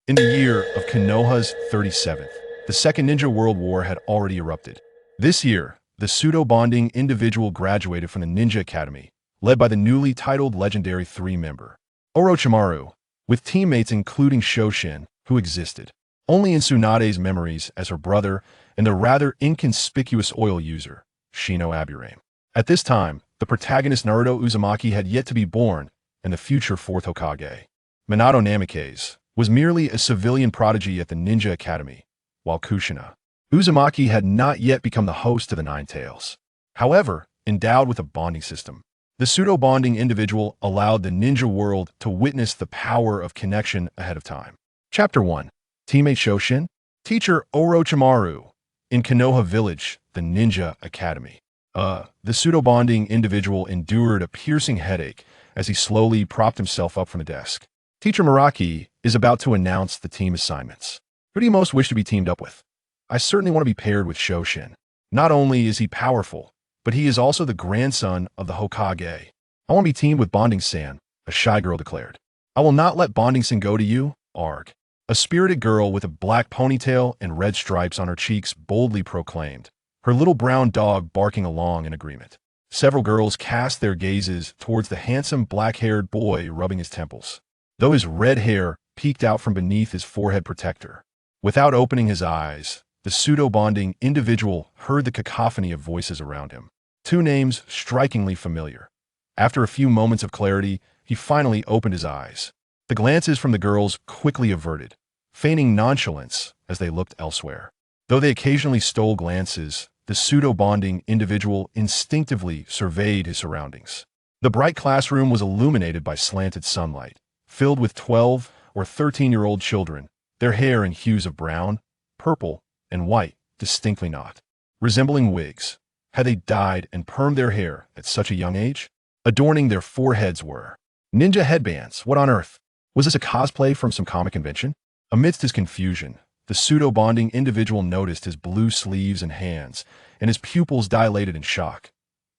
In the year of Konoha's 37th, the Second Ninja World War had already erupted. This year, the pseudo-bonding individual graduated from the Ninja Academy, led by the newly titled legendary three-member Orochimaru, with teammates including Shoshin, who existed only in Tsunade's memories as her brother, and the rather inconspicuous oil user, Shino Aburame. At this time, the protagonist Naruto Uzumaki had yet to be born, and the future fourth Hokage, Minato Namikaze, was merely a civilian prodigy at the Ninja Academy, while Kushina, Uzumaki had not yet become the host of the Nine Tails. However, endowed with a bonding system, the pseudo-bonding individual allowed the ninja world to witness the power of connection ahead of time. Chapter 1. Teammate Shoshin, Teacher Orochimaru, in Konoha Village, the Ninja Academy. The pseudo-bonding individual endured a piercing headache as he slowly propped himself up from the desk. Teacher Nawaki is about to announce the team assignments. Who do you most wish to be teamed up with? I certainly want to be paired with Shoshin. Not only is he powerful, but he is also the grandson of the Hokage. I want to be teamed with Bonding-san, a shy girl declared. I will not let Bonding-san go to you, Arg. A spirited girl with a black ponytail and red stripes on her cheeks boldly proclaimed, her little brown dog barking along in agreement. Several girls cast their gazes towards the handsome black-haired boy rubbing his temples, though his red hair peeked out from beneath his forehead protector. Without opening his eyes, the pseudo-bonding individual heard the cacophony of voices around him. Two names strikingly familiar. After a few moments of clarity, he finally opened his eyes. The glances from the girls quickly averted, feigning nonchalance as they looked elsewhere. Though they occasionally stole glances, the pseudo-bonding individual instinctively surveyed his surroundings. The bright classroom was illuminated by slanted sunlight, filled with 12 or 13-year-old children, their hair in hues of brown, purple, and white, distinctly not resembling wigs. Had they dyed and permed their hair at such a young age? Adorning their foreheads were ninja headbands. What on earth? Was this a cosplay from some comic convention? Amidst his confusion, the pseudo-bonding individual noticed his blue sleeves and hands, and his pupils dilated in shock.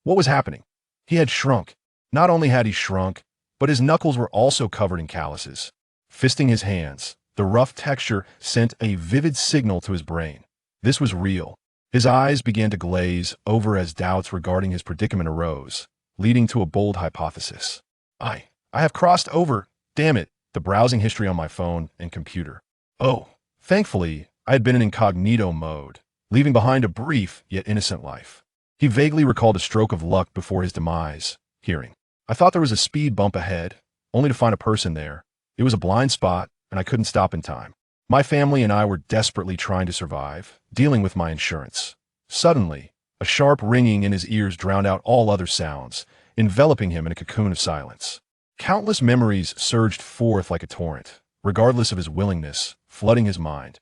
What was happening? He had shrunk. Not only had he shrunk, but his knuckles were also covered in calluses. Fisting his hands, the rough texture sent a vivid signal to his brain. This was real. His eyes began to glaze over as doubts regarding his predicament arose, leading to a bold hypothesis. I have crossed over, damn it, the browsing history on my phone and computer. Oh, thankfully, I had been in incognito mode, leaving behind a brief yet innocent life. He vaguely recalled a stroke of luck before his demise, hearing, I thought there was a speed bump ahead, only to find a person there. It was a blind spot, and I couldn't stop in time. My family and I were desperately trying to survive, dealing with my insurance. Suddenly, a sharp ringing in his ears drowned out all other sounds, enveloping him in a cocoon of silence. Countless memories surged forth like a torrent, regardless of his willingness, flooding his mind.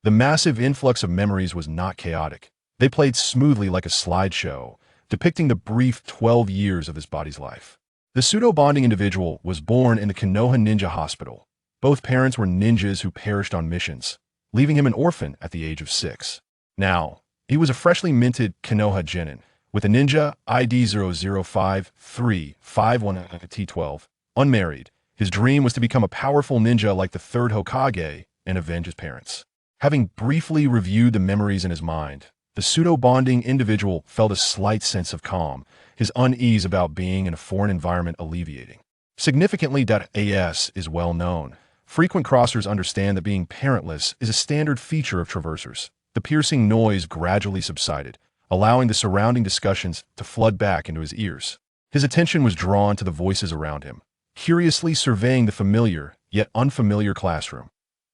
The massive influx of memories was not chaotic. They played smoothly like a slideshow, depicting the brief 12 years of his body's life. The pseudo-bonding individual was born in the Konoha Ninja Hospital. Both parents were ninjas who perished on missions, leaving him an orphan at the age of 6. Now, he was a freshly minted Konoha genin, with a ninja ID 005351T12, unmarried. His dream was to become a powerful ninja like the third Hokage and avenge his parents. Having briefly reviewed the memories in his mind, the pseudo-bonding individual felt a slight sense of calm, his unease about being in a foreign environment alleviating. Significantly, AS is well known. Frequent crossers understand that being parentless is a standard feature of traversers. The piercing noise gradually subsided, allowing the surrounding discussions to flood back into his ears. His attention was drawn to the voices around him, curiously surveying the familiar yet unfamiliar classroom.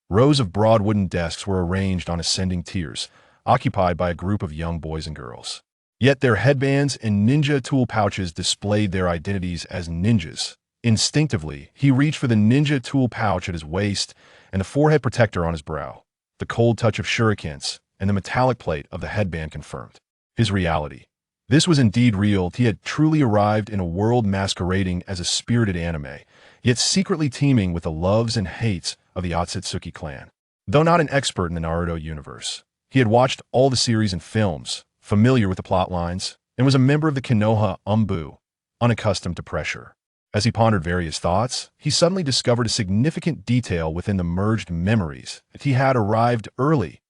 Rows of broad wooden desks were arranged on ascending tiers, occupied by a group of young boys and girls. Yet their headbands and ninja tool pouches displayed their identities as ninjas. Instinctively, he reached for the ninja tool pouch at his waist and the forehead protector on his brow. The cold touch of shurikens and the metallic plate of the headband confirmed his reality. This was indeed real. He had truly arrived in a world masquerading as a spirited anime, yet secretly teeming with the loves and hates of the Otsutsuki clan. Though not an expert in the Naruto universe, he had watched all the series and films, familiar with the plot lines, and was a member of the Konoha Umbu, unaccustomed to pressure. As he pondered various thoughts, he suddenly discovered a significant detail within the merged memories that he had arrived early.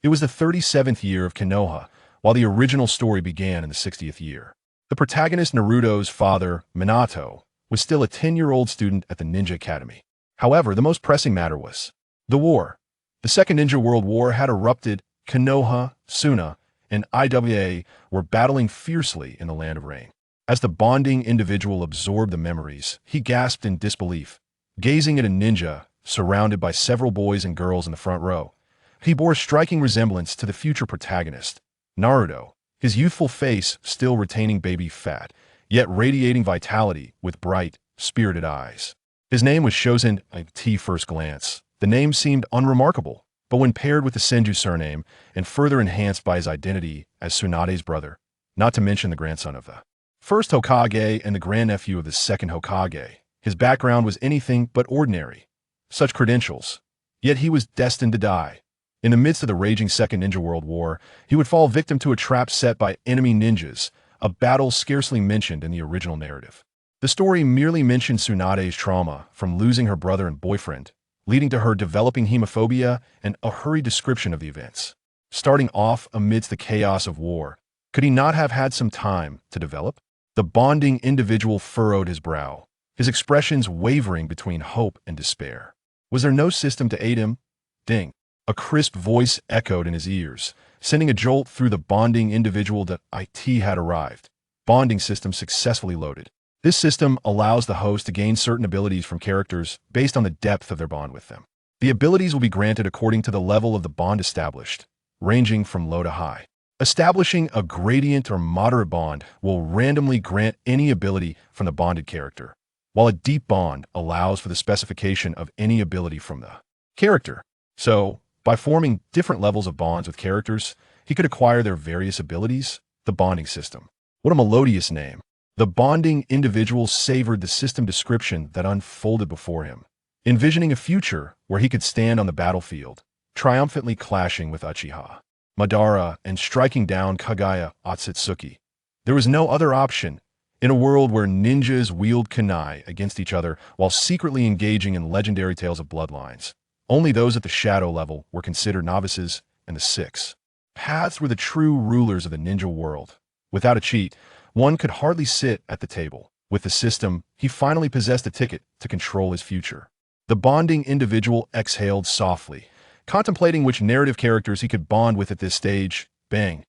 It was the 37th year of Konoha, while the original story began in the 60th year. The protagonist Naruto's father, Minato, was still a 10-year-old student at the Ninja Academy. However, the most pressing matter was the war. The Second Ninja World War had erupted. Konoha, Suna, and Iwa were battling fiercely in the Land of Rain. As the bonding individual absorbed the memories, he gasped in disbelief. Gazing at a ninja, surrounded by several boys and girls in the front row, he bore a striking resemblance to the future protagonist, Naruto, his youthful face still retaining baby fat, yet radiating vitality with bright, spirited eyes. His name was chosen at first glance. The name seemed unremarkable, but when paired with the Senju surname and further enhanced by his identity as Tsunade's brother, not to mention the grandson of the first Hokage and the grandnephew of the second Hokage, his background was anything but ordinary. Such credentials, yet he was destined to die. In the midst of the raging Second Ninja World War, he would fall victim to a trap set by enemy ninjas, a battle scarcely mentioned in the original narrative. The story merely mentioned Tsunade's trauma from losing her brother and boyfriend, leading to her developing hemophobia and a hurried description of the events. Starting off amidst the chaos of war, could he not have had some time to develop? The bonding individual furrowed his brow, his expressions wavering between hope and despair. Was there no system to aid him? Ding. A crisp voice echoed in his ears, sending a jolt through the bonding individual that IT had arrived. Bonding system successfully loaded. This system allows the host to gain certain abilities from characters based on the depth of their bond with them. The abilities will be granted according to the level of the bond established, ranging from low to high. Establishing a gradient or moderate bond will randomly grant any ability from the bonded character, while a deep bond allows for the specification of any ability from the character. So, by forming different levels of bonds with characters, he could acquire their various abilities. The bonding system. What a melodious name. The bonding individual savored the system description that unfolded before him, envisioning a future where he could stand on the battlefield, triumphantly clashing with Uchiha, Madara, and striking down Kagaya Otsutsuki. There was no other option. In a world where ninjas wield kunai against each other while secretly engaging in legendary tales of bloodlines, only those at the shadow level were considered novices, and the six paths were the true rulers of the ninja world. Without a cheat, one could hardly sit at the table. With the system, he finally possessed a ticket to control his future. The bonding individual exhaled softly, contemplating which narrative characters he could bond with at this stage. Bang!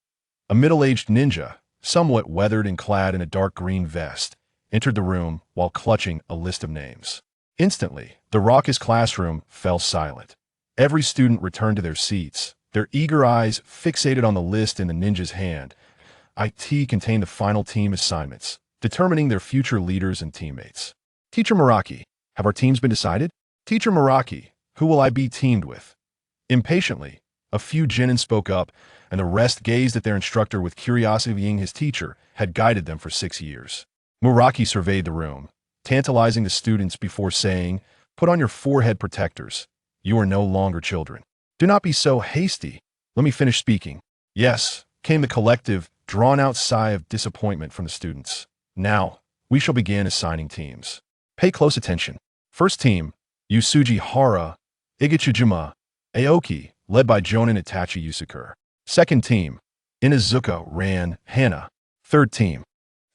A middle-aged ninja, somewhat weathered and clad in a dark green vest, entered the room while clutching a list of names. Instantly, the raucous classroom fell silent. Every student returned to their seats, their eager eyes fixated on the list in the ninja's hand. IT contained the final team assignments, determining their future leaders and teammates. Teacher Meraki, have our teams been decided? Teacher Meraki, who will I be teamed with? Impatiently, a few genin spoke up, and the rest gazed at their instructor with curiosity, being his teacher had guided them for 6 years. Meraki surveyed the room, tantalizing the students before saying, "Put on your forehead protectors. You are no longer children. Do not be so hasty. Let me finish speaking." "Yes," came the collective, drawn-out sigh of disappointment from the students. "Now, we shall begin assigning teams. Pay close attention. First team, Yusuji Hara, Igichijima, Aoki, led by Jonin Itachi Yusukure. Second team, Inazuka Ran Hana. Third team,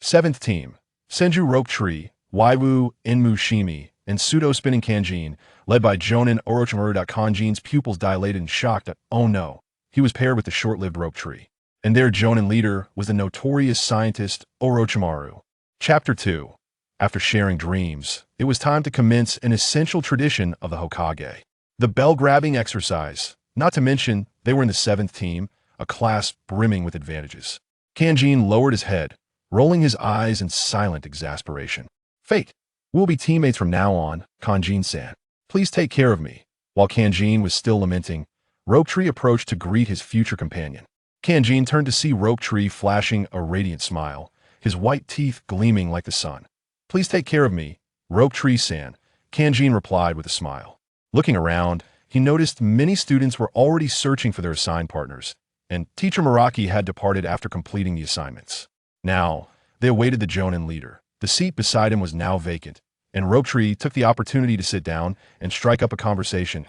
seventh team, Senju Rokutree, Waiwu Inmu Shimi, and Pseudo-Spinning Kanjin, led by Jonin Orochimaru. Kanjin's pupils dilated in shock that, oh no, he was paired with the short-lived Rokutree. And their Jonin leader was the notorious scientist Orochimaru. Chapter 2. After sharing dreams, it was time to commence an essential tradition of the Hokage. The bell-grabbing exercise, not to mention they were in the 7th team, a class brimming with advantages. Kanjin lowered his head, rolling his eyes in silent exasperation. "Fate, we'll be teammates from now on, Kanjin-san. Please take care of me." While Kanjin was still lamenting, Rokutree approached to greet his future companion. Kanjin turned to see Rokutree flashing a radiant smile, his white teeth gleaming like the sun. "Please take care of me, Rokutree-san," Kanjin replied with a smile. Looking around, he noticed many students were already searching for their assigned partners, and Teacher Meraki had departed after completing the assignments. Now, they awaited the Jonin leader. The seat beside him was now vacant, and Rope Tree took the opportunity to sit down and strike up a conversation.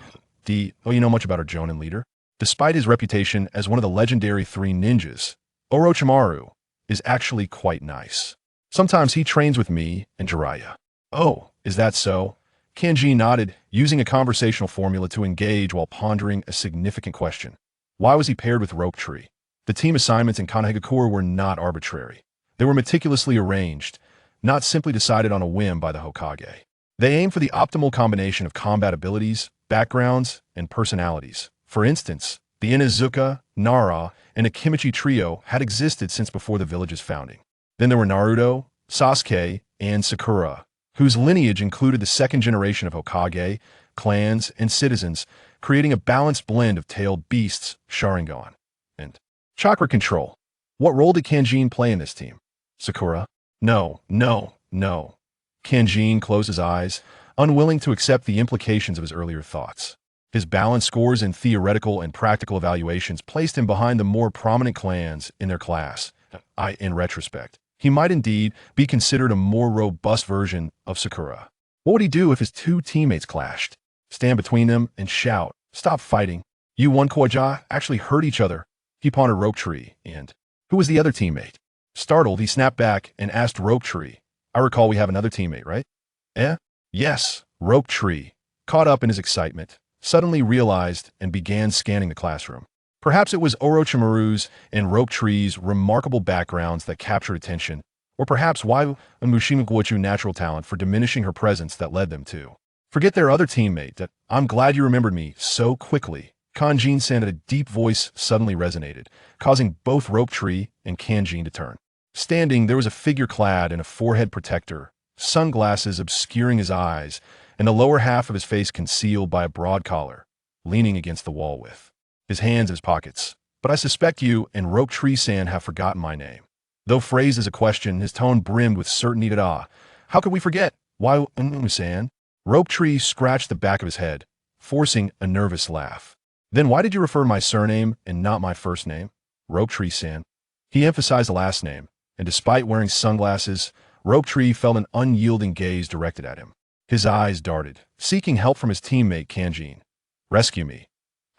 Oh, you know much about our Jonin leader? Despite his reputation as one of the legendary three ninjas, Orochimaru is actually quite nice. Sometimes he trains with me and Jiraiya. Oh, is that so? Kanji nodded, using a conversational formula to engage while pondering a significant question. Why was he paired with Rope Tree? The team assignments in Konoha were not arbitrary. They were meticulously arranged, not simply decided on a whim by the Hokage. They aimed for the optimal combination of combat abilities, backgrounds, and personalities. For instance, the Inuzuka, Nara, and Akimichi trio had existed since before the village's founding. Then there were Naruto, Sasuke, and Sakura, whose lineage included the second generation of Hokage, clans, and citizens, creating a balanced blend of tailed beasts, Sharingan, and chakra control. What role did Kanjin play in this team? Sakura? No. Kanjin closed his eyes, unwilling to accept the implications of his earlier thoughts. His balanced scores in theoretical and practical evaluations placed him behind the more prominent clans in their class. In retrospect, he might indeed be considered a more robust version of Sakura. What would he do if his two teammates clashed? Stand between them and shout, "Stop fighting. You one Koja actually hurt each other." He pondered Rope Tree, and who was the other teammate? Startled, he snapped back and asked Rope Tree, "I recall we have another teammate, right?" Yes, Rope Tree, caught up in his excitement, suddenly realized and began scanning the classroom. Perhaps it was Orochimaru's and Rope Tree's remarkable backgrounds that captured attention, or perhaps why Mushimikuochu's natural talent for diminishing her presence that led them to forget their other teammate. That I'm glad you remembered me so quickly. Kanjin sounded a deep voice suddenly resonated, causing both Rope Tree and Kanjin to turn. Standing, there was a figure clad in a forehead protector, sunglasses obscuring his eyes, and the lower half of his face concealed by a broad collar, leaning against the wall with his hands in his pockets. But I suspect you and Rope Tree-san have forgotten my name. Though phrased as a question, his tone brimmed with certainty. How could we forget? Why, san? Rope Tree scratched the back of his head, forcing a nervous laugh. Then why did you refer to my surname and not my first name? Rope Tree-san. He emphasized the last name, and despite wearing sunglasses, Rope Tree felt an unyielding gaze directed at him. His eyes darted, seeking help from his teammate Kanjin. Rescue me.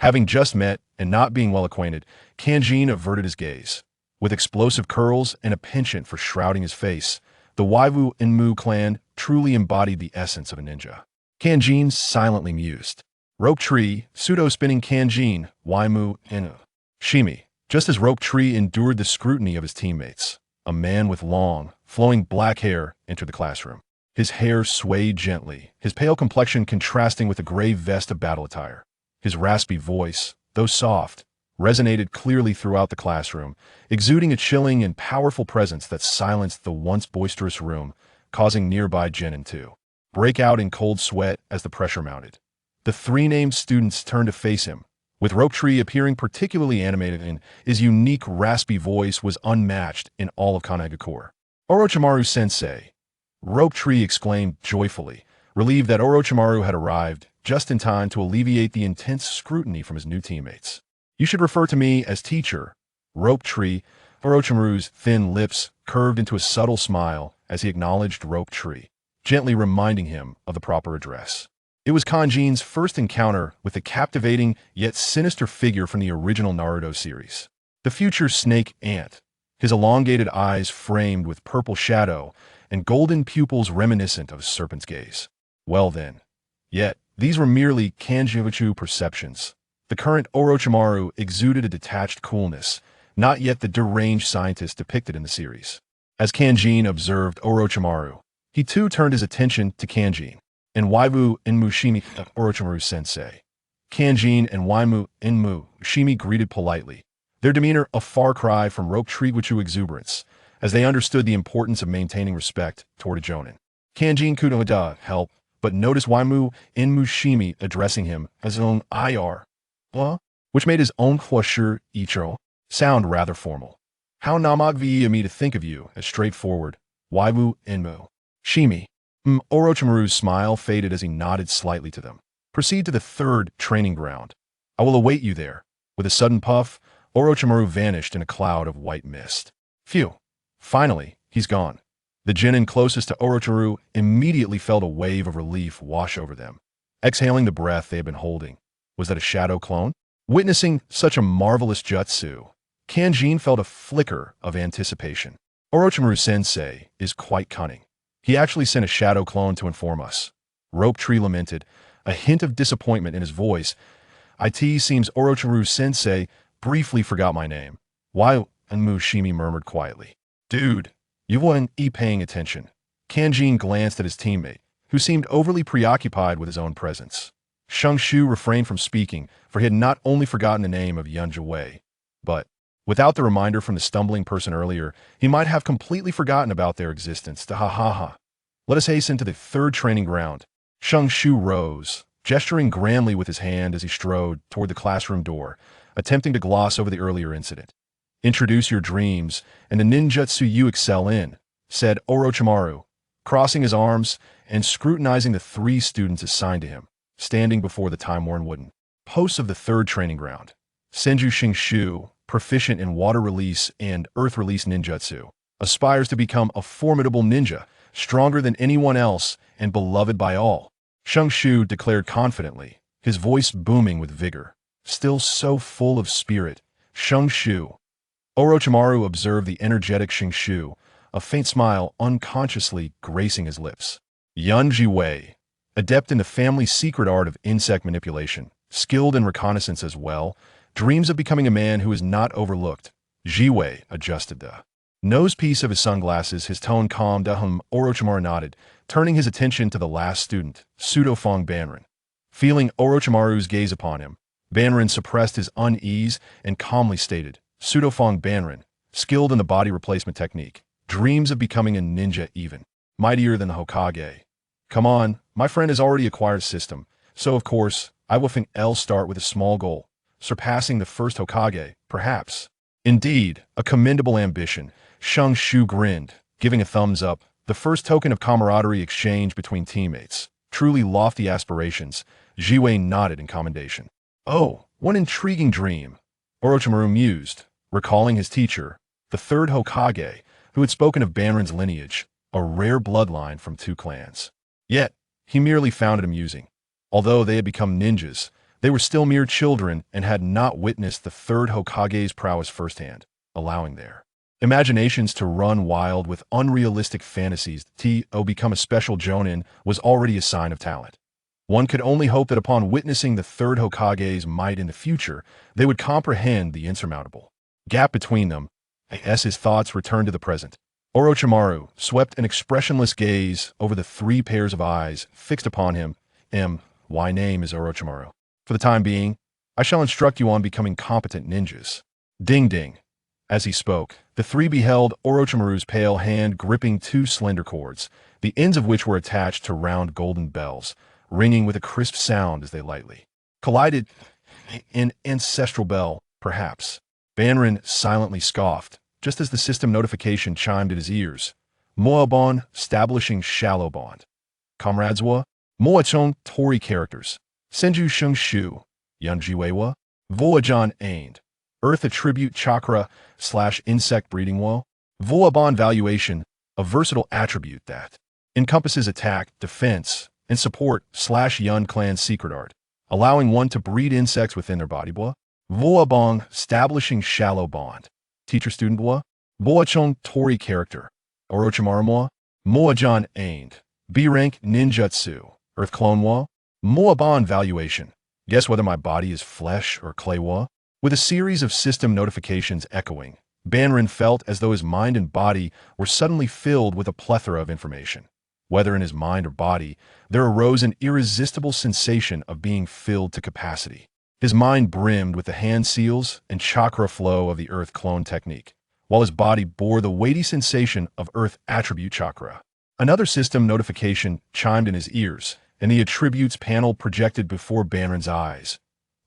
Having just met and not being well acquainted, Kanjin averted his gaze. With explosive curls and a penchant for shrouding his face, the Waiwu Inmu clan truly embodied the essence of a ninja. Kanjin silently mused. Rope Tree, pseudo-spinning Kanjin, Waimu Inu. Shimi. Just as Rope Tree endured the scrutiny of his teammates, a man with long, flowing black hair entered the classroom. His hair swayed gently, his pale complexion contrasting with the gray vest of battle attire. His raspy voice, though soft, resonated clearly throughout the classroom, exuding a chilling and powerful presence that silenced the once boisterous room, causing nearby Genin to break out in cold sweat as the pressure mounted. The three named students turned to face him, with Rope Tree appearing particularly animated, and his unique raspy voice was unmatched in all of Konoha. Orochimaru-sensei, Rope Tree exclaimed joyfully, relieved that Orochimaru had arrived just in time to alleviate the intense scrutiny from his new teammates. You should refer to me as teacher. Rope Tree. Orochimaru's thin lips curved into a subtle smile as he acknowledged Rope Tree, gently reminding him of the proper address. It was Kanjin's first encounter with the captivating yet sinister figure from the original Naruto series. The future snake ant, his elongated eyes framed with purple shadow and golden pupils reminiscent of a serpent's gaze. Well then. Yet, these were merely Kanjivachu perceptions. The current Orochimaru exuded a detached coolness, not yet the deranged scientist depicted in the series. As Kanjin observed Orochimaru, he too turned his attention to Kanjin and Waiwu Inmu Shimi. Orochimaru-sensei. Kanjin and Waiwu Inmu Shimi greeted politely, their demeanor a far cry from Rope Tree-wachu exuberance, as they understood the importance of maintaining respect toward a jonin. Kanjin Kunoha help, but noticed Waiwu Inmu Shimi addressing him as his own IR, which made his own Huashur Ichiro sound rather formal. How namagvi me to think of you as straightforward, Waiwu Inmu Shimi. Orochimaru's smile faded as he nodded slightly to them. Proceed to the third training ground. I will await you there. With a sudden puff, Orochimaru vanished in a cloud of white mist. Phew. Finally, he's gone. The genin closest to Orochimaru immediately felt a wave of relief wash over them, exhaling the breath they had been holding. Was that a shadow clone? Witnessing such a marvelous jutsu, Kanjin felt a flicker of anticipation. Orochimaru-sensei is quite cunning. He actually sent a shadow clone to inform us. Rope Tree lamented, a hint of disappointment in his voice. It seems Orochimaru-sensei briefly forgot my name. Why? And Mushimi murmured quietly. Dude, you weren't paying attention. Kanjin glanced at his teammate, who seemed overly preoccupied with his own presence. Shang Shu refrained from speaking, for he had not only forgotten the name of Yun Jiwei, but, without the reminder from the stumbling person earlier, he might have completely forgotten about their existence. Ha. Let us hasten to the third training ground. Shang Shu rose, gesturing grandly with his hand as he strode toward the classroom door, attempting to gloss over the earlier incident. Introduce your dreams and the ninjutsu you excel in, said Orochimaru, crossing his arms and scrutinizing the 3 students assigned to him, standing before the time-worn wooden posts of the third training ground. Senju Shingshu, proficient in water release and earth release ninjutsu, aspires to become a formidable ninja, stronger than anyone else and beloved by all. Shang Shu declared confidently, his voice booming with vigor. Still so full of spirit, Shang Shu. Orochimaru observed the energetic Shingshu, a faint smile unconsciously gracing his lips. Yun Jiwei, adept in the family's secret art of insect manipulation, skilled in reconnaissance as well, dreams of becoming a man who is not overlooked. Jiwei adjusted the nosepiece of his sunglasses, his tone calmed. Orochimaru nodded, turning his attention to the last student, Pseudo-Fong Banrin. Feeling Orochimaru's gaze upon him, Banrin suppressed his unease and calmly stated, Pseudo-Fong Banrin, skilled in the body replacement technique, dreams of becoming a ninja even mightier than the Hokage. Come on, my friend has already acquired a system, so of course, I will think I'll start with a small goal, surpassing the first Hokage, perhaps. Indeed, a commendable ambition, Shang Shu grinned, giving a thumbs up, the first token of camaraderie exchange between teammates. Truly lofty aspirations, Jiwei nodded in commendation. Oh, what an intriguing dream, Orochimaru mused, recalling his teacher, the third Hokage, who had spoken of Banrin's lineage, a rare bloodline from 2 clans. Yet, he merely found it amusing. Although they had become ninjas, they were still mere children and had not witnessed the third Hokage's prowess firsthand, allowing their imaginations to run wild with unrealistic fantasies. To become a special jonin was already a sign of talent. One could only hope that upon witnessing the third Hokage's might in the future, they would comprehend the insurmountable gap between them. As his thoughts returned to the present, Orochimaru swept an expressionless gaze over the 3 pairs of eyes fixed upon him. My name is Orochimaru. For the time being, I shall instruct you on becoming competent ninjas. Ding ding. As he spoke, the 3 beheld Orochimaru's pale hand gripping 2 slender cords, the ends of which were attached to round golden bells, ringing with a crisp sound as they lightly collided. An ancestral bell, perhaps. Banrin silently scoffed, just as the system notification chimed in his ears. Moabon, establishing shallow bond. Comrades wa, Moachong Tori characters. Senju Shung Shu, Yun Jiwei wa, Voajan aimed. Earth attribute chakra / insect breeding wa. Voabon valuation, a versatile attribute that encompasses attack, defense, and support / Yun clan secret art, allowing one to breed insects within their body. Voabong, establishing shallow bond. Teacher-student. Boachong Tori character. Orochimaru. Moajan aimed. B-rank ninjutsu. Earth clone. Moabon valuation. Guess whether my body is flesh or clay. With a series of system notifications echoing, Banrin felt as though his mind and body were suddenly filled with a plethora of information. Whether in his mind or body, there arose an irresistible sensation of being filled to capacity. His mind brimmed with the hand seals and chakra flow of the earth clone technique, while his body bore the weighty sensation of earth attribute chakra. Another system notification chimed in his ears, and the attributes panel projected before Banrin's eyes.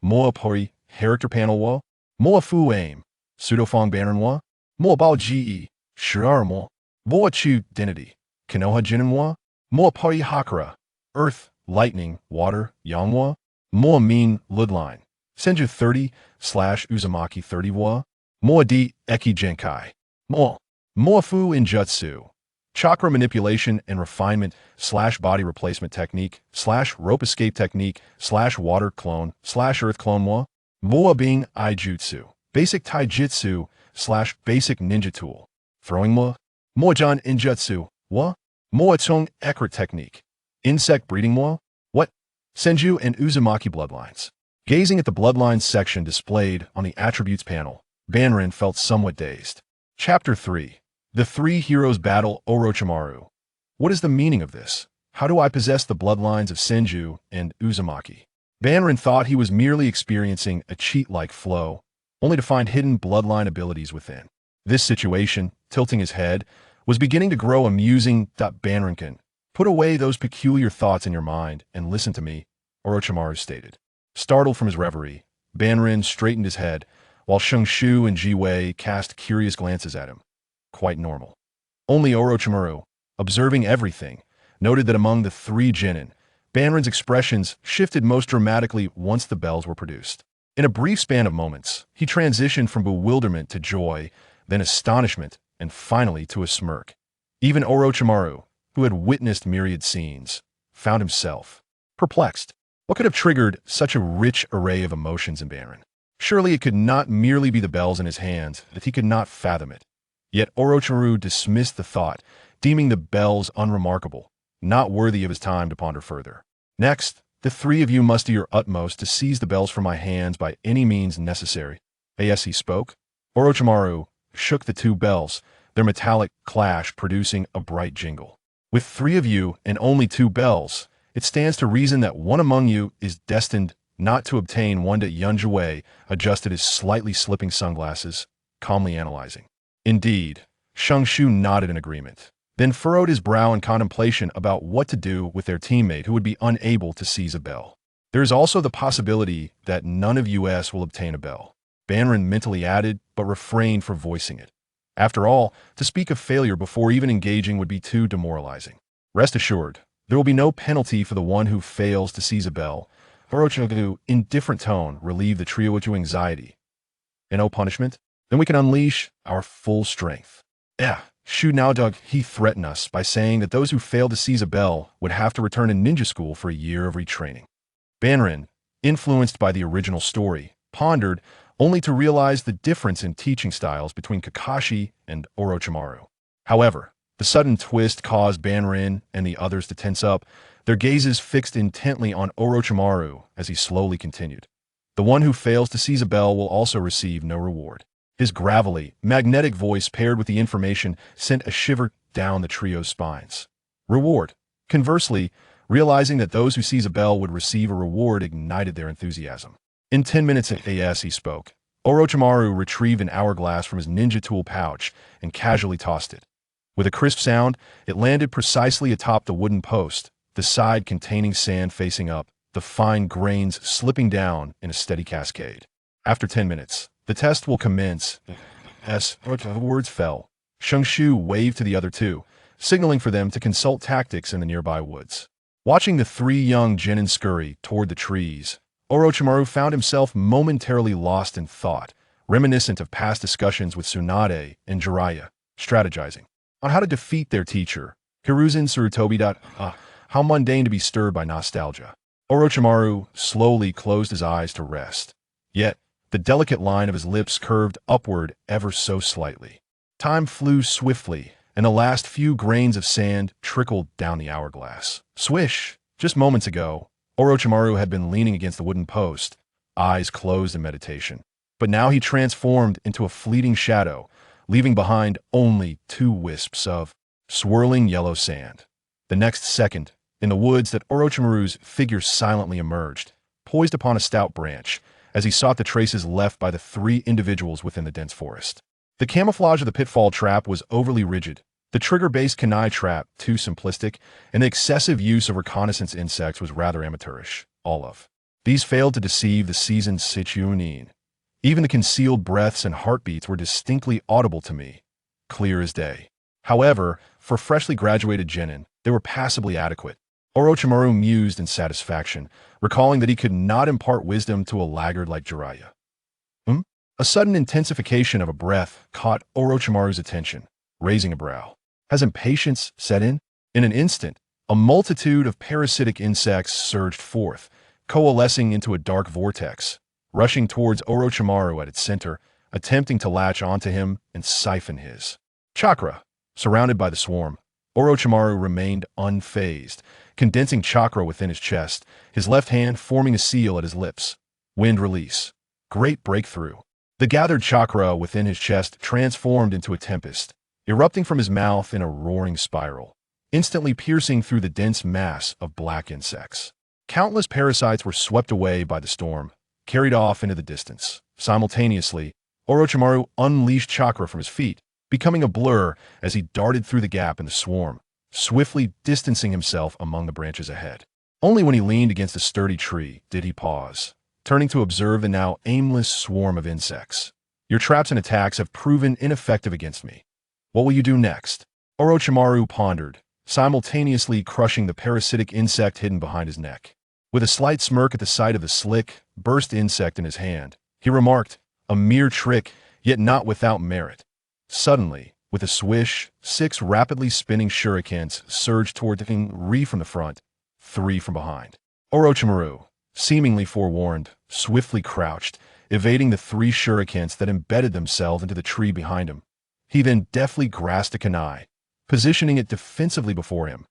Moapori, character panel wa, Moafu aim, Pseudo-Fong Banrin wa, Moabao ge, Shiraramo, Moachu identity, Konoha jinin wa, Moapari hakara, earth, lightning, water, Yangwa, Moamin Ludline, Senju 30 / Uzumaki 30 wa, Moadi Eki Genkai, Moafu in Jutsu, chakra manipulation and refinement slash body replacement technique slash rope escape technique slash water clone slash earth clone moa being Jutsu, basic taijutsu slash basic ninja tool, throwing moajan injutsu, moa chung ekra technique, insect breeding what, senju and uzumaki bloodlines. Gazing at the bloodlines section displayed on the attributes panel, Banrin felt somewhat dazed. Chapter 3. The Three Heroes Battle Orochimaru. What is the meaning of this? How do I possess the bloodlines of Senju and Uzumaki? Banrin thought he was merely experiencing a cheat-like flow, only to find hidden bloodline abilities within. This situation, tilting his head, was beginning to grow amusing. Banrinkin, put away those peculiar thoughts in your mind and listen to me, Orochimaru stated. Startled from his reverie, Banrin straightened his head, while Shungshu and Jiwei cast curious glances at him. Quite normal. Only Orochimaru, observing everything, noted that among the three genin, Banrin's expressions shifted most dramatically once the bells were produced. In a brief span of moments, he transitioned from bewilderment to joy, then astonishment, and finally to a smirk. Even Orochimaru, who had witnessed myriad scenes, found himself perplexed. What could have triggered such a rich array of emotions in Banrin? Surely it could not merely be the bells in his hands, that he could not fathom it. Yet Orochimaru dismissed the thought, deeming the bells unremarkable, not worthy of his time to ponder further. Next, the three of you must do your utmost to seize the bells from my hands by any means necessary. As he spoke, Orochimaru shook the two bells, their metallic clash producing a bright jingle. With three of you and only two bells, it stands to reason that one among you is destined not to obtain one. Yunjiwei adjusted his slightly slipping sunglasses, calmly analyzing. Indeed, Shungshu nodded in agreement, then furrowed his brow in contemplation about what to do with their teammate who would be unable to seize a bell. There is also the possibility that none of us will obtain a bell, Banrin mentally added, but refrained from voicing it. After all, to speak of failure before even engaging would be too demoralizing. Rest assured, there will be no penalty for the one who fails to seize a bell. Orochimaru, in different tone, relieved the trio of anxiety. And no punishment? Then we can unleash our full strength. Shu Naodug, he threatened us by saying that those who failed to seize a bell would have to return to ninja school for a year of retraining. Banrin, influenced by the original story, pondered, only to realize the difference in teaching styles between Kakashi and Orochimaru. However, the sudden twist caused Banrin and the others to tense up, their gazes fixed intently on Orochimaru as he slowly continued. The one who fails to seize a bell will also receive no reward. His gravelly, magnetic voice paired with the information sent a shiver down the trio's spines. Reward. Conversely, realizing that those who seize a bell would receive a reward ignited their enthusiasm. In 10 minutes as he spoke, Orochimaru retrieved an hourglass from his ninja tool pouch and casually tossed it. With a crisp sound, it landed precisely atop the wooden post, the side containing sand facing up, the fine grains slipping down in a steady cascade. After 10 minutes, the test will commence. As words fell, Shungshu waved to the other two, signaling for them to consult tactics in the nearby woods. Watching the three young genin scurry toward the trees, Orochimaru found himself momentarily lost in thought, reminiscent of past discussions with Tsunade and Jiraiya, strategizing on how to defeat their teacher, Hiruzen Sarutobi. How mundane to be stirred by nostalgia. Orochimaru slowly closed his eyes to rest. Yet, the delicate line of his lips curved upward ever so slightly. Time flew swiftly, and the last few grains of sand trickled down the hourglass. Swish! Just moments ago, Orochimaru had been leaning against the wooden post, eyes closed in meditation. But now he transformed into a fleeting shadow, leaving behind only two wisps of swirling yellow sand. The next second, in the woods, that Orochimaru's figure silently emerged, poised upon a stout branch, as he sought the traces left by the three individuals within the dense forest. The camouflage of the pitfall trap was overly rigid, the trigger-based kunai trap too simplistic, and the excessive use of reconnaissance insects was rather amateurish. All of these failed to deceive the seasoned Sichunin. Even the concealed breaths and heartbeats were distinctly audible to me, clear as day. However, for freshly graduated genin, they were passably adequate. Orochimaru mused in satisfaction, recalling that he could not impart wisdom to a laggard like Jiraiya. A sudden intensification of a breath caught Orochimaru's attention, raising a brow. Has impatience set in? In an instant, a multitude of parasitic insects surged forth, coalescing into a dark vortex, rushing towards Orochimaru at its center, attempting to latch onto him and siphon his chakra. Surrounded by the swarm, Orochimaru remained unfazed, condensing chakra within his chest, his left hand forming a seal at his lips. Wind release. Great breakthrough. The gathered chakra within his chest transformed into a tempest, erupting from his mouth in a roaring spiral, instantly piercing through the dense mass of black insects. Countless parasites were swept away by the storm, carried off into the distance. Simultaneously, Orochimaru unleashed chakra from his feet, becoming a blur as he darted through the gap in the swarm, swiftly distancing himself among the branches ahead. Only when he leaned against a sturdy tree did he pause, turning to observe the now aimless swarm of insects. Your traps and attacks have proven ineffective against me. What will you do next? Orochimaru pondered, simultaneously crushing the parasitic insect hidden behind his neck. With a slight smirk at the sight of the slick, burst insect in his hand, he remarked, a mere trick, yet not without merit. Suddenly, with a swish, 6 rapidly spinning shurikens surged toward the king, 3 from the front, 3 from behind. Orochimaru, seemingly forewarned, swiftly crouched, evading the 3 shurikens that embedded themselves into the tree behind him. He then deftly grasped a kunai, positioning it defensively before him,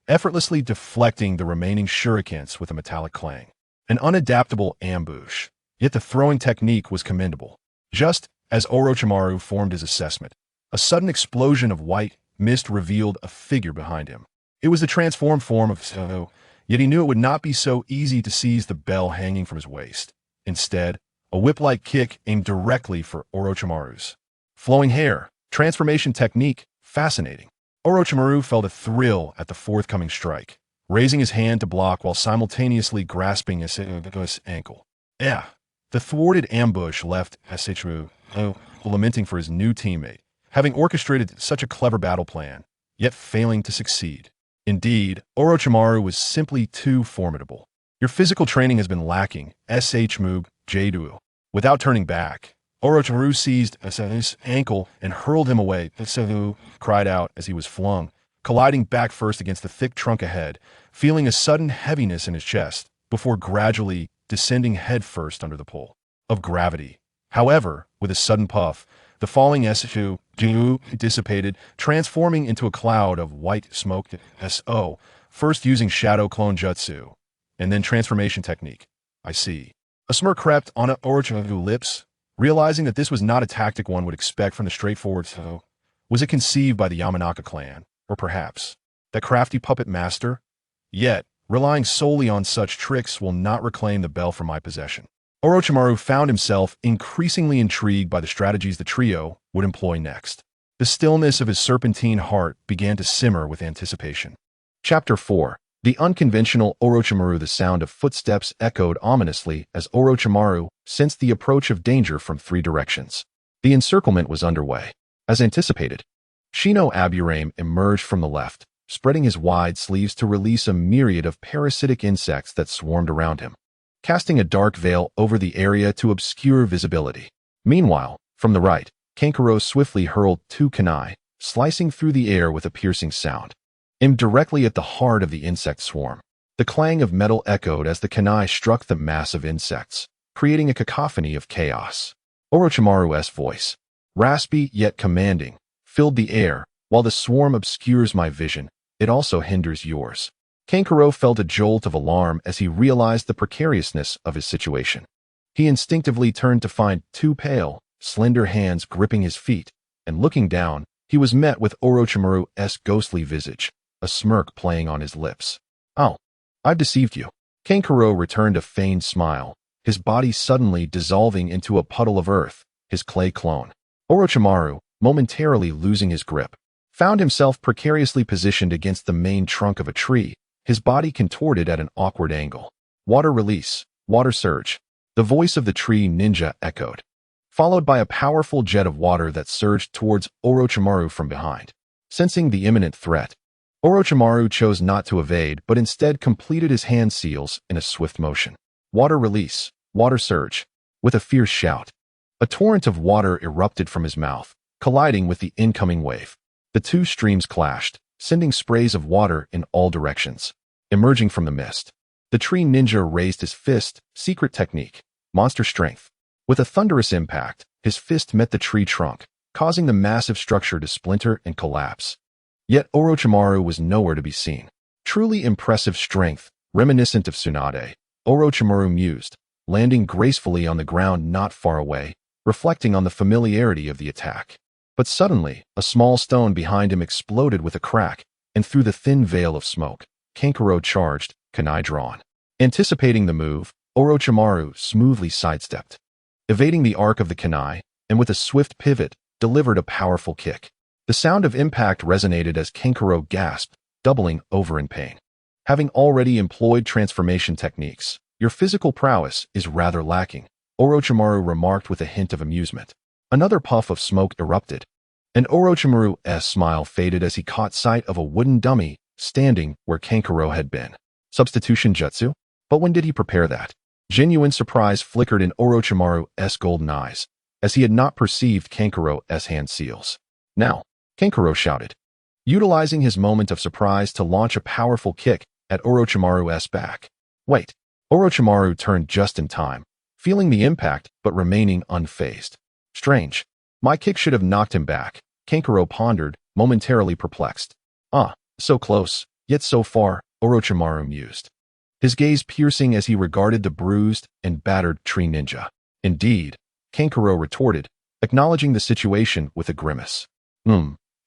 effortlessly deflecting the remaining shurikens with a metallic clang. An unadaptable ambush, yet the throwing technique was commendable. Just as Orochimaru formed his assessment, a sudden explosion of white mist revealed a figure behind him. It was the transformed form of Tsunade, yet he knew it would not be so easy to seize the bell hanging from his waist. Instead, a whip-like kick aimed directly for Orochimaru's flowing hair. Transformation technique, fascinating. Orochimaru felt a thrill at the forthcoming strike, raising his hand to block while simultaneously grasping his ankle. The thwarted ambush left Orochimaru lamenting for his new teammate, having orchestrated such a clever battle plan, yet failing to succeed. Indeed, Orochimaru was simply too formidable. Your physical training has been lacking, Moog Jadu. Without turning back, Orochimaru seized his ankle and hurled him away. Tsunade cried out as he was flung, colliding back first against the thick trunk ahead, feeling a sudden heaviness in his chest, before gradually descending headfirst under the pull of gravity. However, with a sudden puff, the falling Jutsu dissipated, transforming into a cloud of white smoke. First using shadow clone Jutsu, and then transformation technique. I see. A smirk crept on Orochimaru's lips, realizing that this was not a tactic one would expect from the straightforward Tsunade. Was it conceived by the Yamanaka clan, or perhaps that crafty puppet master? Yet, relying solely on such tricks will not reclaim the bell from my possession. Orochimaru found himself increasingly intrigued by the strategies the trio would employ next. The stillness of his serpentine heart began to simmer with anticipation. Chapter 4. The unconventional Orochimaru. The sound of footsteps echoed ominously as Orochimaru sensed the approach of danger from 3 directions. The encirclement was underway. As anticipated, Shino Aburame emerged from the left, spreading his wide sleeves to release a myriad of parasitic insects that swarmed around him, casting a dark veil over the area to obscure visibility. Meanwhile, from the right, Kankuro swiftly hurled 2 kunai, slicing through the air with a piercing sound, aimed directly at the heart of the insect swarm. The clang of metal echoed as the kunai struck the mass of insects, creating a cacophony of chaos. Orochimaru's voice, raspy yet commanding, filled the air. While the swarm obscures my vision, it also hinders yours. Kankuro felt a jolt of alarm as he realized the precariousness of his situation. He instinctively turned to find 2 pale, slender hands gripping his feet, and looking down, he was met with Orochimaru's ghostly visage, a smirk playing on his lips. Oh, I've deceived you. Kankuro returned a feigned smile, his body suddenly dissolving into a puddle of earth, his clay clone. Orochimaru, momentarily losing his grip, found himself precariously positioned against the main trunk of a tree, his body contorted at an awkward angle. Water release, water surge. The voice of the tree ninja echoed, followed by a powerful jet of water that surged towards Orochimaru from behind. Sensing the imminent threat, Orochimaru chose not to evade but instead completed his hand seals in a swift motion. Water release, water surge. With a fierce shout, a torrent of water erupted from his mouth, colliding with the incoming wave. The two streams clashed, sending sprays of water in all directions. Emerging from the mist, the tree ninja raised his fist, secret technique, monster strength. With a thunderous impact, his fist met the tree trunk, causing the massive structure to splinter and collapse. Yet Orochimaru was nowhere to be seen. Truly impressive strength, reminiscent of Tsunade, Orochimaru mused, landing gracefully on the ground not far away, reflecting on the familiarity of the attack. But suddenly, a small stone behind him exploded with a crack, and through the thin veil of smoke, Kankuro charged, kunai drawn. Anticipating the move, Orochimaru smoothly sidestepped, evading the arc of the kunai, and with a swift pivot, delivered a powerful kick. The sound of impact resonated as Kankuro gasped, doubling over in pain. Having already employed transformation techniques, your physical prowess is rather lacking, Orochimaru remarked with a hint of amusement. Another puff of smoke erupted, and Orochimaru's smile faded as he caught sight of a wooden dummy standing where Kankuro had been. Substitution jutsu? But when did he prepare that? Genuine surprise flickered in Orochimaru's golden eyes, as he had not perceived Kankuro's hand seals. Now, Kankuro shouted, utilizing his moment of surprise to launch a powerful kick at Orochimaru's back. Wait, Orochimaru turned just in time, feeling the impact but remaining unfazed. Strange. My kick should have knocked him back, Kankuro pondered, momentarily perplexed. So close, yet so far, Orochimaru mused, his gaze piercing as he regarded the bruised and battered tree ninja. Indeed, Kankuro retorted, acknowledging the situation with a grimace.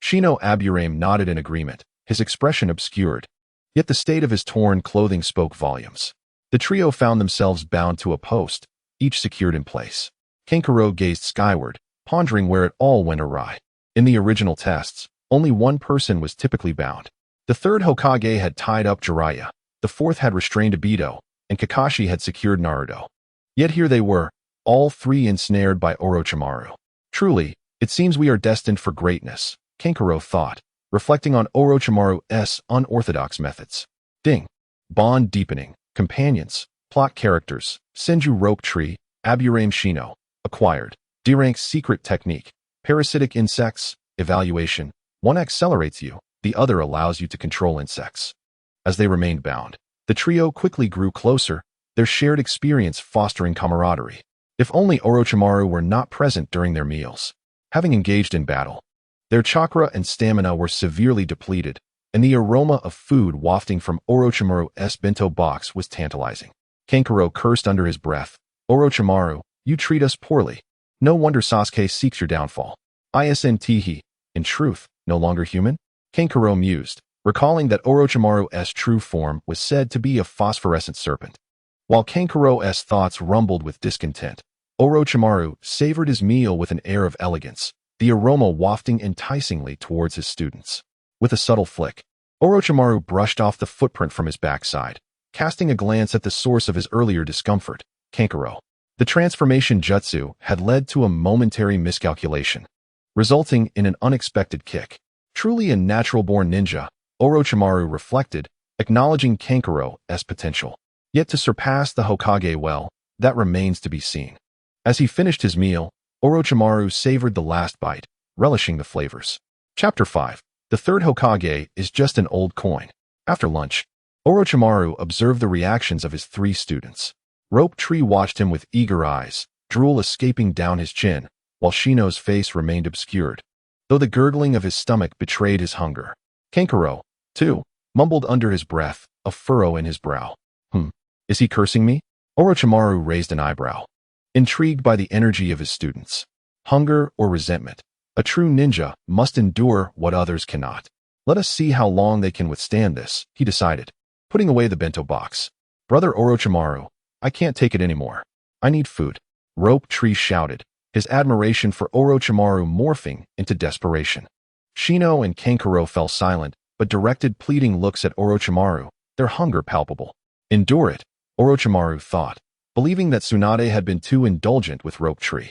Shino Aburame nodded in agreement, his expression obscured. Yet the state of his torn clothing spoke volumes. The trio found themselves bound to a post, each secured in place. Kankuro gazed skyward, pondering where it all went awry. In the original tests, only one person was typically bound. The third Hokage had tied up Jiraiya, the fourth had restrained Obito, and Kakashi had secured Naruto. Yet here they were, all three ensnared by Orochimaru. Truly, it seems we are destined for greatness, Kankuro thought, reflecting on Orochimaru's unorthodox methods. Ding. Bond deepening, companions, plot characters, Senju Rope Tree, Aburame Shino, acquired, D-rank secret technique, parasitic insects, evaluation, one accelerates you, the other allows you to control insects. As they remained bound, the trio quickly grew closer, their shared experience fostering camaraderie. If only Orochimaru were not present during their meals. Having engaged in battle, their chakra and stamina were severely depleted, and the aroma of food wafting from Orochimaru's bento box was tantalizing. Kankuro cursed under his breath, Orochimaru, you treat us poorly. No wonder Sasuke seeks your downfall. Isn't in truth, no longer human? Kankuro mused, recalling that Orochimaru's true form was said to be a phosphorescent serpent. While Kankuro's thoughts rumbled with discontent, Orochimaru savored his meal with an air of elegance, the aroma wafting enticingly towards his students. With a subtle flick, Orochimaru brushed off the footprint from his backside, casting a glance at the source of his earlier discomfort, Kankuro. The transformation jutsu had led to a momentary miscalculation, resulting in an unexpected kick. Truly a natural-born ninja, Orochimaru reflected, acknowledging Kankuro's potential. Yet to surpass the Hokage well, that remains to be seen. As he finished his meal, Orochimaru savored the last bite, relishing the flavors. Chapter 5. The third Hokage is just an old coin. After lunch, Orochimaru observed the reactions of his three students. Rope Tree watched him with eager eyes, drool escaping down his chin, while Shino's face remained obscured, though the gurgling of his stomach betrayed his hunger. Kankuro, too, mumbled under his breath, a furrow in his brow. Is he cursing me? Orochimaru raised an eyebrow, intrigued by the energy of his students. Hunger or resentment? A true ninja must endure what others cannot. Let us see how long they can withstand this, he decided, putting away the bento box. Brother Orochimaru, I can't take it anymore. I need food. Rope Tree shouted, his admiration for Orochimaru morphing into desperation. Shino and Kankuro fell silent, but directed pleading looks at Orochimaru, their hunger palpable. Endure it, Orochimaru thought, believing that Tsunade had been too indulgent with Rope Tree.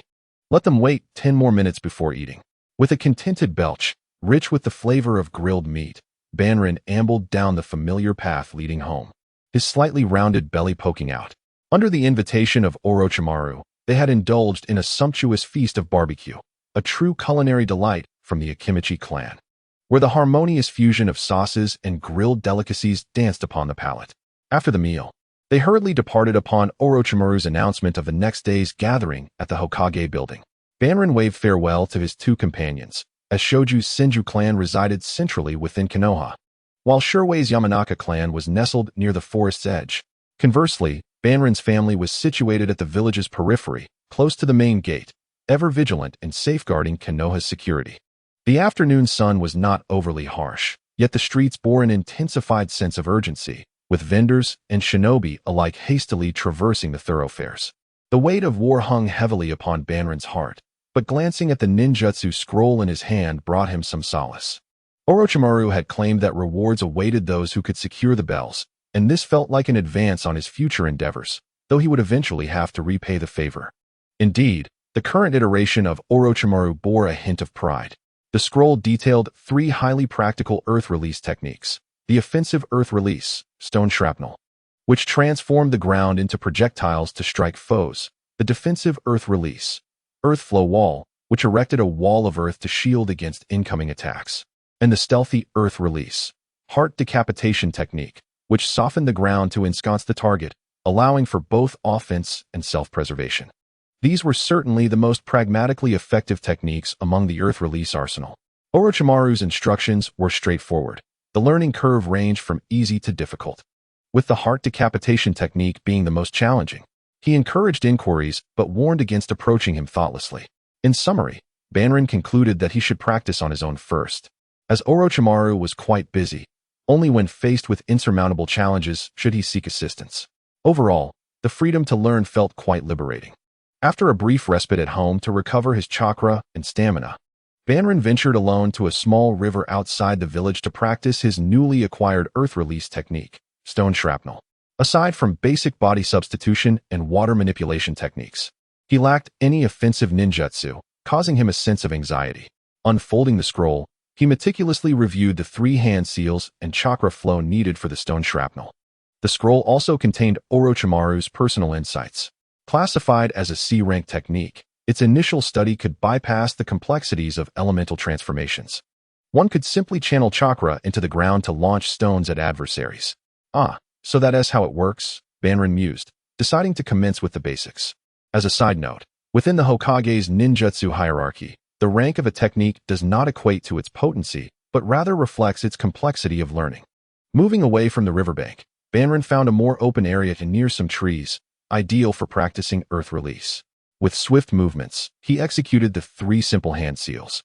Let them wait 10 more minutes before eating. With a contented belch, rich with the flavor of grilled meat, Banrin ambled down the familiar path leading home, his slightly rounded belly poking out. Under the invitation of Orochimaru, they had indulged in a sumptuous feast of barbecue, a true culinary delight from the Akimichi clan. where the harmonious fusion of sauces and grilled delicacies danced upon the palate. After the meal, they hurriedly departed upon Orochimaru's announcement of the next day's gathering at the Hokage building. Banrin waved farewell to his two companions, as Shoju's Senju clan resided centrally within Konoha, while Shiraway's Yamanaka clan was nestled near the forest's edge. Conversely, Banrin's family was situated at the village's periphery, close to the main gate, ever vigilant in safeguarding Konoha's security. The afternoon sun was not overly harsh, yet the streets bore an intensified sense of urgency, with vendors and shinobi alike hastily traversing the thoroughfares. The weight of war hung heavily upon Banrin's heart, but glancing at the ninjutsu scroll in his hand brought him some solace. Orochimaru had claimed that rewards awaited those who could secure the bells, and this felt like an advance on his future endeavors, though he would eventually have to repay the favor. Indeed, the current iteration of Orochimaru bore a hint of pride. The scroll detailed 3 highly practical earth release techniques: the offensive earth release, stone shrapnel, which transformed the ground into projectiles to strike foes; the defensive earth release, earth flow wall, which erected a wall of earth to shield against incoming attacks; and the stealthy earth release, heart decapitation technique, which softened the ground to ensconce the target, allowing for both offense and self-preservation. These were certainly the most pragmatically effective techniques among the earth release arsenal. Orochimaru's instructions were straightforward. The learning curve ranged from easy to difficult, with the heart decapitation technique being the most challenging. He encouraged inquiries, but warned against approaching him thoughtlessly. In summary, Banrin concluded that he should practice on his own first, as Orochimaru was quite busy. Only when faced with insurmountable challenges should he seek assistance. Overall, the freedom to learn felt quite liberating. After a brief respite at home to recover his chakra and stamina, Banrin ventured alone to a small river outside the village to practice his newly acquired earth release technique, stone shrapnel. Aside from basic body substitution and water manipulation techniques, he lacked any offensive ninjutsu, causing him a sense of anxiety. Unfolding the scroll, he meticulously reviewed the 3 hand seals and chakra flow needed for the stone shrapnel. The scroll also contained Orochimaru's personal insights. Classified as a C-rank technique, its initial study could bypass the complexities of elemental transformations. One could simply channel chakra into the ground to launch stones at adversaries. So that's how it works, Banrin mused, deciding to commence with the basics. As a side note, within the Hokage's ninjutsu hierarchy, the rank of a technique does not equate to its potency, but rather reflects its complexity of learning. Moving away from the riverbank, Banrin found a more open area near some trees, ideal for practicing earth release. With swift movements, he executed the 3 simple hand seals,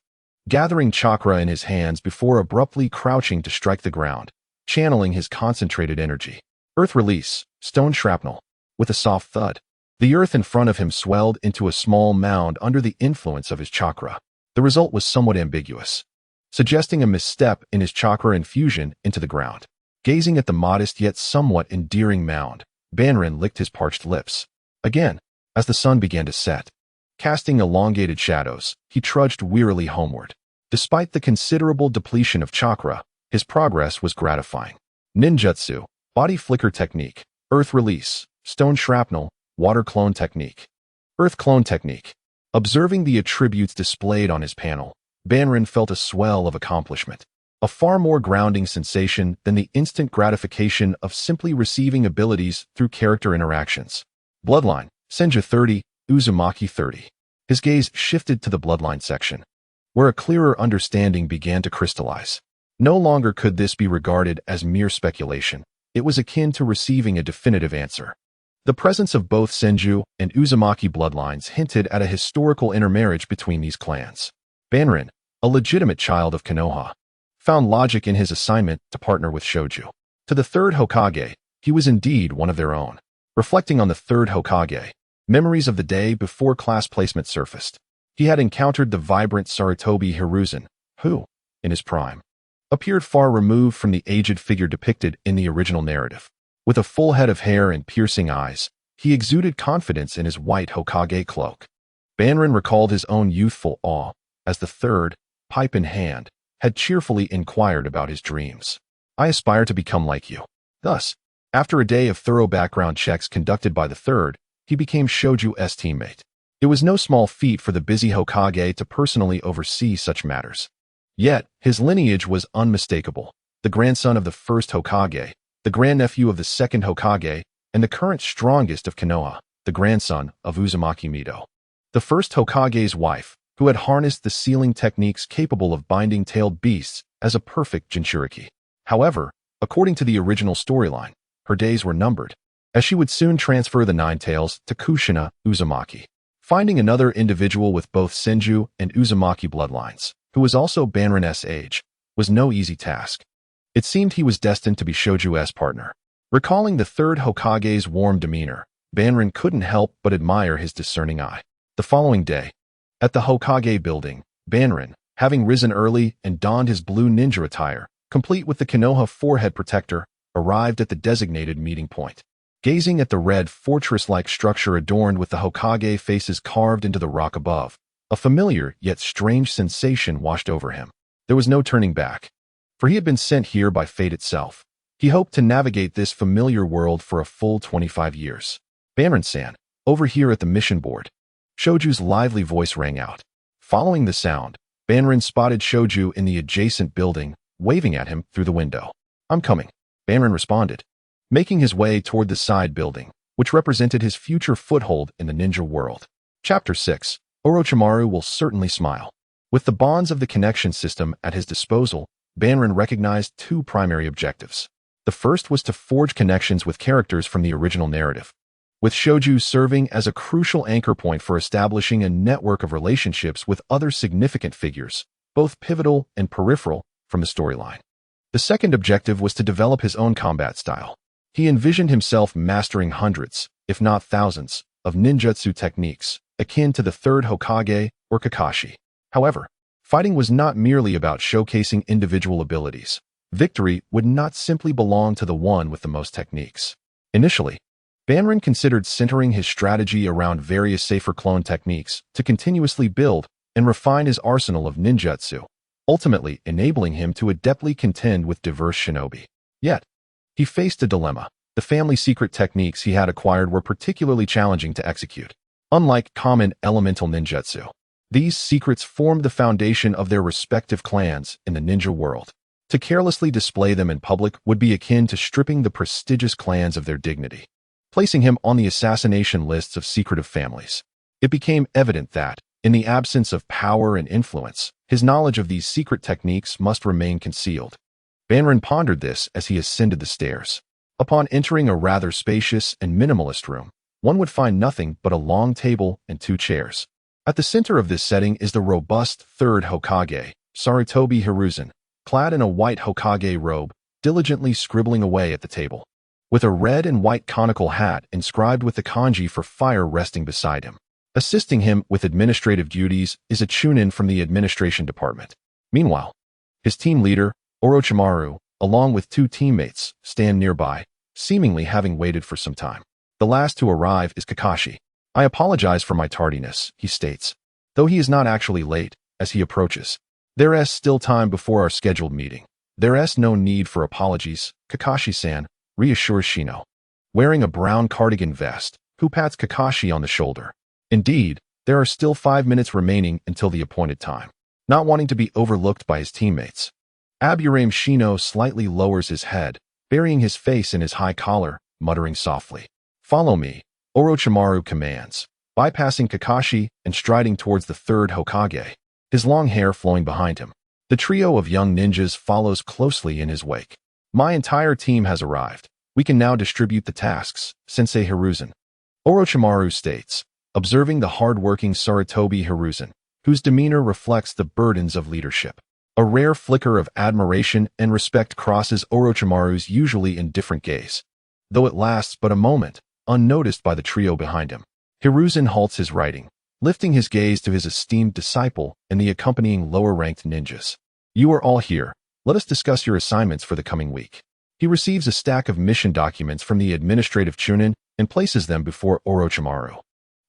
gathering chakra in his hands before abruptly crouching to strike the ground, channeling his concentrated energy. Earth release, stone shrapnel. With a soft thud, the earth in front of him swelled into a small mound under the influence of his chakra. The result was somewhat ambiguous, suggesting a misstep in his chakra infusion into the ground. Gazing at the modest yet somewhat endearing mound, Banrin licked his parched lips. Again, as the sun began to set, casting elongated shadows, he trudged wearily homeward. Despite the considerable depletion of chakra, his progress was gratifying. Ninjutsu, body flicker technique, earth release, stone shrapnel, water clone technique. Earth clone technique. Observing the attributes displayed on his panel, Banrin felt a swell of accomplishment, a far more grounding sensation than the instant gratification of simply receiving abilities through character interactions. Bloodline, Senju 30, Uzumaki 30. His gaze shifted to the bloodline section, where a clearer understanding began to crystallize. No longer could this be regarded as mere speculation. It was akin to receiving a definitive answer. The presence of both Senju and Uzumaki bloodlines hinted at a historical intermarriage between these clans. Banrin, a legitimate child of Konoha, found logic in his assignment to partner with Shoju. To the 3rd Hokage, he was indeed one of their own. Reflecting on the 3rd Hokage, memories of the day before class placement surfaced. He had encountered the vibrant Sarutobi Hiruzen, who, in his prime, appeared far removed from the aged figure depicted in the original narrative. With a full head of hair and piercing eyes, he exuded confidence in his white Hokage cloak. Banrin recalled his own youthful awe, as the 3rd, pipe in hand, had cheerfully inquired about his dreams. "I aspire to become like you." Thus, after a day of thorough background checks conducted by the 3rd, he became Shoju's teammate. It was no small feat for the busy Hokage to personally oversee such matters. Yet, his lineage was unmistakable. The grandson of the first Hokage, the grandnephew of the second Hokage, and the current strongest of Konoha, the grandson of Uzumaki Mido. The first Hokage's wife, who had harnessed the sealing techniques capable of binding tailed beasts as a perfect Jinchuriki. However, according to the original storyline, her days were numbered, as she would soon transfer the nine tails to Kushina Uzumaki. Finding another individual with both Senju and Uzumaki bloodlines, who was also Banrin's age, was no easy task. It seemed he was destined to be Shoju's partner. Recalling the third Hokage's warm demeanor, Banrin couldn't help but admire his discerning eye. The following day, at the Hokage building, Banrin, having risen early and donned his blue ninja attire, complete with the Konoha forehead protector, arrived at the designated meeting point. Gazing at the red fortress-like structure adorned with the Hokage faces carved into the rock above, a familiar yet strange sensation washed over him. There was no turning back, for he had been sent here by fate itself. He hoped to navigate this familiar world for a full 25 years. Banrin-san, over here at the mission board. Shoju's lively voice rang out. Following the sound, Banrin spotted Shoju in the adjacent building, waving at him through the window. "I'm coming," Banrin responded, making his way toward the side building, which represented his future foothold in the ninja world. Chapter 6. Orochimaru will certainly smile. With the bonds of the connection system at his disposal, Banrin recognized two primary objectives. The first was to forge connections with characters from the original narrative, with Shoju serving as a crucial anchor point for establishing a network of relationships with other significant figures, both pivotal and peripheral, from the storyline. The second objective was to develop his own combat style. He envisioned himself mastering hundreds, if not thousands, of ninjutsu techniques, akin to the third Hokage or Kakashi. However, fighting was not merely about showcasing individual abilities. Victory would not simply belong to the one with the most techniques. Initially, Banrin considered centering his strategy around various safer clone techniques to continuously build and refine his arsenal of ninjutsu, ultimately enabling him to adeptly contend with diverse shinobi. Yet, he faced a dilemma. The family secret techniques he had acquired were particularly challenging to execute. Unlike common elemental ninjutsu, these secrets formed the foundation of their respective clans in the ninja world. To carelessly display them in public would be akin to stripping the prestigious clans of their dignity, placing him on the assassination lists of secretive families. It became evident that, in the absence of power and influence, his knowledge of these secret techniques must remain concealed. Banrin pondered this as he ascended the stairs. Upon entering a rather spacious and minimalist room, one would find nothing but a long table and two chairs. At the center of this setting is the robust third Hokage, Sarutobi Hiruzen, clad in a white Hokage robe, diligently scribbling away at the table, with a red and white conical hat inscribed with the kanji for fire resting beside him. Assisting him with administrative duties is a chunin from the administration department. Meanwhile, his team leader, Orochimaru, along with two teammates, stand nearby, seemingly having waited for some time. The last to arrive is Kakashi. "I apologize for my tardiness," he states, though he is not actually late, as he approaches. "There's still time before our scheduled meeting. There's no need for apologies," Kakashi-san reassures Shino, wearing a brown cardigan vest, who pats Kakashi on the shoulder. Indeed, there are still 5 minutes remaining until the appointed time. Not wanting to be overlooked by his teammates, Aburame Shino slightly lowers his head, burying his face in his high collar, muttering softly. "Follow me," Orochimaru commands, bypassing Kakashi and striding towards the third Hokage, his long hair flowing behind him. The trio of young ninjas follows closely in his wake. "My entire team has arrived. We can now distribute the tasks, Sensei Hiruzen," Orochimaru states, observing the hard-working Sarutobi Hiruzen, whose demeanor reflects the burdens of leadership. A rare flicker of admiration and respect crosses Orochimaru's usually indifferent gaze, though it lasts but a moment, unnoticed by the trio behind him. Hiruzen halts his writing, lifting his gaze to his esteemed disciple and the accompanying lower-ranked ninjas. "You are all here. Let us discuss your assignments for the coming week." He receives a stack of mission documents from the administrative chunin and places them before Orochimaru,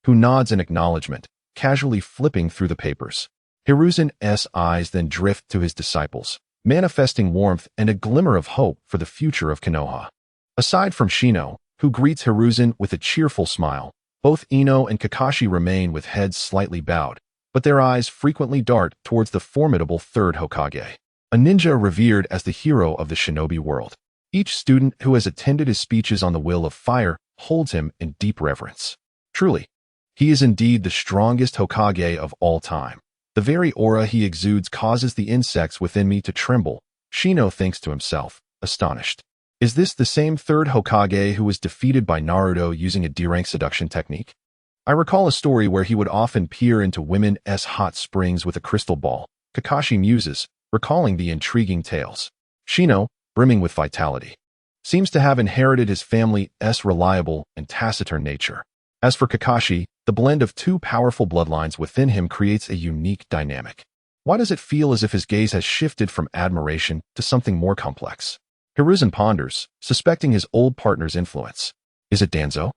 who nods in acknowledgement, casually flipping through the papers. Hiruzen's eyes then drift to his disciples, manifesting warmth and a glimmer of hope for the future of Konoha. Aside from Shino, who greets Hiruzen with a cheerful smile, both Ino and Kakashi remain with heads slightly bowed, but their eyes frequently dart towards the formidable third Hokage, a ninja revered as the hero of the shinobi world. Each student who has attended his speeches on the will of fire holds him in deep reverence. Truly, he is indeed the strongest Hokage of all time. The very aura he exudes causes the insects within me to tremble, Shino thinks to himself, astonished. Is this the same third Hokage who was defeated by Naruto using a D-rank seduction technique? I recall a story where he would often peer into women's hot springs with a crystal ball, Kakashi muses, recalling the intriguing tales. Shino, brimming with vitality, seems to have inherited his family's reliable and taciturn nature. As for Kakashi, the blend of two powerful bloodlines within him creates a unique dynamic. Why does it feel as if his gaze has shifted from admiration to something more complex? Hiruzen ponders, suspecting his old partner's influence. Is it Danzo?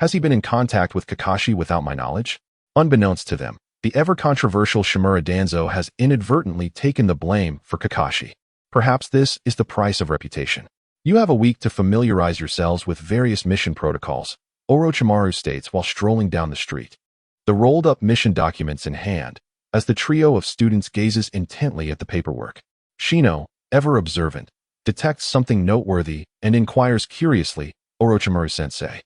Has he been in contact with Kakashi without my knowledge? Unbeknownst to them, the ever-controversial Shimura Danzo has inadvertently taken the blame for Kakashi. Perhaps this is the price of reputation. You have a week to familiarize yourselves with various mission protocols, Orochimaru states while strolling down the street, the rolled-up mission documents in hand, as the trio of students gazes intently at the paperwork. Shino, ever observant, detects something noteworthy and inquires curiously, Orochimaru-sensei,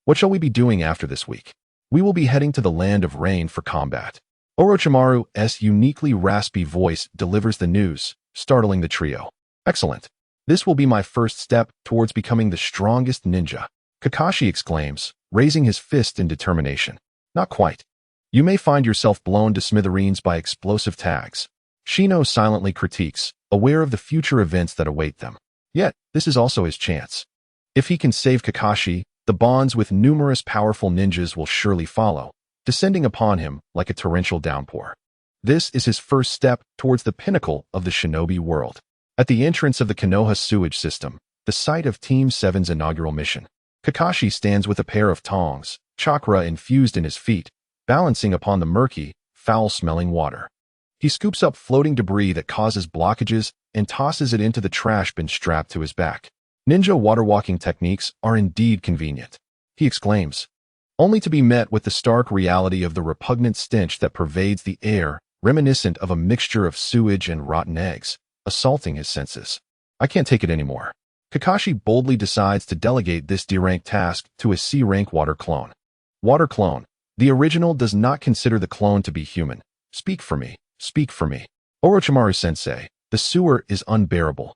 what shall we be doing after this week? We will be heading to the land of rain for combat. Orochimaru's uniquely raspy voice delivers the news, startling the trio. Excellent. This will be my first step towards becoming the strongest ninja, Kakashi exclaims, raising his fist in determination. Not quite. You may find yourself blown to smithereens by explosive tags. Shino silently critiques, aware of the future events that await them. Yet, this is also his chance. If he can save Kakashi, the bonds with numerous powerful ninjas will surely follow, descending upon him like a torrential downpour. This is his first step towards the pinnacle of the shinobi world. At the entrance of the Konoha sewage system, the site of Team 7's inaugural mission, Kakashi stands with a pair of tongs, chakra infused in his feet, balancing upon the murky, foul-smelling water. He scoops up floating debris that causes blockages and tosses it into the trash bin strapped to his back. Ninja water-walking techniques are indeed convenient, he exclaims, only to be met with the stark reality of the repugnant stench that pervades the air, reminiscent of a mixture of sewage and rotten eggs, assaulting his senses. I can't take it anymore. Kakashi boldly decides to delegate this D-rank task to a C-rank water clone. Water clone. The original does not consider the clone to be human. Speak for me. Speak for me. Orochimaru-sensei, the sewer is unbearable.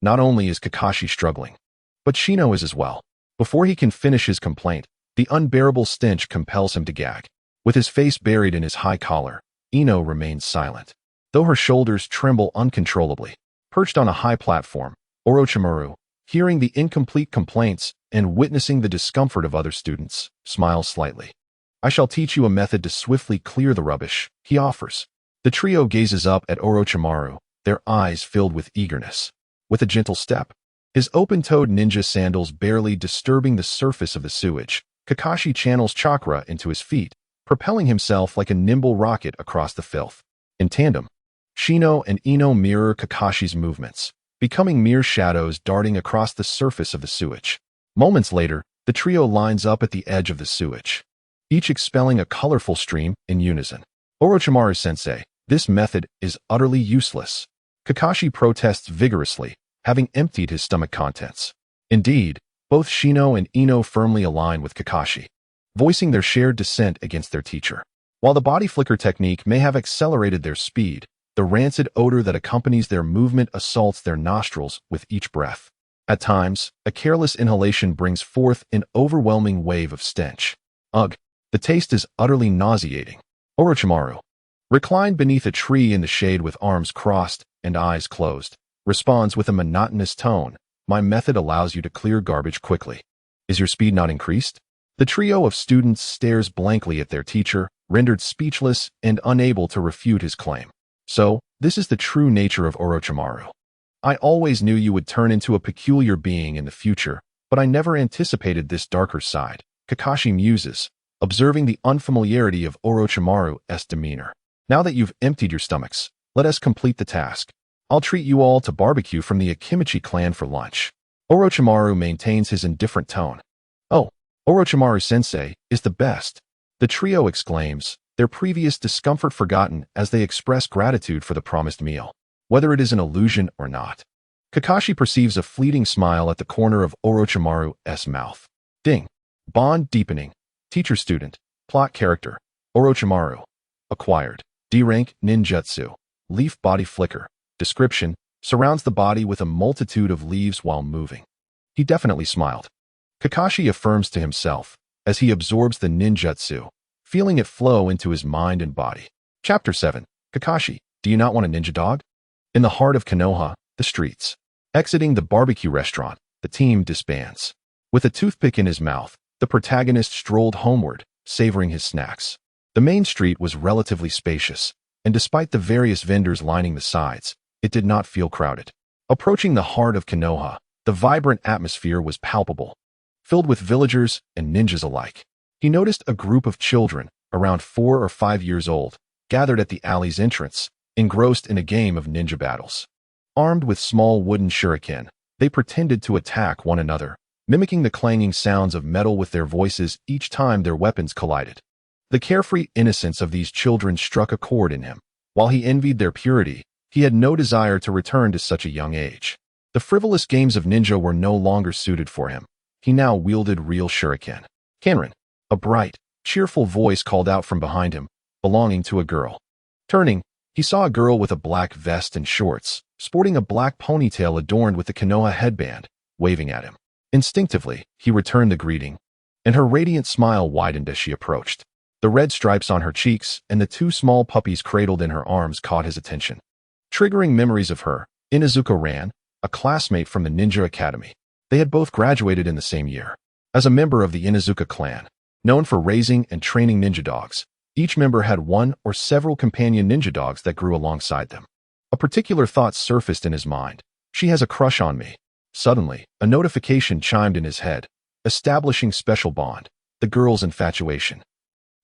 Not only is Kakashi struggling, but Shino is as well. Before he can finish his complaint, the unbearable stench compels him to gag. With his face buried in his high collar, Ino remains silent, though her shoulders tremble uncontrollably. Perched on a high platform, Orochimaru, hearing the incomplete complaints and witnessing the discomfort of other students, smiles slightly. I shall teach you a method to swiftly clear the rubbish, he offers. The trio gazes up at Orochimaru, their eyes filled with eagerness. With a gentle step, his open-toed ninja sandals barely disturbing the surface of the sewage, Kakashi channels chakra into his feet, propelling himself like a nimble rocket across the filth. In tandem, Shino and Ino mirror Kakashi's movements, becoming mere shadows darting across the surface of the sewage. Moments later, the trio lines up at the edge of the sewage, each expelling a colorful stream in unison. Orochimaru-sensei, this method is utterly useless. Kakashi protests vigorously, having emptied his stomach contents. Indeed, both Shino and Ino firmly align with Kakashi, voicing their shared dissent against their teacher. While the body flicker technique may have accelerated their speed, the rancid odor that accompanies their movement assaults their nostrils with each breath. At times, a careless inhalation brings forth an overwhelming wave of stench. Ugh, the taste is utterly nauseating. Orochimaru, reclined beneath a tree in the shade with arms crossed and eyes closed, responds with a monotonous tone, my method allows you to clear garbage quickly. Is your speed not increased? The trio of students stares blankly at their teacher, rendered speechless and unable to refute his claim. So, this is the true nature of Orochimaru. I always knew you would turn into a peculiar being in the future, but I never anticipated this darker side, Kakashi muses, observing the unfamiliarity of Orochimaru's demeanor. Now that you've emptied your stomachs, let us complete the task. I'll treat you all to barbecue from the Akimichi clan for lunch. Orochimaru maintains his indifferent tone. Oh, Orochimaru-sensei is the best. The trio exclaims, their previous discomfort forgotten as they express gratitude for the promised meal, whether it is an illusion or not. Kakashi perceives a fleeting smile at the corner of Orochimaru's mouth. Ding. Bond deepening. Teacher-student. Plot character. Orochimaru. Acquired. D-rank ninjutsu. Leaf body flicker. Description. Surrounds the body with a multitude of leaves while moving. He definitely smiled. Kakashi affirms to himself as he absorbs the ninjutsu, feeling it flow into his mind and body. Chapter 7. Kakashi, do you not want a ninja dog? In the heart of Konoha, the streets. Exiting the barbecue restaurant, the team disbands. With a toothpick in his mouth, the protagonist strolled homeward, savoring his snacks. The main street was relatively spacious, and despite the various vendors lining the sides, it did not feel crowded. Approaching the heart of Konoha, the vibrant atmosphere was palpable, filled with villagers and ninjas alike. He noticed a group of children, around 4 or 5 years old, gathered at the alley's entrance, engrossed in a game of ninja battles. Armed with small wooden shuriken, they pretended to attack one another, mimicking the clanging sounds of metal with their voices each time their weapons collided. The carefree innocence of these children struck a chord in him. While he envied their purity, he had no desire to return to such a young age. The frivolous games of ninja were no longer suited for him. He now wielded real shuriken. Kanrin. A bright, cheerful voice called out from behind him, belonging to a girl. Turning, he saw a girl with a black vest and shorts, sporting a black ponytail adorned with the Konoha headband, waving at him. Instinctively, he returned the greeting, and her radiant smile widened as she approached. The red stripes on her cheeks and the 2 small puppies cradled in her arms caught his attention. Triggering memories of her, Inuzuka ran, a classmate from the Ninja Academy. They had both graduated in the same year. As a member of the Inuzuka clan, known for raising and training ninja dogs, each member had one or several companion ninja dogs that grew alongside them. A particular thought surfaced in his mind. She has a crush on me. Suddenly, a notification chimed in his head, establishing special bond, the girl's infatuation.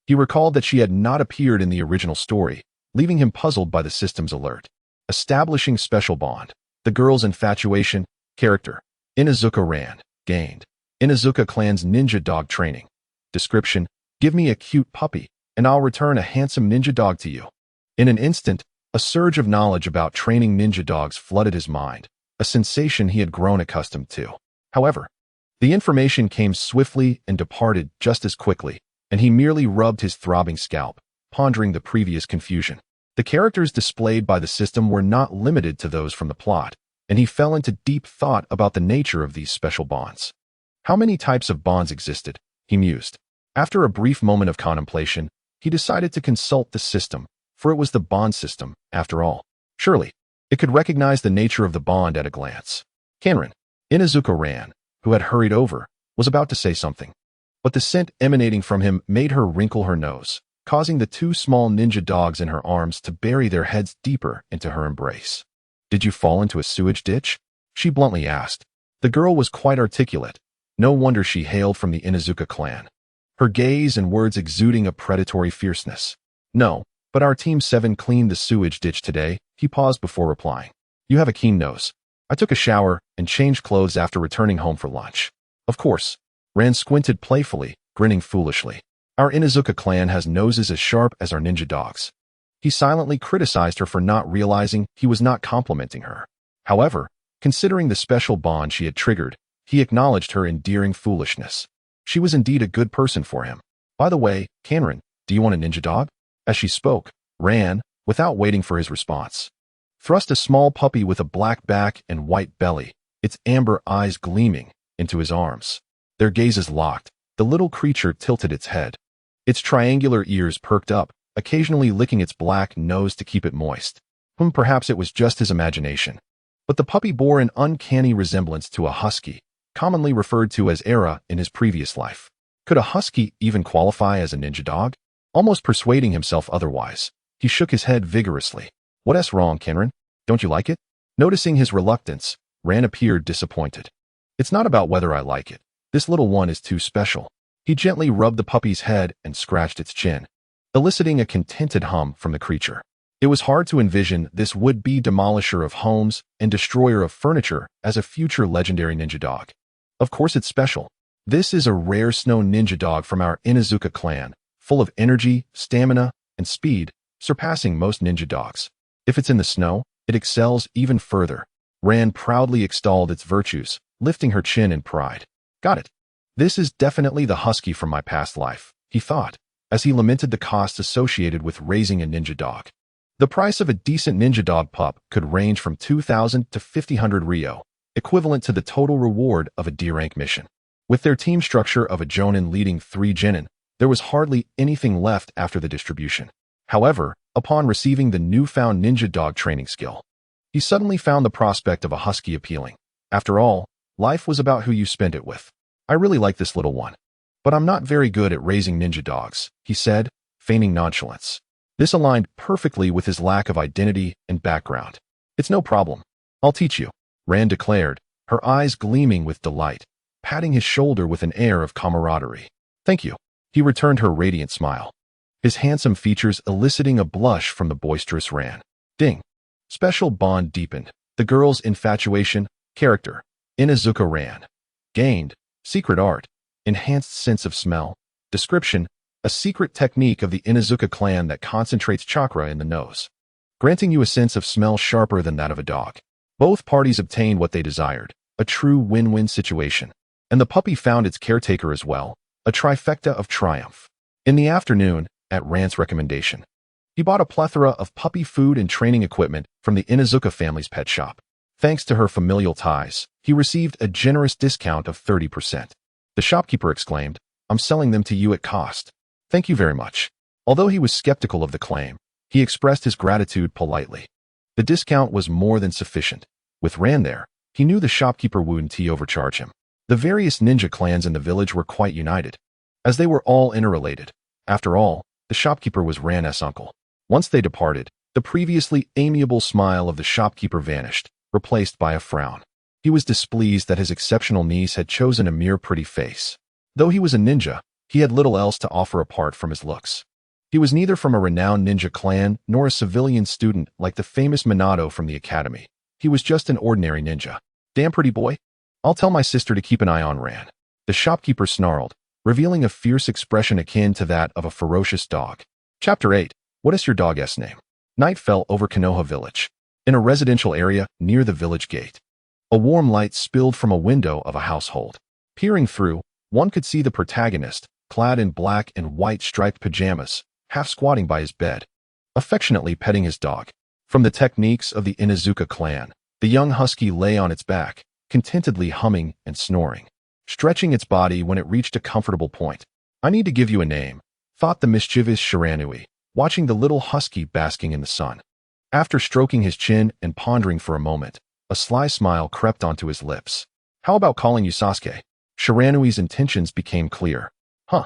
He recalled that she had not appeared in the original story, leaving him puzzled by the system's alert. Establishing special bond, the girl's infatuation, character. Inuzuka ran, gained. Inuzuka clan's ninja dog training. Description, give me a cute puppy, and I'll return a handsome ninja dog to you. In an instant, a surge of knowledge about training ninja dogs flooded his mind, a sensation he had grown accustomed to. However, the information came swiftly and departed just as quickly, and he merely rubbed his throbbing scalp, pondering the previous confusion. The characters displayed by the system were not limited to those from the plot, and he fell into deep thought about the nature of these special bonds. How many types of bonds existed? He mused. After a brief moment of contemplation, he decided to consult the system, for it was the bond system, after all. Surely, it could recognize the nature of the bond at a glance. Kanrin. Inuzuka ran, who had hurried over, was about to say something, but the scent emanating from him made her wrinkle her nose, causing the 2 small ninja dogs in her arms to bury their heads deeper into her embrace. Did you fall into a sewage ditch? She bluntly asked. The girl was quite articulate. No wonder she hailed from the Inuzuka clan. Her gaze and words exuding a predatory fierceness. No, but our Team 7 cleaned the sewage ditch today. He paused before replying. You have a keen nose. I took a shower and changed clothes after returning home for lunch. Of course. Ran squinted playfully, grinning foolishly. Our Inuzuka clan has noses as sharp as our ninja dogs. He silently criticized her for not realizing he was not complimenting her. However, considering the special bond she had triggered, he acknowledged her endearing foolishness. She was indeed a good person for him. By the way, Kanrin, do you want a ninja dog? As she spoke, Ran, without waiting for his response, thrust a small puppy with a black back and white belly, its amber eyes gleaming, into his arms. Their gazes locked, the little creature tilted its head. Its triangular ears perked up, occasionally licking its black nose to keep it moist. Perhaps it was just his imagination. But the puppy bore an uncanny resemblance to a husky, commonly referred to as Era in his previous life. Could a husky even qualify as a ninja dog? Almost persuading himself otherwise, he shook his head vigorously. What's wrong, Kanrin? Don't you like it? Noticing his reluctance, Ran appeared disappointed. It's not about whether I like it. This little one is too special. He gently rubbed the puppy's head and scratched its chin, eliciting a contented hum from the creature. It was hard to envision this would-be demolisher of homes and destroyer of furniture as a future legendary ninja dog. Of course it's special. This is a rare snow ninja dog from our Inuzuka clan, full of energy, stamina, and speed, surpassing most ninja dogs. If it's in the snow, it excels even further. Ran proudly extolled its virtues, lifting her chin in pride. Got it. This is definitely the husky from my past life, he thought, as he lamented the costs associated with raising a ninja dog. The price of a decent ninja dog pup could range from 2,000 to 5,000 ryo, equivalent to the total reward of a D-rank mission. With their team structure of a jonin leading 3 genin, there was hardly anything left after the distribution. However, upon receiving the newfound ninja dog training skill, he suddenly found the prospect of a husky appealing. After all, life was about who you spent it with. I really like this little one. But I'm not very good at raising ninja dogs, he said, feigning nonchalance. This aligned perfectly with his lack of identity and background. It's no problem. I'll teach you, Ran declared, her eyes gleaming with delight, patting his shoulder with an air of camaraderie. Thank you. He returned her radiant smile, his handsome features eliciting a blush from the boisterous Ran. Ding. Special bond deepened. The girl's infatuation, character, Inuzuka Ran. Gained, secret art, enhanced sense of smell, description, a secret technique of the Inuzuka clan that concentrates chakra in the nose, granting you a sense of smell sharper than that of a dog. Both parties obtained what they desired, a true win-win situation. And the puppy found its caretaker as well, a trifecta of triumph. In the afternoon, at Ran's recommendation, he bought a plethora of puppy food and training equipment from the Inuzuka family's pet shop. Thanks to her familial ties, he received a generous discount of 30%. The shopkeeper exclaimed, I'm selling them to you at cost. Thank you very much. Although he was skeptical of the claim, he expressed his gratitude politely. The discount was more than sufficient. With Ran there, he knew the shopkeeper wouldn't overcharge him. The various ninja clans in the village were quite united, as they were all interrelated. After all, the shopkeeper was Ran's uncle. Once they departed, the previously amiable smile of the shopkeeper vanished, replaced by a frown. He was displeased that his exceptional niece had chosen a mere pretty face. Though he was a ninja, he had little else to offer apart from his looks. He was neither from a renowned ninja clan nor a civilian student like the famous Minato from the academy. He was just an ordinary ninja. Damn pretty boy. I'll tell my sister to keep an eye on Ran. The shopkeeper snarled, revealing a fierce expression akin to that of a ferocious dog. Chapter 8. What is your dog's name? Night fell over Konoha village. In a residential area near the village gate, a warm light spilled from a window of a household. Peering through, one could see the protagonist, clad in black and white striped pajamas, half squatting by his bed, affectionately petting his dog. From the techniques of the Inuzuka clan, the young husky lay on its back, contentedly humming and snoring, stretching its body when it reached a comfortable point. I need to give you a name, thought the mischievous Shiranui, watching the little husky basking in the sun. After stroking his chin and pondering for a moment, a sly smile crept onto his lips. How about calling you Sasuke? Shiranui's intentions became clear. Huh.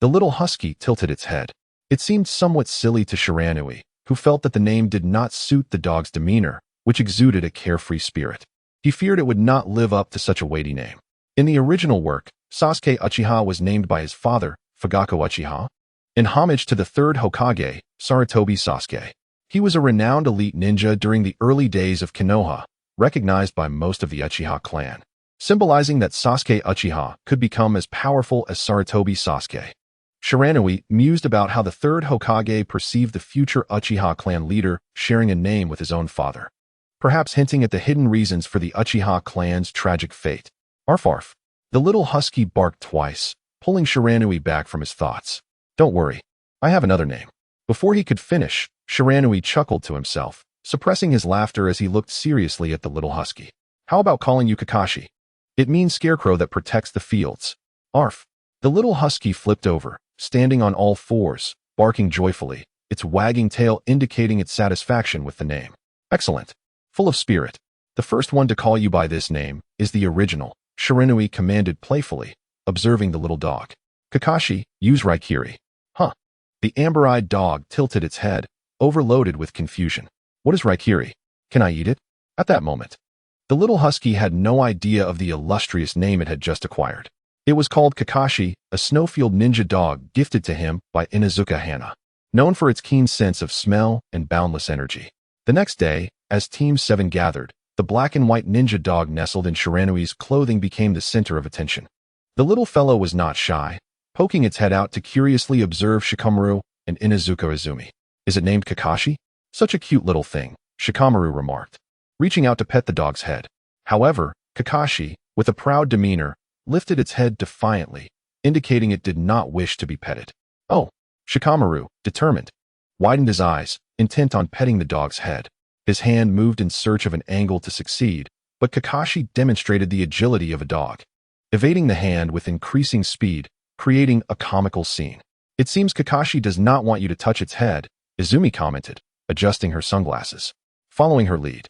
The little husky tilted its head. It seemed somewhat silly to Shiranui, who felt that the name did not suit the dog's demeanor, which exuded a carefree spirit. He feared it would not live up to such a weighty name. In the original work, Sasuke Uchiha was named by his father, Fugaku Uchiha, in homage to the third Hokage, Sarutobi Sasuke. He was a renowned elite ninja during the early days of Konoha, recognized by most of the Uchiha clan, symbolizing that Sasuke Uchiha could become as powerful as Sarutobi Sasuke. Shiranui mused about how the third Hokage perceived the future Uchiha clan leader sharing a name with his own father, perhaps hinting at the hidden reasons for the Uchiha clan's tragic fate. Arf arf. The little husky barked twice, pulling Shiranui back from his thoughts. Don't worry, I have another name. Before he could finish, Shiranui chuckled to himself, suppressing his laughter as he looked seriously at the little husky. How about calling you Kakashi? It means scarecrow that protects the fields. Arf. The little husky flipped over, standing on all fours, barking joyfully, its wagging tail indicating its satisfaction with the name. Excellent. Full of spirit. The first one to call you by this name is the original, Shiranui commanded playfully, observing the little dog. Kakashi, use Raikiri. Huh. The amber-eyed dog tilted its head, overloaded with confusion. What is Raikiri? Can I eat it? At that moment, the little husky had no idea of the illustrious name it had just acquired. It was called Kakashi, a snowfield ninja dog gifted to him by Inuzuka Hana, known for its keen sense of smell and boundless energy. The next day, as Team 7 gathered, the black and white ninja dog nestled in Shiranui's clothing became the center of attention. The little fellow was not shy, poking its head out to curiously observe Shikamaru, and Inuzuka Izumi. Is it named Kakashi? Such a cute little thing, Shikamaru remarked, reaching out to pet the dog's head. However, Kakashi, with a proud demeanor, lifted its head defiantly, indicating it did not wish to be petted. Oh, Shikamaru, determined, widened his eyes, intent on petting the dog's head. His hand moved in search of an angle to succeed, but Kakashi demonstrated the agility of a dog, evading the hand with increasing speed, creating a comical scene. It seems Kakashi does not want you to touch its head, Izumi commented, adjusting her sunglasses. Following her lead,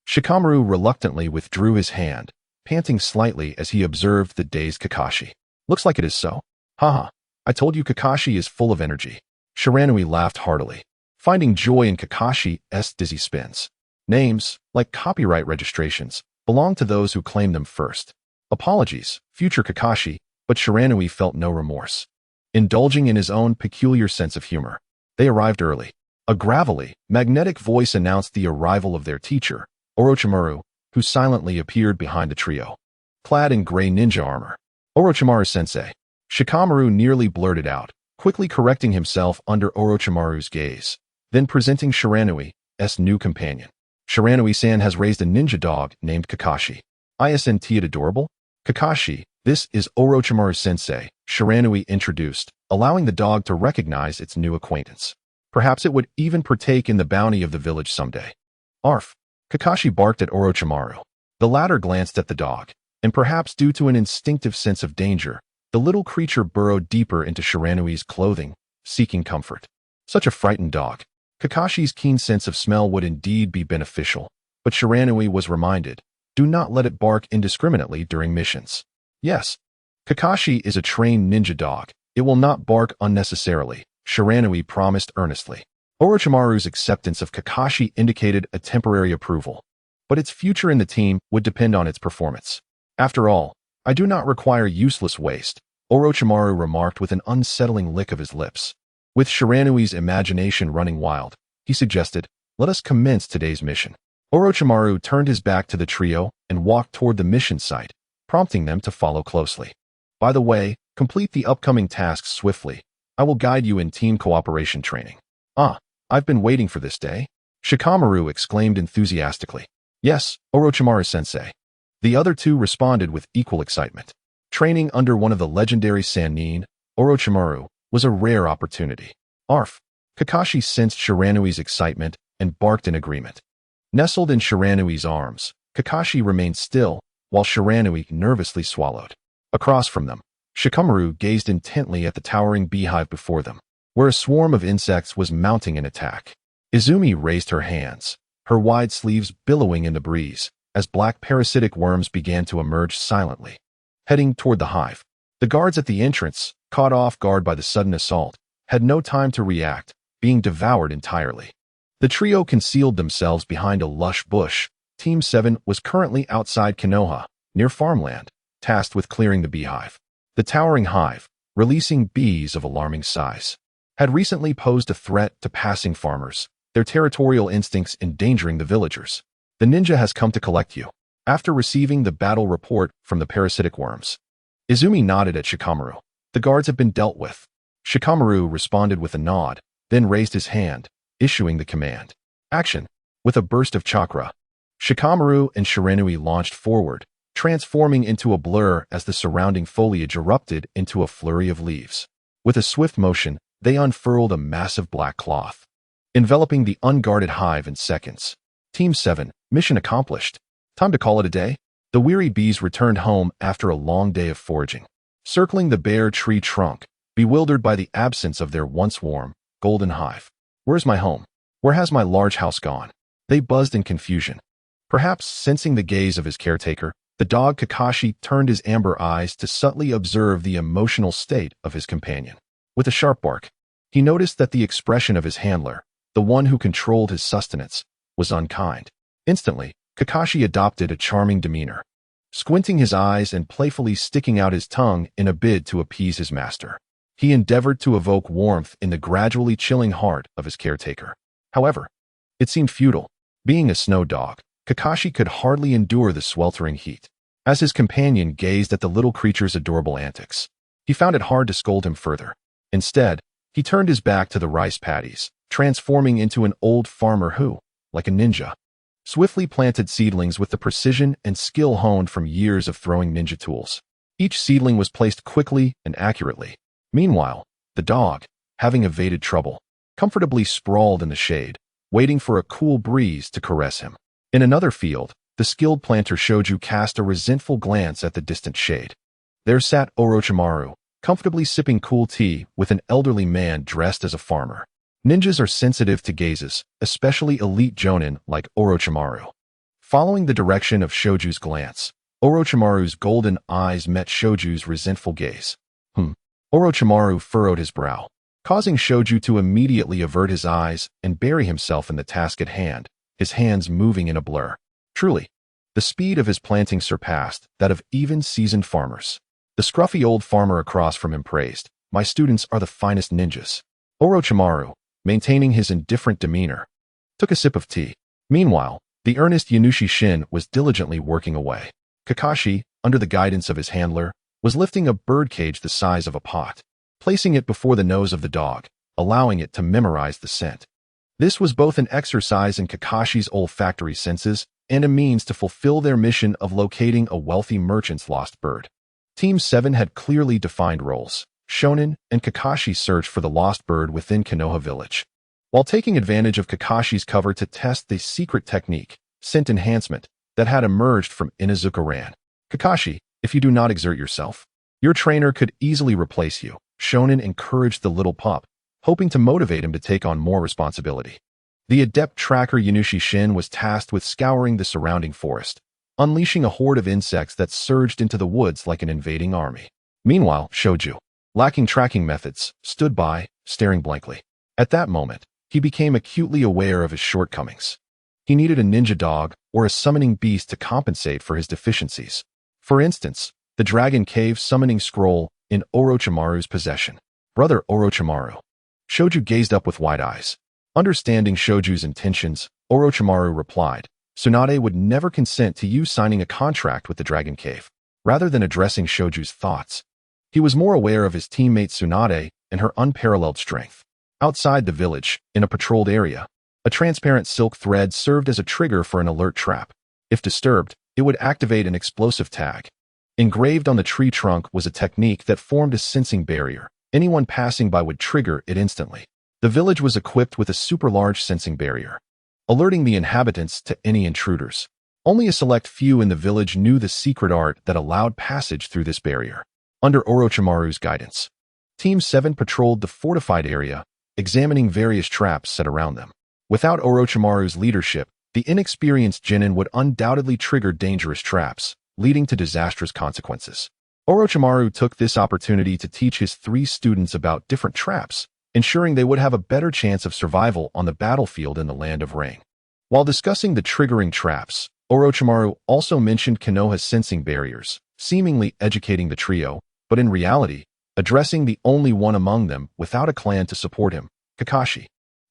Shikamaru reluctantly withdrew his hand, panting slightly as he observed the dazed Kakashi. Looks like it is so. Haha, I told you Kakashi is full of energy. Shiranui laughed heartily, finding joy in Kakashi's dizzy spins. Names, like copyright registrations, belong to those who claim them first. Apologies, future Kakashi, but Shiranui felt no remorse. Indulging in his own peculiar sense of humor, they arrived early. A gravelly, magnetic voice announced the arrival of their teacher, Orochimaru, who silently appeared behind the trio, clad in gray ninja armor. Orochimaru-sensei. Shikamaru nearly blurted out, quickly correcting himself under Orochimaru's gaze, then presenting Shiranui's new companion. Shiranui-san has raised a ninja dog named Kakashi. Isn't it adorable? Kakashi, this is Orochimaru-sensei, Shiranui introduced, allowing the dog to recognize its new acquaintance. Perhaps it would even partake in the bounty of the village someday. Arf! Kakashi barked at Orochimaru. The latter glanced at the dog, and perhaps due to an instinctive sense of danger, the little creature burrowed deeper into Shiranui's clothing, seeking comfort. Such a frightened dog. Kakashi's keen sense of smell would indeed be beneficial, but Shiranui was reminded, do not let it bark indiscriminately during missions. Yes, Kakashi is a trained ninja dog. It will not bark unnecessarily, Shiranui promised earnestly. Orochimaru's acceptance of Kakashi indicated a temporary approval, but its future in the team would depend on its performance. After all, I do not require useless waste, Orochimaru remarked with an unsettling lick of his lips. With Shiranui's imagination running wild, he suggested, let us commence today's mission. Orochimaru turned his back to the trio and walked toward the mission site, prompting them to follow closely. By the way, complete the upcoming tasks swiftly. I will guide you in team cooperation training. Ah, I've been waiting for this day, Shikamaru exclaimed enthusiastically. Yes, Orochimaru-sensei. The other two responded with equal excitement. Training under one of the legendary Sannin, Orochimaru, was a rare opportunity. Arf! Kakashi sensed Shiranui's excitement and barked in agreement. Nestled in Shiranui's arms, Kakashi remained still, while Shiranui nervously swallowed. Across from them, Shikamaru gazed intently at the towering beehive before them, where a swarm of insects was mounting an attack. Izumi raised her hands, her wide sleeves billowing in the breeze, as black parasitic worms began to emerge silently. Heading toward the hive, the guards at the entrance, caught off guard by the sudden assault, had no time to react, being devoured entirely. The trio concealed themselves behind a lush bush. Team 7 was currently outside Konoha, near farmland, tasked with clearing the beehive. The towering hive, releasing bees of alarming size, had recently posed a threat to passing farmers, their territorial instincts endangering the villagers. The ninja has come to collect you. After receiving the battle report from the parasitic worms, Izumi nodded at Shikamaru. The guards have been dealt with. Shikamaru responded with a nod, then raised his hand, issuing the command. Action! With a burst of chakra, Shikamaru and Shiranui launched forward, transforming into a blur as the surrounding foliage erupted into a flurry of leaves. With a swift motion, they unfurled a massive black cloth, enveloping the unguarded hive in seconds. Team 7, mission accomplished. Time to call it a day. The weary bees returned home after a long day of foraging, circling the bare tree trunk, bewildered by the absence of their once warm, golden hive. Where's my home? Where has my large house gone? They buzzed in confusion. Perhaps sensing the gaze of his caretaker, the dog Kakashi turned his amber eyes to subtly observe the emotional state of his companion. With a sharp bark, he noticed that the expression of his handler, the one who controlled his sustenance, was unkind. Instantly, Kakashi adopted a charming demeanor, squinting his eyes and playfully sticking out his tongue in a bid to appease his master. He endeavored to evoke warmth in the gradually chilling heart of his caretaker. However, it seemed futile. Being a snow dog, Kakashi could hardly endure the sweltering heat. As his companion gazed at the little creature's adorable antics, he found it hard to scold him further. Instead, He turned his back to the rice paddies, transforming into an old farmer who, like a ninja, swiftly planted seedlings with the precision and skill honed from years of throwing ninja tools. Each seedling was placed quickly and accurately. Meanwhile, the dog, having evaded trouble, comfortably sprawled in the shade, waiting for a cool breeze to caress him. In another field, the skilled planter Shoju cast a resentful glance at the distant shade. There sat Orochimaru, comfortably sipping cool tea with an elderly man dressed as a farmer. Ninjas are sensitive to gazes, especially elite jonin like Orochimaru. Following the direction of Shoju's glance, Orochimaru's golden eyes met Shoju's resentful gaze. Orochimaru furrowed his brow, causing Shoju to immediately avert his eyes and bury himself in the task at hand, his hands moving in a blur. Truly, the speed of his planting surpassed that of even seasoned farmers. The scruffy old farmer across from him praised, "My students are the finest ninjas." Orochimaru, maintaining his indifferent demeanor, took a sip of tea. Meanwhile, the earnest Yanushi Shin was diligently working away. Kakashi, under the guidance of his handler, was lifting a birdcage the size of a pot, placing it before the nose of the dog, allowing it to memorize the scent. This was both an exercise in Kakashi's olfactory senses and a means to fulfill their mission of locating a wealthy merchant's lost bird. Team 7 had clearly defined roles. Shonen and Kakashi searched for the lost bird within Konoha village. While taking advantage of Kakashi's cover to test the secret technique, scent enhancement, that had emerged from Inuzuka ran. "Kakashi, if you do not exert yourself, your trainer could easily replace you." Shonen encouraged the little pup, hoping to motivate him to take on more responsibility. The adept tracker Yanushi Shin was tasked with scouring the surrounding forest, unleashing a horde of insects that surged into the woods like an invading army. Meanwhile, Shoju, lacking tracking methods, stood by, staring blankly. At that moment, he became acutely aware of his shortcomings. He needed a ninja dog or a summoning beast to compensate for his deficiencies. For instance, the Dragon Cave summoning scroll in Orochimaru's possession. "Brother Orochimaru." Shoju gazed up with wide eyes. Understanding Shoju's intentions, Orochimaru replied, "Tsunade would never consent to you signing a contract with the Dragon Cave." Rather than addressing Shoju's thoughts, he was more aware of his teammate Tsunade and her unparalleled strength. Outside the village, in a patrolled area, a transparent silk thread served as a trigger for an alert trap. If disturbed, it would activate an explosive tag. Engraved on the tree trunk was a technique that formed a sensing barrier. Anyone passing by would trigger it instantly. The village was equipped with a super-large sensing barrier, alerting the inhabitants to any intruders. Only a select few in the village knew the secret art that allowed passage through this barrier. Under Orochimaru's guidance, Team 7 patrolled the fortified area, examining various traps set around them. Without Orochimaru's leadership, the inexperienced genin would undoubtedly trigger dangerous traps, leading to disastrous consequences. Orochimaru took this opportunity to teach his 3 students about different traps, ensuring they would have a better chance of survival on the battlefield in the Land of Rain. While discussing the triggering traps, Orochimaru also mentioned Konoha's sensing barriers, seemingly educating the trio, but in reality, addressing the only one among them without a clan to support him, Kakashi,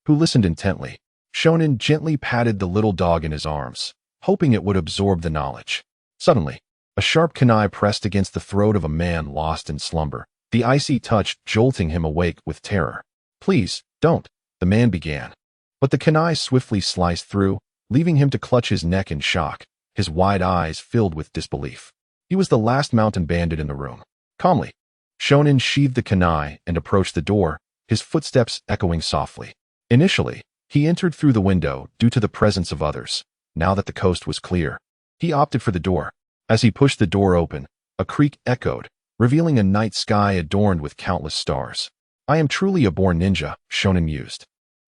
who listened intently. Shonen gently patted the little dog in his arms, hoping it would absorb the knowledge. Suddenly, a sharp kunai pressed against the throat of a man lost in slumber, the icy touch jolting him awake with terror. "Please, don't," the man began. But the kunai swiftly sliced through, leaving him to clutch his neck in shock, his wide eyes filled with disbelief. He was the last mountain bandit in the room. Calmly, Shonen sheathed the kunai and approached the door, his footsteps echoing softly. Initially, he entered through the window due to the presence of others. Now that the coast was clear, he opted for the door. As he pushed the door open, a creak echoed, revealing a night sky adorned with countless stars. "I am truly a born ninja," Shonen mused.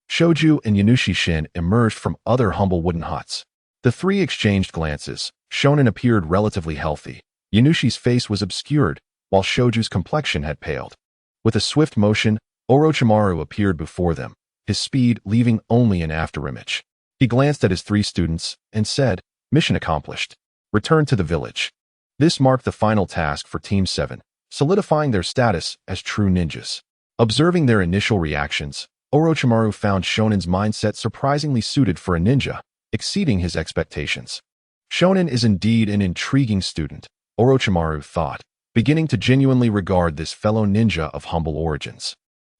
Shoju and Yanushi Shin emerged from other humble wooden huts. The 3 exchanged glances. Shonen appeared relatively healthy. Yanushi's face was obscured, while Shoju's complexion had paled. With a swift motion, Orochimaru appeared before them, his speed leaving only an afterimage. He glanced at his 3 students and said, "Mission accomplished. Return to the village." This marked the final task for Team 7, solidifying their status as true ninjas. Observing their initial reactions, Orochimaru found Shonen's mindset surprisingly suited for a ninja, exceeding his expectations. Shonen is indeed an intriguing student, Orochimaru thought, beginning to genuinely regard this fellow ninja of humble origins.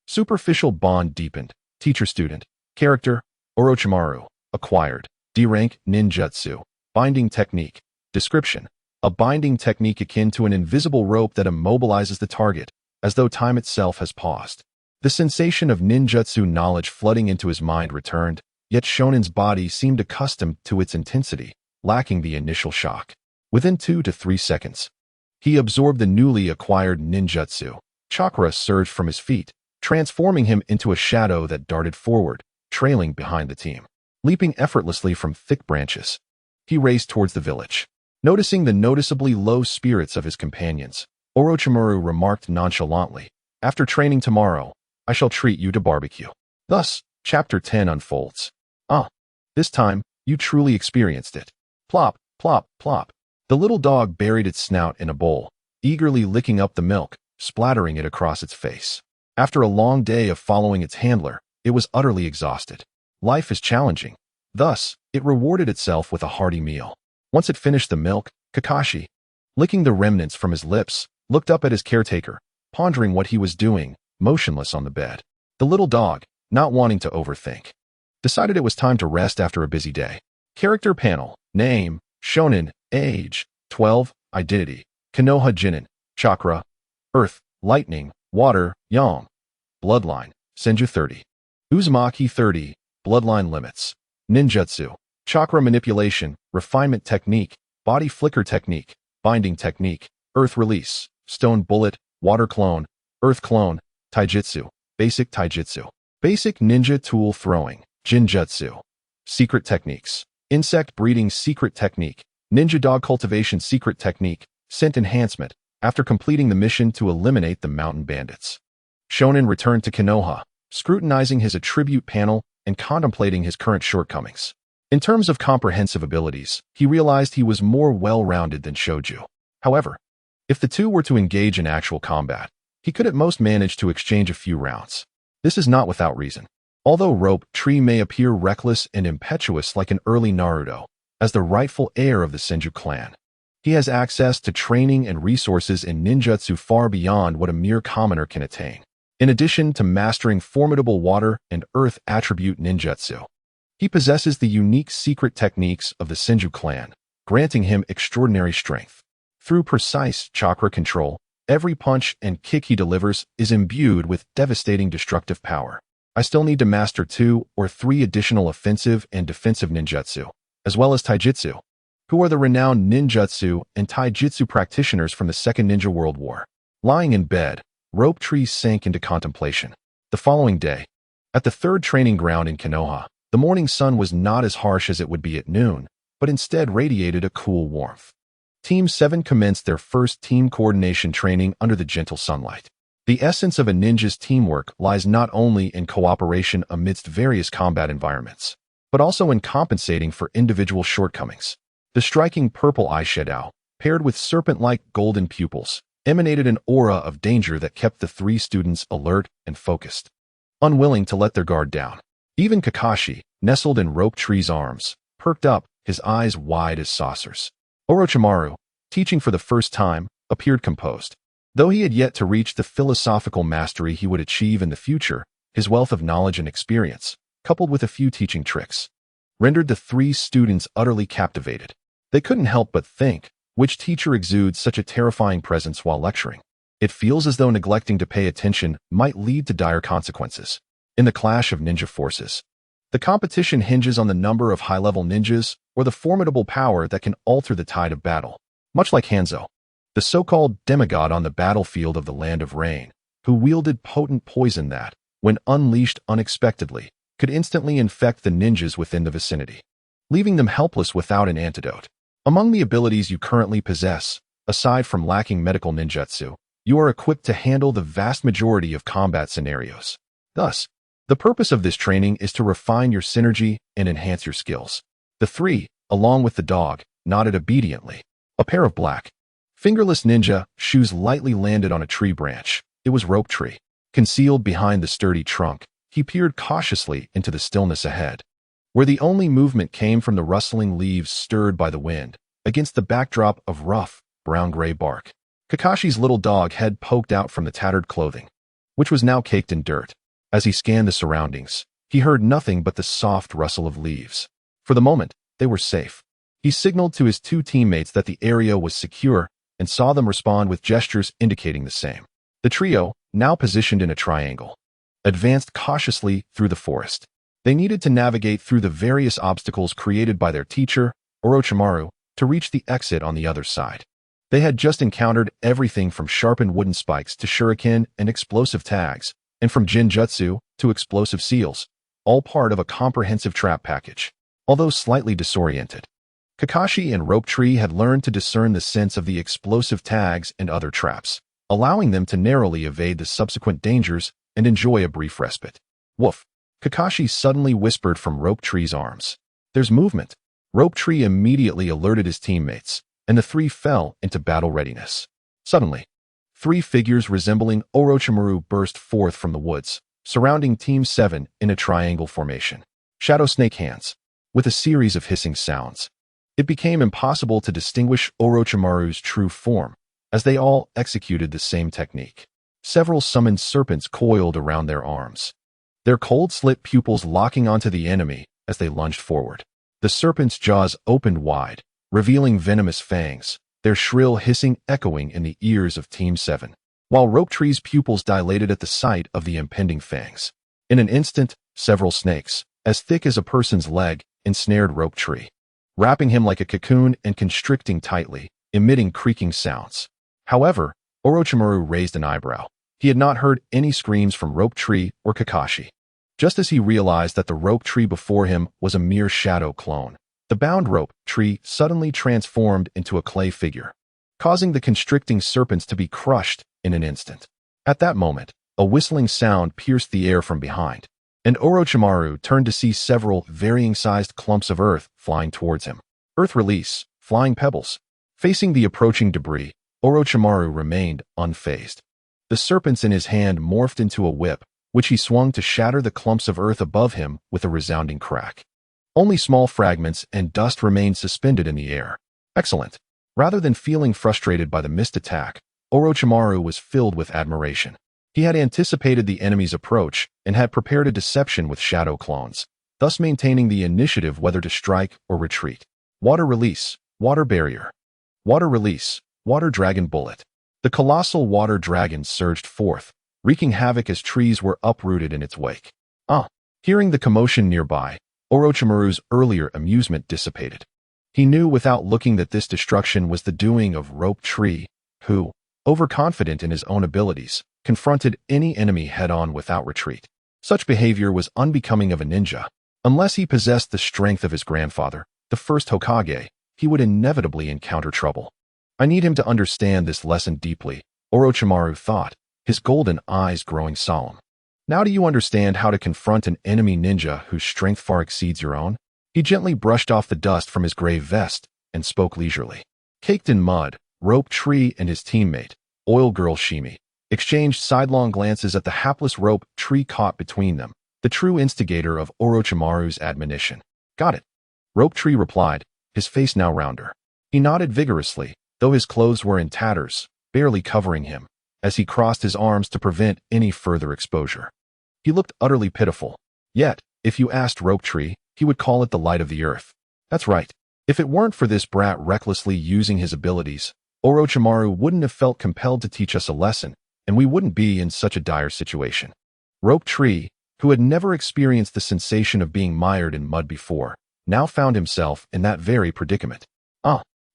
Superficial bond deepened. Teacher-student. Character, Orochimaru. Acquired. D-rank ninjutsu. Binding technique. Description: a binding technique akin to an invisible rope that immobilizes the target, as though time itself has paused. The sensation of ninjutsu knowledge flooding into his mind returned, yet Shonin's body seemed accustomed to its intensity, lacking the initial shock. Within 2 to 3 seconds, he absorbed the newly acquired ninjutsu. Chakra surged from his feet, transforming him into a shadow that darted forward, trailing behind the team. Leaping effortlessly from thick branches, he raced towards the village. Noticing the noticeably low spirits of his companions, Orochimaru remarked nonchalantly, "After training tomorrow, I shall treat you to barbecue." Thus, Chapter 10 unfolds. This time, you truly experienced it. Plop, plop, plop. The little dog buried its snout in a bowl, eagerly licking up the milk, splattering it across its face. After a long day of following its handler, it was utterly exhausted. Life is challenging. Thus, it rewarded itself with a hearty meal. Once it finished the milk, Kakashi, licking the remnants from his lips, looked up at his caretaker, pondering what he was doing, motionless on the bed. The little dog, not wanting to overthink, decided it was time to rest after a busy day. Character panel. Name, Shonin. Age, 12. Identity, Konoha Jinin. Chakra, Earth, Lightning, Water, Yang. Bloodline, Senju 30. Uzumaki 30. Bloodline limits. Ninjutsu, Chakra manipulation, refinement technique, body flicker technique, binding technique, Earth release, stone bullet, water clone, earth clone, taijutsu, basic taijutsu. Basic ninja tool throwing, Jinjutsu. Secret techniques. Insect breeding secret technique. Ninja dog cultivation secret technique. Scent enhancement. After completing the mission to eliminate the mountain bandits, Shonin returned to Konoha, scrutinizing his attribute panel and contemplating his current shortcomings. In terms of comprehensive abilities, he realized he was more well-rounded than Shoju. However, if the two were to engage in actual combat, he could at most manage to exchange a few rounds. This is not without reason. Although Rope Tree may appear reckless and impetuous like an early Naruto, as the rightful heir of the Senju clan, he has access to training and resources in ninjutsu far beyond what a mere commoner can attain. In addition to mastering formidable water and earth attribute ninjutsu, he possesses the unique secret techniques of the Senju clan, granting him extraordinary strength. Through precise chakra control, every punch and kick he delivers is imbued with devastating destructive power. I still need to master 2 or 3 additional offensive and defensive ninjutsu, as well as taijutsu, who are the renowned ninjutsu and taijutsu practitioners from the Second Ninja World War. Lying in bed, Rope Tree sank into contemplation. The following day, at the third training ground in Konoha, the morning sun was not as harsh as it would be at noon, but instead radiated a cool warmth. Team 7 commenced their first team coordination training under the gentle sunlight. The essence of a ninja's teamwork lies not only in cooperation amidst various combat environments, but also in compensating for individual shortcomings. The striking purple eyeshadow, paired with serpent-like golden pupils, emanated an aura of danger that kept the 3 students alert and focused, unwilling to let their guard down. Even Kakashi, nestled in Rope Tree's arms, perked up, his eyes wide as saucers. Orochimaru, teaching for the first time, appeared composed. Though he had yet to reach the philosophical mastery he would achieve in the future, his wealth of knowledge and experience, coupled with a few teaching tricks, rendered the 3 students utterly captivated. They couldn't help but think, which teacher exudes such a terrifying presence while lecturing? It feels as though neglecting to pay attention might lead to dire consequences. In the clash of ninja forces, the competition hinges on the number of high-level ninjas or the formidable power that can alter the tide of battle. Much like Hanzo, the so-called demigod on the battlefield of the Land of Rain, who wielded potent poison that, when unleashed unexpectedly, could instantly infect the ninjas within the vicinity, leaving them helpless without an antidote. Among the abilities you currently possess, aside from lacking medical ninjutsu, you are equipped to handle the vast majority of combat scenarios. Thus, the purpose of this training is to refine your synergy and enhance your skills. The 3, along with the dog, nodded obediently. A pair of black, fingerless ninja shoes lightly landed on a tree branch. It was Rope Tree. Concealed behind the sturdy trunk, he peered cautiously into the stillness ahead, where the only movement came from the rustling leaves stirred by the wind, against the backdrop of rough, brown-gray bark. Kakashi's little dog head poked out from the tattered clothing, which was now caked in dirt. As he scanned the surroundings, he heard nothing but the soft rustle of leaves. For the moment, they were safe. He signaled to his two teammates that the area was secure and saw them respond with gestures indicating the same. The trio, now positioned in a triangle, advanced cautiously through the forest. They needed to navigate through the various obstacles created by their teacher, Orochimaru, to reach the exit on the other side. They had just encountered everything from sharpened wooden spikes to shuriken and explosive tags, and from Jinjutsu to explosive seals, all part of a comprehensive trap package. Although slightly disoriented, Kakashi and Rope Tree had learned to discern the sense of the explosive tags and other traps, allowing them to narrowly evade the subsequent dangers and enjoy a brief respite. Woof! Kakashi suddenly whispered from Rope Tree's arms. There's movement. Rope Tree immediately alerted his teammates, and the three fell into battle readiness. Suddenly, three figures resembling Orochimaru burst forth from the woods, surrounding Team 7 in a triangle formation. Shadow Snake hands. With a series of hissing sounds, it became impossible to distinguish Orochimaru's true form, as they all executed the same technique. Several summoned serpents coiled around their arms, their cold-slit pupils locking onto the enemy as they lunged forward. The serpents' jaws opened wide, revealing venomous fangs, their shrill hissing echoing in the ears of Team 7, while Rope Tree's pupils dilated at the sight of the impending fangs. In an instant, several snakes, as thick as a person's leg, ensnared Rope Tree, wrapping him like a cocoon and constricting tightly, emitting creaking sounds. However, Orochimaru raised an eyebrow. He had not heard any screams from Rope Tree or Kakashi. Just as he realized that the Rope Tree before him was a mere shadow clone, the bound Rope Tree suddenly transformed into a clay figure, causing the constricting serpents to be crushed in an instant. At that moment, a whistling sound pierced the air from behind, and Orochimaru turned to see several varying-sized clumps of earth flying towards him. Earth release, flying pebbles. Facing the approaching debris, Orochimaru remained unfazed. The serpents in his hand morphed into a whip, which he swung to shatter the clumps of earth above him with a resounding crack. Only small fragments and dust remained suspended in the air. Excellent. Rather than feeling frustrated by the missed attack, Orochimaru was filled with admiration. He had anticipated the enemy's approach and had prepared a deception with shadow clones, thus maintaining the initiative whether to strike or retreat. Water release, water barrier. Water release, water dragon bullet. The colossal water dragon surged forth, wreaking havoc as trees were uprooted in its wake. Hearing the commotion nearby, Orochimaru's earlier amusement dissipated. He knew without looking that this destruction was the doing of Rope Tree, who, overconfident in his own abilities, confronted any enemy head-on without retreat. Such behavior was unbecoming of a ninja. Unless he possessed the strength of his grandfather, the first Hokage, he would inevitably encounter trouble. I need him to understand this lesson deeply, Orochimaru thought, his golden eyes growing solemn. Now do you understand how to confront an enemy ninja whose strength far exceeds your own? He gently brushed off the dust from his gray vest and spoke leisurely. Caked in mud, Rope Tree and his teammate, Oil Girl Shimi, exchanged sidelong glances at the hapless Rope Tree caught between them, the true instigator of Orochimaru's admonition. Got it. Rope Tree replied, his face now rounder. He nodded vigorously, though his clothes were in tatters, barely covering him, as he crossed his arms to prevent any further exposure. He looked utterly pitiful. Yet, if you asked Rope Tree, he would call it the light of the earth. That's right. If it weren't for this brat recklessly using his abilities, Orochimaru wouldn't have felt compelled to teach us a lesson, and we wouldn't be in such a dire situation. Rope Tree, who had never experienced the sensation of being mired in mud before, now found himself in that very predicament.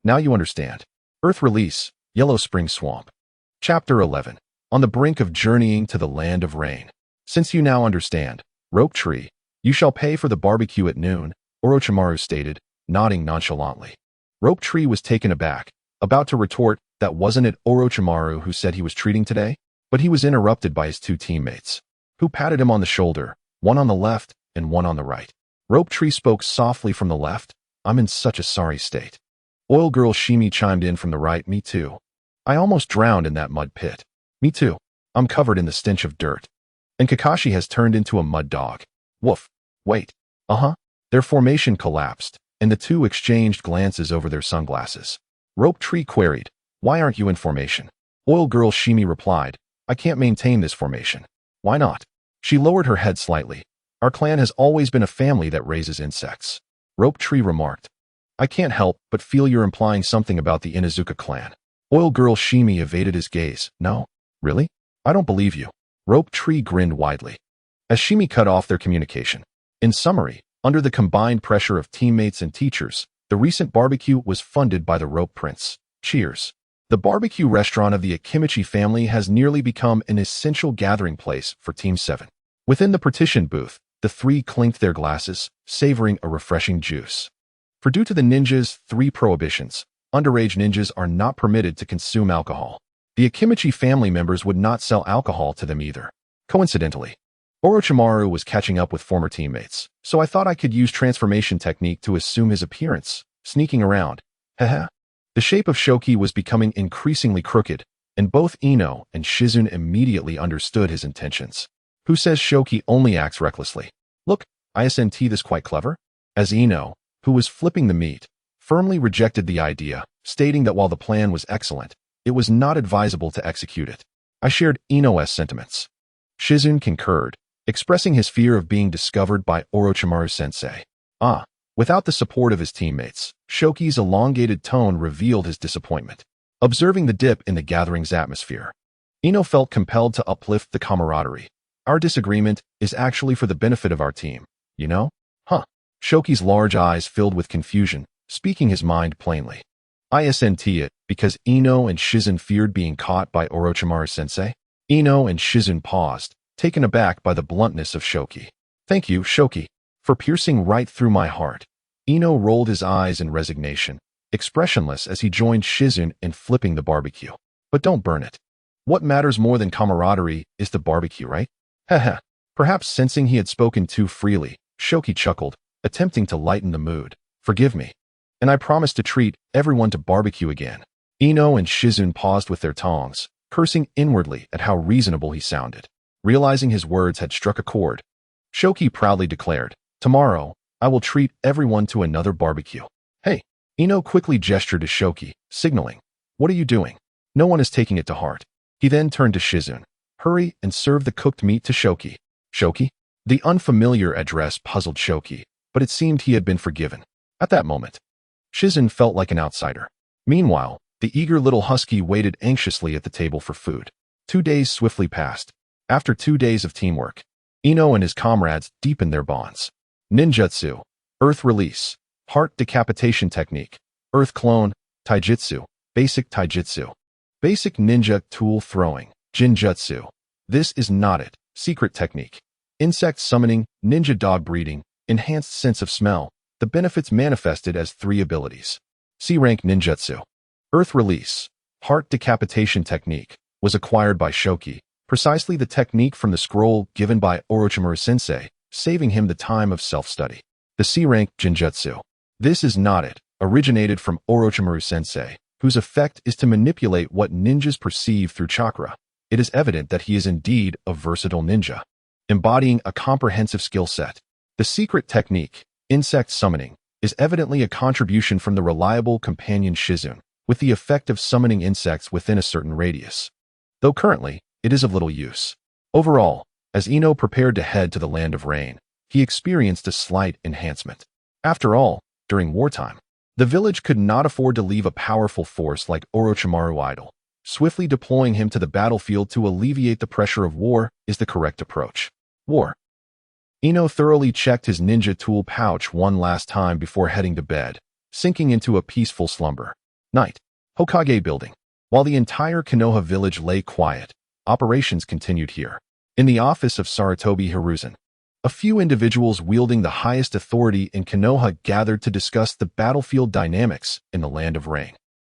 Now you understand. Earth release, Yellow Spring Swamp. Chapter 11. On the brink of journeying to the land of rain. Since you now understand, Rope Tree, you shall pay for the barbecue at noon, Orochimaru stated, nodding nonchalantly. Rope Tree was taken aback, about to retort that wasn't it Orochimaru who said he was treating today, but he was interrupted by his two teammates, who patted him on the shoulder, one on the left and one on the right. Rope Tree spoke softly from the left. I'm in such a sorry state. Oil Girl Shimi chimed in from the right. Me too. I almost drowned in that mud pit. Me too. I'm covered in the stench of dirt. And Kakashi has turned into a mud dog. Woof. Wait. Their formation collapsed, and the two exchanged glances over their sunglasses. Rope Tree queried, why aren't you in formation? Oil Girl Shimi replied, I can't maintain this formation. Why not? She lowered her head slightly. Our clan has always been a family that raises insects. Rope Tree remarked. I can't help but feel you're implying something about the Inuzuka clan. Oil Girl Shimi evaded his gaze. No? Really? I don't believe you. Rope Tree grinned widely. As Shimi cut off their communication. In summary, under the combined pressure of teammates and teachers, the recent barbecue was funded by the Rope Prince. Cheers. The barbecue restaurant of the Akimichi family has nearly become an essential gathering place for Team 7. Within the partition booth, the three clinked their glasses, savoring a refreshing juice. For due to the ninjas' 3 prohibitions, underage ninjas are not permitted to consume alcohol. The Akimichi family members would not sell alcohol to them either. Coincidentally, Orochimaru was catching up with former teammates, so I thought I could use transformation technique to assume his appearance, sneaking around. Haha. The shape of Shoki was becoming increasingly crooked, and both Ino and Shizune immediately understood his intentions. Who says Shoki only acts recklessly? Look, isn't this quite clever? As Ino, who was flipping the meat, firmly rejected the idea, stating that while the plan was excellent, it was not advisable to execute it. I shared Ino's sentiments. Shizune concurred, expressing his fear of being discovered by Orochimaru-sensei. Without the support of his teammates, Shoki's elongated tone revealed his disappointment. Observing the dip in the gathering's atmosphere, Ino felt compelled to uplift the camaraderie. Our disagreement is actually for the benefit of our team, you know? Shoki's large eyes filled with confusion, speaking his mind plainly. Isn't it because Ino and Shizune feared being caught by Orochimaru-sensei? Ino and Shizune paused, taken aback by the bluntness of Shoki. Thank you, Shoki, for piercing right through my heart. Ino rolled his eyes in resignation, expressionless as he joined Shizune in flipping the barbecue. But don't burn it. What matters more than camaraderie is the barbecue, right? Perhaps sensing he had spoken too freely, Shoki chuckled, attempting to lighten the mood. Forgive me. And I promise to treat everyone to barbecue again. Ino and Shizune paused with their tongs, cursing inwardly at how reasonable he sounded. Realizing his words had struck a chord, Shoki proudly declared, Tomorrow, I will treat everyone to another barbecue. Hey! Ino quickly gestured to Shoki, signaling, What are you doing? No one is taking it to heart. He then turned to Shizune. Hurry and serve the cooked meat to Shoki. Shoki? The unfamiliar address puzzled Shoki, but it seemed he had been forgiven. At that moment, Shizune felt like an outsider. Meanwhile, the eager little husky waited anxiously at the table for food. 2 days swiftly passed. After 2 days of teamwork, Ino and his comrades deepened their bonds. Ninjutsu, Earth Release, Heart Decapitation Technique, Earth Clone, Taijutsu, Basic Taijutsu, Basic Ninja Tool Throwing, Jinjutsu. This is not it. Secret Technique, Insect Summoning, Ninja Dog Breeding, Enhanced Sense of Smell. The benefits manifested as 3 abilities. C-Rank Ninjutsu. Earth Release, Heart Decapitation Technique, was acquired by Shoki, precisely the technique from the scroll given by Orochimaru-sensei, saving him the time of self-study. The C-Rank Jinjutsu. This is not it, originated from Orochimaru-sensei, whose effect is to manipulate what ninjas perceive through chakra. It is evident that he is indeed a versatile ninja, embodying a comprehensive skill set. The secret technique, Insect Summoning, is evidently a contribution from the reliable companion Shizune, with the effect of summoning insects within a certain radius. Though currently, it is of little use. Overall, as Ino prepared to head to the Land of Rain, he experienced a slight enhancement. After all, during wartime, the village could not afford to leave a powerful force like Orochimaru idle. Swiftly deploying him to the battlefield to alleviate the pressure of war is the correct approach. War. Ino thoroughly checked his ninja tool pouch one last time before heading to bed, sinking into a peaceful slumber. Night. Hokage Building. While the entire Konoha village lay quiet, operations continued here. In the office of Sarutobi Hiruzen, a few individuals wielding the highest authority in Konoha gathered to discuss the battlefield dynamics in the Land of Rain.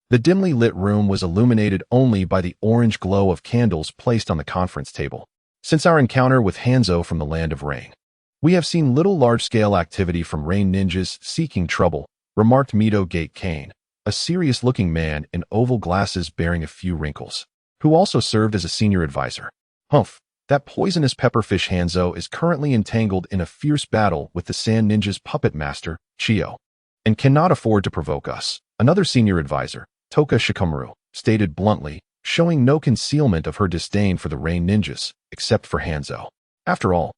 The dimly lit room was illuminated only by the orange glow of candles placed on the conference table. Since our encounter with Hanzo from the Land of Rain, we have seen little large-scale activity from Rain ninjas seeking trouble, remarked Mito Gate Kane, a serious-looking man in oval glasses bearing a few wrinkles, who also served as a senior advisor. Humph, that poisonous pepperfish Hanzo is currently entangled in a fierce battle with the Sand Ninja's puppet master, Chio, and cannot afford to provoke us. Another senior advisor, Toka Shikamaru, stated bluntly, showing no concealment of her disdain for the Rain ninjas, except for Hanzo. After all,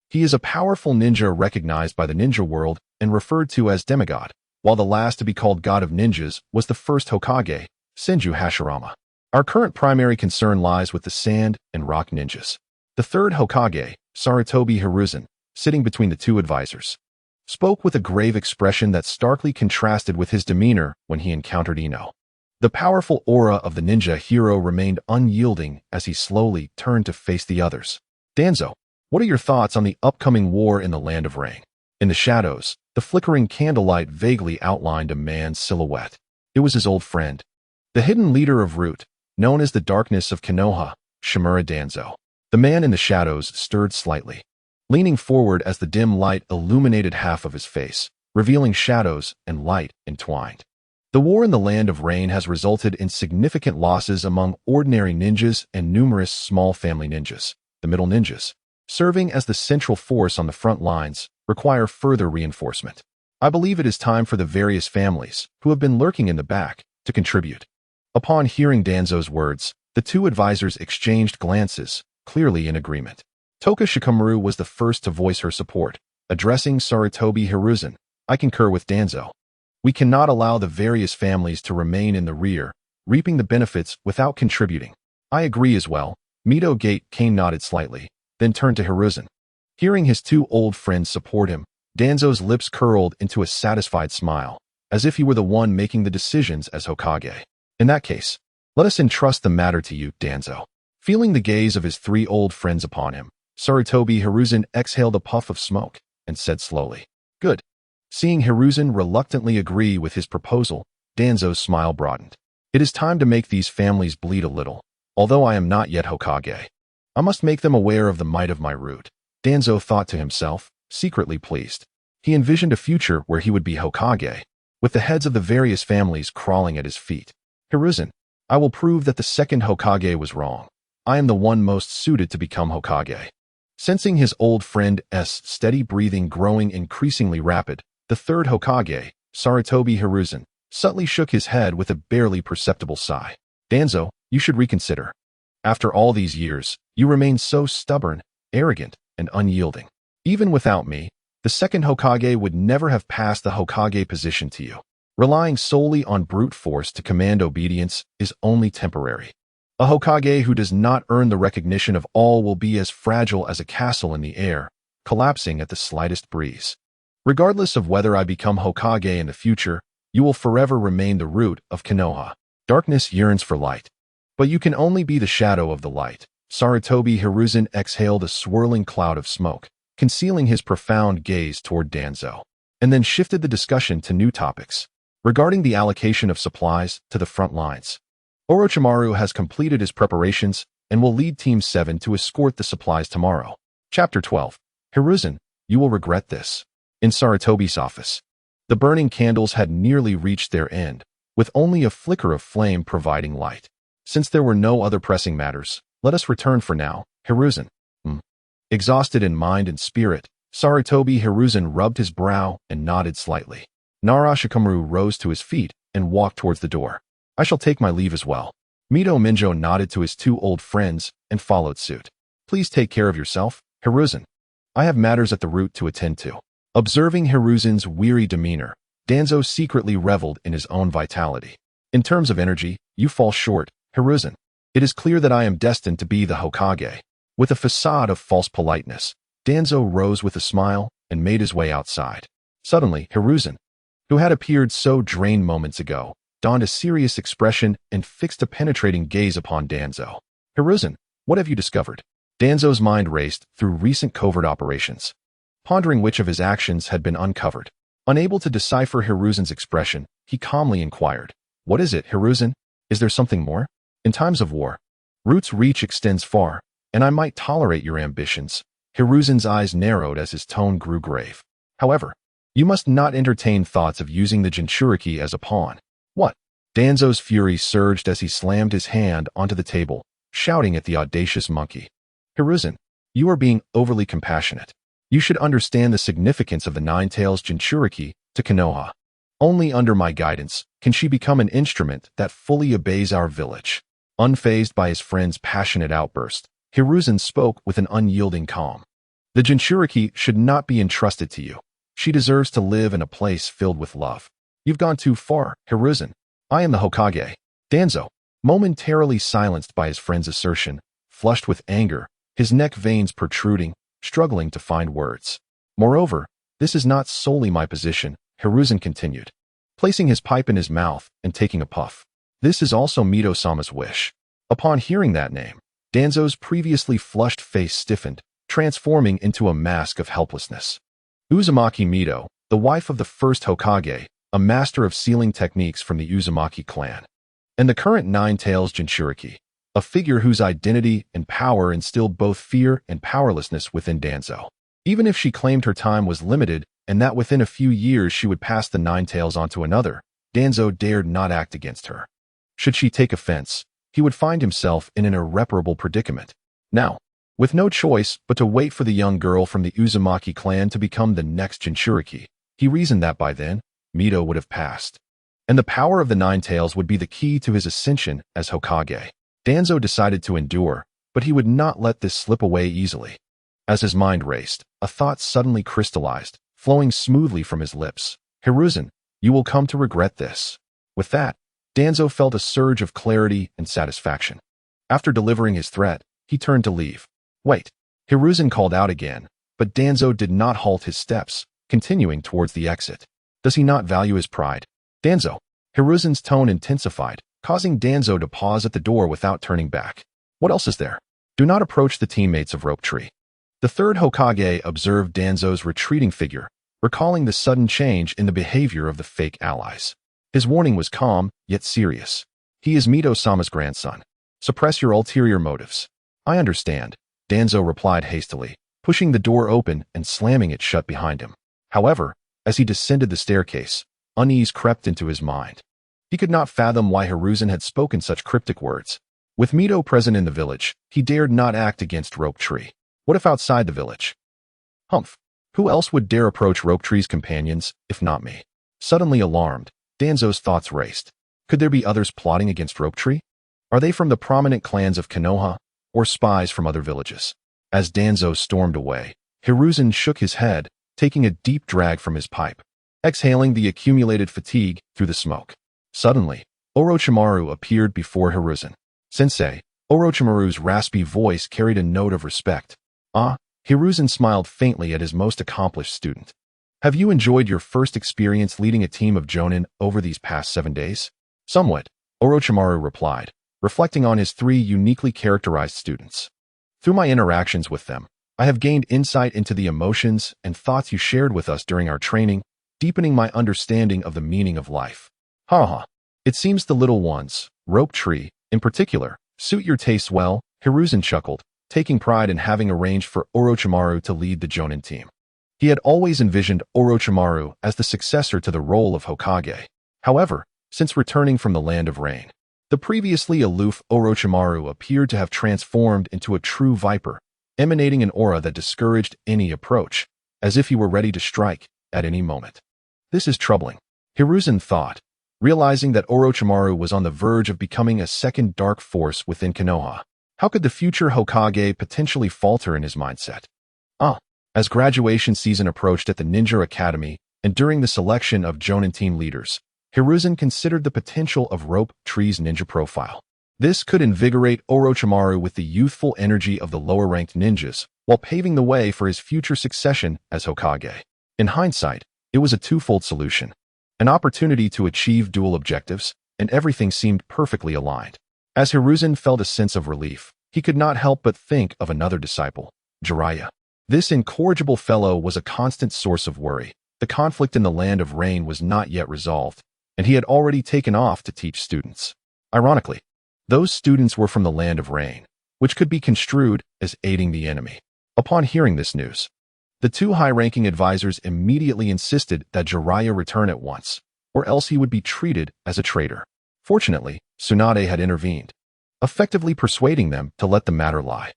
he is a powerful ninja recognized by the ninja world and referred to as demigod, while the last to be called god of ninjas was the first Hokage, Senju Hashirama. Our current primary concern lies with the sand and rock ninjas. The third Hokage, Sarutobi Hiruzen, sitting between the two advisors, spoke with a grave expression that starkly contrasted with his demeanor when he encountered Ino. The powerful aura of the ninja hero remained unyielding as he slowly turned to face the others. Danzo, what are your thoughts on the upcoming war in the Land of Rain? In the shadows, the flickering candlelight vaguely outlined a man's silhouette. It was his old friend, the hidden leader of Root, known as the Darkness of Konoha, Shimura Danzo. The man in the shadows stirred slightly, leaning forward as the dim light illuminated half of his face, revealing shadows and light entwined. The war in the Land of Rain has resulted in significant losses among ordinary ninjas and numerous small family ninjas. The middle ninjas, serving as the central force on the front lines, require further reinforcement. I believe it is time for the various families, who have been lurking in the back, to contribute. Upon hearing Danzo's words, the two advisors exchanged glances, clearly in agreement. Toka Shikamaru was the first to voice her support, addressing Sarutobi Hiruzen. I concur with Danzo. We cannot allow the various families to remain in the rear, reaping the benefits without contributing. I agree as well. Mito Gate Kane nodded slightly, then turned to Hiruzen. Hearing his two old friends support him, Danzo's lips curled into a satisfied smile, as if he were the one making the decisions as Hokage. In that case, let us entrust the matter to you, Danzo. Feeling the gaze of his three old friends upon him, Sarutobi Hiruzen exhaled a puff of smoke and said slowly, "Good." Seeing Hiruzen reluctantly agree with his proposal, Danzo's smile broadened. It is time to make these families bleed a little. Although I am not yet Hokage, I must make them aware of the might of my root. Danzo thought to himself, secretly pleased. He envisioned a future where he would be Hokage, with the heads of the various families crawling at his feet. Hiruzen, I will prove that the second Hokage was wrong. I am the one most suited to become Hokage. Sensing his old friend's steady breathing growing increasingly rapid, the third Hokage, Sarutobi Hiruzen, subtly shook his head with a barely perceptible sigh. Danzo, you should reconsider. After all these years, you remain so stubborn, arrogant, and unyielding. Even without me, the second Hokage would never have passed the Hokage position to you. Relying solely on brute force to command obedience is only temporary. A Hokage who does not earn the recognition of all will be as fragile as a castle in the air, collapsing at the slightest breeze. Regardless of whether I become Hokage in the future, you will forever remain the root of Konoha. Darkness yearns for light, but you can only be the shadow of the light. Sarutobi Hiruzen exhaled a swirling cloud of smoke, concealing his profound gaze toward Danzo, and then shifted the discussion to new topics. Regarding the allocation of supplies to the front lines, Orochimaru has completed his preparations and will lead Team 7 to escort the supplies tomorrow. Chapter 12. Hiruzen, you will regret this. In Sarutobi's office, the burning candles had nearly reached their end, with only a flicker of flame providing light. Since there were no other pressing matters, let us return for now, Hiruzen. Exhausted in mind and spirit, Sarutobi Hiruzen rubbed his brow and nodded slightly. Nara Shikamaru rose to his feet and walked towards the door. I shall take my leave as well. Mito Minjo nodded to his two old friends and followed suit. Please take care of yourself, Hiruzen. I have matters at the root to attend to. Observing Hiruzen's weary demeanor, Danzo secretly reveled in his own vitality. In terms of energy, you fall short, Hiruzen. It is clear that I am destined to be the Hokage. With a facade of false politeness, Danzo rose with a smile and made his way outside. Suddenly, Hiruzen, who had appeared so drained moments ago, donned a serious expression and fixed a penetrating gaze upon Danzo. Hiruzen, what have you discovered? Danzo's mind raced through recent covert operations, pondering which of his actions had been uncovered. Unable to decipher Hiruzen's expression, he calmly inquired, What is it, Hiruzen? Is there something more? In times of war, Root's reach extends far, and I might tolerate your ambitions. Hiruzen's eyes narrowed as his tone grew grave. However, you must not entertain thoughts of using the Jinchuriki as a pawn. What? Danzo's fury surged as he slammed his hand onto the table, shouting at the audacious monkey. Hiruzen, you are being overly compassionate. You should understand the significance of the Nine-Tails Jinchuriki to Konoha. Only under my guidance can she become an instrument that fully obeys our village. Unfazed by his friend's passionate outburst, Hiruzen spoke with an unyielding calm. The Jinchuriki should not be entrusted to you. She deserves to live in a place filled with love. You've gone too far, Hiruzen. I am the Hokage. Danzo, momentarily silenced by his friend's assertion, flushed with anger, his neck veins protruding, struggling to find words. Moreover, this is not solely my position, Hiruzen continued, placing his pipe in his mouth and taking a puff. This is also Mito-sama's wish. Upon hearing that name, Danzo's previously flushed face stiffened, transforming into a mask of helplessness. Uzumaki Mito, the wife of the first Hokage, a master of sealing techniques from the Uzumaki clan, and the current Nine-Tails Jinchuriki, a figure whose identity and power instilled both fear and powerlessness within Danzo. Even if she claimed her time was limited and that within a few years she would pass the Nine-Tails on to another, Danzo dared not act against her. Should she take offense, he would find himself in an irreparable predicament. Now, with no choice but to wait for the young girl from the Uzumaki clan to become the next Jinchuriki, he reasoned that by then, Mito would have passed, and the power of the Nine-Tails would be the key to his ascension as Hokage. Danzo decided to endure, but he would not let this slip away easily. As his mind raced, a thought suddenly crystallized, flowing smoothly from his lips. Hiruzen, you will come to regret this. With that, Danzo felt a surge of clarity and satisfaction. After delivering his threat, he turned to leave. Wait, Hiruzen called out again, but Danzo did not halt his steps, continuing towards the exit. Does he not value his pride? Danzo. Hiruzen's tone intensified, causing Danzo to pause at the door without turning back. What else is there? Do not approach the teammates of Rope Tree. The third Hokage observed Danzo's retreating figure, recalling the sudden change in the behavior of the fake allies. His warning was calm, yet serious. He is Mito-sama's grandson. Suppress your ulterior motives. I understand, Danzo replied hastily, pushing the door open and slamming it shut behind him. However, as he descended the staircase, unease crept into his mind. He could not fathom why Hiruzen had spoken such cryptic words. With Mito present in the village, he dared not act against Rope Tree. What if outside the village? Humph! Who else would dare approach Rope Tree's companions, if not me? Suddenly alarmed, Danzo's thoughts raced. Could there be others plotting against Rope Tree? Are they from the prominent clans of Konoha, or spies from other villages? As Danzo stormed away, Hiruzen shook his head, taking a deep drag from his pipe, exhaling the accumulated fatigue through the smoke. Suddenly, Orochimaru appeared before Hiruzen. Sensei, Orochimaru's raspy voice carried a note of respect. Ah, Hiruzen smiled faintly at his most accomplished student. Have you enjoyed your first experience leading a team of Jonin over these past 7 days? Somewhat, Orochimaru replied, reflecting on his 3 uniquely characterized students. Through my interactions with them, I have gained insight into the emotions and thoughts you shared with us during our training, deepening my understanding of the meaning of life. Ha ha. It seems the little ones, Rope Tree, in particular, suit your tastes well, Hiruzen chuckled, taking pride in having arranged for Orochimaru to lead the Jonin team. He had always envisioned Orochimaru as the successor to the role of Hokage. However, since returning from the Land of Rain, the previously aloof Orochimaru appeared to have transformed into a true viper, emanating an aura that discouraged any approach, as if he were ready to strike at any moment. This is troubling, Hiruzen thought, realizing that Orochimaru was on the verge of becoming a second dark force within Konoha. How could the future Hokage potentially falter in his mindset? As graduation season approached at the Ninja Academy and during the selection of Jonin team leaders, Hiruzen considered the potential of Rope Tree's ninja profile. This could invigorate Orochimaru with the youthful energy of the lower-ranked ninjas, while paving the way for his future succession as Hokage. In hindsight, it was a twofold solution. An opportunity to achieve dual objectives, and everything seemed perfectly aligned. As Hiruzen felt a sense of relief, he could not help but think of another disciple, Jiraiya. This incorrigible fellow was a constant source of worry. The conflict in the Land of Rain was not yet resolved, and he had already taken off to teach students. Ironically, those students were from the Land of Rain, which could be construed as aiding the enemy. Upon hearing this news, the 2 high-ranking advisors immediately insisted that Jiraiya return at once, or else he would be treated as a traitor. Fortunately, Tsunade had intervened, effectively persuading them to let the matter lie.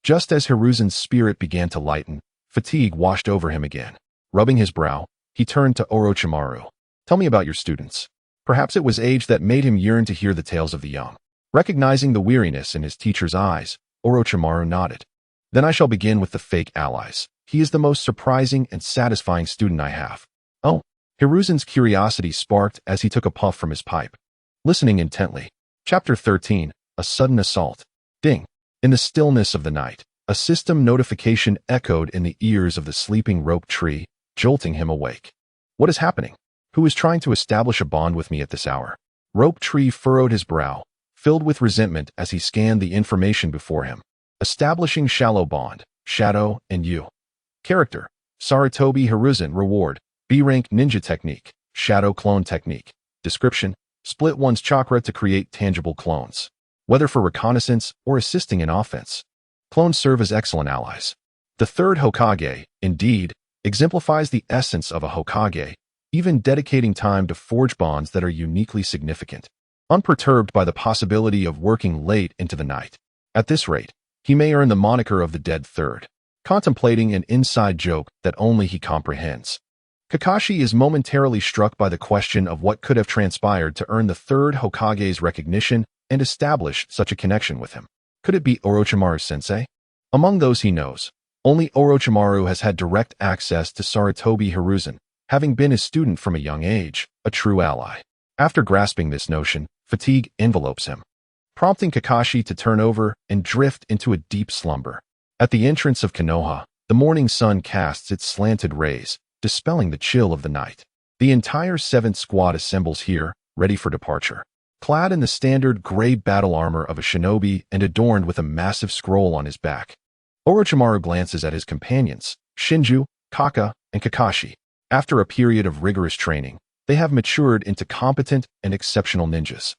Just as Hiruzen's spirit began to lighten, fatigue washed over him again. Rubbing his brow, he turned to Orochimaru. Tell me about your students. Perhaps it was age that made him yearn to hear the tales of the young. Recognizing the weariness in his teacher's eyes, Orochimaru nodded. Then I shall begin with the fake allies. He is the most surprising and satisfying student I have. Oh, Hiruzen's curiosity sparked as he took a puff from his pipe. Listening intently. Chapter 13, A Sudden Assault. Ding. In the stillness of the night, a system notification echoed in the ears of the sleeping rope tree, jolting him awake. What is happening? Who is trying to establish a bond with me at this hour? Rope tree furrowed his brow, filled with resentment as he scanned the information before him. Establishing shallow bond, shadow, and you. Character, Sarutobi Hiruzen. Reward, B-rank ninja technique, shadow clone technique. Description, split one's chakra to create tangible clones. Whether for reconnaissance or assisting in offense. Clones serve as excellent allies. The third Hokage, indeed, exemplifies the essence of a Hokage, even dedicating time to forge bonds that are uniquely significant. Unperturbed by the possibility of working late into the night. At this rate, he may earn the moniker of the Dead Third. Contemplating an inside joke that only he comprehends. Kakashi is momentarily struck by the question of what could have transpired to earn the third Hokage's recognition and establish such a connection with him. Could it be Orochimaru-sensei? Among those he knows, only Orochimaru has had direct access to Sarutobi Hiruzen, having been his student from a young age, a true ally. After grasping this notion, fatigue envelopes him, prompting Kakashi to turn over and drift into a deep slumber. At the entrance of Konoha, the morning sun casts its slanted rays, dispelling the chill of the night. The entire 7th Squad assembles here, ready for departure. Clad in the standard gray battle armor of a shinobi and adorned with a massive scroll on his back. Orochimaru glances at his companions, Shinju, Kaka, and Kakashi. After a period of rigorous training, they have matured into competent and exceptional ninjas.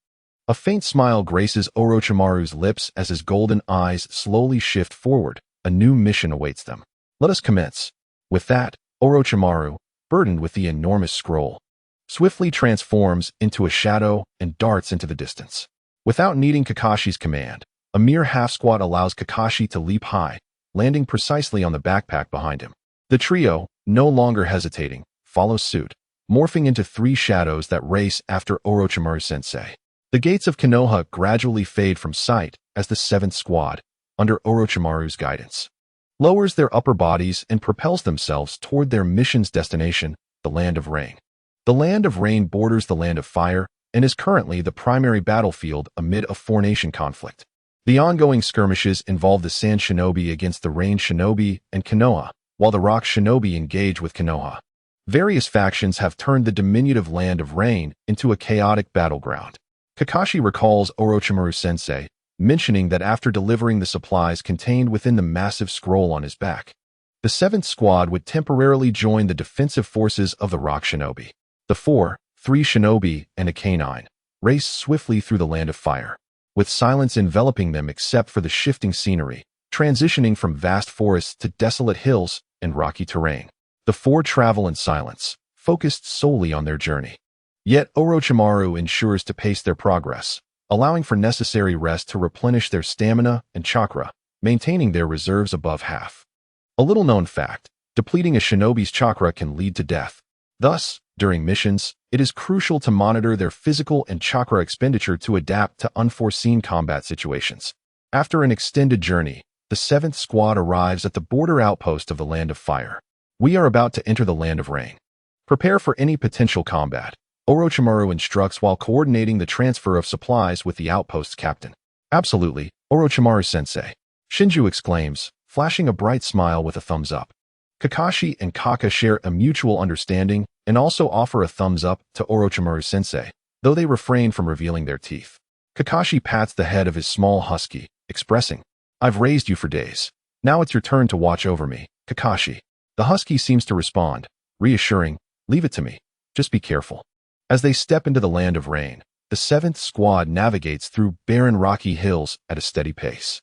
A faint smile graces Orochimaru's lips as his golden eyes slowly shift forward. A new mission awaits them. Let us commence. With that, Orochimaru, burdened with the enormous scroll, swiftly transforms into a shadow and darts into the distance. Without needing Kakashi's command, a mere half-squat allows Kakashi to leap high, landing precisely on the backpack behind him. The trio, no longer hesitating, follows suit, morphing into 3 shadows that race after Orochimaru-sensei. The gates of Konoha gradually fade from sight as the 7th Squad, under Orochimaru's guidance, lowers their upper bodies and propels themselves toward their mission's destination, the Land of Rain. The Land of Rain borders the Land of Fire and is currently the primary battlefield amid a 4-nation conflict. The ongoing skirmishes involve the Sand Shinobi against the Rain Shinobi and Konoha, while the Rock Shinobi engage with Konoha. Various factions have turned the diminutive Land of Rain into a chaotic battleground. Kakashi recalls Orochimaru-sensei, mentioning that after delivering the supplies contained within the massive scroll on his back, the 7th Squad would temporarily join the defensive forces of the Rock Shinobi. The 3 shinobi and a canine, race swiftly through the Land of Fire, with silence enveloping them except for the shifting scenery, transitioning from vast forests to desolate hills and rocky terrain. The 4 travel in silence, focused solely on their journey. Yet Orochimaru ensures to pace their progress, allowing for necessary rest to replenish their stamina and chakra, maintaining their reserves above half. A little-known fact, depleting a shinobi's chakra can lead to death. Thus, during missions, it is crucial to monitor their physical and chakra expenditure to adapt to unforeseen combat situations. After an extended journey, the 7th Squad arrives at the border outpost of the Land of Fire. We are about to enter the Land of Rain. Prepare for any potential combat, Orochimaru instructs while coordinating the transfer of supplies with the outpost's captain. Absolutely, Orochimaru-sensei, Shinju exclaims, flashing a bright smile with a thumbs up. Kakashi and Kaka share a mutual understanding and also offer a thumbs up to Orochimaru-sensei, though they refrain from revealing their teeth. Kakashi pats the head of his small husky, expressing, "I've raised you for days. Now it's your turn to watch over me, Kakashi." The husky seems to respond, reassuring, "Leave it to me. Just be careful." As they step into the Land of Rain, the 7th Squad navigates through barren rocky hills at a steady pace.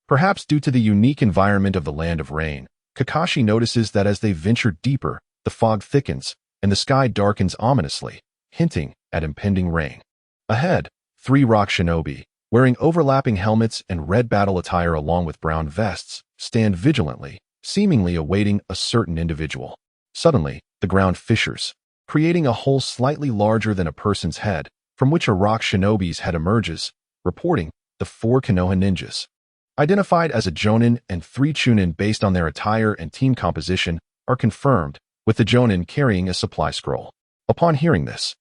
Perhaps due to the unique environment of the Land of Rain, Kakashi notices that as they venture deeper, the fog thickens and the sky darkens ominously, hinting at impending rain. Ahead, 3 rock shinobi, wearing overlapping helmets and red battle attire along with brown vests, stand vigilantly, seemingly awaiting a certain individual. Suddenly, the ground fissures, creating a hole slightly larger than a person's head, from which a rock shinobi's head emerges, reporting, the 4 Konoha ninjas. Identified as a Jonin and 3 Chunin based on their attire and team composition, are confirmed, with the Jonin carrying a supply scroll. Upon hearing this,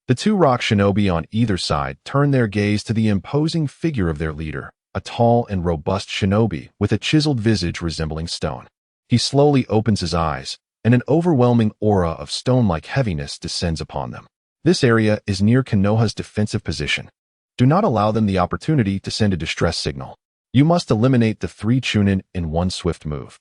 the 2 rock shinobi on either side turn their gaze to the imposing figure of their leader, a tall and robust shinobi with a chiseled visage resembling stone. He slowly opens his eyes, and an overwhelming aura of stone-like heaviness descends upon them. This area is near Konoha's defensive position. Do not allow them the opportunity to send a distress signal. You must eliminate the 3 Chunin in one swift move.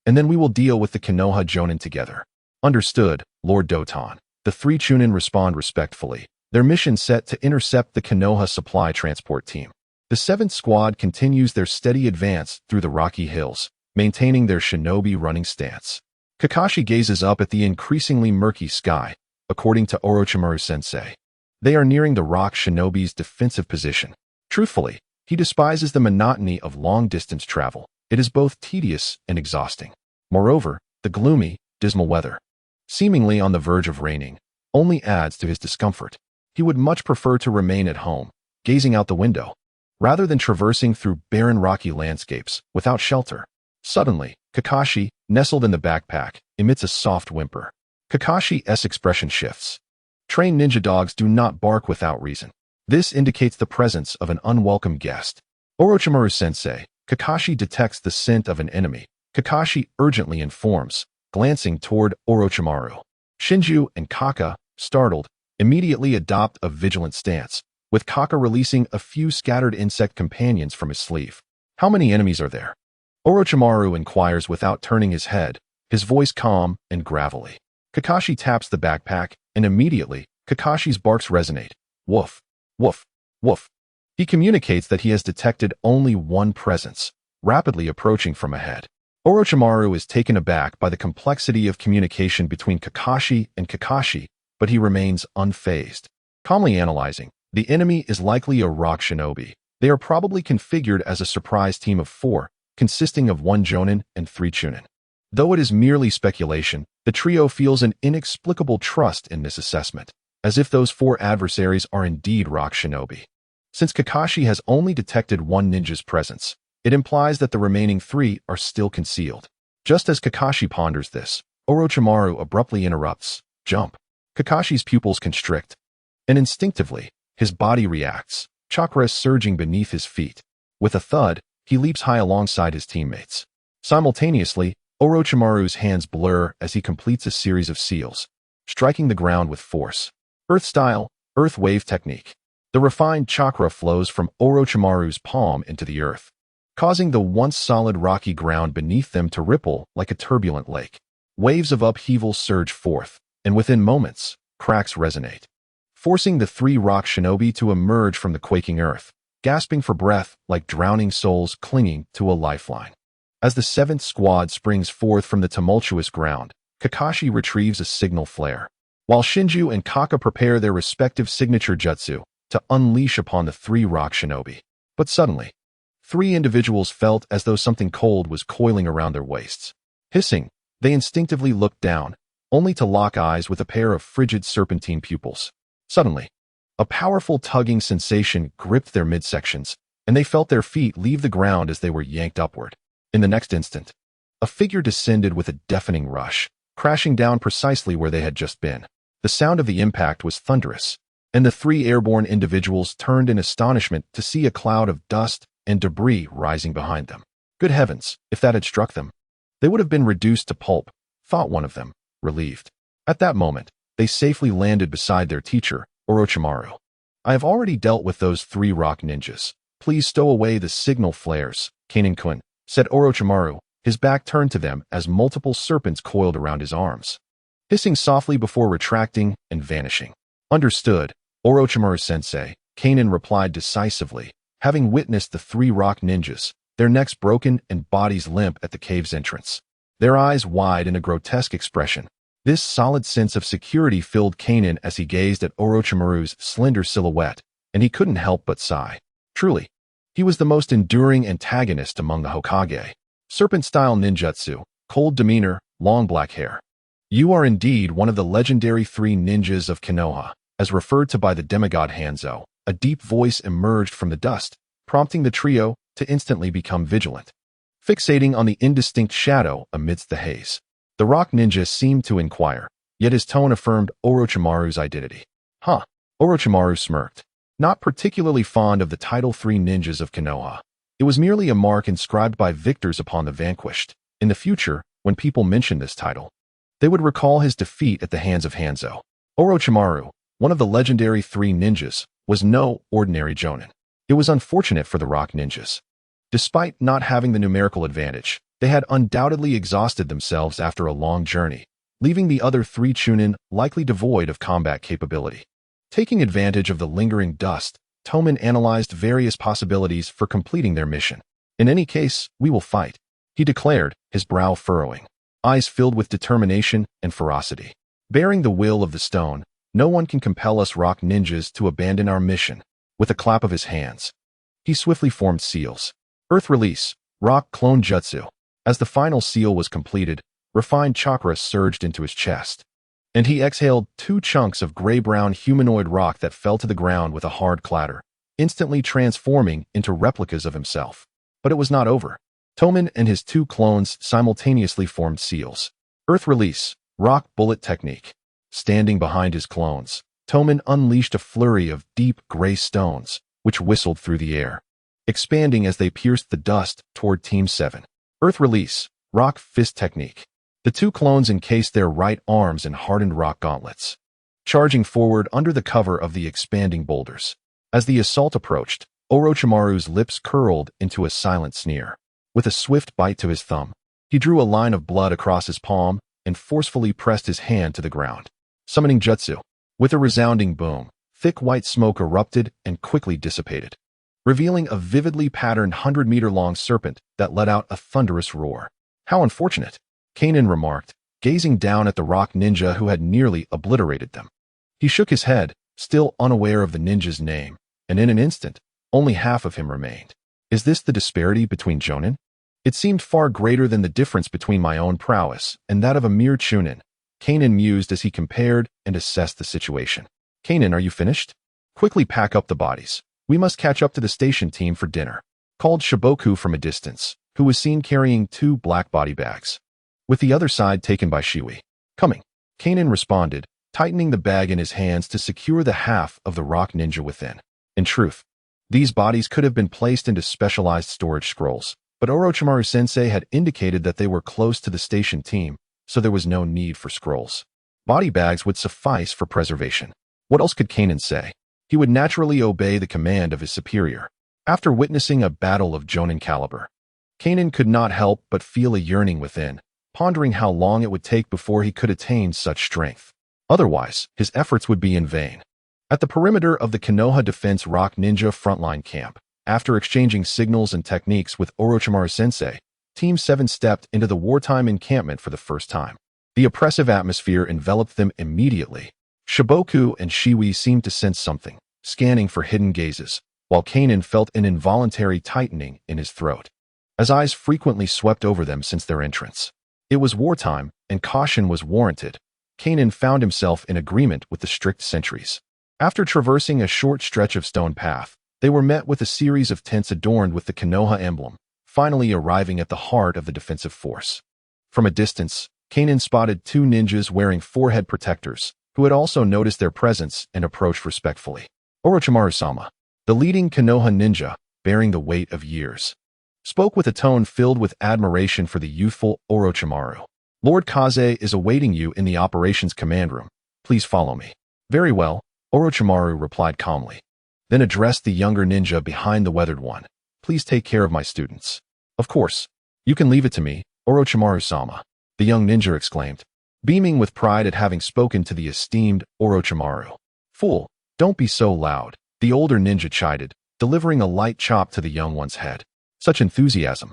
And then we will deal with the Konoha Jonin together. Understood, Lord Doton. The 3 Chunin respond respectfully, their mission set to intercept the Konoha supply transport team. The 7th Squad continues their steady advance through the rocky hills, maintaining their shinobi running stance. Kakashi gazes up at the increasingly murky sky, according to Orochimaru sensei. They are nearing the rock shinobi's defensive position. Truthfully, he despises the monotony of long-distance travel. It is both tedious and exhausting. Moreover, the gloomy, dismal weather, seemingly on the verge of raining, only adds to his discomfort. He would much prefer to remain at home, gazing out the window, rather than traversing through barren rocky landscapes without shelter. Suddenly, Kakashi, nestled in the backpack, emits a soft whimper. Kakashi's expression shifts. Trained ninja dogs do not bark without reason. This indicates the presence of an unwelcome guest. Orochimaru sensei, Kakashi detects the scent of an enemy. Kakashi urgently informs, glancing toward Orochimaru. Shinju and Kaka, startled, immediately adopt a vigilant stance, with Kaka releasing a few scattered insect companions from his sleeve. How many enemies are there? Orochimaru inquires without turning his head, his voice calm and gravelly. Kakashi taps the backpack, and immediately, Kakashi's barks resonate. Woof, woof, woof. He communicates that he has detected only one presence, rapidly approaching from ahead. Orochimaru is taken aback by the complexity of communication between Kakashi and Kakashi, but he remains unfazed. Calmly analyzing, the enemy is likely a rock shinobi. They are probably configured as a surprise team of 4, consisting of 1 Jonin and 3 Chunin. Though it is merely speculation, the trio feels an inexplicable trust in this assessment, as if those 4 adversaries are indeed rock shinobi. Since Kakashi has only detected 1 ninja's presence, it implies that the remaining 3 are still concealed. Just as Kakashi ponders this, Orochimaru abruptly interrupts. Jump. Kakashi's pupils constrict, and instinctively, his body reacts, chakra surging beneath his feet. With a thud, he leaps high alongside his teammates. Simultaneously, Orochimaru's hands blur as he completes a series of seals, striking the ground with force. Earth-style, earth wave technique. The refined chakra flows from Orochimaru's palm into the earth, causing the once solid rocky ground beneath them to ripple like a turbulent lake. Waves of upheaval surge forth, and within moments, cracks resonate, forcing the 3 rock shinobi to emerge from the quaking earth, gasping for breath like drowning souls clinging to a lifeline. As the 7th Squad springs forth from the tumultuous ground, Kakashi retrieves a signal flare, while Shinju and Kaka prepare their respective signature jutsu to unleash upon the 3 rock shinobi. But suddenly, 3 individuals felt as though something cold was coiling around their waists. Hissing, they instinctively looked down, only to lock eyes with a pair of frigid serpentine pupils. Suddenly, a powerful tugging sensation gripped their midsections, and they felt their feet leave the ground as they were yanked upward. In the next instant, a figure descended with a deafening rush, crashing down precisely where they had just been. The sound of the impact was thunderous, and the 3 airborne individuals turned in astonishment to see a cloud of dust and debris rising behind them. Good heavens, if that had struck them, they would have been reduced to pulp, thought one of them, relieved. At that moment, they safely landed beside their teacher, Orochimaru. I have already dealt with those 3 rock ninjas. Please stow away the signal flares, Kanin-kun, said Orochimaru, his back turned to them as multiple serpents coiled around his arms, hissing softly before retracting and vanishing. Understood, Orochimaru-sensei, Kanin replied decisively, having witnessed the 3 rock ninjas, their necks broken and bodies limp at the cave's entrance, their eyes wide in a grotesque expression. This solid sense of security filled Kanin as he gazed at Orochimaru's slender silhouette, and he couldn't help but sigh. Truly, he was the most enduring antagonist among the Hokage. Serpent-style ninjutsu, cold demeanor, long black hair. You are indeed one of the legendary 3 ninjas of Konoha, as referred to by the demigod Hanzo. A deep voice emerged from the dust, prompting the trio to instantly become vigilant. Fixating on the indistinct shadow amidst the haze, the rock ninja seemed to inquire, yet his tone affirmed Orochimaru's identity. Huh. Orochimaru smirked. Not particularly fond of the Title III ninjas of Konoha. It was merely a mark inscribed by victors upon the vanquished. In the future, when people mentioned this title, they would recall his defeat at the hands of Hanzo. Orochimaru, one of the legendary three ninjas, was no ordinary jonin. It was unfortunate for the rock ninjas. Despite not having the numerical advantage, they had undoubtedly exhausted themselves after a long journey, leaving the other three chunin likely devoid of combat capability. Taking advantage of the lingering dust, Toman analyzed various possibilities for completing their mission. In any case, we will fight, he declared, his brow furrowing, eyes filled with determination and ferocity. Bearing the will of the stone, no one can compel us rock ninjas to abandon our mission. With a clap of his hands, he swiftly formed seals. Earth Release, Rock Clone Jutsu. As the final seal was completed, refined chakra surged into his chest, and he exhaled 2 chunks of gray-brown humanoid rock that fell to the ground with a hard clatter, instantly transforming into replicas of himself. But it was not over. Toman and his 2 clones simultaneously formed seals. Earth Release, Rock Bullet Technique. Standing behind his clones, Toman unleashed a flurry of deep gray stones, which whistled through the air, expanding as they pierced the dust toward Team 7. Earth Release, Rock Fist Technique. The 2 clones encased their right arms in hardened rock gauntlets, charging forward under the cover of the expanding boulders. As the assault approached, Orochimaru's lips curled into a silent sneer. With a swift bite to his thumb, he drew a line of blood across his palm and forcefully pressed his hand to the ground. Summoning Jutsu. With a resounding boom, thick white smoke erupted and quickly dissipated, revealing a vividly patterned 100-meter-long serpent that let out a thunderous roar. How unfortunate, Kanan remarked, gazing down at the rock ninja who had nearly obliterated them. He shook his head, still unaware of the ninja's name, and in an instant, only half of him remained. Is this the disparity between jonin? It seemed far greater than the difference between my own prowess and that of a mere chunin, Kanan mused as he compared and assessed the situation. Kanan, are you finished? Quickly pack up the bodies. We must catch up to the station team for dinner, called Shiboku from a distance, who was seen carrying 2 black body bags, with the other side taken by Shiwi. Coming, Kanan responded, tightening the bag in his hands to secure the half of the rock ninja within. In truth, these bodies could have been placed into specialized storage scrolls, but Orochimaru-sensei had indicated that they were close to the station team, so there was no need for scrolls. Body bags would suffice for preservation. What else could Kanan say? He would naturally obey the command of his superior. After witnessing a battle of jonin caliber, Kanan could not help but feel a yearning within, pondering how long it would take before he could attain such strength. Otherwise, his efforts would be in vain. At the perimeter of the Konoha Defense Rock Ninja frontline camp, after exchanging signals and techniques with Orochimaru-sensei, Team 7 stepped into the wartime encampment for the first time. The oppressive atmosphere enveloped them immediately. Shiboku and Shiwi seemed to sense something, scanning for hidden gazes, while Kanan felt an involuntary tightening in his throat, as eyes frequently swept over them since their entrance. It was wartime, and caution was warranted. Kanan found himself in agreement with the strict sentries. After traversing a short stretch of stone path, they were met with a series of tents adorned with the Konoha emblem, finally arriving at the heart of the defensive force. From a distance, Kanan spotted 2 ninjas wearing forehead protectors, who had also noticed their presence and approached respectfully. Orochimaru-sama, the leading Konoha ninja, bearing the weight of years, spoke with a tone filled with admiration for the youthful Orochimaru. Lord Kaze is awaiting you in the operations command room. Please follow me. Very well, Orochimaru replied calmly, then addressed the younger ninja behind the weathered one. Please take care of my students. Of course. You can leave it to me, Orochimaru-sama, the young ninja exclaimed, beaming with pride at having spoken to the esteemed Orochimaru. Fool, don't be so loud, the older ninja chided, delivering a light chop to the young one's head. Such enthusiasm.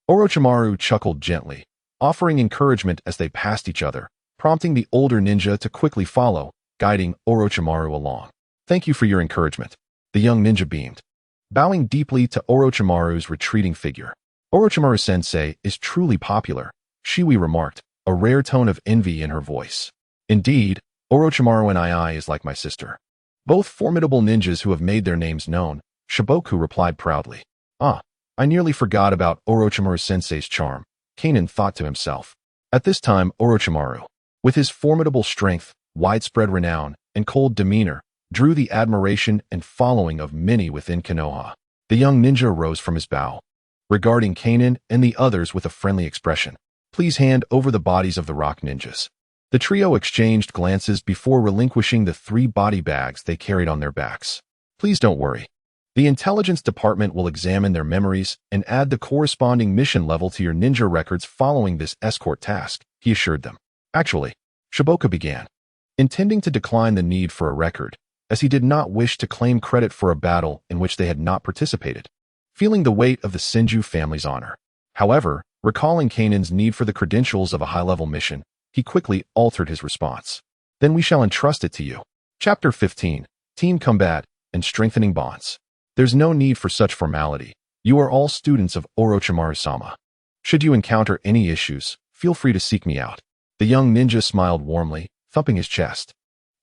Orochimaru chuckled gently, offering encouragement as they passed each other, prompting the older ninja to quickly follow, guiding Orochimaru along. Thank you for your encouragement. The young ninja beamed, bowing deeply to Orochimaru's retreating figure. Orochimaru-sensei is truly popular, Shiwi remarked, a rare tone of envy in her voice. Indeed, Orochimaru and I is like my sister. Both formidable ninjas who have made their names known, Shiboku replied proudly. Ah, I nearly forgot about Orochimaru-sensei's charm, Kanan thought to himself. At this time, Orochimaru, with his formidable strength, widespread renown, and cold demeanor, drew the admiration and following of many within Konoha. The young ninja rose from his bow, regarding Kanan and the others with a friendly expression. Please hand over the bodies of the rock ninjas. The trio exchanged glances before relinquishing the 3 body bags they carried on their backs. Please don't worry. The intelligence department will examine their memories and add the corresponding mission level to your ninja records following this escort task, he assured them. Actually, Shiboka began, intending to decline the need for a record, as he did not wish to claim credit for a battle in which they had not participated, feeling the weight of the Senju family's honor. However, recalling Kanan's need for the credentials of a high-level mission, he quickly altered his response. Then we shall entrust it to you. Chapter 15, Team Combat and Strengthening Bonds. There's no need for such formality. You are all students of Orochimaru-sama. Should you encounter any issues, feel free to seek me out. The young ninja smiled warmly, thumping his chest.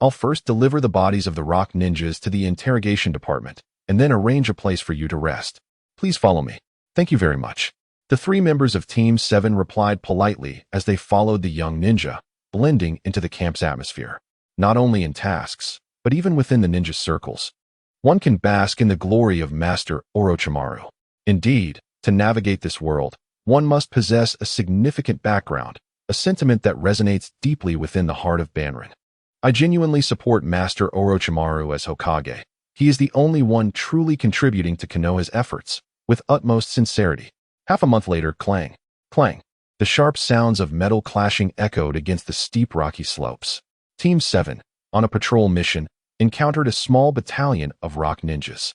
I'll first deliver the bodies of the rock ninjas to the interrogation department, and then arrange a place for you to rest. Please follow me. Thank you very much. The 3 members of Team 7 replied politely as they followed the young ninja, blending into the camp's atmosphere. Not only in tasks, but even within the ninja circles, one can bask in the glory of Master Orochimaru. Indeed, to navigate this world, one must possess a significant background, a sentiment that resonates deeply within the heart of Banrin. I genuinely support Master Orochimaru as Hokage. He is the only one truly contributing to Konoha's efforts, with utmost sincerity. Half a month later, clang, clang. The sharp sounds of metal clashing echoed against the steep rocky slopes. Team 7, on a patrol mission, encountered a small battalion of rock ninjas.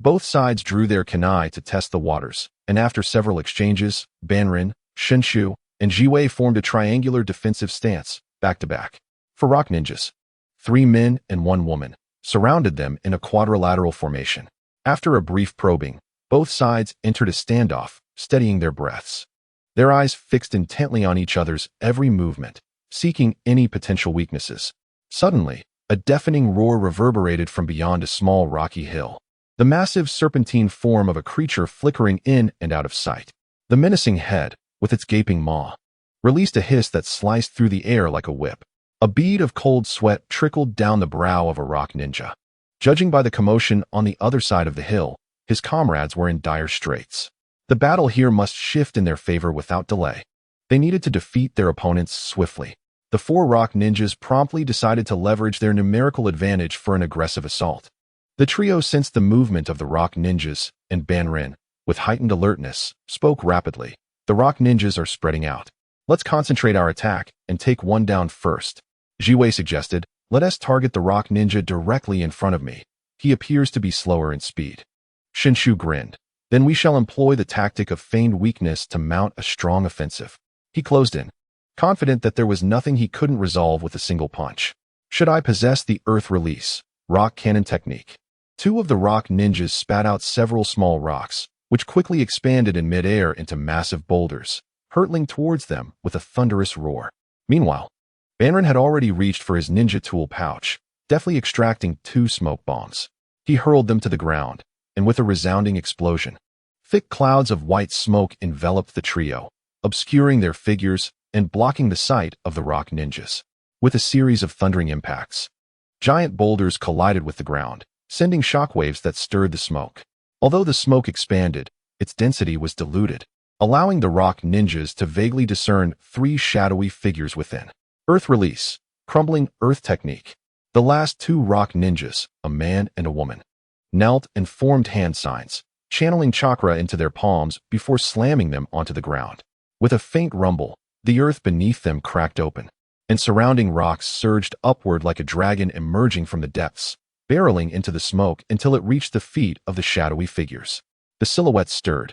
Both sides drew their kunai to test the waters, and after several exchanges, Banrin, Shinshu, and Jiwei formed a triangular defensive stance, back-to-back. For rock ninjas, 3 men and 1 woman surrounded them in a quadrilateral formation. After a brief probing, both sides entered a standoff, steadying their breaths. Their eyes fixed intently on each other's every movement, seeking any potential weaknesses. Suddenly, a deafening roar reverberated from beyond a small rocky hill, the massive serpentine form of a creature flickering in and out of sight. The menacing head, with its gaping maw, released a hiss that sliced through the air like a whip. A bead of cold sweat trickled down the brow of a rock ninja. Judging by the commotion on the other side of the hill, his comrades were in dire straits. The battle here must shift in their favor without delay. They needed to defeat their opponents swiftly. The 4 rock ninjas promptly decided to leverage their numerical advantage for an aggressive assault. The trio sensed the movement of the rock ninjas, and Banrin, with heightened alertness, spoke rapidly. The rock ninjas are spreading out. Let's concentrate our attack and take one down first. Jiwei suggested, let us target the rock ninja directly in front of me. He appears to be slower in speed. Shinshu grinned. Then we shall employ the tactic of feigned weakness to mount a strong offensive. He closed in, confident that there was nothing he couldn't resolve with a single punch. Should I possess the earth release, rock cannon technique? 2 of the rock ninjas spat out several small rocks, which quickly expanded in midair into massive boulders, hurtling towards them with a thunderous roar. Meanwhile, Banrin had already reached for his ninja tool pouch, deftly extracting 2 smoke bombs. He hurled them to the ground, and with a resounding explosion, thick clouds of white smoke enveloped the trio, obscuring their figures and blocking the sight of the rock ninjas. With a series of thundering impacts, giant boulders collided with the ground, sending shockwaves that stirred the smoke. Although the smoke expanded, its density was diluted, allowing the rock ninjas to vaguely discern 3 shadowy figures within. Earth release, crumbling earth technique. The last 2 rock ninjas, a man and a woman, knelt and formed hand signs, channeling chakra into their palms before slamming them onto the ground. With a faint rumble, the earth beneath them cracked open, and surrounding rocks surged upward like a dragon emerging from the depths, barreling into the smoke until it reached the feet of the shadowy figures. The silhouettes stirred,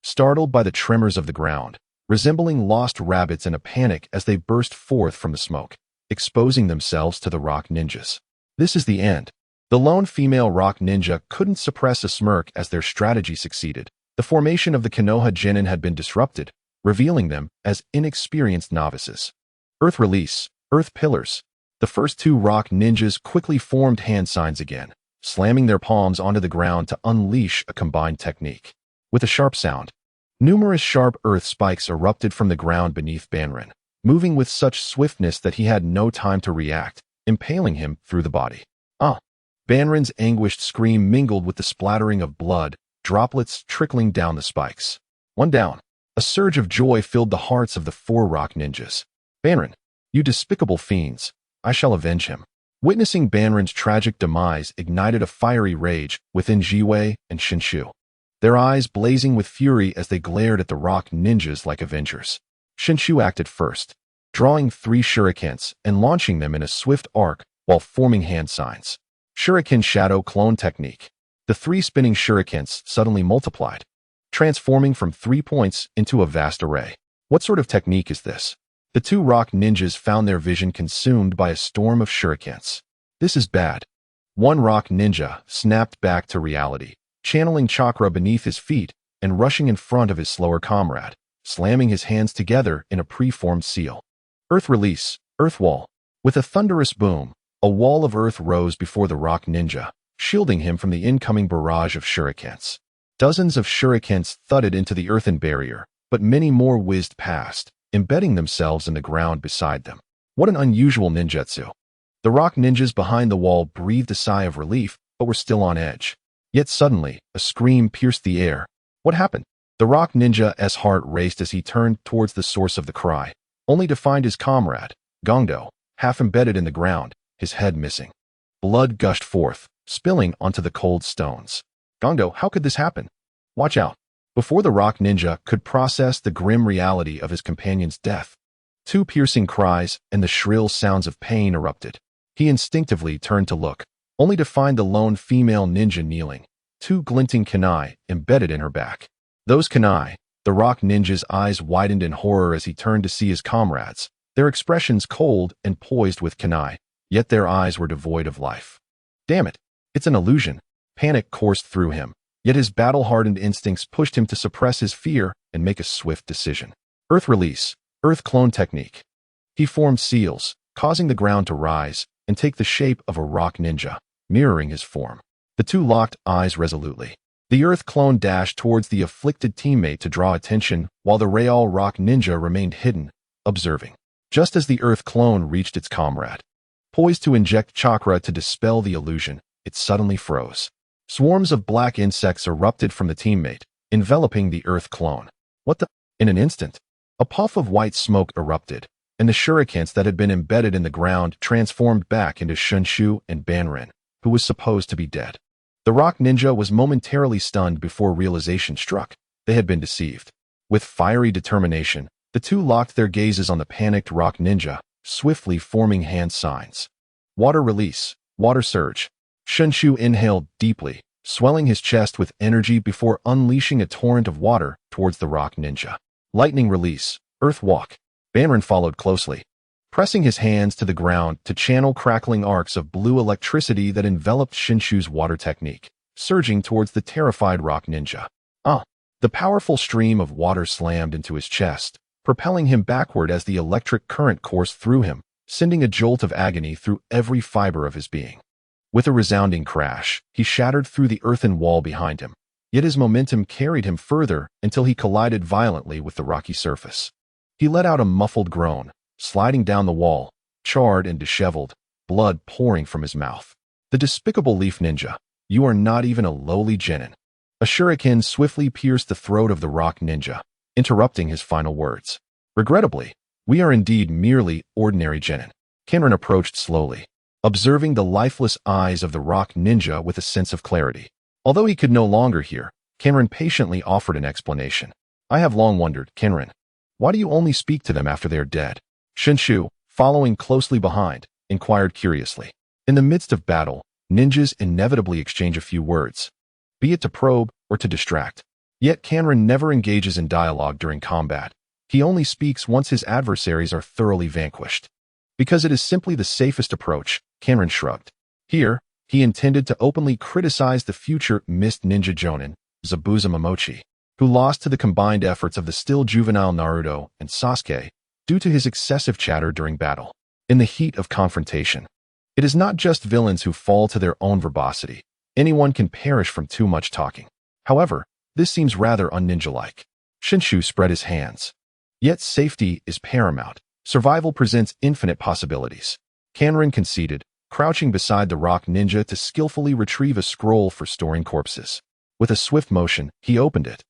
startled by the tremors of the ground, resembling lost rabbits in a panic as they burst forth from the smoke, exposing themselves to the rock ninjas. This is the end. The lone female rock ninja couldn't suppress a smirk as their strategy succeeded. The formation of the Konoha genin had been disrupted, revealing them as inexperienced novices. Earth release, earth pillars. The first 2 rock ninjas quickly formed hand signs again, slamming their palms onto the ground to unleash a combined technique. With a sharp sound, numerous sharp earth spikes erupted from the ground beneath Banrin, moving with such swiftness that he had no time to react, impaling him through the body. Ah! Banrin's anguished scream mingled with the splattering of blood, droplets trickling down the spikes. One down. A surge of joy filled the hearts of the four rock ninjas. Banrin, you despicable fiends, I shall avenge him. Witnessing Banrin's tragic demise ignited a fiery rage within Jiwei and Shinshu, their eyes blazing with fury as they glared at the rock ninjas like avengers. Shinshu acted first, drawing 3 shurikens and launching them in a swift arc while forming hand signs. Shuriken Shadow Clone Technique. The 3 spinning shurikens suddenly multiplied, transforming from 3 points into a vast array. What sort of technique is this? The 2 rock ninjas found their vision consumed by a storm of shurikens. This is bad. One rock ninja snapped back to reality, channeling chakra beneath his feet and rushing in front of his slower comrade, slamming his hands together in a preformed seal. Earth release, earth wall. With a thunderous boom, a wall of earth rose before the rock ninja, shielding him from the incoming barrage of shurikens. Dozens of shurikens thudded into the earthen barrier, but many more whizzed past, embedding themselves in the ground beside them. What an unusual ninjutsu. The rock ninjas behind the wall breathed a sigh of relief, but were still on edge. Yet suddenly, a scream pierced the air. What happened? The rock ninja's heart raced as he turned towards the source of the cry, only to find his comrade, Gongdo, half embedded in the ground, his head missing. Blood gushed forth, spilling onto the cold stones. Gongdo, how could this happen? Watch out. Before the rock ninja could process the grim reality of his companion's death, 2 piercing cries and the shrill sounds of pain erupted. He instinctively turned to look, only to find the lone female ninja kneeling, 2 glinting kunai embedded in her back. Those kunai, the rock ninja's eyes widened in horror as he turned to see his comrades, their expressions cold and poised with kunai, yet their eyes were devoid of life. Damn it, it's an illusion. Panic coursed through him. Yet his battle-hardened instincts pushed him to suppress his fear and make a swift decision. Earth release, earth clone technique. He formed seals, causing the ground to rise and take the shape of a rock ninja, mirroring his form. The 2 locked eyes resolutely. The earth clone dashed towards the afflicted teammate to draw attention, while the real rock ninja remained hidden, observing. Just as the earth clone reached its comrade, poised to inject chakra to dispel the illusion, it suddenly froze. Swarms of black insects erupted from the teammate, enveloping the earth clone. What the? In an instant, a puff of white smoke erupted, and the shurikens that had been embedded in the ground transformed back into Shinshu and Banrin, who was supposed to be dead. The rock ninja was momentarily stunned before realization struck. They had been deceived. With fiery determination, the 2 locked their gazes on the panicked rock ninja, swiftly forming hand signs. Water release, water surge. Shinshu inhaled deeply, swelling his chest with energy before unleashing a torrent of water towards the rock ninja. Lightning release, earth walk. Banrin followed closely, pressing his hands to the ground to channel crackling arcs of blue electricity that enveloped Shinshu's water technique, surging towards the terrified rock ninja. The powerful stream of water slammed into his chest, propelling him backward as the electric current coursed through him, sending a jolt of agony through every fiber of his being. With a resounding crash, he shattered through the earthen wall behind him, yet his momentum carried him further until he collided violently with the rocky surface. He let out a muffled groan, sliding down the wall, charred and disheveled, blood pouring from his mouth. The despicable leaf ninja, you are not even a lowly genin. A shuriken swiftly pierced the throat of the rock ninja, interrupting his final words. Regrettably, we are indeed merely ordinary genin. Kenrin approached slowly, observing the lifeless eyes of the rock ninja with a sense of clarity. Although he could no longer hear, Kenrin patiently offered an explanation. I have long wondered, Kenrin, why do you only speak to them after they are dead? Shinshu, following closely behind, inquired curiously. In the midst of battle, ninjas inevitably exchange a few words, be it to probe or to distract. Yet Kenrin never engages in dialogue during combat. He only speaks once his adversaries are thoroughly vanquished. Because it is simply the safest approach, Kenrin shrugged. Here, he intended to openly criticize the future Mist Ninja Jonin, Zabuza Momochi, who lost to the combined efforts of the still juvenile Naruto and Sasuke due to his excessive chatter during battle. In the heat of confrontation, it is not just villains who fall to their own verbosity. Anyone can perish from too much talking. However, this seems rather un-ninja-like. Shinshu spread his hands. Yet safety is paramount. Survival presents infinite possibilities. Kanrin conceded, crouching beside the rock ninja to skillfully retrieve a scroll for storing corpses. With a swift motion, he opened it,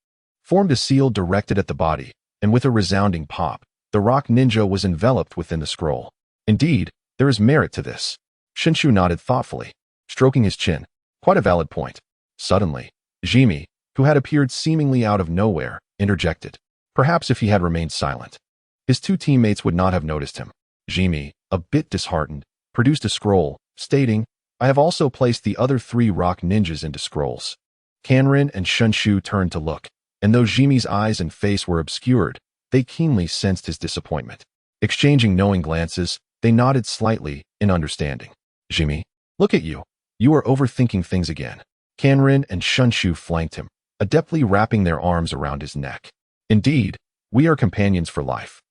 formed a seal directed at the body, and with a resounding pop, the rock ninja was enveloped within the scroll. Indeed, there is merit to this. Shinshu nodded thoughtfully, stroking his chin. Quite a valid point. Suddenly, Jimi, who had appeared seemingly out of nowhere, interjected. Perhaps if he had remained silent, his two teammates would not have noticed him. Jimi, a bit disheartened, produced a scroll, stating, I have also placed the other 3 rock ninjas into scrolls. Kanrin and Shinshu turned to look, and though Jimi's eyes and face were obscured, they keenly sensed his disappointment. Exchanging knowing glances, they nodded slightly in understanding. Jimi, look at you. You are overthinking things again. Kanrin and Shinshu flanked him, adeptly wrapping their arms around his neck. Indeed, we are companions for life.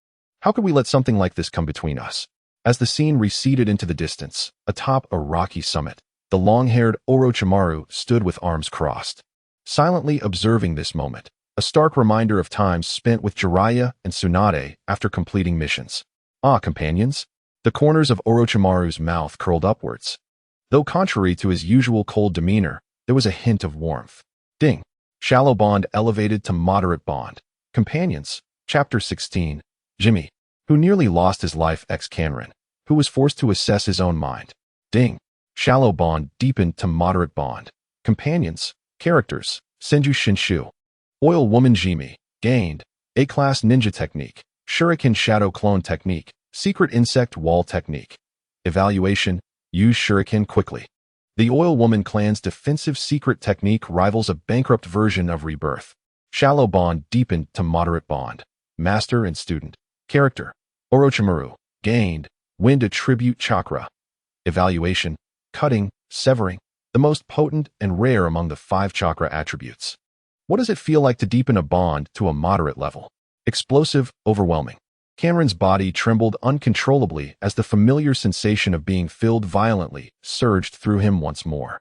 How could we let something like this come between us? As the scene receded into the distance, atop a rocky summit, the long-haired Orochimaru stood with arms crossed, silently observing this moment, a stark reminder of times spent with Jiraiya and Tsunade after completing missions. Ah, companions? The corners of Orochimaru's mouth curled upwards. Though contrary to his usual cold demeanor, there was a hint of warmth. Ding. Shallow bond elevated to moderate bond. Companions. Chapter 16. Jimi, who nearly lost his life ex-Kanrin, who was forced to assess his own mind. Ding. Shallow bond deepened to moderate bond. Companions. Characters. Senju Shinshu. Oil Woman Jimi. Gained. A-class ninja technique. Shuriken shadow clone technique. Secret insect wall technique. Evaluation. Use shuriken quickly. The Oil Woman clan's defensive secret technique rivals a bankrupt version of Rebirth. Shallow bond deepened to moderate bond. Master and student. Character. Orochimaru. Gained. Wind attribute chakra. Evaluation. Cutting, severing. The most potent and rare among the 5 chakra attributes. What does it feel like to deepen a bond to a moderate level? Explosive, overwhelming. Cameron's body trembled uncontrollably as the familiar sensation of being filled violently surged through him once more.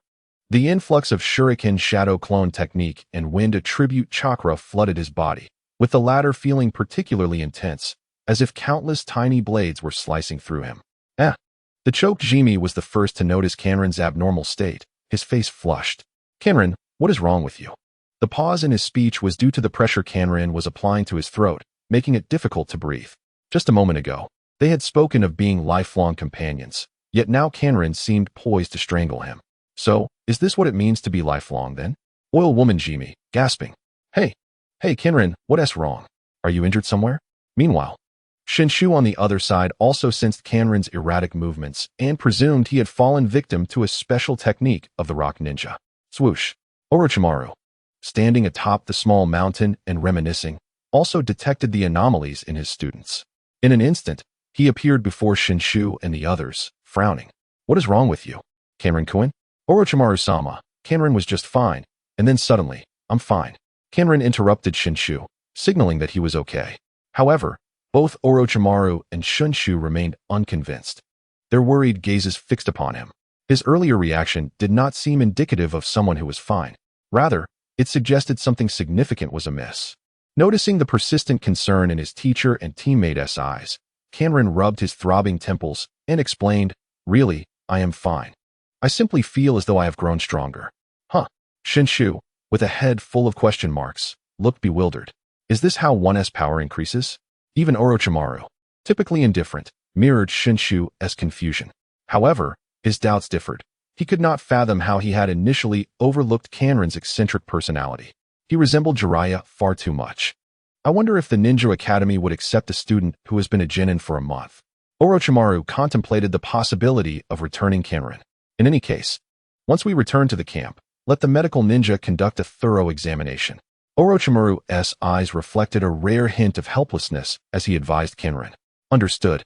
The influx of shuriken shadow clone technique and wind attribute chakra flooded his body, with the latter feeling particularly intense, as if countless tiny blades were slicing through him. The choked Jimi was the first to notice Kanrin's abnormal state, his face flushed. Kanrin, what is wrong with you? The pause in his speech was due to the pressure Kanrin was applying to his throat, making it difficult to breathe. Just a moment ago, they had spoken of being lifelong companions, yet now Kanrin seemed poised to strangle him. So, is this what it means to be lifelong then? Oil Woman Jimi, gasping. Hey, Kanrin, what's wrong? Are you injured somewhere? Meanwhile, Shinshu on the other side also sensed Kanrin's erratic movements and presumed he had fallen victim to a special technique of the rock ninja. Swoosh. Orochimaru, standing atop the small mountain and reminiscing, also detected the anomalies in his students. In an instant, he appeared before Shinshu and the others, frowning. What is wrong with you? Kanrin-kun? Orochimaru-sama, Kanrin was just fine, and then suddenly, I'm fine. Kanrin interrupted Shinshu, signaling that he was okay. However, both Orochimaru and Shinshu remained unconvinced, their worried gazes fixed upon him. His earlier reaction did not seem indicative of someone who was fine. Rather, it suggested something significant was amiss. Noticing the persistent concern in his teacher and teammates' eyes, Kanrin rubbed his throbbing temples and explained, Really, I am fine. I simply feel as though I have grown stronger. Shinshu, with a head full of question marks, looked bewildered. Is this how one's power increases? Even Orochimaru, typically indifferent, mirrored Shinshu's confusion. However, his doubts differed. He could not fathom how he had initially overlooked Kanrin's eccentric personality. He resembled Jiraiya far too much. I wonder if the Ninja Academy would accept a student who has been a genin for a month. Orochimaru contemplated the possibility of returning Kanrin. In any case, once we return to the camp, let the medical ninja conduct a thorough examination. Orochimaru's eyes reflected a rare hint of helplessness as he advised Kanrin. Understood.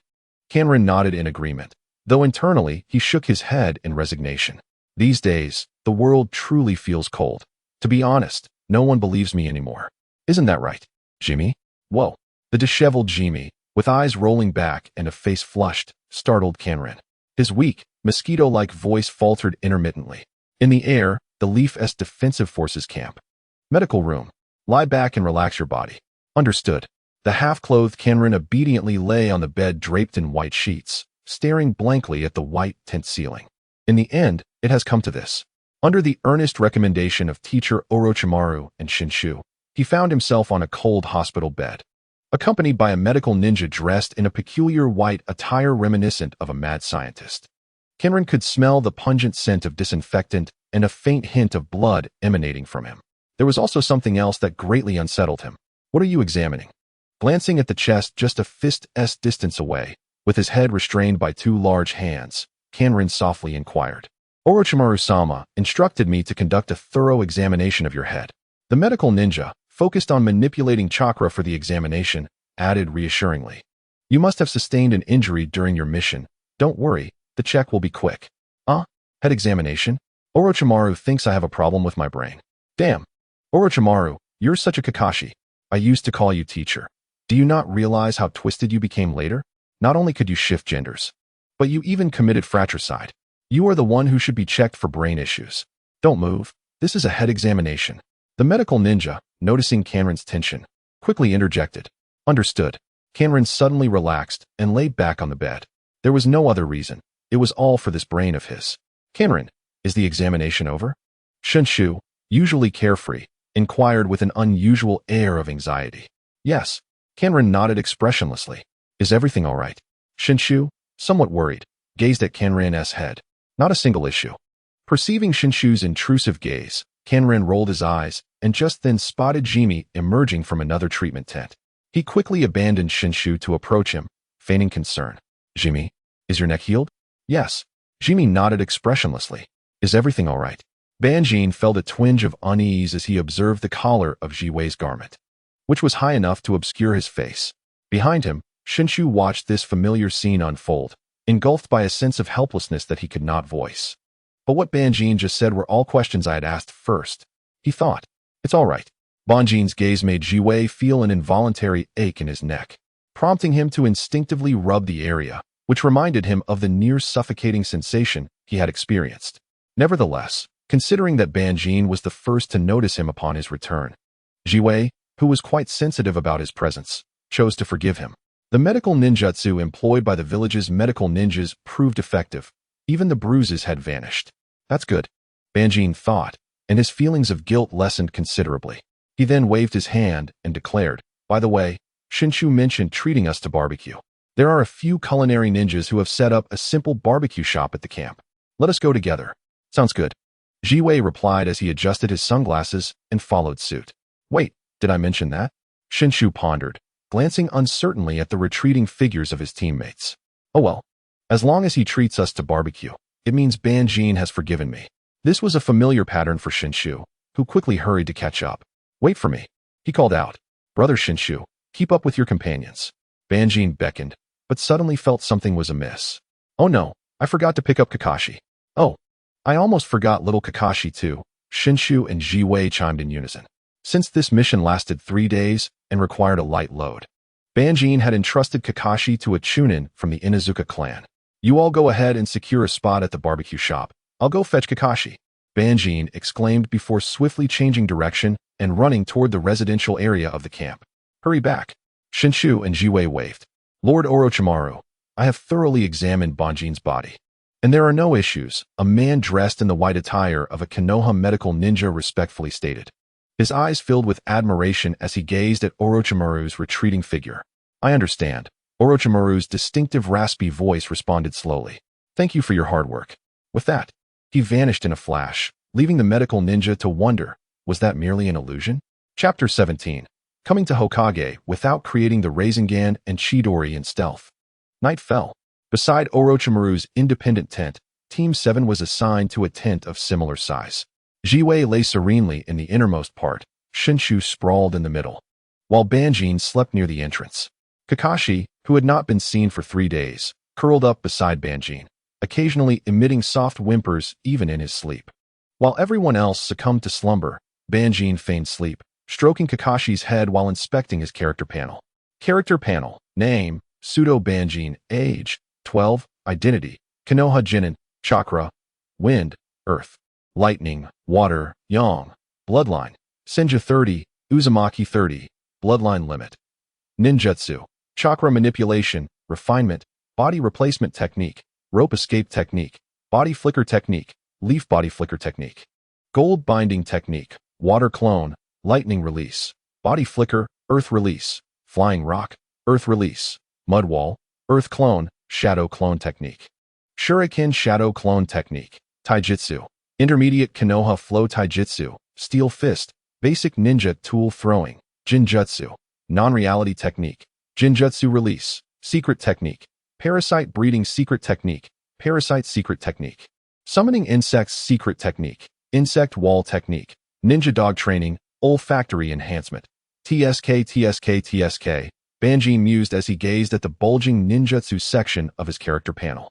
Kanrin nodded in agreement, though internally he shook his head in resignation. These days, the world truly feels cold. To be honest, no one believes me anymore. Isn't that right, Jimi? Whoa. The disheveled Jimi, with eyes rolling back and a face flushed, startled Kanrin. His weak, mosquito-like voice faltered intermittently. In the air, the Leaf S Defensive Forces camp. Medical room. Lie back and relax your body. Understood. The half-clothed Kenrin obediently lay on the bed draped in white sheets, staring blankly at the white tent ceiling. In the end, it has come to this. Under the earnest recommendation of teacher Orochimaru and Shinshu, he found himself on a cold hospital bed, accompanied by a medical ninja dressed in a peculiar white attire reminiscent of a mad scientist. Kenrin could smell the pungent scent of disinfectant and a faint hint of blood emanating from him. There was also something else that greatly unsettled him. What are you examining? Glancing at the chest just a fist's distance away, with his head restrained by two large hands, Kenrin softly inquired. Orochimaru-sama instructed me to conduct a thorough examination of your head. The medical ninja, focused on manipulating chakra for the examination, added reassuringly. You must have sustained an injury during your mission. Don't worry, the check will be quick. Head examination? Orochimaru thinks I have a problem with my brain. Damn. Orochimaru, you're such a Kakashi. I used to call you teacher. Do you not realize how twisted you became later? Not only could you shift genders, but you even committed fratricide. You are the one who should be checked for brain issues. Don't move. This is a head examination. The medical ninja, noticing Kenrin's tension, quickly interjected. Understood. Kenrin suddenly relaxed and lay back on the bed. There was no other reason. It was all for this brain of his. Kenrin, is the examination over? Shinshu, usually carefree, inquired with an unusual air of anxiety. Yes. Kenrin nodded expressionlessly. Is everything all right? Shinshu, somewhat worried, gazed at Kenrin's head. Not a single issue. Perceiving Shinshu's intrusive gaze, Kenrin rolled his eyes and just then spotted Jimi emerging from another treatment tent. He quickly abandoned Shinshu to approach him, feigning concern. Jimi, is your neck healed? Yes. Jimi nodded expressionlessly. Is everything all right? Banjin felt a twinge of unease as he observed the collar of Jiwei's garment, which was high enough to obscure his face. Behind him, Shinshu watched this familiar scene unfold, engulfed by a sense of helplessness that he could not voice. But what Banjin just said were all questions I had asked first. He thought. It's all right. Banjin's gaze made Jiwei feel an involuntary ache in his neck, prompting him to instinctively rub the area, which reminded him of the near-suffocating sensation he had experienced. Nevertheless, considering that Banjin was the first to notice him upon his return, Jiwei, who was quite sensitive about his presence, chose to forgive him. The medical ninjutsu employed by the village's medical ninjas proved effective. Even the bruises had vanished. That's good, Banjin thought, and his feelings of guilt lessened considerably. He then waved his hand and declared, by the way, Shinshu mentioned treating us to barbecue. There are a few culinary ninjas who have set up a simple barbecue shop at the camp. Let us go together. Sounds good. Jiwei replied as he adjusted his sunglasses and followed suit. Wait, did I mention that? Shinshu pondered, glancing uncertainly at the retreating figures of his teammates. Oh well. As long as he treats us to barbecue, it means Banjin has forgiven me. This was a familiar pattern for Shinshu, who quickly hurried to catch up. Wait for me, he called out. Brother Shinshu, keep up with your companions. Banjin beckoned, but suddenly felt something was amiss. Oh no, I forgot to pick up Kakashi. Oh, I almost forgot little Kakashi too. Shinshu and Jiwei chimed in unison. Since this mission lasted 3 days and required a light load, Banjin had entrusted Kakashi to a Chunin from the Inuzuka clan. You all go ahead and secure a spot at the barbecue shop. I'll go fetch Kakashi, Banjin exclaimed before swiftly changing direction and running toward the residential area of the camp. Hurry back. Shinshu and Jiwei waved. Lord Orochimaru, I have thoroughly examined Banjin's body, and there are no issues, a man dressed in the white attire of a Konoha medical ninja respectfully stated. His eyes filled with admiration as he gazed at Orochimaru's retreating figure. I understand. Orochimaru's distinctive raspy voice responded slowly. Thank you for your hard work. With that, he vanished in a flash, leaving the medical ninja to wonder, was that merely an illusion? Chapter 17. Coming to Hokage without creating the Rasengan and Chidori in stealth. Night fell. Beside Orochimaru's independent tent, Team 7 was assigned to a tent of similar size. Jiwei lay serenely in the innermost part, Shinshu sprawled in the middle, while Banjin slept near the entrance. Kakashi, who had not been seen for 3 days, curled up beside Banjin, occasionally emitting soft whimpers even in his sleep. While everyone else succumbed to slumber, Banjin feigned sleep, stroking Kakashi's head while inspecting his character panel. Character panel. Name, Pseudo Banjin. Age, 12. Identity, Konoha Jinin. Chakra, Wind, Earth. lightning, water, yang, bloodline, Senju 30, Uzumaki 30, bloodline limit. Ninjutsu, chakra manipulation, refinement, body replacement technique, rope escape technique, body flicker technique, leaf body flicker technique. Gold binding technique, water clone, lightning release, body flicker, earth release, flying rock, earth release, mud wall, earth clone, shadow clone technique. Shuriken shadow clone technique, taijutsu, intermediate Konoha flow taijutsu, steel fist, basic ninja tool throwing, Jinjutsu, non-reality technique, Jinjutsu release, secret technique, parasite breeding secret technique, parasite secret technique. Summoning insects secret technique, insect wall technique, ninja dog training, olfactory enhancement. TSK. Banjin mused as he gazed at the bulging ninjutsu section of his character panel,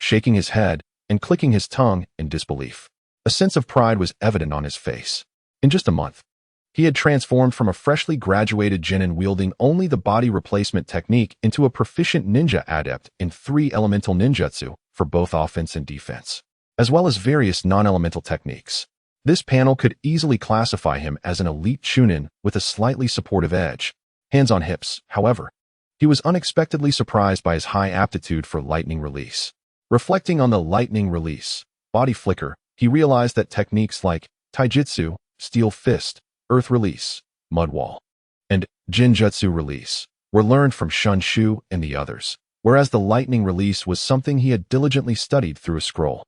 shaking his head and clicking his tongue in disbelief. A sense of pride was evident on his face. In just a month, he had transformed from a freshly graduated genin wielding only the body replacement technique into a proficient ninja adept in 3 elemental ninjutsu for both offense and defense, as well as various non-elemental techniques. This panel could easily classify him as an elite chunin with a slightly supportive edge. Hands on hips, however, he was unexpectedly surprised by his high aptitude for lightning release. Reflecting on the lightning release, body flicker, he realized that techniques like taijutsu, steel fist, earth release, mud wall, and jinjutsu release were learned from Shunshu and the others, whereas the lightning release was something he had diligently studied through a scroll.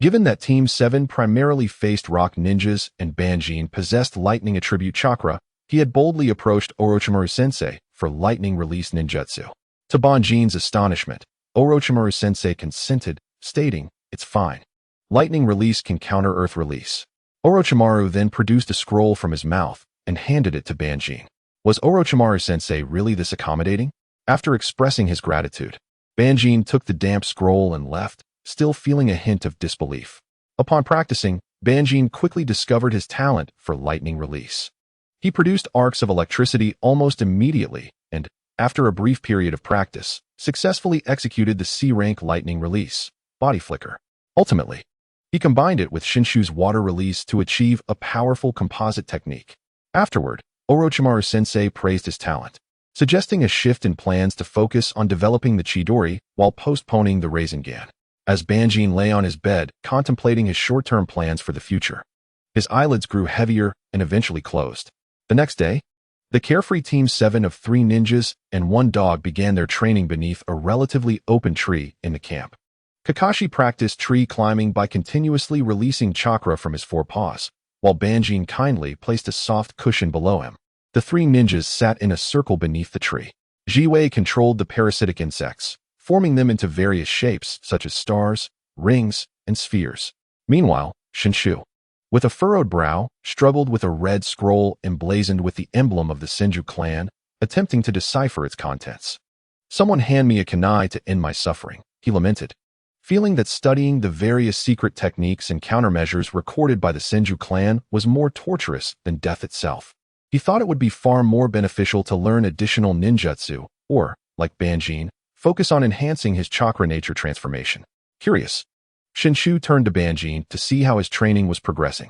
Given that Team 7 primarily faced rock ninjas and Banjin possessed lightning attribute chakra, he had boldly approached Orochimaru-sensei for lightning release ninjutsu. To Banjin's astonishment, Orochimaru-sensei consented, stating, "It's fine. Lightning release can counter earth release." Orochimaru then produced a scroll from his mouth and handed it to Banjin. Was Orochimaru-sensei really this accommodating? After expressing his gratitude, Banjin took the damp scroll and left, still feeling a hint of disbelief. Upon practicing, Banjin quickly discovered his talent for lightning release. He produced arcs of electricity almost immediately and, after a brief period of practice, successfully executed the C-rank lightning release, body flicker. Ultimately, he combined it with Shinshu's water release to achieve a powerful composite technique. Afterward, Orochimaru-sensei praised his talent, suggesting a shift in plans to focus on developing the Chidori while postponing the Rasengan. As Banjin lay on his bed, contemplating his short-term plans for the future, his eyelids grew heavier and eventually closed. The next day, the carefree Team 7 of 3 ninjas and 1 dog began their training beneath a relatively open tree in the camp. Kakashi practiced tree climbing by continuously releasing chakra from his 4 paws, while Banjin kindly placed a soft cushion below him. The 3 ninjas sat in a circle beneath the tree. Jiwei controlled the parasitic insects, forming them into various shapes such as stars, rings, and spheres. Meanwhile, Shinshu, with a furrowed brow, struggled with a red scroll emblazoned with the emblem of the Senju clan, attempting to decipher its contents. "Someone hand me a kunai to end my suffering," he lamented, feeling that studying the various secret techniques and countermeasures recorded by the Senju clan was more torturous than death itself. He thought it would be far more beneficial to learn additional ninjutsu, or, like Banjin, focus on enhancing his chakra nature transformation. Curious, Shinshu turned to Banjin to see how his training was progressing.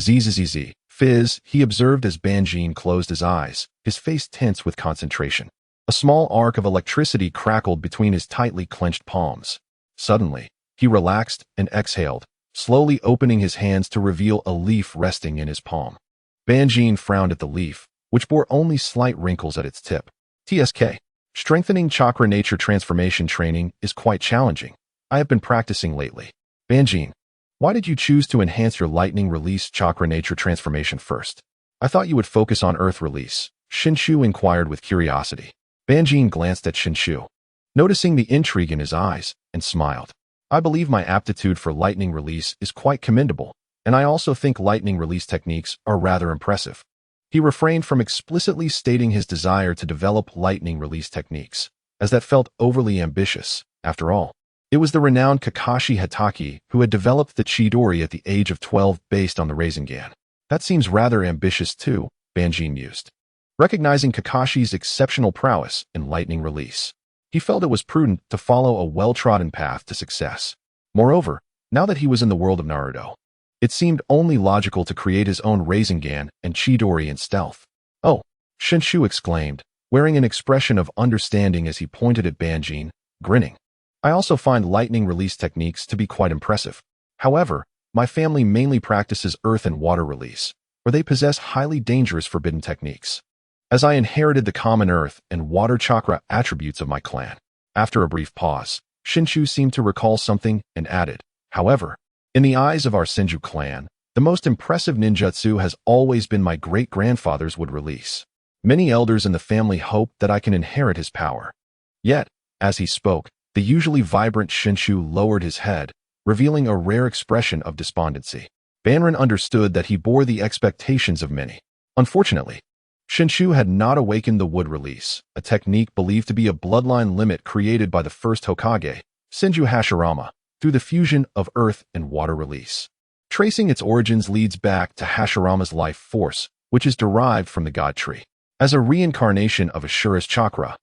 Zzz. Fizz, he observed as Banjin closed his eyes, his face tense with concentration. A small arc of electricity crackled between his tightly clenched palms. Suddenly, he relaxed and exhaled, slowly opening his hands to reveal a leaf resting in his palm. Banjin frowned at the leaf, which bore only slight wrinkles at its tip. TSK. Strengthening chakra nature transformation training is quite challenging. I have been practicing lately. Banjin, why did you choose to enhance your lightning release chakra nature transformation first? I thought you would focus on earth release, Shinshu inquired with curiosity. Banjin glanced at Shinshu, noticing the intrigue in his eyes, and smiled. I believe my aptitude for lightning release is quite commendable, and I also think lightning release techniques are rather impressive. He refrained from explicitly stating his desire to develop lightning release techniques, as that felt overly ambitious. After all, it was the renowned Kakashi Hatake who had developed the Chidori at the age of 12 based on the Rasengan. That seems rather ambitious too, Banjin mused. Recognizing Kakashi's exceptional prowess in lightning release, he felt it was prudent to follow a well-trodden path to success. Moreover, now that he was in the world of Naruto, It seemed only logical to create his own Rasengan and Chidori in stealth. Oh, Shinshu exclaimed, wearing an expression of understanding as he pointed at Banjin, grinning. I also find lightning release techniques to be quite impressive. However, my family mainly practices earth and water release, where they possess highly dangerous forbidden techniques. As I inherited the common earth and water chakra attributes of my clan. After a brief pause, Shinshu seemed to recall something and added, however, in the eyes of our Senju clan, the most impressive ninjutsu has always been my great-grandfather's wood release. Many elders in the family hope that I can inherit his power. Yet, as he spoke, the usually vibrant Shinshu lowered his head, revealing a rare expression of despondency. Banrin understood that he bore the expectations of many. Unfortunately, Shinshu had not awakened the wood release, a technique believed to be a bloodline limit created by the first Hokage, Senju Hashirama, through the fusion of earth and water release. Tracing its origins leads back to Hashirama's life force, which is derived from the god tree. As a reincarnation of Ashura's chakra,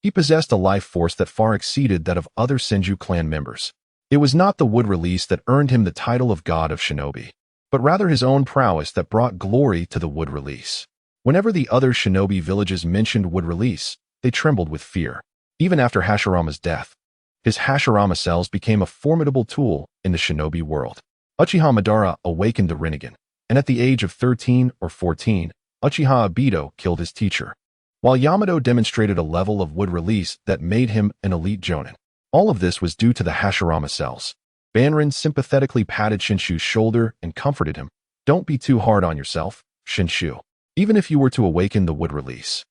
he possessed a life force that far exceeded that of other Senju clan members. It was not the wood release that earned him the title of god of shinobi, but rather his own prowess that brought glory to the wood release. Whenever the other shinobi villages mentioned wood release, they trembled with fear. Even after Hashirama's death, his Hashirama cells became a formidable tool in the shinobi world. Uchiha Madara awakened the Rinnegan, and at the age of 13 or 14, Uchiha Obito killed his teacher, while Yamato demonstrated a level of wood release that made him an elite jonin. All of this was due to the Hashirama cells. Banrin sympathetically patted Shinshu's shoulder and comforted him. Don't be too hard on yourself, Shinshu. Even if you were to awaken the wood release,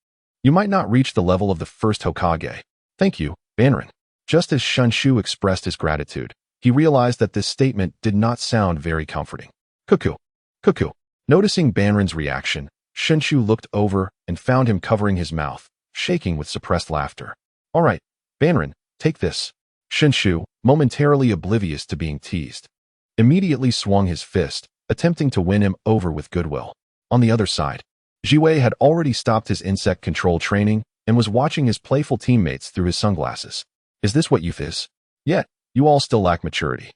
you might not reach the level of the first Hokage. Thank you, Banrin. Just as Shinshu expressed his gratitude, he realized that this statement did not sound very comforting. Cuckoo. Cuckoo. Noticing Banrin's reaction, Shinshu looked over and found him covering his mouth, shaking with suppressed laughter. All right, Banrin, take this. Shinshu, momentarily oblivious to being teased, immediately swung his fist, attempting to win him over with goodwill. On the other side, Jiwei had already stopped his insect control training and was watching his playful teammates through his sunglasses. Is this what youth is? Yet, you all still lack maturity.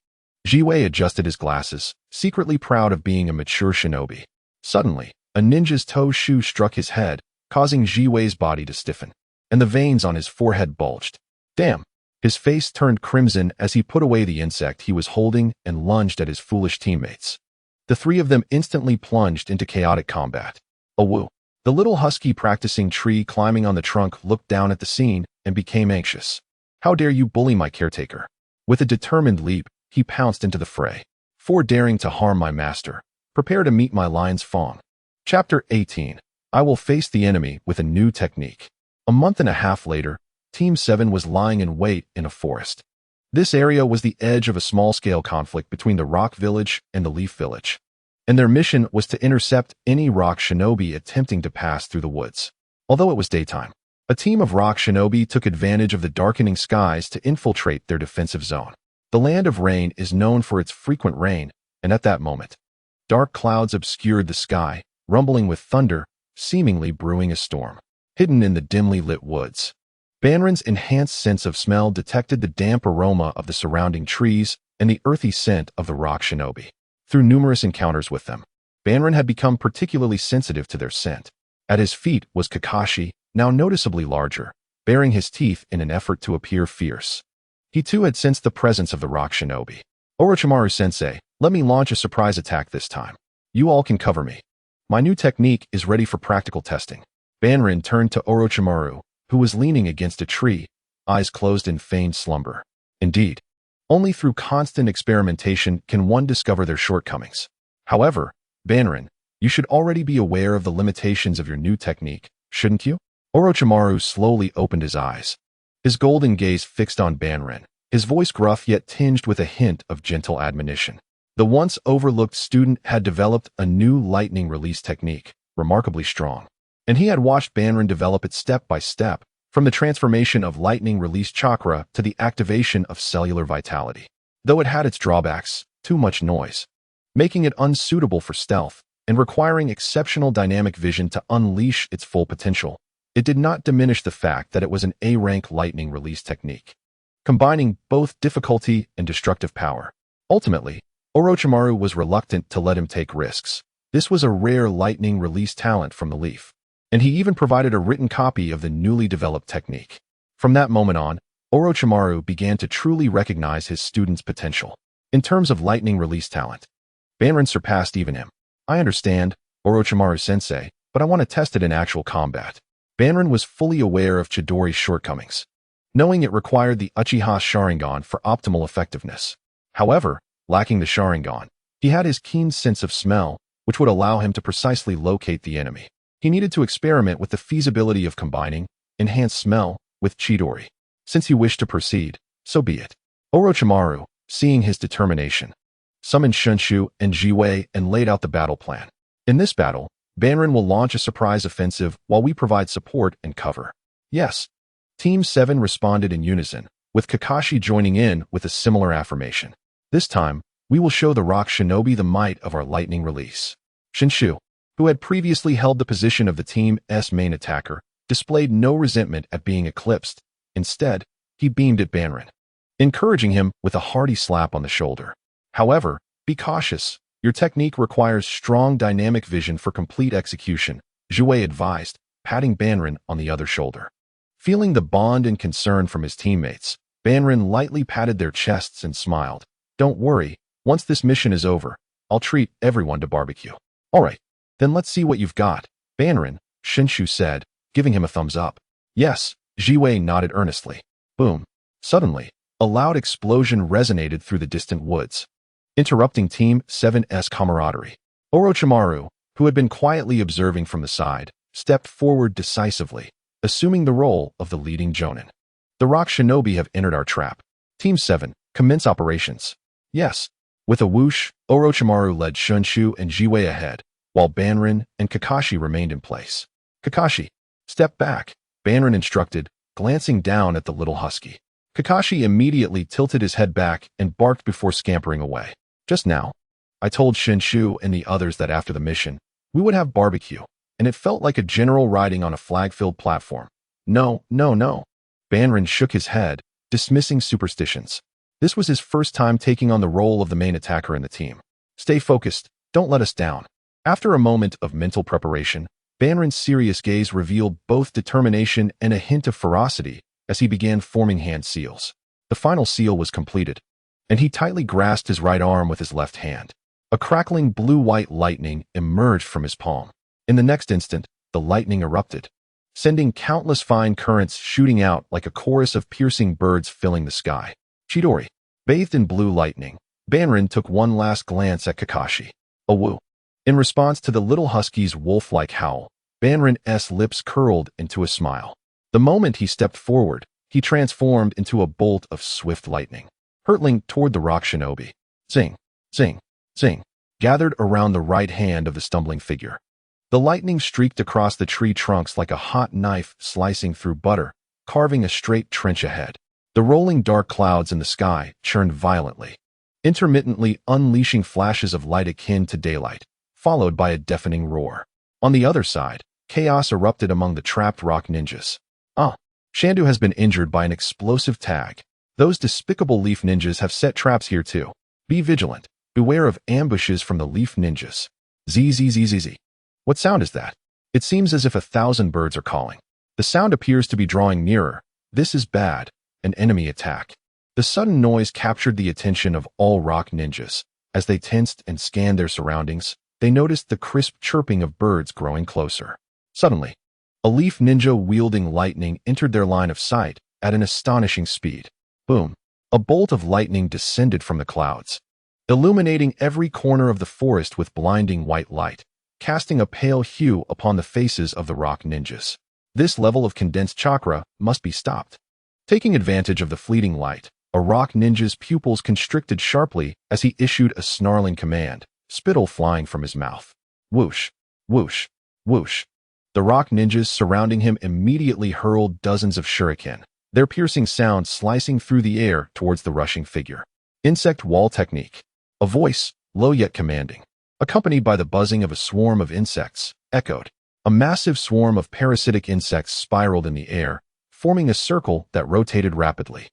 Jiwei adjusted his glasses, secretly proud of being a mature shinobi. Suddenly, a ninja's toe shoe struck his head, causing Jiwei's body to stiffen, and the veins on his forehead bulged. Damn! His face turned crimson as he put away the insect he was holding and lunged at his foolish teammates. The three of them instantly plunged into chaotic combat. Awoo! The little husky practicing tree climbing on the trunk looked down at the scene and became anxious. How dare you bully my caretaker? With a determined leap, he pounced into the fray. For daring to harm my master, prepare to meet my lion's fawn. Chapter 18. I will face the enemy with a new technique. A month and a half later, Team 7 was lying in wait in a forest. This area was the edge of a small-scale conflict between the Rock Village and the Leaf Village, and their mission was to intercept any rock shinobi attempting to pass through the woods. Although it was daytime, a team of rock shinobi took advantage of the darkening skies to infiltrate their defensive zone. The Land of Rain is known for its frequent rain, and at that moment, dark clouds obscured the sky, rumbling with thunder, seemingly brewing a storm. Hidden in the dimly lit woods, Banrin's enhanced sense of smell detected the damp aroma of the surrounding trees and the earthy scent of the rock shinobi. Through numerous encounters with them, Banrin had become particularly sensitive to their scent. At his feet was Kakashi, now noticeably larger, baring his teeth in an effort to appear fierce. He too had sensed the presence of the rock shinobi. Orochimaru-sensei, let me launch a surprise attack this time. You all can cover me. My new technique is ready for practical testing. Banrin turned to Orochimaru, who was leaning against a tree, eyes closed in feigned slumber. Indeed, only through constant experimentation can one discover their shortcomings. However, Banrin, you should already be aware of the limitations of your new technique, shouldn't you? Orochimaru slowly opened his eyes, his golden gaze fixed on Banrin, his voice gruff yet tinged with a hint of gentle admonition. The once overlooked student had developed a new lightning release technique, remarkably strong, and he had watched Banrin develop it step by step, from the transformation of lightning release chakra to the activation of cellular vitality. Though it had its drawbacks, too much noise, making it unsuitable for stealth, and requiring exceptional dynamic vision to unleash its full potential, it did not diminish the fact that it was an A-rank lightning release technique, combining both difficulty and destructive power. Ultimately, Orochimaru was reluctant to let him take risks. This was a rare lightning release talent from the leaf, and he even provided a written copy of the newly developed technique. From that moment on, Orochimaru began to truly recognize his student's potential. In terms of lightning release talent, Banrin surpassed even him. I understand, Orochimaru-sensei, but I want to test it in actual combat. Banrin was fully aware of Chidori's shortcomings, knowing it required the Uchiha Sharingan for optimal effectiveness. However, lacking the Sharingan, he had his keen sense of smell, which would allow him to precisely locate the enemy. He needed to experiment with the feasibility of combining enhanced smell with Chidori. Since he wished to proceed, so be it. Orochimaru, seeing his determination, summoned Shunshu and Jiwei and laid out the battle plan. In this battle, Banrin will launch a surprise offensive while we provide support and cover. Yes. Team 7 responded in unison, with Kakashi joining in with a similar affirmation. This time, we will show the Rock Shinobi the might of our lightning release. Shunshu, who had previously held the position of the team's main attacker, displayed no resentment at being eclipsed. Instead, he beamed at Banrin, encouraging him with a hearty slap on the shoulder. However, be cautious. Your technique requires strong dynamic vision for complete execution, Jiwei advised, patting Banrin on the other shoulder. Feeling the bond and concern from his teammates, Banrin lightly patted their chests and smiled. Don't worry, once this mission is over, I'll treat everyone to barbecue. All right, then let's see what you've got, Banrin, Shunshu said, giving him a thumbs up. Yes, Jiwei nodded earnestly. Boom. Suddenly, a loud explosion resonated through the distant woods, interrupting Team 7's camaraderie. Orochimaru, who had been quietly observing from the side, stepped forward decisively, assuming the role of the leading jonin. The Rock Shinobi have entered our trap. Team 7, commence operations. Yes. With a whoosh, Orochimaru led Shunshu and Jiwei ahead, while Banrin and Kakashi remained in place. Kakashi, step back, Banrin instructed, glancing down at the little husky. Kakashi immediately tilted his head back and barked before scampering away. Just now, I told Shunshu and the others that after the mission, we would have barbecue, and it felt like a general riding on a flag-filled platform. No. Banrin shook his head, dismissing superstitions. This was his first time taking on the role of the main attacker in the team. Stay focused, don't let us down. After a moment of mental preparation, Banrin's serious gaze revealed both determination and a hint of ferocity as he began forming hand seals. The final seal was completed, and he tightly grasped his right arm with his left hand. A crackling blue-white lightning emerged from his palm. In the next instant, the lightning erupted, sending countless fine currents shooting out like a chorus of piercing birds filling the sky. Chidori, bathed in blue lightning, Banrin took one last glance at Kakashi. A woo. In response to the little husky's wolf-like howl, Banrin's lips curled into a smile. The moment he stepped forward, he transformed into a bolt of swift lightning, hurtling toward the Rock Shinobi. Zing, zing, zing, gathered around the right hand of the stumbling figure. The lightning streaked across the tree trunks like a hot knife slicing through butter, carving a straight trench ahead. The rolling dark clouds in the sky churned violently, intermittently unleashing flashes of light akin to daylight, followed by a deafening roar. On the other side, chaos erupted among the trapped rock ninjas. Shandu has been injured by an explosive tag. Those despicable leaf ninjas have set traps here too. Be vigilant. Beware of ambushes from the leaf ninjas. Zzz. What sound is that? It seems as if 1,000 birds are calling. The sound appears to be drawing nearer. This is bad. An enemy attack. The sudden noise captured the attention of all rock ninjas. As they tensed and scanned their surroundings, they noticed the crisp chirping of birds growing closer. Suddenly, a leaf ninja wielding lightning entered their line of sight at an astonishing speed. Boom! A bolt of lightning descended from the clouds, illuminating every corner of the forest with blinding white light, casting a pale hue upon the faces of the rock ninjas. This level of condensed chakra must be stopped. Taking advantage of the fleeting light, a rock ninja's pupils constricted sharply as he issued a snarling command, spittle flying from his mouth. Whoosh, whoosh, whoosh. The rock ninjas surrounding him immediately hurled dozens of shuriken, their piercing sound slicing through the air towards the rushing figure. Insect wall technique. A voice, low yet commanding, accompanied by the buzzing of a swarm of insects, echoed. A massive swarm of parasitic insects spiraled in the air, forming a circle that rotated rapidly.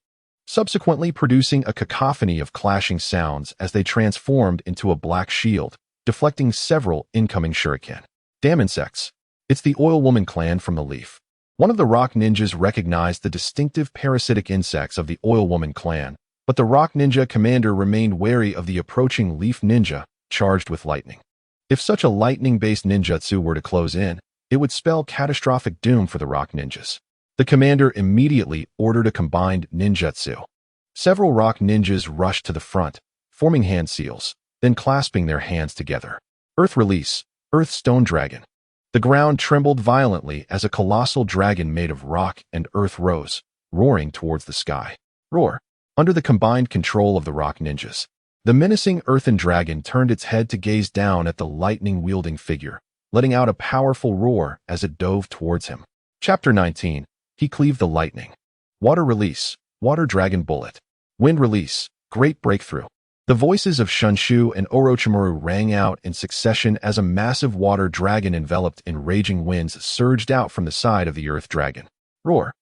subsequently producing a cacophony of clashing sounds as they transformed into a black shield, deflecting several incoming shuriken. Damn insects. It's the Oil Woman clan from the Leaf. One of the rock ninjas recognized the distinctive parasitic insects of the Oil Woman clan, but the rock ninja commander remained wary of the approaching Leaf ninja, charged with lightning. If such a lightning-based ninjutsu were to close in, it would spell catastrophic doom for the rock ninjas. The commander immediately ordered a combined ninjutsu. Several rock ninjas rushed to the front, forming hand seals, then clasping their hands together. Earth release, Earth Stone Dragon. The ground trembled violently as a colossal dragon made of rock and earth rose, roaring towards the sky. Roar. Under the combined control of the rock ninjas, the menacing earthen dragon turned its head to gaze down at the lightning-wielding figure, letting out a powerful roar as it dove towards him. Chapter 19. He cleaved the lightning. Water release, Water Dragon Bullet. Wind release, Great Breakthrough. The voices of Shunshu and Orochimaru rang out in succession as a massive water dragon enveloped in raging winds surged out from the side of the earth dragon. Roar.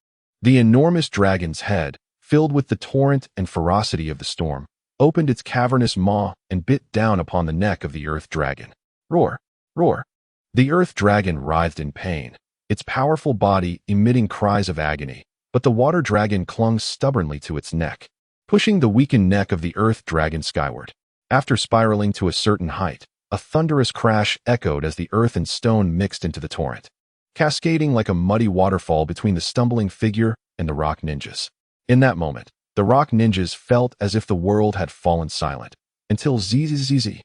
The enormous dragon's head, filled with the torrent and ferocity of the storm, opened its cavernous maw and bit down upon the neck of the earth dragon. Roar. Roar. The earth dragon writhed in pain, its powerful body emitting cries of agony, but the water dragon clung stubbornly to its neck, pushing the weakened neck of the earth dragon skyward. After spiraling to a certain height, a thunderous crash echoed as the earth and stone mixed into the torrent, cascading like a muddy waterfall between the stumbling figure and the rock ninjas. In that moment, the rock ninjas felt as if the world had fallen silent, until zzz.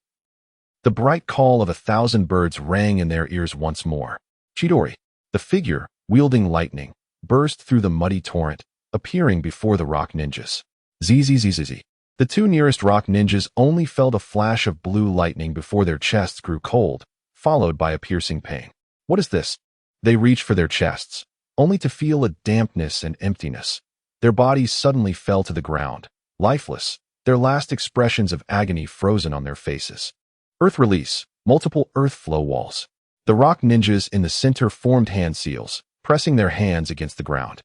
The bright call of 1,000 birds rang in their ears once more. Chidori, the figure, wielding lightning, burst through the muddy torrent, appearing before the rock ninjas. Zzz. The two nearest rock ninjas only felt a flash of blue lightning before their chests grew cold, followed by a piercing pain. What is this? They reached for their chests, only to feel a dampness and emptiness. Their bodies suddenly fell to the ground, lifeless, their last expressions of agony frozen on their faces. Earth release, multiple earth flow walls. The rock ninjas in the center formed hand seals, pressing their hands against the ground,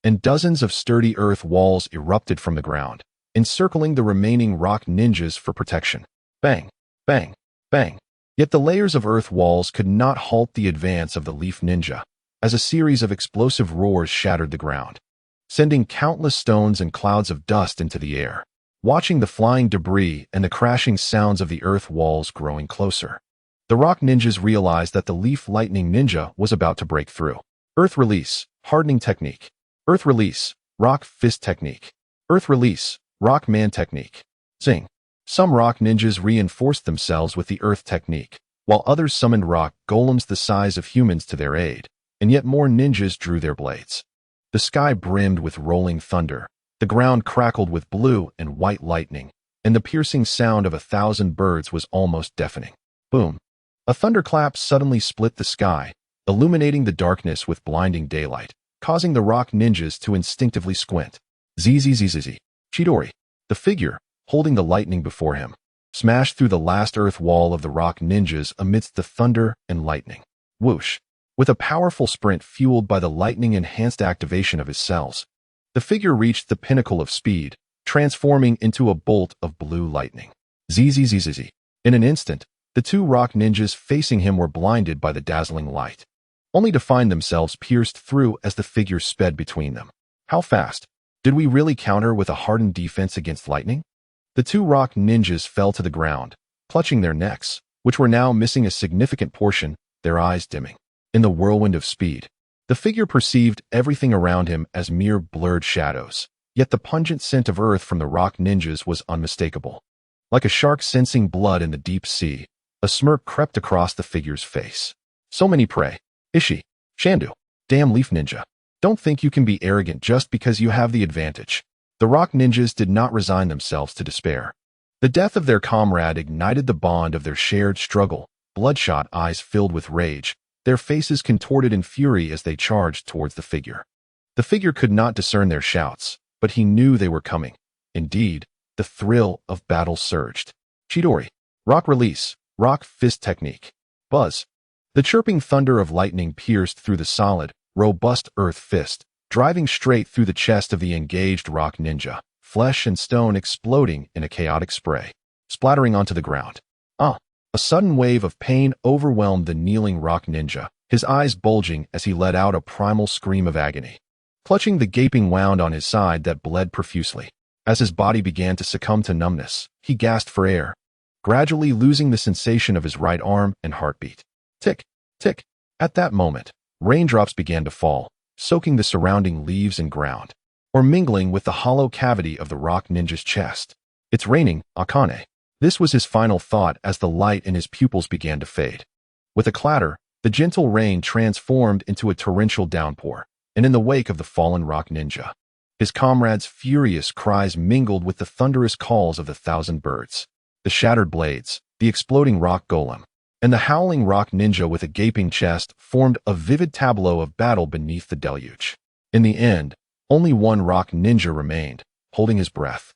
and dozens of sturdy earth walls erupted from the ground, encircling the remaining rock ninjas for protection. Bang, bang, bang. Yet the layers of earth walls could not halt the advance of the Leaf Ninja, as a series of explosive roars shattered the ground, sending countless stones and clouds of dust into the air. Watching the flying debris and the crashing sounds of the earth walls growing closer, the rock ninjas realized that the Leaf Lightning Ninja was about to break through. Earth release, hardening technique. Earth release, rock fist technique. Earth release, rock man technique. Zing. Some rock ninjas reinforced themselves with the earth technique, while others summoned rock golems the size of humans to their aid, and yet more ninjas drew their blades. The sky brimmed with rolling thunder, the ground crackled with blue and white lightning, and the piercing sound of 1,000 birds was almost deafening. Boom. A thunderclap suddenly split the sky, illuminating the darkness with blinding daylight, causing the rock ninjas to instinctively squint. Zzz. Chidori, the figure, holding the lightning before him, smashed through the last earth wall of the rock ninjas amidst the thunder and lightning. Whoosh. With a powerful sprint fueled by the lightning-enhanced activation of his cells, the figure reached the pinnacle of speed, transforming into a bolt of blue lightning. Zzz. In an instant, the two rock ninjas facing him were blinded by the dazzling light, only to find themselves pierced through as the figure sped between them. How fast? Did we really counter with a hardened defense against lightning? The two rock ninjas fell to the ground, clutching their necks, which were now missing a significant portion, their eyes dimming. In the whirlwind of speed, the figure perceived everything around him as mere blurred shadows, yet the pungent scent of earth from the rock ninjas was unmistakable. Like a shark sensing blood in the deep sea, a smirk crept across the figure's face. So many prey. Ishi. Shandu. Damn Leaf Ninja. Don't think you can be arrogant just because you have the advantage. The rock ninjas did not resign themselves to despair. The death of their comrade ignited the bond of their shared struggle, bloodshot eyes filled with rage, their faces contorted in fury as they charged towards the figure. The figure could not discern their shouts, but he knew they were coming. Indeed, the thrill of battle surged. Chidori. Rock release, rock fist technique. Buzz. The chirping thunder of lightning pierced through the solid, robust earth fist, driving straight through the chest of the engaged rock ninja, flesh and stone exploding in a chaotic spray, splattering onto the ground. A sudden wave of pain overwhelmed the kneeling rock ninja, his eyes bulging as he let out a primal scream of agony. Clutching the gaping wound on his side that bled profusely. As his body began to succumb to numbness, he gasped for air, gradually losing the sensation of his right arm and heartbeat. Tick, tick. At that moment, raindrops began to fall, soaking the surrounding leaves and ground, or mingling with the hollow cavity of the rock ninja's chest. It's raining, Akane. This was his final thought as the light in his pupils began to fade. With a clatter, the gentle rain transformed into a torrential downpour, and in the wake of the fallen rock ninja, his comrades' furious cries mingled with the thunderous calls of the thousand birds. The shattered blades, the exploding rock golem, and the howling rock ninja with a gaping chest formed a vivid tableau of battle beneath the deluge. In the end, only one rock ninja remained, holding his breath,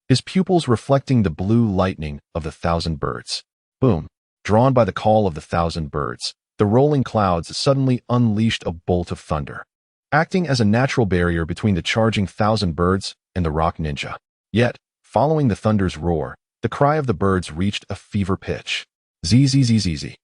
his pupils reflecting the blue lightning of the thousand birds. Boom! Drawn by the call of the thousand birds, the rolling clouds suddenly unleashed a bolt of thunder, acting as a natural barrier between the charging thousand birds and the rock ninja. Yet, following the thunder's roar, the cry of the birds reached a fever pitch. Zzzzz.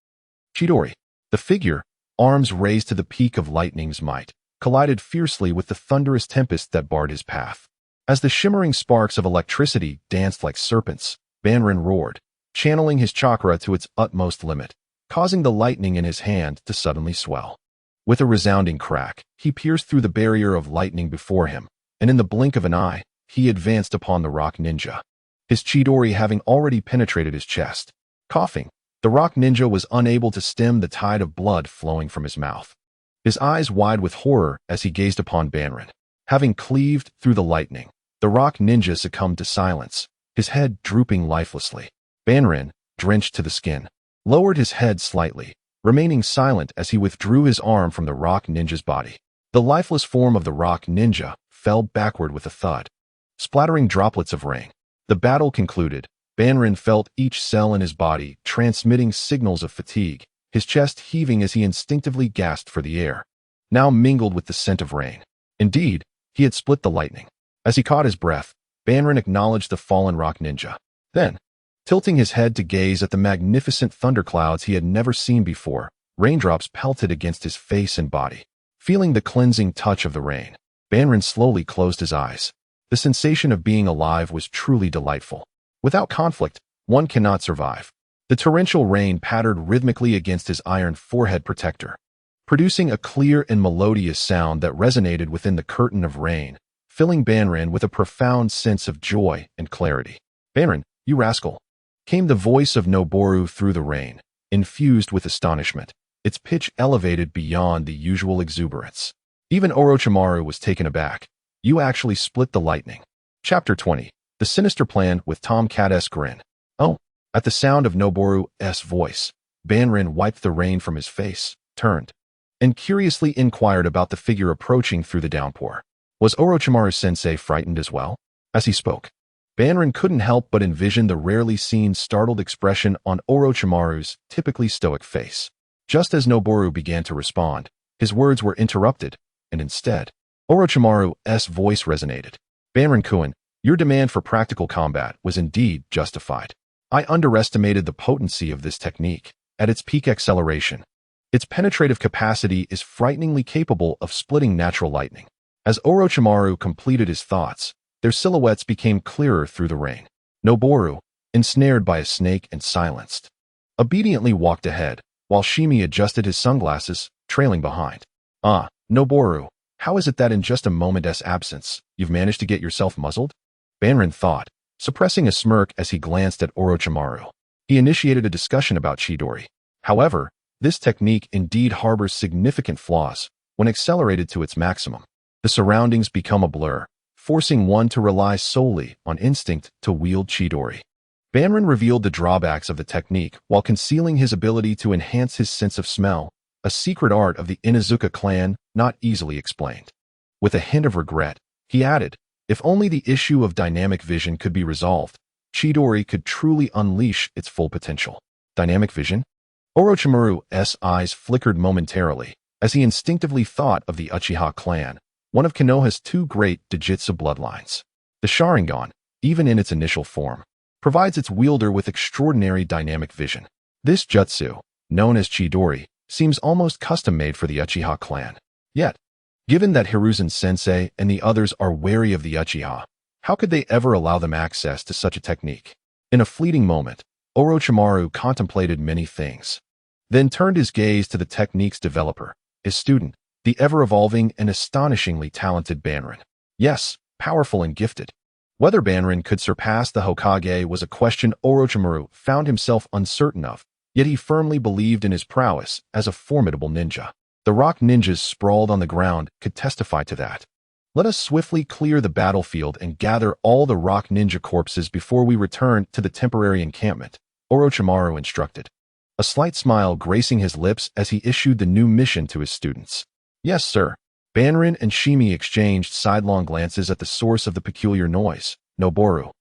Chidori, the figure, arms raised to the peak of lightning's might, collided fiercely with the thunderous tempest that barred his path. As the shimmering sparks of electricity danced like serpents, Banrin roared, channeling his chakra to its utmost limit, causing the lightning in his hand to suddenly swell. With a resounding crack, he pierced through the barrier of lightning before him, and in the blink of an eye, he advanced upon the rock ninja, his Chidori having already penetrated his chest. Coughing, the rock ninja was unable to stem the tide of blood flowing from his mouth, his eyes wide with horror as he gazed upon Banrin. Having cleaved through the lightning, the rock ninja succumbed to silence, his head drooping lifelessly. Banrin, drenched to the skin, lowered his head slightly, remaining silent as he withdrew his arm from the rock ninja's body. The lifeless form of the rock ninja fell backward with a thud, splattering droplets of rain. The battle concluded. Banrin felt each cell in his body transmitting signals of fatigue, his chest heaving as he instinctively gasped for the air, now mingled with the scent of rain. Indeed, he had split the lightning. As he caught his breath, Banrin acknowledged the fallen rock ninja. Then, tilting his head to gaze at the magnificent thunderclouds he had never seen before, raindrops pelted against his face and body. Feeling the cleansing touch of the rain, Banrin slowly closed his eyes. The sensation of being alive was truly delightful. Without conflict, one cannot survive. The torrential rain pattered rhythmically against his iron forehead protector, producing a clear and melodious sound that resonated within the curtain of rain, filling Banrin with a profound sense of joy and clarity. "Banrin, you rascal!" came the voice of Noboru through the rain, infused with astonishment, its pitch elevated beyond the usual exuberance. Even Orochimaru was taken aback. "You actually split the lightning." Chapter 20. The Sinister Plan with Tomcat-esque Grin. Oh! At the sound of Noboru's voice, Banrin wiped the rain from his face, turned, and curiously inquired about the figure approaching through the downpour. Was Orochimaru-sensei frightened as well? As he spoke, Banrin couldn't help but envision the rarely seen startled expression on Orochimaru's typically stoic face. Just as Noboru began to respond, his words were interrupted, and instead, Orochimaru's voice resonated. "Banrin-kun, your demand for practical combat was indeed justified. I underestimated the potency of this technique. At its peak acceleration, its penetrative capacity is frighteningly capable of splitting natural lightning." As Orochimaru completed his thoughts, their silhouettes became clearer through the rain. Noboru, ensnared by a snake and silenced, obediently walked ahead, while Shimi adjusted his sunglasses, trailing behind. Noboru, how is it that in just a moment's absence, you've managed to get yourself muzzled?" Banrin thought, suppressing a smirk as he glanced at Orochimaru. He initiated a discussion about Chidori. However, this technique indeed harbors significant flaws when accelerated to its maximum. The surroundings become a blur, forcing one to rely solely on instinct to wield Chidori. Banrin revealed the drawbacks of the technique while concealing his ability to enhance his sense of smell, a secret art of the Inuzuka clan not easily explained. With a hint of regret, he added, if only the issue of dynamic vision could be resolved, Chidori could truly unleash its full potential. Dynamic vision? Orochimaru's eyes flickered momentarily as he instinctively thought of the Uchiha clan, one of Konoha's two great Dijitsu bloodlines. The Sharingan, even in its initial form, provides its wielder with extraordinary dynamic vision. This jutsu, known as Chidori, seems almost custom-made for the Uchiha clan. Yet, given that Hiruzen-sensei and the others are wary of the Uchiha, how could they ever allow them access to such a technique? In a fleeting moment, Orochimaru contemplated many things, then turned his gaze to the technique's developer, his student, the ever-evolving and astonishingly talented Banrin. Yes, powerful and gifted. Whether Banrin could surpass the Hokage was a question Orochimaru found himself uncertain of, yet he firmly believed in his prowess as a formidable ninja. The rock ninjas sprawled on the ground could testify to that. Let us swiftly clear the battlefield and gather all the rock ninja corpses before we return to the temporary encampment, Orochimaru instructed, a slight smile gracing his lips as he issued the new mission to his students. Yes, sir. Banrin and Shimi exchanged sidelong glances at the source of the peculiar noise. Noboru,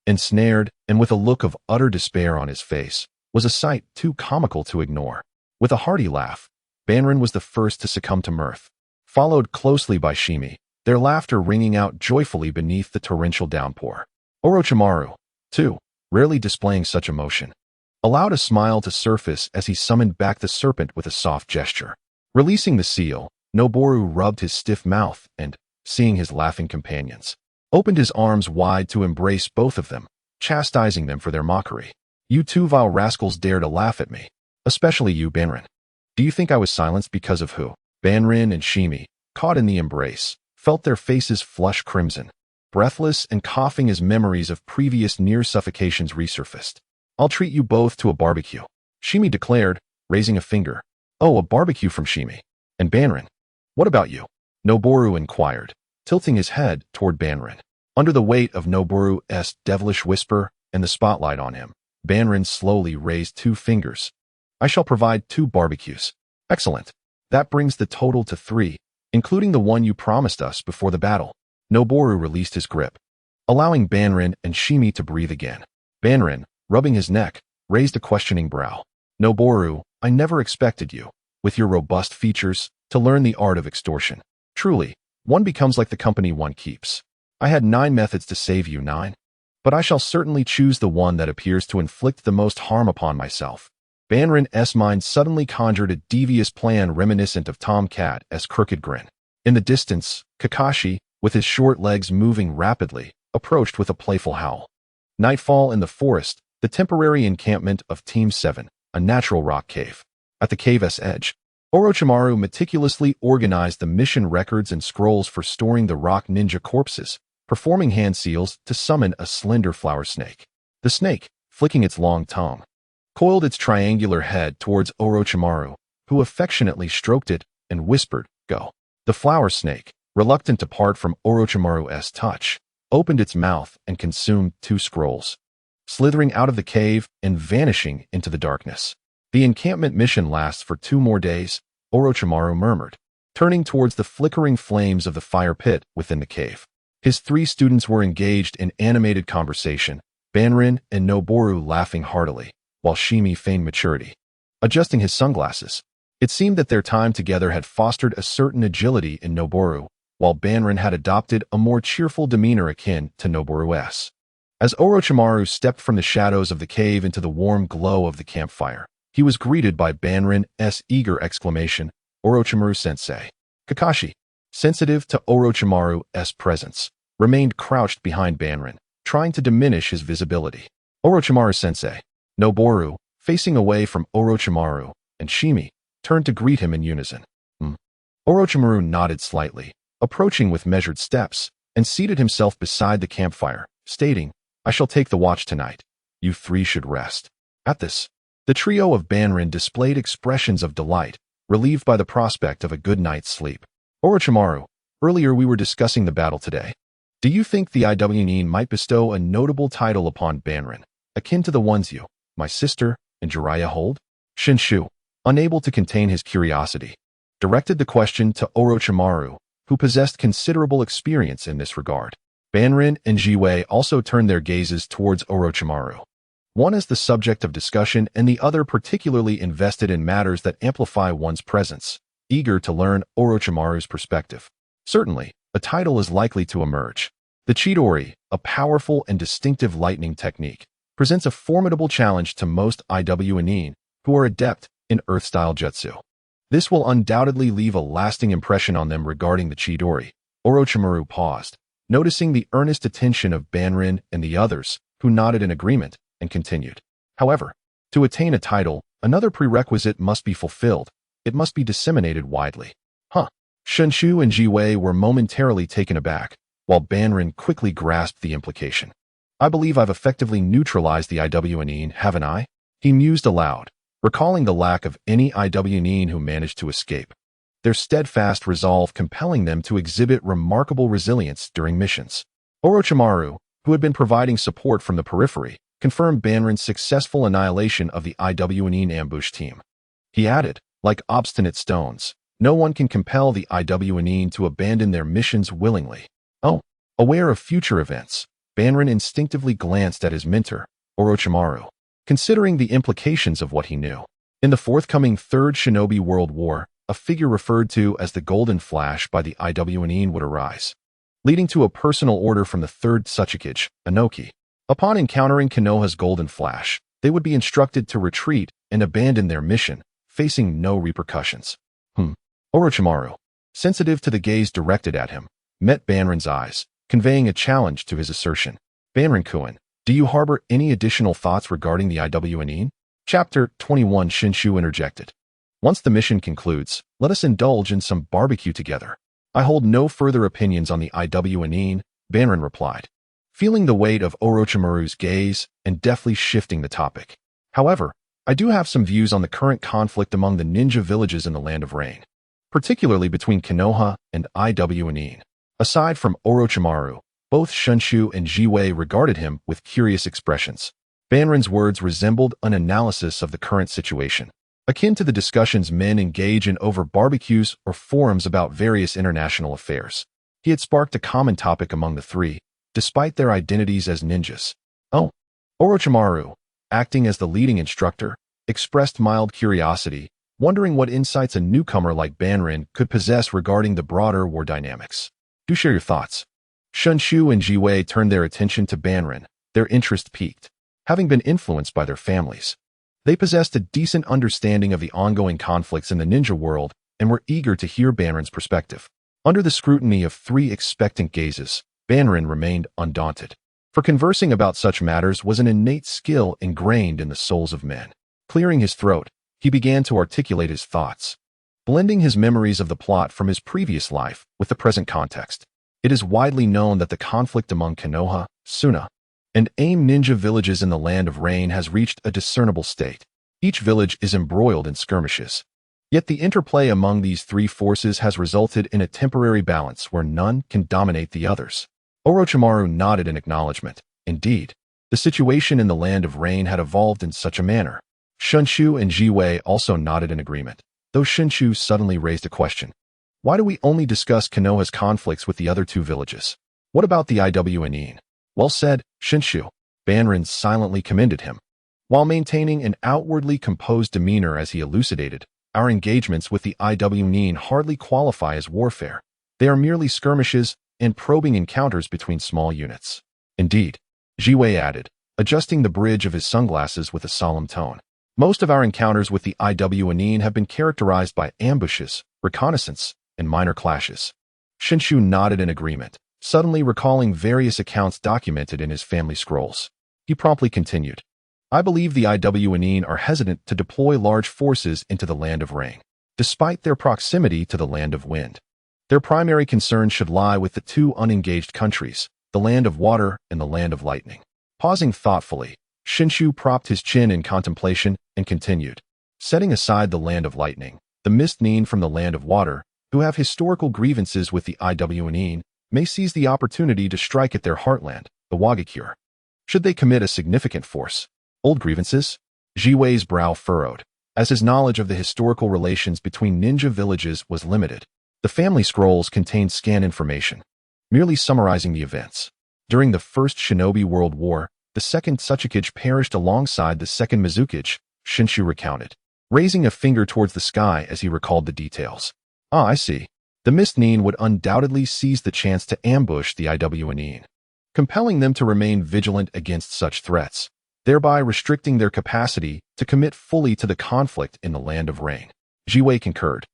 ensnared and with a look of utter despair on his face, was a sight too comical to ignore. With a hearty laugh, Banrin was the first to succumb to mirth, followed closely by Shimi, their laughter ringing out joyfully beneath the torrential downpour. Orochimaru, too, rarely displaying such emotion, allowed a smile to surface as he summoned back the serpent with a soft gesture. Releasing the seal, Noboru rubbed his stiff mouth and, seeing his laughing companions, opened his arms wide to embrace both of them, chastising them for their mockery. You two vile rascals dare to laugh at me, especially you, Banrin. Do you think I was silenced because of who? Banrin and Shimi, caught in the embrace, felt their faces flush crimson, breathless and coughing as memories of previous near suffocations resurfaced. I'll treat you both to a barbecue, Shimi declared, raising a finger. Oh, a barbecue from Shimi. And Banrin, what about you? Noboru inquired, tilting his head toward Banrin. Under the weight of Noboru's devilish whisper and the spotlight on him, Banrin slowly raised 2 fingers. I shall provide 2 barbecues. Excellent. That brings the total to 3, including the one you promised us before the battle. Noboru released his grip, allowing Banrin and Shimi to breathe again. Banrin, rubbing his neck, raised a questioning brow. Noboru, I never expected you, with your robust features, to learn the art of extortion. Truly, one becomes like the company one keeps. I had 9 methods to save you, 9. But I shall certainly choose the one that appears to inflict the most harm upon myself. Banrin's mind suddenly conjured a devious plan reminiscent of Tomcat's crooked grin. In the distance, Kakashi, with his short legs moving rapidly, approached with a playful howl. Nightfall in the forest, the temporary encampment of Team 7, a natural rock cave. At the cave's edge, Orochimaru meticulously organized the mission records and scrolls for storing the rock ninja corpses, performing hand seals to summon a slender flower snake. The snake, flicking its long tongue, coiled its triangular head towards Orochimaru, who affectionately stroked it and whispered, "Go." The flower snake, reluctant to part from Orochimaru's touch, opened its mouth and consumed 2 scrolls, slithering out of the cave and vanishing into the darkness. The encampment mission lasts for 2 more days, Orochimaru murmured, turning towards the flickering flames of the fire pit within the cave. His 3 students were engaged in animated conversation, Banrin and Noboru laughing heartily, while Shimi feigned maturity, adjusting his sunglasses. It seemed that their time together had fostered a certain agility in Noboru, while Banrin had adopted a more cheerful demeanor akin to Noboru's. As Orochimaru stepped from the shadows of the cave into the warm glow of the campfire, he was greeted by Banrin's eager exclamation, "Orochimaru-sensei." Kakashi, sensitive to Orochimaru's presence, remained crouched behind Banrin, trying to diminish his visibility. Orochimaru-sensei. Noboru, facing away from Orochimaru, and Shimi, turned to greet him in unison. Orochimaru nodded slightly, approaching with measured steps, and seated himself beside the campfire, stating, "I shall take the watch tonight. You 3 should rest." At this, the trio of Banrin displayed expressions of delight, relieved by the prospect of a good night's sleep. Orochimaru, earlier we were discussing the battle today. Do you think the IWN might bestow a notable title upon Banrin, akin to the ones you, my sister, and Jiraiya hold? Shinshu, unable to contain his curiosity, directed the question to Orochimaru, who possessed considerable experience in this regard. Banrin and Jiwei also turned their gazes towards Orochimaru, one as the subject of discussion and the other particularly invested in matters that amplify one's presence, eager to learn Orochimaru's perspective. Certainly, a title is likely to emerge. The Chidori, a powerful and distinctive lightning technique, presents a formidable challenge to most IWNin who are adept in Earth-style Jutsu. This will undoubtedly leave a lasting impression on them regarding the Chidori. Orochimaru paused, noticing the earnest attention of Banrin and the others, who nodded in agreement, and continued. However, to attain a title, another prerequisite must be fulfilled. It must be disseminated widely. Shunshu and Jiwei were momentarily taken aback, while Banrin quickly grasped the implication. I believe I've effectively neutralized the IWNin, haven't I? He mused aloud, recalling the lack of any IWNin who managed to escape. Their steadfast resolve compelling them to exhibit remarkable resilience during missions. Orochimaru, who had been providing support from the periphery, confirmed Banrin's successful annihilation of the IWNin ambush team. He added, like obstinate stones, no one can compel the IWNin to abandon their missions willingly. Aware of future events, Banrin instinctively glanced at his mentor, Orochimaru, considering the implications of what he knew. In the forthcoming Third Shinobi World War, a figure referred to as the Golden Flash by the IWNin would arise, leading to a personal order from the Third Tsuchikage, Inoki. Upon encountering Konoha's Golden Flash, they would be instructed to retreat and abandon their mission, facing no repercussions. Orochimaru, sensitive to the gaze directed at him, met Banrin's eyes, conveying a challenge to his assertion. Banrin-kun, do you harbor any additional thoughts regarding the IWNin? Chapter 21 Shinshu interjected. Once the mission concludes, let us indulge in some barbecue together. I hold no further opinions on the IWNin, Banrin replied, feeling the weight of Orochimaru's gaze and deftly shifting the topic. However, I do have some views on the current conflict among the ninja villages in the Land of Rain, particularly between Konoha and IWNin. Aside from Orochimaru, both Shunshu and Jiwei regarded him with curious expressions. Banrin's words resembled an analysis of the current situation, akin to the discussions men engage in over barbecues or forums about various international affairs. He had sparked a common topic among the three, despite their identities as ninjas. Orochimaru, acting as the leading instructor, expressed mild curiosity, wondering what insights a newcomer like Banrin could possess regarding the broader war dynamics. Do share your thoughts. Shunshu and Jiwei turned their attention to Banrin, their interest piqued. Having been influenced by their families, they possessed a decent understanding of the ongoing conflicts in the ninja world and were eager to hear Banrin's perspective. Under the scrutiny of three expectant gazes, Banrin remained undaunted. For conversing about such matters was an innate skill ingrained in the souls of men. Clearing his throat, he began to articulate his thoughts, blending his memories of the plot from his previous life with the present context. It is widely known that the conflict among Konoha, Suna, and AIM ninja villages in the Land of Rain has reached a discernible state. Each village is embroiled in skirmishes. Yet the interplay among these three forces has resulted in a temporary balance where none can dominate the others. Orochimaru nodded in acknowledgement. Indeed, the situation in the Land of Rain had evolved in such a manner. Shunshu and Jiwei also nodded in agreement, though Shunshu suddenly raised a question. Why do we only discuss Konoha's conflicts with the other two villages? What about the IWNin? Well said, Shunshu. Banrin silently commended him, while maintaining an outwardly composed demeanor as he elucidated. Our engagements with the IWNin hardly qualify as warfare. They are merely skirmishes and probing encounters between small units. Indeed, Jiwei added, adjusting the bridge of his sunglasses with a solemn tone. Most of our encounters with the IWNin have been characterized by ambushes, reconnaissance, and minor clashes. Shunshu nodded in agreement, suddenly recalling various accounts documented in his family scrolls. He promptly continued, I believe the IWNin are hesitant to deploy large forces into the Land of Rain, despite their proximity to the Land of Wind. Their primary concern should lie with the two unengaged countries, the Land of Water and the Land of Lightning. Pausing thoughtfully, Shunshu propped his chin in contemplation and continued. Setting aside the Land of Lightning, the Mist-nin from the Land of Water, who have historical grievances with the IWNin, may seize the opportunity to strike at their heartland, the Wagakure. Should they commit a significant force? Old grievances? Jiwei's brow furrowed, as his knowledge of the historical relations between ninja villages was limited. The family scrolls contained scant information, merely summarizing the events. During the First Shinobi World War, the Second Tsuchikage perished alongside the Second Mizukage, Shunshu recounted, raising a finger towards the sky as he recalled the details. I see. The Mist-nin would undoubtedly seize the chance to ambush the IWNin. compelling them to remain vigilant against such threats, thereby restricting their capacity to commit fully to the conflict in the Land of Rain. Jiwei concurred,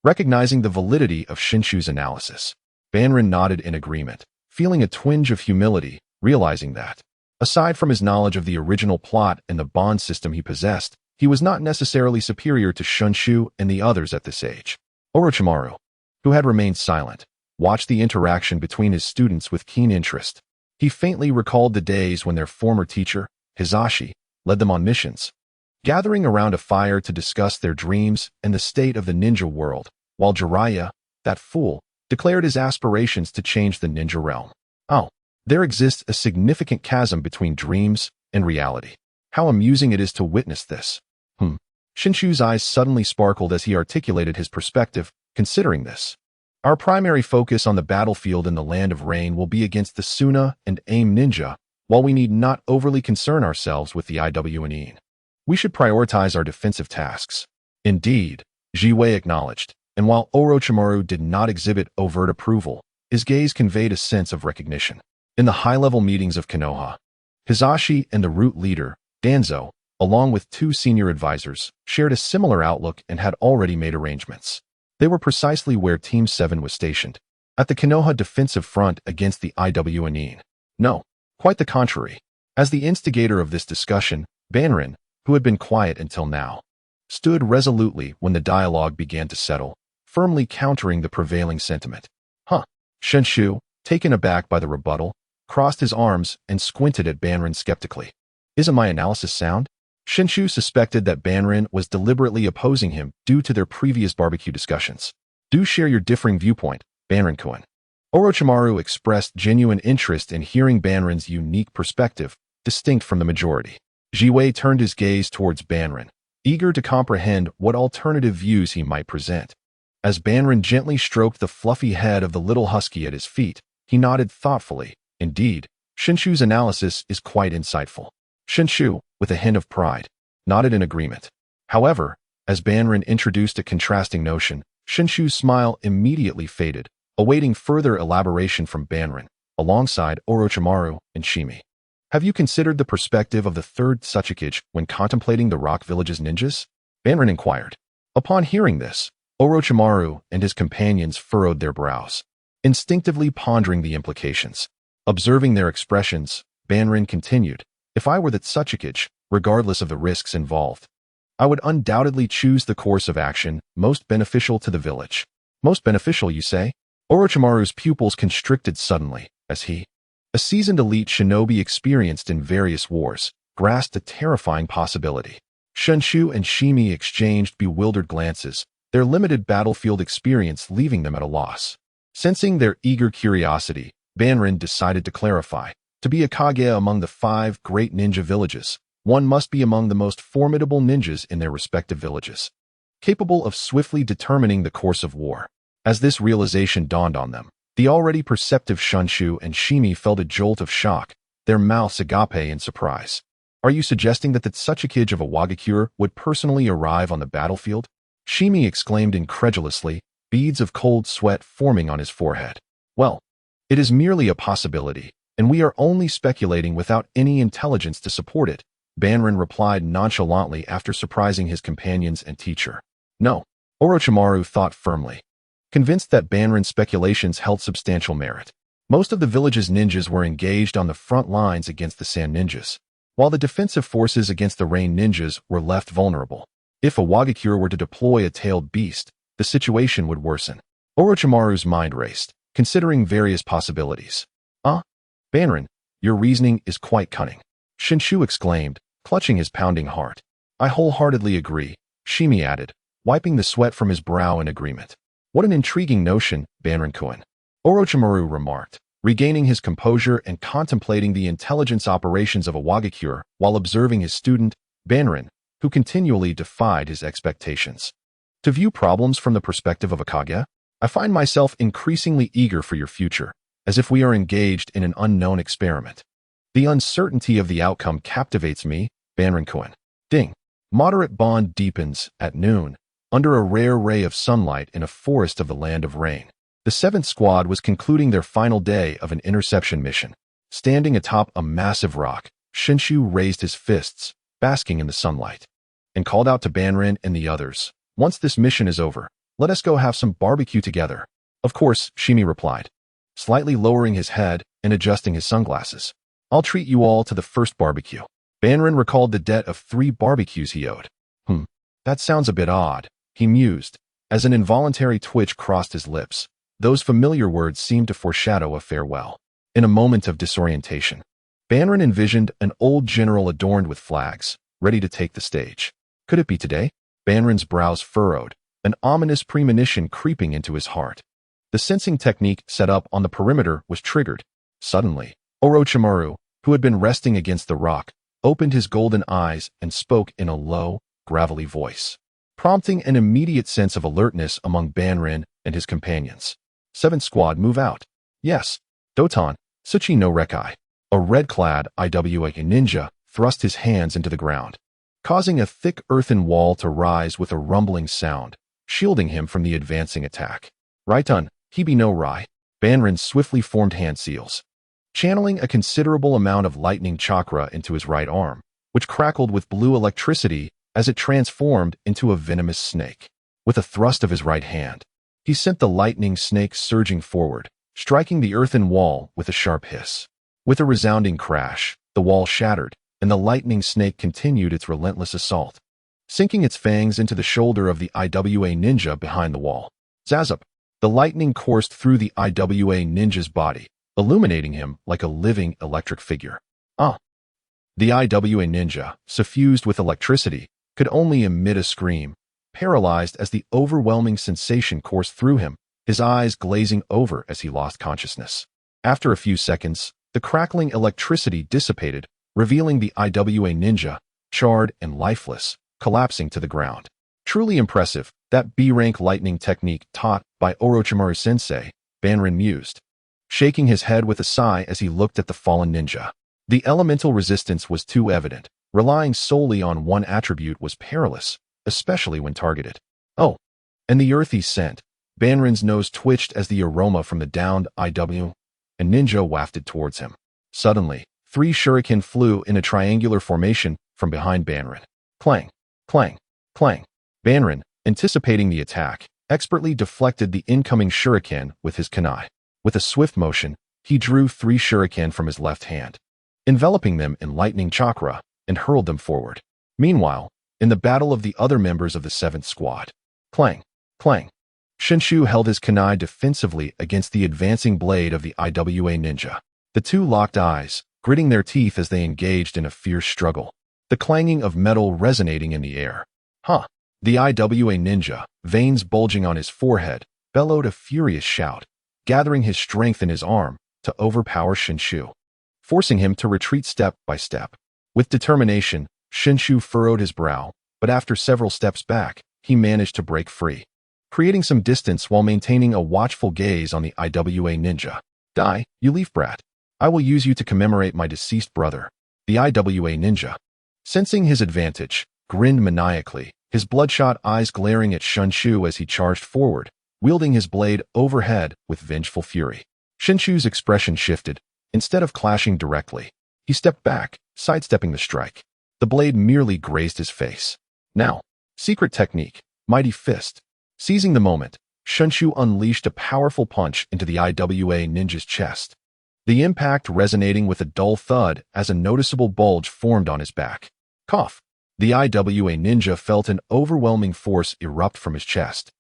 recognizing the validity of Shinshu's analysis. Banrin nodded in agreement, feeling a twinge of humility, realizing that, aside from his knowledge of the original plot and the bond system he possessed, he was not necessarily superior to Shinshu and the others at this age. Orochimaru, who had remained silent, watched the interaction between his students with keen interest. He faintly recalled the days when their former teacher, Hisashi, led them on missions, gathering around a fire to discuss their dreams and the state of the ninja world, while Jiraiya, that fool, declared his aspirations to change the ninja realm. Oh, there exists a significant chasm between dreams and reality. How amusing it is to witness this. Shinshu's eyes suddenly sparkled as he articulated his perspective, considering this. Our primary focus on the battlefield in the Land of Rain will be against the Suna and AIM ninja, while we need not overly concern ourselves with the IWNE. We should prioritize our defensive tasks. Indeed, Jiwei acknowledged, and while Orochimaru did not exhibit overt approval, his gaze conveyed a sense of recognition. In the high-level meetings of Konoha, Hisashi and the root leader, Danzo, along with 2 senior advisors, shared a similar outlook and had already made arrangements. They were precisely where Team 7 was stationed, at the Konoha defensive front against the IWNE. No, quite the contrary. As the instigator of this discussion, Banrin, who had been quiet until now, stood resolutely when the dialogue began to settle, firmly countering the prevailing sentiment. Shinshu, taken aback by the rebuttal, crossed his arms and squinted at Banrin skeptically. Isn't my analysis sound? Shinshu suspected that Banrin was deliberately opposing him due to their previous barbecue discussions. Do share your differing viewpoint, Banrin-kun. Orochimaru expressed genuine interest in hearing Banrin's unique perspective, distinct from the majority. Jiwei turned his gaze towards Banrin, eager to comprehend what alternative views he might present. As Banrin gently stroked the fluffy head of the little husky at his feet, he nodded thoughtfully. Indeed, Shinshu's analysis is quite insightful. Shinshu, with a hint of pride, nodded in agreement. However, as Banrin introduced a contrasting notion, Shinshu's smile immediately faded, awaiting further elaboration from Banrin, alongside Orochimaru and Shimi. Have you considered the perspective of the third Tsuchikage when contemplating the Rock Village's ninjas? Banrin inquired. Upon hearing this, Orochimaru and his companions furrowed their brows, instinctively pondering the implications. Observing their expressions, Banrin continued, If I were the Tsuchikage, regardless of the risks involved, I would undoubtedly choose the course of action most beneficial to the village. Most beneficial, you say? Orochimaru's pupils constricted suddenly, as he, a seasoned elite shinobi experienced in various wars, grasped a terrifying possibility. Shinshu and Shimi exchanged bewildered glances, their limited battlefield experience leaving them at a loss. Sensing their eager curiosity, Banrin decided to clarify. To be a Kage among the 5 great ninja villages, one must be among the most formidable ninjas in their respective villages, capable of swiftly determining the course of war. As this realization dawned on them, the already perceptive Shinshu and Shimi felt a jolt of shock, their mouths agape in surprise. Are you suggesting that the Tsuchikage of Awagakure would personally arrive on the battlefield? Shimi exclaimed incredulously, beads of cold sweat forming on his forehead. Well, it is merely a possibility, and we are only speculating without any intelligence to support it, Banrin replied nonchalantly after surprising his companions and teacher. No, Orochimaru thought firmly, convinced that Banrin's speculations held substantial merit. Most of the village's ninjas were engaged on the front lines against the Sand ninjas, while the defensive forces against the Rain ninjas were left vulnerable. If Awagakure were to deploy a tailed beast, the situation would worsen. Orochimaru's mind raced, considering various possibilities. Banrin, your reasoning is quite cunning. Shinshu exclaimed, clutching his pounding heart. I wholeheartedly agree, Shimi added, wiping the sweat from his brow in agreement. What an intriguing notion, Banrin-kun. Orochimaru remarked, regaining his composure and contemplating the intelligence operations of Awagakure while observing his student, Banrin, who continually defied his expectations. To view problems from the perspective of a Kage, I find myself increasingly eager for your future, as if we are engaged in an unknown experiment. The uncertainty of the outcome captivates me, Banrin-kun. Ding. Moderate bond deepens, at noon, under a rare ray of sunlight in a forest of the Land of Rain. The 7th Squad was concluding their final day of an interception mission. Standing atop a massive rock, Shinshu raised his fists, basking in the sunlight, and called out to Banrin and the others, "Once this mission is over, let us go have some barbecue together." "Of course," Shimi replied, slightly lowering his head and adjusting his sunglasses. "I'll treat you all to the first barbecue." Banrin recalled the debt of 3 barbecues he owed. That sounds a bit odd," he mused, as an involuntary twitch crossed his lips. Those familiar words seemed to foreshadow a farewell. In a moment of disorientation, Banrin envisioned an old general adorned with flags, ready to take the stage. Could it be today? Banrin's brows furrowed, an ominous premonition creeping into his heart. The sensing technique set up on the perimeter was triggered. Suddenly, Orochimaru, who had been resting against the rock, opened his golden eyes and spoke in a low, gravelly voice, prompting an immediate sense of alertness among Banrin and his companions. "Seventh Squad, move out." "Yes." Doton, Suchi no Rekai, a red-clad IWA ninja, thrust his hands into the ground, causing a thick earthen wall to rise with a rumbling sound, shielding him from the advancing attack. "Raitun, Hibi no Rai." Banrin swiftly formed hand seals, channeling a considerable amount of lightning chakra into his right arm, which crackled with blue electricity as it transformed into a venomous snake. With a thrust of his right hand, he sent the lightning snake surging forward, striking the earthen wall with a sharp hiss. With a resounding crash, the wall shattered, and the lightning snake continued its relentless assault, sinking its fangs into the shoulder of the IWA ninja behind the wall. Zazup! The lightning coursed through the IWA ninja's body, illuminating him like a living electric figure. The IWA ninja, suffused with electricity, could only emit a scream, paralyzed as the overwhelming sensation coursed through him, his eyes glazing over as he lost consciousness. After a few seconds, the crackling electricity dissipated, revealing the IWA ninja, charred and lifeless, collapsing to the ground. Truly impressive, that B-rank lightning technique taught by Orochimaru sensei, Banrin mused, shaking his head with a sigh as he looked at the fallen ninja. The elemental resistance was too evident. Relying solely on one attribute was perilous, especially when targeted. Oh, and the earthy scent. Banrin's nose twitched as the aroma from the downed IWA ninja wafted towards him. Suddenly, 3 shuriken flew in a triangular formation from behind Banrin. Clang, clang, clang. Banrin, anticipating the attack, expertly deflected the incoming shuriken with his kunai. With a swift motion, he drew 3 shuriken from his left hand, enveloping them in lightning chakra, and hurled them forward. Meanwhile, in the battle of the other members of the 7th Squad, clang, clang. Shinshu held his kunai defensively against the advancing blade of the IWA ninja. The two locked eyes, gritting their teeth as they engaged in a fierce struggle, the clanging of metal resonating in the air. The IWA ninja, veins bulging on his forehead, bellowed a furious shout, gathering his strength in his arm to overpower Shinshu, forcing him to retreat step by step. With determination, Shinshu furrowed his brow, but after several steps back, he managed to break free, creating some distance while maintaining a watchful gaze on the IWA ninja. "Die, you leaf brat. I will use you to commemorate my deceased brother." The IWA ninja, sensing his advantage, grinned maniacally, his bloodshot eyes glaring at Shinshu as he charged forward, wielding his blade overhead with vengeful fury. Shinshu's expression shifted. Instead of clashing directly, he stepped back, sidestepping the strike. The blade merely grazed his face. Now, secret technique, mighty fist. Seizing the moment, Shinshu unleashed a powerful punch into the IWA ninja's chest, the impact resonating with a dull thud as a noticeable bulge formed on his back. Cough. The IWA ninja felt an overwhelming force erupt from his chest,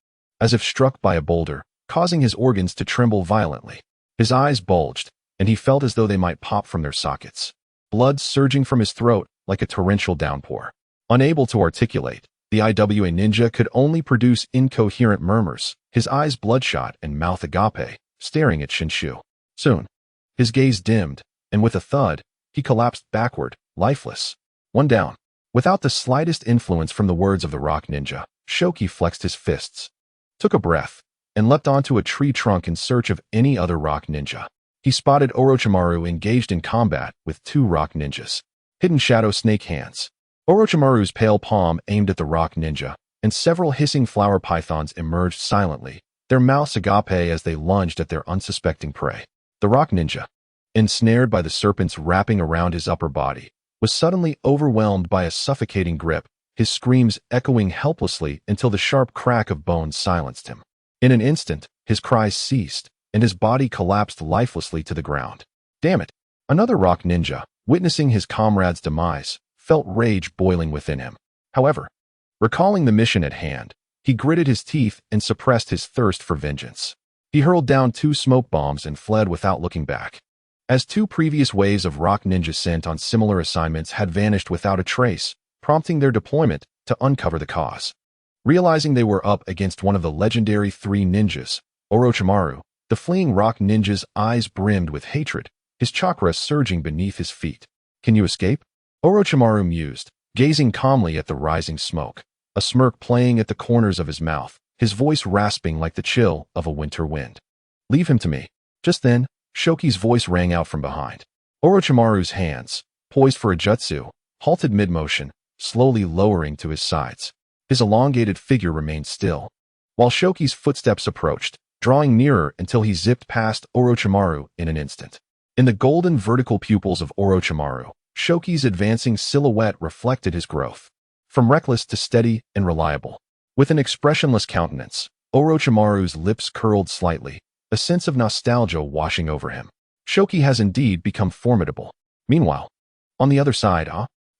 as if struck by a boulder, causing his organs to tremble violently. His eyes bulged, and he felt as though they might pop from their sockets, blood surging from his throat like a torrential downpour. Unable to articulate, the IWA ninja could only produce incoherent murmurs, his eyes bloodshot and mouth agape, staring at Shinshu. Soon, his gaze dimmed, and with a thud, he collapsed backward, lifeless. One down. Without the slightest influence from the words of the rock ninja, Shoki flexed his fists, took a breath, and leapt onto a tree trunk in search of any other rock ninja. He spotted Orochimaru engaged in combat with 2 rock ninjas, hidden shadow snake hands. Orochimaru's pale palm aimed at the rock ninja, and several hissing flower pythons emerged silently, their mouths agape as they lunged at their unsuspecting prey. The rock ninja, ensnared by the serpents wrapping around his upper body, was suddenly overwhelmed by a suffocating grip, his screams echoing helplessly until the sharp crack of bones silenced him. In an instant, his cries ceased, and his body collapsed lifelessly to the ground. Damn it! Another rock ninja, witnessing his comrade's demise, felt rage boiling within him. However, recalling the mission at hand, he gritted his teeth and suppressed his thirst for vengeance. He hurled down 2 smoke bombs and fled without looking back. As 2 previous waves of rock ninja sent on similar assignments had vanished without a trace, prompting their deployment to uncover the cause. Realizing they were up against one of the legendary 3 ninjas, Orochimaru, the fleeing rock ninja's eyes brimmed with hatred, his chakra surging beneath his feet. Can you escape? Orochimaru mused, gazing calmly at the rising smoke, a smirk playing at the corners of his mouth, his voice rasping like the chill of a winter wind. Leave him to me. Just then, Shoki's voice rang out from behind. Orochimaru's hands, poised for a jutsu, halted mid-motion, slowly lowering to his sides. His elongated figure remained still, while Shoki's footsteps approached, drawing nearer until he zipped past Orochimaru in an instant. In the golden vertical pupils of Orochimaru, Shoki's advancing silhouette reflected his growth. From reckless to steady and reliable. With an expressionless countenance, Orochimaru's lips curled slightly, a sense of nostalgia washing over him. Shoki has indeed become formidable. Meanwhile, on the other side,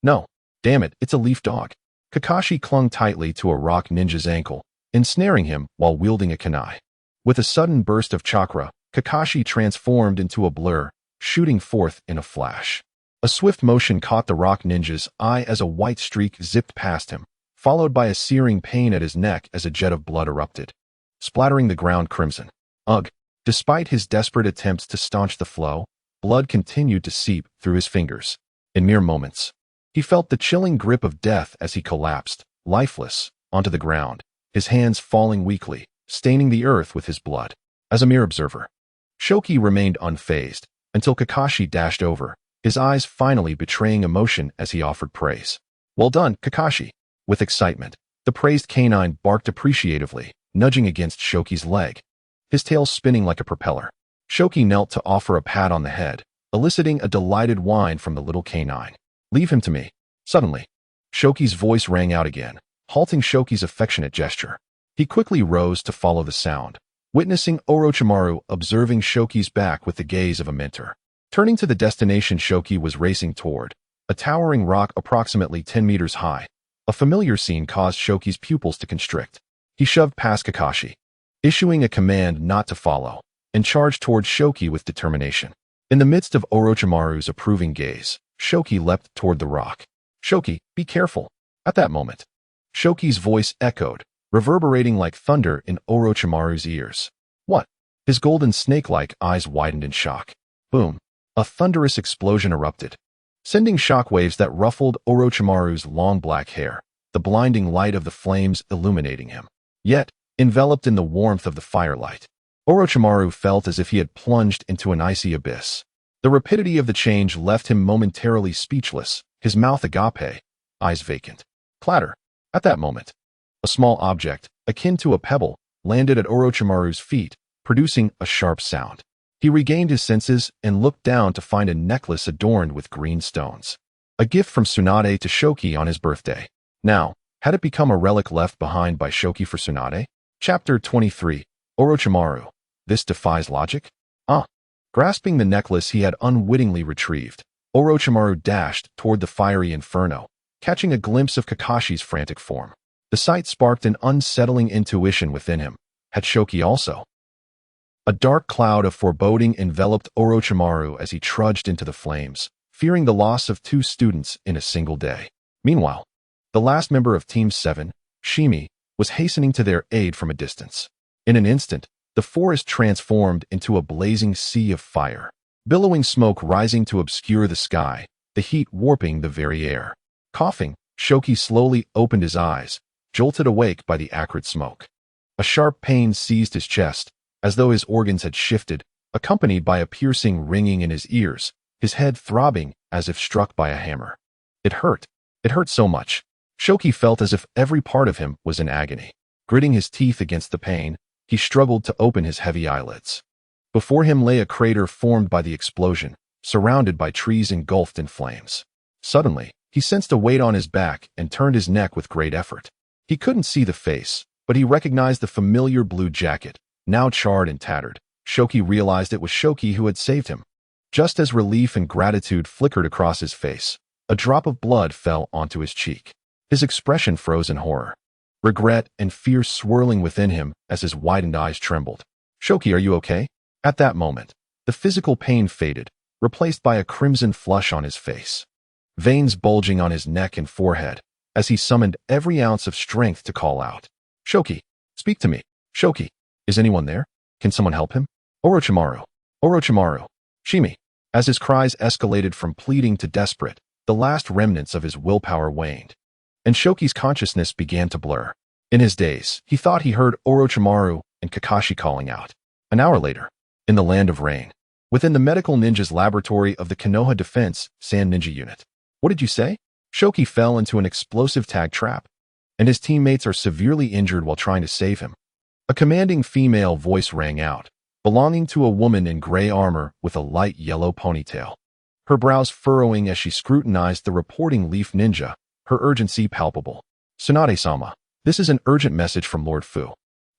No. Damn it, it's a leaf dog. Kakashi clung tightly to a rock ninja's ankle, ensnaring him while wielding a kunai. With a sudden burst of chakra, Kakashi transformed into a blur, shooting forth in a flash. A swift motion caught the rock ninja's eye as a white streak zipped past him, followed by a searing pain at his neck as a jet of blood erupted, splattering the ground crimson. Ugh! Despite his desperate attempts to staunch the flow, blood continued to seep through his fingers. In mere moments, he felt the chilling grip of death as he collapsed, lifeless, onto the ground, his hands falling weakly, staining the earth with his blood. As a mere observer, Shoki remained unfazed until Kakashi dashed over, his eyes finally betraying emotion as he offered praise. Well done, Kakashi. With excitement, the praised canine barked appreciatively, nudging against Shoki's leg, his tail spinning like a propeller. Shoki knelt to offer a pat on the head, eliciting a delighted whine from the little canine. Leave him to me. Suddenly, Shoki's voice rang out again, halting Shoki's affectionate gesture. He quickly rose to follow the sound, witnessing Orochimaru observing Shoki's back with the gaze of a mentor. Turning to the destination Shoki was racing toward, a towering rock approximately 10 meters high, a familiar scene caused Shoki's pupils to constrict. He shoved past Kakashi, issuing a command not to follow, and charged toward Shoki with determination. In the midst of Orochimaru's approving gaze, Shoki leapt toward the rock. Shoki, be careful. At that moment, Shoki's voice echoed, reverberating like thunder in Orochimaru's ears. What? His golden snake-like eyes widened in shock. Boom. A thunderous explosion erupted, sending shockwaves that ruffled Orochimaru's long black hair, the blinding light of the flames illuminating him. Yet, enveloped in the warmth of the firelight, Orochimaru felt as if he had plunged into an icy abyss. The rapidity of the change left him momentarily speechless, his mouth agape, eyes vacant. Clatter. At that moment, a small object, akin to a pebble, landed at Orochimaru's feet, producing a sharp sound. He regained his senses and looked down to find a necklace adorned with green stones. A gift from Tsunade to Shoki on his birthday. Now, had it become a relic left behind by Shoki for Tsunade? Chapter 23. Orochimaru. This defies logic? Grasping the necklace he had unwittingly retrieved, Orochimaru dashed toward the fiery inferno, catching a glimpse of Kakashi's frantic form. The sight sparked an unsettling intuition within him. Had Shoki also? A dark cloud of foreboding enveloped Orochimaru as he trudged into the flames, fearing the loss of 2 students in a single day. Meanwhile, the last member of Team 7, Shimi, was hastening to their aid from a distance. In an instant, the forest transformed into a blazing sea of fire, billowing smoke rising to obscure the sky, the heat warping the very air. Coughing, Shoki slowly opened his eyes, jolted awake by the acrid smoke. A sharp pain seized his chest, as though his organs had shifted, accompanied by a piercing ringing in his ears, his head throbbing as if struck by a hammer. It hurt. It hurt so much. Shoki felt as if every part of him was in agony. Gritting his teeth against the pain, he struggled to open his heavy eyelids. Before him lay a crater formed by the explosion, surrounded by trees engulfed in flames. Suddenly, he sensed a weight on his back and turned his neck with great effort. He couldn't see the face, but he recognized the familiar blue jacket, now charred and tattered. Shoki realized it was Shoki who had saved him. Just as relief and gratitude flickered across his face, a drop of blood fell onto his cheek. His expression froze in horror, regret and fear swirling within him as his widened eyes trembled. "Shoki, are you okay?" At that moment, the physical pain faded, replaced by a crimson flush on his face, veins bulging on his neck and forehead, as he summoned every ounce of strength to call out. "Shoki, speak to me. Shoki, is anyone there? Can someone help him? Orochimaru. Orochimaru. Shimi." As his cries escalated from pleading to desperate, the last remnants of his willpower waned, and Shoki's consciousness began to blur. In his daze, he thought he heard Orochimaru and Kakashi calling out. An hour later, in the Land of Rain, within the medical ninja's laboratory of the Konoha Defense Sand Ninja Unit. "What did you say?" Shoki fell into an explosive tag trap, and his teammates are severely injured while trying to save him. A commanding female voice rang out, belonging to a woman in gray armor with a light yellow ponytail. Her brows furrowing as she scrutinized the reporting leaf ninja, her urgency palpable. "Tsunade-sama, this is an urgent message from Lord Fu.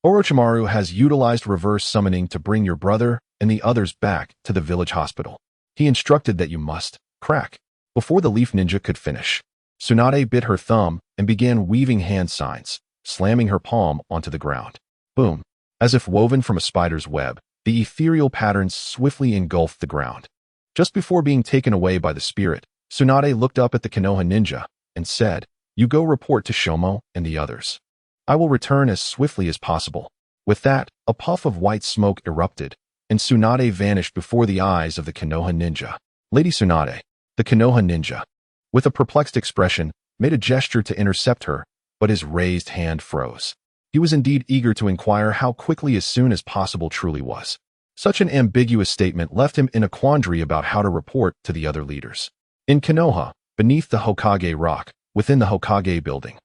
Orochimaru has utilized reverse summoning to bring your brother and the others back to the village hospital. He instructed that you must crack." Before the leaf ninja could finish, Tsunade bit her thumb and began weaving hand signs, slamming her palm onto the ground. Boom! As if woven from a spider's web, the ethereal patterns swiftly engulfed the ground. Just before being taken away by the spirit, Tsunade looked up at the Konoha ninja and said, "You go report to Shomo and the others. I will return as swiftly as possible." With that, a puff of white smoke erupted, and Tsunade vanished before the eyes of the Konoha ninja. Lady Tsunade, the Konoha ninja, with a perplexed expression, made a gesture to intercept her, but his raised hand froze. He was indeed eager to inquire how quickly as soon as possible truly was. Such an ambiguous statement left him in a quandary about how to report to the other leaders. In Konoha, beneath the Hokage rock, within the Hokage building,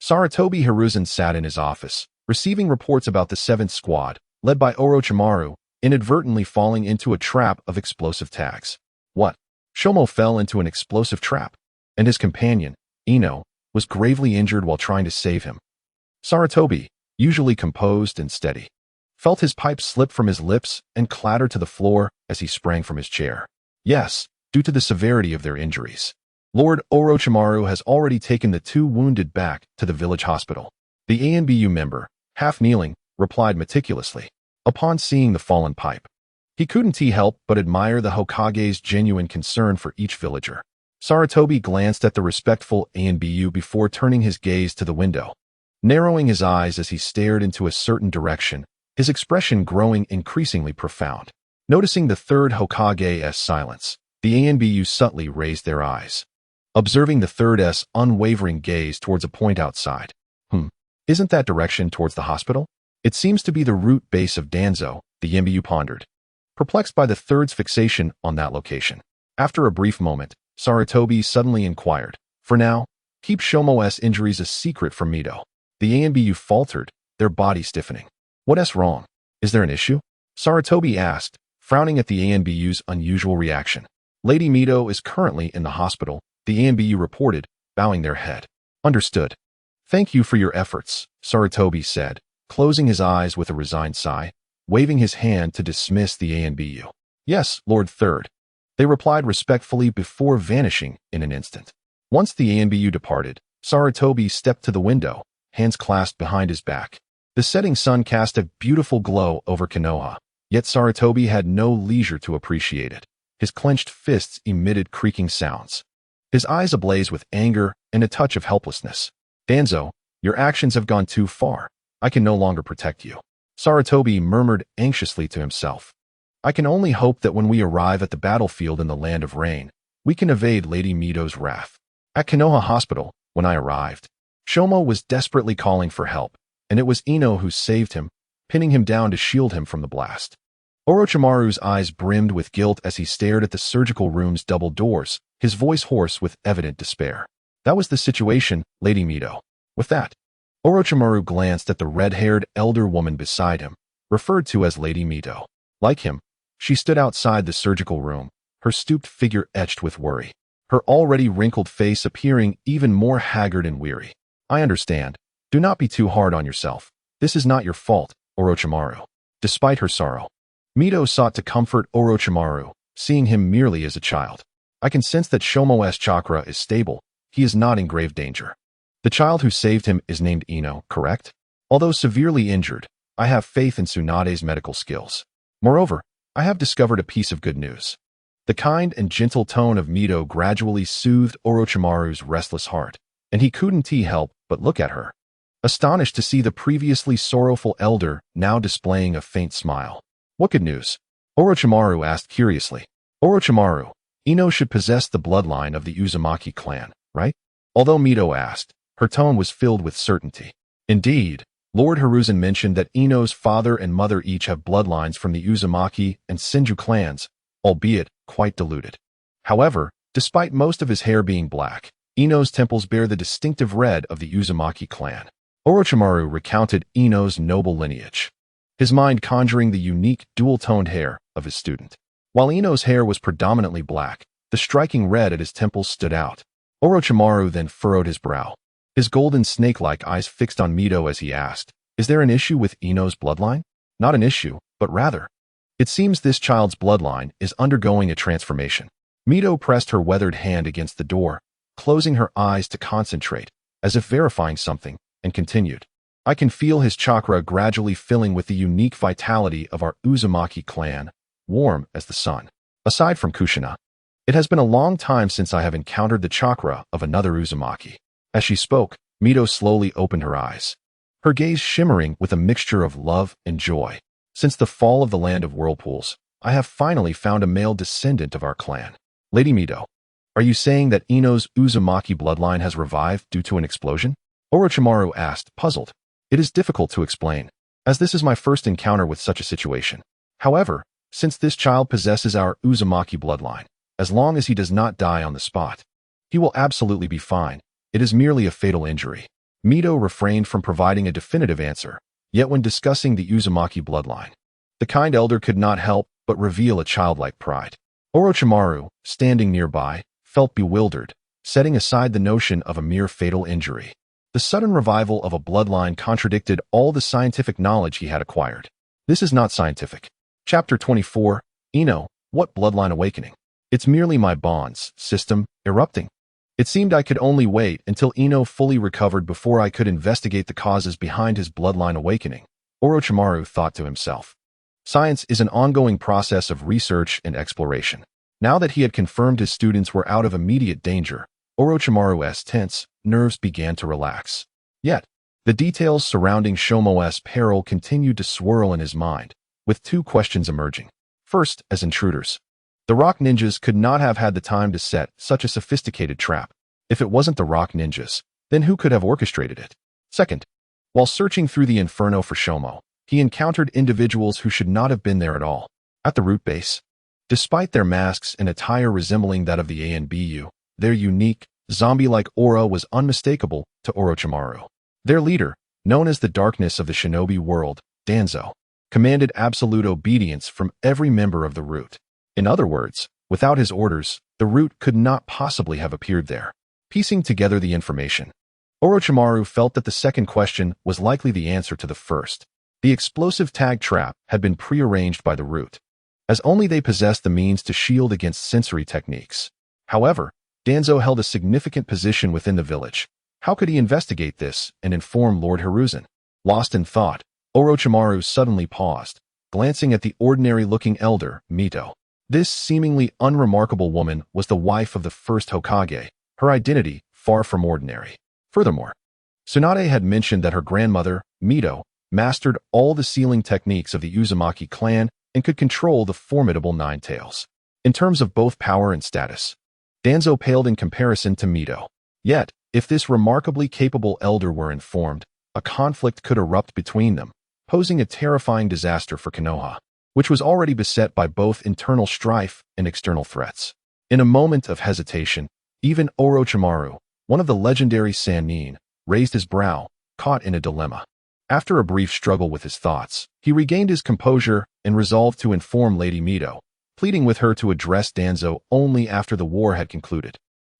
Sarutobi Hiruzen sat in his office, receiving reports about the 7th Squad, led by Orochimaru, inadvertently falling into a trap of explosive tags. What? Shomo fell into an explosive trap, and his companion, Ino, was gravely injured while trying to save him. Sarutobi, usually composed and steady, felt his pipe slip from his lips and clatter to the floor as he sprang from his chair. Yes, due to the severity of their injuries, Lord Orochimaru has already taken the 2 wounded back to the village hospital. The ANBU member, half kneeling, replied meticulously. Upon seeing the fallen pipe, he couldn't help but admire the Hokage's genuine concern for each villager. Sarutobi glanced at the respectful ANBU before turning his gaze to the window, narrowing his eyes as he stared into a certain direction, his expression growing increasingly profound. Noticing the 3rd Hokage's silence, the ANBU subtly raised their eyes, observing the 3rd's unwavering gaze towards a point outside. Isn't that direction towards the hospital? It seems to be the route base of Danzo, the ANBU pondered, perplexed by the 3rd's fixation on that location. After a brief moment, Sarutobi suddenly inquired, "For now, keep Shomo's injuries a secret from Mito." The ANBU faltered, their body stiffening. "What's wrong? Is there an issue?" Sarutobi asked, frowning at the ANBU's unusual reaction. "Lady Mito is currently in the hospital," the ANBU reported, bowing their head. "Understood. Thank you for your efforts," Sarutobi said, closing his eyes with a resigned sigh, waving his hand to dismiss the ANBU. "Yes, Lord 3rd," they replied respectfully before vanishing in an instant. Once the ANBU departed, Sarutobi stepped to the window, hands clasped behind his back. The setting sun cast a beautiful glow over Konoha, yet Sarutobi had no leisure to appreciate it. His clenched fists emitted creaking sounds, his eyes ablaze with anger and a touch of helplessness. "Danzo, your actions have gone too far. I can no longer protect you," Sarutobi murmured anxiously to himself. "I can only hope that when we arrive at the battlefield in the Land of Rain, we can evade Lady Mito's wrath." At Konoha Hospital, when I arrived, Shomo was desperately calling for help, and it was Ino who saved him, pinning him down to shield him from the blast. Orochimaru's eyes brimmed with guilt as he stared at the surgical room's double doors, his voice hoarse with evident despair. "That was the situation, Lady Mito." With that, Orochimaru glanced at the red-haired elder woman beside him, referred to as Lady Mito. Like him, she stood outside the surgical room, her stooped figure etched with worry, her already wrinkled face appearing even more haggard and weary. I understand. Do not be too hard on yourself. This is not your fault, Orochimaru. Despite her sorrow, Mito sought to comfort Orochimaru, seeing him merely as a child. I can sense that Shomo's chakra is stable. He is not in grave danger. The child who saved him is named Ino, correct? Although severely injured, I have faith in Tsunade's medical skills. Moreover, I have discovered a piece of good news. The kind and gentle tone of Mito gradually soothed Orochimaru's restless heart, and he couldn't help but look at her, astonished to see the previously sorrowful elder now displaying a faint smile. What good news? Orochimaru asked curiously. Orochimaru, Ino should possess the bloodline of the Uzumaki clan, right? Although Mito asked, her tone was filled with certainty. Indeed, Lord Hiruzen mentioned that Ino's father and mother each have bloodlines from the Uzumaki and Senju clans, albeit quite diluted. However, despite most of his hair being black, Ino's temples bear the distinctive red of the Uzumaki clan. Orochimaru recounted Ino's noble lineage, his mind conjuring the unique dual-toned hair of his student. While Ino's hair was predominantly black, the striking red at his temples stood out. Orochimaru then furrowed his brow, his golden snake-like eyes fixed on Mito as he asked, "Is there an issue with Ino's bloodline?" Not an issue, but rather, it seems this child's bloodline is undergoing a transformation. Mito pressed her weathered hand against the door, closing her eyes to concentrate, as if verifying something, and continued. I can feel his chakra gradually filling with the unique vitality of our Uzumaki clan, warm as the sun. Aside from Kushina, it has been a long time since I have encountered the chakra of another Uzumaki. As she spoke, Mito slowly opened her eyes, her gaze shimmering with a mixture of love and joy. Since the fall of the land of whirlpools, I have finally found a male descendant of our clan. Lady Mito, are you saying that Ino's Uzumaki bloodline has revived due to an explosion? Orochimaru asked, puzzled. It is difficult to explain, as this is my first encounter with such a situation. However, since this child possesses our Uzumaki bloodline, as long as he does not die on the spot, he will absolutely be fine. It is merely a fatal injury. Mito refrained from providing a definitive answer, yet when discussing the Uzumaki bloodline, the kind elder could not help but reveal a childlike pride. Orochimaru, standing nearby, felt bewildered, setting aside the notion of a mere fatal injury. The sudden revival of a bloodline contradicted all the scientific knowledge he had acquired. This is not scientific. Chapter 24, Ino, what bloodline awakening? It's merely my bonds system erupting. It seemed I could only wait until Ino fully recovered before I could investigate the causes behind his bloodline awakening, Orochimaru thought to himself. Science is an ongoing process of research and exploration. Now that he had confirmed his students were out of immediate danger, Orochimaru's tense nerves began to relax. Yet, the details surrounding Shomo's peril continued to swirl in his mind, with two questions emerging. First, as intruders, the rock ninjas could not have had the time to set such a sophisticated trap. If it wasn't the rock ninjas, then who could have orchestrated it? Second, while searching through the inferno for Shomo, he encountered individuals who should not have been there at all. At the root base, despite their masks and attire resembling that of the ANBU, their unique, zombie-like aura was unmistakable to Orochimaru. Their leader, known as the darkness of the shinobi world, Danzo, commanded absolute obedience from every member of the root. In other words, without his orders, the root could not possibly have appeared there. Piecing together the information, Orochimaru felt that the second question was likely the answer to the first. The explosive tag trap had been prearranged by the root, as only they possessed the means to shield against sensory techniques. However, Danzo held a significant position within the village. How could he investigate this and inform Lord Hiruzen? Lost in thought, Orochimaru suddenly paused, glancing at the ordinary-looking elder, Mito. This seemingly unremarkable woman was the wife of the first Hokage, her identity far from ordinary. Furthermore, Tsunade had mentioned that her grandmother, Mito, mastered all the sealing techniques of the Uzumaki clan and could control the formidable Nine Tails. In terms of both power and status, Danzo paled in comparison to Mito. Yet, if this remarkably capable elder were informed, a conflict could erupt between them, posing a terrifying disaster for Konoha, which was already beset by both internal strife and external threats. In a moment of hesitation, even Orochimaru, one of the legendary Sannin, raised his brow, caught in a dilemma. After a brief struggle with his thoughts, he regained his composure and resolved to inform Lady Mito, pleading with her to address Danzo only after the war had concluded.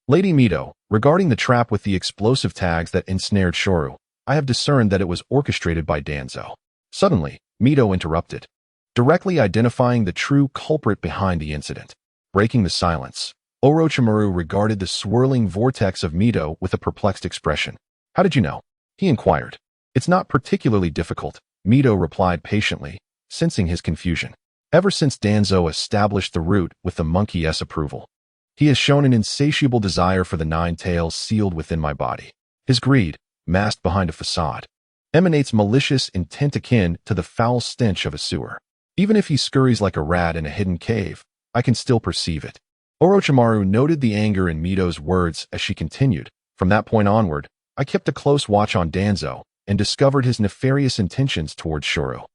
Lady Mito, regarding the trap with the explosive tags that ensnared Shoru, I have discerned that it was orchestrated by Danzo. Suddenly, Mito interrupted, directly identifying the true culprit behind the incident. Breaking the silence, Orochimaru regarded the swirling vortex of Mito with a perplexed expression. How did you know? He inquired. It's not particularly difficult, Mito replied patiently, sensing his confusion. Ever since Danzo established the route with the monkey's approval, he has shown an insatiable desire for the 9 tails sealed within my body. His greed, masked behind a facade, emanates malicious intent akin to the foul stench of a sewer. Even if he scurries like a rat in a hidden cave, I can still perceive it. Orochimaru noted the anger in Mito's words as she continued. From that point onward, I kept a close watch on Danzo and discovered his nefarious intentions towards Shoru.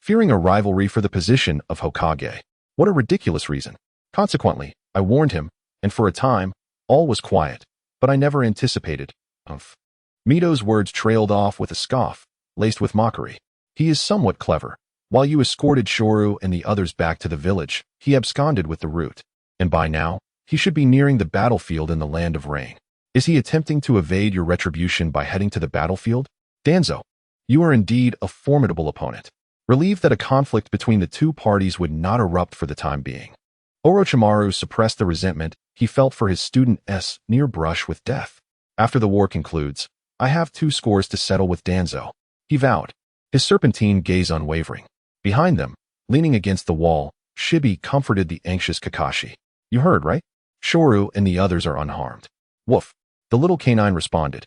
Fearing a rivalry for the position of Hokage. What a ridiculous reason. Consequently, I warned him, and for a time, all was quiet, but I never anticipated. Mito's words trailed off with a scoff, laced with mockery. He is somewhat clever. While you escorted Shoru and the others back to the village, he absconded with the route. And by now, he should be nearing the battlefield in the Land of Rain. Is he attempting to evade your retribution by heading to the battlefield? Danzo, you are indeed a formidable opponent. Relieved that a conflict between the two parties would not erupt for the time being, Orochimaru suppressed the resentment he felt for his student's near brush with death. After the war concludes, I have 2 scores to settle with Danzo, he vowed, his serpentine gaze unwavering. Behind them, leaning against the wall, Shibi comforted the anxious Kakashi. You heard, right? Shoru and the others are unharmed. Woof. The little canine responded,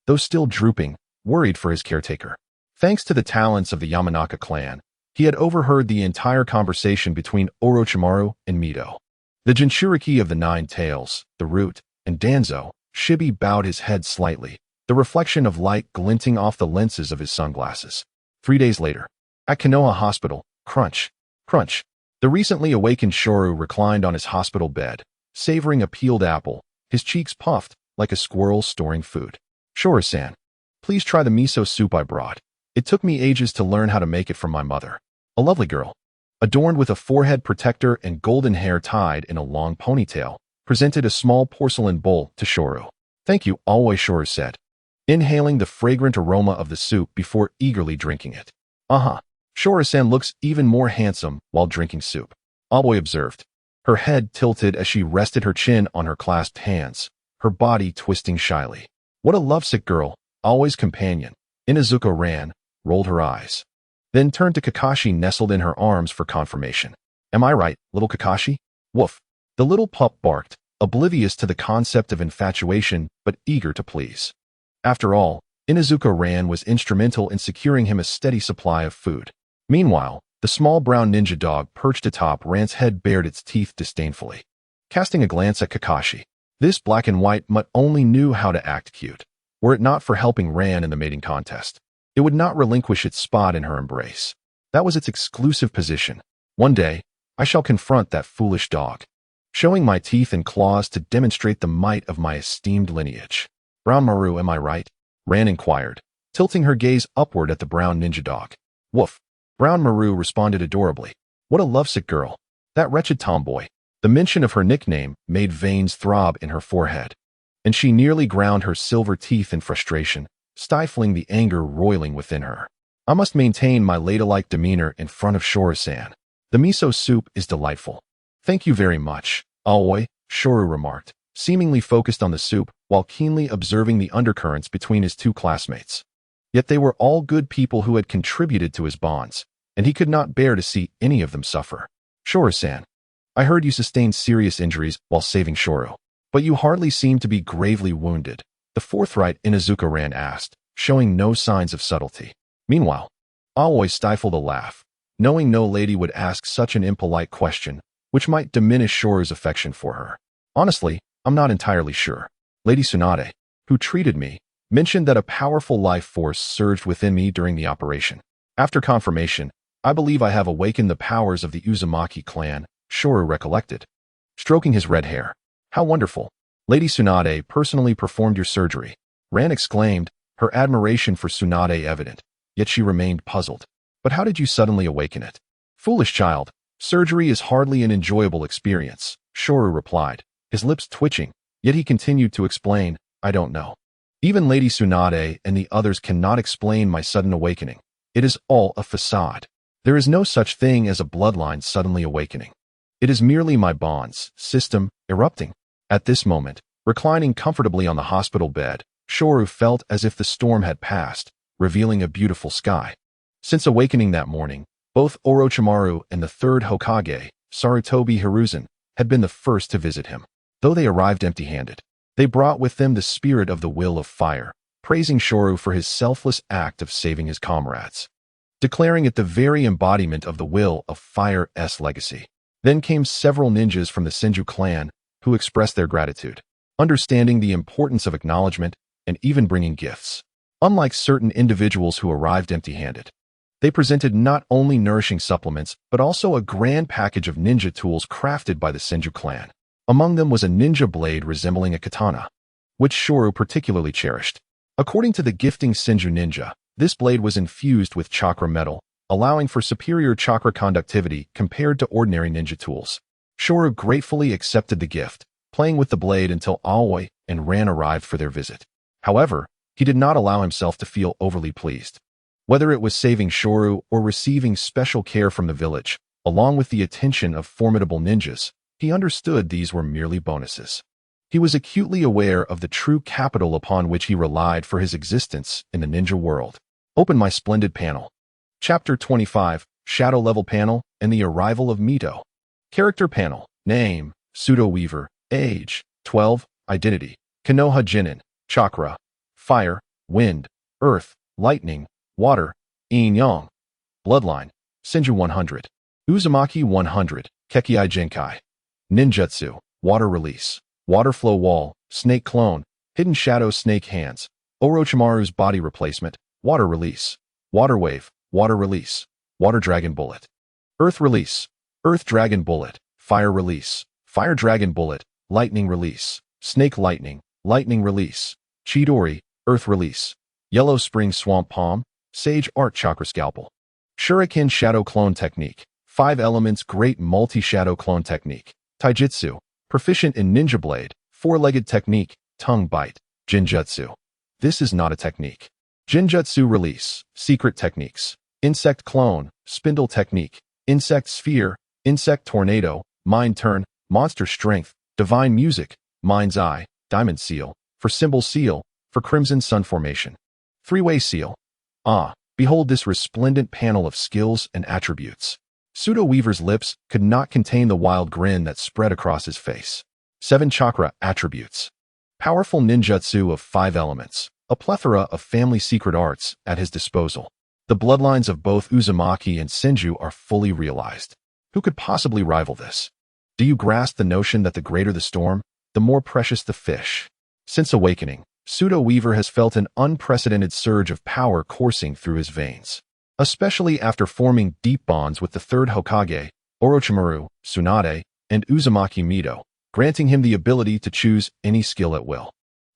though still drooping, worried for his caretaker. Thanks to the talents of the Yamanaka clan, he had overheard the entire conversation between Orochimaru and Mito. The Jinchuriki of the 9 tails, the root, and Danzo, Shibi bowed his head slightly, the reflection of light glinting off the lenses of his sunglasses. 3 days later, at Konoha Hospital, crunch, crunch. The recently awakened Shoru reclined on his hospital bed, savoring a peeled apple, his cheeks puffed like a squirrel storing food. Shoru-san, please try the miso soup I brought. It took me ages to learn how to make it from my mother. A lovely girl, adorned with a forehead protector and golden hair tied in a long ponytail, presented a small porcelain bowl to Shoru. Thank you, always, Shoru said, inhaling the fragrant aroma of the soup before eagerly drinking it. Shoru-san looks even more handsome while drinking soup, Aoi observed, her head tilted as she rested her chin on her clasped hands, her body twisting shyly. What a lovesick girl, Aoi's companion, Inuzuka ran, rolled her eyes, then turned to Kakashi nestled in her arms for confirmation. Am I right, little Kakashi? Woof. The little pup barked, oblivious to the concept of infatuation but eager to please. After all, Inuzuka Ran was instrumental in securing him a steady supply of food. Meanwhile, the small brown ninja dog perched atop Ran's head bared its teeth disdainfully. Casting a glance at Kakashi, this black and white mutt only knew how to act cute. Were it not for helping Ran in the mating contest, it would not relinquish its spot in her embrace. That was its exclusive position. One day, I shall confront that foolish dog, showing my teeth and claws to demonstrate the might of my esteemed lineage. Brown Maru, am I right? Ran inquired, tilting her gaze upward at the brown ninja dog. Woof. Brown Maru responded adorably. What a lovesick girl. That wretched tomboy. The mention of her nickname made veins throb in her forehead, and she nearly ground her silver teeth in frustration, stifling the anger roiling within her. I must maintain my ladylike demeanor in front of Shoru-san. The miso soup is delightful. Thank you very much, Aoi, Shoru remarked, seemingly focused on the soup while keenly observing the undercurrents between his 2 classmates. Yet they were all good people who had contributed to his bonds, and he could not bear to see any of them suffer. Shoru-san, I heard you sustained serious injuries while saving Shoru, but you hardly seem to be gravely wounded, the forthright Inuzuka Ran asked, showing no signs of subtlety. Meanwhile, Aoi stifled a laugh, knowing no lady would ask such an impolite question, which might diminish Shoru's affection for her. Honestly, I'm not entirely sure. Lady Tsunade, who treated me, mentioned that a powerful life force surged within me during the operation. After confirmation, I believe I have awakened the powers of the Uzumaki clan, Shoru recollected, stroking his red hair. How wonderful. Lady Tsunade personally performed your surgery, Ran exclaimed, her admiration for Tsunade evident, yet she remained puzzled. But how did you suddenly awaken it? Foolish child, Surgery is hardly an enjoyable experience, Shoru replied, his lips twitching, yet he continued to explain, I don't know. Even Lady Tsunade and the others cannot explain my sudden awakening. It is all a facade. There is no such thing as a bloodline suddenly awakening. It is merely my bonds, system, erupting. At this moment, reclining comfortably on the hospital bed, Shoru felt as if the storm had passed, revealing a beautiful sky. Since awakening that morning, both Orochimaru and the third Hokage, Sarutobi Hiruzen, had been the first to visit him. Though they arrived empty-handed, they brought with them the spirit of the will of fire, praising Shoru for his selfless act of saving his comrades, declaring it the very embodiment of the will of fire's legacy. Then came several ninjas from the Senju clan, who expressed their gratitude, understanding the importance of acknowledgement and even bringing gifts. Unlike certain individuals who arrived empty-handed, they presented not only nourishing supplements, but also a grand package of ninja tools crafted by the Senju clan. Among them was a ninja blade resembling a katana, which Shoru particularly cherished. According to the gifting Senju ninja, this blade was infused with chakra metal, allowing for superior chakra conductivity compared to ordinary ninja tools. Shoru gratefully accepted the gift, playing with the blade until Aoi and Ran arrived for their visit. However, he did not allow himself to feel overly pleased. Whether it was saving Shoru or receiving special care from the village, along with the attention of formidable ninjas, he understood these were merely bonuses. He was acutely aware of the true capital upon which he relied for his existence in the ninja world. Open my splendid panel. Chapter 25, Shadow Level Panel and the Arrival of Mito. Character Panel. Name, Pseudo Weaver. Age, 12. Identity, Konoha Jinin. Chakra, Fire, Wind, Earth, Lightning, Water, Yin-Yang. Bloodline, Senju 100. Uzumaki 100, Kekkei Genkai. Ninjutsu, Water Release, Water Flow Wall, Snake Clone, Hidden Shadow Snake Hands, Orochimaru's Body Replacement, Water Release, Water Wave, Water Release, Water Dragon Bullet. Earth Release, Earth Dragon Bullet, Fire Release, Fire Dragon Bullet, Lightning Release, Snake Lightning, Lightning Release, Chidori, Earth Release, Yellow Spring Swamp Palm, Sage Art Chakra Scalpel. Shuriken Shadow Clone Technique, 5 Elements Great Multi-Shadow Clone Technique. Taijutsu, proficient in Ninja Blade, 4-legged technique, Tongue Bite. Jinjutsu. This is not a technique. Jinjutsu Release, Secret Techniques. Insect Clone, Spindle Technique, Insect Sphere, Insect Tornado, Mind Turn, Monster Strength, Divine Music, Mind's Eye, Diamond Seal, for Symbol Seal, for Crimson Sun Formation. 3-Way Seal. Behold this resplendent panel of skills and attributes. Pseudo Weaver's lips could not contain the wild grin that spread across his face. 7 Chakra Attributes. Powerful ninjutsu of 5 elements, a plethora of family secret arts at his disposal. The bloodlines of both Uzumaki and Senju are fully realized. Who could possibly rival this? Do you grasp the notion that the greater the storm, the more precious the fish? Since awakening, Pseudo Weaver has felt an unprecedented surge of power coursing through his veins, especially after forming deep bonds with the third Hokage, Orochimaru, Tsunade, and Uzumaki Mito, granting him the ability to choose any skill at will.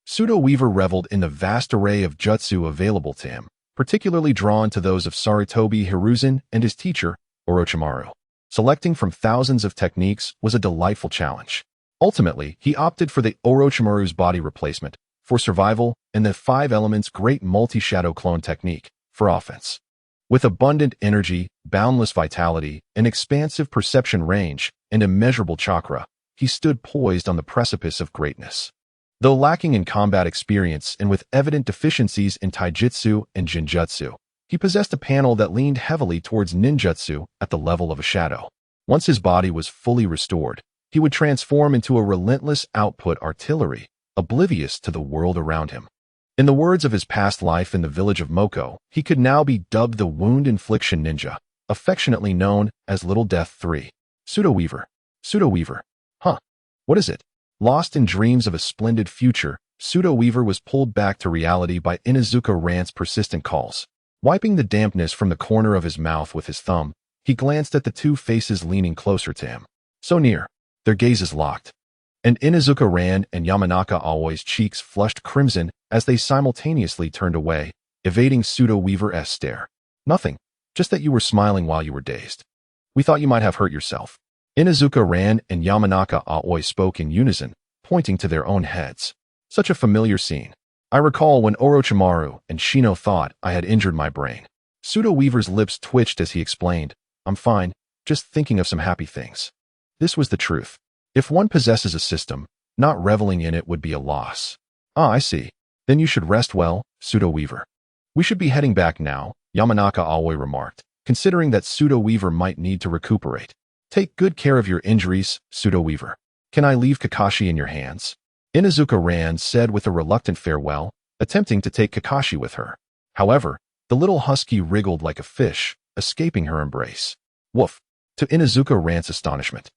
Pseudo Weaver reveled in the vast array of jutsu available to him, particularly drawn to those of Sarutobi Hiruzen and his teacher, Orochimaru. Selecting from thousands of techniques was a delightful challenge. Ultimately, he opted for the Orochimaru's Body Replacement, for survival, and the 5 Elements Great Multi-Shadow Clone Technique, for offense. With abundant energy, boundless vitality, an expansive perception range, and immeasurable chakra, he stood poised on the precipice of greatness. Though lacking in combat experience and with evident deficiencies in taijutsu and jinjutsu, he possessed a panel that leaned heavily towards ninjutsu at the level of a shadow. Once his body was fully restored, he would transform into a relentless output artillery, oblivious to the world around him. In the words of his past life in the village of Moko, he could now be dubbed the Wound Infliction Ninja, affectionately known as Little Death 3. Pseudo Weaver. Pseudo Weaver. What is it? Lost in dreams of a splendid future, Pseudo Weaver was pulled back to reality by Inuzuka Rant's persistent calls. Wiping the dampness from the corner of his mouth with his thumb, he glanced at the 2 faces leaning closer to him. So near, their gazes locked. And Inuzuka Ran and Yamanaka Aoi's cheeks flushed crimson as they simultaneously turned away, evading Pseudo Weaver's stare. Nothing, just that you were smiling while you were dazed. We thought you might have hurt yourself. Inuzuka ran and Yamanaka Aoi spoke in unison, pointing to their own heads. Such a familiar scene. I recall when Orochimaru and Shino thought I had injured my brain. Pseudo-Weaver's lips twitched as he explained, I'm fine, just thinking of some happy things. This was the truth. If one possesses a system, not reveling in it would be a loss. Ah, I see. Then you should rest well, Pseudo-Weaver. We should be heading back now, Yamanaka Aoi remarked, considering that Pseudo-Weaver might need to recuperate. Take good care of your injuries, Pseudo-Weaver. Can I leave Kakashi in your hands? Inuzuka Ran said with a reluctant farewell, attempting to take Kakashi with her. However, the little husky wriggled like a fish, escaping her embrace. Woof! To Inuzuka Ran's astonishment.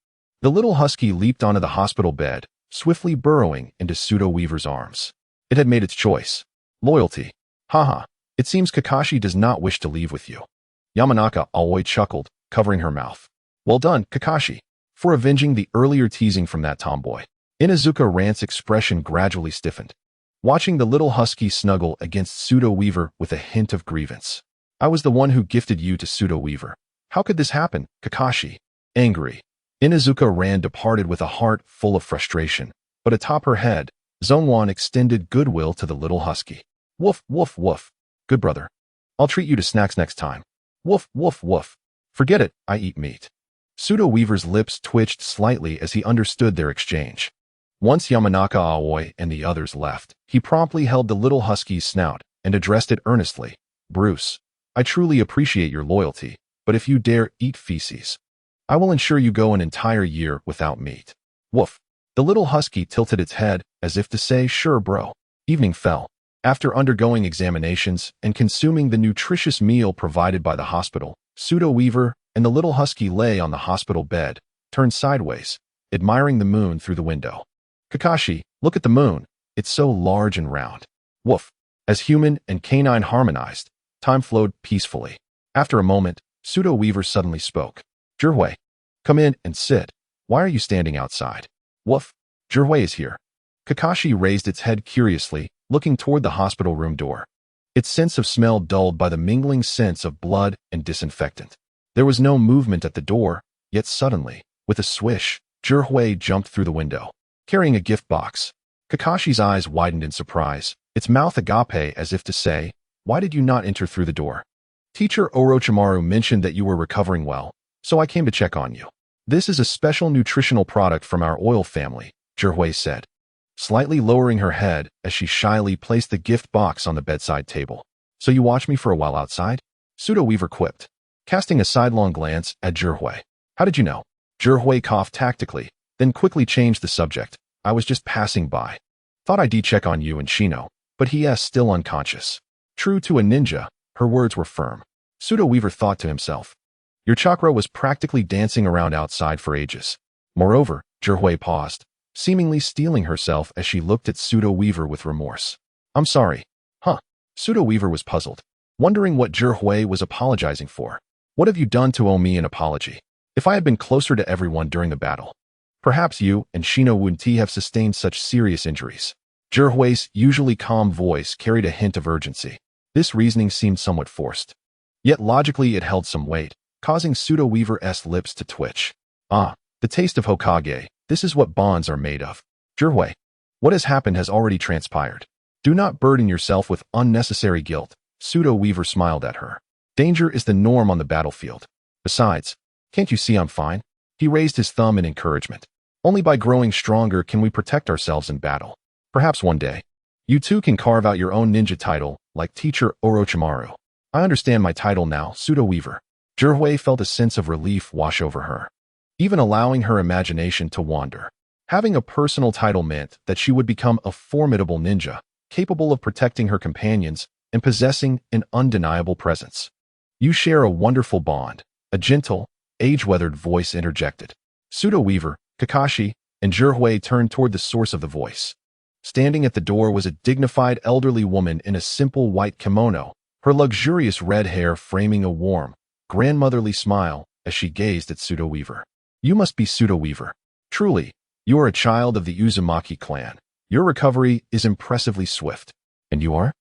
The little husky leaped onto the hospital bed, swiftly burrowing into Pseudo-Weaver's arms. It had made its choice. Loyalty. Haha, it seems Kakashi does not wish to leave with you. Yamanaka Aoi chuckled, covering her mouth. Well done, Kakashi, for avenging the earlier teasing from that tomboy. Inuzuka Ran's expression gradually stiffened, watching the little husky snuggle against Pseudo-Weaver with a hint of grievance. I was the one who gifted you to Pseudo-Weaver. How could this happen, Kakashi? Angry. Inuzuka Ran departed with a heart full of frustration, but atop her head, Zongwan extended goodwill to the little husky. Woof, woof, woof. Good brother. I'll treat you to snacks next time. Woof, woof, woof. Forget it, I eat meat. Pseudo-Weaver's lips twitched slightly as he understood their exchange. Once Yamanaka Aoi and the others left, he promptly held the little husky's snout and addressed it earnestly. Bruce, I truly appreciate your loyalty, but if you dare eat feces, I will ensure you go an entire year without meat. Woof. The little husky tilted its head as if to say, sure bro. Evening fell. After undergoing examinations and consuming the nutritious meal provided by the hospital, Pseudo-Weaver and the little husky lay on the hospital bed, turned sideways, admiring the moon through the window. Kakashi, look at the moon. It's so large and round. Woof. As human and canine harmonized, time flowed peacefully. After a moment, Pseudo-Weaver suddenly spoke. Jirhui, come in and sit. Why are you standing outside? Woof. Jirhui is here. Kakashi raised its head curiously, looking toward the hospital room door. Its sense of smell dulled by the mingling scents of blood and disinfectant. There was no movement at the door, yet suddenly, with a swish, Jirhui jumped through the window, carrying a gift box. Kakashi's eyes widened in surprise, its mouth agape as if to say, why did you not enter through the door? Teacher Orochimaru mentioned that you were recovering well, so I came to check on you. This is a special nutritional product from our oil family, Jirhui said, slightly lowering her head as she shyly placed the gift box on the bedside table. So you watch me for a while outside? Pseudo-Weaver quipped, casting a sidelong glance at Jirhui. How did you know? Jirhui coughed tactically, then quickly changed the subject. I was just passing by. Thought I'd check on you and Shino, but he is still unconscious. True to a ninja, her words were firm. Pseudo-Weaver thought to himself. Your chakra was practically dancing around outside for ages. Moreover, Jirhui paused, seemingly steeling herself as she looked at Pseudo-Weaver with remorse. I'm sorry. Huh. Pseudo-Weaver was puzzled, wondering what Jirhui was apologizing for. What have you done to owe me an apology? If I had been closer to everyone during the battle, perhaps you and Shino wouldn't have sustained such serious injuries. Jirhui's usually calm voice carried a hint of urgency. This reasoning seemed somewhat forced. Yet logically it held some weight, causing Pseudo-Weaver's lips to twitch. Ah, the taste of Hokage, this is what bonds are made of. Jirhui, what has happened has already transpired. Do not burden yourself with unnecessary guilt. Pseudo-Weaver smiled at her. Danger is the norm on the battlefield. Besides, can't you see I'm fine? He raised his thumb in encouragement. Only by growing stronger can we protect ourselves in battle. Perhaps one day, you too can carve out your own ninja title, like teacher Orochimaru. I understand my title now, Pseudo-Weaver. Jirhui felt a sense of relief wash over her, even allowing her imagination to wander. Having a personal title meant that she would become a formidable ninja, capable of protecting her companions and possessing an undeniable presence. You share a wonderful bond, a gentle, age-weathered voice interjected. Pseudo-Weaver, Kakashi, and Jirhui turned toward the source of the voice. Standing at the door was a dignified elderly woman in a simple white kimono, her luxurious red hair framing a warm, grandmotherly smile as she gazed at Pseudo-Weaver. You must be Pseudo-Weaver. Truly, you are a child of the Uzumaki clan. Your recovery is impressively swift. And you are?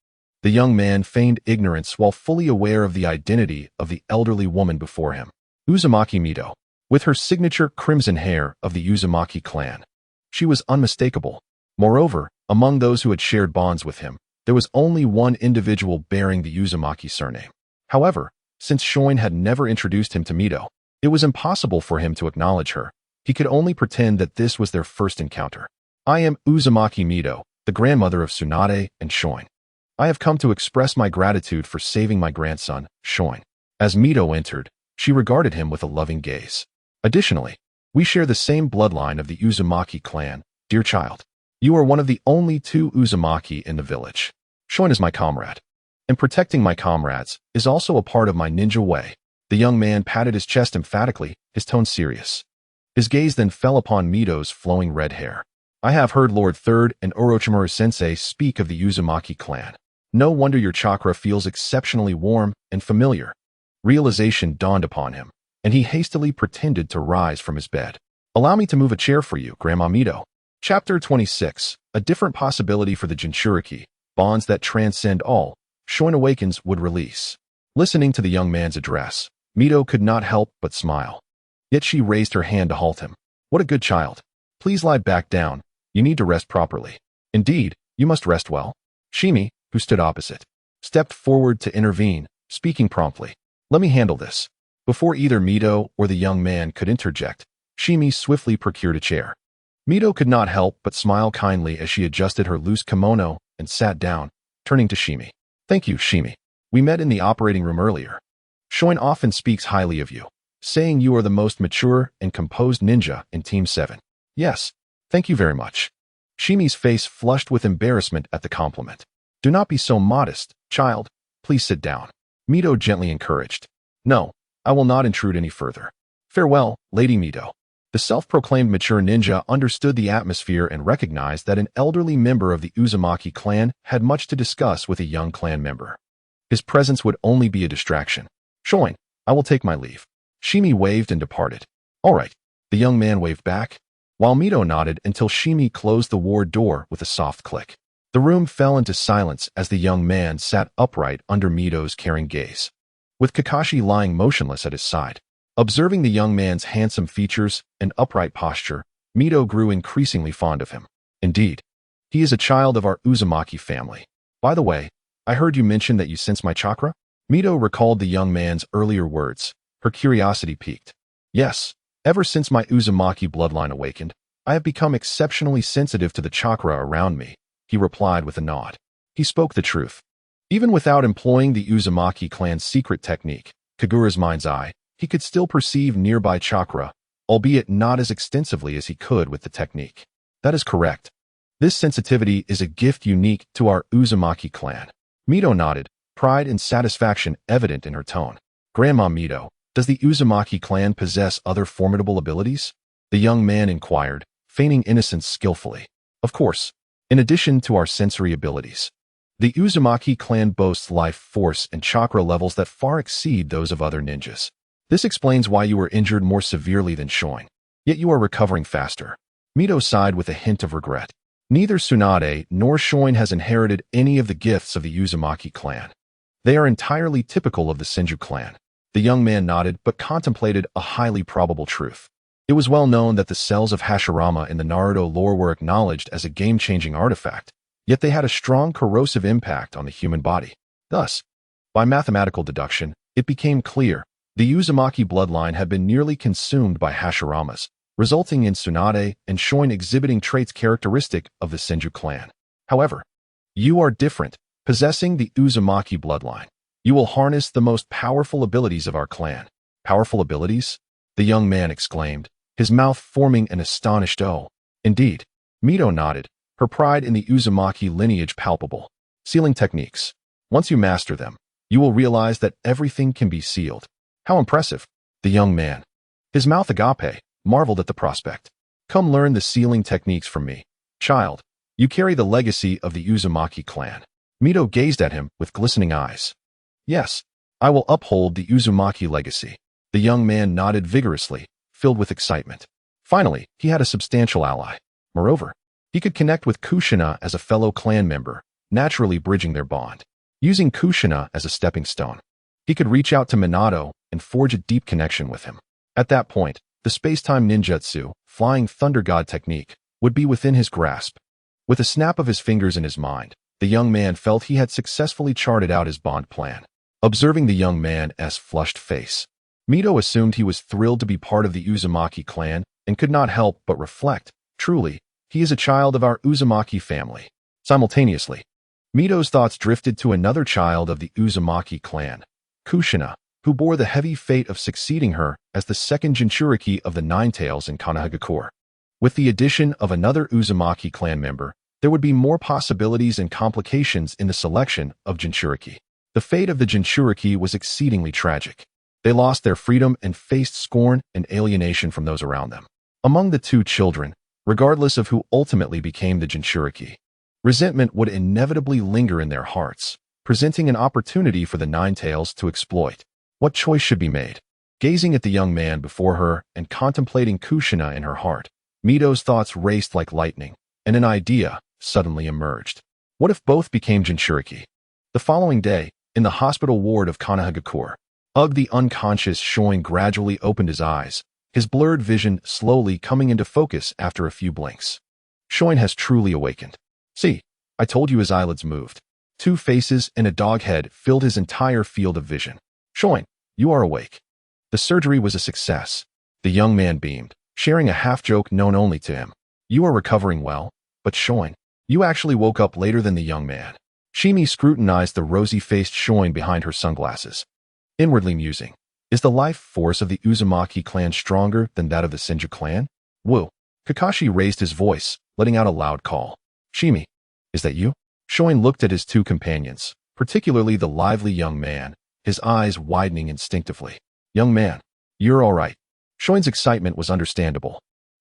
The young man feigned ignorance while fully aware of the identity of the elderly woman before him. Uzumaki Mito, with her signature crimson hair of the Uzumaki clan. She was unmistakable. Moreover, among those who had shared bonds with him, there was only one individual bearing the Uzumaki surname. However, since Shoin had never introduced him to Mito, it was impossible for him to acknowledge her. He could only pretend that this was their first encounter. I am Uzumaki Mito, the grandmother of Tsunade and Shoin. I have come to express my gratitude for saving my grandson, Shoin. As Mito entered, she regarded him with a loving gaze. Additionally, we share the same bloodline of the Uzumaki clan, dear child. You are one of the only two Uzumaki in the village. Shoin is my comrade. And protecting my comrades is also a part of my ninja way. The young man patted his chest emphatically, his tone serious. His gaze then fell upon Mito's flowing red hair. I have heard Lord Third and Orochimaru Sensei speak of the Uzumaki clan. No wonder your chakra feels exceptionally warm and familiar. Realization dawned upon him, and he hastily pretended to rise from his bed. Allow me to move a chair for you, Grandma Mito. Chapter 26. A different possibility for the Jinchuriki, bonds that transcend all, Shoin Awakens would release. Listening to the young man's address, Mito could not help but smile. Yet she raised her hand to halt him. What a good child. Please lie back down. You need to rest properly. Indeed, you must rest well. Shimi, who stood opposite, stepped forward to intervene, speaking promptly. Let me handle this. Before either Mito or the young man could interject, Shimi swiftly procured a chair. Mito could not help but smile kindly as she adjusted her loose kimono and sat down, turning to Shimi. Thank you, Shimi. We met in the operating room earlier. Shoin often speaks highly of you, saying you are the most mature and composed ninja in Team 7. Yes, thank you very much. Shimi's face flushed with embarrassment at the compliment. Do not be so modest, child. Please sit down. Mito gently encouraged. No, I will not intrude any further. Farewell, Lady Mito. The self-proclaimed mature ninja understood the atmosphere and recognized that an elderly member of the Uzumaki clan had much to discuss with a young clan member. His presence would only be a distraction. Shoin, I will take my leave. Shimi waved and departed. All right, the young man waved back, while Mito nodded until Shimi closed the ward door with a soft click. The room fell into silence as the young man sat upright under Mito's caring gaze, with Kakashi lying motionless at his side. Observing the young man's handsome features and upright posture, Mito grew increasingly fond of him. Indeed, he is a child of our Uzumaki family. By the way, I heard you mention that you sense my chakra? Mito recalled the young man's earlier words. Her curiosity piqued. Yes, ever since my Uzumaki bloodline awakened, I have become exceptionally sensitive to the chakra around me, he replied with a nod. He spoke the truth. Even without employing the Uzumaki clan's secret technique, Kagura's mind's eye, he could still perceive nearby chakra, albeit not as extensively as he could with the technique. That is correct. This sensitivity is a gift unique to our Uzumaki clan. Mito nodded, pride and satisfaction evident in her tone. Grandma Mito, does the Uzumaki clan possess other formidable abilities? The young man inquired, feigning innocence skillfully. Of course. In addition to our sensory abilities, the Uzumaki clan boasts life force and chakra levels that far exceed those of other ninjas. This explains why you were injured more severely than Shoin, yet you are recovering faster. Mito sighed with a hint of regret. Neither Tsunade nor Shoin has inherited any of the gifts of the Uzumaki clan. They are entirely typical of the Senju clan. The young man nodded but contemplated a highly probable truth. It was well known that the cells of Hashirama in the Naruto lore were acknowledged as a game-changing artifact, yet they had a strong corrosive impact on the human body. Thus, by mathematical deduction, it became clear the Uzumaki bloodline had been nearly consumed by Hashiramas, resulting in Tsunade and Shoin exhibiting traits characteristic of the Senju clan. However, you are different, possessing the Uzumaki bloodline. You will harness the most powerful abilities of our clan. Powerful abilities? The young man exclaimed, his mouth forming an astonished O. Indeed, Mito nodded, her pride in the Uzumaki lineage palpable. Sealing techniques. Once you master them, you will realize that everything can be sealed. How impressive. The young man, his mouth agape, marveled at the prospect. Come learn the sealing techniques from me. Child, you carry the legacy of the Uzumaki clan. Mito gazed at him with glistening eyes. Yes, I will uphold the Uzumaki legacy. The young man nodded vigorously, filled with excitement. Finally, he had a substantial ally. Moreover, he could connect with Kushina as a fellow clan member, naturally bridging their bond. Using Kushina as a stepping stone, he could reach out to Minato and forge a deep connection with him. At that point, the Space-Time Ninjutsu, Flying Thunder God technique, would be within his grasp. With a snap of his fingers in his mind, the young man felt he had successfully charted out his bond plan. Observing the young man's flushed face, Minato assumed he was thrilled to be part of the Uzumaki clan and could not help but reflect, truly, he is a child of our Uzumaki family. Simultaneously, Mito's thoughts drifted to another child of the Uzumaki clan, Kushina, who bore the heavy fate of succeeding her as the second Jinchuriki of the Nine Tails in Konoha. With the addition of another Uzumaki clan member, there would be more possibilities and complications in the selection of Jinchuriki. The fate of the Jinchuriki was exceedingly tragic. They lost their freedom and faced scorn and alienation from those around them. Among the two children, regardless of who ultimately became the Jinchuriki, resentment would inevitably linger in their hearts, presenting an opportunity for the Nine Tails to exploit. What choice should be made? Gazing at the young man before her and contemplating Kushina in her heart, Mito's thoughts raced like lightning, and an idea suddenly emerged. What if both became Jinchuriki? The following day, in the hospital ward of Konoha, the unconscious Shoin gradually opened his eyes, his blurred vision slowly coming into focus after a few blinks. Shoin has truly awakened. See, I told you his eyelids moved. Two faces and a dog head filled his entire field of vision. Shoin, you are awake. The surgery was a success. The young man beamed, sharing a half-joke known only to him. You are recovering well, but Shoin, you actually woke up later than the young man. Shimi scrutinized the rosy-faced Shoin behind her sunglasses, inwardly musing, is the life force of the Uzumaki clan stronger than that of the Senju clan? Woo! Kakashi raised his voice, letting out a loud call. Shimi, is that you? Shoin looked at his two companions, particularly the lively young man, his eyes widening instinctively. Young man, you're all right. Shoin's excitement was understandable,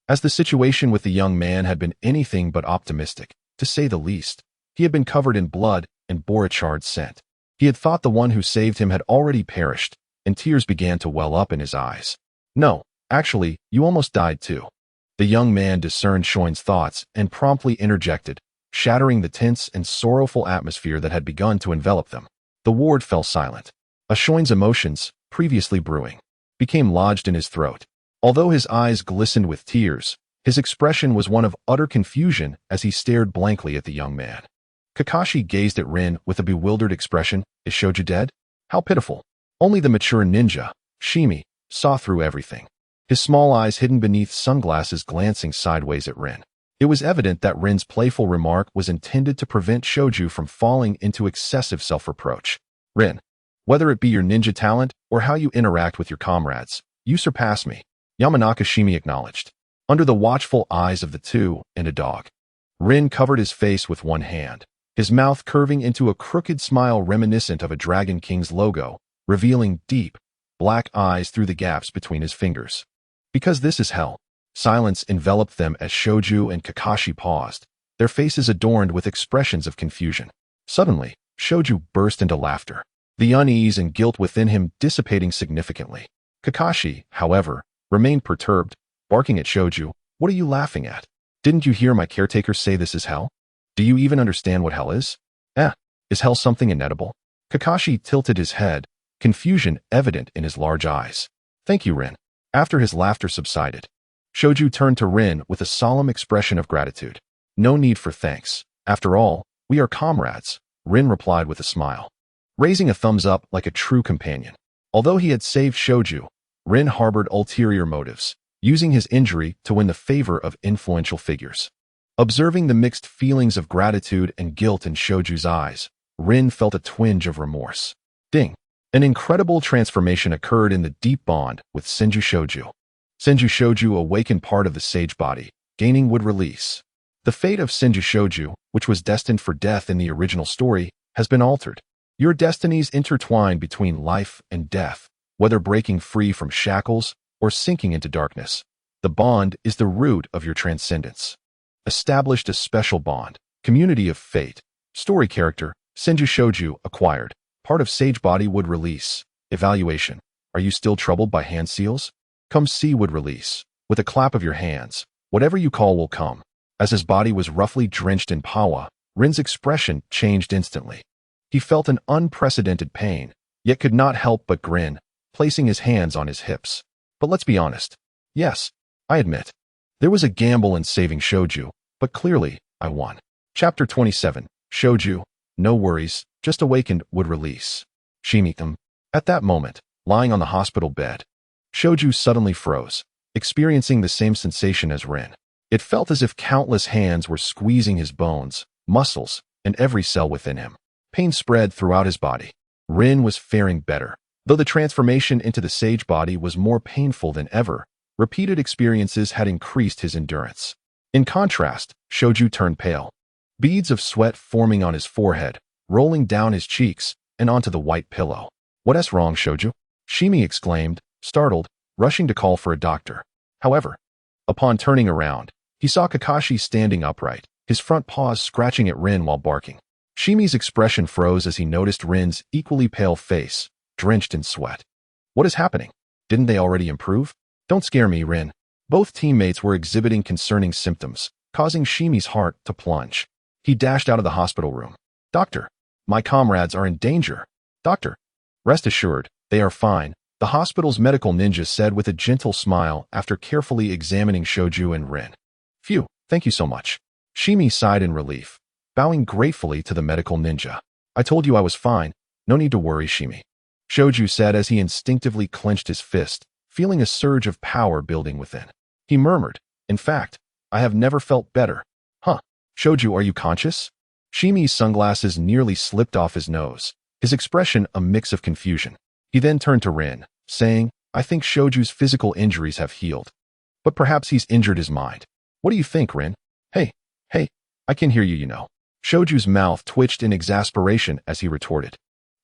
as the situation with the young man had been anything but optimistic, to say the least. He had been covered in blood and bore a charred scent. He had thought the one who saved him had already perished, and tears began to well up in his eyes. No, actually, you almost died too. The young man discerned Shoin's thoughts and promptly interjected, shattering the tense and sorrowful atmosphere that had begun to envelop them. The ward fell silent. Shoin's emotions, previously brewing, became lodged in his throat. Although his eyes glistened with tears, his expression was one of utter confusion as he stared blankly at the young man. Kakashi gazed at Rin with a bewildered expression. Is Shoju dead? How pitiful. Only the mature ninja, Shimi, saw through everything. His small eyes hidden beneath sunglasses glancing sideways at Rin. It was evident that Rin's playful remark was intended to prevent Shoju from falling into excessive self-reproach. Rin, whether it be your ninja talent or how you interact with your comrades, you surpass me, Yamanaka Shimi acknowledged. Under the watchful eyes of the two and a dog, Rin covered his face with one hand, his mouth curving into a crooked smile reminiscent of a Dragon King's logo, revealing deep, black eyes through the gaps between his fingers. Because this is hell. Silence enveloped them as Shoju and Kakashi paused, their faces adorned with expressions of confusion. Suddenly, Shoju burst into laughter, the unease and guilt within him dissipating significantly. Kakashi, however, remained perturbed, barking at Shoju, "What are you laughing at? Didn't you hear my caretaker say this is hell? Do you even understand what hell is? Is hell something inedible?" Kakashi tilted his head, confusion evident in his large eyes. "Thank you, Rin." After his laughter subsided, Shoju turned to Rin with a solemn expression of gratitude. "No need for thanks. After all, we are comrades," Rin replied with a smile, raising a thumbs up like a true companion. Although he had saved Shoju, Rin harbored ulterior motives, using his injury to win the favor of influential figures. Observing the mixed feelings of gratitude and guilt in Shoju's eyes, Rin felt a twinge of remorse. Ding! An incredible transformation occurred in the deep bond with Senju Shoju. Senju Shoju awakened part of the sage body, gaining would release. The fate of Senju Shoju, which was destined for death in the original story, has been altered. Your destinies intertwine between life and death, whether breaking free from shackles or sinking into darkness. The bond is the root of your transcendence. Established a special bond, community of fate. Story character, Senju Shoju acquired. Part of Sage Body would release. Evaluation. Are you still troubled by hand seals? Come see would release. With a clap of your hands, whatever you call will come. As his body was roughly drenched in pawa, Rin's expression changed instantly. He felt an unprecedented pain, yet could not help but grin, placing his hands on his hips. But let's be honest. Yes, I admit. There was a gamble in saving Shoju, but clearly, I won. Chapter 27, Shoju, no worries, just awakened, would release. Shimikum. At that moment, lying on the hospital bed, Shoju suddenly froze, experiencing the same sensation as Rin. It felt as if countless hands were squeezing his bones, muscles, and every cell within him. Pain spread throughout his body. Rin was faring better. Though the transformation into the sage body was more painful than ever, repeated experiences had increased his endurance. In contrast, Shoju turned pale. Beads of sweat forming on his forehead, rolling down his cheeks, and onto the white pillow. What's wrong, Shoju? Shimi exclaimed, startled, rushing to call for a doctor. However, upon turning around, he saw Kakashi standing upright, his front paws scratching at Rin while barking. Shimi's expression froze as he noticed Rin's equally pale face, drenched in sweat. What is happening? Didn't they already improve? Don't scare me, Rin. Both teammates were exhibiting concerning symptoms, causing Shimi's heart to plunge. He dashed out of the hospital room. Doctor, my comrades are in danger. Doctor, rest assured, they are fine, the hospital's medical ninja said with a gentle smile after carefully examining Shoju and Rin. Phew, thank you so much. Shimi sighed in relief, bowing gratefully to the medical ninja. I told you I was fine, no need to worry, Shimi. Shoju said as he instinctively clenched his fist, feeling a surge of power building within. He murmured, in fact, I have never felt better. Huh, Shoju, are you conscious? Shimi's sunglasses nearly slipped off his nose, his expression a mix of confusion. He then turned to Rin, saying, I think Shoju's physical injuries have healed. But perhaps he's injured his mind. What do you think, Rin? Hey, I can hear you, you know. Shoju's mouth twitched in exasperation as he retorted.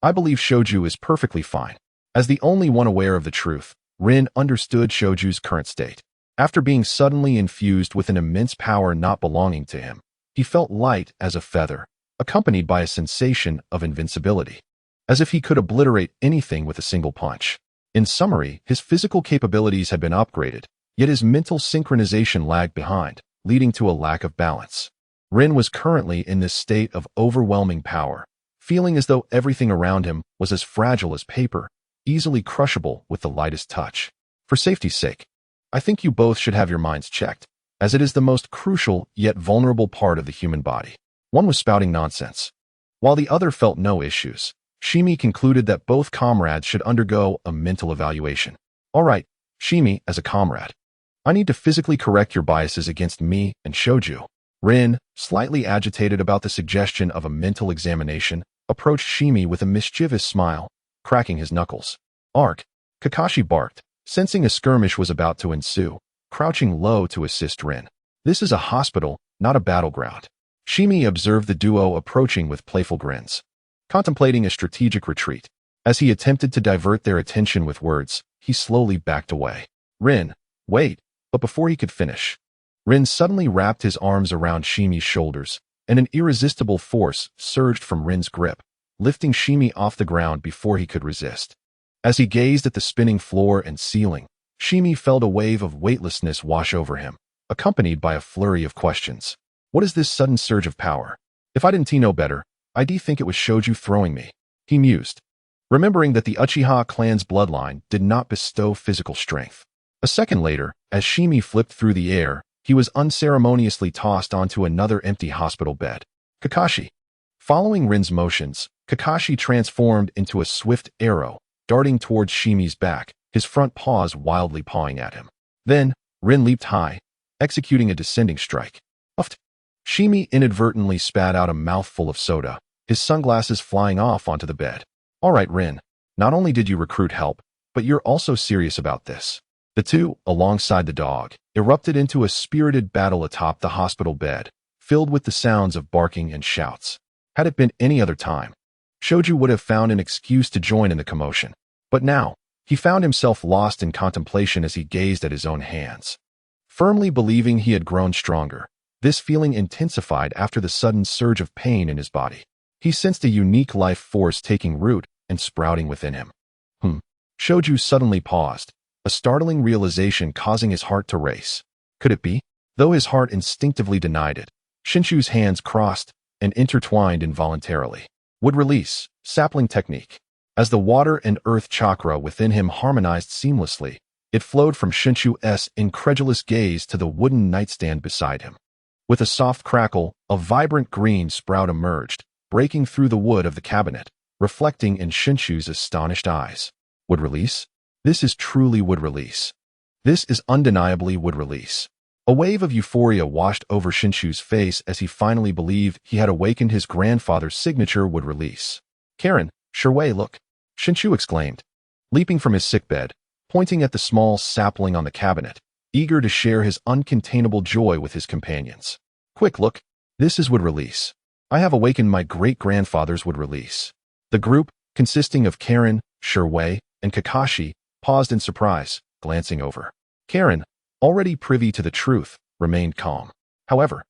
I believe Shoju is perfectly fine. As the only one aware of the truth, Rin understood Shoju's current state. After being suddenly infused with an immense power not belonging to him, he felt light as a feather, accompanied by a sensation of invincibility, as if he could obliterate anything with a single punch. In summary, his physical capabilities had been upgraded, yet his mental synchronization lagged behind, leading to a lack of balance. Rin was currently in this state of overwhelming power, feeling as though everything around him was as fragile as paper, easily crushable with the lightest touch. For safety's sake, I think you both should have your minds checked, as it is the most crucial yet vulnerable part of the human body. One was spouting nonsense, while the other felt no issues. Shimi concluded that both comrades should undergo a mental evaluation. All right, Shimi, as a comrade, I need to physically correct your biases against me and Shoju. Rin, slightly agitated about the suggestion of a mental examination, approached Shimi with a mischievous smile, cracking his knuckles. Ark, Kakashi barked, sensing a skirmish was about to ensue, crouching low to assist Rin. This is a hospital, not a battleground. Shimi observed the duo approaching with playful grins, contemplating a strategic retreat. As he attempted to divert their attention with words, he slowly backed away. Rin, wait, but before he could finish, Rin suddenly wrapped his arms around Shimi's shoulders, and an irresistible force surged from Rin's grip, lifting Shimi off the ground before he could resist. As he gazed at the spinning floor and ceiling, Shimi felt a wave of weightlessness wash over him, accompanied by a flurry of questions. What is this sudden surge of power? If I didn't know better, I'd think it was Shoju throwing me, he mused, remembering that the Uchiha clan's bloodline did not bestow physical strength. A second later, as Shimi flipped through the air, he was unceremoniously tossed onto another empty hospital bed. Kakashi. Following Rin's motions, Kakashi transformed into a swift arrow, darting towards Shimi's back, his front paws wildly pawing at him. Then, Rin leaped high, executing a descending strike. Uffed. Shimi inadvertently spat out a mouthful of soda, his sunglasses flying off onto the bed. All right, Rin, not only did you recruit help, but you're also serious about this. The two, alongside the dog, erupted into a spirited battle atop the hospital bed, filled with the sounds of barking and shouts. Had it been any other time, Shoju would have found an excuse to join in the commotion. But now, he found himself lost in contemplation as he gazed at his own hands. Firmly believing he had grown stronger, this feeling intensified after the sudden surge of pain in his body. He sensed a unique life force taking root and sprouting within him. Shoju suddenly paused, a startling realization causing his heart to race. Could it be? Though his heart instinctively denied it, Shinshu's hands crossed and intertwined involuntarily. Would release, sapling technique. As the water and earth chakra within him harmonized seamlessly, it flowed from Shinshu's incredulous gaze to the wooden nightstand beside him. With a soft crackle, a vibrant green sprout emerged, breaking through the wood of the cabinet, reflecting in Shinshu's astonished eyes. Wood release? This is truly wood release. This is undeniably wood release. A wave of euphoria washed over Shinshu's face as he finally believed he had awakened his grandfather's signature wood release. Karen, Shuwei, look! Shinshu exclaimed, leaping from his sickbed, pointing at the small sapling on the cabinet, eager to share his uncontainable joy with his companions. Quick, look! This is wood release. I have awakened my great-grandfather's wood release. The group, consisting of Karen, Shuwei, and Kakashi, paused in surprise, glancing over. Karen, already privy to the truth, remained calm. However,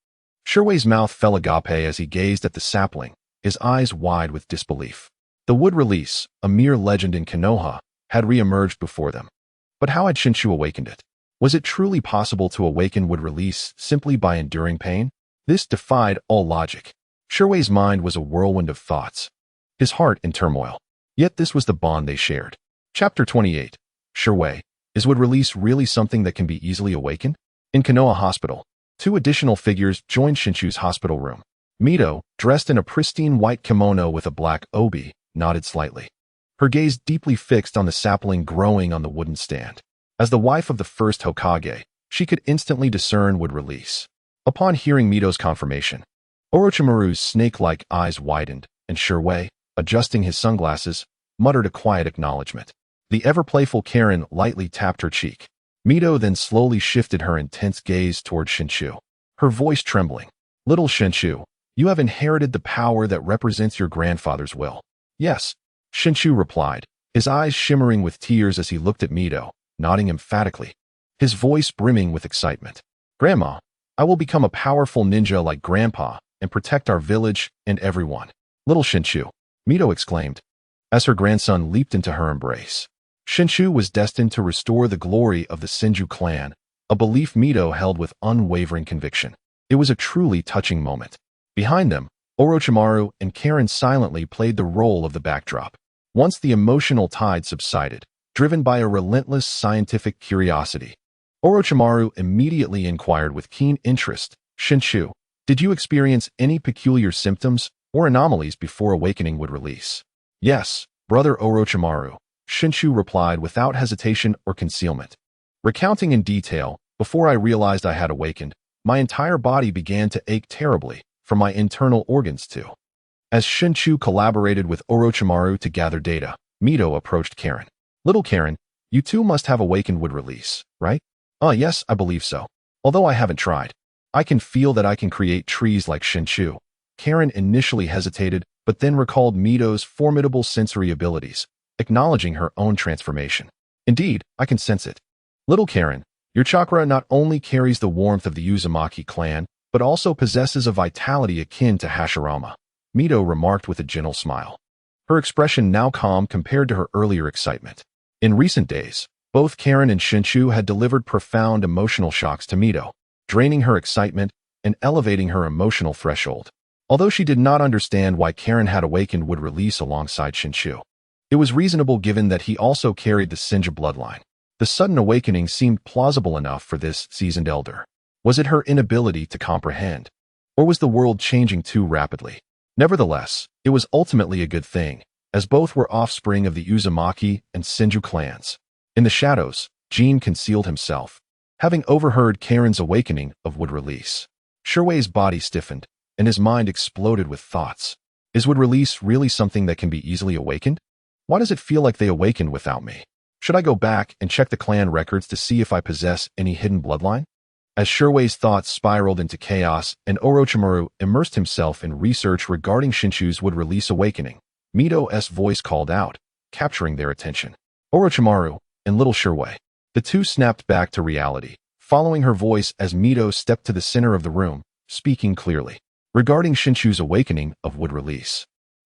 Shuwei's mouth fell agape as he gazed at the sapling, his eyes wide with disbelief. The wood release, a mere legend in Konoha, had re-emerged before them. But how had Shinshu awakened it? Was it truly possible to awaken wood release simply by enduring pain? This defied all logic. Shuwei's mind was a whirlwind of thoughts, his heart in turmoil. Yet this was the bond they shared. Chapter 28. Shuwei, is wood release really something that can be easily awakened? In Konoha Hospital, two additional figures joined Shinshu's hospital room. Mito, dressed in a pristine white kimono with a black obi, nodded slightly, her gaze deeply fixed on the sapling growing on the wooden stand. As the wife of the first Hokage, she could instantly discern wood release. Upon hearing Mito's confirmation, Orochimaru's snake-like eyes widened, and Shuwei, adjusting his sunglasses, muttered a quiet acknowledgement. The ever-playful Karen lightly tapped her cheek. Mito then slowly shifted her intense gaze toward Shinshu, her voice trembling. Little Shinshu, you have inherited the power that represents your grandfather's will. Yes, Shinshu replied, his eyes shimmering with tears as he looked at Mito, nodding emphatically, his voice brimming with excitement. Grandma, I will become a powerful ninja like Grandpa and protect our village and everyone. Little Shinshu, Mito exclaimed, as her grandson leaped into her embrace. Shinshu was destined to restore the glory of the Senju clan, a belief Mito held with unwavering conviction. It was a truly touching moment. Behind them, Orochimaru and Karen silently played the role of the backdrop. Once the emotional tide subsided, driven by a relentless scientific curiosity, Orochimaru immediately inquired with keen interest, Shinshu, did you experience any peculiar symptoms or anomalies before awakening would release? Yes, brother Orochimaru, Shinshu replied without hesitation or concealment. Recounting in detail, before I realized I had awakened, my entire body began to ache terribly, from my internal organs too. As Shinshu collaborated with Orochimaru to gather data, Mito approached Karen. Little Karen, you too must have awakened wood release, right? Yes, I believe so. Although I haven't tried. I can feel that I can create trees like Shinshu. Karen initially hesitated, but then recalled Mito's formidable sensory abilities, acknowledging her own transformation. Indeed, I can sense it. Little Karen, your chakra not only carries the warmth of the Uzumaki clan, but also possesses a vitality akin to Hashirama, Mito remarked with a gentle smile. Her expression now calm compared to her earlier excitement. In recent days, both Karen and Shinshu had delivered profound emotional shocks to Mito, draining her excitement and elevating her emotional threshold. Although she did not understand why Karen had awakened would release alongside Shinshu, it was reasonable given that he also carried the Senju bloodline. The sudden awakening seemed plausible enough for this seasoned elder. Was it her inability to comprehend? Or was the world changing too rapidly? Nevertheless, it was ultimately a good thing, as both were offspring of the Uzumaki and Senju clans. In the shadows, Jin concealed himself, having overheard Karen's awakening of wood release. Shuwei's body stiffened, and his mind exploded with thoughts. Is wood release really something that can be easily awakened? Why does it feel like they awakened without me? Should I go back and check the clan records to see if I possess any hidden bloodline? As Shuwei's thoughts spiraled into chaos and Orochimaru immersed himself in research regarding Shinshu's wood release awakening, Mito's voice called out, capturing their attention. Orochimaru and little Shuwei. The two snapped back to reality, following her voice as Mito stepped to the center of the room, speaking clearly. Regarding Shinshu's awakening of wood release.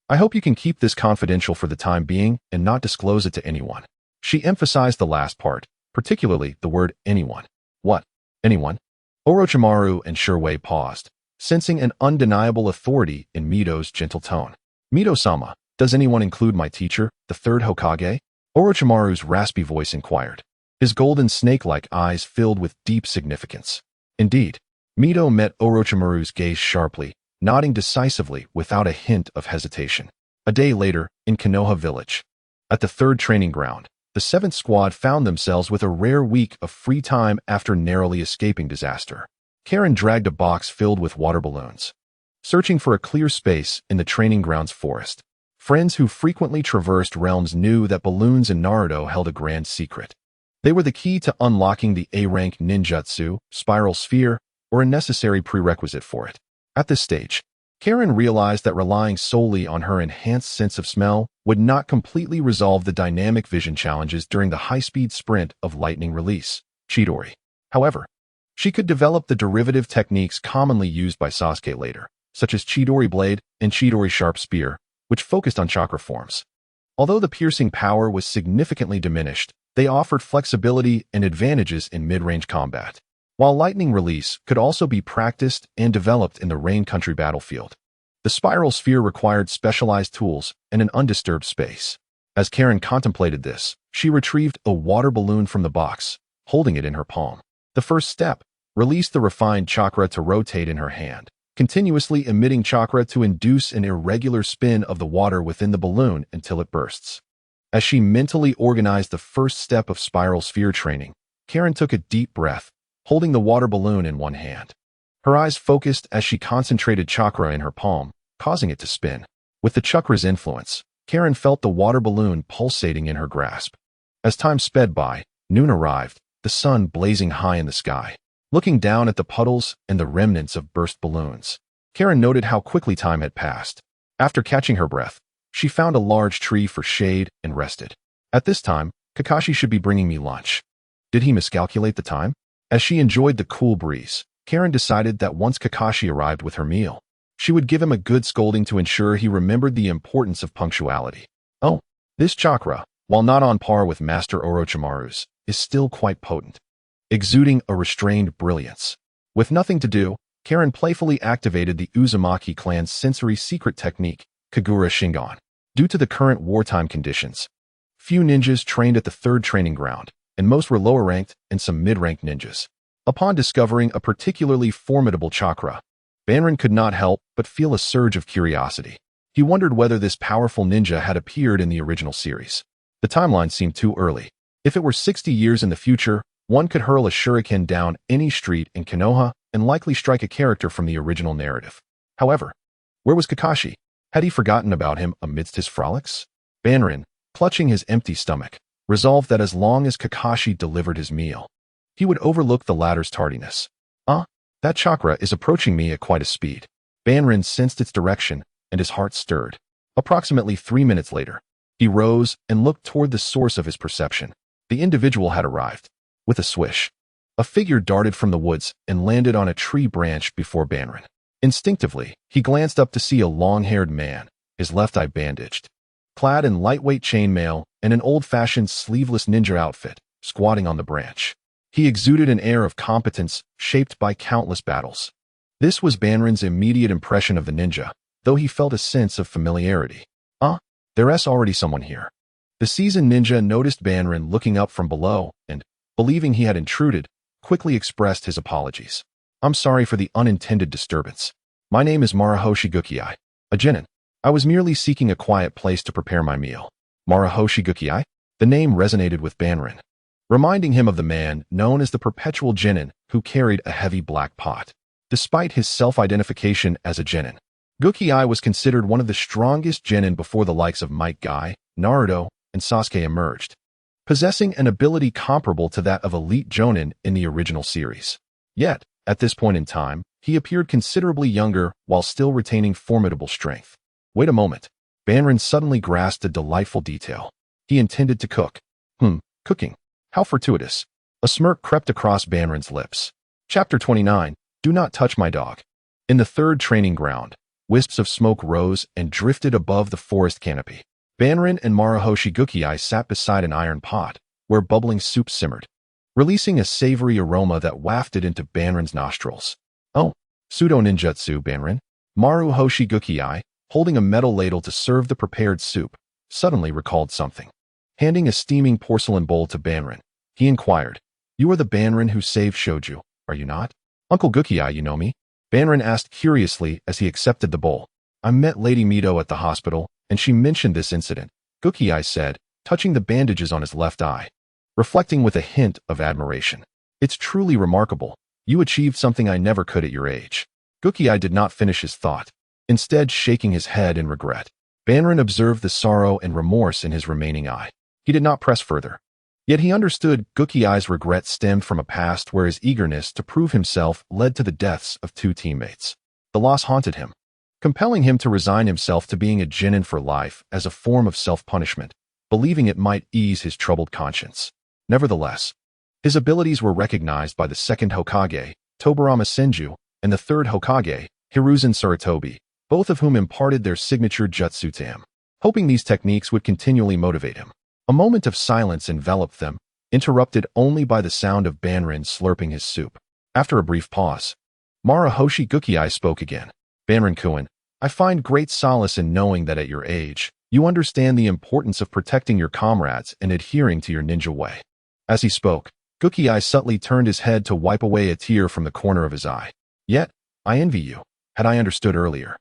I hope you can keep this confidential for the time being and not disclose it to anyone. She emphasized the last part, particularly the word anyone. What? Anyone? Orochimaru and Shuwei paused, sensing an undeniable authority in Mito's gentle tone. Mito-sama, Does anyone include my teacher, the third Hokage? Orochimaru's raspy voice inquired. His golden snake-like eyes filled with deep significance. Indeed, Mito met Orochimaru's gaze sharply, nodding decisively without a hint of hesitation. A day later, in Konoha village. At the third training ground, the 7th squad found themselves with a rare week of free time after narrowly escaping disaster. Karen dragged a box filled with water balloons. Searching for a clear space in the training grounds forest, friends who frequently traversed realms knew that balloons in Naruto held a grand secret. They were the key to unlocking the A-rank ninjutsu, spiral sphere, or a necessary prerequisite for it. At this stage, Karen realized that relying solely on her enhanced sense of smell would not completely resolve the dynamic vision challenges during the high-speed sprint of lightning release, Chidori. However, she could develop the derivative techniques commonly used by Sasuke later, such as Chidori Blade and Chidori Sharp Spear, which focused on chakra forms. Although the piercing power was significantly diminished, they offered flexibility and advantages in mid-range combat. While lightning release could also be practiced and developed in the Rain Country battlefield, the spiral sphere required specialized tools and an undisturbed space. As Karen contemplated this, she retrieved a water balloon from the box, holding it in her palm. The first step, released the refined chakra to rotate in her hand, continuously emitting chakra to induce an irregular spin of the water within the balloon until it bursts. As she mentally organized the first step of spiral sphere training, Karen took a deep breath, holding the water balloon in one hand. Her eyes focused as she concentrated chakra in her palm, causing it to spin. With the chakra's influence, Karen felt the water balloon pulsating in her grasp. As time sped by, noon arrived, the sun blazing high in the sky. Looking down at the puddles and the remnants of burst balloons, Karen noted how quickly time had passed. After catching her breath, she found a large tree for shade and rested. At this time, Kakashi should be bringing me lunch. Did he miscalculate the time? As she enjoyed the cool breeze, Karen decided that once Kakashi arrived with her meal, she would give him a good scolding to ensure he remembered the importance of punctuality. Oh, this chakra, while not on par with Master Orochimaru's, is still quite potent, exuding a restrained brilliance. With nothing to do, Karen playfully activated the Uzumaki clan's sensory secret technique, Kagura Shingon. Due to the current wartime conditions, few ninjas trained at the third training ground, and most were lower-ranked and some mid-ranked ninjas. Upon discovering a particularly formidable chakra, Banrin could not help but feel a surge of curiosity. He wondered whether this powerful ninja had appeared in the original series. The timeline seemed too early. If it were 60 years in the future, one could hurl a shuriken down any street in Konoha and likely strike a character from the original narrative. However, where was Kakashi? Had he forgotten about him amidst his frolics? Banrin, clutching his empty stomach, resolved that as long as Kakashi delivered his meal, he would overlook the latter's tardiness. That chakra is approaching me at quite a speed. Banrin sensed its direction, and his heart stirred. Approximately 3 minutes later, he rose and looked toward the source of his perception. The individual had arrived. With a swish, a figure darted from the woods and landed on a tree branch before Banrin. Instinctively, he glanced up to see a long-haired man, his left eye bandaged, clad in lightweight chainmail and an old-fashioned sleeveless ninja outfit, squatting on the branch. He exuded an air of competence shaped by countless battles. This was Banrin's immediate impression of the ninja, though he felt a sense of familiarity. There's already someone here. The seasoned ninja noticed Banrin looking up from below and, believing he had intruded, quickly expressed his apologies. I'm sorry for the unintended disturbance. My name is Maruhoshi Gukei, a genin. I was merely seeking a quiet place to prepare my meal. Maruhoshi Gukei? The name resonated with Banrin, reminding him of the man known as the perpetual genin who carried a heavy black pot. Despite his self-identification as a genin, Gukei was considered one of the strongest genin before the likes of Might Guy, Naruto, and Sasuke emerged, possessing an ability comparable to that of elite jonin in the original series. Yet, at this point in time, he appeared considerably younger while still retaining formidable strength. Wait a moment. Banrin suddenly grasped a delightful detail. He intended to cook. Cooking. How fortuitous. A smirk crept across Banrin's lips. Chapter 29. Do not touch my dog. In the third training ground, wisps of smoke rose and drifted above the forest canopy. Banrin and Maruhoshi Gukei sat beside an iron pot, where bubbling soup simmered, releasing a savory aroma that wafted into Banrin's nostrils. Oh, pseudo-ninjutsu, Banrin. Maruhoshi Gukei, holding a metal ladle to serve the prepared soup, suddenly recalled something. Handing a steaming porcelain bowl to Banrin, he inquired, "You are the Banrin who saved Shoju, are you not?" "Uncle Gukiai, you know me?" Banrin asked curiously as he accepted the bowl. "I met Lady Mito at the hospital, and she mentioned this incident," Gukiai said, touching the bandages on his left eye, reflecting with a hint of admiration. "It's truly remarkable. You achieved something I never could at your age." Gukiai did not finish his thought, instead shaking his head in regret. Banrin observed the sorrow and remorse in his remaining eye. He did not press further. Yet he understood Gukiai's regret stemmed from a past where his eagerness to prove himself led to the deaths of two teammates. The loss haunted him, compelling him to resign himself to being a genin for life as a form of self-punishment, believing it might ease his troubled conscience. Nevertheless, his abilities were recognized by the second Hokage, Tobirama Senju, and the third Hokage, Hiruzen Sarutobi, both of whom imparted their signature jutsu to him, hoping these techniques would continually motivate him. A moment of silence enveloped them, interrupted only by the sound of Banrin slurping his soup. After a brief pause, Marahoshi Gukiai spoke again. "Banrin-kun, I find great solace in knowing that at your age, you understand the importance of protecting your comrades and adhering to your ninja way." As he spoke, Gukiai subtly turned his head to wipe away a tear from the corner of his eye. "Yet, I envy you. Had I understood earlier,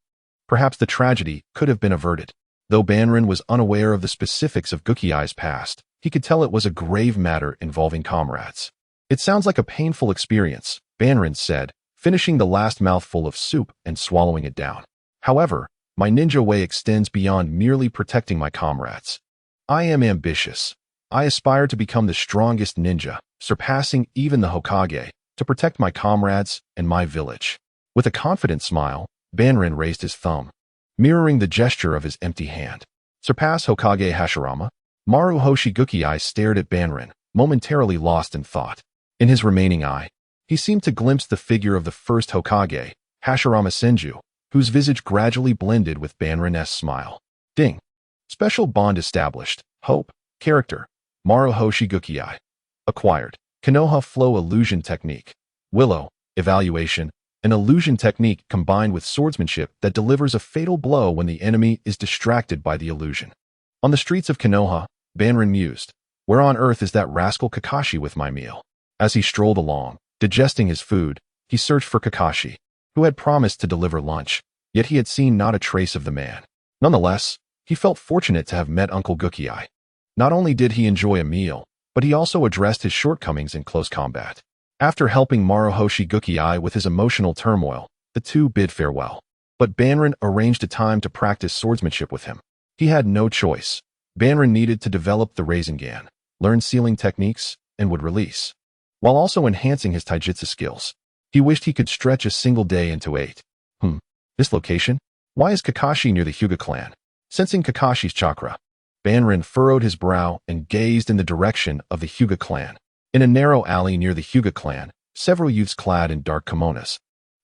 perhaps the tragedy could have been averted." Though Banrin was unaware of the specifics of Gukiai's past, he could tell it was a grave matter involving comrades. "It sounds like a painful experience," Banrin said, finishing the last mouthful of soup and swallowing it down. "However, my ninja way extends beyond merely protecting my comrades. I am ambitious. I aspire to become the strongest ninja, surpassing even the Hokage, to protect my comrades and my village." With a confident smile, Banrin raised his thumb, mirroring the gesture of his empty hand. "Surpass Hokage Hashirama?" Maruhoshi Gukiai stared at Banrin, momentarily lost in thought. In his remaining eye, he seemed to glimpse the figure of the first Hokage, Hashirama Senju, whose visage gradually blended with Banrin's smile. Ding. Special bond established. Hope. Character. Maruhoshi Gukiai. Acquired. Konoha Flow Illusion Technique. Willow. Evaluation. An illusion technique combined with swordsmanship that delivers a fatal blow when the enemy is distracted by the illusion. On the streets of Konoha, Banrin mused, "Where on earth is that rascal Kakashi with my meal?" As he strolled along, digesting his food, he searched for Kakashi, who had promised to deliver lunch, yet he had seen not a trace of the man. Nonetheless, he felt fortunate to have met Uncle Gukiai. Not only did he enjoy a meal, but he also addressed his shortcomings in close combat. After helping Maruhoshi Gukiai with his emotional turmoil, the two bid farewell. But Banrin arranged a time to practice swordsmanship with him. He had no choice. Banrin needed to develop the Rasengan, learn sealing techniques, and would release, while also enhancing his taijutsu skills. He wished he could stretch a single day into 8. This location? Why is Kakashi near the Hyuga clan? Sensing Kakashi's chakra, Banrin furrowed his brow and gazed in the direction of the Hyuga clan. In a narrow alley near the Hyuga clan, several youths clad in dark kimonos,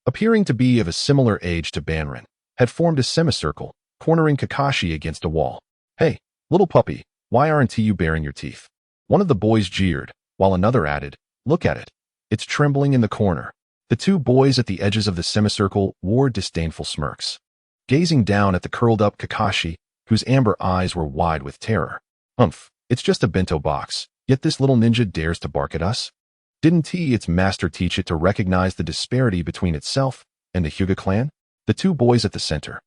appearing to be of a similar age to Banrin, had formed a semicircle, cornering Kakashi against a wall. "Hey, little puppy, why aren't you baring your teeth?" One of the boys jeered, while another added, "Look at it. It's trembling in the corner." The two boys at the edges of the semicircle wore disdainful smirks, gazing down at the curled-up Kakashi, whose amber eyes were wide with terror. It's just a bento box. Yet this little ninja dares to bark at us? Didn't its master teach it to recognize the disparity between itself and the Hyuga clan? The two boys at the center,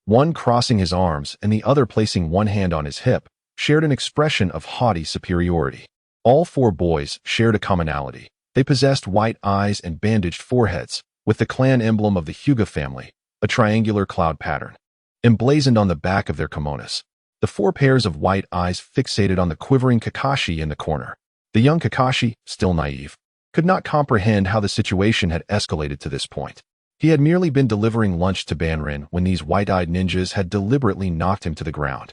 one crossing his arms and the other placing one hand on his hip, shared an expression of haughty superiority. All four boys shared a commonality. They possessed white eyes and bandaged foreheads, with the clan emblem of the Hyuga family, a triangular cloud pattern, emblazoned on the back of their kimonos. The four pairs of white eyes fixated on the quivering Kakashi in the corner. The young Kakashi, still naive, could not comprehend how the situation had escalated to this point. He had merely been delivering lunch to Banrin when these white-eyed ninjas had deliberately knocked him to the ground,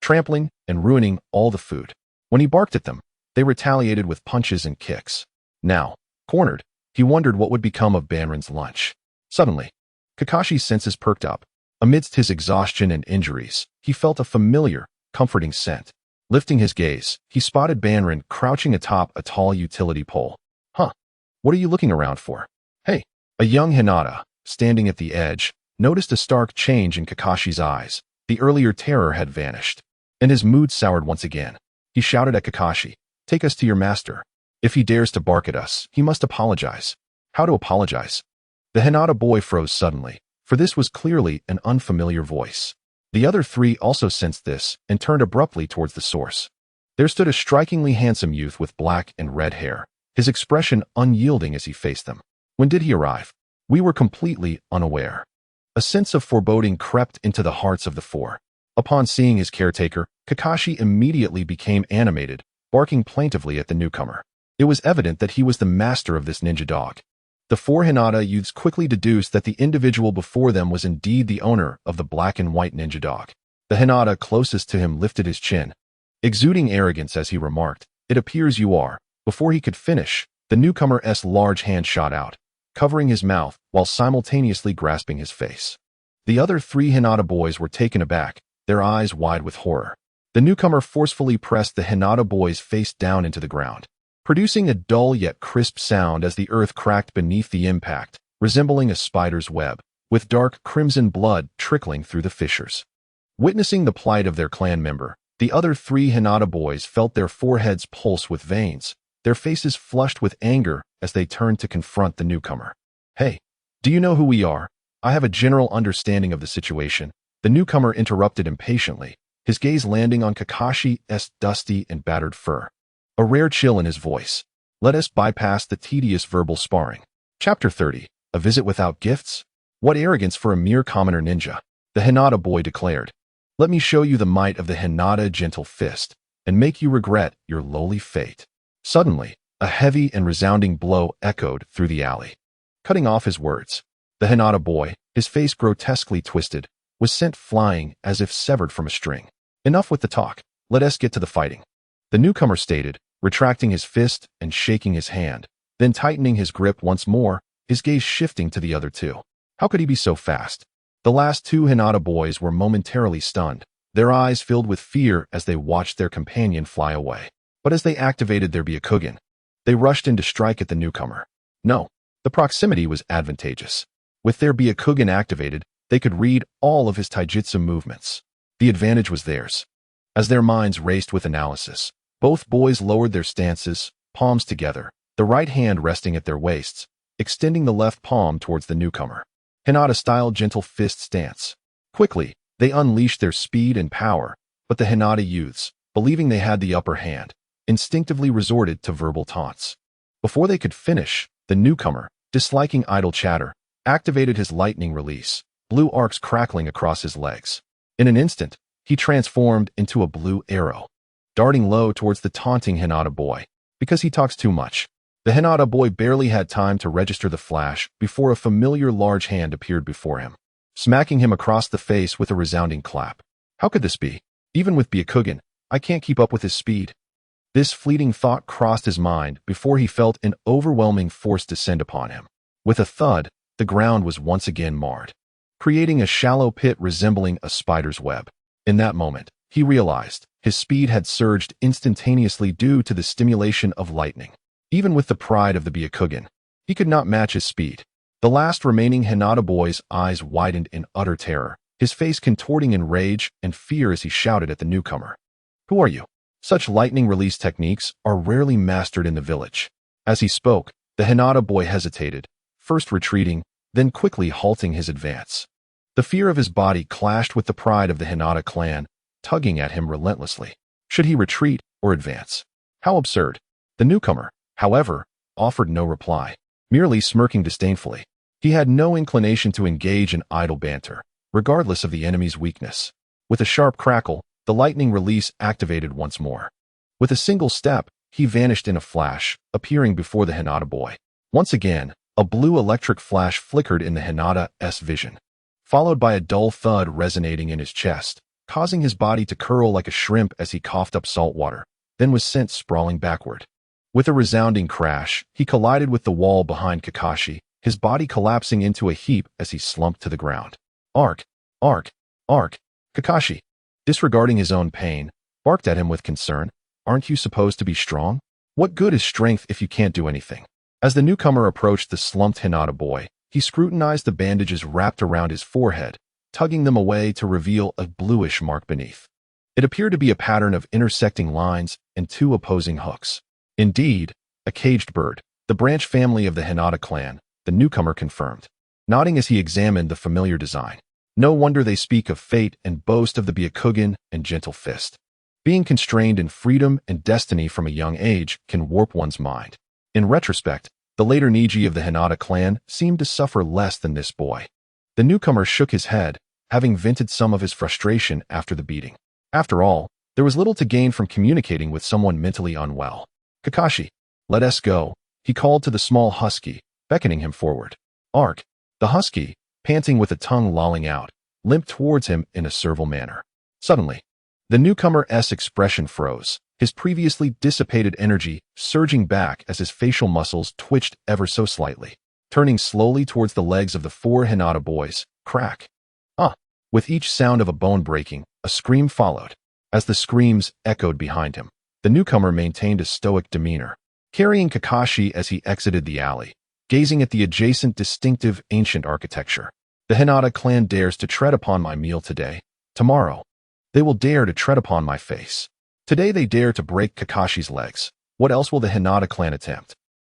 trampling and ruining all the food. When he barked at them, they retaliated with punches and kicks. Now, cornered, he wondered what would become of Banrin's lunch. Suddenly, Kakashi's senses perked up. Amidst his exhaustion and injuries, he felt a familiar, comforting scent. Lifting his gaze, he spotted Banrin crouching atop a tall utility pole. "What are you looking around for?" "Hey." A young Hinata, standing at the edge, noticed a stark change in Kakashi's eyes. The earlier terror had vanished, and his mood soured once again. He shouted at Kakashi, "Take us to your master. If he dares to bark at us, he must apologize." How to apologize? The Hinata boy froze suddenly, for this was clearly an unfamiliar voice. The other three also sensed this and turned abruptly towards the source. There stood a strikingly handsome youth with black and red hair, his expression unyielding as he faced them. When did he arrive? We were completely unaware. A sense of foreboding crept into the hearts of the four. Upon seeing his caretaker, Kakashi immediately became animated, barking plaintively at the newcomer. It was evident that he was the master of this ninja dog. The four Hinata youths quickly deduced that the individual before them was indeed the owner of the black and white ninja dog. The Hinata closest to him lifted his chin, exuding arrogance as he remarked, "It appears you are." Before he could finish, the newcomer's large hand shot out, covering his mouth while simultaneously grasping his face. The other three Hinata boys were taken aback, their eyes wide with horror. The newcomer forcefully pressed the Hinata boy's face down into the ground, producing a dull yet crisp sound as the earth cracked beneath the impact, resembling a spider's web, with dark crimson blood trickling through the fissures. Witnessing the plight of their clan member, the other three Hinata boys felt their foreheads pulse with veins, their faces flushed with anger as they turned to confront the newcomer. "Hey, do you know who we are? I have a general understanding of the situation." The newcomer interrupted impatiently, his gaze landing on Kakashi's dusty and battered fur. A rare chill in his voice. Let us bypass the tedious verbal sparring. Chapter 30. A visit without gifts? What arrogance for a mere commoner ninja, the Hinata boy declared. Let me show you the might of the Hinata gentle fist, and make you regret your lowly fate. Suddenly, a heavy and resounding blow echoed through the alley. Cutting off his words, the Hinata boy, his face grotesquely twisted, was sent flying as if severed from a string. Enough with the talk, let us get to the fighting. The newcomer stated, retracting his fist and shaking his hand, then tightening his grip once more, his gaze shifting to the other two. How could he be so fast? The last two Hinata boys were momentarily stunned, their eyes filled with fear as they watched their companion fly away. But as they activated their Byakugan, they rushed in to strike at the newcomer. No, the proximity was advantageous. With their Byakugan activated, they could read all of his taijutsu movements. The advantage was theirs. As their minds raced with analysis, both boys lowered their stances, palms together, the right hand resting at their waists, extending the left palm towards the newcomer. Hinata-style gentle fist stance. Quickly, they unleashed their speed and power, but the Hinata youths, believing they had the upper hand, instinctively resorted to verbal taunts. Before they could finish, the newcomer, disliking idle chatter, activated his lightning release, blue arcs crackling across his legs. In an instant, he transformed into a blue arrow, darting low towards the taunting Hinata boy. Because he talks too much, the Hinata boy barely had time to register the flash before a familiar large hand appeared before him, smacking him across the face with a resounding clap. How could this be? Even with Byakugan, I can't keep up with his speed. This fleeting thought crossed his mind before he felt an overwhelming force descend upon him. With a thud, the ground was once again marred, creating a shallow pit resembling a spider's web. In that moment, he realized his speed had surged instantaneously due to the stimulation of lightning. Even with the pride of the Byakugan, he could not match his speed. The last remaining Hinata boy's eyes widened in utter terror, his face contorting in rage and fear as he shouted at the newcomer. Who are you? Such lightning release techniques are rarely mastered in the village. As he spoke, the Hinata boy hesitated, first retreating, then quickly halting his advance. The fear of his body clashed with the pride of the Hinata clan, tugging at him relentlessly. Should he retreat or advance? How absurd. The newcomer, however, offered no reply, merely smirking disdainfully. He had no inclination to engage in idle banter, regardless of the enemy's weakness. With a sharp crackle, the lightning release activated once more. With a single step, he vanished in a flash, appearing before the Hinata boy. Once again, a blue electric flash flickered in the Hinata's vision, followed by a dull thud resonating in his chest, causing his body to curl like a shrimp as he coughed up salt water, then was sent sprawling backward. With a resounding crash, he collided with the wall behind Kakashi, his body collapsing into a heap as he slumped to the ground. Ark! Kakashi, disregarding his own pain, barked at him with concern. Aren't you supposed to be strong? What good is strength if you can't do anything? As the newcomer approached the slumped Hinata boy, He scrutinized the bandages wrapped around his forehead, tugging them away to reveal a bluish mark beneath. It appeared to be a pattern of intersecting lines and two opposing hooks. Indeed, a caged bird, the branch family of the Hinata clan, the newcomer confirmed, nodding as he examined the familiar design. No wonder they speak of fate and boast of the Byakugan and gentle fist. Being constrained in freedom and destiny from a young age can warp one's mind. In retrospect, the later Niji of the Hinata clan seemed to suffer less than this boy. The newcomer shook his head, having vented some of his frustration after the beating. After all, there was little to gain from communicating with someone mentally unwell. Kakashi, let us go, he called to the small husky, beckoning him forward. Ark, the husky, panting with a tongue lolling out, limped towards him in a servile manner. Suddenly, the newcomer's expression froze, his previously dissipated energy surging back as his facial muscles twitched ever so slightly. Turning slowly towards the legs of the four Hinata boys, crack. With each sound of a bone breaking, a scream followed. As the screams echoed behind him, the newcomer maintained a stoic demeanor, carrying Kakashi as he exited the alley, gazing at the adjacent distinctive ancient architecture. The Hinata clan dares to tread upon my meal today. Tomorrow, they will dare to tread upon my face. Today they dare to break Kakashi's legs. What else will the Hinata clan attempt?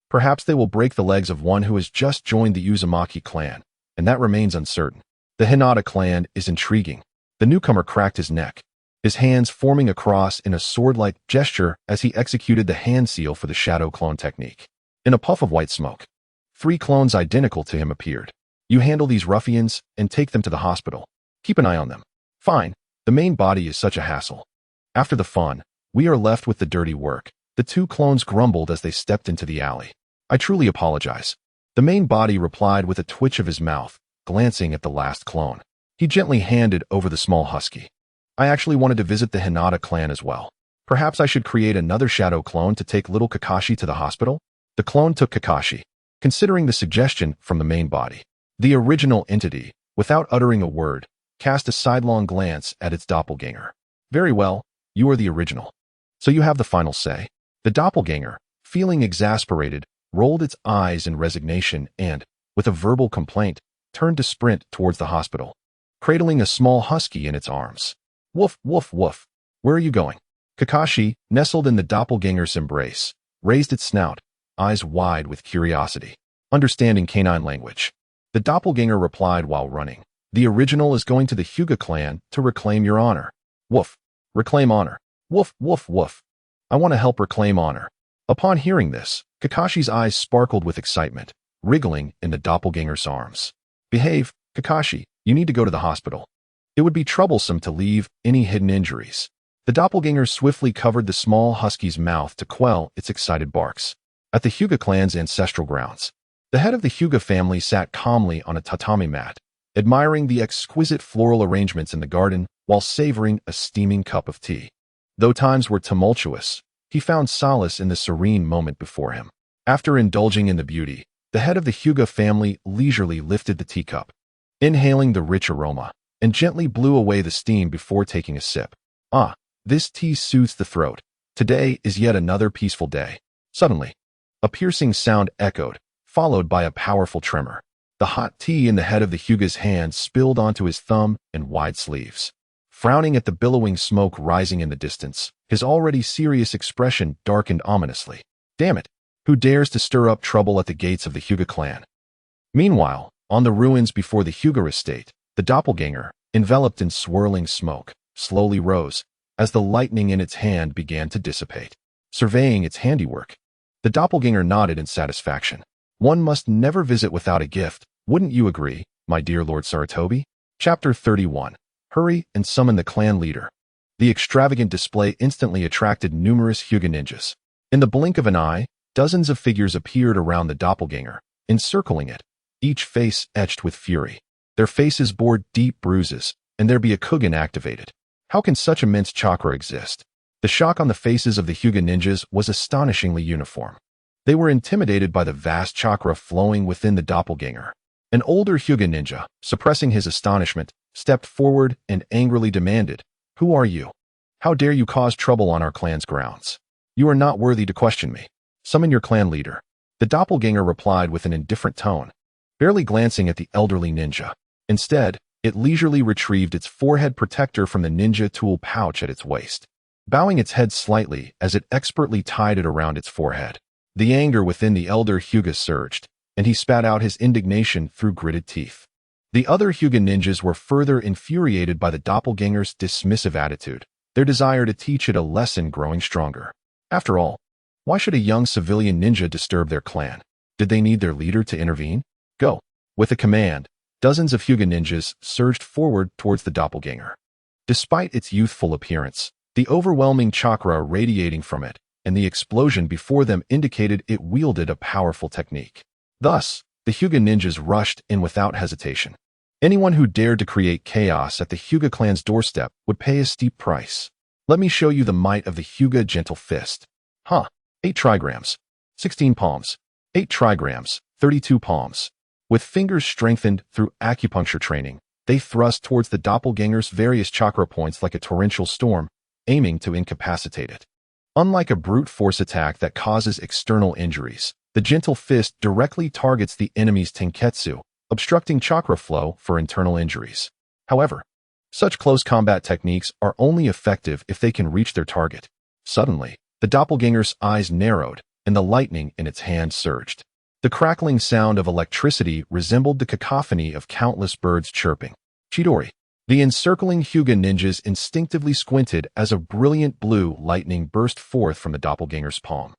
Perhaps they will break the legs of one who has just joined the Uzumaki clan, and that remains uncertain. The Hinata clan is intriguing. The newcomer cracked his neck, his hands forming a cross in a sword-like gesture as he executed the hand seal for the shadow clone technique. In a puff of white smoke, 3 clones identical to him appeared. You handle these ruffians and take them to the hospital. Keep an eye on them. Fine, the main body is such a hassle. After the fun, we are left with the dirty work. The 2 clones grumbled as they stepped into the alley. I truly apologize. The main body replied with a twitch of his mouth, glancing at the last clone. He gently handed over the small husky. I actually wanted to visit the Hinata clan as well. Perhaps I should create another shadow clone to take little Kakashi to the hospital? The clone took Kakashi, considering the suggestion from the main body. The original entity, without uttering a word, cast a sidelong glance at its doppelganger. Very well, you are the original. So you have the final say. The doppelganger, feeling exasperated, rolled its eyes in resignation and, with a verbal complaint, turned to sprint towards the hospital, cradling a small husky in its arms. Woof, woof, woof. Where are you going? Kakashi, nestled in the doppelganger's embrace, raised its snout, eyes wide with curiosity, understanding canine language. The doppelganger replied while running. The original is going to the Hyuga clan to reclaim your honor. Woof. Reclaim honor. Woof, woof, woof. I want to help reclaim honor. Upon hearing this, Kakashi's eyes sparkled with excitement, wriggling in the doppelganger's arms. Behave, Kakashi, you need to go to the hospital. It would be troublesome to leave any hidden injuries. The doppelganger swiftly covered the small husky's mouth to quell its excited barks. At the Hyuga clan's ancestral grounds, the head of the Hyuga family sat calmly on a tatami mat, admiring the exquisite floral arrangements in the garden while savoring a steaming cup of tea. Though times were tumultuous, he found solace in the serene moment before him. After indulging in the beauty, the head of the Hyuga family leisurely lifted the teacup, inhaling the rich aroma, and gently blew away the steam before taking a sip. Ah, this tea soothes the throat. Today is yet another peaceful day. Suddenly, a piercing sound echoed, followed by a powerful tremor. The hot tea in the head of the Hyuga's hand spilled onto his thumb and wide sleeves. Frowning at the billowing smoke rising in the distance, his already serious expression darkened ominously. Damn it! Who dares to stir up trouble at the gates of the Hyuga clan? Meanwhile, on the ruins before the Hyuga estate, the doppelganger, enveloped in swirling smoke, slowly rose, as the lightning in its hand began to dissipate. Surveying its handiwork, the doppelganger nodded in satisfaction. One must never visit without a gift, wouldn't you agree, my dear Lord Sarutobi? Chapter 31. Hurry and summon the clan leader. The extravagant display instantly attracted numerous Hyuga ninjas. In the blink of an eye, dozens of figures appeared around the doppelganger, encircling it, each face etched with fury. Their faces bore deep bruises, and their Byakugan activated. How can such immense chakra exist? The shock on the faces of the Hyuga ninjas was astonishingly uniform. They were intimidated by the vast chakra flowing within the doppelganger. An older Hyuga ninja, suppressing his astonishment, stepped forward and angrily demanded, "Who are you? How dare you cause trouble on our clan's grounds? You are not worthy to question me. Summon your clan leader." The doppelganger replied with an indifferent tone. barely glancing at the elderly ninja. Instead, it leisurely retrieved its forehead protector from the ninja tool pouch at its waist, bowing its head slightly as it expertly tied it around its forehead. The anger within the elder Hyuga surged, and he spat out his indignation through gritted teeth. The other Hyuga ninjas were further infuriated by the doppelganger's dismissive attitude, their desire to teach it a lesson growing stronger. After all, why should a young civilian ninja disturb their clan? Did they need their leader to intervene? Go. With a command, dozens of Hyuga ninjas surged forward towards the doppelganger. Despite its youthful appearance, the overwhelming chakra radiating from it and the explosion before them indicated it wielded a powerful technique. Thus, the Hyuga ninjas rushed in without hesitation. Anyone who dared to create chaos at the Hyuga clan's doorstep would pay a steep price. Let me show you the might of the Hyuga gentle fist. 8 trigrams, 16 palms. 8 trigrams, 32 palms. With fingers strengthened through acupuncture training, they thrust towards the doppelganger's various chakra points like a torrential storm, aiming to incapacitate it. Unlike a brute force attack that causes external injuries, the gentle fist directly targets the enemy's tenketsu, obstructing chakra flow for internal injuries. However, such close combat techniques are only effective if they can reach their target. Suddenly, the doppelganger's eyes narrowed, and the lightning in its hand surged. The crackling sound of electricity resembled the cacophony of countless birds chirping. Chidori. The encircling Hyuga ninjas instinctively squinted as a brilliant blue lightning burst forth from the doppelganger's palm,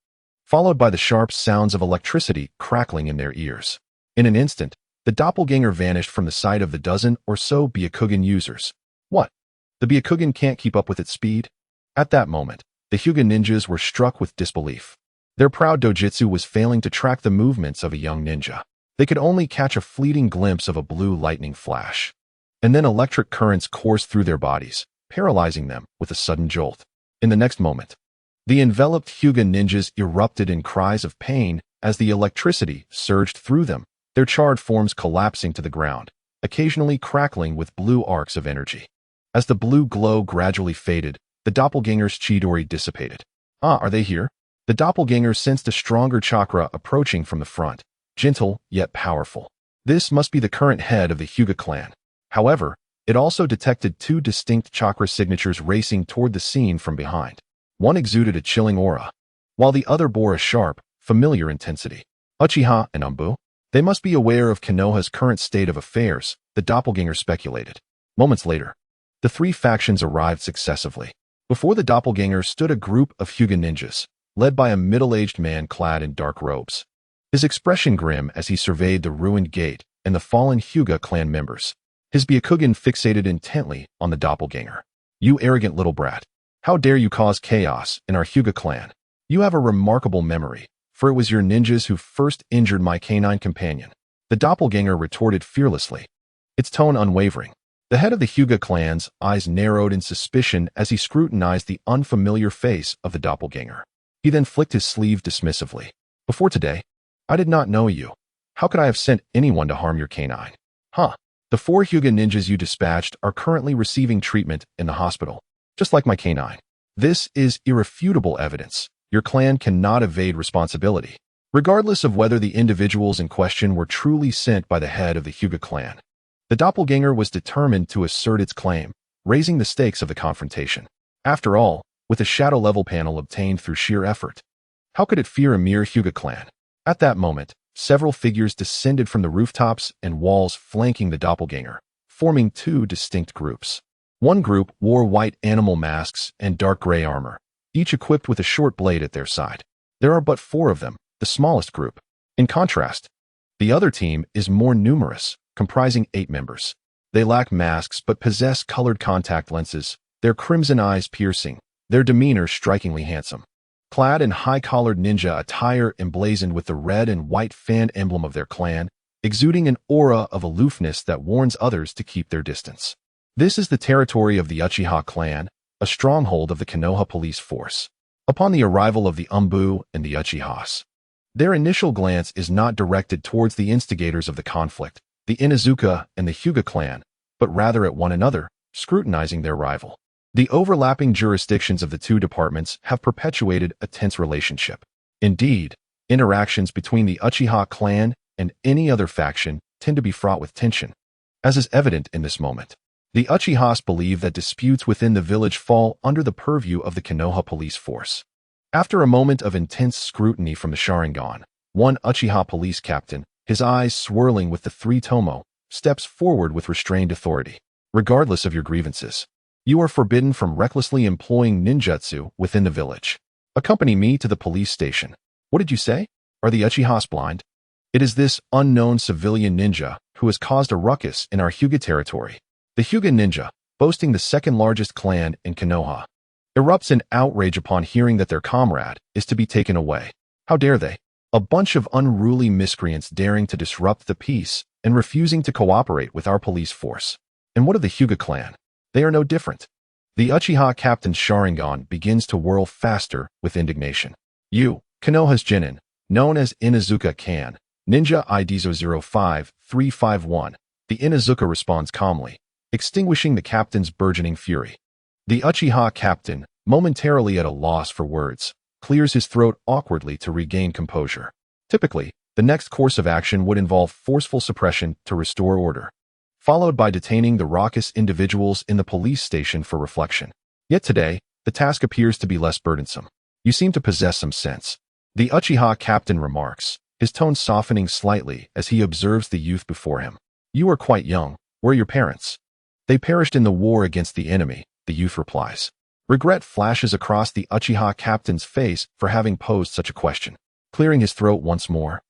followed by the sharp sounds of electricity crackling in their ears. In an instant, the doppelganger vanished from the sight of the dozen or so Byakugan users. What? The Byakugan can't keep up with its speed? At that moment, the Hyuga ninjas were struck with disbelief. Their proud dojutsu was failing to track the movements of a young ninja. They could only catch a fleeting glimpse of a blue lightning flash. And then electric currents coursed through their bodies, paralyzing them with a sudden jolt. In the next moment, the enveloped Hyuga ninjas erupted in cries of pain as the electricity surged through them, their charred forms collapsing to the ground, occasionally crackling with blue arcs of energy. As the blue glow gradually faded, the doppelganger's chidori dissipated. Are they here? The doppelganger sensed a stronger chakra approaching from the front, gentle yet powerful. This must be the current head of the Hyuga clan. However, it also detected 2 distinct chakra signatures racing toward the scene from behind. One exuded a chilling aura, while the other bore a sharp, familiar intensity. Uchiha and Umbu? They must be aware of Konoha's current state of affairs, the doppelganger speculated. Moments later, the 3 factions arrived successively. Before the doppelganger stood a group of Hyuga ninjas, led by a middle-aged man clad in dark robes. His expression grim as he surveyed the ruined gate and the fallen Hyuga clan members. His Byakugan fixated intently on the doppelganger. You arrogant little brat. How dare you cause chaos in our Hyuga clan? You have a remarkable memory, for it was your ninjas who first injured my canine companion. The doppelganger retorted fearlessly, its tone unwavering. The head of the Hyuga clan's eyes narrowed in suspicion as he scrutinized the unfamiliar face of the doppelganger. He then flicked his sleeve dismissively. Before today, I did not know you. How could I have sent anyone to harm your canine? The 4 Hyuga ninjas you dispatched are currently receiving treatment in the hospital, just like my canine. This is irrefutable evidence. Your clan cannot evade responsibility, regardless of whether the individuals in question were truly sent by the head of the Hyuga clan. The doppelganger was determined to assert its claim, raising the stakes of the confrontation. After all, with a shadow level panel obtained through sheer effort, how could it fear a mere Hyuga clan? At that moment, several figures descended from the rooftops and walls flanking the doppelganger, forming 2 distinct groups. One group wore white animal masks and dark gray armor, each equipped with a short blade at their side. There are but 4 of them, the smallest group. In contrast, the other team is more numerous, comprising 8 members. They lack masks but possess colored contact lenses, their crimson eyes piercing, their demeanor strikingly handsome. Clad in high-collared ninja attire emblazoned with the red and white fan emblem of their clan, exuding an aura of aloofness that warns others to keep their distance. This is the territory of the Uchiha clan, a stronghold of the Konoha police force. Upon the arrival of the Umbu and the Uchihas, their initial glance is not directed towards the instigators of the conflict, the Inuzuka and the Hyuga clan, but rather at one another, scrutinizing their rival. The overlapping jurisdictions of the 2 departments have perpetuated a tense relationship. Indeed, interactions between the Uchiha clan and any other faction tend to be fraught with tension, as is evident in this moment. The Uchihas believe that disputes within the village fall under the purview of the Konoha police force. After a moment of intense scrutiny from the Sharingan, one Uchiha police captain, his eyes swirling with the three tomo, steps forward with restrained authority. Regardless of your grievances, you are forbidden from recklessly employing ninjutsu within the village. Accompany me to the police station. What did you say? Are the Uchihas blind? It is this unknown civilian ninja who has caused a ruckus in our Hyuga territory. The Hyuga ninja, boasting the second largest clan in Konoha, erupts in outrage upon hearing that their comrade is to be taken away. How dare they? A bunch of unruly miscreants daring to disrupt the peace and refusing to cooperate with our police force. And what of the Hyuga clan? They are no different. The Uchiha captain's Sharingan begins to whirl faster with indignation. You, Konoha's Genin, known as Inazuka Kan, Ninja IDZO 05351. The Inazuka responds calmly, extinguishing the captain's burgeoning fury. The Uchiha captain, momentarily at a loss for words, clears his throat awkwardly to regain composure. Typically, the next course of action would involve forceful suppression to restore order, followed by detaining the raucous individuals in the police station for reflection. Yet today, the task appears to be less burdensome. You seem to possess some sense. The Uchiha captain remarks, his tone softening slightly as he observes the youth before him. You are quite young. Where are your parents? They perished in the war against the enemy, the youth replies. Regret flashes across the Uchiha captain's face for having posed such a question. Clearing his throat once more,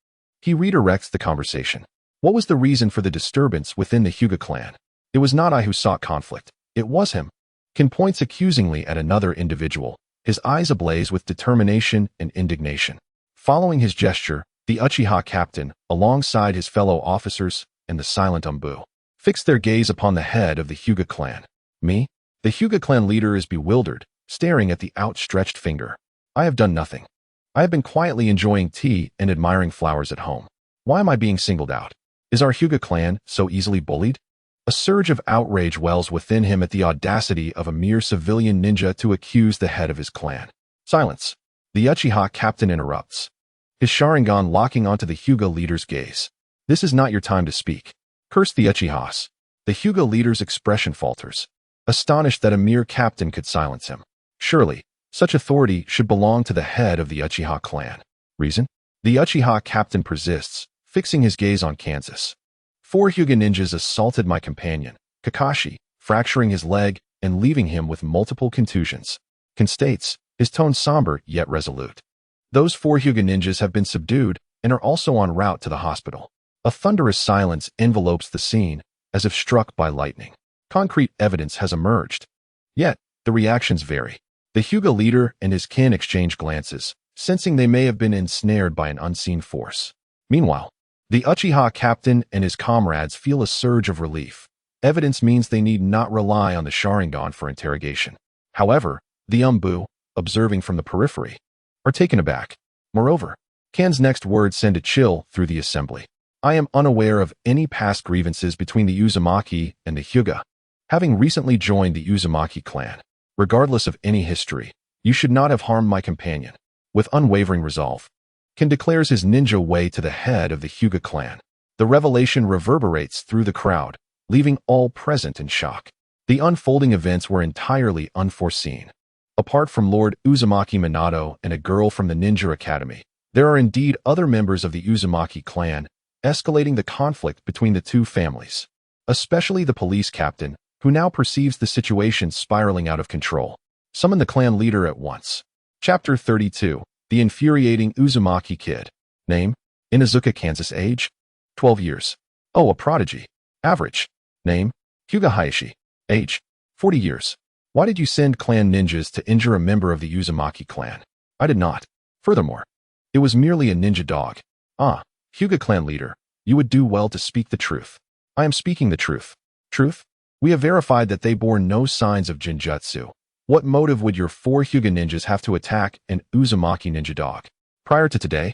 he redirects the conversation. What was the reason for the disturbance within the Hyuga clan? It was not I who sought conflict. It was him. Ken points accusingly at another individual, his eyes ablaze with determination and indignation. Following his gesture, the Uchiha captain, alongside his fellow officers and the silent Umbu, fix their gaze upon the head of the Hyuga clan. Me? The Hyuga clan leader is bewildered, staring at the outstretched finger. I have done nothing. I have been quietly enjoying tea and admiring flowers at home. Why am I being singled out? Is our Hyuga clan so easily bullied? A surge of outrage wells within him at the audacity of a mere civilian ninja to accuse the head of his clan. Silence. The Uchiha captain interrupts, his Sharingan locking onto the Hyuga leader's gaze. This is not your time to speak. Curse the Uchihas. The Hyuga leader's expression falters, astonished that a mere captain could silence him. Surely, such authority should belong to the head of the Uchiha clan. Reason? The Uchiha captain persists, fixing his gaze on Kansas. 4 Hyuga ninjas assaulted my companion, Kakashi, fracturing his leg and leaving him with multiple contusions. Ken states, his tone somber yet resolute. Those 4 Hyuga ninjas have been subdued and are also en route to the hospital. A thunderous silence envelopes the scene, as if struck by lightning. Concrete evidence has emerged. Yet, the reactions vary. The Hyuga leader and his kin exchange glances, sensing they may have been ensnared by an unseen force. Meanwhile, the Uchiha captain and his comrades feel a surge of relief. Evidence means they need not rely on the Sharingan for interrogation. However, the Umbu, observing from the periphery, are taken aback. Moreover, Kan's next words send a chill through the assembly. I am unaware of any past grievances between the Uzumaki and the Hyuga. Having recently joined the Uzumaki clan, regardless of any history, you should not have harmed my companion. With unwavering resolve, Ken declares his ninja way to the head of the Hyuga clan. The revelation reverberates through the crowd, leaving all present in shock. The unfolding events were entirely unforeseen. Apart from Lord Uzumaki Minato and a girl from the Ninja Academy, there are indeed other members of the Uzumaki clan, escalating the conflict between the two families. Especially the police captain, who now perceives the situation spiraling out of control. Summon the clan leader at once. Chapter 32. The infuriating Uzumaki kid. Name? Inazuka, Kansas. Age? 12 years. Oh, a prodigy. Average. Name? Hyuga Hayashi. Age? 40 years. Why did you send clan ninjas to injure a member of the Uzumaki clan? I did not. Furthermore, it was merely a ninja dog. Ah, Hyuga clan leader, you would do well to speak the truth. I am speaking the truth. Truth? We have verified that they bore no signs of Jinjutsu. What motive would your 4 Hyuga ninjas have to attack an Uzumaki ninja dog? Prior to today,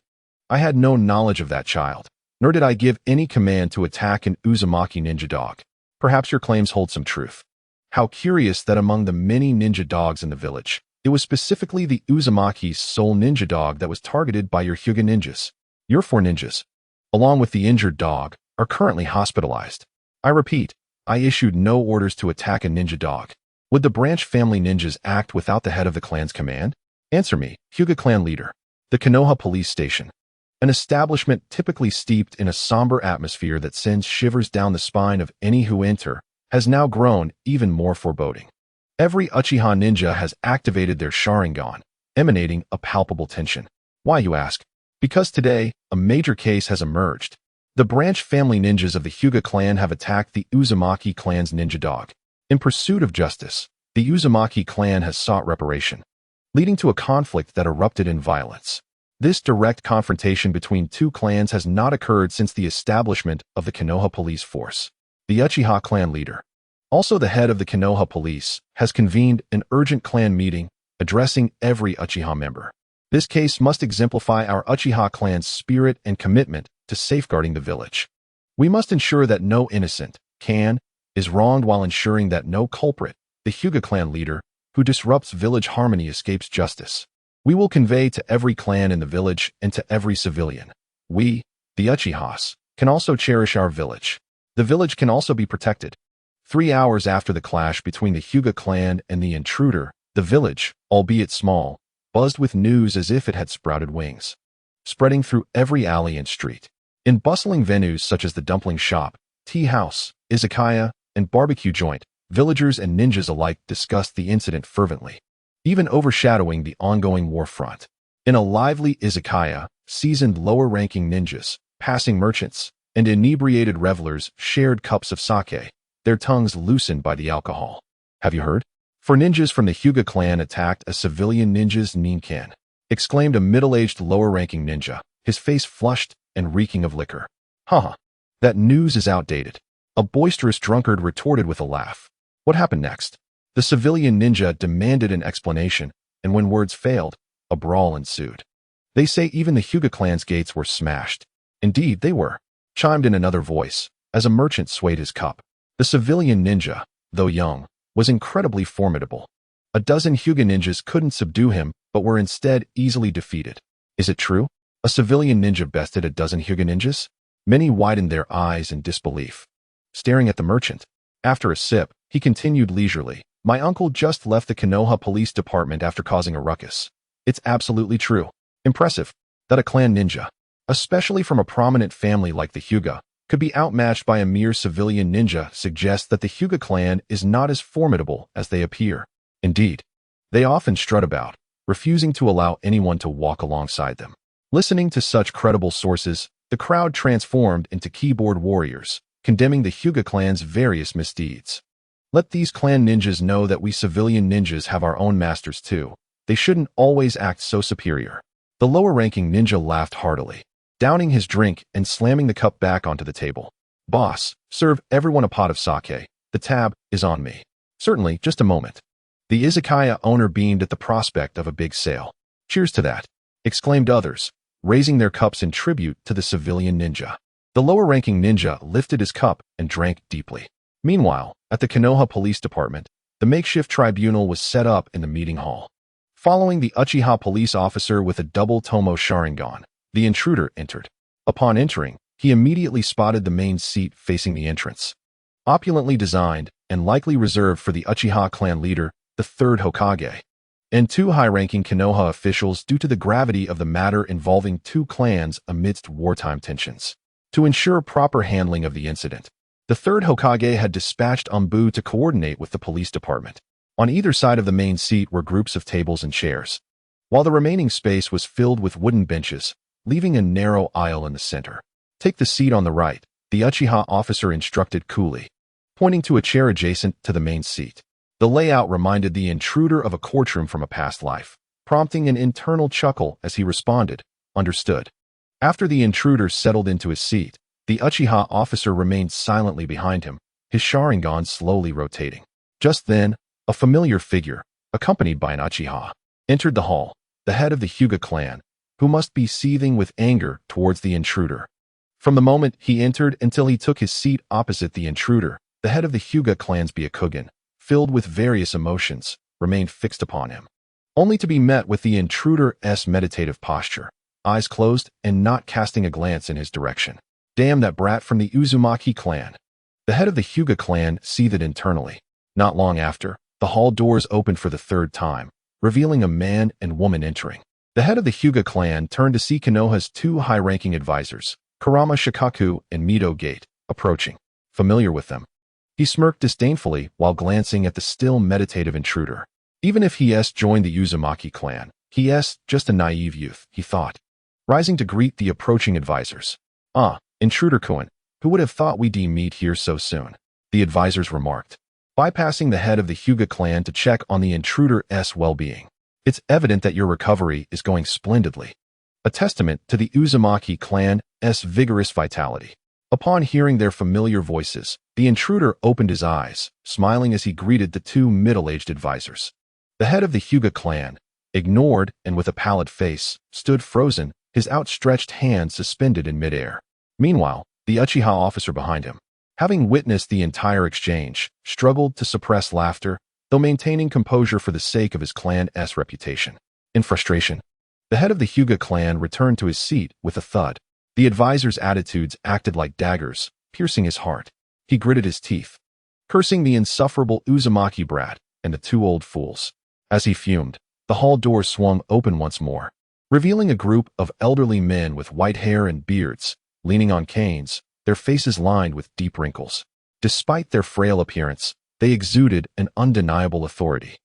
I had no knowledge of that child, nor did I give any command to attack an Uzumaki ninja dog. Perhaps your claims hold some truth. How curious that among the many ninja dogs in the village, it was specifically the Uzumaki's sole ninja dog that was targeted by your Hyuga ninjas. Your 4 ninjas, along with the injured dog, are currently hospitalized. I repeat, I issued no orders to attack a ninja dog. Would the branch family ninjas act without the head of the clan's command? Answer me, Hyuga clan leader. The Konoha police station. An establishment typically steeped in a somber atmosphere that sends shivers down the spine of any who enter, has now grown even more foreboding. Every Uchiha ninja has activated their Sharingan, emanating a palpable tension. Why, you ask? Because today, a major case has emerged. The branch family ninjas of the Hyuga clan have attacked the Uzumaki clan's ninja dog. In pursuit of justice, the Uzumaki clan has sought reparation, leading to a conflict that erupted in violence. This direct confrontation between two clans has not occurred since the establishment of the Konoha police force. The Uchiha clan leader, also the head of the Konoha police, has convened an urgent clan meeting addressing every Uchiha member. This case must exemplify our Uchiha clan's spirit and commitment to safeguarding the village. We must ensure that no innocent is wronged while ensuring that no culprit, the Hyuga clan leader, who disrupts village harmony escapes justice. We will convey to every clan in the village and to every civilian. We, the Uchihas, can also cherish our village. The village can also be protected. 3 hours after the clash between the Hyuga clan and the intruder, the village, albeit small, buzzed with news as if it had sprouted wings, spreading through every alley and street. In bustling venues such as the dumpling shop, tea house, izakaya, and barbecue joint, villagers and ninjas alike discussed the incident fervently, even overshadowing the ongoing war front. In a lively izakaya, seasoned lower-ranking ninjas, passing merchants, and inebriated revelers shared cups of sake, their tongues loosened by the alcohol. Have you heard? For ninjas from the Hyuga clan attacked a civilian ninja's ninkan, exclaimed a middle-aged lower-ranking ninja, his face flushed and reeking of liquor. Haha, that news is outdated. A boisterous drunkard retorted with a laugh. What happened next? The civilian ninja demanded an explanation, and when words failed, a brawl ensued. They say even the Hyuga clan's gates were smashed. Indeed, they were, chimed in another voice, as a merchant swayed his cup. The civilian ninja, though young, was incredibly formidable. A dozen Hyuga ninjas couldn't subdue him, but were instead easily defeated. Is it true? A civilian ninja bested a dozen Hyuga ninjas? Many widened their eyes in disbelief, staring at the merchant. After a sip, he continued leisurely. My uncle just left the Konoha police department after causing a ruckus. It's absolutely true. Impressive that a clan ninja, especially from a prominent family like the Hyuga, could be outmatched by a mere civilian ninja suggests that the Hyuga clan is not as formidable as they appear. Indeed, they often strut about, refusing to allow anyone to walk alongside them. Listening to such credible sources, the crowd transformed into keyboard warriors, condemning the Hyuga clan's various misdeeds. Let these clan ninjas know that we civilian ninjas have our own masters too. They shouldn't always act so superior. The lower-ranking ninja laughed heartily, downing his drink and slamming the cup back onto the table. Boss, serve everyone a pot of sake. The tab is on me. Certainly, just a moment. The izakaya owner beamed at the prospect of a big sale. Cheers to that, exclaimed others, raising their cups in tribute to the civilian ninja. The lower-ranking ninja lifted his cup and drank deeply. Meanwhile, at the Konoha police department, the makeshift tribunal was set up in the meeting hall. Following the Uchiha police officer with a double Tomo Sharingan, the intruder entered. Upon entering, he immediately spotted the main seat facing the entrance. Opulently designed and likely reserved for the Uchiha clan leader, the third Hokage, and two high-ranking Konoha officials due to the gravity of the matter involving two clans amidst wartime tensions. To ensure proper handling of the incident, the third Hokage had dispatched Umbu to coordinate with the police department. On either side of the main seat were groups of tables and chairs, while the remaining space was filled with wooden benches, leaving a narrow aisle in the center. Take the seat on the right, the Uchiha officer instructed coolly, pointing to a chair adjacent to the main seat. The layout reminded the intruder of a courtroom from a past life, prompting an internal chuckle as he responded, "Understood." After the intruder settled into his seat, the Uchiha officer remained silently behind him, his Sharingan slowly rotating. Just then, a familiar figure, accompanied by an Uchiha, entered the hall, the head of the Hyuga clan, who must be seething with anger towards the intruder. From the moment he entered until he took his seat opposite the intruder, the head of the Hyuga clan's Byakugan, filled with various emotions, remained fixed upon him, only to be met with the intruder's meditative posture, eyes closed and not casting a glance in his direction. Damn that brat from the Uzumaki clan. The head of the Hyuga clan seethed internally. Not long after, the hall doors opened for the third time, revealing a man and woman entering. The head of the Hyuga clan turned to see Konoha's two high-ranking advisors, Kurama Shikaku and Mito Gate, approaching. Familiar with them. He smirked disdainfully while glancing at the still meditative intruder. Even if he's joined the Uzumaki clan, he's just a naive youth, he thought. Rising to greet the approaching advisors. "Ah, intruder-kun, who would have thought we'd meet here so soon?" The advisors remarked, bypassing the head of the Hyuga clan to check on the intruder's well-being. "It's evident that your recovery is going splendidly." A testament to the Uzumaki clan's vigorous vitality. Upon hearing their familiar voices, the intruder opened his eyes, smiling as he greeted the two middle-aged advisors. The head of the Hyuga clan, ignored and with a pallid face, stood frozen, his outstretched hand suspended in midair. Meanwhile, the Uchiha officer behind him, having witnessed the entire exchange, struggled to suppress laughter, though maintaining composure for the sake of his clan's reputation. In frustration, the head of the Hyuga clan returned to his seat with a thud. The advisor's attitudes acted like daggers, piercing his heart. He gritted his teeth, cursing the insufferable Uzumaki brat and the two old fools. As he fumed, the hall doors swung open once more, revealing a group of elderly men with white hair and beards, leaning on canes, their faces lined with deep wrinkles. Despite their frail appearance, they exuded an undeniable authority.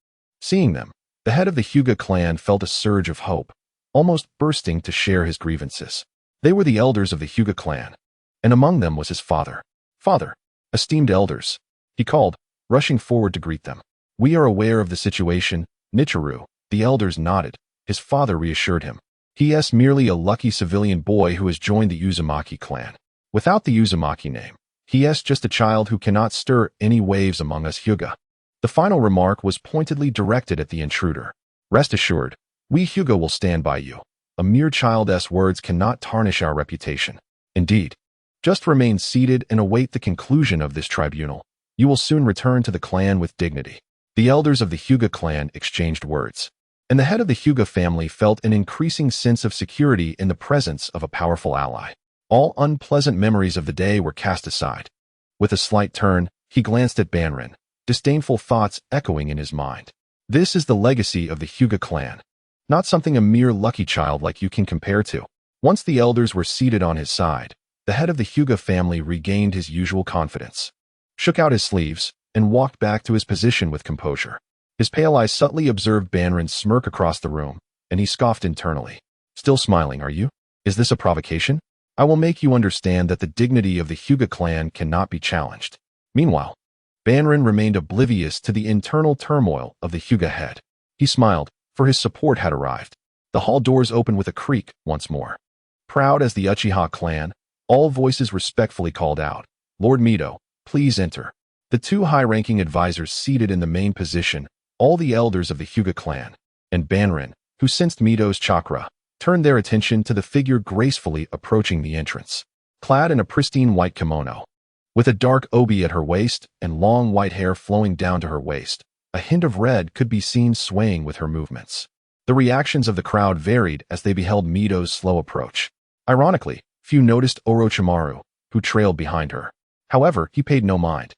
Seeing them, the head of the Hyuga clan felt a surge of hope, almost bursting to share his grievances. They were the elders of the Hyuga clan, and among them was his father. "Father, esteemed elders," he called, rushing forward to greet them. "We are aware of the situation, Nichiru." The elders nodded. His father reassured him. He's merely a lucky civilian boy who has joined the Uzumaki clan. Without the Uzumaki name, he's just a child who cannot stir any waves among us Hyuga. The final remark was pointedly directed at the intruder. "Rest assured, we Hyuga will stand by you. A mere child's words cannot tarnish our reputation. Indeed, just remain seated and await the conclusion of this tribunal. You will soon return to the clan with dignity." The elders of the Hyuga clan exchanged words, and the head of the Hyuga family felt an increasing sense of security in the presence of a powerful ally. All unpleasant memories of the day were cast aside. With a slight turn, he glanced at Banrin, disdainful thoughts echoing in his mind. This is the legacy of the Hyuga clan, not something a mere lucky child like you can compare to. Once the elders were seated on his side, the head of the Hyuga family regained his usual confidence, shook out his sleeves, and walked back to his position with composure. His pale eyes subtly observed Banrin's smirk across the room, and he scoffed internally. "Still smiling, are you? Is this a provocation? I will make you understand that the dignity of the Hyuga clan cannot be challenged." Meanwhile, Banrin remained oblivious to the internal turmoil of the Hyuga head. He smiled, for his support had arrived. The hall doors opened with a creak once more. Proud as the Uchiha clan, all voices respectfully called out, "Lord Mito, please enter." The two high-ranking advisors seated in the main position, all the elders of the Hyuga clan, and Banrin, who sensed Mito's chakra, turned their attention to the figure gracefully approaching the entrance. Clad in a pristine white kimono, with a dark obi at her waist and long white hair flowing down to her waist, a hint of red could be seen swaying with her movements. The reactions of the crowd varied as they beheld Mito's slow approach. Ironically, few noticed Orochimaru, who trailed behind her. However, he paid no mind,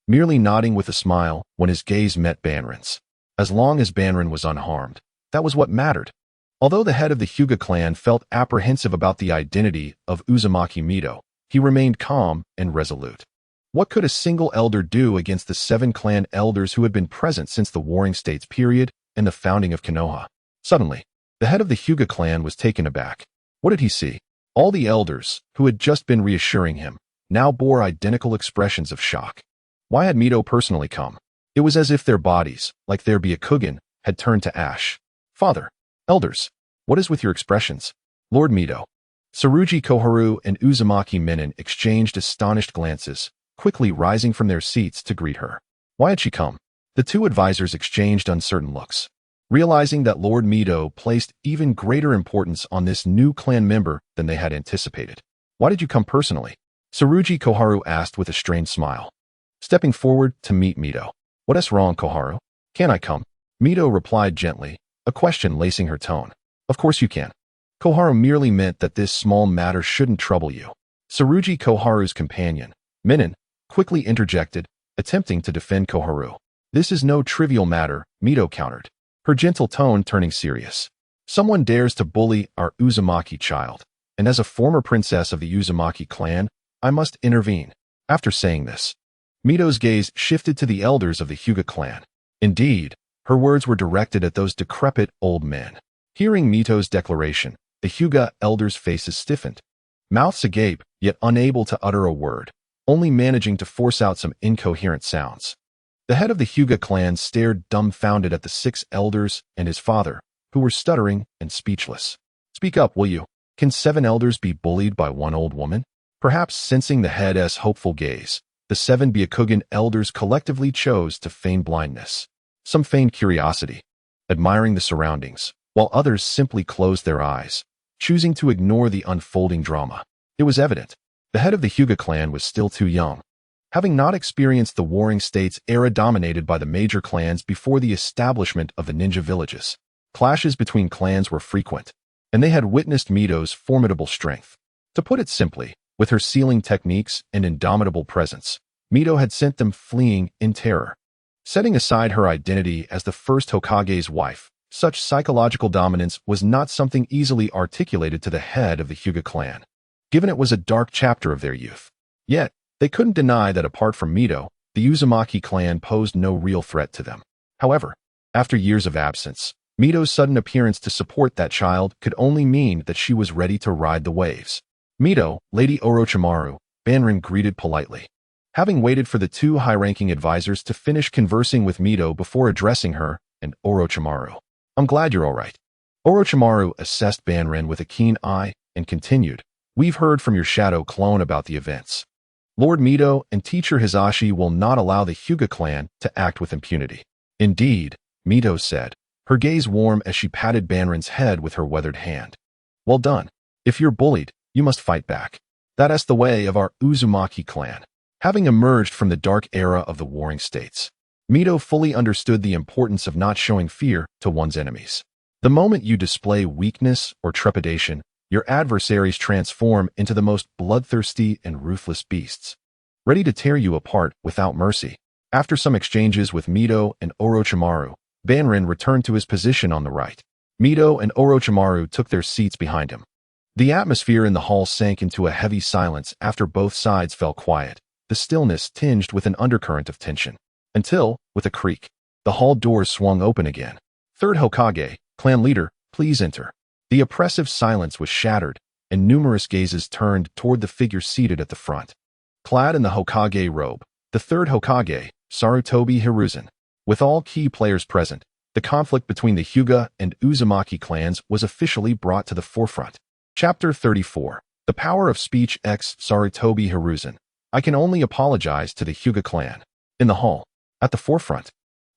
merely nodding with a smile when his gaze met Banrin's. As long as Banrin was unharmed, that was what mattered. Although the head of the Hyuga clan felt apprehensive about the identity of Uzumaki Mito, he remained calm and resolute. What could a single elder do against the 7 clan elders who had been present since the Warring States period and the founding of Konoha? Suddenly, the head of the Hyuga clan was taken aback. What did he see? All the elders, who had just been reassuring him, now bore identical expressions of shock. Why had Mito personally come? It was as if their bodies, like their Byakugan, had turned to ash. "Father, elders, what is with your expressions?" Lord Mito, Tsurugi Koharu and Uzumaki Menin exchanged astonished glances, quickly rising from their seats to greet her. Why had she come? The two advisors exchanged uncertain looks, realizing that Lord Mito placed even greater importance on this new clan member than they had anticipated. "Why did you come personally?" Tsurugi Koharu asked with a strained smile, stepping forward to meet Mito. "What's wrong, Koharu? Can I come?" Mito replied gently, a question lacing her tone. "Of course you can. Koharu merely meant that this small matter shouldn't trouble you." Tsurugi Koharu's companion, Minin, quickly interjected, attempting to defend Koharu. This is no trivial matter, Mito countered, her gentle tone turning serious. Someone dares to bully our Uzumaki child, and as a former princess of the Uzumaki clan, I must intervene. After saying this, Mito's gaze shifted to the elders of the Hyuga clan. Indeed, her words were directed at those decrepit old men. Hearing Mito's declaration, the Hyuga elders' faces stiffened, mouths agape, yet unable to utter a word, only managing to force out some incoherent sounds. The head of the Hyuga clan stared dumbfounded at the 6 elders and his father, who were stuttering and speechless. Speak up, will you? Can 7 elders be bullied by one old woman? Perhaps sensing the head's hopeful gaze, the 7 Byakugan elders collectively chose to feign blindness. Some feigned curiosity, admiring the surroundings, while others simply closed their eyes, choosing to ignore the unfolding drama. It was evident. The head of the Hyuga clan was still too young, having not experienced the warring states era dominated by the major clans before the establishment of the ninja villages. Clashes between clans were frequent, and they had witnessed Mito's formidable strength. To put it simply, with her sealing techniques and indomitable presence, Mito had sent them fleeing in terror. Setting aside her identity as the first Hokage's wife, such psychological dominance was not something easily articulated to the head of the Hyuga clan, given it was a dark chapter of their youth. Yet, they couldn't deny that apart from Mito, the Uzumaki clan posed no real threat to them. However, after years of absence, Mito's sudden appearance to support that child could only mean that she was ready to ride the waves. Mito, Lady Orochimaru, Banrin greeted politely. Having waited for the 2 high-ranking advisors to finish conversing with Mito before addressing her and Orochimaru. I'm glad you're all right. Orochimaru assessed Banrin with a keen eye and continued, we've heard from your shadow clone about the events. Lord Mito and teacher Hisashi will not allow the Hyuga clan to act with impunity. Indeed, Mito said, her gaze warm as she patted Banrin's head with her weathered hand. Well done. If you're bullied, you must fight back. That's the way of our Uzumaki clan. Having emerged from the dark era of the warring states, Mito fully understood the importance of not showing fear to one's enemies. The moment you display weakness or trepidation, your adversaries transform into the most bloodthirsty and ruthless beasts, ready to tear you apart without mercy. After some exchanges with Mito and Orochimaru, Banrin returned to his position on the right. Mito and Orochimaru took their seats behind him. The atmosphere in the hall sank into a heavy silence after both sides fell quiet, the stillness tinged with an undercurrent of tension. Until, with a creak, the hall doors swung open again. Third Hokage, clan leader, please enter. The oppressive silence was shattered, and numerous gazes turned toward the figure seated at the front. Clad in the Hokage robe, the third Hokage, Sarutobi Hiruzen. With all key players present, the conflict between the Hyuga and Uzumaki clans was officially brought to the forefront. Chapter 34. The Power of Speech x Sarutobi Hiruzen. I can only apologize to the Hyuga clan. In the hall, at the forefront,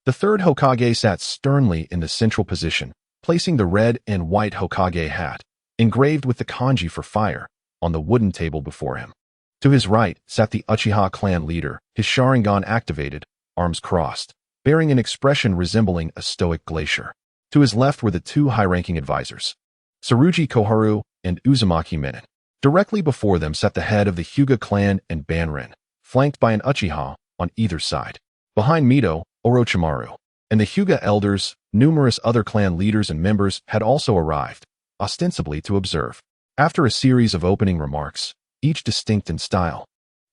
the third Hokage sat sternly in the central position, placing the red and white Hokage hat, engraved with the kanji for fire, on the wooden table before him. To his right sat the Uchiha clan leader, his Sharingan activated, arms crossed, bearing an expression resembling a stoic glacier. To his left were the 2 high-ranking advisors, Tsurugi Koharu and Uzumaki Minin. Directly before them sat the head of the Hyuga clan and Banrin, flanked by an Uchiha on either side. Behind Mito, Orochimaru, and the Hyuga elders, numerous other clan leaders and members had also arrived, ostensibly to observe. After a series of opening remarks, each distinct in style,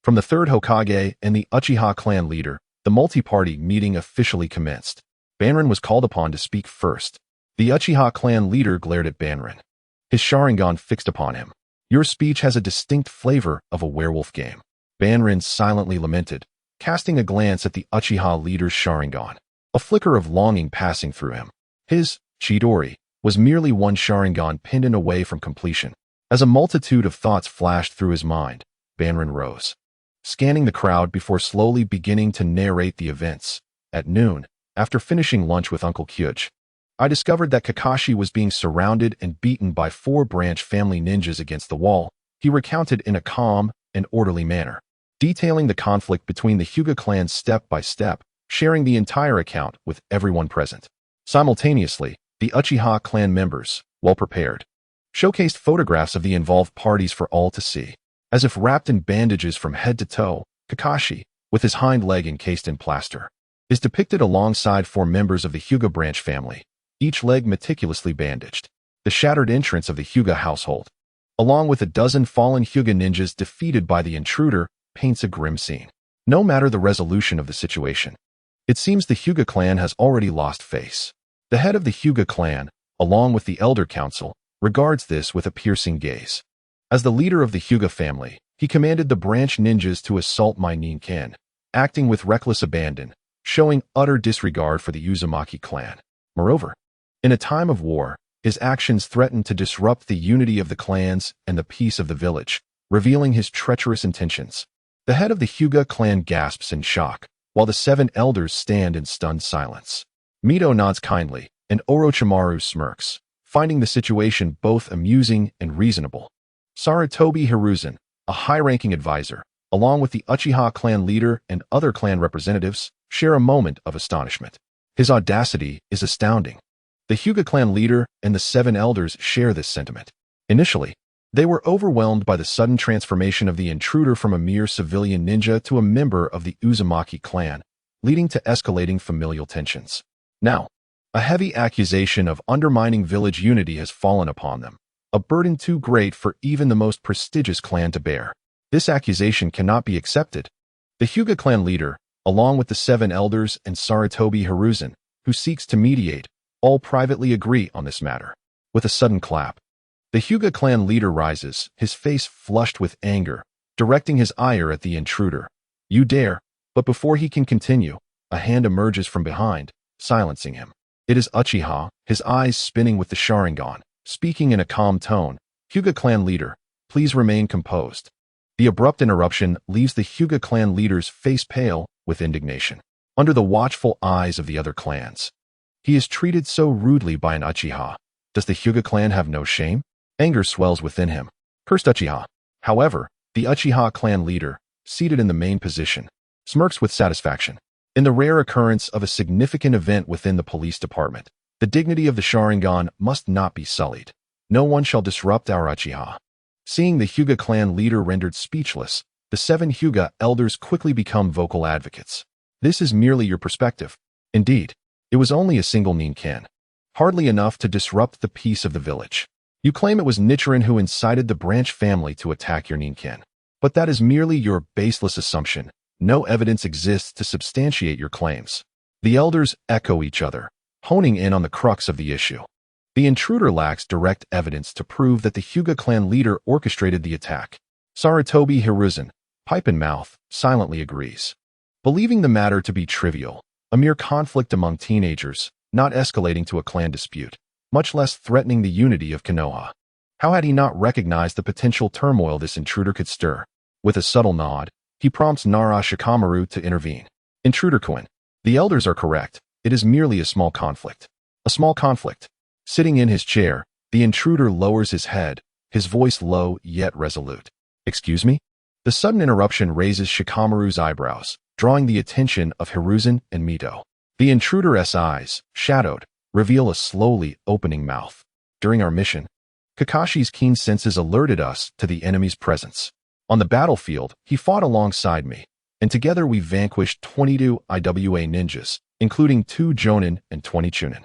from the third Hokage and the Uchiha clan leader, the multi-party meeting officially commenced. Banrin was called upon to speak first. The Uchiha clan leader glared at Banrin, his Sharingan fixed upon him. Your speech has a distinct flavor of a werewolf game. Banrin silently lamented, casting a glance at the Uchiha leader's Sharingan, a flicker of longing passing through him. His Chidori was merely one Sharingan pinned away from completion. As a multitude of thoughts flashed through his mind, Banrin rose, scanning the crowd before slowly beginning to narrate the events. At noon, after finishing lunch with Uncle Kyuj, I discovered that Kakashi was being surrounded and beaten by 4 branch family ninjas against the wall. He recounted in a calm and orderly manner, detailing the conflict between the Hyuga clans step by step, sharing the entire account with everyone present. Simultaneously, the Uchiha clan members, well prepared, showcased photographs of the involved parties for all to see. As if wrapped in bandages from head to toe, Kakashi, with his hind leg encased in plaster, is depicted alongside 4 members of the Hyuga branch family, each leg meticulously bandaged. The shattered entrance of the Hyuga household, along with a dozen fallen Hyuga ninjas defeated by the intruder, paints a grim scene. No matter the resolution of the situation, it seems the Hyuga clan has already lost face. The head of the Hyuga clan, along with the Elder Council, regards this with a piercing gaze. As the leader of the Hyuga family, he commanded the branch ninjas to assault my Ninken, acting with reckless abandon, showing utter disregard for the Uzumaki clan. Moreover, in a time of war, his actions threatened to disrupt the unity of the clans and the peace of the village, revealing his treacherous intentions. The head of the Hyuga clan gasps in shock, while the 7 elders stand in stunned silence. Mito nods kindly, and Orochimaru smirks, finding the situation both amusing and reasonable. Sarutobi Hiruzen, a high-ranking advisor, along with the Uchiha clan leader and other clan representatives, share a moment of astonishment. His audacity is astounding. The Hyuga clan leader and the 7 elders share this sentiment. Initially, they were overwhelmed by the sudden transformation of the intruder from a mere civilian ninja to a member of the Uzumaki clan, leading to escalating familial tensions. Now, a heavy accusation of undermining village unity has fallen upon them, a burden too great for even the most prestigious clan to bear. This accusation cannot be accepted. The Hyuga clan leader, along with the 7 elders and Sarutobi Hiruzen, who seeks to mediate, all privately agree on this matter. With a sudden clap, the Hyuga clan leader rises, his face flushed with anger, directing his ire at the intruder. "You dare," but before he can continue, a hand emerges from behind, silencing him. It is Uchiha, his eyes spinning with the Sharingan, speaking in a calm tone. "Hyuga clan leader, please remain composed." The abrupt interruption leaves the Hyuga clan leader's face pale with indignation, under the watchful eyes of the other clans. He is treated so rudely by an Uchiha. Does the Hyuga clan have no shame? Anger swells within him. Cursed Uchiha. However, the Uchiha clan leader, seated in the main position, smirks with satisfaction. In the rare occurrence of a significant event within the police department, the dignity of the Sharingan must not be sullied. No one shall disrupt our Uchiha. Seeing the Hyuga clan leader rendered speechless, the 7 Hyuga elders quickly become vocal advocates. This is merely your perspective. Indeed, it was only a single Ninken, hardly enough to disrupt the peace of the village. You claim it was Nichiren who incited the branch family to attack your Ninken. But that is merely your baseless assumption. No evidence exists to substantiate your claims. The elders echo each other, honing in on the crux of the issue. The intruder lacks direct evidence to prove that the Hyuga clan leader orchestrated the attack. Sarutobi Hiruzen, pipe in mouth, silently agrees, believing the matter to be trivial, a mere conflict among teenagers, not escalating to a clan dispute, much less threatening the unity of Konoha. How had he not recognized the potential turmoil this intruder could stir? With a subtle nod, he prompts Nara Shikamaru to intervene. Intruder-kun, the elders are correct. It is merely a small conflict. A small conflict. Sitting in his chair, the intruder lowers his head, his voice low yet resolute. Excuse me? The sudden interruption raises Shikamaru's eyebrows, drawing the attention of Hiruzen and Mito. The intruder's eyes, shadowed, reveal a slowly opening mouth. During our mission, Kakashi's keen senses alerted us to the enemy's presence. On the battlefield, he fought alongside me, and together we vanquished 22 IWA ninjas, including 2 Jonin and 20 Chunin.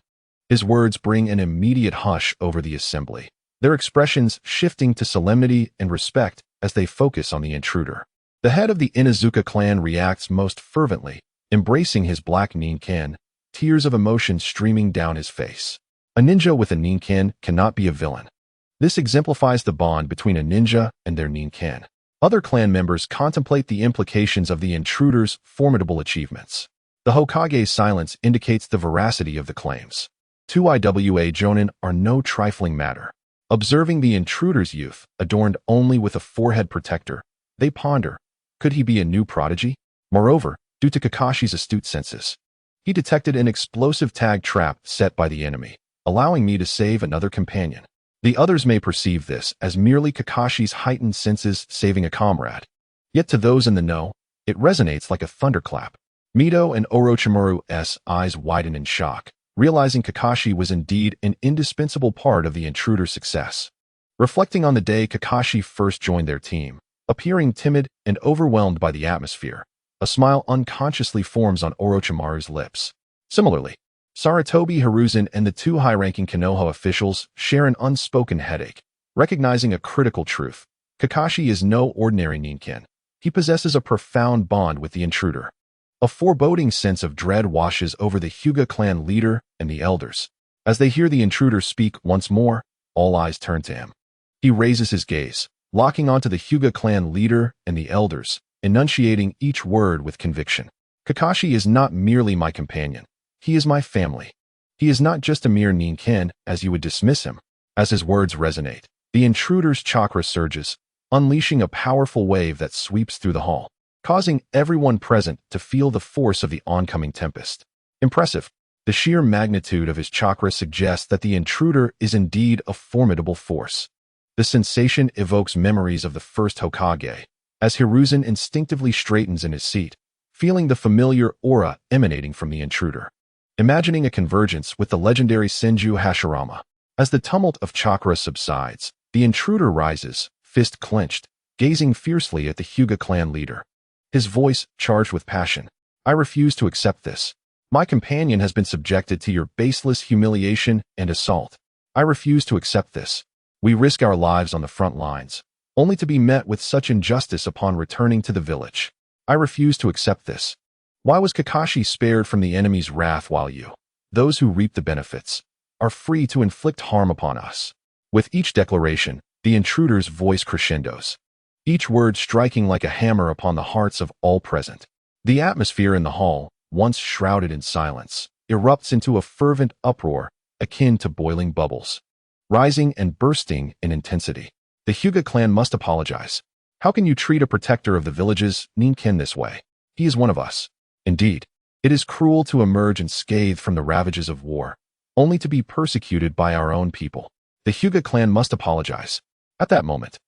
His words bring an immediate hush over the assembly, their expressions shifting to solemnity and respect as they focus on the intruder. The head of the Inuzuka clan reacts most fervently, embracing his black Ninken, tears of emotion streaming down his face. A ninja with a Ninken cannot be a villain. This exemplifies the bond between a ninja and their Ninken. Other clan members contemplate the implications of the intruder's formidable achievements. The Hokage's silence indicates the veracity of the claims. 2 IWA Jonin are no trifling matter. Observing the intruder's youth, adorned only with a forehead protector, they ponder, could he be a new prodigy? Moreover, due to Kakashi's astute senses, he detected an explosive tag trap set by the enemy, allowing me to save another companion. The others may perceive this as merely Kakashi's heightened senses saving a comrade. Yet to those in the know, it resonates like a thunderclap. Mito and Orochimaru's eyes widen in shock, realizing Kakashi was indeed an indispensable part of the intruder's success. Reflecting on the day Kakashi first joined their team, Appearing timid and overwhelmed by the atmosphere, a smile unconsciously forms on Orochimaru's lips. Similarly, Sarutobi Hiruzen and the two high-ranking Konoha officials share an unspoken headache, recognizing a critical truth. Kakashi is no ordinary ninkin. He possesses a profound bond with the intruder. A foreboding sense of dread washes over the Hyuga clan leader and the elders. As they hear the intruder speak once more, all eyes turn to him. He raises his gaze, locking onto the Hyuga clan leader and the elders, enunciating each word with conviction. Kakashi is not merely my companion. He is my family. He is not just a mere ninkin, as you would dismiss him. As his words resonate, the intruder's chakra surges, unleashing a powerful wave that sweeps through the hall, causing everyone present to feel the force of the oncoming tempest. Impressive. The sheer magnitude of his chakra suggests that the intruder is indeed a formidable force. The sensation evokes memories of the first Hokage, as Hiruzen instinctively straightens in his seat, feeling the familiar aura emanating from the intruder. Imagining a convergence with the legendary Senju Hashirama. As the tumult of chakra subsides, the intruder rises, fist clenched, gazing fiercely at the Hyuga clan leader. His voice charged with passion. I refuse to accept this. My companion has been subjected to your baseless humiliation and assault. I refuse to accept this. We risk our lives on the front lines, only to be met with such injustice upon returning to the village. I refuse to accept this. Why was Kakashi spared from the enemy's wrath while you, those who reap the benefits, are free to inflict harm upon us? With each declaration, the intruder's voice crescendos, each word striking like a hammer upon the hearts of all present. The atmosphere in the hall, once shrouded in silence, erupts into a fervent uproar akin to boiling bubbles, rising and bursting in intensity. The Hyuga clan must apologize. How can you treat a protector of the village's ninkin this way? He is one of us. Indeed, it is cruel to emerge unscathed from the ravages of war, only to be persecuted by our own people. The Hyuga clan must apologize. At that moment,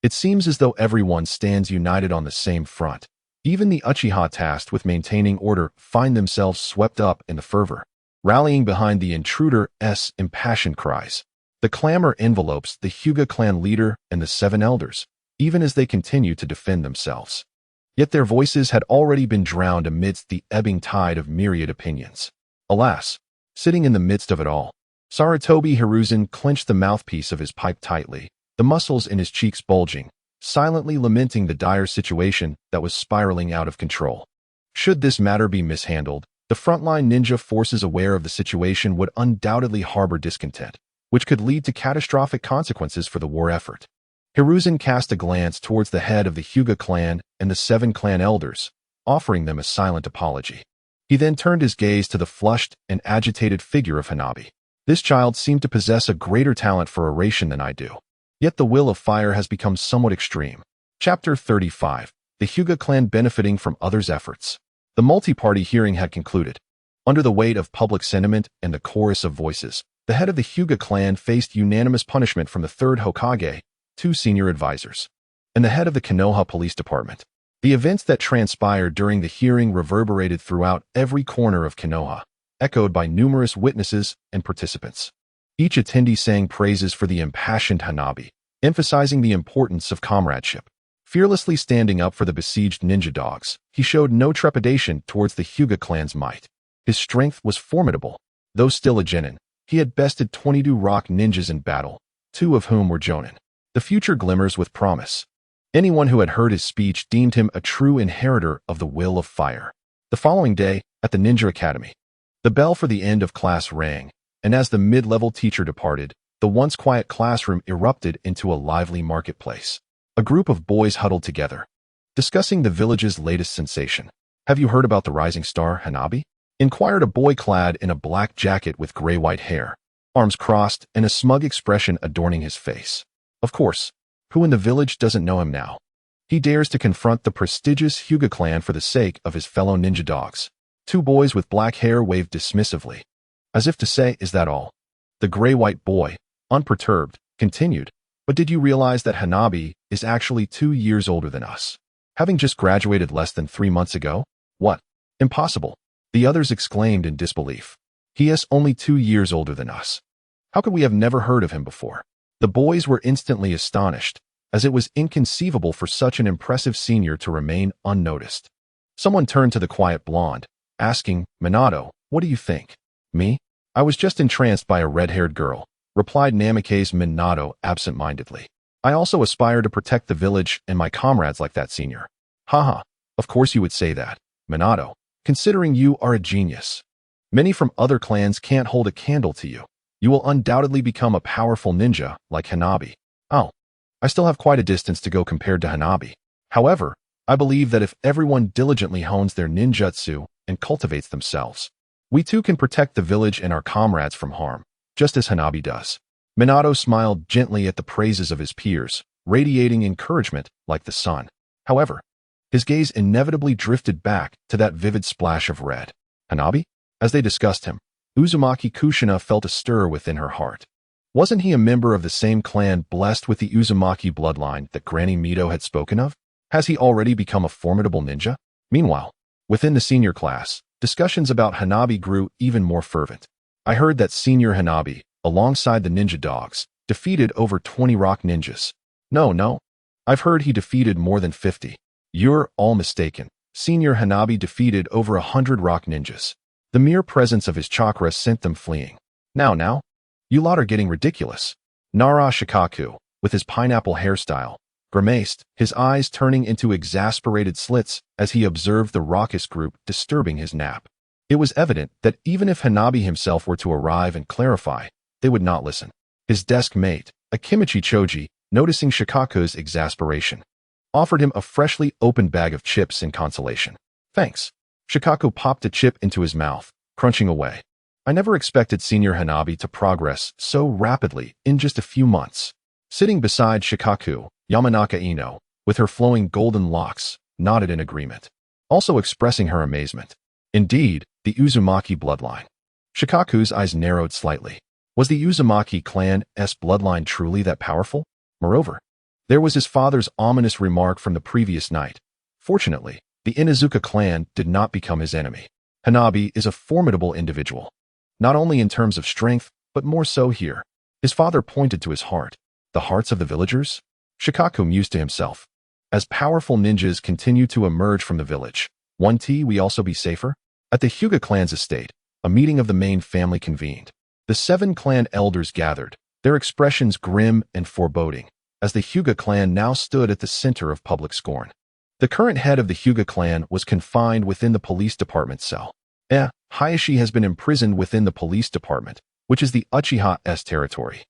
it seems as though everyone stands united on the same front. Even the Uchiha tasked with maintaining order find themselves swept up in the fervor, rallying behind the intruder's impassioned cries. The clamor envelopes the Hyuga clan leader and the 7 elders, even as they continue to defend themselves. Yet their voices had already been drowned amidst the ebbing tide of myriad opinions. Alas, sitting in the midst of it all, Sarutobi Hiruzen clenched the mouthpiece of his pipe tightly, the muscles in his cheeks bulging, silently lamenting the dire situation that was spiraling out of control. Should this matter be mishandled, the frontline ninja forces aware of the situation would undoubtedly harbor discontent, which could lead to catastrophic consequences for the war effort. Hiruzen cast a glance towards the head of the Hyuga clan and the 7 clan elders, offering them a silent apology. He then turned his gaze to the flushed and agitated figure of Hanabi. This child seemed to possess a greater talent for oration than I do. Yet the will of fire has become somewhat extreme. Chapter 35. The Hyuga clan benefiting from others' efforts. The multi-party hearing had concluded. Under the weight of public sentiment and the chorus of voices, the head of the Hyuga clan faced unanimous punishment from the 3rd Hokage, 2 senior advisors, and the head of the Konoha police department. The events that transpired during the hearing reverberated throughout every corner of Konoha, echoed by numerous witnesses and participants. Each attendee sang praises for the impassioned Hanabi, emphasizing the importance of comradeship. Fearlessly standing up for the besieged ninja dogs, he showed no trepidation towards the Hyuga clan's might. His strength was formidable. Though still a genin, he had bested 22 rock ninjas in battle, 2 of whom were jonin. The future glimmers with promise. Anyone who had heard his speech deemed him a true inheritor of the will of fire. The following day, at the Ninja Academy, the bell for the end of class rang, and as the mid-level teacher departed, the once quiet classroom erupted into a lively marketplace. A group of boys huddled together, discussing the village's latest sensation. Have you heard about the rising star, Hanabi? Inquired a boy clad in a black jacket with gray-white hair, arms crossed and a smug expression adorning his face. Of course, who in the village doesn't know him now? He dares to confront the prestigious Hyuga clan for the sake of his fellow ninja dogs. 2 boys with black hair waved dismissively, as if to say, is that all? The gray-white boy, unperturbed, continued, but did you realize that Hanabi is actually 2 years older than us? Having just graduated less than 3 months ago? What? Impossible. The others exclaimed in disbelief. He is only 2 years older than us. How could we have never heard of him before? The boys were instantly astonished, as it was inconceivable for such an impressive senior to remain unnoticed. Someone turned to the quiet blonde, asking, "Minato, what do you think?" "Me? I was just entranced by a red-haired girl," replied Namikaze Minato absent-mindedly. "I also aspire to protect the village and my comrades like that senior." "Haha, of course you would say that, Minato, considering you are a genius. Many from other clans can't hold a candle to you. You will undoubtedly become a powerful ninja like Hanabi." "Oh, I still have quite a distance to go compared to Hanabi. However, I believe that if everyone diligently hones their ninjutsu and cultivates themselves, we too can protect the village and our comrades from harm, just as Hanabi does." Minato smiled gently at the praises of his peers, radiating encouragement like the sun. However, his gaze inevitably drifted back to that vivid splash of red. Hanabi? As they discussed him, Uzumaki Kushina felt a stir within her heart. Wasn't he a member of the same clan blessed with the Uzumaki bloodline that Granny Mito had spoken of? Has he already become a formidable ninja? Meanwhile, within the senior class, discussions about Hanabi grew even more fervent. "I heard that Senior Hanabi, alongside the ninja dogs, defeated over 20 rock ninjas." No, I've heard he defeated more than 50. "You're all mistaken. Senior Hanabi defeated over 100 rock ninjas. The mere presence of his chakra sent them fleeing." Now, you lot are getting ridiculous." Nara Shikaku, with his pineapple hairstyle, grimaced, his eyes turning into exasperated slits as he observed the raucous group disturbing his nap. It was evident that even if Hanabi himself were to arrive and clarify, they would not listen. His desk mate, Akimichi Choji, noticing Shikaku's exasperation, offered him a freshly opened bag of chips in consolation. "Thanks." Shikaku popped a chip into his mouth, crunching away. "I never expected Senior Hanabi to progress so rapidly in just a few months." Sitting beside Shikaku, Yamanaka Ino, with her flowing golden locks, nodded in agreement, also expressing her amazement. Indeed, the Uzumaki bloodline. Shikaku's eyes narrowed slightly. Was the Uzumaki clan's bloodline truly that powerful? Moreover, there was his father's ominous remark from the previous night. Fortunately, the Inuzuka clan did not become his enemy. Hanabi is a formidable individual, not only in terms of strength, but more so here. His father pointed to his heart. The hearts of the villagers? Shikaku mused to himself. As powerful ninjas continue to emerge from the village, won't we also be safer? At the Hyuga clan's estate, a meeting of the main family convened. The 7 clan elders gathered, their expressions grim and foreboding, as the Hyuga clan now stood at the center of public scorn. The current head of the Hyuga clan was confined within the police department cell. Hayashi has been imprisoned within the police department, which is the Uchiha's territory.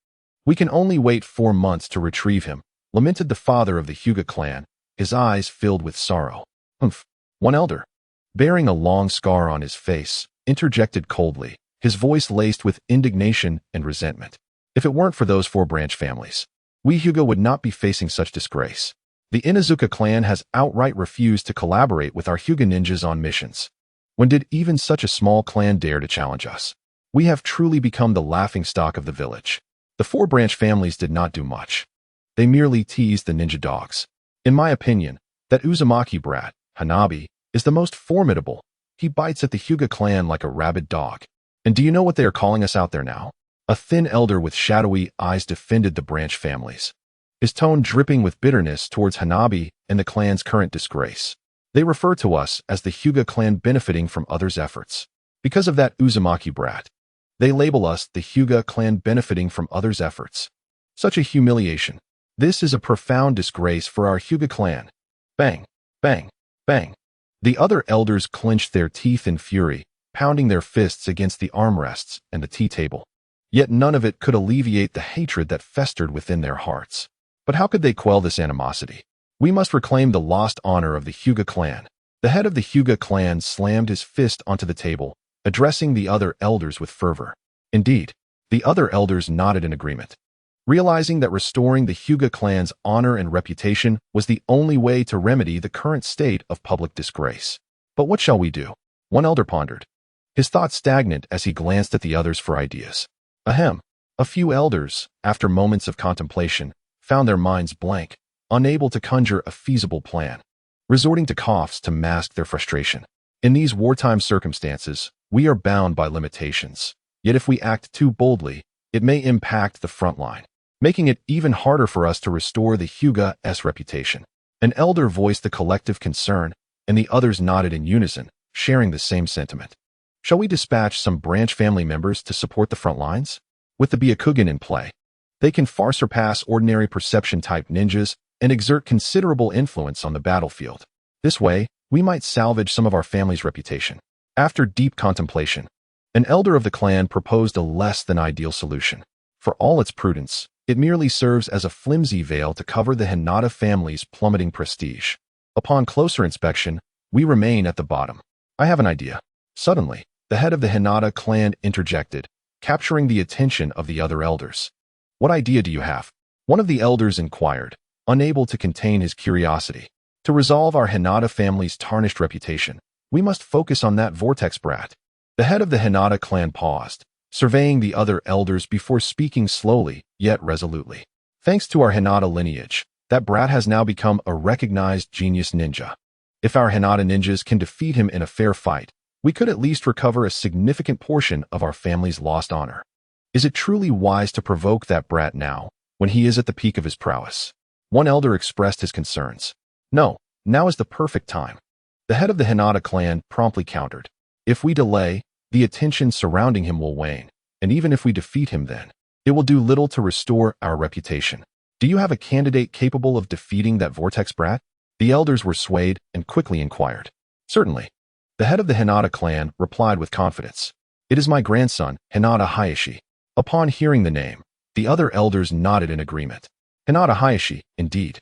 "We can only wait 4 months to retrieve him," lamented the father of the Hyuga clan, his eyes filled with sorrow. "Humph." One elder, bearing a long scar on his face, interjected coldly, his voice laced with indignation and resentment. "If it weren't for those 4 branch families, we Hyuga would not be facing such disgrace. The Inuzuka clan has outright refused to collaborate with our Hyuga ninjas on missions. When did even such a small clan dare to challenge us? We have truly become the laughingstock of the village." The 4 branch families did not do much. They merely teased the ninja dogs. "In my opinion, that Uzumaki brat, Hanabi, is the most formidable. He bites at the Hyuga clan like a rabid dog. And do you know what they are calling us out there now?" A thin elder with shadowy eyes defended the branch families, his tone dripping with bitterness towards Hanabi and the clan's current disgrace. "They refer to us as the Hyuga clan benefiting from others' efforts. Because of that Uzumaki brat, they label us the Hyuga clan benefiting from others' efforts. Such a humiliation. This is a profound disgrace for our Hyuga clan." Bang, bang, bang. The other elders clenched their teeth in fury, pounding their fists against the armrests and the tea table. Yet none of it could alleviate the hatred that festered within their hearts. But how could they quell this animosity? "We must reclaim the lost honor of the Hyuga clan." The head of the Hyuga clan slammed his fist onto the table, addressing the other elders with fervor. Indeed, the other elders nodded in agreement, realizing that restoring the Hyuga clan's honor and reputation was the only way to remedy the current state of public disgrace. "But what shall we do?" one elder pondered, his thoughts stagnant as he glanced at the others for ideas. Ahem. A few elders, after moments of contemplation, found their minds blank, unable to conjure a feasible plan, resorting to coughs to mask their frustration. In these wartime circumstances, we are bound by limitations. Yet if we act too boldly, it may impact the front line. making it even harder for us to restore the Hyuga's reputation. An elder voiced the collective concern, and the others nodded in unison, sharing the same sentiment. Shall we dispatch some branch family members to support the front lines? With the Byakugan in play, they can far surpass ordinary perception-type ninjas and exert considerable influence on the battlefield. This way, we might salvage some of our family's reputation. After deep contemplation, an elder of the clan proposed a less than ideal solution. For all its prudence, it merely serves as a flimsy veil to cover the Hinata family's plummeting prestige. Upon closer inspection, we remain at the bottom. I have an idea. Suddenly, the head of the Hinata clan interjected, capturing the attention of the other elders. What idea do you have? One of the elders inquired, unable to contain his curiosity. To resolve our Hinata family's tarnished reputation, we must focus on that vortex brat. The head of the Hinata clan paused, surveying the other elders before speaking slowly, yet resolutely. Thanks to our Hinata lineage, that brat has now become a recognized genius ninja. If our Hinata ninjas can defeat him in a fair fight, we could at least recover a significant portion of our family's lost honor. Is it truly wise to provoke that brat now, when he is at the peak of his prowess? One elder expressed his concerns. No, now is the perfect time. The head of the Hinata clan promptly countered. If we delay, the attention surrounding him will wane, and even if we defeat him then, it will do little to restore our reputation. Do you have a candidate capable of defeating that vortex brat? The elders were swayed and quickly inquired. Certainly. The head of the Hinata clan replied with confidence. It is my grandson, Hinata Hayashi. Upon hearing the name, the other elders nodded in agreement. Hinata Hayashi, indeed.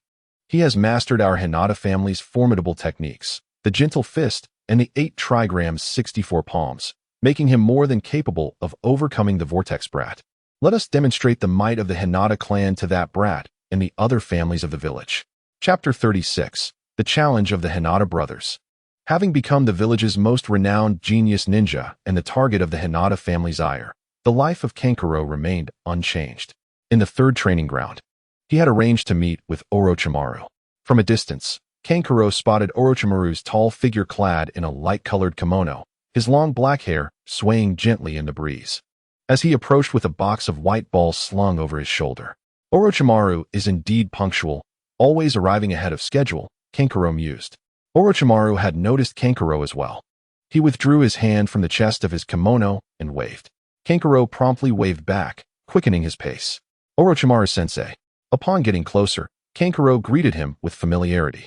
He has mastered our Hinata family's formidable techniques, the gentle fist and the 8 trigrams 64 palms, making him more than capable of overcoming the vortex brat. Let us demonstrate the might of the Hinata clan to that brat and the other families of the village. Chapter 36. The Challenge of the Hinata Brothers. Having become the village's most renowned genius ninja and the target of the Hinata family's ire, the life of Kankuro remained unchanged. In the third training ground, he had arranged to meet with Orochimaru. From a distance, Kankuro spotted Orochimaru's tall figure clad in a light-colored kimono, his long black hair swaying gently in the breeze. As he approached with a box of white balls slung over his shoulder. Orochimaru is indeed punctual, always arriving ahead of schedule, Kankuro mused. Orochimaru had noticed Kankuro as well. He withdrew his hand from the chest of his kimono and waved. Kankuro promptly waved back, quickening his pace. Orochimaru-sensei. Upon getting closer, Kankuro greeted him with familiarity.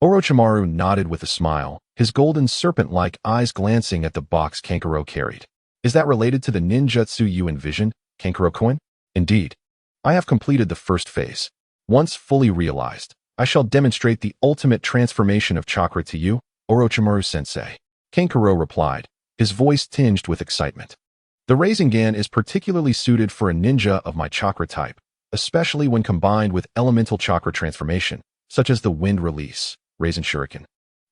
Orochimaru nodded with a smile, his golden serpent-like eyes glancing at the box Kankuro carried. Is that related to the ninjutsu you envisioned, Kankuro-kun? Indeed. I have completed the first phase. Once fully realized, I shall demonstrate the ultimate transformation of chakra to you, Orochimaru-sensei. Kankuro replied, his voice tinged with excitement. The Rasengan is particularly suited for a ninja of my chakra type, especially when combined with elemental chakra transformation, such as the wind release, Jinchuriki,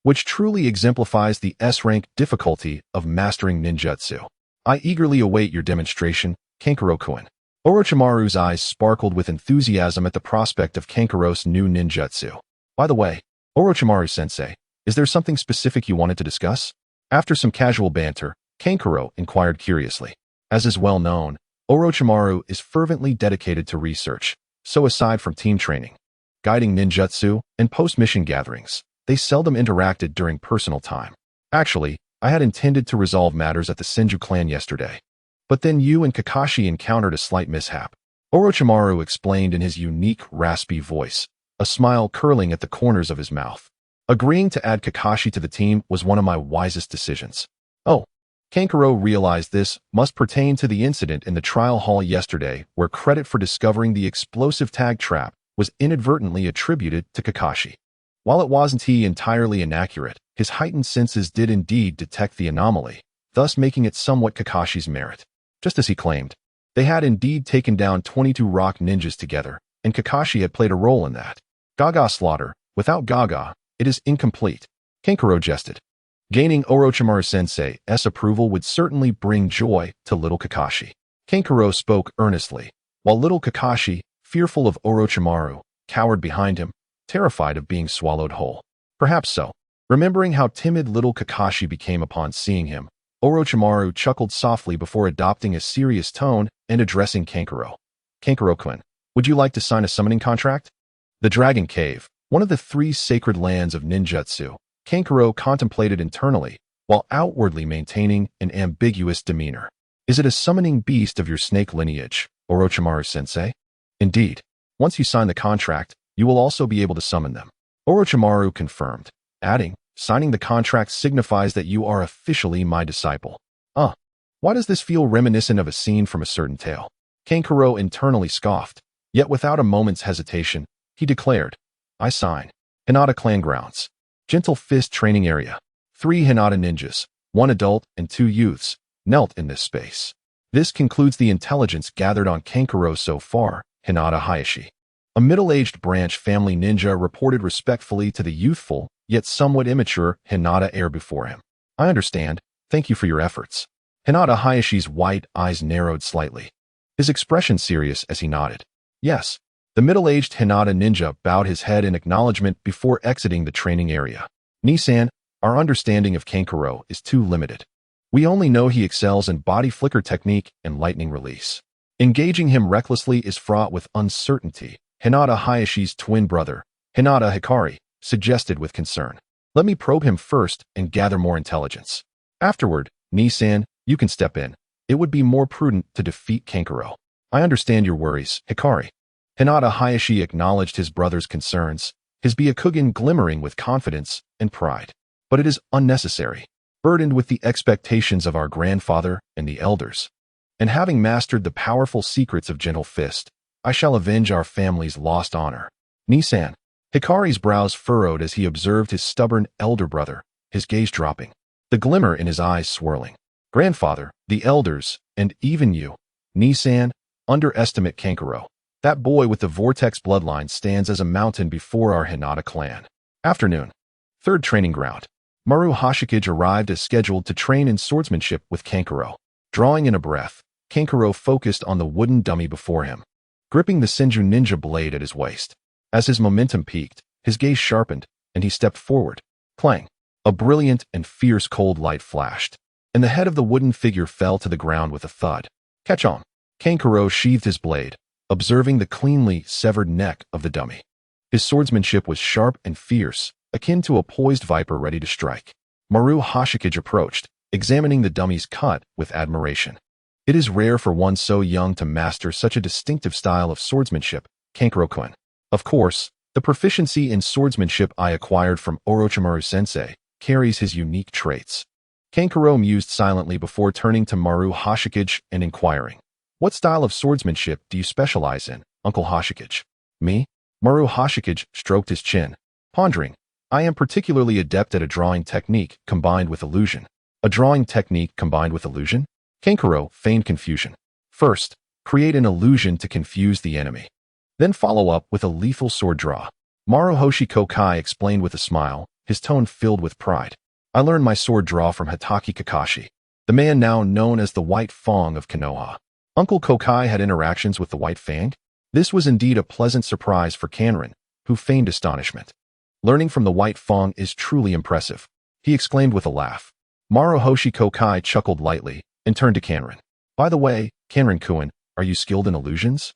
which truly exemplifies the S-rank difficulty of mastering ninjutsu. I eagerly await your demonstration, Kankuro-kun. Orochimaru's eyes sparkled with enthusiasm at the prospect of Kankuro's new ninjutsu. By the way, Orochimaru-sensei, is there something specific you wanted to discuss? After some casual banter, Kankuro inquired curiously. As is well known, Orochimaru is fervently dedicated to research, so aside from team training, guiding ninjutsu, and post-mission gatherings, they seldom interacted during personal time. Actually, I had intended to resolve matters at the Senju clan yesterday. But then you and Kakashi encountered a slight mishap. Orochimaru explained in his unique, raspy voice, a smile curling at the corners of his mouth. Agreeing to add Kakashi to the team was one of my wisest decisions. Oh, Kankuro realized this must pertain to the incident in the trial hall yesterday where credit for discovering the explosive tag trap was inadvertently attributed to Kakashi. While it wasn't entirely inaccurate, his heightened senses did indeed detect the anomaly, thus making it somewhat Kakashi's merit. Just as he claimed, they had indeed taken down 22 rock ninjas together, and Kakashi had played a role in that. Gaga slaughter, without Gaga, it is incomplete. Kankuro jested. Gaining Orochimaru-sensei's approval would certainly bring joy to little Kakashi. Kankuro spoke earnestly, while little Kakashi, fearful of Orochimaru, cowered behind him, terrified of being swallowed whole. Perhaps so. Remembering how timid little Kakashi became upon seeing him, Orochimaru chuckled softly before adopting a serious tone and addressing Kankuro. Kankuro-kun, Would you like to sign a summoning contract? The Dragon Cave, one of the 3 sacred lands of ninjutsu, Kankuro contemplated internally, while outwardly maintaining an ambiguous demeanor. Is it a summoning beast of your snake lineage, Orochimaru-sensei? Indeed. Once you sign the contract, you will also be able to summon them. Orochimaru confirmed, adding, signing the contract signifies that you are officially my disciple. Why does this feel reminiscent of a scene from a certain tale? Kankuro internally scoffed, yet without a moment's hesitation, he declared, I sign. Hinata Clan Grounds. Gentle Fist Training Area. 3 Hinata ninjas, 1 adult and 2 youths, knelt in this space. This concludes the intelligence gathered on Kankuro so far, Hinata Hayashi. A middle-aged branch family ninja reported respectfully to the youthful, yet somewhat immature, Hinata heir before him. I understand. Thank you for your efforts. Hinata Hayashi's white eyes narrowed slightly. His expression serious as he nodded. Yes. The middle-aged Hinata ninja bowed his head in acknowledgement before exiting the training area. Nisan, our understanding of Kankuro is too limited. We only know he excels in body flicker technique and lightning release. Engaging him recklessly is fraught with uncertainty, Hinata Hayashi's twin brother, Hinata Hikari, suggested with concern. Let me probe him first and gather more intelligence. Afterward, Nisan, you can step in. It would be more prudent to defeat Kankuro. I understand your worries, Hikari. Hinata Hayashi acknowledged his brother's concerns, his Byakugan glimmering with confidence and pride. But it is unnecessary, burdened with the expectations of our grandfather and the elders. And having mastered the powerful secrets of Gentle Fist, I shall avenge our family's lost honor. Nisan. Hikari's brows furrowed as he observed his stubborn elder brother, his gaze dropping, the glimmer in his eyes swirling. Grandfather, the elders, and even you, Nisan, underestimate Kankuro. That boy with the vortex bloodline stands as a mountain before our Hinata clan. Afternoon. 3rd training ground. Maru Hoshikage arrived as scheduled to train in swordsmanship with Kankuro. Drawing in a breath, Kankuro focused on the wooden dummy before him, gripping the Senju ninja blade at his waist. As his momentum peaked, his gaze sharpened, and he stepped forward. Clang! A brilliant and fierce cold light flashed, and the head of the wooden figure fell to the ground with a thud. Catch on! Kankuro sheathed his blade, observing the cleanly severed neck of the dummy. His swordsmanship was sharp and fierce, akin to a poised viper ready to strike. Maru Hoshikage approached, examining the dummy's cut with admiration. It is rare for one so young to master such a distinctive style of swordsmanship, Kankuro-kun. Of course, the proficiency in swordsmanship I acquired from Orochimaru-sensei carries his unique traits. Kankuro mused silently before turning to Maru Hoshikage and inquiring, what style of swordsmanship do you specialize in, Uncle Hoshikage? Me? Maru Hoshikage stroked his chin, pondering. I am particularly adept at a drawing technique combined with illusion. A drawing technique combined with illusion? Kankuro feigned confusion. First, create an illusion to confuse the enemy. Then follow up with a lethal sword draw. Maruhoshi Kokai explained with a smile, his tone filled with pride. I learned my sword draw from Hataki Kakashi, the man now known as the White Fang of Konoha. Uncle Kokai had interactions with the White Fang? This was indeed a pleasant surprise for Kanrin, who feigned astonishment. Learning from the White Fang is truly impressive, he exclaimed with a laugh. Maruhoshi Kokai chuckled lightly and turned to Kanrin. By the way, Kanrin-kun, are you skilled in illusions?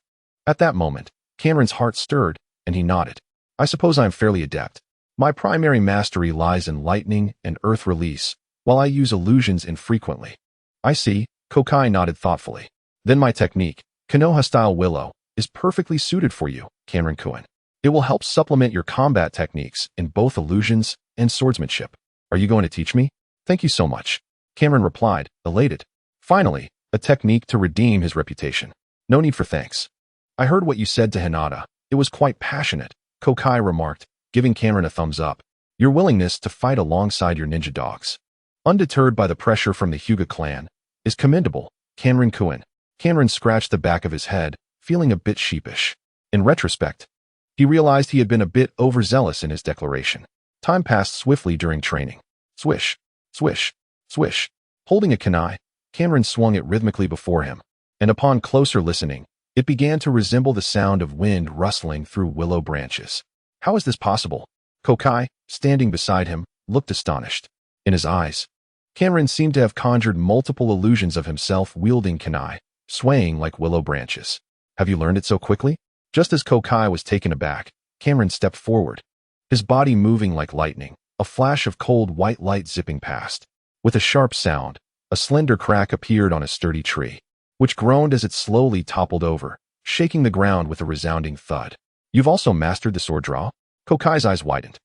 At that moment, Kanrin's heart stirred, and he nodded. I suppose I am fairly adept. My primary mastery lies in lightning and earth release, while I use illusions infrequently. I see, Kokai nodded thoughtfully. Then my technique, Konoha-style Willow, is perfectly suited for you, Kanrin-kun. It will help supplement your combat techniques in both illusions and swordsmanship. Are you going to teach me? Thank you so much. Kanrin replied, elated. Finally, a technique to redeem his reputation. No need for thanks. I heard what you said to Hinata. It was quite passionate, Kokai remarked, giving Kanrin a thumbs up. Your willingness to fight alongside your ninja dogs, undeterred by the pressure from the Hyuga clan, is commendable, Kanrin-kun. Kanrin scratched the back of his head, feeling a bit sheepish. In retrospect, he realized he had been a bit overzealous in his declaration. Time passed swiftly during training. Swish, swish, swish. Holding a kunai, Kanrin swung it rhythmically before him, and upon closer listening, it began to resemble the sound of wind rustling through willow branches. How is this possible? Kokai, standing beside him, looked astonished. In his eyes, Kanrin seemed to have conjured multiple illusions of himself wielding kunai, swaying like willow branches. Have you learned it so quickly? Just as Kokai was taken aback, Cameron stepped forward, his body moving like lightning, a flash of cold white light zipping past. With a sharp sound, a slender crack appeared on a sturdy tree, which groaned as it slowly toppled over, shaking the ground with a resounding thud. You've also mastered the sword draw? Kokai's eyes widened.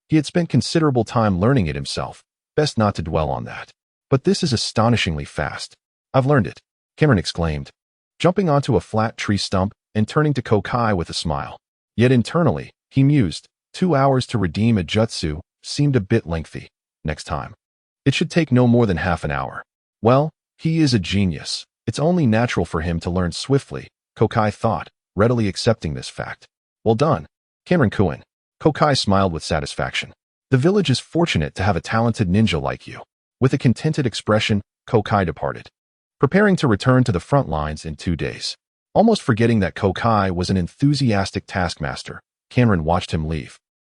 He had spent considerable time learning it himself, best not to dwell on that. But this is astonishingly fast. I've learned it, Cameron exclaimed, jumping onto a flat tree stump and turning to Kokai with a smile. Yet internally, he mused, 2 hours to redeem a jutsu seemed a bit lengthy. Next time, it should take no more than half an hour. Well, he is a genius. It's only natural for him to learn swiftly, Kokai thought, readily accepting this fact. Well done, Cameron-kun. Kokai smiled with satisfaction. The village is fortunate to have a talented ninja like you. With a contented expression, Kokai departed, preparing to return to the front lines in 2 days. Almost forgetting that Kokai was an enthusiastic taskmaster, Cameron watched him leave,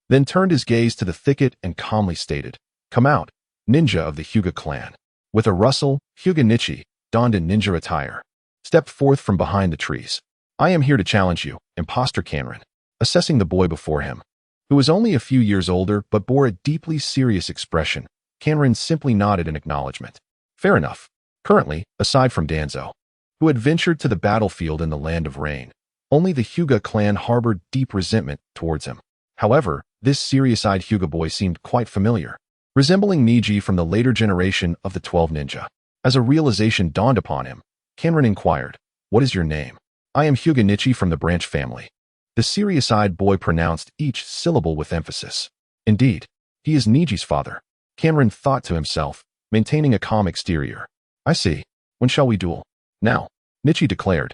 then turned his gaze to the thicket and calmly stated, "Come out, ninja of the Hyuga clan." With a rustle, Hyuga Nichi, donned in ninja attire, stepped forth from behind the trees. "I am here to challenge you, imposter Cameron," assessing the boy before him, who was only a few years older but bore a deeply serious expression. Cameron simply nodded in acknowledgement. Fair enough. Currently, aside from Danzo, who had ventured to the battlefield in the Land of Rain, only the Hyuga clan harbored deep resentment towards him. However, this serious-eyed Hyuga boy seemed quite familiar, resembling Niji from the later generation of the 12 Ninja. As a realization dawned upon him, Cameron inquired, "What is your name?" "I am Hyuga Nichi from the branch family." The serious-eyed boy pronounced each syllable with emphasis. Indeed, he is Niji's father, Cameron thought to himself, maintaining a calm exterior. "I see. When shall we duel?" "Now," Nichi declared,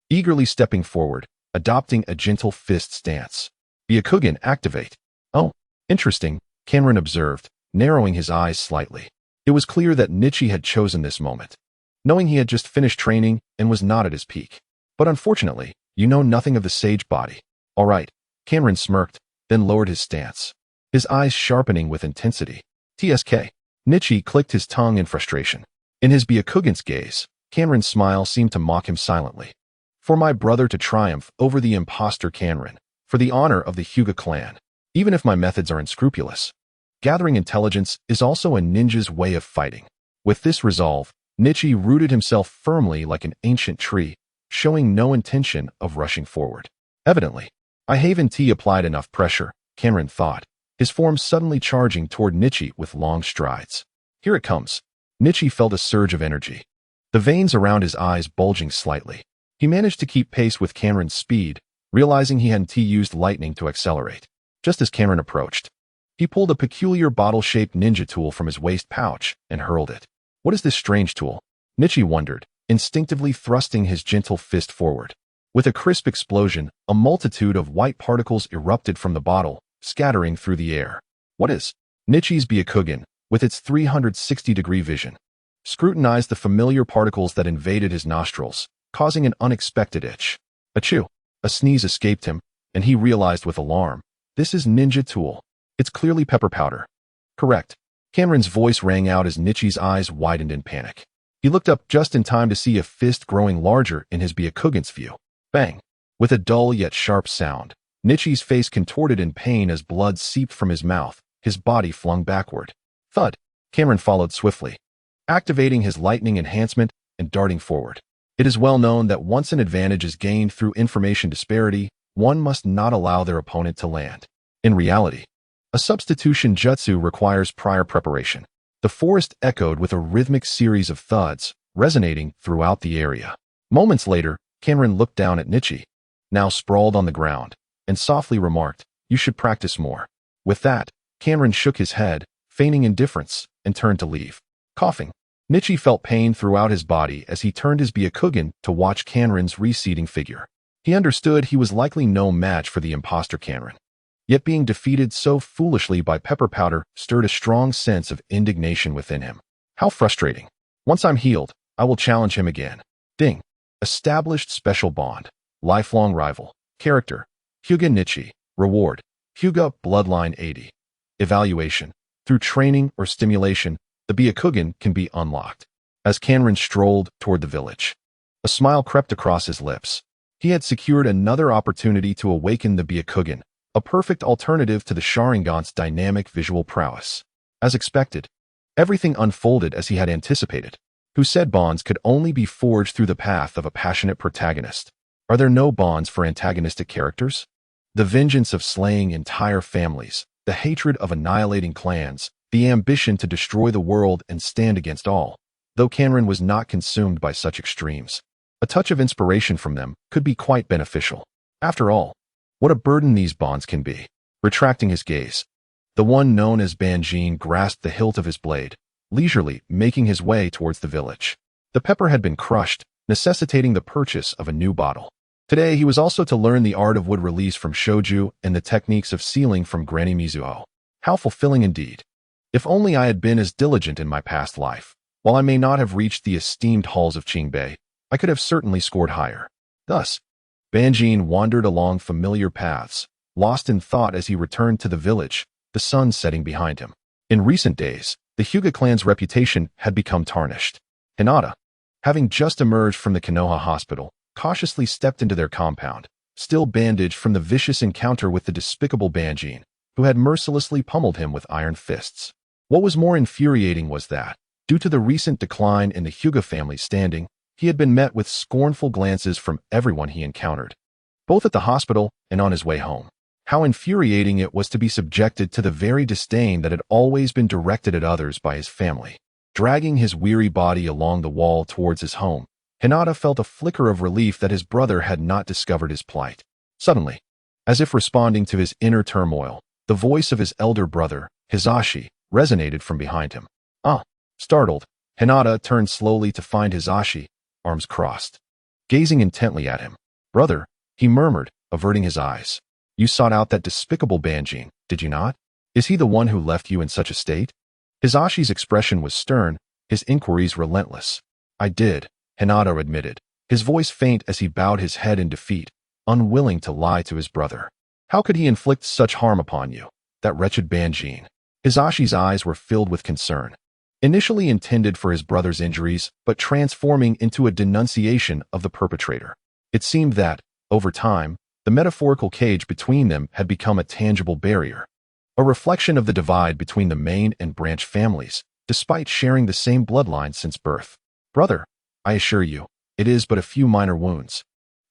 eagerly stepping forward, adopting a gentle fist stance. Byakugan activate. "Oh, interesting," Cameron observed, narrowing his eyes slightly. It was clear that Nichi had chosen this moment, knowing he had just finished training and was not at his peak. "But unfortunately, you know nothing of the sage body." "All right," Cameron smirked, then lowered his stance, his eyes sharpening with intensity. "TSK." Nichi clicked his tongue in frustration. In his Byakugan's gaze, Cameron's smile seemed to mock him silently. "For my brother to triumph over the imposter Cameron, for the honor of the Hyuga clan, even if my methods are unscrupulous. Gathering intelligence is also a ninja's way of fighting." With this resolve, Nichi rooted himself firmly like an ancient tree, showing no intention of rushing forward. Evidently, I haven't applied enough pressure, Cameron thought, his form suddenly charging toward Nichi with long strides. "Here it comes." Nichi felt a surge of energy, the veins around his eyes bulging slightly. He managed to keep pace with Cameron's speed, realizing he hadn't used lightning to accelerate. Just as Cameron approached, he pulled a peculiar bottle-shaped ninja tool from his waist pouch and hurled it. "What is this strange tool?" Nichi wondered, instinctively thrusting his gentle fist forward. With a crisp explosion, a multitude of white particles erupted from the bottle, scattering through the air. "What is?" Nichi's Byakugan, with its 360-degree vision, scrutinized the familiar particles that invaded his nostrils, causing an unexpected itch. Achoo! A sneeze escaped him, and he realized with alarm, "This is ninja tool. It's clearly pepper powder." "Correct." Cameron's voice rang out as Nichi's eyes widened in panic. He looked up just in time to see a fist growing larger in his Byakugan's view. Bang! With a dull yet sharp sound, Nichi's face contorted in pain as blood seeped from his mouth, his body flung backward. Thud! Cameron followed swiftly, activating his lightning enhancement and darting forward. It is well known that once an advantage is gained through information disparity, one must not allow their opponent to land. In reality, a substitution jutsu requires prior preparation. The forest echoed with a rhythmic series of thuds, resonating throughout the area. Moments later, Cameron looked down at Nichi, now sprawled on the ground, and softly remarked, "You should practice more." With that, Cameron shook his head, feigning indifference, and turned to leave. Coughing, Nichi felt pain throughout his body as he turned his Byakugan to watch Cameron's receding figure. He understood he was likely no match for the imposter Cameron. Yet being defeated so foolishly by pepper powder stirred a strong sense of indignation within him. How frustrating. Once I'm healed, I will challenge him again. Ding. Established special bond. Lifelong rival. Character: Hyuga Nichi. Reward: Hyuga Bloodline 80. Evaluation: through training or stimulation, the Byakugan can be unlocked. As Cameron strolled toward the village, a smile crept across his lips. He had secured another opportunity to awaken the Byakugan, a perfect alternative to the Sharingan's dynamic visual prowess. As expected, everything unfolded as he had anticipated. Who said bonds could only be forged through the path of a passionate protagonist? Are there no bonds for antagonistic characters? The vengeance of slaying entire families, the hatred of annihilating clans, the ambition to destroy the world and stand against all. Though Kanran was not consumed by such extremes, a touch of inspiration from them could be quite beneficial. After all, what a burden these bonds can be. Retracting his gaze, the one known as Banjin grasped the hilt of his blade, leisurely making his way towards the village. The pepper had been crushed, necessitating the purchase of a new bottle. Today he was also to learn the art of wood release from Shoju and the techniques of sealing from Granny Mizuho. How fulfilling indeed. If only I had been as diligent in my past life. While I may not have reached the esteemed halls of Qingbei, I could have certainly scored higher. Thus, Banjin wandered along familiar paths, lost in thought as he returned to the village, the sun setting behind him. In recent days, the Hyuga clan's reputation had become tarnished. Hinata, having just emerged from the Konoha hospital, cautiously stepped into their compound, still bandaged from the vicious encounter with the despicable Banjin, who had mercilessly pummeled him with iron fists. What was more infuriating was that, due to the recent decline in the Hyuga family's standing, he had been met with scornful glances from everyone he encountered, both at the hospital and on his way home. How infuriating it was to be subjected to the very disdain that had always been directed at others by his family. Dragging his weary body along the wall towards his home, Hinata felt a flicker of relief that his brother had not discovered his plight. Suddenly, as if responding to his inner turmoil, the voice of his elder brother, Hisashi, resonated from behind him. Startled, Hinata turned slowly to find Hisashi, arms crossed, gazing intently at him. "Brother," he murmured, averting his eyes. "You sought out that despicable Banjin, did you not? Is he the one who left you in such a state?" Hisashi's expression was stern, his inquiries relentless. "I did," Hinata admitted, his voice faint as he bowed his head in defeat, unwilling to lie to his brother. "How could he inflict such harm upon you, that wretched Banjin?" Hisashi's eyes were filled with concern. Initially intended for his brother's injuries, but transforming into a denunciation of the perpetrator. It seemed that, over time, the metaphorical cage between them had become a tangible barrier, a reflection of the divide between the main and branch families, despite sharing the same bloodline since birth. "Brother, I assure you, it is but a few minor wounds,"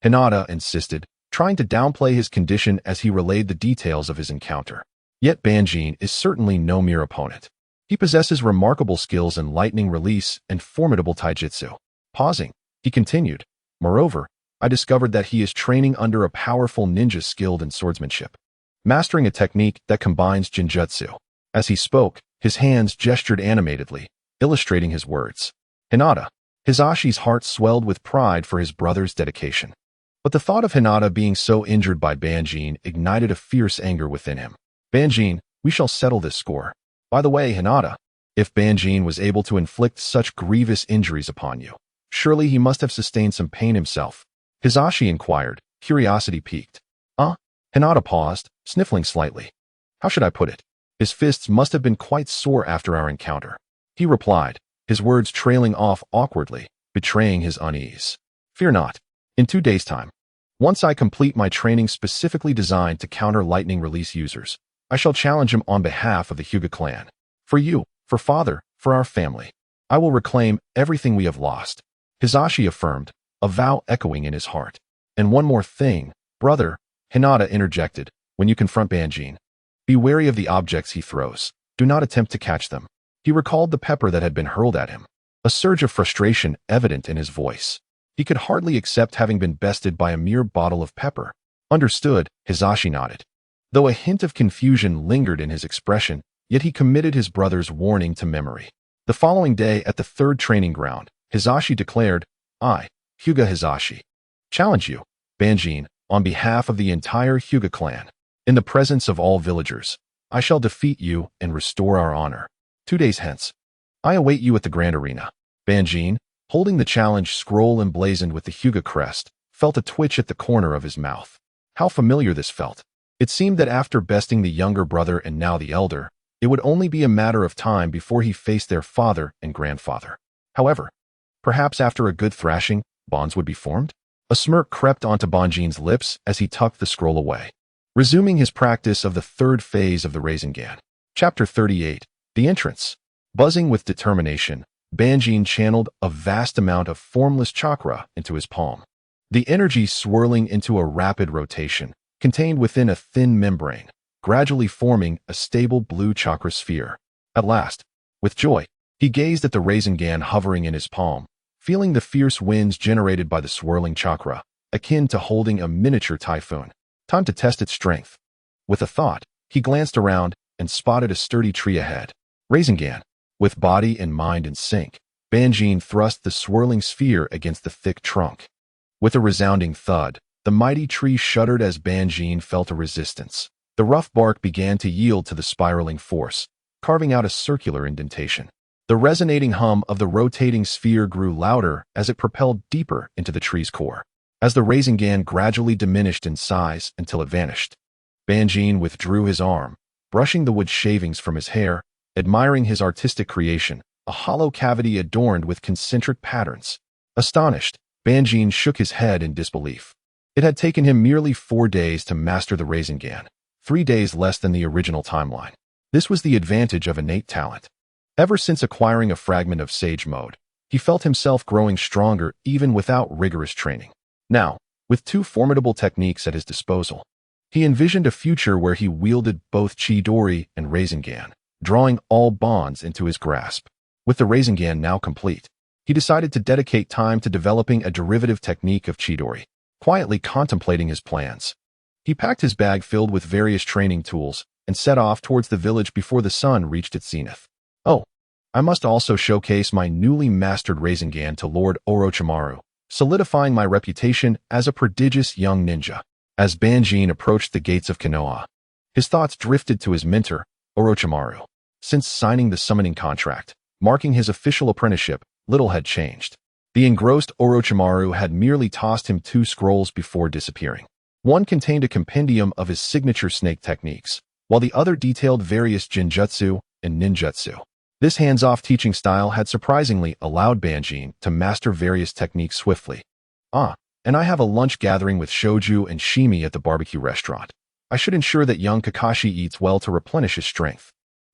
Hinata insisted, trying to downplay his condition as he relayed the details of his encounter. Yet Banjin is certainly no mere opponent. He possesses remarkable skills in lightning release and formidable taijutsu. Pausing, he continued, "Moreover, I discovered that he is training under a powerful ninja skilled in swordsmanship, mastering a technique that combines Jinjutsu." As he spoke, his hands gestured animatedly, illustrating his words. Hisashi's heart swelled with pride for his brother's dedication. But the thought of Hinata being so injured by Banjin ignited a fierce anger within him. "Banjin, we shall settle this score. By the way, Hinata, if Banjin was able to inflict such grievous injuries upon you, surely he must have sustained some pain himself," Hisashi inquired, curiosity piqued. Hinata paused, sniffling slightly. "How should I put it? His fists must have been quite sore after our encounter," he replied, his words trailing off awkwardly, betraying his unease. "Fear not. In 2 days' time, once I complete my training specifically designed to counter lightning release users, I shall challenge him on behalf of the Hyuga clan. For you, for father, for our family. I will reclaim everything we have lost," Hisashi affirmed, a vow echoing in his heart. "And one more thing, brother," Hinata interjected, "when you confront Banjin, be wary of the objects he throws. Do not attempt to catch them." He recalled the pepper that had been hurled at him, a surge of frustration evident in his voice. He could hardly accept having been bested by a mere bottle of pepper. "Understood," Hisashi nodded. Though a hint of confusion lingered in his expression, yet he committed his brother's warning to memory. The following day at the third training ground, Hisashi declared, "I, Hyuga Hisashi, challenge you, Banjin, on behalf of the entire Hyuga clan. In the presence of all villagers, I shall defeat you and restore our honor. 2 days hence, I await you at the Grand Arena." Banjin, holding the challenge scroll emblazoned with the Hyuga crest, felt a twitch at the corner of his mouth. How familiar this felt. It seemed that after besting the younger brother and now the elder, it would only be a matter of time before he faced their father and grandfather. However, perhaps after a good thrashing, bonds would be formed? A smirk crept onto Banjin's lips as he tucked the scroll away, resuming his practice of the third phase of the Rasengan. Chapter 38. The Entrance. Buzzing with determination, Banjin channeled a vast amount of formless chakra into his palm. The energy swirling into a rapid rotation, contained within a thin membrane, gradually forming a stable blue chakra sphere. At last, with joy, he gazed at the Rasengan hovering in his palm, feeling the fierce winds generated by the swirling chakra, akin to holding a miniature typhoon. Time to test its strength. With a thought, he glanced around and spotted a sturdy tree ahead. Rasengan. With body and mind in sync, Banjin thrust the swirling sphere against the thick trunk. With a resounding thud, the mighty tree shuddered as Banjin felt a resistance. The rough bark began to yield to the spiraling force, carving out a circular indentation. The resonating hum of the rotating sphere grew louder as it propelled deeper into the tree's core. As the Rasengan gradually diminished in size until it vanished, Banjin withdrew his arm, brushing the wood shavings from his hair, admiring his artistic creation, a hollow cavity adorned with concentric patterns. Astonished, Banjin shook his head in disbelief. It had taken him merely 4 days to master the Rasengan, 3 days less than the original timeline. This was the advantage of innate talent. Ever since acquiring a fragment of Sage Mode, he felt himself growing stronger even without rigorous training. Now, with 2 formidable techniques at his disposal, he envisioned a future where he wielded both Chidori and Rasengan, drawing all bonds into his grasp. With the Rasengan now complete, he decided to dedicate time to developing a derivative technique of Chidori, quietly contemplating his plans. He packed his bag filled with various training tools and set off towards the village before the sun reached its zenith. Oh, I must also showcase my newly mastered Rasengan to Lord Orochimaru, solidifying my reputation as a prodigious young ninja. As Banjin approached the gates of Konoha, his thoughts drifted to his mentor, Orochimaru. Since signing the summoning contract, marking his official apprenticeship, little had changed. The engrossed Orochimaru had merely tossed him 2 scrolls before disappearing. One contained a compendium of his signature snake techniques, while the other detailed various Jinjutsu and Ninjutsu. This hands-off teaching style had surprisingly allowed Banjin to master various techniques swiftly. And I have a lunch gathering with Shoju and Shimi at the barbecue restaurant. I should ensure that young Kakashi eats well to replenish his strength.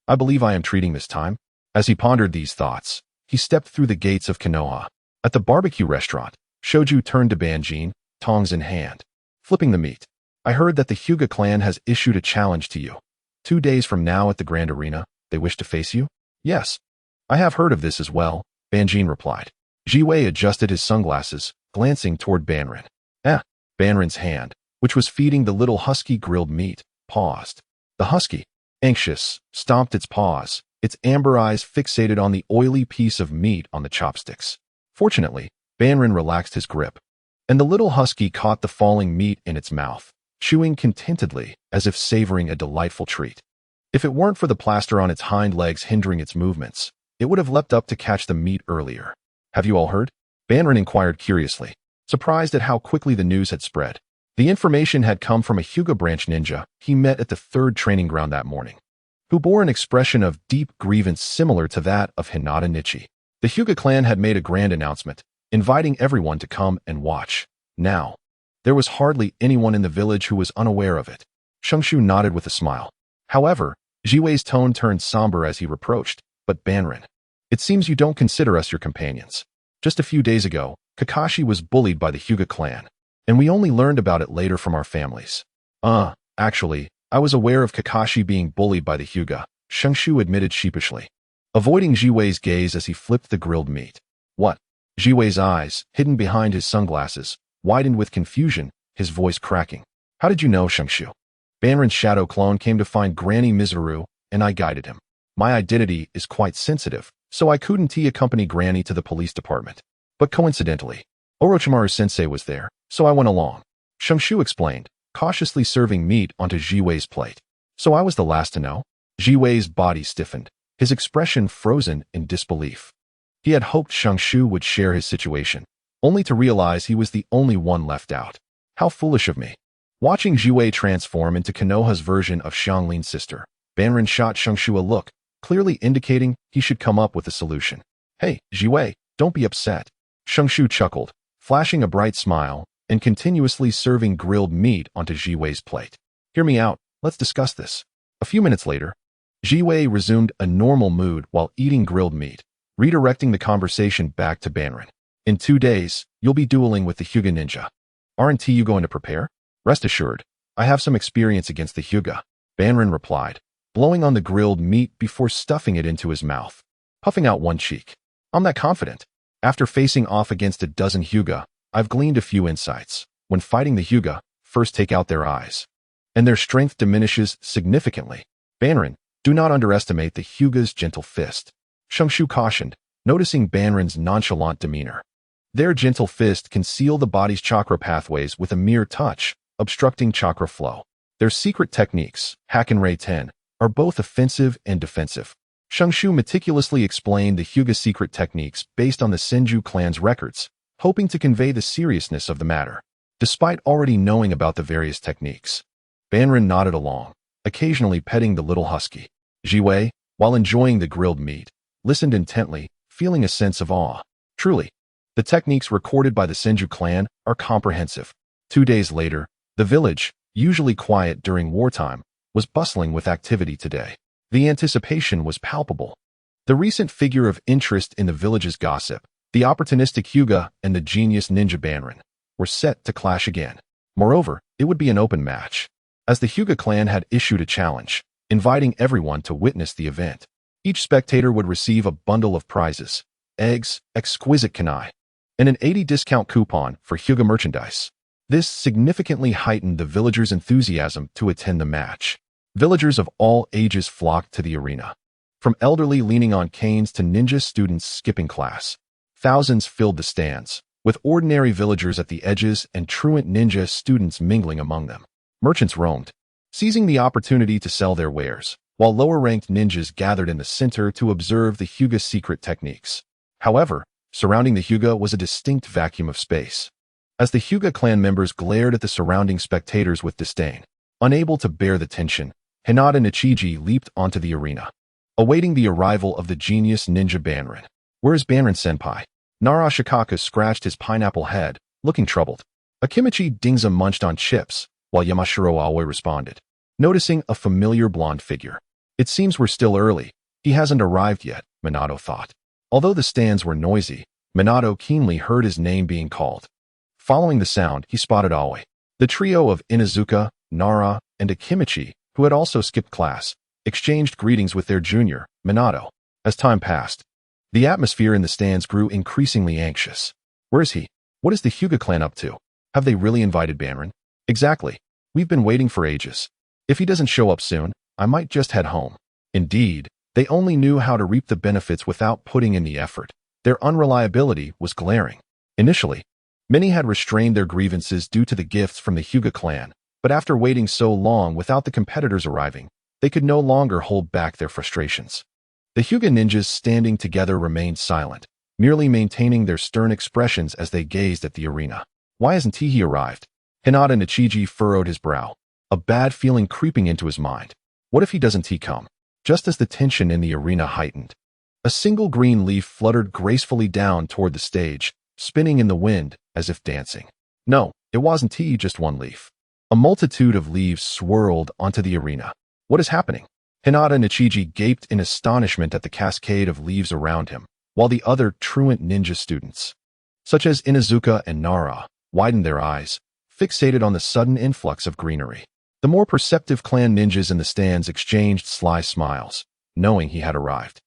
I believe I am treating this time. As he pondered these thoughts, he stepped through the gates of Konoha. At the barbecue restaurant, Shoju turned to Banjin, tongs in hand. Flipping the meat. I heard that the Hyuga clan has issued a challenge to you. 2 days from now at the Grand Arena, they wish to face you? Yes. I have heard of this as well, Banjin replied. Jiwei adjusted his sunglasses, glancing toward Banrin. Banrin's hand, which was feeding the little husky grilled meat, paused. The husky, anxious, stomped its paws, its amber eyes fixated on the oily piece of meat on the chopsticks. Fortunately, Banrin relaxed his grip, and the little husky caught the falling meat in its mouth, chewing contentedly as if savoring a delightful treat. If it weren't for the plaster on its hind legs hindering its movements, it would have leapt up to catch the meat earlier. Have you all heard? Banrin inquired curiously, surprised at how quickly the news had spread. The information had come from a Hyuga branch ninja he met at the 3rd training ground that morning, who bore an expression of deep grievance similar to that of Hinata Nichi. The Hyuga clan had made a grand announcement, inviting everyone to come and watch. Now, there was hardly anyone in the village who was unaware of it. Shungshu nodded with a smile. However, Jiwei's tone turned somber as he reproached, "But Banrin, it seems you don't consider us your companions. Just a few days ago, Kakashi was bullied by the Hyuga clan, and we only learned about it later from our families." Actually, I was aware of Kakashi being bullied by the Hyuga, Shungshu admitted sheepishly, avoiding Jiwei's gaze as he flipped the grilled meat. What? Jiwei's eyes, hidden behind his sunglasses, widened with confusion, his voice cracking. How did you know, Shungshu? Banrin's shadow clone came to find Granny Mizuru, and I guided him. My identity is quite sensitive, so I couldn't accompany Granny to the police department. But coincidentally, Orochimaru-sensei was there, so I went along. Shungshu explained, cautiously serving meat onto Jiwei's plate. So I was the last to know? Jiwei's body stiffened, his expression frozen in disbelief. He had hoped Shungshu would share his situation, only to realize he was the only one left out. How foolish of me. Watching Jiwei transform into Konoha's version of Xianglin's sister, Banrin shot Shungshu a look, clearly indicating he should come up with a solution. Hey, Jiwei, don't be upset. Shungshu chuckled, flashing a bright smile, and continuously serving grilled meat onto Jiwei's plate. Hear me out, let's discuss this. A few minutes later, Jiwei resumed a normal mood while eating grilled meat, redirecting the conversation back to Banrin. In 2 days, you'll be dueling with the Hyuga ninja. Aren't you going to prepare? Rest assured, I have some experience against the Hyuga, Banrin replied, blowing on the grilled meat before stuffing it into his mouth, puffing out one cheek. I'm that confident. After facing off against a dozen Hyuga, I've gleaned a few insights. When fighting the Hyuga, first take out their eyes, and their strength diminishes significantly. Banrin, do not underestimate the Hyuga's gentle fist. Shungshu cautioned, noticing Banrin's nonchalant demeanor. Their gentle fist can seal the body's chakra pathways with a mere touch, obstructing chakra flow. Their secret techniques, Hakken-Rei 10, are both offensive and defensive. Shungshu meticulously explained the Hyuga secret techniques based on the Senju clan's records, hoping to convey the seriousness of the matter. Despite already knowing about the various techniques, Banrin nodded along, occasionally petting the little husky. Jiwei, while enjoying the grilled meat, listened intently, feeling a sense of awe. Truly, the techniques recorded by the Senju clan are comprehensive. 2 days later, the village, usually quiet during wartime, was bustling with activity today. The anticipation was palpable. The recent figure of interest in the village's gossip, the opportunistic Hyuga and the genius ninja Banrin, were set to clash again. Moreover, it would be an open match, as the Hyuga clan had issued a challenge, inviting everyone to witness the event. Each spectator would receive a bundle of prizes, eggs, exquisite kunai, and an 80 discount coupon for Hyuga merchandise. This significantly heightened the villagers' enthusiasm to attend the match. Villagers of all ages flocked to the arena. From elderly leaning on canes to ninja students skipping class, thousands filled the stands, with ordinary villagers at the edges and truant ninja students mingling among them. Merchants roamed, seizing the opportunity to sell their wares, while lower-ranked ninjas gathered in the center to observe the Hyuga secret techniques. However, surrounding the Hyuga was a distinct vacuum of space. As the Hyuga clan members glared at the surrounding spectators with disdain, unable to bear the tension, Hinata Nichiji leaped onto the arena, awaiting the arrival of the genius ninja Banrin. Where is Banrin-senpai? Nara Shikaka scratched his pineapple head, looking troubled. Akimichi Dingza munched on chips, while Yamashiro Aoi responded, noticing a familiar blonde figure. It seems we're still early. He hasn't arrived yet, Minato thought. Although the stands were noisy, Minato keenly heard his name being called. Following the sound, he spotted Aoi. The trio of Inuzuka, Nara, and Akimichi, who had also skipped class, exchanged greetings with their junior, Minato. As time passed, the atmosphere in the stands grew increasingly anxious. Where is he? What is the Hyuga clan up to? Have they really invited Banrin? Exactly. We've been waiting for ages. If he doesn't show up soon, I might just head home. Indeed, they only knew how to reap the benefits without putting in the effort. Their unreliability was glaring. Initially, many had restrained their grievances due to the gifts from the Hyuga clan, but after waiting so long without the competitors arriving, they could no longer hold back their frustrations. The Hyuga ninjas standing together remained silent, merely maintaining their stern expressions as they gazed at the arena. Why hasn't he arrived? Hinata Nichiji furrowed his brow, a bad feeling creeping into his mind. What if he doesn't come? Just as the tension in the arena heightened, a single green leaf fluttered gracefully down toward the stage, spinning in the wind as if dancing. No, it wasn't just one leaf. A multitude of leaves swirled onto the arena. What is happening? Hinata Nichiji gaped in astonishment at the cascade of leaves around him, while the other truant ninja students, such as Inuzuka and Nara, widened their eyes, fixated on the sudden influx of greenery. The more perceptive clan ninjas in the stands exchanged sly smiles, knowing he had arrived.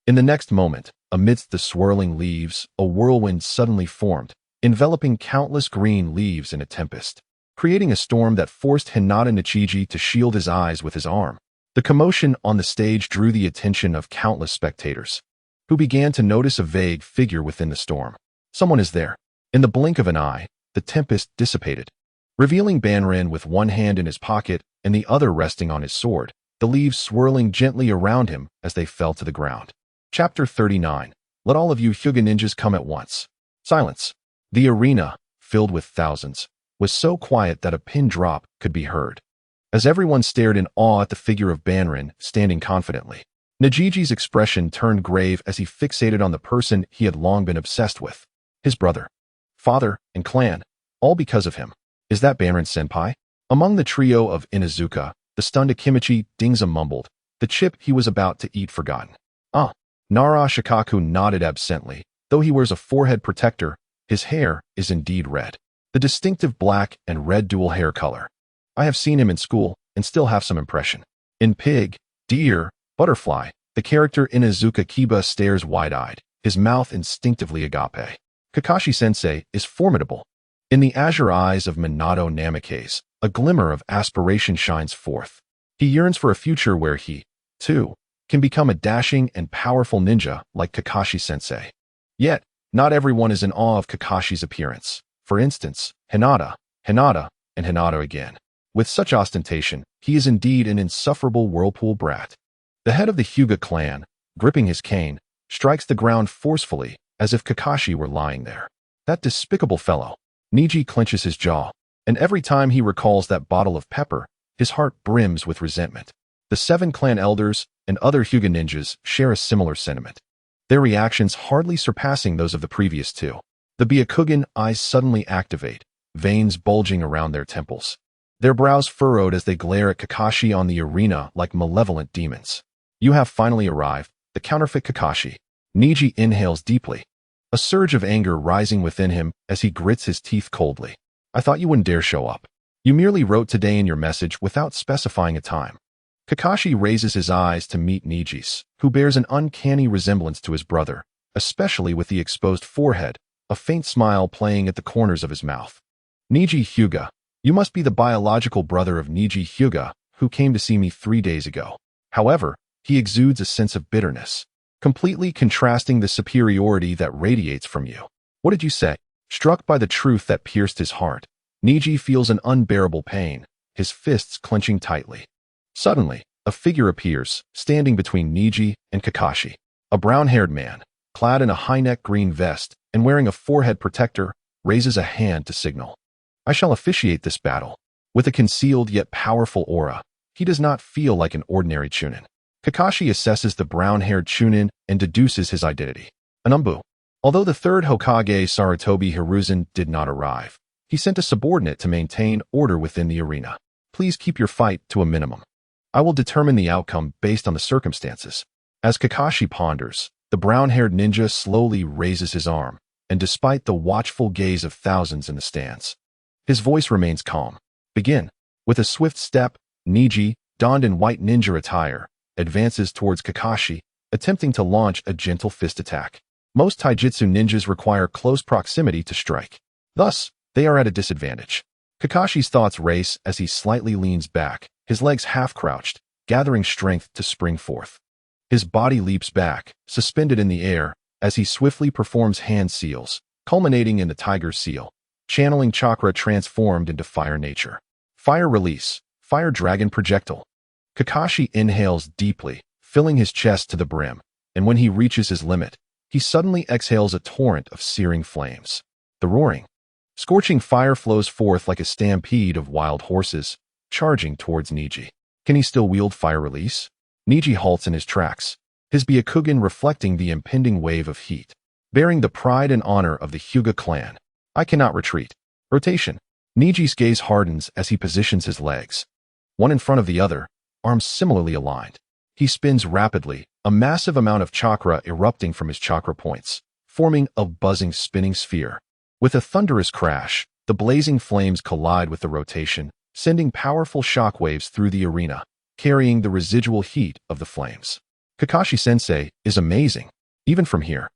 In the next moment, amidst the swirling leaves, a whirlwind suddenly formed, enveloping countless green leaves in a tempest, creating a storm that forced Hinata Nichiji to shield his eyes with his arm. The commotion on the stage drew the attention of countless spectators, who began to notice a vague figure within the storm. Someone is there. In the blink of an eye, the tempest dissipated, revealing Banrin with one hand in his pocket and the other resting on his sword, the leaves swirling gently around him as they fell to the ground. Chapter 39. Let all of you Hyuga ninjas come at once. Silence. The arena, filled with thousands, was so quiet that a pin drop could be heard, as everyone stared in awe at the figure of Banrin standing confidently. Nijiji's expression turned grave as he fixated on the person he had long been obsessed with, his brother, father, and clan. All because of him. Is that Banrin-senpai? Among the trio of Inuzuka, the stunned Akimichi, Dingza mumbled, the chip he was about to eat forgotten. Ah. Nara Shikaku nodded absently. Though he wears a forehead protector, his hair is indeed red. The distinctive black and red dual hair color. I have seen him in school and still have some impression. In Pig, Deer, Butterfly, the character Inuzuka Kiba stares wide-eyed, his mouth instinctively agape. Kakashi-sensei is formidable. In the azure eyes of Minato Namikaze, a glimmer of aspiration shines forth. He yearns for a future where he, too, can become a dashing and powerful ninja like Kakashi-sensei. Yet, not everyone is in awe of Kakashi's appearance. For instance, Hinata, and Hinata again. With such ostentation, he is indeed an insufferable whirlpool brat. The head of the Hyuga clan, gripping his cane, strikes the ground forcefully, as if Kakashi were lying there. That despicable fellow. Niji clenches his jaw, and every time he recalls that bottle of pepper, his heart brims with resentment. The 7 clan elders and other Hyuga ninjas share a similar sentiment, their reactions hardly surpassing those of the previous 2. The Byakugan eyes suddenly activate, veins bulging around their temples. Their brows furrowed as they glare at Kakashi on the arena like malevolent demons. You have finally arrived, the counterfeit Kakashi. Niji inhales deeply, a surge of anger rising within him as he grits his teeth coldly. I thought you wouldn't dare show up. You merely wrote today in your message without specifying a time. Kakashi raises his eyes to meet Niji's, who bears an uncanny resemblance to his brother, especially with the exposed forehead, a faint smile playing at the corners of his mouth. Niji Hyuga, you must be the biological brother of Niji Hyuga, who came to see me 3 days ago. However, he exudes a sense of bitterness, completely contrasting the superiority that radiates from you. What did you say? Struck by the truth that pierced his heart, Niji feels an unbearable pain, his fists clenching tightly. Suddenly, a figure appears, standing between Niji and Kakashi. A brown-haired man, clad in a high-neck green vest and wearing a forehead protector, raises a hand to signal. I shall officiate this battle. With a concealed yet powerful aura, he does not feel like an ordinary Chunin. Kakashi assesses the brown-haired Chunin and deduces his identity. An Umbu. Although the 3rd Hokage Sarutobi Hiruzen did not arrive, he sent a subordinate to maintain order within the arena. Please keep your fight to a minimum. I will determine the outcome based on the circumstances. As Kakashi ponders, the brown-haired ninja slowly raises his arm, and despite the watchful gaze of thousands in the stands, his voice remains calm. Begin. With a swift step, Niji, donned in white ninja attire, advances towards Kakashi, attempting to launch a gentle fist attack. Most taijutsu ninjas require close proximity to strike. Thus, they are at a disadvantage. Kakashi's thoughts race as he slightly leans back, his legs half-crouched, gathering strength to spring forth. His body leaps back, suspended in the air, as he swiftly performs hand seals, culminating in the tiger seal, channeling chakra transformed into fire nature. Fire release, fire dragon projectile. Kakashi inhales deeply, filling his chest to the brim, and when he reaches his limit, he suddenly exhales a torrent of searing flames. The roaring, scorching fire flows forth like a stampede of wild horses, charging towards Niji. Can he still wield fire release? Niji halts in his tracks, his Byakugan reflecting the impending wave of heat. Bearing the pride and honor of the Hyuga clan, I cannot retreat. Rotation. Niji's gaze hardens as he positions his legs, one in front of the other, arms similarly aligned. He spins rapidly, a massive amount of chakra erupting from his chakra points, forming a buzzing spinning sphere. With a thunderous crash, the blazing flames collide with the rotation, sending powerful shockwaves through the arena, carrying the residual heat of the flames. Kakashi-sensei is amazing. Even from here,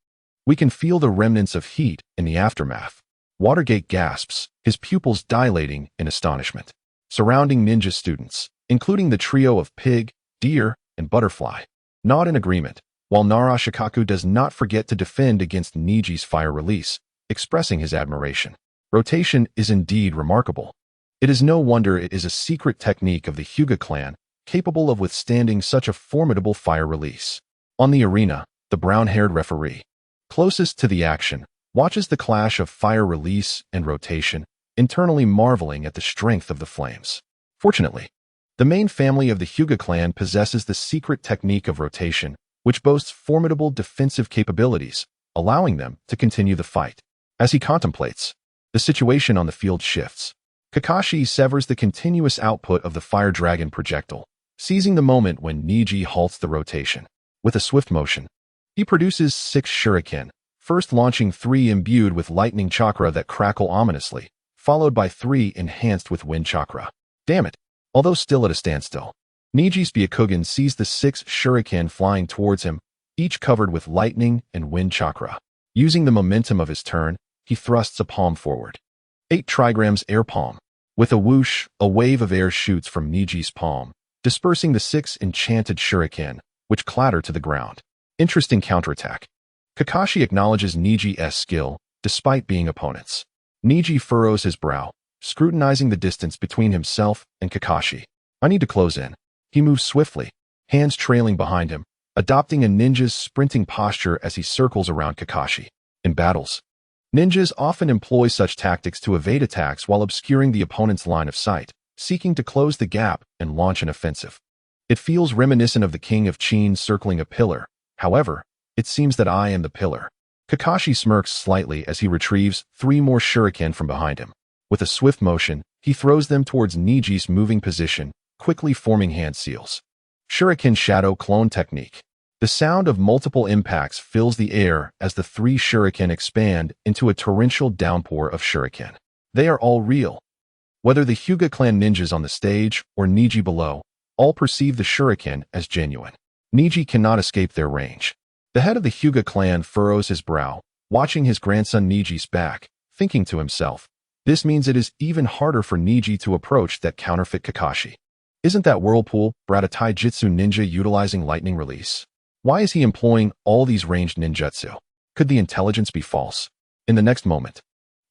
we can feel the remnants of heat in the aftermath. Watergate gasps, his pupils dilating in astonishment. Surrounding ninja students, including the trio of Pig, Deer, and Butterfly, nod in agreement, while Nara Shikaku does not forget to defend against Niji's fire release, expressing his admiration. Rotation is indeed remarkable. It is no wonder it is a secret technique of the Hyuga clan, capable of withstanding such a formidable fire release. On the arena, the brown-haired referee, closest to the action, watches the clash of fire release and rotation, internally marveling at the strength of the flames. Fortunately, the main family of the Hyuga clan possesses the secret technique of rotation, which boasts formidable defensive capabilities, allowing them to continue the fight. As he contemplates, The situation on the field shifts. Kakashi severs the continuous output of the fire dragon projectile, seizing the moment when Neji halts the rotation. With a swift motion, he produces 6 shuriken, first launching 3 imbued with lightning chakra that crackle ominously, followed by 3 enhanced with wind chakra. Damn it! Although still at a standstill, Neji's Byakugan sees the 6 shuriken flying towards him, each covered with lightning and wind chakra. Using the momentum of his turn, he thrusts a palm forward. 8 trigrams air palm. With a whoosh, a wave of air shoots from Neji's palm, dispersing the 6 enchanted shuriken, which clatter to the ground. Interesting counterattack. Kakashi acknowledges Neji's skill, despite being opponents. Neji furrows his brow, scrutinizing the distance between himself and Kakashi. I need to close in. He moves swiftly, hands trailing behind him, adopting a ninja's sprinting posture as he circles around Kakashi. In battles, ninjas often employ such tactics to evade attacks while obscuring the opponent's line of sight, seeking to close the gap and launch an offensive. It feels reminiscent of the King of Qin circling a pillar. However, it seems that I am the pillar. Kakashi smirks slightly as he retrieves 3 more shuriken from behind him. With a swift motion, he throws them towards Neji's moving position, quickly forming hand seals. Shuriken Shadow Clone Technique. The sound of multiple impacts fills the air as the 3 shuriken expand into a torrential downpour of shuriken. They are all real. Whether the Hyuga clan ninjas on the stage or Neji below, all perceive the shuriken as genuine. Neji cannot escape their range. The head of the Hyuga clan furrows his brow, watching his grandson Neji's back, thinking to himself, this means it is even harder for Neji to approach that counterfeit Kakashi. Isn't that Whirlpool, brat a taijutsu ninja utilizing lightning release? Why is he employing all these ranged ninjutsu? Could the intelligence be false? In the next moment,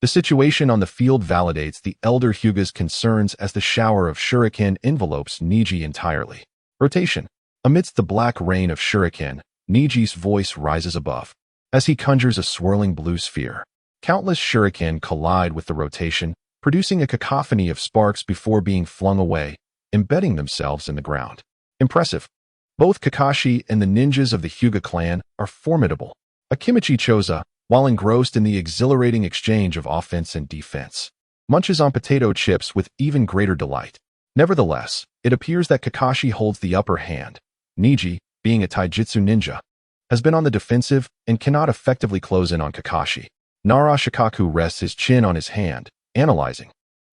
the situation on the field validates the elder Hyuga's concerns as the shower of shuriken envelopes Neji entirely. Rotation. Amidst the black rain of shuriken, Neji's voice rises above. As he conjures a swirling blue sphere, countless shuriken collide with the rotation, producing a cacophony of sparks before being flung away, embedding themselves in the ground. Impressive. Both Kakashi and the ninjas of the Hyuga clan are formidable. Akimichi Choza, while engrossed in the exhilarating exchange of offense and defense, munches on potato chips with even greater delight. Nevertheless, it appears that Kakashi holds the upper hand. Neji, being a taijutsu ninja, has been on the defensive and cannot effectively close in on Kakashi. Narashikaku rests his chin on his hand, analyzing.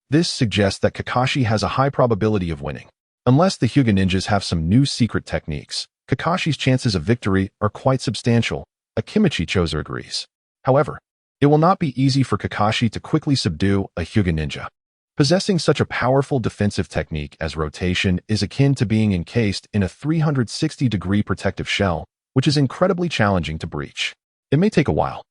This suggests that Kakashi has a high probability of winning. Unless the Hyuga ninjas have some new secret techniques, Kakashi's chances of victory are quite substantial, Akimichi Choza agrees. However, it will not be easy for Kakashi to quickly subdue a Hyuga ninja. Possessing such a powerful defensive technique as rotation is akin to being encased in a 360-degree protective shell, which is incredibly challenging to breach. It may take a while,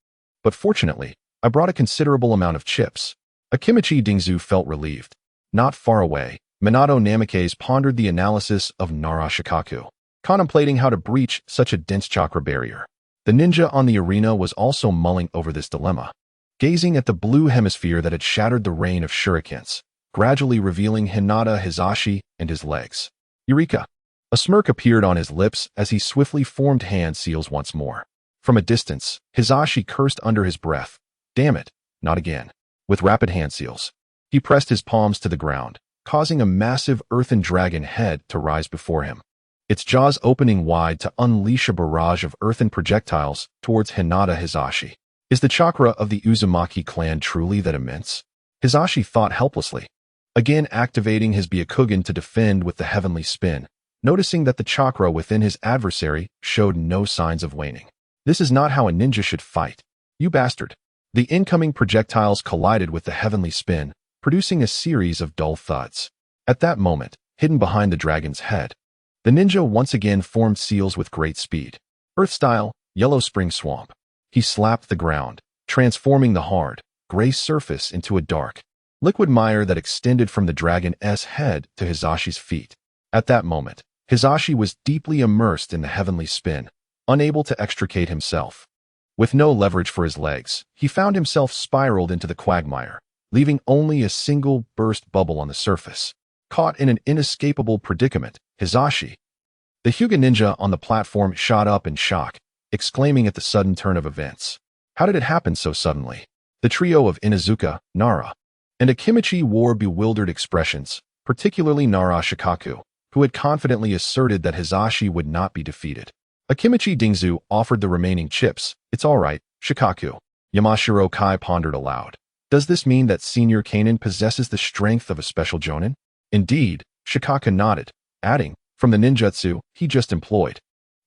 but fortunately, I brought a considerable amount of chips. Akimichi Dingzu felt relieved. Not far away, Minato Namikaze pondered the analysis of Narashikaku, contemplating how to breach such a dense chakra barrier. The ninja on the arena was also mulling over this dilemma, gazing at the blue hemisphere that had shattered the rain of shurikens, gradually revealing Hinata Hizashi and his legs. Eureka! A smirk appeared on his lips as he swiftly formed hand seals once more. From a distance, Hizashi cursed under his breath. Damn it, not again. With rapid hand seals, he pressed his palms to the ground, causing a massive earthen dragon head to rise before him, its jaws opening wide to unleash a barrage of earthen projectiles towards Hinata Hizashi. Is the chakra of the Uzumaki clan truly that immense? Hizashi thought helplessly, again activating his Byakugan to defend with the heavenly spin, noticing that the chakra within his adversary showed no signs of waning. This is not how a ninja should fight. You bastard. The incoming projectiles collided with the heavenly spin, producing a series of dull thuds. At that moment, hidden behind the dragon's head, the ninja once again formed seals with great speed. Earth-style, Yellow Spring Swamp. He slapped the ground, transforming the hard, gray surface into a dark, liquid mire that extended from the dragon's head to Hizashi's feet. At that moment, Hizashi was deeply immersed in the heavenly spin, unable to extricate himself. With no leverage for his legs, he found himself spiraled into the quagmire, leaving only a single burst bubble on the surface. Caught in an inescapable predicament, Hizashi, the Hyuga ninja on the platform, shot up in shock, exclaiming at the sudden turn of events. How did it happen so suddenly? The trio of Inuzuka, Nara, and Akimichi wore bewildered expressions, particularly Nara Shikaku, who had confidently asserted that Hizashi would not be defeated. Akimichi Dingzu offered the remaining chips. It's all right, Shikaku. Yamashiro Kai pondered aloud. Does this mean that Senior Kanin possesses the strength of a special jonin? Indeed, Shikaku nodded, adding, from the ninjutsu he just employed.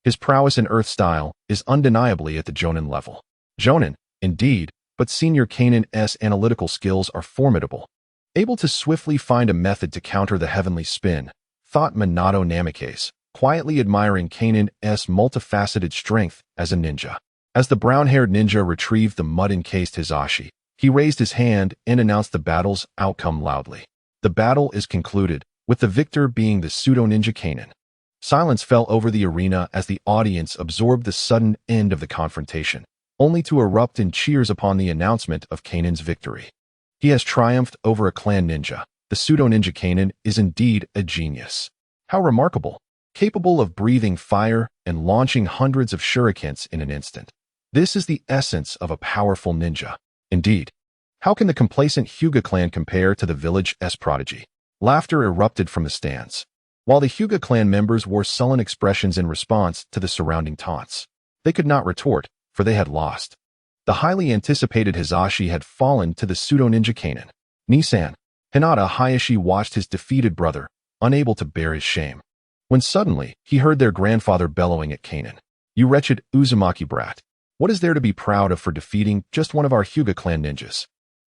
His prowess in earth style is undeniably at the jonin level. Jonin, indeed, but Senior Kanin's analytical skills are formidable. Able to swiftly find a method to counter the heavenly spin, thought Minato Namikaze, quietly admiring Kanin's multifaceted strength as a ninja. As the brown-haired ninja retrieved the mud-encased Hizashi, he raised his hand and announced the battle's outcome loudly. The battle is concluded, with the victor being the pseudo-ninja Kanin. Silence fell over the arena as the audience absorbed the sudden end of the confrontation, only to erupt in cheers upon the announcement of Kanin's victory. He has triumphed over a clan ninja. The pseudo-ninja Kanin is indeed a genius. How remarkable! Capable of breathing fire and launching hundreds of shurikens in an instant. This is the essence of a powerful ninja. Indeed. How can the complacent Hyuga clan compare to the village's prodigy? Laughter erupted from the stands, while the Hyuga clan members wore sullen expressions in response to the surrounding taunts. They could not retort, for they had lost. The highly anticipated Hizashi had fallen to the pseudo-ninja Kanin. Nisan. Hinata Hayashi watched his defeated brother, unable to bear his shame. When suddenly, he heard their grandfather bellowing at Kanin. You wretched Uzumaki brat. What is there to be proud of for defeating just one of our Hyuga clan ninjas?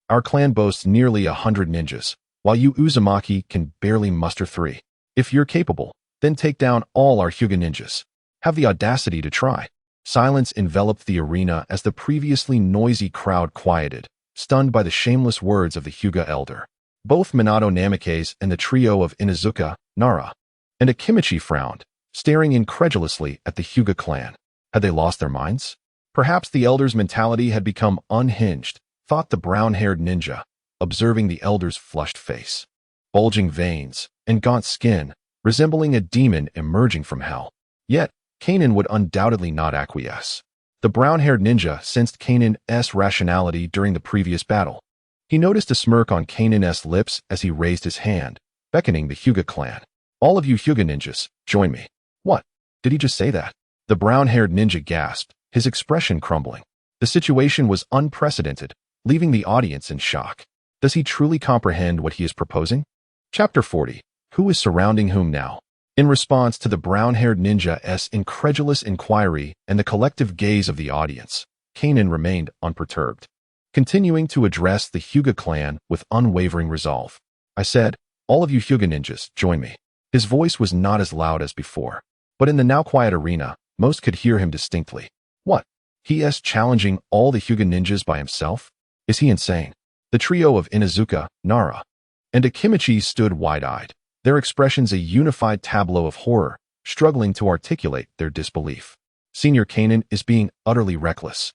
Our clan boasts nearly 100 ninjas, while you Uzumaki can barely muster 3. If you're capable, then take down all our Hyuga ninjas. Have the audacity to try. Silence enveloped the arena as the previously noisy crowd quieted, stunned by the shameless words of the Hyuga elder. Both Minato Namikaze and the trio of Inuzuka, Nara, and Akimichi frowned, staring incredulously at the Hyuga clan. Had they lost their minds? Perhaps the elder's mentality had become unhinged, thought the brown-haired ninja, observing the elder's flushed face. Bulging veins and gaunt skin, resembling a demon emerging from hell. Yet, Kanin would undoubtedly not acquiesce. The brown-haired ninja sensed Kanin's rationality during the previous battle. He noticed a smirk on Kanin's lips as he raised his hand, beckoning the Hyuga clan. All of you Hyuga ninjas, join me. What? Did he just say that? The brown-haired ninja gasped, his expression crumbling. The situation was unprecedented, leaving the audience in shock. Does he truly comprehend what he is proposing? Chapter 40. Who is surrounding whom now? In response to the brown-haired ninja's incredulous inquiry and the collective gaze of the audience, Kanin remained unperturbed, continuing to address the Hyuga clan with unwavering resolve. I said, all of you Hyuga ninjas, join me. His voice was not as loud as before, but in the now quiet arena, most could hear him distinctly. What? He is challenging all the Hyuga ninjas by himself? Is he insane? The trio of Inuzuka, Nara, and Akimichi stood wide-eyed, their expressions a unified tableau of horror, struggling to articulate their disbelief. Senior Kanin is being utterly reckless.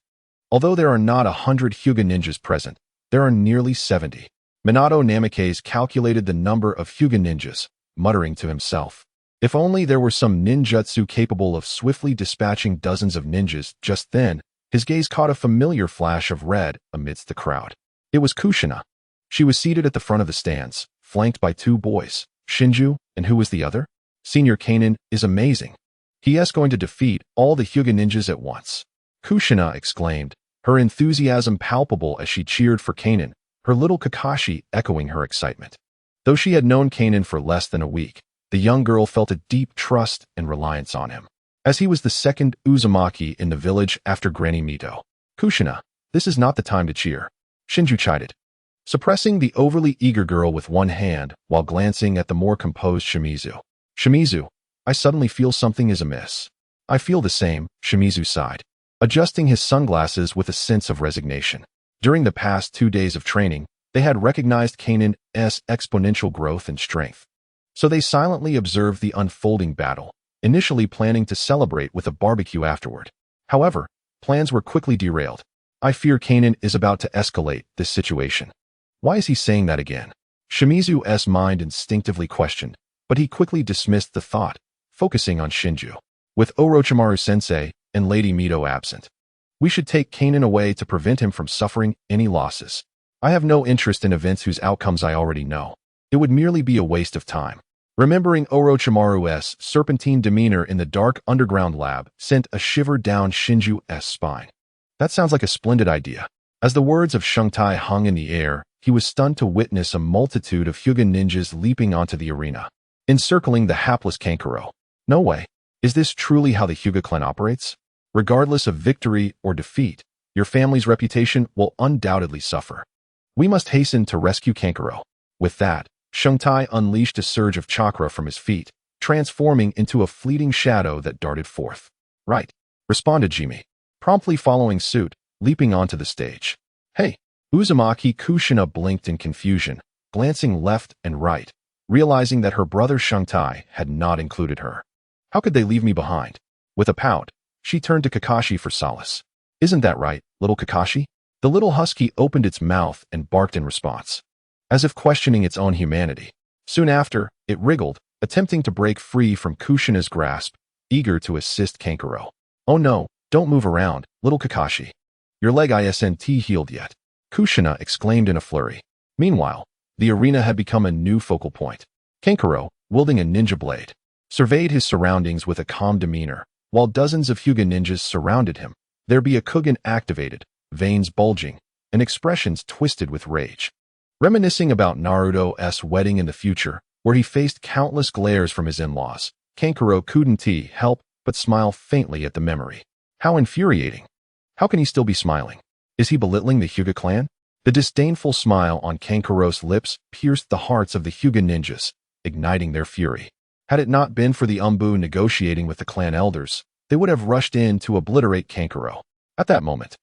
Although there are not 100 Hyuga ninjas present, there are nearly 70. Minato Namikaze calculated the number of Hyuga ninjas, muttering to himself. If only there were some ninjutsu capable of swiftly dispatching dozens of ninjas. Just then, his gaze caught a familiar flash of red amidst the crowd. It was Kushina. She was seated at the front of the stands, flanked by 2 boys, Shinju, and who was the other? Senior Kanin is amazing. He is going to defeat all the Hyuga ninjas at once. Kushina exclaimed, her enthusiasm palpable as she cheered for Kanin, her little Kakashi echoing her excitement. Though she had known Kanin for less than a week, the young girl felt a deep trust and reliance on him, as he was the second Uzumaki in the village after Granny Mito. Kushina, this is not the time to cheer. Shinju chided, suppressing the overly eager girl with one hand while glancing at the more composed Shimizu. Shimizu, I suddenly feel something is amiss. I feel the same, Shimizu sighed, adjusting his sunglasses with a sense of resignation. During the past 2 days of training, they had recognized Kanin's exponential growth and strength. So they silently observed the unfolding battle, initially planning to celebrate with a barbecue afterward. However, plans were quickly derailed. I fear Kanin is about to escalate this situation. Why is he saying that again? Shimizu's mind instinctively questioned, but he quickly dismissed the thought, focusing on Shinju. With Orochimaru-sensei and Lady Mito absent, We should take Kanan away to prevent him from suffering any losses. I have no interest in events whose outcomes I already know. It would merely be a waste of time. Remembering Orochimaru's serpentine demeanor in the dark underground lab sent a shiver down Shinju's spine. That sounds like a splendid idea. As the words of Shungtai hung in the air, he was stunned to witness a multitude of Hyuga ninjas leaping onto the arena, encircling the hapless Kankuro. No way. Is this truly how the Hyuga clan operates? Regardless of victory or defeat, your family's reputation will undoubtedly suffer. We must hasten to rescue Kankuro. With that, Shungtai unleashed a surge of chakra from his feet, transforming into a fleeting shadow that darted forth. Right, responded Jimi, promptly following suit, leaping onto the stage. Hey! Uzumaki Kushina blinked in confusion, glancing left and right, realizing that her brother Shungtai had not included her. How could they leave me behind? With a pout, she turned to Kakashi for solace. Isn't that right, little Kakashi? The little husky opened its mouth and barked in response, as if questioning its own humanity. Soon after, it wriggled, attempting to break free from Kushina's grasp, eager to assist Kankuro. Oh no, don't move around, little Kakashi. Your leg isn't healed yet, Kushina exclaimed in a flurry. Meanwhile, the arena had become a new focal point. Kankuro, wielding a ninja blade, surveyed his surroundings with a calm demeanor, while dozens of Hyuga ninjas surrounded him, their Byakugan activated, veins bulging, and expressions twisted with rage. Reminiscing about Naruto's wedding in the future, where he faced countless glares from his in-laws, Kankuro couldn't help but smile faintly at the memory. How infuriating. How can he still be smiling? Is he belittling the Hyuga clan? The disdainful smile on Kankuro's lips pierced the hearts of the Hyuga ninjas, igniting their fury. Had it not been for the Umbu negotiating with the clan elders, they would have rushed in to obliterate Kankuro. At that moment,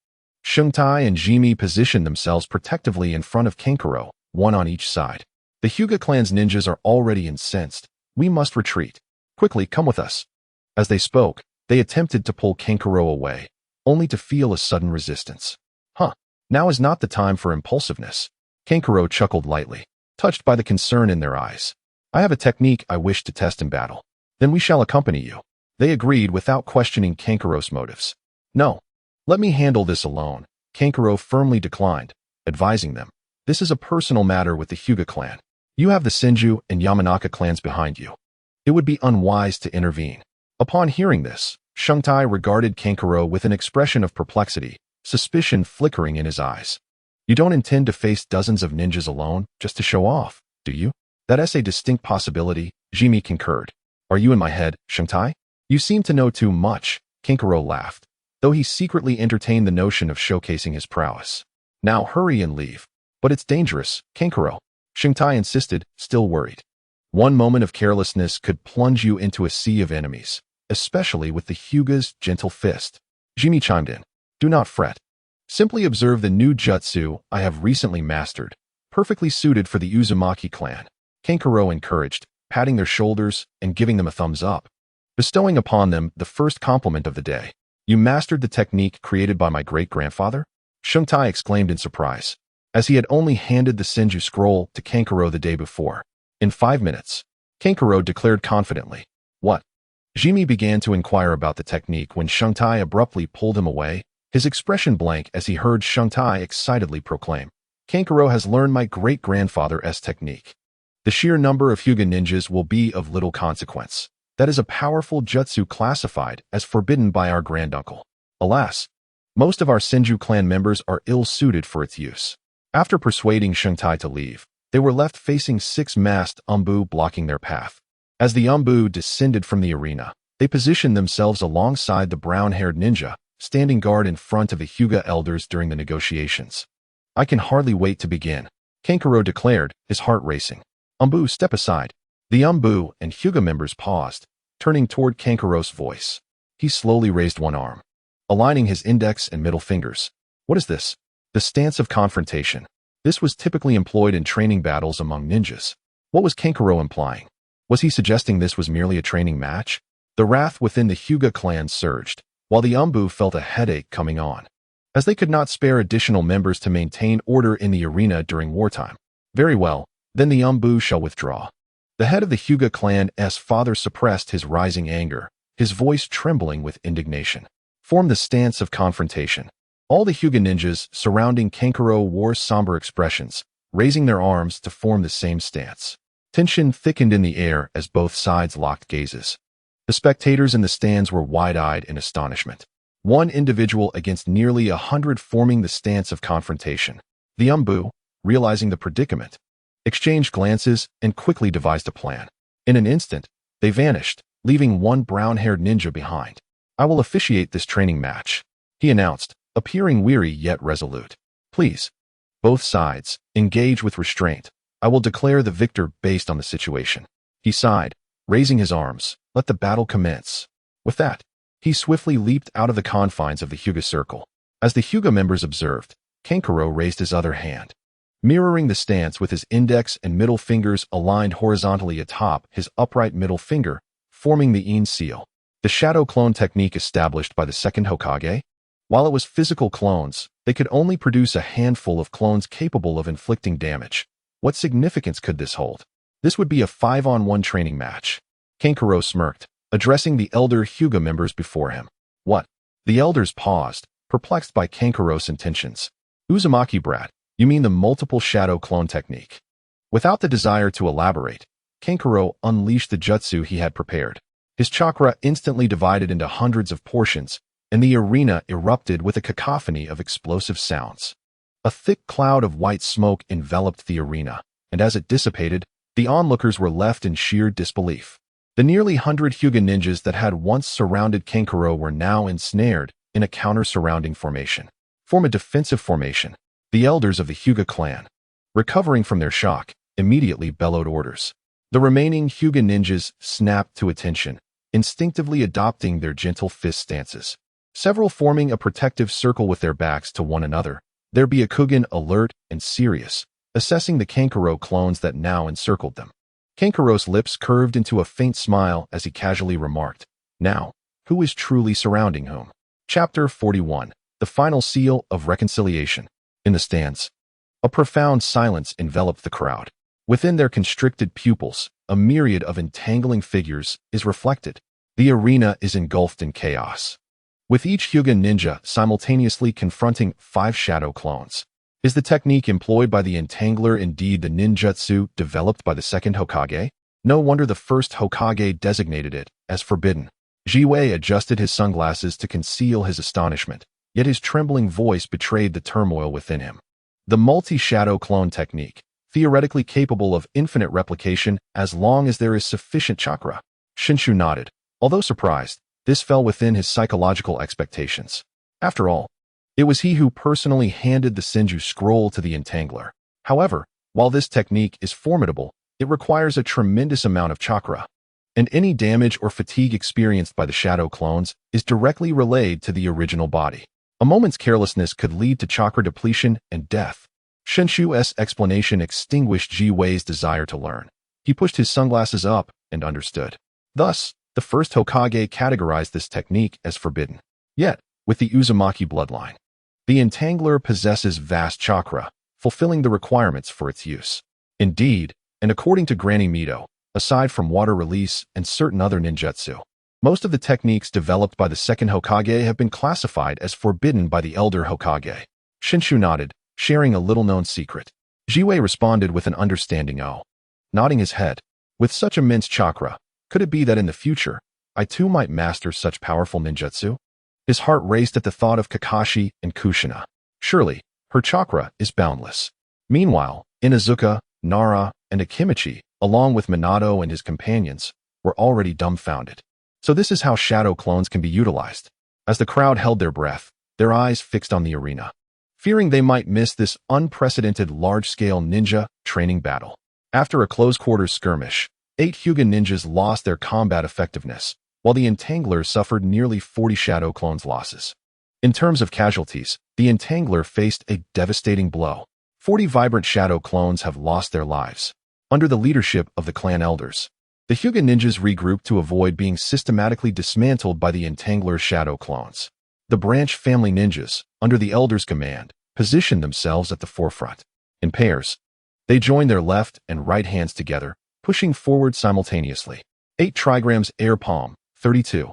Shungtai and Jimi positioned themselves protectively in front of Kankuro, one on each side. The Hyuga clan's ninjas are already incensed. We must retreat. Quickly, come with us. As they spoke, they attempted to pull Kankuro away, only to feel a sudden resistance. Now is not the time for impulsiveness. Kankuro chuckled lightly, touched by the concern in their eyes. I have a technique I wish to test in battle. Then we shall accompany you. They agreed without questioning Kankuro's motives. No. Let me handle this alone, Kankuro firmly declined, advising them. This is a personal matter with the Hyuga clan. You have the Senju and Yamanaka clans behind you. It would be unwise to intervene. Upon hearing this, Shungtai regarded Kankuro with an expression of perplexity, suspicion flickering in his eyes. You don't intend to face dozens of ninjas alone, just to show off, do you? That's a distinct possibility, Jimi concurred. Are you in my head, Shungtai? You seem to know too much, Kankuro laughed, though he secretly entertained the notion of showcasing his prowess. Now hurry and leave. But it's dangerous, Kankuro, Shungtai insisted, still worried. One moment of carelessness could plunge you into a sea of enemies, especially with the Hyuga's gentle fist. Jimi chimed in. Do not fret. Simply observe the new jutsu I have recently mastered, perfectly suited for the Uzumaki clan. Kankuro encouraged, patting their shoulders and giving them a thumbs up, bestowing upon them the first compliment of the day. You mastered the technique created by my great-grandfather? Shungtai exclaimed in surprise, as he had only handed the Senju scroll to Kankuro the day before. In 5 minutes, Kankuro declared confidently. What? Jimi began to inquire about the technique when Shungtai abruptly pulled him away, his expression blank as he heard Shungtai excitedly proclaim. Kankuro has learned my great-grandfather's technique. The sheer number of Hyuga ninjas will be of little consequence. That is a powerful jutsu classified as forbidden by our granduncle. Alas, most of our Senju clan members are ill-suited for its use. After persuading Shungtai to leave, they were left facing 6 masked Umbu blocking their path. As the Umbu descended from the arena, they positioned themselves alongside the brown-haired ninja, standing guard in front of the Hyuga elders during the negotiations. I can hardly wait to begin, Kankuro declared, his heart racing. Umbu, step aside. The Umbu and Hyuga members paused, turning toward Kankuro's voice. He slowly raised one arm, aligning his index and middle fingers. What is this? The stance of confrontation. This was typically employed in training battles among ninjas. What was Kankuro implying? Was he suggesting this was merely a training match? The wrath within the Hyuga clan surged, while the Umbu felt a headache coming on, as they could not spare additional members to maintain order in the arena during wartime. Very well, then the Umbu shall withdraw. The head of the Hyuga clan's father suppressed his rising anger, his voice trembling with indignation. formed the stance of confrontation. All the Hyuga ninjas surrounding Kankuro wore somber expressions, raising their arms to form the same stance. Tension thickened in the air as both sides locked gazes. The spectators in the stands were wide-eyed in astonishment. One individual against nearly 100 forming the stance of confrontation. The Umbu, realizing the predicament, exchanged glances and quickly devised a plan. In an instant, they vanished, leaving one brown-haired ninja behind. "I will officiate this training match," he announced, appearing weary yet resolute. "Please, both sides, engage with restraint. I will declare the victor based on the situation." He sighed, raising his arms. "Let the battle commence." With that, he swiftly leaped out of the confines of the Hyuga circle. As the Hyuga members observed, Kankuro raised his other hand, mirroring the stance with his index and middle fingers aligned horizontally atop his upright middle finger, forming the In seal. The shadow clone technique established by the second Hokage? While it was physical clones, they could only produce a handful of clones capable of inflicting damage. What significance could this hold? This would be a 5-on-1 training match. Kankuro smirked, addressing the elder Hyuga members before him. "What?" The elders paused, perplexed by Kankuro's intentions. "Uzumaki brat, you mean the multiple shadow clone technique?" Without the desire to elaborate, Kankuro unleashed the jutsu he had prepared. His chakra instantly divided into hundreds of portions, and the arena erupted with a cacophony of explosive sounds. A thick cloud of white smoke enveloped the arena, and as it dissipated, the onlookers were left in sheer disbelief. The nearly 100 Hyuga ninjas that had once surrounded Kankuro were now ensnared in a counter-surrounding formation. Form a defensive formation. The elders of the Hyuga clan, recovering from their shock, immediately bellowed orders. The remaining Hyuga ninjas snapped to attention, instinctively adopting their gentle fist stances. Several forming a protective circle with their backs to one another, their Byakugan alert and serious, assessing the Kankuro clones that now encircled them. Kankuro's lips curved into a faint smile as he casually remarked, "Now, who is truly surrounding whom?" Chapter 41. The Final Seal of Reconciliation. In the stands, a profound silence enveloped the crowd. Within their constricted pupils, a myriad of entangling figures is reflected. The arena is engulfed in chaos, with each Hyuga ninja simultaneously confronting 5 shadow clones. Is the technique employed by the Entangler indeed the ninjutsu developed by the second Hokage? No wonder the first Hokage designated it as forbidden. Jiwei adjusted his sunglasses to conceal his astonishment, yet his trembling voice betrayed the turmoil within him. The multi-shadow clone technique, theoretically capable of infinite replication as long as there is sufficient chakra. Shinshu nodded. Although surprised, this fell within his psychological expectations. After all, it was he who personally handed the Senju scroll to the Entangler. However, while this technique is formidable, it requires a tremendous amount of chakra, and any damage or fatigue experienced by the shadow clones is directly relayed to the original body. A moment's carelessness could lead to chakra depletion and death. Shinshu's explanation extinguished Jiwei's desire to learn. He pushed his sunglasses up and understood. Thus, the first Hokage categorized this technique as forbidden. Yet, with the Uzumaki bloodline, the Entangler possesses vast chakra, fulfilling the requirements for its use. Indeed, and according to Granny Mito, aside from water release and certain other ninjutsu, most of the techniques developed by the second Hokage have been classified as forbidden by the elder Hokage. Shinshu nodded, sharing a little-known secret. Jiwei responded with an understanding "oh," nodding his head. With such immense chakra, could it be that in the future, I too might master such powerful ninjutsu? His heart raced at the thought of Kakashi and Kushina. Surely, her chakra is boundless. Meanwhile, Inuzuka, Nara, and Akimichi, along with Minato and his companions, were already dumbfounded. So this is how shadow clones can be utilized. As the crowd held their breath, their eyes fixed on the arena, fearing they might miss this unprecedented large-scale ninja training battle. After a close-quarters skirmish, 8 Hyuga ninjas lost their combat effectiveness, while the Entangler suffered nearly 40 shadow clones losses. In terms of casualties, the Entangler faced a devastating blow. 40 vibrant shadow clones have lost their lives. Under the leadership of the clan elders, the Hyuga ninjas regrouped to avoid being systematically dismantled by the Entangler's shadow clones. The branch family ninjas, under the elders' command, positioned themselves at the forefront. In pairs, they joined their left and right hands together, pushing forward simultaneously. 8 trigrams air palm, 32.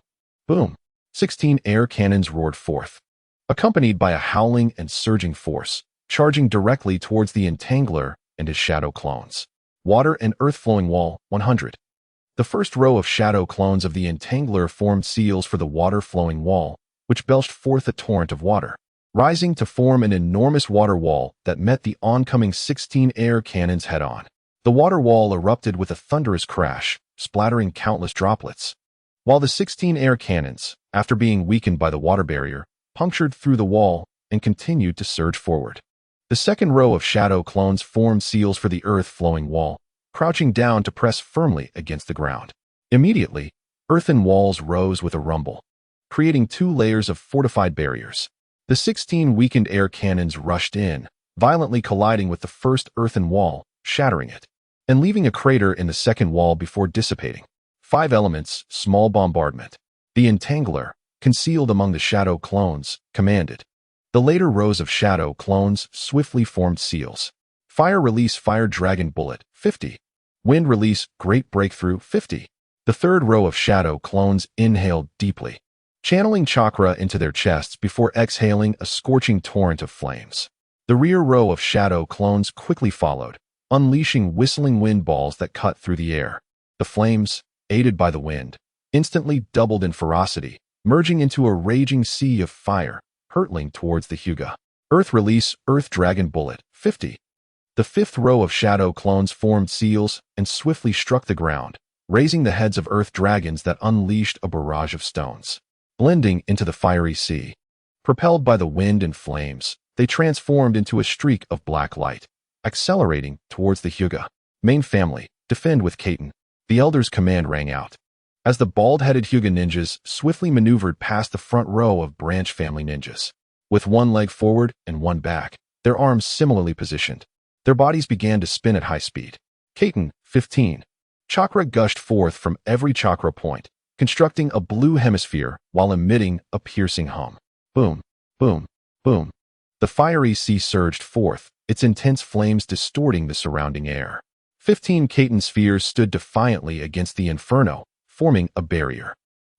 Boom. 16 air cannons roared forth, accompanied by a howling and surging force, charging directly towards the Entangler and his shadow clones. Water and earth flowing wall, 100. The first row of shadow clones of the Entangler formed seals for the water-flowing wall, which belched forth a torrent of water, rising to form an enormous water wall that met the oncoming 16 air cannons head-on. The water wall erupted with a thunderous crash, splattering countless droplets, while the 16 air cannons, after being weakened by the water barrier, punctured through the wall and continued to surge forward. The second row of shadow clones formed seals for the earth-flowing wall, crouching down to press firmly against the ground. Immediately, earthen walls rose with a rumble, creating 2 layers of fortified barriers. The 16 weakened air cannons rushed in, violently colliding with the first earthen wall, shattering it, and leaving a crater in the second wall before dissipating. 5 elements, small bombardment. The Entangler, concealed among the shadow clones, commanded. The later rows of shadow clones swiftly formed seals. Fire release Fire Dragon Bullet, 50. Wind release Great Breakthrough, 50. The third row of shadow clones inhaled deeply, channeling chakra into their chests before exhaling a scorching torrent of flames. The rear row of shadow clones quickly followed, unleashing whistling wind balls that cut through the air. The flames, aided by the wind, instantly doubled in ferocity, merging into a raging sea of fire, hurtling towards the Hyuga. Earth release Earth Dragon Bullet, 50. The fifth row of shadow clones formed seals and swiftly struck the ground, raising the heads of earth dragons that unleashed a barrage of stones, blending into the fiery sea. Propelled by the wind and flames, they transformed into a streak of black light, accelerating towards the Hyuga. Main family, defend with Kaiten. The elder's command rang out, as the bald-headed Hyuga ninjas swiftly maneuvered past the front row of branch family ninjas. With one leg forward and one back, their arms similarly positioned, their bodies began to spin at high speed. Kaiten, 15. Chakra gushed forth from every chakra point, constructing a blue hemisphere while emitting a piercing hum. Boom, boom, boom. The fiery sea surged forth, its intense flames distorting the surrounding air. 15 Kaiten spheres stood defiantly against the inferno, forming a barrier.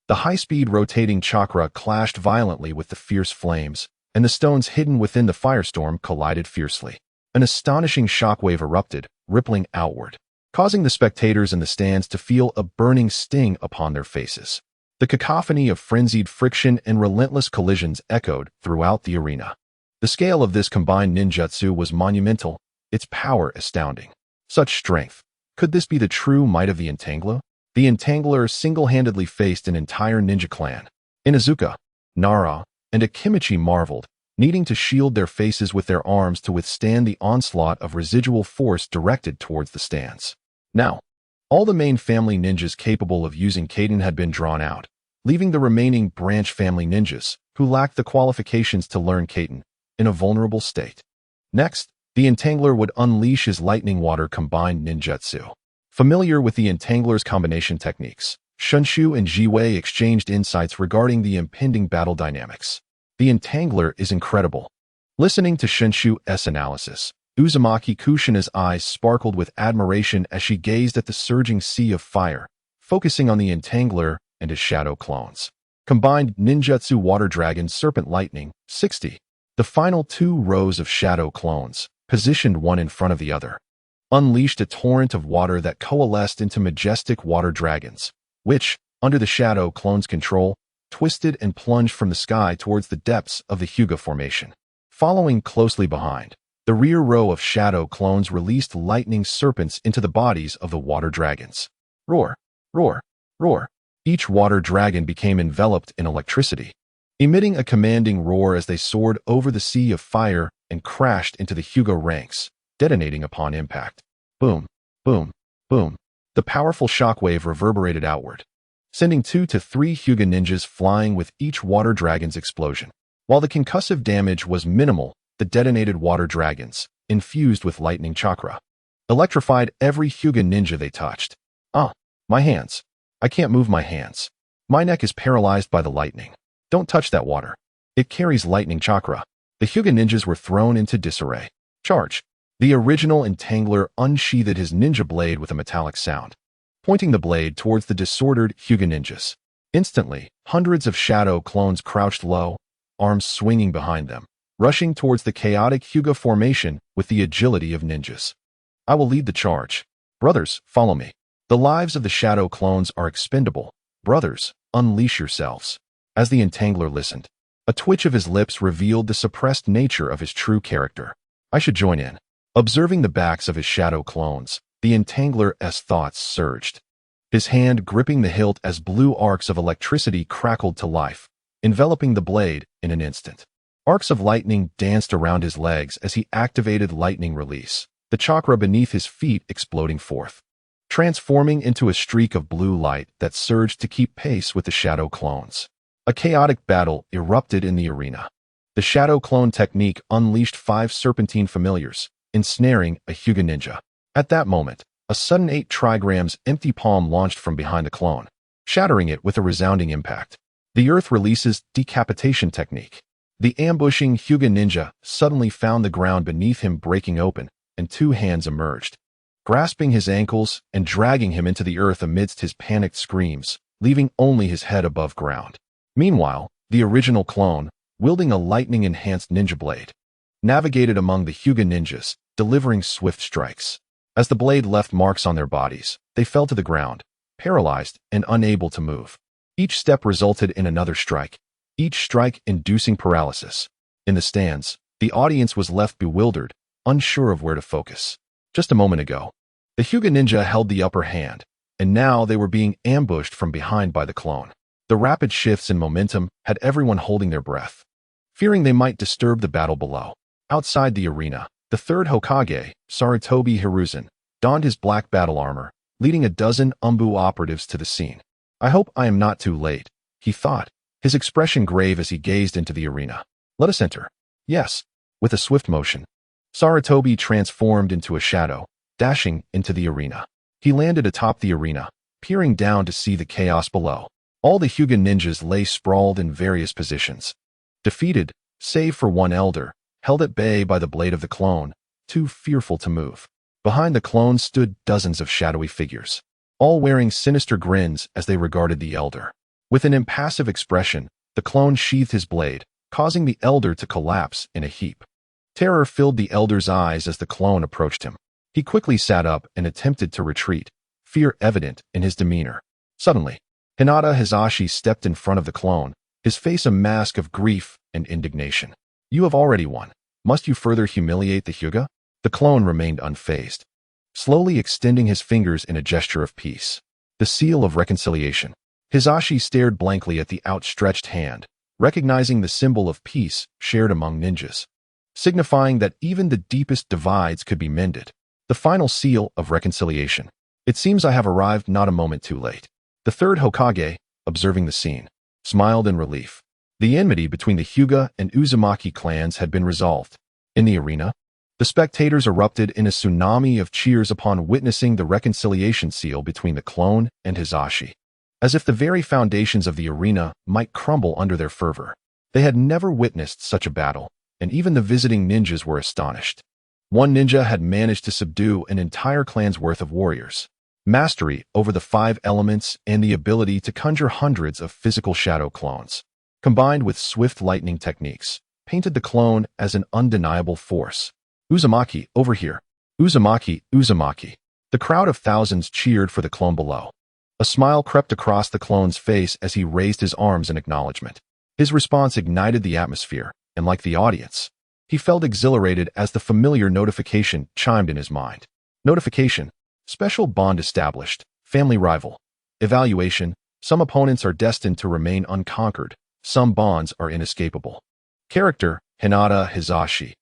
The high-speed rotating chakra clashed violently with the fierce flames, and the stones hidden within the firestorm collided fiercely. An astonishing shockwave erupted, rippling outward, causing the spectators in the stands to feel a burning sting upon their faces. The cacophony of frenzied friction and relentless collisions echoed throughout the arena. The scale of this combined ninjutsu was monumental, its power astounding. Such strength. Could this be the true might of the Entangler? The Entangler single-handedly faced an entire ninja clan. Inuzuka, Nara, and Akimichi marveled, needing to shield their faces with their arms to withstand the onslaught of residual force directed towards the stands. Now, all the main family ninjas capable of using Kaiten had been drawn out, leaving the remaining branch family ninjas, who lacked the qualifications to learn Kaiten, in a vulnerable state. Next, the Entangler would unleash his lightning water combined ninjutsu. Familiar with the Entangler's combination techniques, Shunshu and Jiwei exchanged insights regarding the impending battle dynamics. The Entangler is incredible. Listening to Shunshu's analysis, Uzumaki Kushina's eyes sparkled with admiration as she gazed at the surging sea of fire, focusing on the Entangler and his shadow clones. Combined ninjutsu Water Dragon Serpent Lightning, 60. The final 2 rows of shadow clones, positioned one in front of the other, unleashed a torrent of water that coalesced into majestic water dragons, which, under the shadow clones' control, twisted and plunged from the sky towards the depths of the Hyuga formation. Following closely behind, the rear row of shadow clones released lightning serpents into the bodies of the water dragons. Roar, roar, roar. Each water dragon became enveloped in electricity, emitting a commanding roar as they soared over the sea of fire and crashed into the Hyuga ranks, detonating upon impact. Boom, boom, boom. The powerful shockwave reverberated outward, sending 2 to 3 Hyuga ninjas flying with each water dragon's explosion. While the concussive damage was minimal, the detonated water dragons, infused with lightning chakra, electrified every Hyuga ninja they touched. My hands. I can't move my hands. My neck is paralyzed by the lightning. Don't touch that water. It carries lightning chakra. The Hyuga ninjas were thrown into disarray. Charge. The original Entangler unsheathed his ninja blade with a metallic sound, pointing the blade towards the disordered Hyuga ninjas. Instantly, Hundreds of shadow clones crouched low, arms swinging behind them, rushing towards the chaotic Hyuga formation with the agility of ninjas. I will lead the charge. Brothers, follow me. The lives of the shadow clones are expendable. Brothers, unleash yourselves. As the Entangler listened, a twitch of his lips revealed the suppressed nature of his true character. I should join in. Observing the backs of his shadow clones, the Entangler's thoughts surged. His hand gripping the hilt as blue arcs of electricity crackled to life, enveloping the blade in an instant. Arcs of lightning danced around his legs as he activated lightning release, the chakra beneath his feet exploding forth, transforming into a streak of blue light that surged to keep pace with the shadow clones. A chaotic battle erupted in the arena. The shadow clone technique unleashed 5 serpentine familiars, ensnaring a Hyuga ninja. At that moment, a sudden 8 trigrams empty palm launched from behind the clone, shattering it with a resounding impact. The earth releases decapitation technique. The ambushing Hyuga ninja suddenly found the ground beneath him breaking open, and 2 hands emerged, grasping his ankles and dragging him into the earth amidst his panicked screams, leaving only his head above ground. Meanwhile, the original clone, wielding a lightning-enhanced ninja blade, navigated among the Hyuga ninjas, delivering swift strikes. As the blade left marks on their bodies, they fell to the ground, paralyzed and unable to move. Each step resulted in another strike, each strike inducing paralysis. In the stands, the audience was left bewildered, unsure of where to focus. Just a moment ago, the Hyuga ninja held the upper hand, and now they were being ambushed from behind by the clone. The rapid shifts in momentum had everyone holding their breath, fearing they might disturb the battle below. Outside the arena, the third Hokage, Sarutobi Hiruzen, donned his black battle armor, leading a dozen Umbu operatives to the scene. I hope I am not too late, he thought, his expression grave as he gazed into the arena. Let us enter. Yes. With a swift motion, Sarutobi transformed into a shadow, dashing into the arena. He landed atop the arena, peering down to see the chaos below. All the Hyuga ninjas lay sprawled in various positions, defeated, save for one elder, held at bay by the blade of the clone, too fearful to move. Behind the clone stood dozens of shadowy figures, all wearing sinister grins as they regarded the elder. With an impassive expression, the clone sheathed his blade, causing the elder to collapse in a heap. Terror filled the elder's eyes as the clone approached him. He quickly sat up and attempted to retreat, fear evident in his demeanor. Suddenly, Hinata Hizashi stepped in front of the clone, his face a mask of grief and indignation. You have already won. Must you further humiliate the Hyuga? The clone remained unfazed, slowly extending his fingers in a gesture of peace, the seal of reconciliation. Hizashi stared blankly at the outstretched hand, recognizing the symbol of peace shared among ninjas, signifying that even the deepest divides could be mended. The final seal of reconciliation. It seems I have arrived not a moment too late. The third Hokage, observing the scene, smiled in relief. The enmity between the Hyuga and Uzumaki clans had been resolved. In the arena, the spectators erupted in a tsunami of cheers upon witnessing the reconciliation seal between the clone and Hizashi, as if the very foundations of the arena might crumble under their fervor. They had never witnessed such a battle, and even the visiting ninjas were astonished. One ninja had managed to subdue an entire clan's worth of warriors. Mastery over the 5 elements and the ability to conjure hundreds of physical shadow clones, combined with swift lightning techniques, painted the clone as an undeniable force. Uzumaki, over here. Uzumaki, Uzumaki. The crowd of thousands cheered for the clone below. A smile crept across the clone's face as he raised his arms in acknowledgement. His response ignited the atmosphere, and like the audience, he felt exhilarated as the familiar notification chimed in his mind. Notification. Special bond established. Family rival. Evaluation. Some opponents are destined to remain unconquered. Some bonds are inescapable. Character. Hinata Hizashi.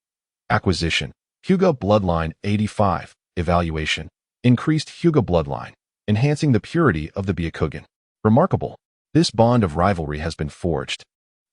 Acquisition. Hyuga Bloodline 85. Evaluation. Increased Hyuga Bloodline, enhancing the purity of the Byakugan. Remarkable. This bond of rivalry has been forged.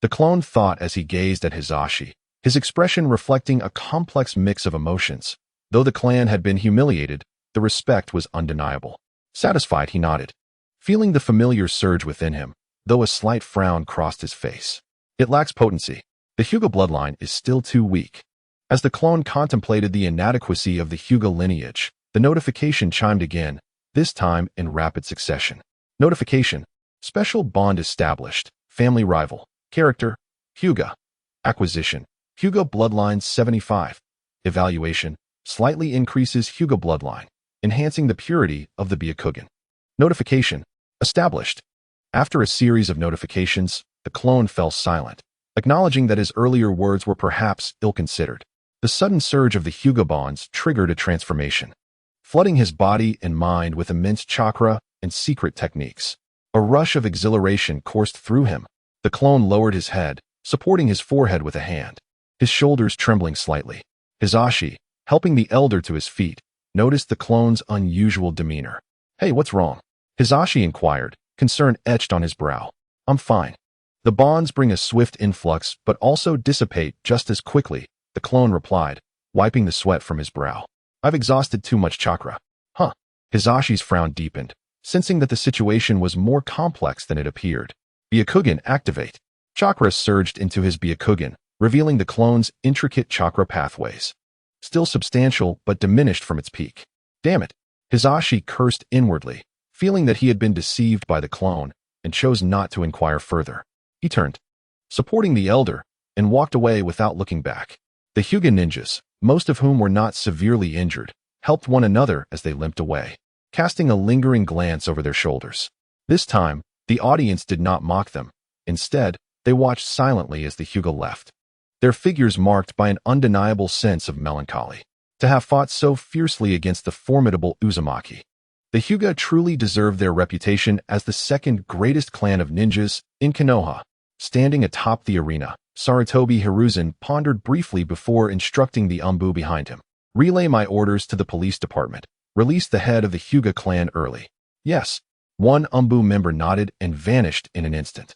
The clone thought as he gazed at Hizashi, his expression reflecting a complex mix of emotions. Though the clan had been humiliated, the respect was undeniable. Satisfied, he nodded, feeling the familiar surge within him, though a slight frown crossed his face. It lacks potency. The Hyuga bloodline is still too weak. As the clone contemplated the inadequacy of the Hyuga lineage, the notification chimed again, this time in rapid succession. Notification. Special bond established. Family rival. Character: Hyuga. Acquisition: Hyuga Bloodline 75. Evaluation: slightly increases Hyuga Bloodline, enhancing the purity of the Byakugan. Notification: established. After a series of notifications, the clone fell silent, acknowledging that his earlier words were perhaps ill-considered. The sudden surge of the Hyuga bonds triggered a transformation, flooding his body and mind with immense chakra and secret techniques. A rush of exhilaration coursed through him. The clone lowered his head, supporting his forehead with a hand, his shoulders trembling slightly. Hisashi, helping the elder to his feet, noticed the clone's unusual demeanor. "Hey, what's wrong?" Hisashi inquired, concern etched on his brow. "I'm fine." The bonds bring a swift influx but also dissipate just as quickly, the clone replied, wiping the sweat from his brow. "I've exhausted too much chakra." "Huh." Hisashi's frown deepened, sensing that the situation was more complex than it appeared. Byakugan activate. Chakra surged into his Byakugan, revealing the clone's intricate chakra pathways. Still substantial but diminished from its peak. Damn it. Hisashi cursed inwardly, feeling that he had been deceived by the clone, and chose not to inquire further. He turned, supporting the elder, and walked away without looking back. The Hyuga ninjas, most of whom were not severely injured, helped one another as they limped away, casting a lingering glance over their shoulders. This time, the audience did not mock them. Instead, they watched silently as the Hyuga left, their figures marked by an undeniable sense of melancholy. To have fought so fiercely against the formidable Uzumaki, the Hyuga truly deserved their reputation as the second greatest clan of ninjas in Konoha. Standing atop the arena, Sarutobi Hiruzen pondered briefly before instructing the Umbu behind him. "Relay my orders to the police department. Release the head of the Hyuga clan early." "Yes." One Umbu member nodded and vanished in an instant.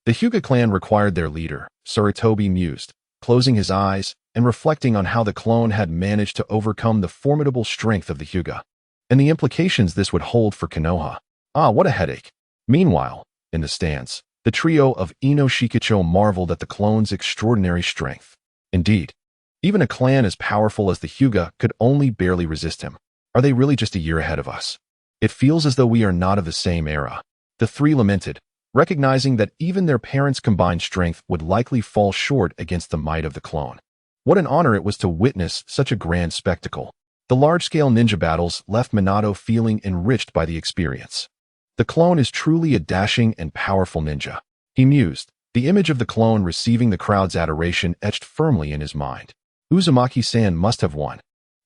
The Hyuga clan required their leader, Sarutobi mused, closing his eyes and reflecting on how the clone had managed to overcome the formidable strength of the Hyuga, and the implications this would hold for Konoha. What a headache. Meanwhile, in the stands, the trio of Ino Shikicho marveled at the clone's extraordinary strength. Indeed, even a clan as powerful as the Hyuga could only barely resist him. Are they really just a year ahead of us? It feels as though we are not of the same era. The three lamented, recognizing that even their parents' combined strength would likely fall short against the might of the clone. What an honor it was to witness such a grand spectacle. The large-scale ninja battles left Minato feeling enriched by the experience. The clone is truly a dashing and powerful ninja, he mused, the image of the clone receiving the crowd's adoration etched firmly in his mind. Uzumaki-san must have won.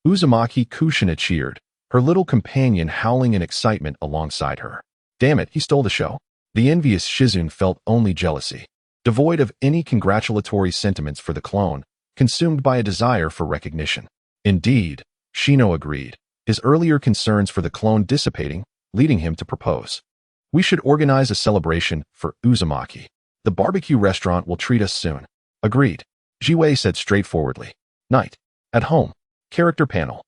Uzumaki Kushina cheered, her little companion howling in excitement alongside her. Damn it, he stole the show. The envious Shizune felt only jealousy, devoid of any congratulatory sentiments for the clone, consumed by a desire for recognition. Indeed, Shino agreed, his earlier concerns for the clone dissipating, leading him to propose. "We should organize a celebration for Uzumaki. The barbecue restaurant will treat us soon." "Agreed," Jiwei said straightforwardly. Night. At home. Character panel.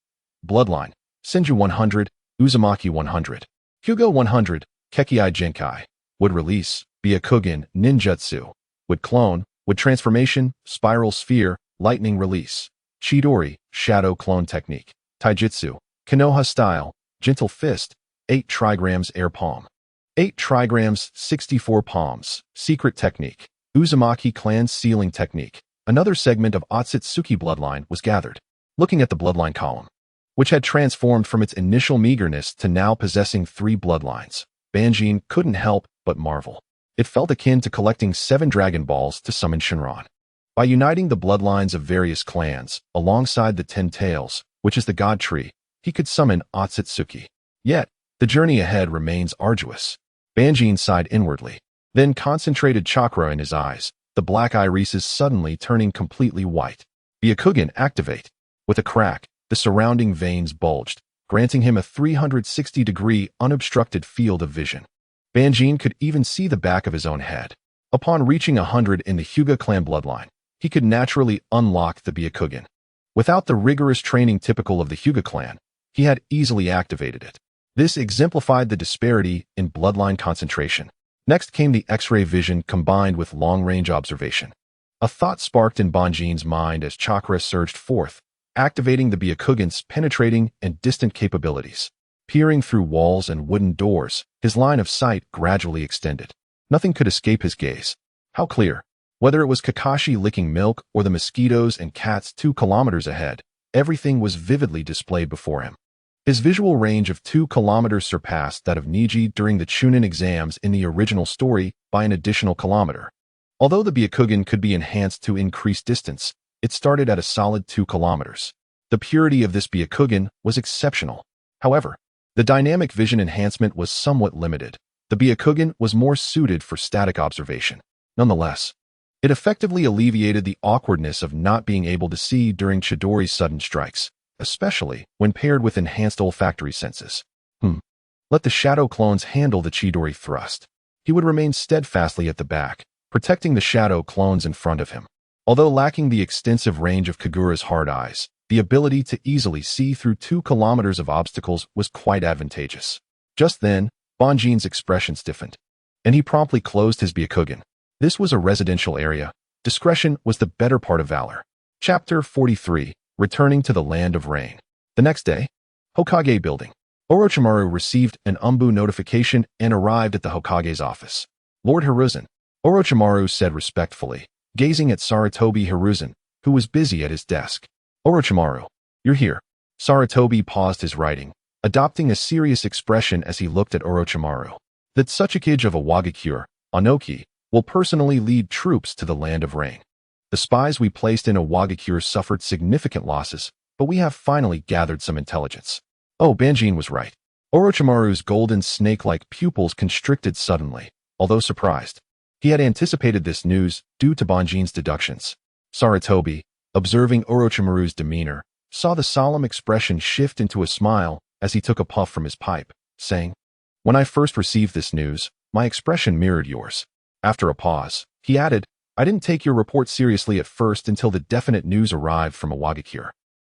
Bloodline. Senju 100, Uzumaki 100. Hyuga 100, Kekkei Genkai. Would release, Byakugan, Ninjutsu. Would clone, would transformation, spiral sphere, lightning release. Chidori, shadow clone technique. Taijutsu, Konoha style, gentle fist, 8 trigrams air palm. 8 trigrams, 64 palms, secret technique. Uzumaki clan sealing technique. Another segment of Otsutsuki bloodline was gathered. Looking at the bloodline column, which had transformed from its initial meagerness to now possessing 3 bloodlines, Banjin couldn't help but marvel. It felt akin to collecting 7 Dragon Balls to summon Shinran. By uniting the bloodlines of various clans, alongside the 10 Tails, which is the god tree, he could summon Otsutsuki. Yet, the journey ahead remains arduous. Banjin sighed inwardly, then concentrated chakra in his eyes, the black irises suddenly turning completely white. Byakugan activate. With a crack, the surrounding veins bulged, granting him a 360-degree unobstructed field of vision. Banjin could even see the back of his own head. Upon reaching 100 in the Hyuga clan bloodline, he could naturally unlock the Byakugan. Without the rigorous training typical of the Hyuga clan, he had easily activated it. This exemplified the disparity in bloodline concentration. Next came the X-ray vision combined with long-range observation. A thought sparked in Banjin's mind as chakra surged forth, activating the Byakugan's penetrating and distant capabilities. Peering through walls and wooden doors, his line of sight gradually extended. Nothing could escape his gaze. How clear? Whether it was Kakashi licking milk or the mosquitoes and cats 2 kilometers ahead, everything was vividly displayed before him. His visual range of 2 kilometers surpassed that of Niji during the Chunin exams in the original story by an additional kilometer. Although the Byakugan could be enhanced to increase distance, it started at a solid 2 kilometers. The purity of this Byakugan was exceptional. However, the dynamic vision enhancement was somewhat limited. The Byakugan was more suited for static observation. Nonetheless, it effectively alleviated the awkwardness of not being able to see during Chidori's sudden strikes, especially when paired with enhanced olfactory senses. Let the shadow clones handle the Chidori thrust. He would remain steadfastly at the back, protecting the shadow clones in front of him. Although lacking the extensive range of Kagura's hard eyes, the ability to easily see through 2 kilometers of obstacles was quite advantageous. Just then, Banjin's expression stiffened, and he promptly closed his Byakugan. This was a residential area. Discretion was the better part of valor. Chapter 43, Returning to the Land of Rain. The next day, Hokage Building. Orochimaru received an Umbu notification and arrived at the Hokage's office. Lord Hiruzen, Orochimaru said respectfully, gazing at Sarutobi Hiruzen, who was busy at his desk. Orochimaru, you're here. Sarutobi paused his writing, adopting a serious expression as he looked at Orochimaru. That Tsuchikage of Awagakure, Anoki, will personally lead troops to the Land of Rain. The spies we placed in Awagakure suffered significant losses, but we have finally gathered some intelligence. Oh, Banjin was right. Orochimaru's golden snake-like pupils constricted suddenly, although surprised. He had anticipated this news due to Banjin's deductions. Sarutobi, observing Orochimaru's demeanor, saw the solemn expression shift into a smile as he took a puff from his pipe, saying, "When I first received this news, my expression mirrored yours." After a pause, he added, "I didn't take your report seriously at first until the definite news arrived from Awagakure.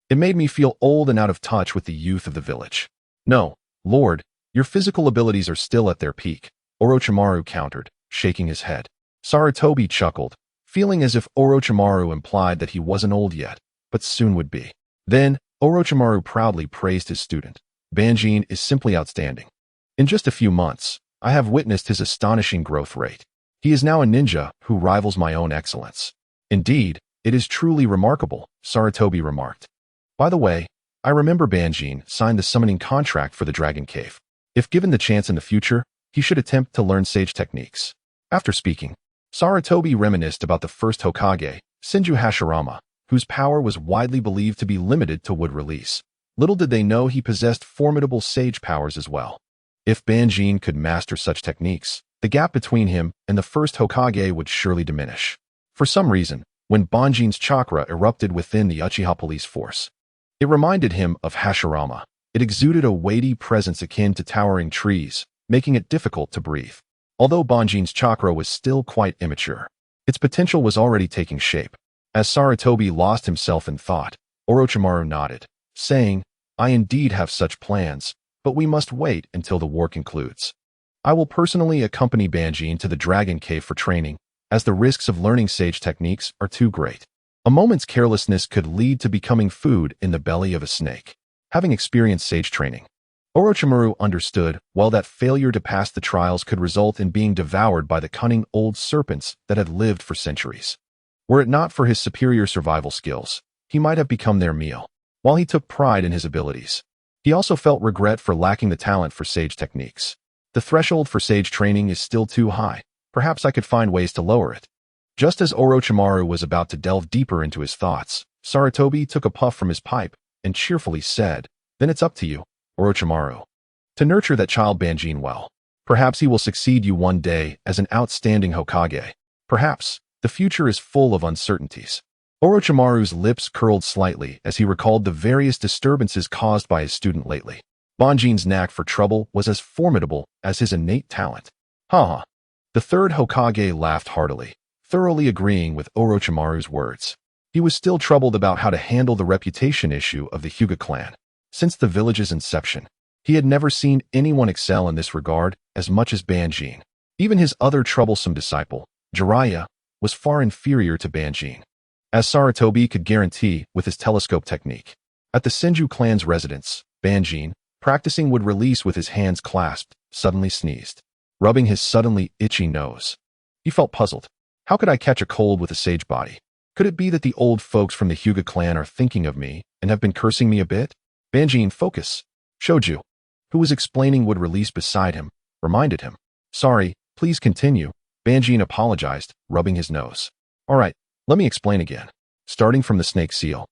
It made me feel old and out of touch with the youth of the village." "No, Lord, your physical abilities are still at their peak," Orochimaru countered, shaking his head. Sarutobi chuckled, feeling as if Orochimaru implied that he wasn't old yet, but soon would be. Then, Orochimaru proudly praised his student. "Banjin is simply outstanding. In just a few months, I have witnessed his astonishing growth rate. He is now a ninja who rivals my own excellence." "Indeed, it is truly remarkable," Sarutobi remarked. "By the way, I remember Banjin signed the summoning contract for the Dragon Cave. If given the chance in the future, he should attempt to learn sage techniques." After speaking, Sarutobi reminisced about the first Hokage, Senju Hashirama, whose power was widely believed to be limited to wood release. Little did they know he possessed formidable sage powers as well. If Banjin could master such techniques, the gap between him and the first Hokage would surely diminish. For some reason, when Banjin's chakra erupted within the Uchiha police force, it reminded him of Hashirama. It exuded a weighty presence akin to towering trees, making it difficult to breathe. Although Banjin's chakra was still quite immature, its potential was already taking shape. As Sarutobi lost himself in thought, Orochimaru nodded, saying, "I indeed have such plans, but we must wait until the war concludes. I will personally accompany Banjin to the Dragon Cave for training, as the risks of learning sage techniques are too great. A moment's carelessness could lead to becoming food in the belly of a snake." Having experienced sage training, Orochimaru understood well that failure to pass the trials could result in being devoured by the cunning old serpents that had lived for centuries. Were it not for his superior survival skills, he might have become their meal. While he took pride in his abilities, he also felt regret for lacking the talent for sage techniques. The threshold for sage training is still too high. Perhaps I could find ways to lower it. Just as Orochimaru was about to delve deeper into his thoughts, Sarutobi took a puff from his pipe and cheerfully said, "Then it's up to you, Orochimaru, to nurture that child Banjin well. Perhaps he will succeed you one day as an outstanding Hokage. Perhaps the future is full of uncertainties." Orochimaru's lips curled slightly as he recalled the various disturbances caused by his student lately. Banjin's knack for trouble was as formidable as his innate talent. Ha! The third Hokage laughed heartily, thoroughly agreeing with Orochimaru's words. He was still troubled about how to handle the reputation issue of the Hyuga clan. Since the village's inception, he had never seen anyone excel in this regard as much as Banjin. Even his other troublesome disciple, Jiraiya, was far inferior to Banjin, as Sarutobi could guarantee with his telescope technique. At the Senju clan's residence, Banjin, practicing wood release with his hands clasped, suddenly sneezed, rubbing his suddenly itchy nose. He felt puzzled. How could I catch a cold with a sage body? Could it be that the old folks from the Hyuga clan are thinking of me and have been cursing me a bit? Banjin, focus. Shoju, who was explaining would release beside him, reminded him. Sorry, please continue. Banjin apologized, rubbing his nose. All right, let me explain again. Starting from the snake seal.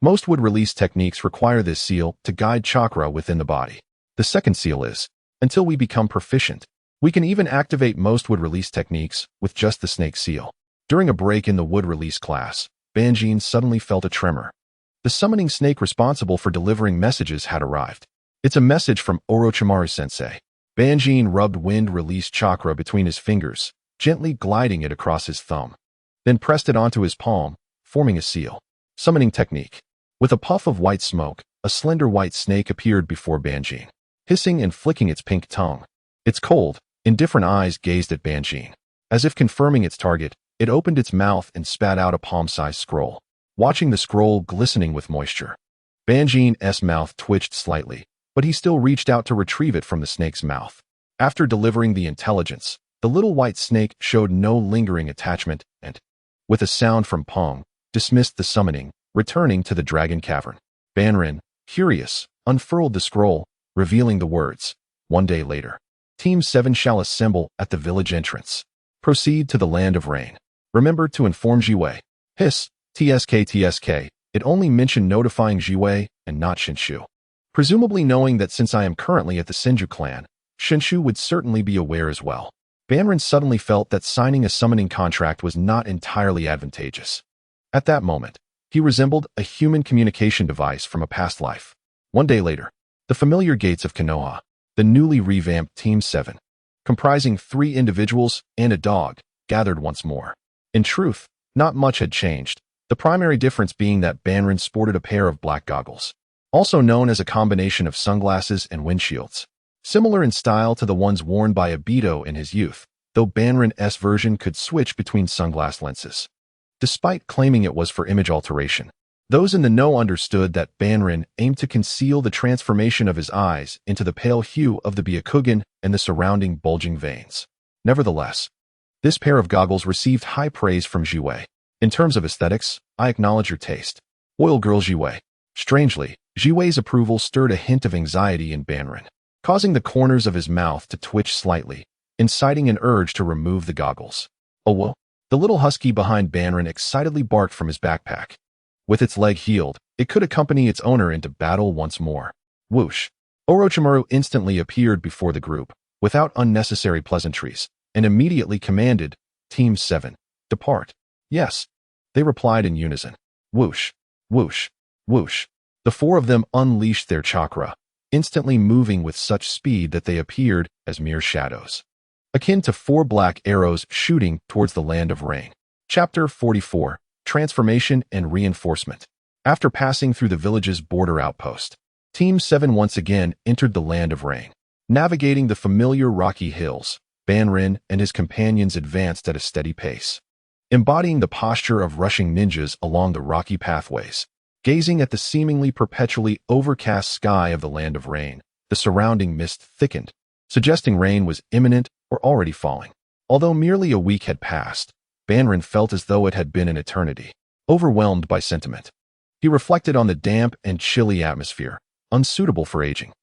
Most wood release techniques require this seal to guide chakra within the body. The second seal is, until we become proficient, we can even activate most wood release techniques with just the snake seal. During a break in the wood release class, Banjin suddenly felt a tremor. The summoning snake responsible for delivering messages had arrived. It's a message from Orochimaru-sensei. Banjin rubbed wind release chakra between his fingers, gently gliding it across his thumb. Then pressed it onto his palm, forming a seal. Summoning technique. With a puff of white smoke, a slender white snake appeared before Banjin, hissing and flicking its pink tongue. Its cold, indifferent eyes gazed at Banjin. As if confirming its target, it opened its mouth and spat out a palm-sized scroll. Watching the scroll glistening with moisture, Banjin's mouth twitched slightly, but he still reached out to retrieve it from the snake's mouth. After delivering the intelligence, the little white snake showed no lingering attachment and, with a sound from Pong, dismissed the summoning, returning to the dragon cavern. Banrin, curious, unfurled the scroll, revealing the words, "One day later. Team 7 shall assemble at the village entrance. Proceed to the land of rain. Remember to inform Jiwei." Hiss, TSK. It only mentioned notifying Jiwei and not Shinshu. Presumably knowing that since I am currently at the Senju clan, Shinshu would certainly be aware as well. Banrin suddenly felt that signing a summoning contract was not entirely advantageous. At that moment, he resembled a human communication device from a past life. One day later, the familiar gates of Konoha, the newly revamped Team 7, comprising 3 individuals and a dog, gathered once more. In truth, not much had changed, the primary difference being that Banrin sported a pair of black goggles, also known as a combination of sunglasses and windshields, similar in style to the ones worn by Obito in his youth, though Banrin's version could switch between sunglass lenses. Despite claiming it was for image alteration, those in the know understood that Banrin aimed to conceal the transformation of his eyes into the pale hue of the Byakugan and the surrounding bulging veins. Nevertheless, this pair of goggles received high praise from Jiwei. In terms of aesthetics, I acknowledge your taste. Oil girl Jiwei. Strangely, Jiwei's approval stirred a hint of anxiety in Banrin, causing the corners of his mouth to twitch slightly, inciting an urge to remove the goggles. Oh well. The little husky behind Banrin excitedly barked from his backpack. With its leg healed, it could accompany its owner into battle once more. Whoosh. Orochimaru instantly appeared before the group, without unnecessary pleasantries, and immediately commanded, Team 7, depart. Yes. They replied in unison. Whoosh, whoosh, whoosh. The 4 of them unleashed their chakra, instantly moving with such speed that they appeared as mere shadows, akin to 4 black arrows shooting towards the land of rain. Chapter 44, Transformation and Reinforcement. After passing through the village's border outpost, Team 7 once again entered the land of rain. Navigating the familiar rocky hills, Banrin and his companions advanced at a steady pace, embodying the posture of rushing ninjas along the rocky pathways. Gazing at the seemingly perpetually overcast sky of the land of rain, the surrounding mist thickened, suggesting rain was imminent or already falling. Although merely a week had passed, Banrin felt as though it had been an eternity. Overwhelmed by sentiment, he reflected on the damp and chilly atmosphere, unsuitable for aging.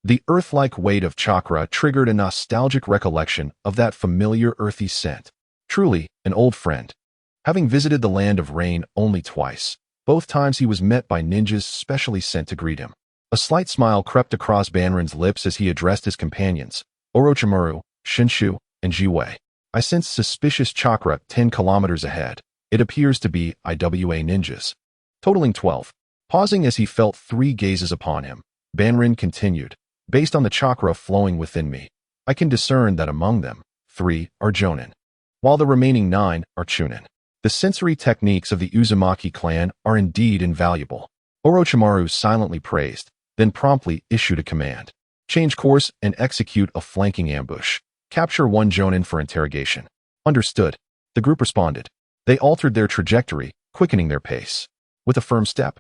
The earth-like weight of chakra triggered a nostalgic recollection of that familiar earthy scent. Truly, an old friend. Having visited the land of rain only twice, both times he was met by ninjas specially sent to greet him. A slight smile crept across Banrin's lips as he addressed his companions, Orochimaru, Shinshu, and Jiwei. I sense suspicious chakra 10 kilometers ahead. It appears to be IWA ninjas. Totaling 12. Pausing as he felt 3 gazes upon him, Banrin continued. Based on the chakra flowing within me, I can discern that among them, 3 are Jonin, while the remaining 9 are Chunin. The sensory techniques of the Uzumaki clan are indeed invaluable. Orochimaru silently praised, then promptly issued a command. Change course and execute a flanking ambush. Capture 1 Jonin for interrogation. Understood. The group responded. They altered their trajectory, quickening their pace. With a firm step,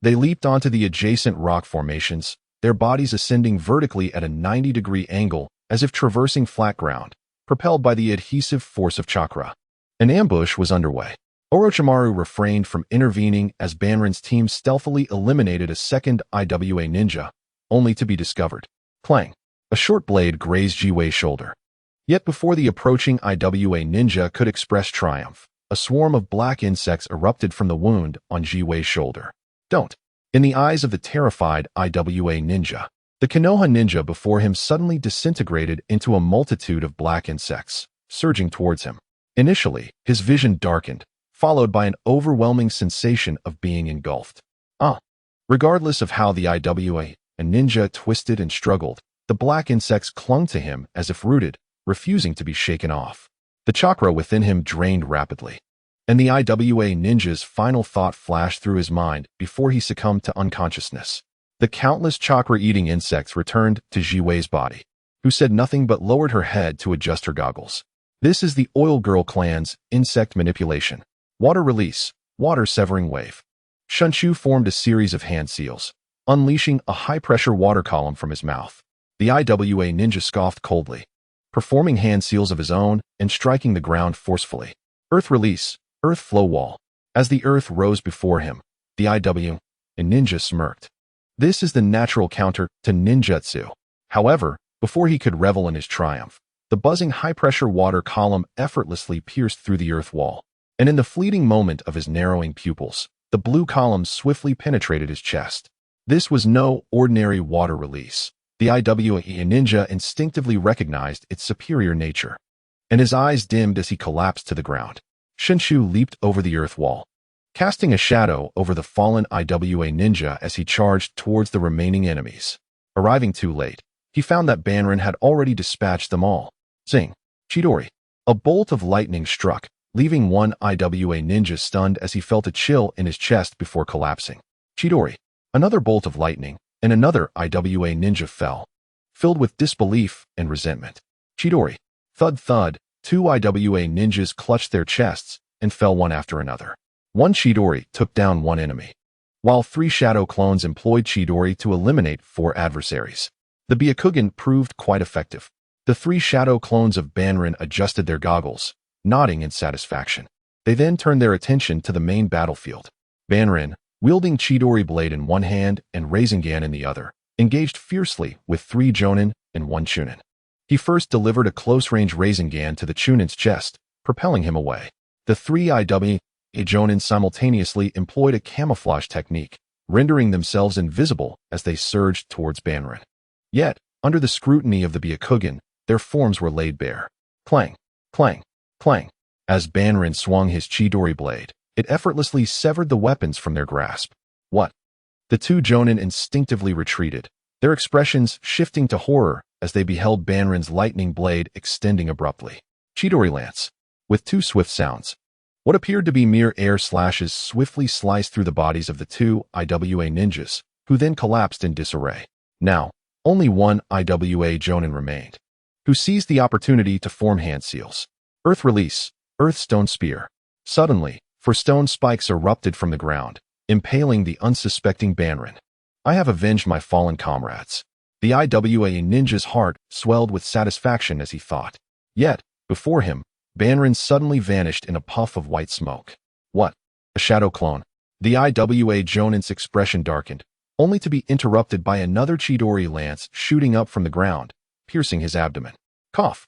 they leaped onto the adjacent rock formations, their bodies ascending vertically at a 90-degree angle as if traversing flat ground, propelled by the adhesive force of chakra. An ambush was underway. Orochimaru refrained from intervening as Banrin's team stealthily eliminated a second IWA ninja, only to be discovered. Clang! A short blade grazed Jiwei's shoulder. Yet before the approaching IWA ninja could express triumph, a swarm of black insects erupted from the wound on Jiwei's shoulder. Don't! In the eyes of the terrified IWA ninja, the Konoha ninja before him suddenly disintegrated into a multitude of black insects, surging towards him. Initially, his vision darkened, followed by an overwhelming sensation of being engulfed. Regardless of how the IWA ninja twisted and struggled, the black insects clung to him as if rooted, refusing to be shaken off. The chakra within him drained rapidly, and the IWA ninja's final thought flashed through his mind before he succumbed to unconsciousness. The countless chakra-eating insects returned to Jiwei's body, who said nothing but lowered her head to adjust her goggles. This is the Oil Girl clan's insect manipulation. Water release, water severing wave. Shunshu formed a series of hand seals, unleashing a high-pressure water column from his mouth. The IWA ninja scoffed coldly, performing hand seals of his own and striking the ground forcefully. Earth release, earth flow wall. As the earth rose before him, the IWA ninja smirked. This is the natural counter to ninjutsu. However, before he could revel in his triumph, the buzzing high-pressure water column effortlessly pierced through the earth wall, and in the fleeting moment of his narrowing pupils, the blue column swiftly penetrated his chest. This was no ordinary water release. The IWA ninja instinctively recognized its superior nature, and his eyes dimmed as he collapsed to the ground. Shunshu leaped over the earth wall, casting a shadow over the fallen IWA ninja as he charged towards the remaining enemies. Arriving too late, he found that Banrin had already dispatched them all. Zing! Chidori! A bolt of lightning struck, leaving one IWA ninja stunned as he felt a chill in his chest before collapsing. Chidori! Another bolt of lightning, and another IWA ninja fell, filled with disbelief and resentment. Chidori! Thud thud, two IWA ninjas clutched their chests and fell one after another. One Chidori took down one enemy, while three shadow clones employed Chidori to eliminate four adversaries. The Byakugan proved quite effective. The three shadow clones of Banrin adjusted their goggles, nodding in satisfaction. They then turned their attention to the main battlefield. Banrin, wielding Chidori blade in one hand and Rasengan in the other, engaged fiercely with three Jonin and one Chunin. He first delivered a close-range Rasengan to the Chunin's chest, propelling him away. The three IWA Jonin simultaneously employed a camouflage technique, rendering themselves invisible as they surged towards Banrin. Yet, under the scrutiny of the Byakugan, their forms were laid bare. Clang! Clang! Clang! As Banrin swung his Chidori blade, it effortlessly severed the weapons from their grasp. What? The two Jonin instinctively retreated, their expressions shifting to horror as they beheld Banrin's lightning blade extending abruptly. Chidori lance. With two swift sounds, what appeared to be mere air slashes swiftly sliced through the bodies of the two IWA ninjas, who then collapsed in disarray. Now, only one IWA Jonin remained, who seized the opportunity to form hand seals. Earth release, earth stone spear. Suddenly, four stone spikes erupted from the ground, impaling the unsuspecting Banrin. I have avenged my fallen comrades. The IWA ninja's heart swelled with satisfaction as he thought. Yet, before him, Banrin suddenly vanished in a puff of white smoke. What? A shadow clone. The IWA Jonin's expression darkened, only to be interrupted by another Chidori lance shooting up from the ground, piercing his abdomen. Cough.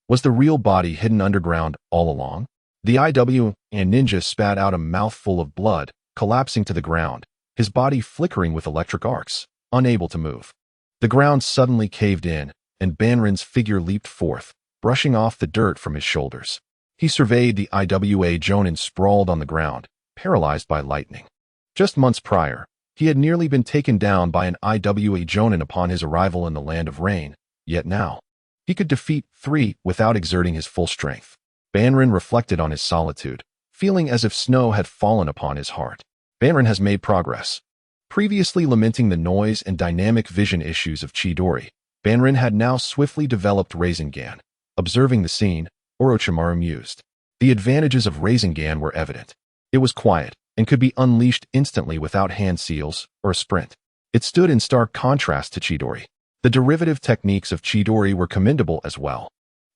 Was the real body hidden underground all along? The IWA ninja spat out a mouthful of blood, collapsing to the ground, his body flickering with electric arcs, unable to move. The ground suddenly caved in, and Banrin's figure leaped forth, brushing off the dirt from his shoulders. He surveyed the IWA Jonin sprawled on the ground, paralyzed by lightning. Just months prior, he had nearly been taken down by an IWA Jonin upon his arrival in the Land of Rain, yet now, he could defeat three without exerting his full strength. Banrin reflected on his solitude, feeling as if snow had fallen upon his heart. Banrin has made progress. Previously lamenting the noise and dynamic vision issues of Chidori, Banrin had now swiftly developed Rasengan. Observing the scene, Orochimaru mused. The advantages of Rasengan were evident. It was quiet and could be unleashed instantly without hand seals or a sprint. It stood in stark contrast to Chidori. The derivative techniques of Chidori were commendable as well.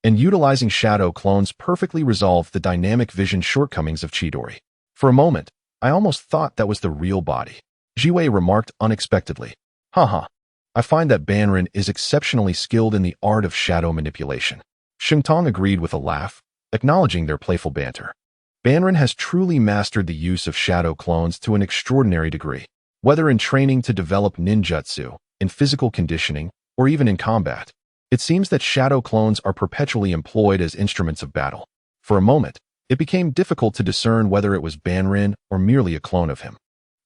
and utilizing shadow clones perfectly resolved the dynamic vision shortcomings of Chidori. For a moment, I almost thought that was the real body. Jiwei remarked unexpectedly. Haha. I find that Banrin is exceptionally skilled in the art of shadow manipulation. Shengtong agreed with a laugh, acknowledging their playful banter. Banrin has truly mastered the use of shadow clones to an extraordinary degree. Whether in training to develop ninjutsu, in physical conditioning, or even in combat, it seems that shadow clones are perpetually employed as instruments of battle. For a moment, it became difficult to discern whether it was Banrin or merely a clone of him.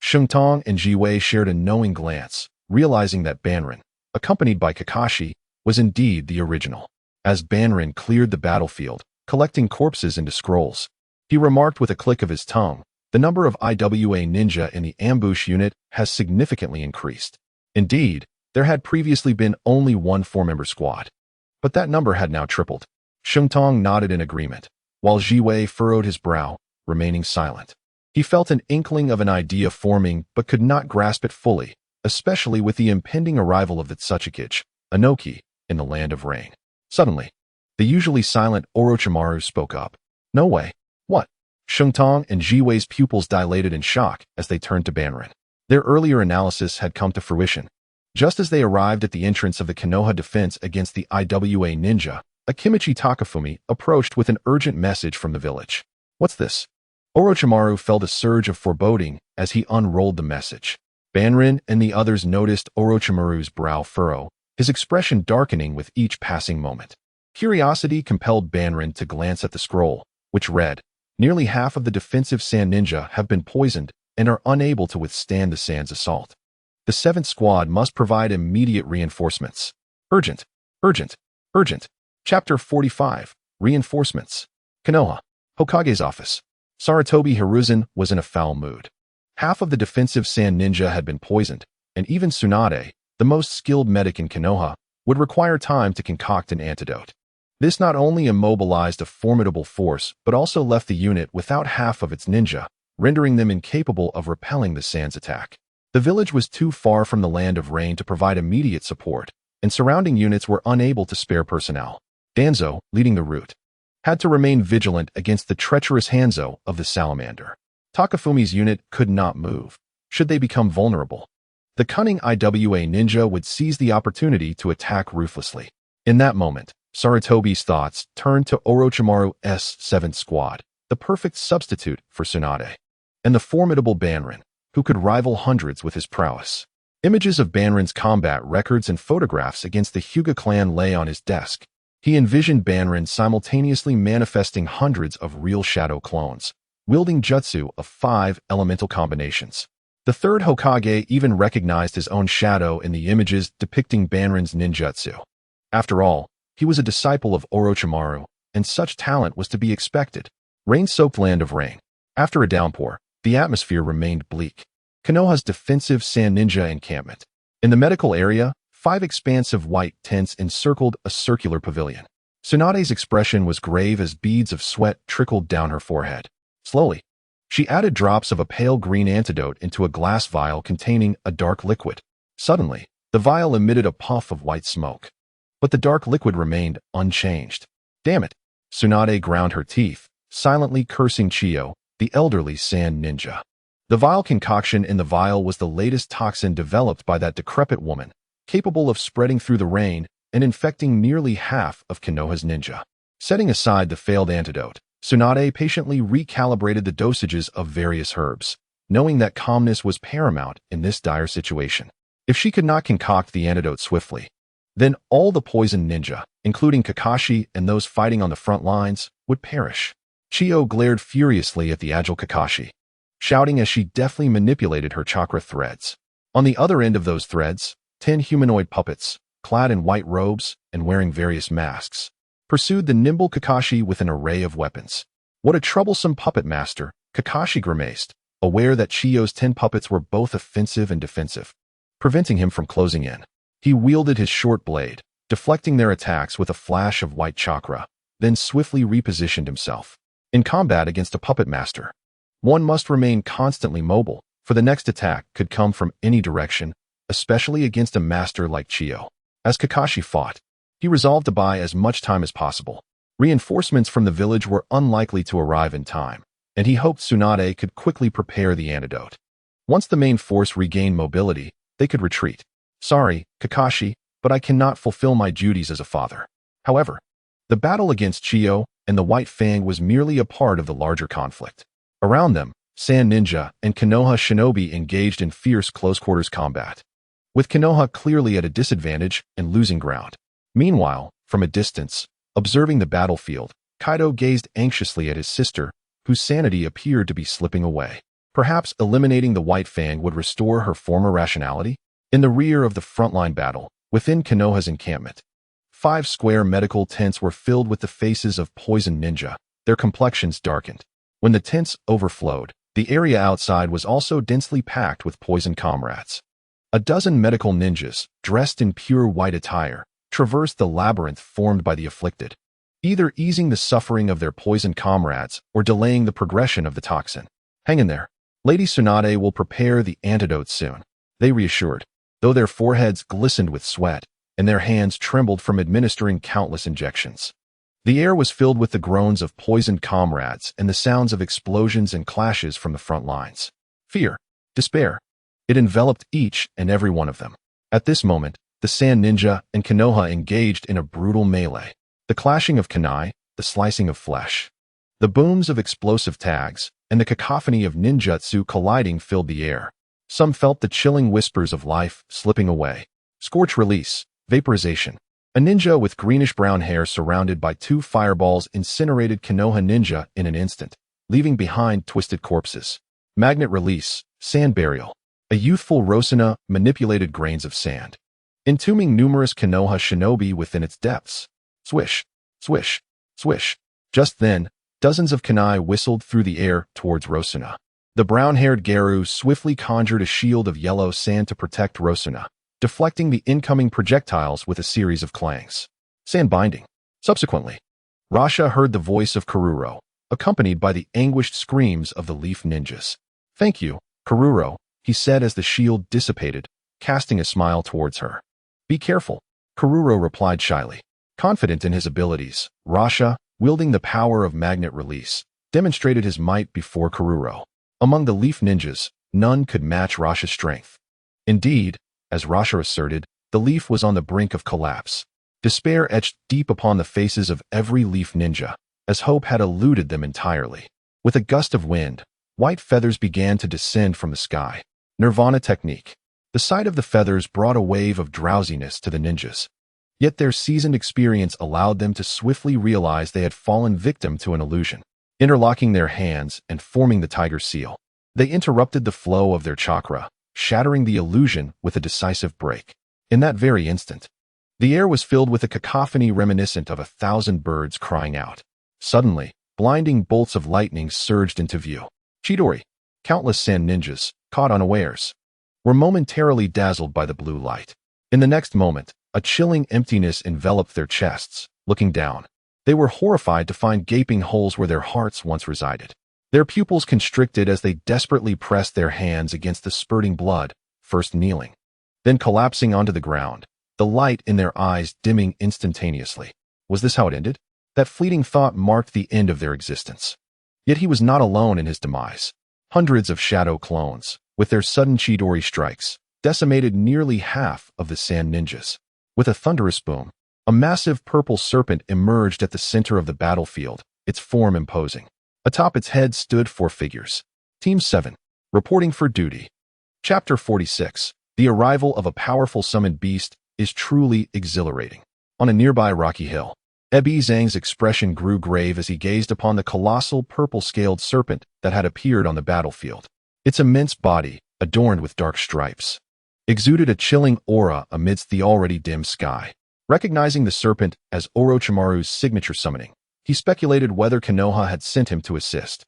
Shengtong and Jiwei shared a knowing glance, realizing that Banrin, accompanied by Kakashi, was indeed the original. As Banrin cleared the battlefield, collecting corpses into scrolls, he remarked with a click of his tongue, the number of IWA ninja in the ambush unit has significantly increased. Indeed, there had previously been only one 4-member squad, but that number had now tripled. Shengtong nodded in agreement, while Jiwei furrowed his brow, remaining silent. He felt an inkling of an idea forming but could not grasp it fully, especially with the impending arrival of the Tsuchikage, Anoki, in the land of rain. Suddenly, the usually silent Orochimaru spoke up. No way. What? Shengtong and Jiwei's pupils dilated in shock as they turned to Banrin. Their earlier analysis had come to fruition. Just as they arrived at the entrance of the Konoha defense against the IWA ninja, Akimichi Takafumi approached with an urgent message from the village. What's this? Orochimaru felt a surge of foreboding as he unrolled the message. Banrin and the others noticed Orochimaru's brow furrow, his expression darkening with each passing moment. Curiosity compelled Banrin to glance at the scroll, which read, "Nearly half of the defensive sand ninja have been poisoned and are unable to withstand the sand's assault. The 7th squad must provide immediate reinforcements. Urgent, urgent, urgent." Chapter 45, Reinforcements. Konoha, Hokage's office. Sarutobi Hiruzen was in a foul mood. Half of the defensive sand ninja had been poisoned, and even Tsunade, the most skilled medic in Konoha, would require time to concoct an antidote. This not only immobilized a formidable force, but also left the unit without half of its ninja, rendering them incapable of repelling the sand's attack. The village was too far from the land of rain to provide immediate support, and surrounding units were unable to spare personnel. Danzo, leading the route, had to remain vigilant against the treacherous Hanzo of the Salamander. Takafumi's unit could not move. Should they become vulnerable, the cunning IWA ninja would seize the opportunity to attack ruthlessly. In that moment, Sarutobi's thoughts turned to Orochimaru's 7th squad, the perfect substitute for Tsunade, and the formidable Banrin, who could rival hundreds with his prowess. Images of Banrin's combat records and photographs against the Hyuga clan lay on his desk. He envisioned Banrin simultaneously manifesting hundreds of real shadow clones, wielding jutsu of 5 elemental combinations. The 3rd Hokage even recognized his own shadow in the images depicting Banrin's ninjutsu. After all, he was a disciple of Orochimaru, and such talent was to be expected. Rain-soaked land of rain. After a downpour, the atmosphere remained bleak. Konoha's defensive sand ninja encampment. In the medical area, 5 expansive white tents encircled a circular pavilion. Tsunade's expression was grave as beads of sweat trickled down her forehead. Slowly, she added drops of a pale green antidote into a glass vial containing a dark liquid. Suddenly, the vial emitted a puff of white smoke. But the dark liquid remained unchanged. Damn it! Tsunade ground her teeth, silently cursing Chiyo, the elderly sand ninja. The vile concoction in the vial was the latest toxin developed by that decrepit woman, capable of spreading through the rain and infecting nearly half of Konoha's ninja. Setting aside the failed antidote, Tsunade patiently recalibrated the dosages of various herbs, knowing that calmness was paramount in this dire situation. If she could not concoct the antidote swiftly, then all the poisoned ninja, including Kakashi and those fighting on the front lines, would perish. Chiyo glared furiously at the agile Kakashi, shouting as she deftly manipulated her chakra threads. On the other end of those threads, 10 humanoid puppets, clad in white robes and wearing various masks, pursued the nimble Kakashi with an array of weapons. What a troublesome puppet master, Kakashi grimaced, aware that Chiyo's 10 puppets were both offensive and defensive, preventing him from closing in. He wielded his short blade, deflecting their attacks with a flash of white chakra, then swiftly repositioned himself. In combat against a puppet master, one must remain constantly mobile, for the next attack could come from any direction, especially against a master like Chiyo. As Kakashi fought, He resolved to buy as much time as possible. Reinforcements from the village were unlikely to arrive in time, and he hoped Tsunade could quickly prepare the antidote. Once the main force regained mobility, they could retreat. Sorry, Kakashi, but I cannot fulfill my duties as a father. However, the battle against Chiyo and the White Fang was merely a part of the larger conflict. Around them, Sand Ninja and Konoha Shinobi engaged in fierce close-quarters combat, with Konoha clearly at a disadvantage and losing ground. Meanwhile, from a distance, observing the battlefield, Kaido gazed anxiously at his sister, whose sanity appeared to be slipping away. Perhaps eliminating the White Fang would restore her former rationality? In the rear of the frontline battle, within Konoha's encampment, 5 square medical tents were filled with the faces of poisoned ninja, their complexions darkened. When the tents overflowed, the area outside was also densely packed with poisoned comrades. A dozen medical ninjas, dressed in pure white attire, traversed the labyrinth formed by the afflicted, either easing the suffering of their poisoned comrades or delaying the progression of the toxin. Hang in there. Lady Tsunade will prepare the antidote soon, they reassured, though their foreheads glistened with sweat and their hands trembled from administering countless injections. The air was filled with the groans of poisoned comrades and the sounds of explosions and clashes from the front lines. Fear, despair, it enveloped each and every one of them. At this moment, the Sand Ninja and Konoha engaged in a brutal melee. The clashing of kunai, the slicing of flesh, the booms of explosive tags, and the cacophony of ninjutsu colliding filled the air. Some felt the chilling whispers of life slipping away. Scorch release, vaporization. A ninja with greenish-brown hair surrounded by 2 fireballs incinerated Konoha ninja in an instant, leaving behind twisted corpses. Magnet release, sand burial. A youthful Rosuna manipulated grains of sand, entombing numerous Konoha shinobi within its depths. Swish, swish, swish. Just then, dozens of kunai whistled through the air towards Rosuna. The brown-haired Garu swiftly conjured a shield of yellow sand to protect Rosuna, deflecting the incoming projectiles with a series of clangs. Sand binding. Subsequently, Rasha heard the voice of Kururo, accompanied by the anguished screams of the leaf ninjas. Thank you, Kururo, he said as the shield dissipated, casting a smile towards her. Be careful, Kururo replied shyly. Confident in his abilities, Rasha, wielding the power of magnet release, demonstrated his might before Kururo. Among the leaf ninjas, none could match Rasha's strength. Indeed, as Rasha asserted, the leaf was on the brink of collapse. Despair etched deep upon the faces of every leaf ninja, as hope had eluded them entirely. With a gust of wind, white feathers began to descend from the sky. Nirvana technique. The sight of the feathers brought a wave of drowsiness to the ninjas. Yet their seasoned experience allowed them to swiftly realize they had fallen victim to an illusion. Interlocking their hands and forming the tiger seal, they interrupted the flow of their chakra, shattering the illusion with a decisive break. In that very instant, the air was filled with a cacophony reminiscent of 1,000 birds crying out. Suddenly, blinding bolts of lightning surged into view. Chidori, countless sand ninjas, caught unawares, were momentarily dazzled by the blue light. In the next moment, a chilling emptiness enveloped their chests. Looking down, they were horrified to find gaping holes where their hearts once resided. Their pupils constricted as they desperately pressed their hands against the spurting blood, first kneeling, then collapsing onto the ground, the light in their eyes dimming instantaneously. Was this how it ended? That fleeting thought marked the end of their existence. Yet he was not alone in his demise. Hundreds of shadow clones, with their sudden Chidori strikes, decimated nearly half of the sand ninjas. With a thunderous boom, a massive purple serpent emerged at the center of the battlefield, its form imposing. Atop its head stood 4 figures. Team 7, reporting for duty. Chapter 46. The arrival of a powerful summoned beast is truly exhilarating. On a nearby rocky hill, Ebi Zhang's expression grew grave as he gazed upon the colossal purple-scaled serpent that had appeared on the battlefield. Its immense body, adorned with dark stripes, exuded a chilling aura amidst the already dim sky. Recognizing the serpent as Orochimaru's signature summoning, he speculated whether Konoha had sent him to assist.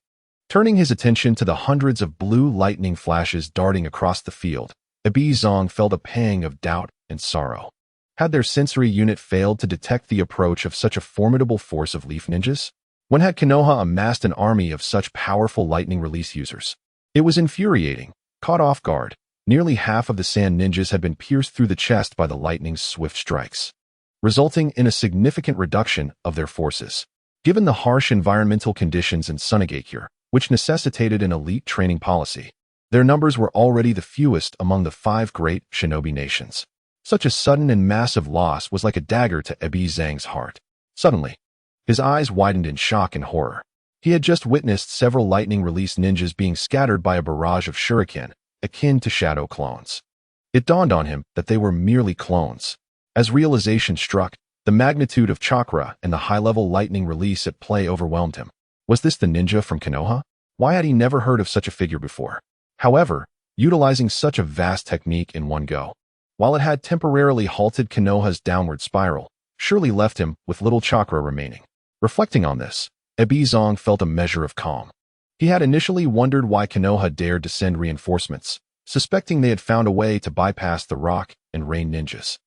Turning his attention to the hundreds of blue lightning flashes darting across the field, Ebi Zhang felt a pang of doubt and sorrow. Had their sensory unit failed to detect the approach of such a formidable force of leaf ninjas? When had Konoha amassed an army of such powerful lightning release users? It was infuriating. Caught off guard, nearly half of the sand ninjas had been pierced through the chest by the lightning's swift strikes. resulting in a significant reduction of their forces. Given the harsh environmental conditions in Tsunade, which necessitated an elite training policy, their numbers were already the fewest among the 5 great shinobi nations. Such a sudden and massive loss was like a dagger to Ebi Zhang's heart. Suddenly, his eyes widened in shock and horror. He had just witnessed several lightning-release ninjas being scattered by a barrage of shuriken, akin to shadow clones. It dawned on him that they were merely clones. As realization struck, the magnitude of chakra and the high-level lightning release at play overwhelmed him. Was this the ninja from Konoha? Why had he never heard of such a figure before? However, utilizing such a vast technique in one go, while it had temporarily halted Konoha's downward spiral, surely left him with little chakra remaining. Reflecting on this, Ebi Zhang felt a measure of calm. He had initially wondered why Konoha dared to send reinforcements, suspecting they had found a way to bypass the rock and rain ninjas.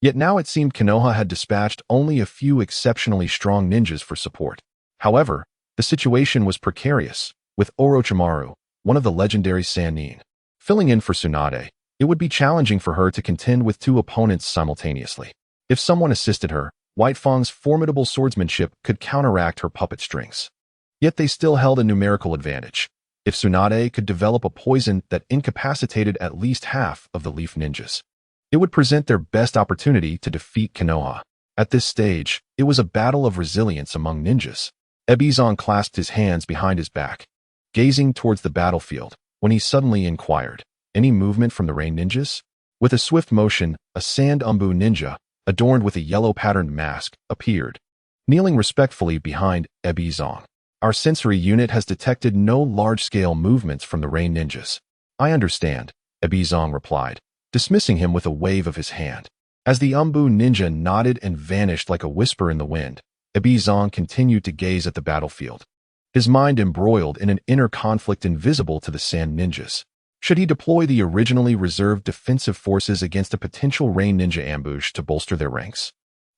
Yet now it seemed Konoha had dispatched only a few exceptionally strong ninjas for support. However, the situation was precarious, with Orochimaru, one of the legendary Sannin, filling in for Tsunade. It would be challenging for her to contend with 2 opponents simultaneously. If someone assisted her, White Fang's formidable swordsmanship could counteract her puppet strings. Yet they still held a numerical advantage. If Tsunade could develop a poison that incapacitated at least half of the Leaf Ninjas, it would present their best opportunity to defeat Konoha. At this stage, it was a battle of resilience among ninjas. Ebi Zhang clasped his hands behind his back, gazing towards the battlefield, when he suddenly inquired, "Any movement from the rain ninjas?" With a swift motion, a sand umbu ninja, adorned with a yellow-patterned mask, appeared, kneeling respectfully behind Ebi Zhang. "Our sensory unit has detected no large-scale movements from the rain ninjas." "I understand," Ebi Zhang replied, dismissing him with a wave of his hand. As the umbu ninja nodded and vanished like a whisper in the wind, Ebi Zhang continued to gaze at the battlefield, his mind embroiled in an inner conflict invisible to the sand ninjas. Should he deploy the originally reserved defensive forces against a potential rain ninja ambush to bolster their ranks?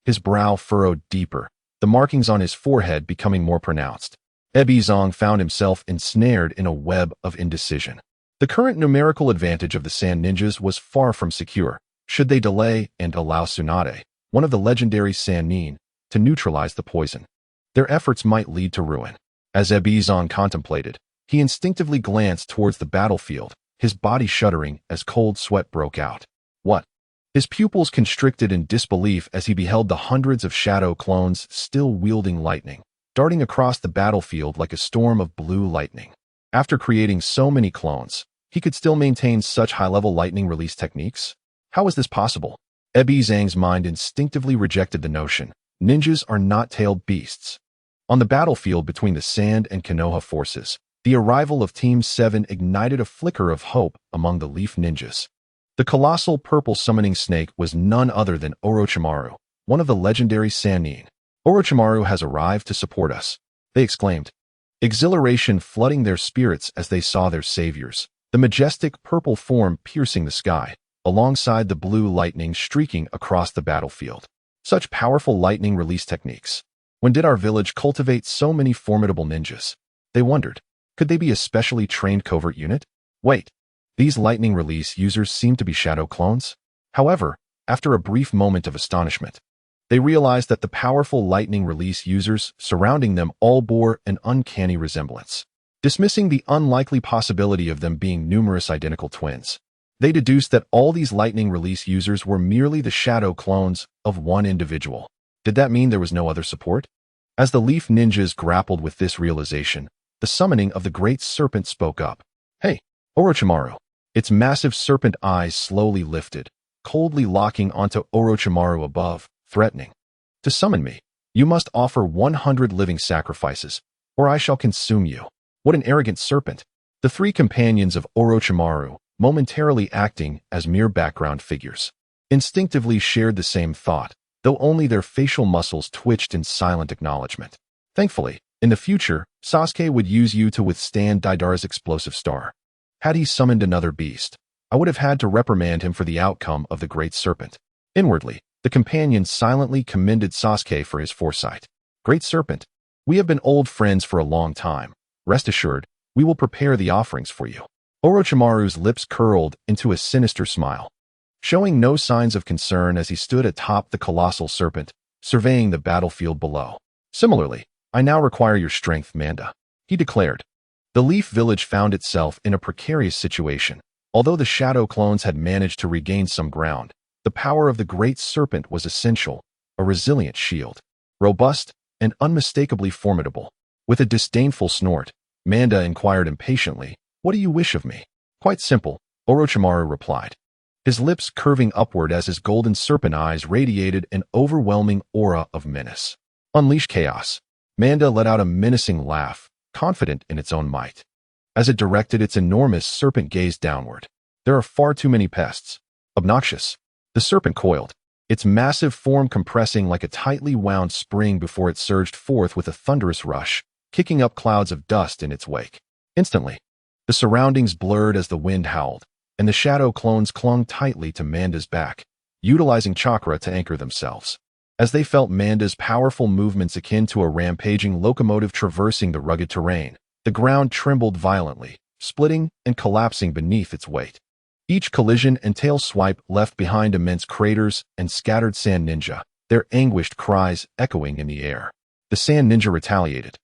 His brow furrowed deeper, the markings on his forehead becoming more pronounced. Ebi Zhang found himself ensnared in a web of indecision. The current numerical advantage of the sand ninjas was far from secure. Should they delay and allow Tsunade, one of the legendary Sannin, to neutralize the poison, their efforts might lead to ruin. As Ebi Zhang contemplated, he instinctively glanced towards the battlefield, his body shuddering as cold sweat broke out. What? His pupils constricted in disbelief as he beheld the hundreds of shadow clones still wielding lightning, darting across the battlefield like a storm of blue lightning. After creating so many clones, he could still maintain such high-level lightning release techniques? How was this possible? Ebi Zhang's mind instinctively rejected the notion. Ninjas are not tailed beasts. On the battlefield between the Sand and Konoha forces, the arrival of Team 7 ignited a flicker of hope among the Leaf Ninjas. The colossal purple summoning snake was none other than Orochimaru, one of the legendary Sannin. "Orochimaru has arrived to support us," they exclaimed, exhilaration flooding their spirits as they saw their saviors, the majestic purple form piercing the sky, alongside the blue lightning streaking across the battlefield. Such powerful lightning release techniques. When did our village cultivate so many formidable ninjas? They wondered. Could they be a specially trained covert unit? Wait, these lightning release users seem to be shadow clones? However, after a brief moment of astonishment, they realized that the powerful lightning release users surrounding them all bore an uncanny resemblance. Dismissing the unlikely possibility of them being numerous identical twins, they deduced that all these lightning release users were merely the shadow clones of one individual. Did that mean there was no other support? As the Leaf Ninjas grappled with this realization, the summoning of the Great Serpent spoke up. "Hey, Orochimaru." Its massive serpent eyes slowly lifted, coldly locking onto Orochimaru above, threatening. "To summon me, you must offer 100 living sacrifices, or I shall consume you." What an arrogant serpent! The 3 companions of Orochimaru, momentarily acting as mere background figures, instinctively shared the same thought, though only their facial muscles twitched in silent acknowledgement. Thankfully, in the future, Sasuke would use you to withstand Deidara's explosive star. Had he summoned another beast, I would have had to reprimand him for the outcome of the Great Serpent. Inwardly, the companions silently commended Sasuke for his foresight. "Great Serpent, we have been old friends for a long time. Rest assured, we will prepare the offerings for you." Orochimaru's lips curled into a sinister smile. showing no signs of concern as he stood atop the colossal serpent, surveying the battlefield below. Similarly, I now require your strength, Manda, he declared. The Leaf Village found itself in a precarious situation. Although the shadow clones had managed to regain some ground, the power of the great serpent was essential, a resilient shield, robust and unmistakably formidable. With a disdainful snort, Manda inquired impatiently, "What do you wish of me?" "Quite simple," Orochimaru replied, his lips curving upward as his golden serpent eyes radiated an overwhelming aura of menace. "Unleash chaos." Manda let out a menacing laugh, confident in its own might. As it directed its enormous serpent gaze downward. "There are far too many pests. Obnoxious." The serpent coiled, its massive form compressing like a tightly wound spring before it surged forth with a thunderous rush, kicking up clouds of dust in its wake. Instantly, the surroundings blurred as the wind howled, and the shadow clones clung tightly to Manda's back, utilizing chakra to anchor themselves. As they felt Manda's powerful movements akin to a rampaging locomotive traversing the rugged terrain, the ground trembled violently, splitting and collapsing beneath its weight. Each collision and tail swipe left behind immense craters and scattered sand ninja, their anguished cries echoing in the air. The sand ninja retaliated,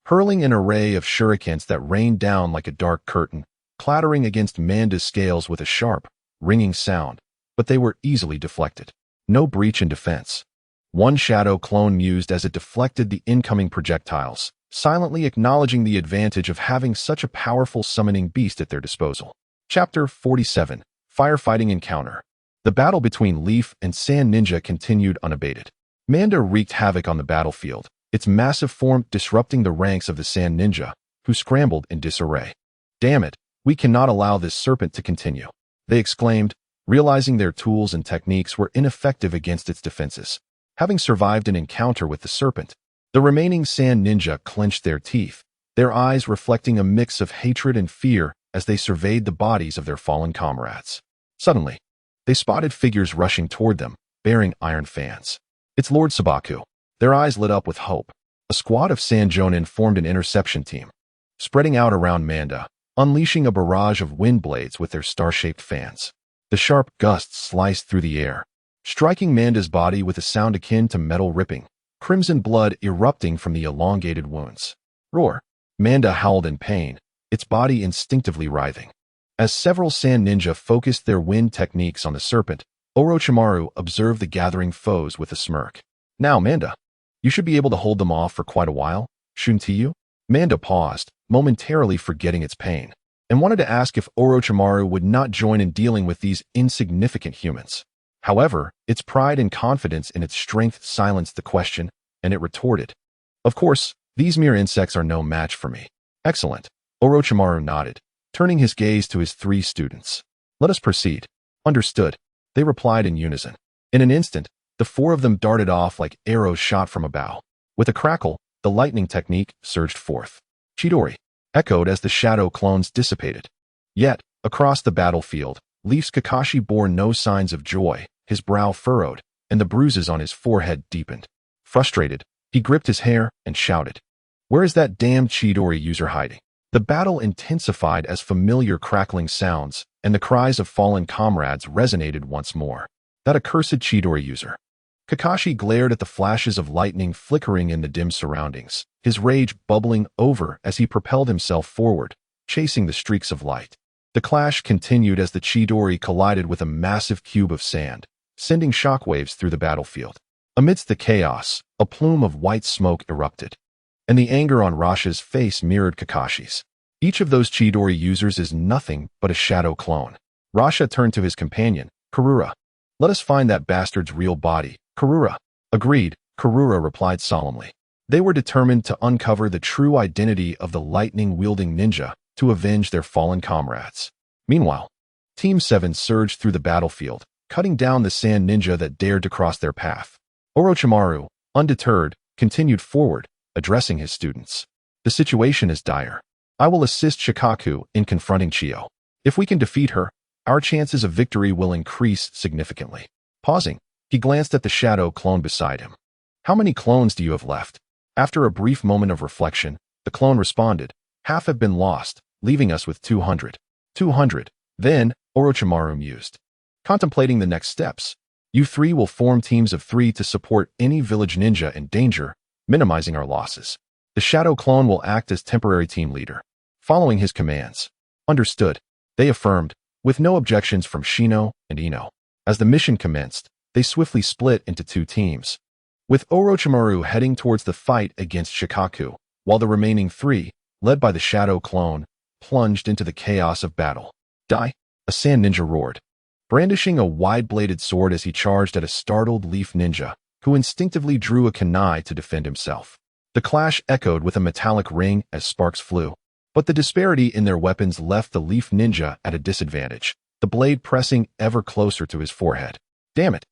hurling an array of shurikens that rained down like a dark curtain, clattering against Manda's scales with a sharp, ringing sound, but they were easily deflected. No breach in defense. One shadow clone mused as it deflected the incoming projectiles, silently acknowledging the advantage of having such a powerful summoning beast at their disposal. Chapter 47, Firefighting Encounter. The battle between Leaf and Sand Ninja continued unabated. Manda wreaked havoc on the battlefield, its massive form disrupting the ranks of the Sand Ninja, who scrambled in disarray. "Damn it, we cannot allow this serpent to continue," they exclaimed, realizing their tools and techniques were ineffective against its defenses. Having survived an encounter with the serpent, the remaining Sand Ninja clenched their teeth, their eyes reflecting a mix of hatred and fear as they surveyed the bodies of their fallen comrades. Suddenly, they spotted figures rushing toward them, bearing iron fans. "It's Lord Sabaku." Their eyes lit up with hope. A squad of Sand Jonin formed an interception team, spreading out around Manda, unleashing a barrage of wind blades with their star-shaped fans. The sharp gusts sliced through the air, striking Manda's body with a sound akin to metal ripping, crimson blood erupting from the elongated wounds. "Roar!" Manda howled in pain, its body instinctively writhing. As several Sand Ninja focused their wind techniques on the serpent, Orochimaru observed the gathering foes with a smirk. "Now, Manda, you should be able to hold them off for quite a while, shouldn't you?" Manda paused, momentarily forgetting its pain, and wanted to ask if Orochimaru would not join in dealing with these insignificant humans. However, its pride and confidence in its strength silenced the question, and it retorted, "Of course, these mere insects are no match for me." "Excellent." Orochimaru nodded, turning his gaze to his three students. "Let us proceed." "Understood," they replied in unison. In an instant, the four of them darted off like arrows shot from a bow. With a crackle, the lightning technique surged forth. "Chidori," echoed as the shadow clones dissipated. Yet, across the battlefield, Leaf's Kakashi bore no signs of joy, his brow furrowed, and the bruises on his forehead deepened. Frustrated, he gripped his hair and shouted, "Where is that damned Chidori user hiding?" The battle intensified as familiar crackling sounds and the cries of fallen comrades resonated once more. "That accursed Chidori user." Kakashi glared at the flashes of lightning flickering in the dim surroundings, his rage bubbling over as he propelled himself forward, chasing the streaks of light. The clash continued as the Chidori collided with a massive cube of sand, sending shockwaves through the battlefield. Amidst the chaos, a plume of white smoke erupted, and the anger on Rasha's face mirrored Kakashi's. Each of those Chidori users is nothing but a shadow clone. Rasha turned to his companion, Karura. "Let us find that bastard's real body, Karura." "Agreed," Karura replied solemnly. They were determined to uncover the true identity of the lightning-wielding ninja to avenge their fallen comrades. Meanwhile, Team 7 surged through the battlefield, cutting down the sand ninja that dared to cross their path. Orochimaru, undeterred, continued forward, addressing his students. "The situation is dire. I will assist Shikaku in confronting Chio. If we can defeat her, our chances of victory will increase significantly." Pausing, he glanced at the shadow clone beside him. "How many clones do you have left?" After a brief moment of reflection, the clone responded, "Half have been lost, leaving us with 200. 200. Then, Orochimaru mused. contemplating the next steps. You three will form teams of 3 to support any village ninja in danger, minimizing our losses. The shadow clone will act as temporary team leader, following his commands. Understood, they affirmed, with no objections from Shino and Ino. As the mission commenced, they swiftly split into 2 teams, with Orochimaru heading towards the fight against Shikaku, while the remaining 3, led by the shadow clone, plunged into the chaos of battle. Die! A sand ninja roared, brandishing a wide-bladed sword as he charged at a startled leaf ninja, who instinctively drew a kunai to defend himself. The clash echoed with a metallic ring as sparks flew, but the disparity in their weapons left the leaf ninja at a disadvantage, the blade pressing ever closer to his forehead. Damn it!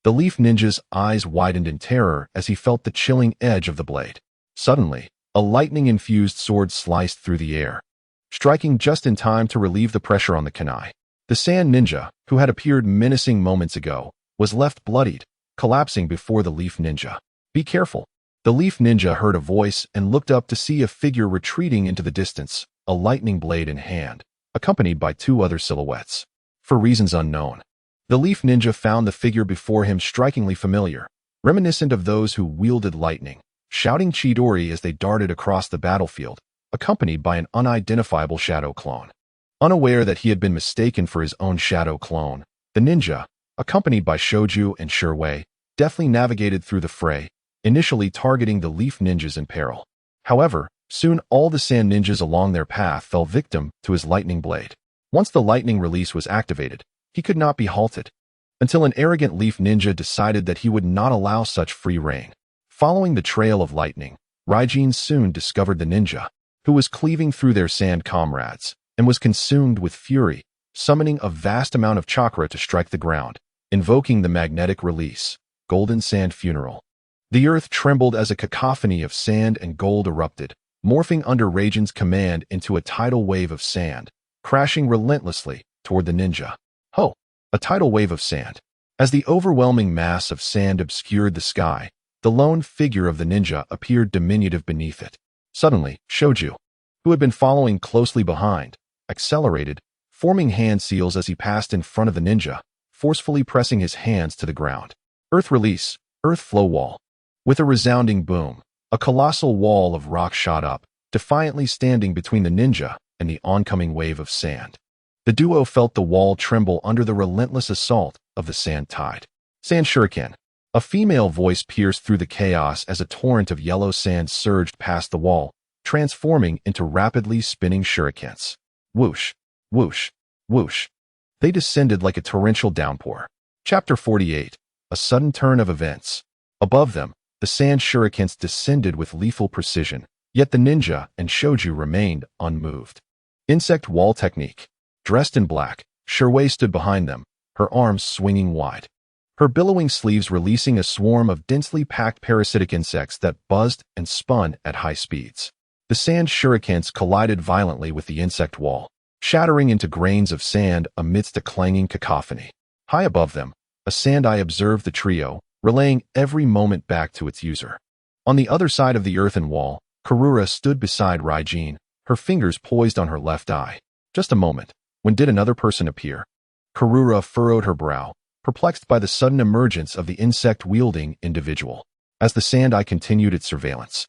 The leaf ninja's eyes widened in terror as he felt the chilling edge of the blade. Suddenly, a lightning-infused sword sliced through the air, striking just in time to relieve the pressure on the kunai. The sand ninja, who had appeared menacing moments ago, was left bloodied, collapsing before the leaf ninja. Be careful! The leaf ninja heard a voice and looked up to see a figure retreating into the distance, a lightning blade in hand, accompanied by 2 other silhouettes. For reasons unknown, the leaf ninja found the figure before him strikingly familiar, reminiscent of those who wielded lightning, shouting Chidori as they darted across the battlefield, accompanied by an unidentifiable shadow clone. Unaware that he had been mistaken for his own shadow clone, the ninja, accompanied by Shoju and Shirwei, deftly navigated through the fray, initially targeting the leaf ninjas in peril. However, soon all the sand ninjas along their path fell victim to his lightning blade. Once the lightning release was activated, he could not be halted, until an arrogant leaf ninja decided that he would not allow such free reign. Following the trail of lightning, Raijin soon discovered the ninja, who was cleaving through their sand comrades, and was consumed with fury, summoning a vast amount of chakra to strike the ground, invoking the magnetic release, Golden Sand Funeral. The earth trembled as a cacophony of sand and gold erupted, morphing under Raijin's command into a tidal wave of sand, crashing relentlessly toward the ninja. Ho! A tidal wave of sand. As the overwhelming mass of sand obscured the sky, the lone figure of the ninja appeared diminutive beneath it. Suddenly, Shoju, who had been following closely behind, accelerated, forming hand seals as he passed in front of the ninja, forcefully pressing his hands to the ground. Earth release, earth flow wall. With a resounding boom, a colossal wall of rock shot up, defiantly standing between the ninja and the oncoming wave of sand. The duo felt the wall tremble under the relentless assault of the sand tide. Sand shuriken. A female voice pierced through the chaos as a torrent of yellow sand surged past the wall, transforming into rapidly spinning shurikens. Whoosh, whoosh, whoosh. They descended like a torrential downpour. Chapter 48. A sudden turn of events. Above them, the sand shurikens descended with lethal precision, yet the ninja and Shoju remained unmoved. Insect wall technique. Dressed in black, Shirwei stood behind them, her arms swinging wide, her billowing sleeves releasing a swarm of densely packed parasitic insects that buzzed and spun at high speeds. The sand shurikens collided violently with the insect wall, shattering into grains of sand amidst a clanging cacophony. High above them, a sand eye observed the trio, relaying every moment back to its user. On the other side of the earthen wall, Karura stood beside Raijin, her fingers poised on her left eye. Just a moment. When did another person appear? Karura furrowed her brow, perplexed by the sudden emergence of the insect-wielding individual. As the sand eye continued its surveillance,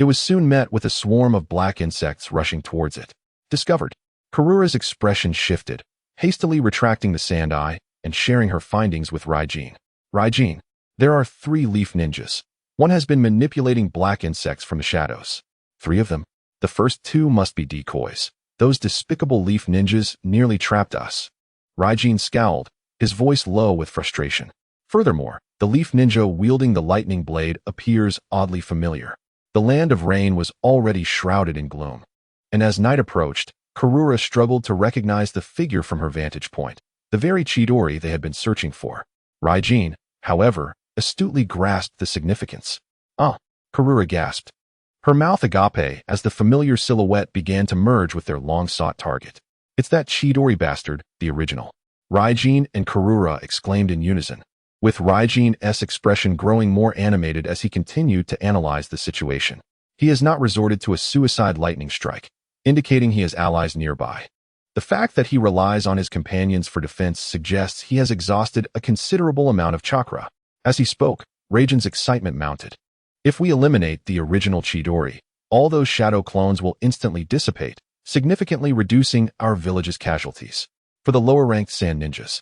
it was soon met with a swarm of black insects rushing towards it. Discovered. Karura's expression shifted, hastily retracting the sand eye and sharing her findings with Raijin. Raijin, there are 3 leaf ninjas. One has been manipulating black insects from the shadows. 3 of them. The first 2 must be decoys. Those despicable leaf ninjas nearly trapped us. Raijin scowled, his voice low with frustration. Furthermore, the leaf ninja wielding the lightning blade appears oddly familiar. The land of rain was already shrouded in gloom, and as night approached, Karura struggled to recognize the figure from her vantage point, the very Chidori they had been searching for. Raijin, however, astutely grasped the significance. Ah, Karura gasped, her mouth agape as the familiar silhouette began to merge with their long-sought target. It's that Chidori bastard, the original. Raijin and Karura exclaimed in unison, with Raijin's expression growing more animated as he continued to analyze the situation. He has not resorted to a suicide lightning strike, indicating he has allies nearby. The fact that he relies on his companions for defense suggests he has exhausted a considerable amount of chakra. As he spoke, Raijin's excitement mounted. If we eliminate the original Chidori, all those shadow clones will instantly dissipate, significantly reducing our village's casualties. For the lower-ranked sand ninjas,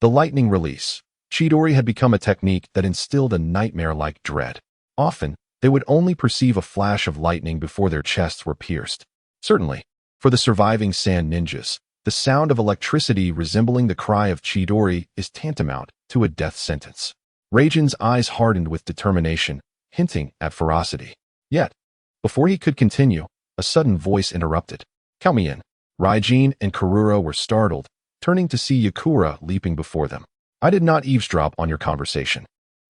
the lightning release. Chidori had become a technique that instilled a nightmare-like dread. Often, they would only perceive a flash of lightning before their chests were pierced. Certainly, for the surviving sand ninjas, the sound of electricity resembling the cry of Chidori is tantamount to a death sentence. Raijin's eyes hardened with determination, hinting at ferocity. Yet, before he could continue, a sudden voice interrupted. "Count me in." Raijin and Kurura were startled, turning to see Yakura leaping before them. "I did not eavesdrop on your conversation.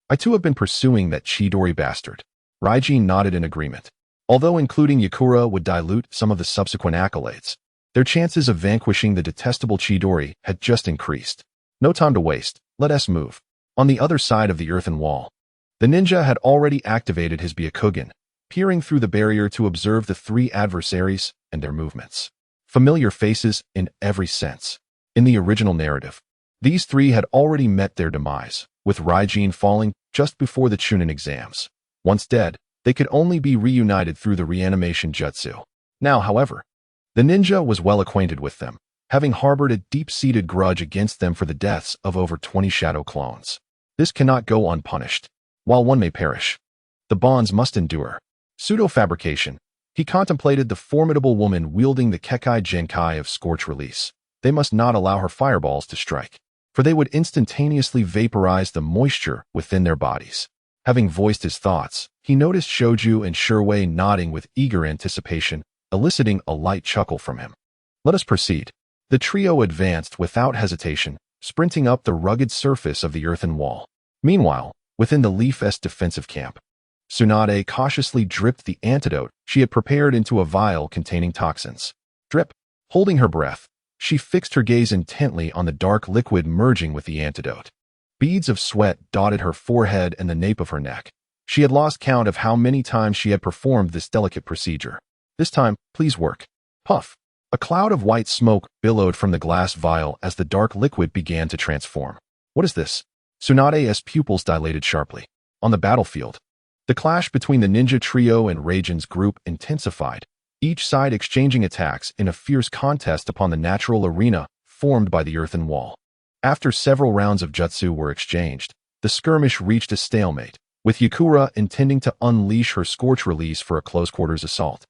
I too have been pursuing that Chidori bastard." Raijin nodded in agreement. Although including Yakura would dilute some of the subsequent accolades, their chances of vanquishing the detestable Chidori had just increased. No time to waste, let us move. On the other side of the earthen wall, the ninja had already activated his Byakugan, peering through the barrier to observe the three adversaries and their movements. Familiar faces in every sense. In the original narrative, these three had already met their demise, with Raijin falling just before the Chunin exams. Once dead, they could only be reunited through the reanimation jutsu. Now, however, the ninja was well acquainted with them, having harbored a deep-seated grudge against them for the deaths of over 20 shadow clones. This cannot go unpunished. While one may perish, the bonds must endure. Pseudo-fabrication. He contemplated the formidable woman wielding the Kekai Genkai of Scorch Release. They must not allow her fireballs to strike, for they would instantaneously vaporize the moisture within their bodies. Having voiced his thoughts, he noticed Shoju and Sherwei nodding with eager anticipation, eliciting a light chuckle from him. "Let us proceed." The trio advanced without hesitation, sprinting up the rugged surface of the earthen wall. Meanwhile, within the Leaf-est defensive camp, Tsunade cautiously dripped the antidote she had prepared into a vial containing toxins. Drip. Holding her breath, she fixed her gaze intently on the dark liquid merging with the antidote. Beads of sweat dotted her forehead and the nape of her neck. She had lost count of how many times she had performed this delicate procedure. "This time, please work." Puff. A cloud of white smoke billowed from the glass vial as the dark liquid began to transform. "What is this?" Tsunade's pupils dilated sharply. On the battlefield, the clash between the ninja trio and Raijin's group intensified, each side exchanging attacks in a fierce contest upon the natural arena formed by the earthen wall. After several rounds of jutsu were exchanged, the skirmish reached a stalemate, with Yakura intending to unleash her scorch release for a close-quarters assault,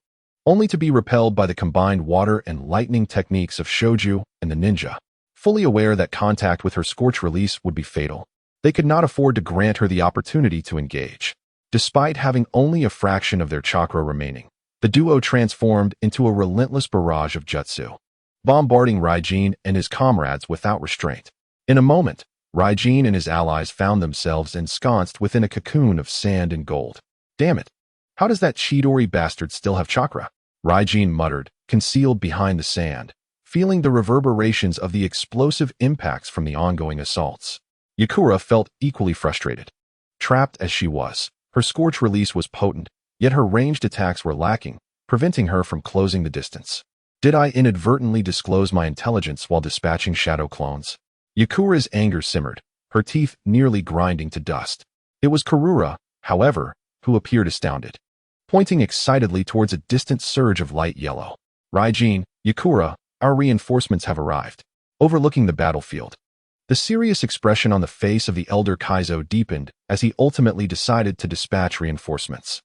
only to be repelled by the combined water and lightning techniques of Shoju and the ninja. Fully aware that contact with her scorch release would be fatal, they could not afford to grant her the opportunity to engage. Despite having only a fraction of their chakra remaining, the duo transformed into a relentless barrage of jutsu, bombarding Raijin and his comrades without restraint. In a moment, Raijin and his allies found themselves ensconced within a cocoon of sand and gold. "Damn it! How does that Chidori bastard still have chakra?" Raijin muttered, concealed behind the sand, feeling the reverberations of the explosive impacts from the ongoing assaults. Yakura felt equally frustrated. Trapped as she was, her scorch release was potent, yet her ranged attacks were lacking, preventing her from closing the distance. "Did I inadvertently disclose my intelligence while dispatching shadow clones?" Yakura's anger simmered, her teeth nearly grinding to dust. It was Kurura, however, who appeared astounded, pointing excitedly towards a distant surge of light yellow. "Raijin, Yakura, our reinforcements have arrived." Overlooking the battlefield, the serious expression on the face of the elder Kaizo deepened as he ultimately decided to dispatch reinforcements.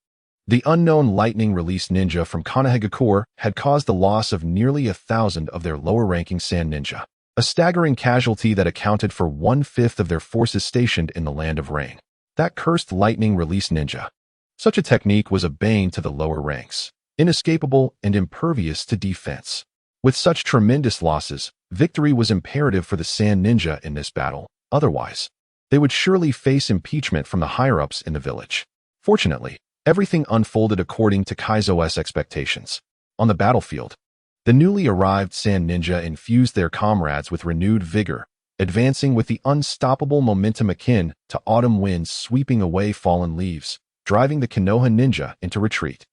The unknown lightning-release ninja from Konoha had caused the loss of nearly 1,000 of their lower-ranking sand ninja, a staggering casualty that accounted for 1/5 of their forces stationed in the Land of Rain. That cursed lightning-release ninja. Such a technique was a bane to the lower ranks, inescapable and impervious to defense. With such tremendous losses, victory was imperative for the sand ninja in this battle, otherwise, they would surely face impeachment from the higher-ups in the village. Fortunately, everything unfolded according to Kaizo's expectations. On the battlefield, the newly arrived sand ninja infused their comrades with renewed vigor, advancing with the unstoppable momentum akin to autumn winds sweeping away fallen leaves, driving the Konoha ninja into retreat.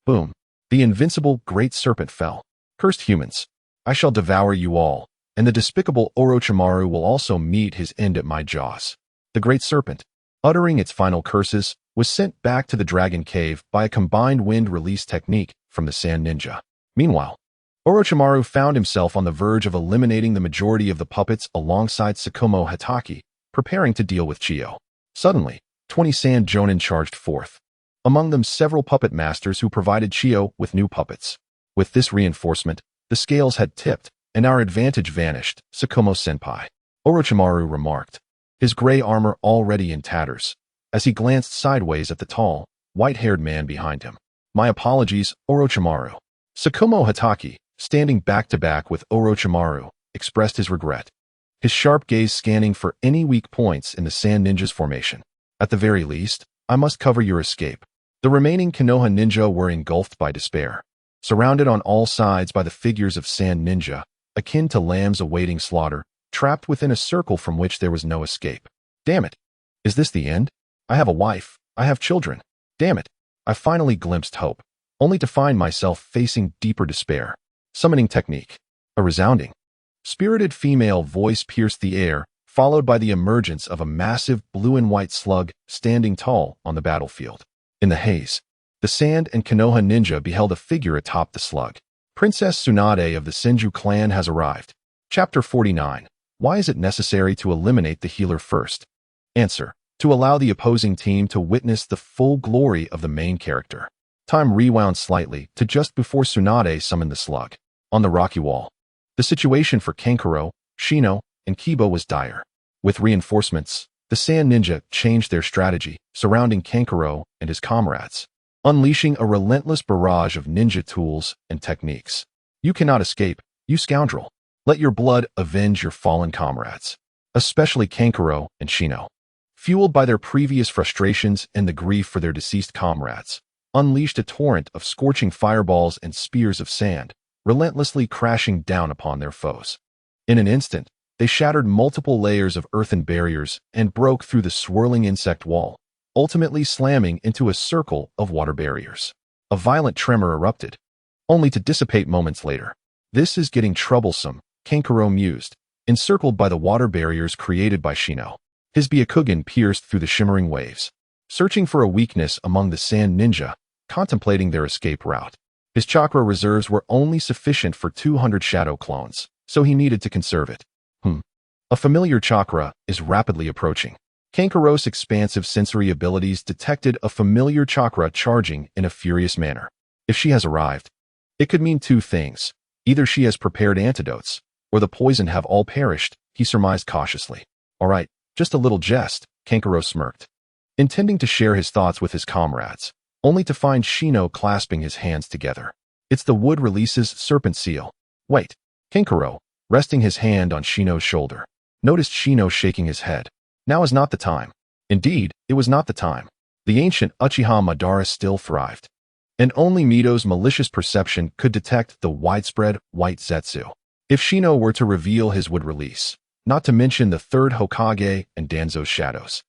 Boom! The invincible Great Serpent fell. Cursed humans! I shall devour you all, and the despicable Orochimaru will also meet his end at my jaws. The great serpent, uttering its final curses, was sent back to the dragon cave by a combined wind release technique from the Sand Ninja. Meanwhile, Orochimaru found himself on the verge of eliminating the majority of the puppets alongside Tsukumo Hatake, preparing to deal with Chiyo. Suddenly, 20 Sand Jonin charged forth. Among them several puppet masters who provided Chiyo with new puppets. With this reinforcement, the scales had tipped, and our advantage vanished, Tsukumo-senpai. Orochimaru remarked, his gray armor already in tatters, as he glanced sideways at the tall, white-haired man behind him. My apologies, Orochimaru. Tsukumo Hatake, standing back-to-back with Orochimaru, expressed his regret, his sharp gaze scanning for any weak points in the Sand Ninja's formation. At the very least, I must cover your escape. The remaining Konoha ninja were engulfed by despair, surrounded on all sides by the figures of Sand Ninja, akin to lambs awaiting slaughter, trapped within a circle from which there was no escape. Damn it! Is this the end? I have a wife, I have children. Damn it! I finally glimpsed hope, only to find myself facing deeper despair. Summoning technique. A resounding, spirited female voice pierced the air, followed by the emergence of a massive blue and white slug standing tall on the battlefield. In the haze, the Sand and Konoha ninja beheld a figure atop the slug. Princess Tsunade of the Senju clan has arrived. Chapter 49. Why is it necessary to eliminate the healer first? Answer. To allow the opposing team to witness the full glory of the main character. Time rewound slightly to just before Tsunade summoned the slug. On the rocky wall, the situation for Kankuro, Shino, and Kiba was dire. With reinforcements, the Sand Ninja changed their strategy, surrounding Kankuro and his comrades, unleashing a relentless barrage of ninja tools and techniques. You cannot escape, you scoundrel. Let your blood avenge your fallen comrades, especially Kankuro and Shino. Fueled by their previous frustrations and the grief for their deceased comrades, unleashed a torrent of scorching fireballs and spears of sand, relentlessly crashing down upon their foes. In an instant, they shattered multiple layers of earthen barriers and broke through the swirling insect wall, ultimately slamming into a circle of water barriers. A violent tremor erupted, only to dissipate moments later. This is getting troublesome, Kankuro mused, encircled by the water barriers created by Shino. His Byakugan pierced through the shimmering waves, searching for a weakness among the Sand Ninja, contemplating their escape route. His chakra reserves were only sufficient for 200 shadow clones, so he needed to conserve it. A familiar chakra is rapidly approaching. Kankuro's expansive sensory abilities detected a familiar chakra charging in a furious manner. If she has arrived, it could mean two things. Either she has prepared antidotes, or the poison have all perished, he surmised cautiously. All right, just a little jest, Kankuro smirked, intending to share his thoughts with his comrades, only to find Shino clasping his hands together. It's the wood releases serpent seal. Wait, Kankuro, resting his hand on Shino's shoulder, noticed Shino shaking his head. Now is not the time. Indeed, it was not the time. The ancient Uchiha Madara still thrived, and only Mito's malicious perception could detect the widespread white Zetsu. If Shino were to reveal his wood release, not to mention the third Hokage and Danzo's shadows,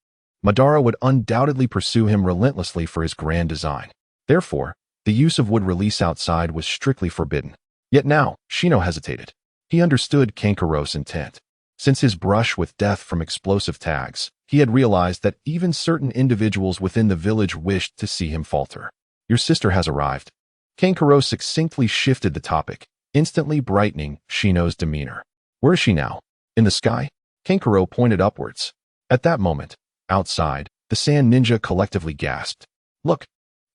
Madara would undoubtedly pursue him relentlessly for his grand design. Therefore, the use of wood release outside was strictly forbidden. Yet now, Shino hesitated. He understood Kankuro's intent. Since his brush with death from explosive tags, he had realized that even certain individuals within the village wished to see him falter. Your sister has arrived. Kankuro succinctly shifted the topic, instantly brightening Shino's demeanor. Where is she now? In the sky? Kankuro pointed upwards. At that moment, outside, the Sand Ninja collectively gasped. Look!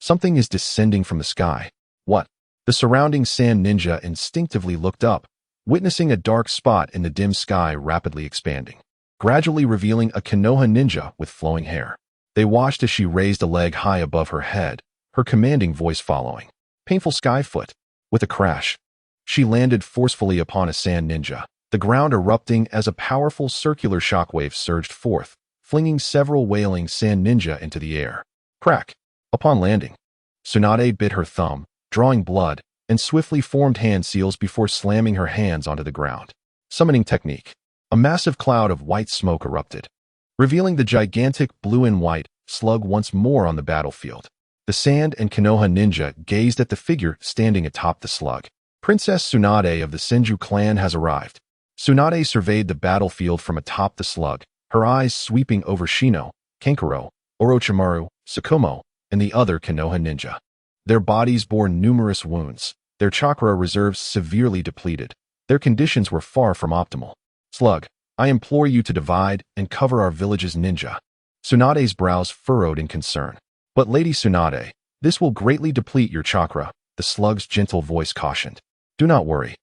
Something is descending from the sky. What? The surrounding Sand Ninja instinctively looked up, witnessing a dark spot in the dim sky rapidly expanding, gradually revealing a Konoha ninja with flowing hair. They watched as she raised a leg high above her head, her commanding voice following. Painful sky foot. With a crash, she landed forcefully upon a Sand Ninja, the ground erupting as a powerful circular shockwave surged forth, flinging several wailing Sand Ninja into the air. Crack! Upon landing, Tsunade bit her thumb, drawing blood, and swiftly formed hand seals before slamming her hands onto the ground. Summoning technique. A massive cloud of white smoke erupted, revealing the gigantic blue and white slug once more on the battlefield. The Sand and Konoha ninja gazed at the figure standing atop the slug. Princess Tsunade of the Senju clan has arrived. Tsunade surveyed the battlefield from atop the slug, her eyes sweeping over Shino, Kankuro, Orochimaru, Tsukumo, and the other Konoha ninja. Their bodies bore numerous wounds, their chakra reserves severely depleted. Their conditions were far from optimal. Slug, I implore you to divide and cover our village's ninja. Tsunade's brows furrowed in concern. But Lady Tsunade, this will greatly deplete your chakra, the slug's gentle voice cautioned. Do not worry.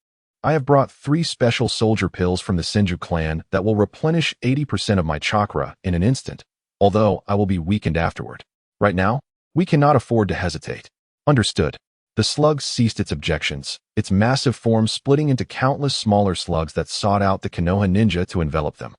I have brought 3 special soldier pills from the Senju clan that will replenish 80% of my chakra in an instant, although I will be weakened afterward. Right now, we cannot afford to hesitate. Understood. The slug ceased its objections, its massive form splitting into countless smaller slugs that sought out the Konoha ninja to envelop them.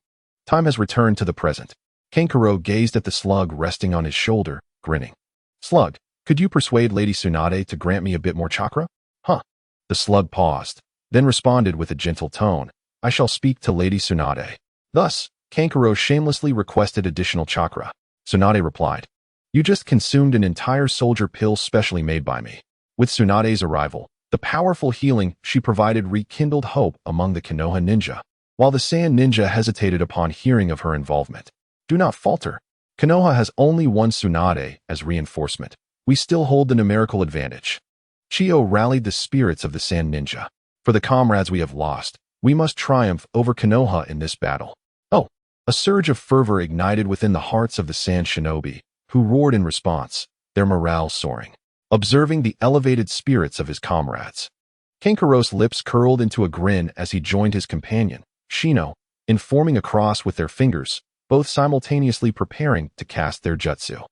Time has returned to the present. Kankuro gazed at the slug resting on his shoulder, grinning. Slug, could you persuade Lady Tsunade to grant me a bit more chakra? Huh. The slug paused, then responded with a gentle tone. I shall speak to Lady Tsunade. Thus, Kankuro shamelessly requested additional chakra. Tsunade replied, You just consumed an entire soldier pill specially made by me. With Tsunade's arrival, the powerful healing she provided rekindled hope among the Konoha ninja, while the Sand ninja hesitated upon hearing of her involvement. Do not falter. Konoha has only one Tsunade as reinforcement. We still hold the numerical advantage. Chiyo rallied the spirits of the Sand ninja. For the comrades we have lost, we must triumph over Konoha in this battle. Oh, a surge of fervor ignited within the hearts of the Sand shinobi, who roared in response, their morale soaring. Observing the elevated spirits of his comrades, Kankuro's lips curled into a grin as he joined his companion, Shino, in forming a cross with their fingers, both simultaneously preparing to cast their jutsu.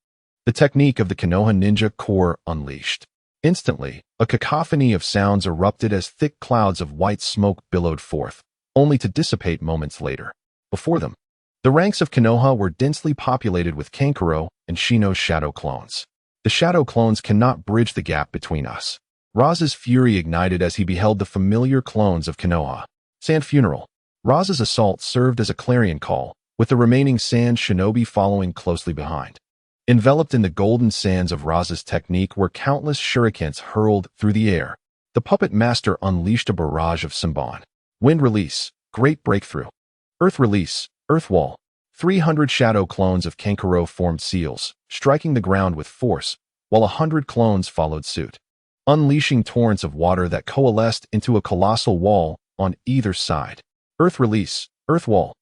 The technique of the Konoha ninja core unleashed. Instantly, a cacophony of sounds erupted as thick clouds of white smoke billowed forth, only to dissipate moments later. Before them, the ranks of Konoha were densely populated with Kankuro and Shino's shadow clones. The shadow clones cannot bridge the gap between us. Raza's fury ignited as he beheld the familiar clones of Konoha. Sand funeral. Raza's assault served as a clarion call, with the remaining Sand shinobi following closely behind. Enveloped in the golden sands of Raza's technique were countless shurikens hurled through the air. The puppet master unleashed a barrage of Senbon. Wind release, great breakthrough. Earth release, earth wall. 300 shadow clones of Kankuro formed seals, striking the ground with force, while 100 clones followed suit, unleashing torrents of water that coalesced into a colossal wall on either side. Earth release, earth wall.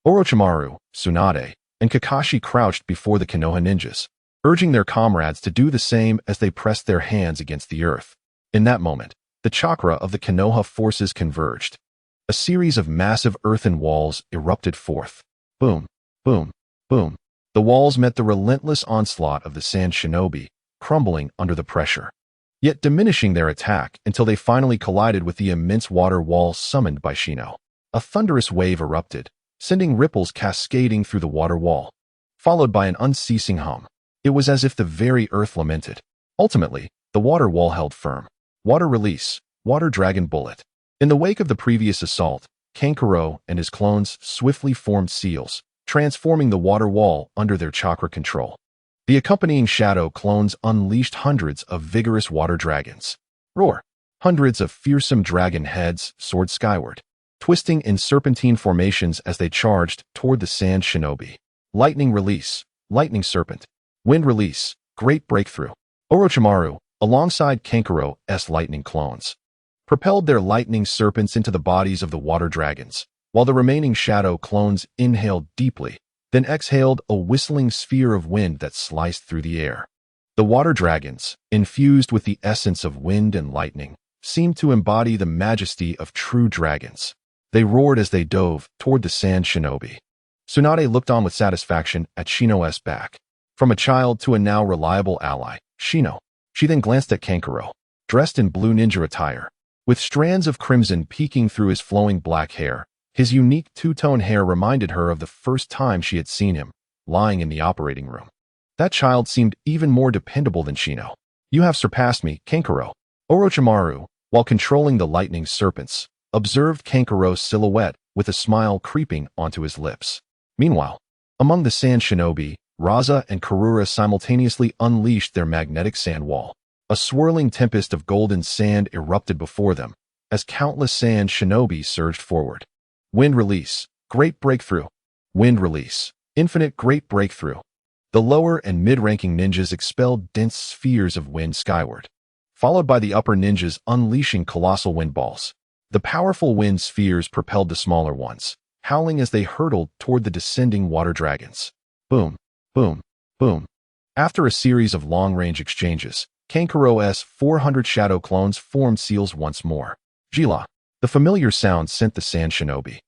Orochimaru, Tsunade, and Kakashi crouched before the Konoha ninjas, urging their comrades to do the same as they pressed their hands against the earth. In that moment, the chakra of the Konoha forces converged. A series of massive earthen walls erupted forth. Boom. Boom, boom. The walls met the relentless onslaught of the Sand shinobi, crumbling under the pressure, yet diminishing their attack until they finally collided with the immense water wall summoned by Shino. A thunderous wave erupted, sending ripples cascading through the water wall, followed by an unceasing hum. It was as if the very earth lamented. Ultimately, the water wall held firm. Water release, water dragon bullet. In the wake of the previous assault, Kankuro and his clones swiftly formed seals, transforming the water wall under their chakra control. The accompanying shadow clones unleashed hundreds of vigorous water dragons. Roar! Hundreds of fearsome dragon heads soared skyward, twisting in serpentine formations as they charged toward the Sand shinobi. Lightning release, lightning serpent. Wind release, great breakthrough. Orochimaru, alongside Kankuro's lightning clones, propelled their lightning serpents into the bodies of the water dragons, while the remaining shadow clones inhaled deeply, then exhaled a whistling sphere of wind that sliced through the air. The water dragons, infused with the essence of wind and lightning, seemed to embody the majesty of true dragons. They roared as they dove toward the Sand shinobi. Tsunade looked on with satisfaction at Shino's back. From a child to a now reliable ally, Shino. She then glanced at Kankuro, dressed in blue ninja attire, with strands of crimson peeking through his flowing black hair. His unique two-tone hair reminded her of the first time she had seen him, lying in the operating room. That child seemed even more dependable than Shino. You have surpassed me, Kankuro. Orochimaru, while controlling the lightning serpents, observed Kankuro's silhouette with a smile creeping onto his lips. Meanwhile, among the Sand shinobi, Raza and Karura simultaneously unleashed their magnetic sand wall. A swirling tempest of golden sand erupted before them, as countless sand shinobi surged forward. Wind release. Great breakthrough. Wind release. Infinite great breakthrough. The lower and mid-ranking ninjas expelled dense spheres of wind skyward, followed by the upper ninjas unleashing colossal wind balls. The powerful wind spheres propelled the smaller ones, howling as they hurtled toward the descending water dragons. Boom, boom, boom. After a series of long-range exchanges, Kankuro's 400 shadow clones formed seals once more. Gila. The familiar sound sent the sand shinobi,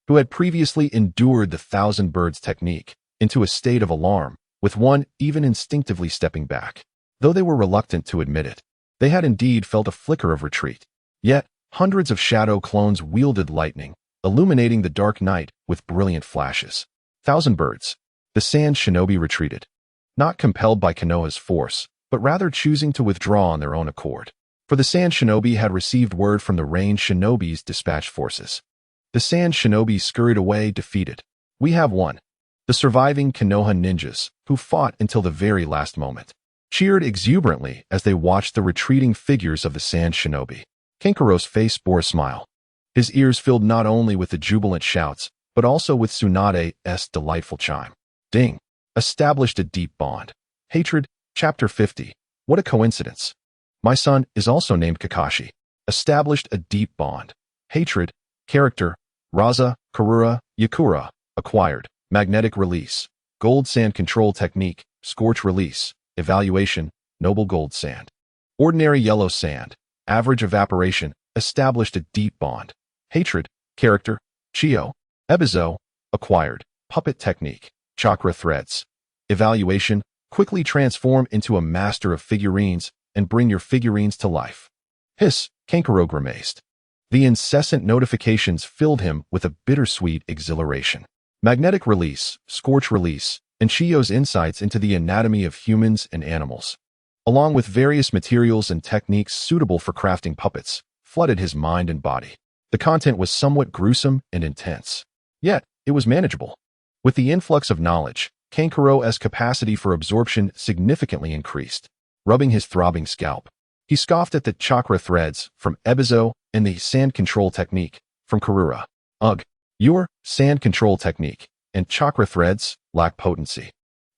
who had previously endured the thousand birds technique, into a state of alarm, with one even instinctively stepping back. Though they were reluctant to admit it, they had indeed felt a flicker of retreat. Yet, hundreds of shadow clones wielded lightning, illuminating the dark night with brilliant flashes. Thousand birds. The sand shinobi retreated, not compelled by Konoha's force, but rather choosing to withdraw on their own accord. For the sand shinobi had received word from the range shinobi's dispatched forces. The sand shinobi scurried away defeated. We have won. The surviving Konoha ninjas, who fought until the very last moment, cheered exuberantly as they watched the retreating figures of the sand shinobi. Kankuro's face bore a smile. His ears filled not only with the jubilant shouts, but also with Tsunade's delightful chime. Ding. Established a deep bond. Hatred. Chapter 50. What a coincidence. My son is also named Kakashi. Established a deep bond. Hatred. Character. Raza, Karura, Yakura. Acquired. Magnetic release. Gold sand control technique. Scorch release. Evaluation. Noble gold sand. Ordinary yellow sand. Average evaporation. Established a deep bond. Hatred. Character. Chio. Ebizo. Acquired. Puppet technique. Chakra threads. Evaluation. Quickly transform into a master of figurines and bring your figurines to life. Hiss. Kankuro grimaced. The incessant notifications filled him with a bittersweet exhilaration. Magnetic release, scorch release, and Chio's insights into the anatomy of humans and animals, along with various materials and techniques suitable for crafting puppets, flooded his mind and body. The content was somewhat gruesome and intense, yet it was manageable. With the influx of knowledge, Kankuro's capacity for absorption significantly increased. Rubbing his throbbing scalp, he scoffed at the chakra threads from Ebizo and the sand control technique from Karura. Ugh, your sand control technique and chakra threads lack potency.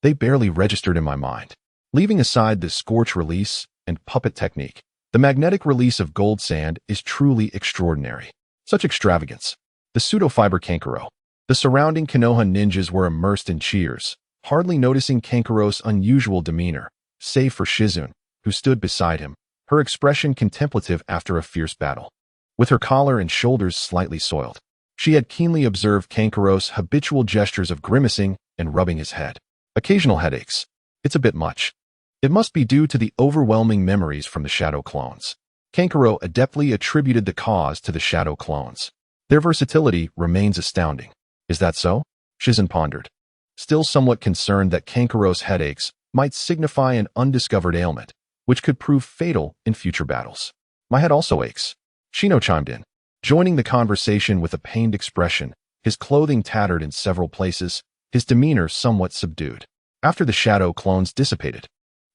They barely registered in my mind. Leaving aside the scorch release and puppet technique, the magnetic release of gold sand is truly extraordinary. Such extravagance. The pseudo-fiber Kankuro. The surrounding Konoha ninjas were immersed in cheers, hardly noticing Kankuro's unusual demeanor, save for Shizune, who stood beside him, her expression contemplative after a fierce battle. With her collar and shoulders slightly soiled, she had keenly observed Kankuro's habitual gestures of grimacing and rubbing his head. Occasional headaches. It's a bit much. It must be due to the overwhelming memories from the shadow clones. Kankuro adeptly attributed the cause to the shadow clones. Their versatility remains astounding. Is that so? Shizune pondered, still somewhat concerned that Kankuro's headaches might signify an undiscovered ailment, which could prove fatal in future battles. My head also aches. Shino chimed in, joining the conversation with a pained expression, his clothing tattered in several places, his demeanor somewhat subdued. After the shadow clones dissipated,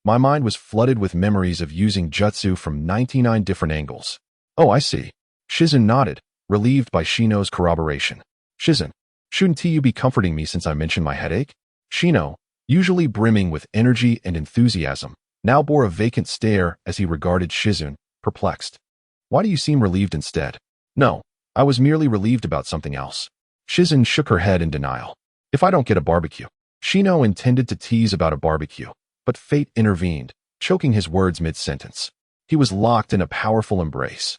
my mind was flooded with memories of using Jutsu from 99 different angles. Oh, I see. Shizune nodded, relieved by Shino's corroboration. Shizune, shouldn't you be comforting me since I mentioned my headache? Shino, usually brimming with energy and enthusiasm, now bore a vacant stare as he regarded Shizune, perplexed. Why do you seem relieved instead? No, I was merely relieved about something else. Shizune shook her head in denial. If I don't get a barbecue. Shino intended to tease about a barbecue, but fate intervened, choking his words mid-sentence. He was locked in a powerful embrace.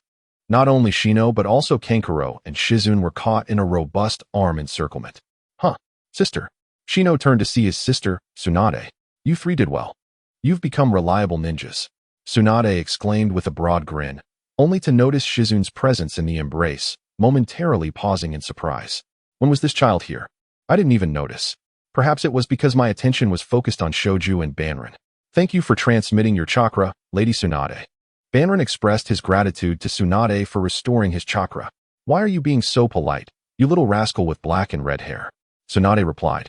Not only Shino but also Kankuro and Shizune were caught in a robust arm encirclement. Huh, sister. Shino turned to see his sister, Tsunade. You three did well. You've become reliable ninjas. Tsunade exclaimed with a broad grin, only to notice Shizune's presence in the embrace, momentarily pausing in surprise. When was this child here? I didn't even notice. Perhaps it was because my attention was focused on Shoju and Banrin. Thank you for transmitting your chakra, Lady Tsunade. Banrin expressed his gratitude to Tsunade for restoring his chakra. Why are you being so polite, you little rascal with black and red hair? Tsunade replied,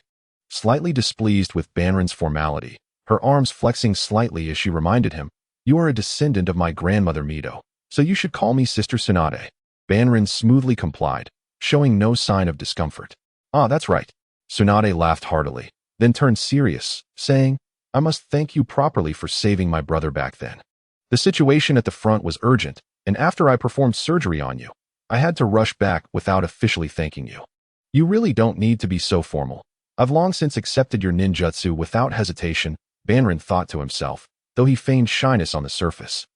slightly displeased with Banrin's formality, her arms flexing slightly as she reminded him, you are a descendant of my grandmother Mido, so you should call me Sister Tsunade. Banrin smoothly complied, showing no sign of discomfort. Ah, that's right. Tsunade laughed heartily, then turned serious, saying, I must thank you properly for saving my brother back then. The situation at the front was urgent, and after I performed surgery on you, I had to rush back without officially thanking you. You really don't need to be so formal. I've long since accepted your ninjutsu without hesitation, Banrin thought to himself, though he feigned shyness on the surface.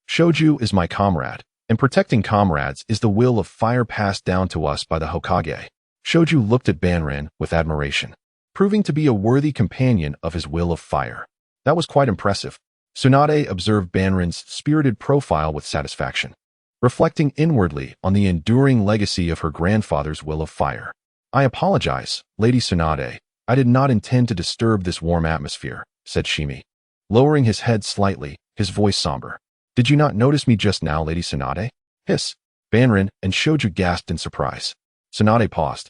Shoju is my comrade, and protecting comrades is the will of fire passed down to us by the Hokage. Shoju looked at Banrin with admiration, proving to be a worthy companion of his will of fire. That was quite impressive. Tsunade observed Banrin's spirited profile with satisfaction, reflecting inwardly on the enduring legacy of her grandfather's will of fire. I apologize, Lady Tsunade. I did not intend to disturb this warm atmosphere, said Shimi, lowering his head slightly, his voice somber. Did you not notice me just now, Lady Tsunade? Hiss. Banrin and Shoju gasped in surprise. Tsunade paused,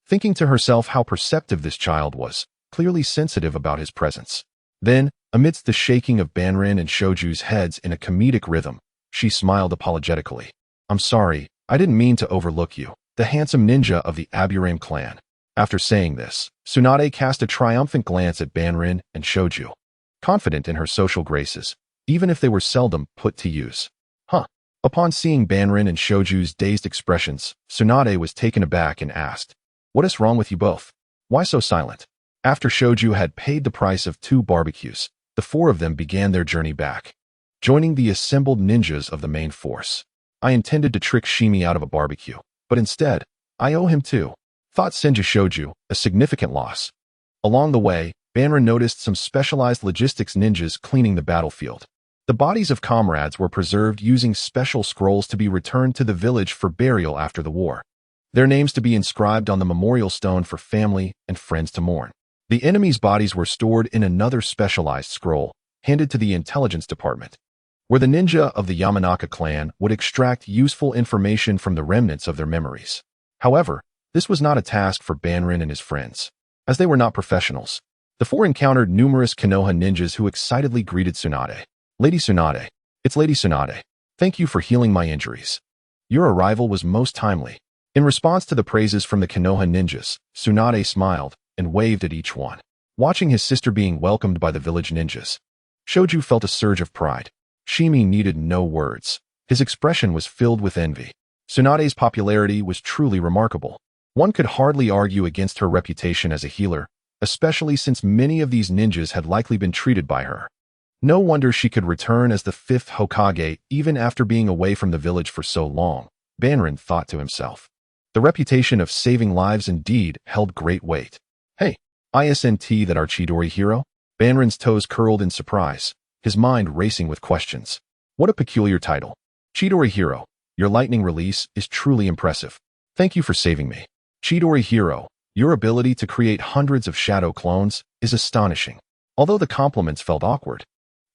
thinking to herself how perceptive this child was, clearly sensitive about his presence. Then, amidst the shaking of Banrin and Shoju's heads in a comedic rhythm, she smiled apologetically. I'm sorry, I didn't mean to overlook you, the handsome ninja of the Aburame clan. After saying this, Tsunade cast a triumphant glance at Banrin and Shoju, confident in her social graces, even if they were seldom put to use. Huh. Upon seeing Banrin and Shoju's dazed expressions, Tsunade was taken aback and asked, What is wrong with you both? Why so silent? After Shoju had paid the price of 2 barbecues, the 4 of them began their journey back, joining the assembled ninjas of the main force. I intended to trick Shimi out of a barbecue, but instead, I owe him 2, thought Senju Shoju, a significant loss. Along the way, Banrin noticed some specialized logistics ninjas cleaning the battlefield. The bodies of comrades were preserved using special scrolls to be returned to the village for burial after the war, their names to be inscribed on the memorial stone for family and friends to mourn. The enemy's bodies were stored in another specialized scroll, handed to the intelligence department, where the ninja of the Yamanaka clan would extract useful information from the remnants of their memories. However, this was not a task for Banrin and his friends, as they were not professionals. The 4 encountered numerous Konoha ninjas who excitedly greeted Tsunade. Lady Tsunade, it's Lady Tsunade. Thank you for healing my injuries. Your arrival was most timely. In response to the praises from the Konoha ninjas, Tsunade smiled and waved at each one, watching his sister being welcomed by the village ninjas. Shoju felt a surge of pride. Shimi needed no words. His expression was filled with envy. Tsunade's popularity was truly remarkable. One could hardly argue against her reputation as a healer, especially since many of these ninjas had likely been treated by her. No wonder she could return as the 5th Hokage even after being away from the village for so long, Banrin thought to himself. The reputation of saving lives indeed held great weight. Hey, isn't that our Chidori hero? Banrin's toes curled in surprise, his mind racing with questions. What a peculiar title. Chidori hero, your lightning release is truly impressive. Thank you for saving me. Chidori hero, your ability to create hundreds of shadow clones is astonishing. Although the compliments felt awkward,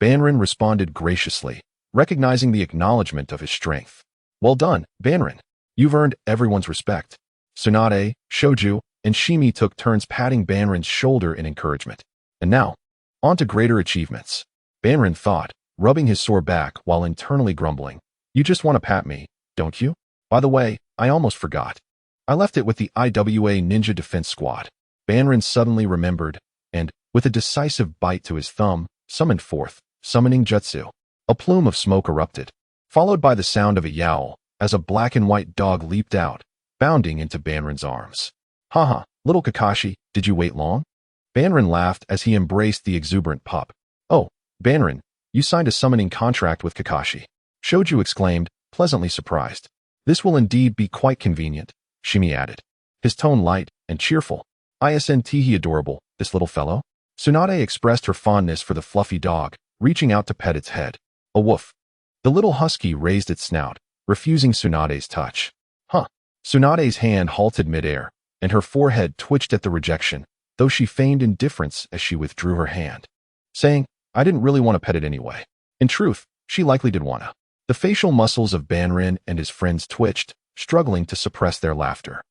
Banrin responded graciously, recognizing the acknowledgement of his strength. Well done, Banrin. You've earned everyone's respect. Tsunade, Shoju, and Shimi took turns patting Banrin's shoulder in encouragement. And now, on to greater achievements. Banrin thought, rubbing his sore back while internally grumbling. You just want to pat me, don't you? By the way, I almost forgot. I left it with the IWA Ninja Defense Squad. Banrin suddenly remembered, and, with a decisive bite to his thumb, summoned forth, summoning jutsu. A plume of smoke erupted, followed by the sound of a yowl, as a black and white dog leaped out, bounding into Banrin's arms. Haha, little Kakashi, did you wait long? Banrin laughed as he embraced the exuberant pup. Oh, Banrin, you signed a summoning contract with Kakashi. Shoju exclaimed, pleasantly surprised. This will indeed be quite convenient, Shimi added, his tone light and cheerful. Isn't he adorable, this little fellow? Tsunade expressed her fondness for the fluffy dog, reaching out to pet its head. A woof. The little husky raised its snout, refusing Tsunade's touch. Huh. Tsunade's hand halted midair, and her forehead twitched at the rejection, though she feigned indifference as she withdrew her hand, saying, I didn't really want to pet it anyway. In truth, she likely did wanna. The facial muscles of Banrin and his friends twitched, struggling to suppress their laughter.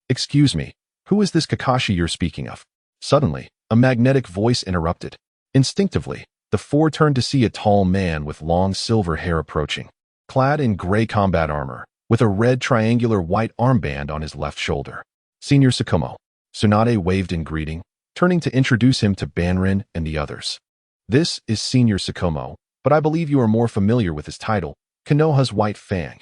Excuse me, who is this Kakashi you're speaking of? Suddenly, a magnetic voice interrupted. Instinctively, the 4 turned to see a tall man with long silver hair approaching, clad in gray combat armor, with a red triangular white armband on his left shoulder. Senior Tsukumo. Tsunade waved in greeting, turning to introduce him to Banrin and the others. This is Senior Tsukumo, but I believe you are more familiar with his title, Konoha's White Fang.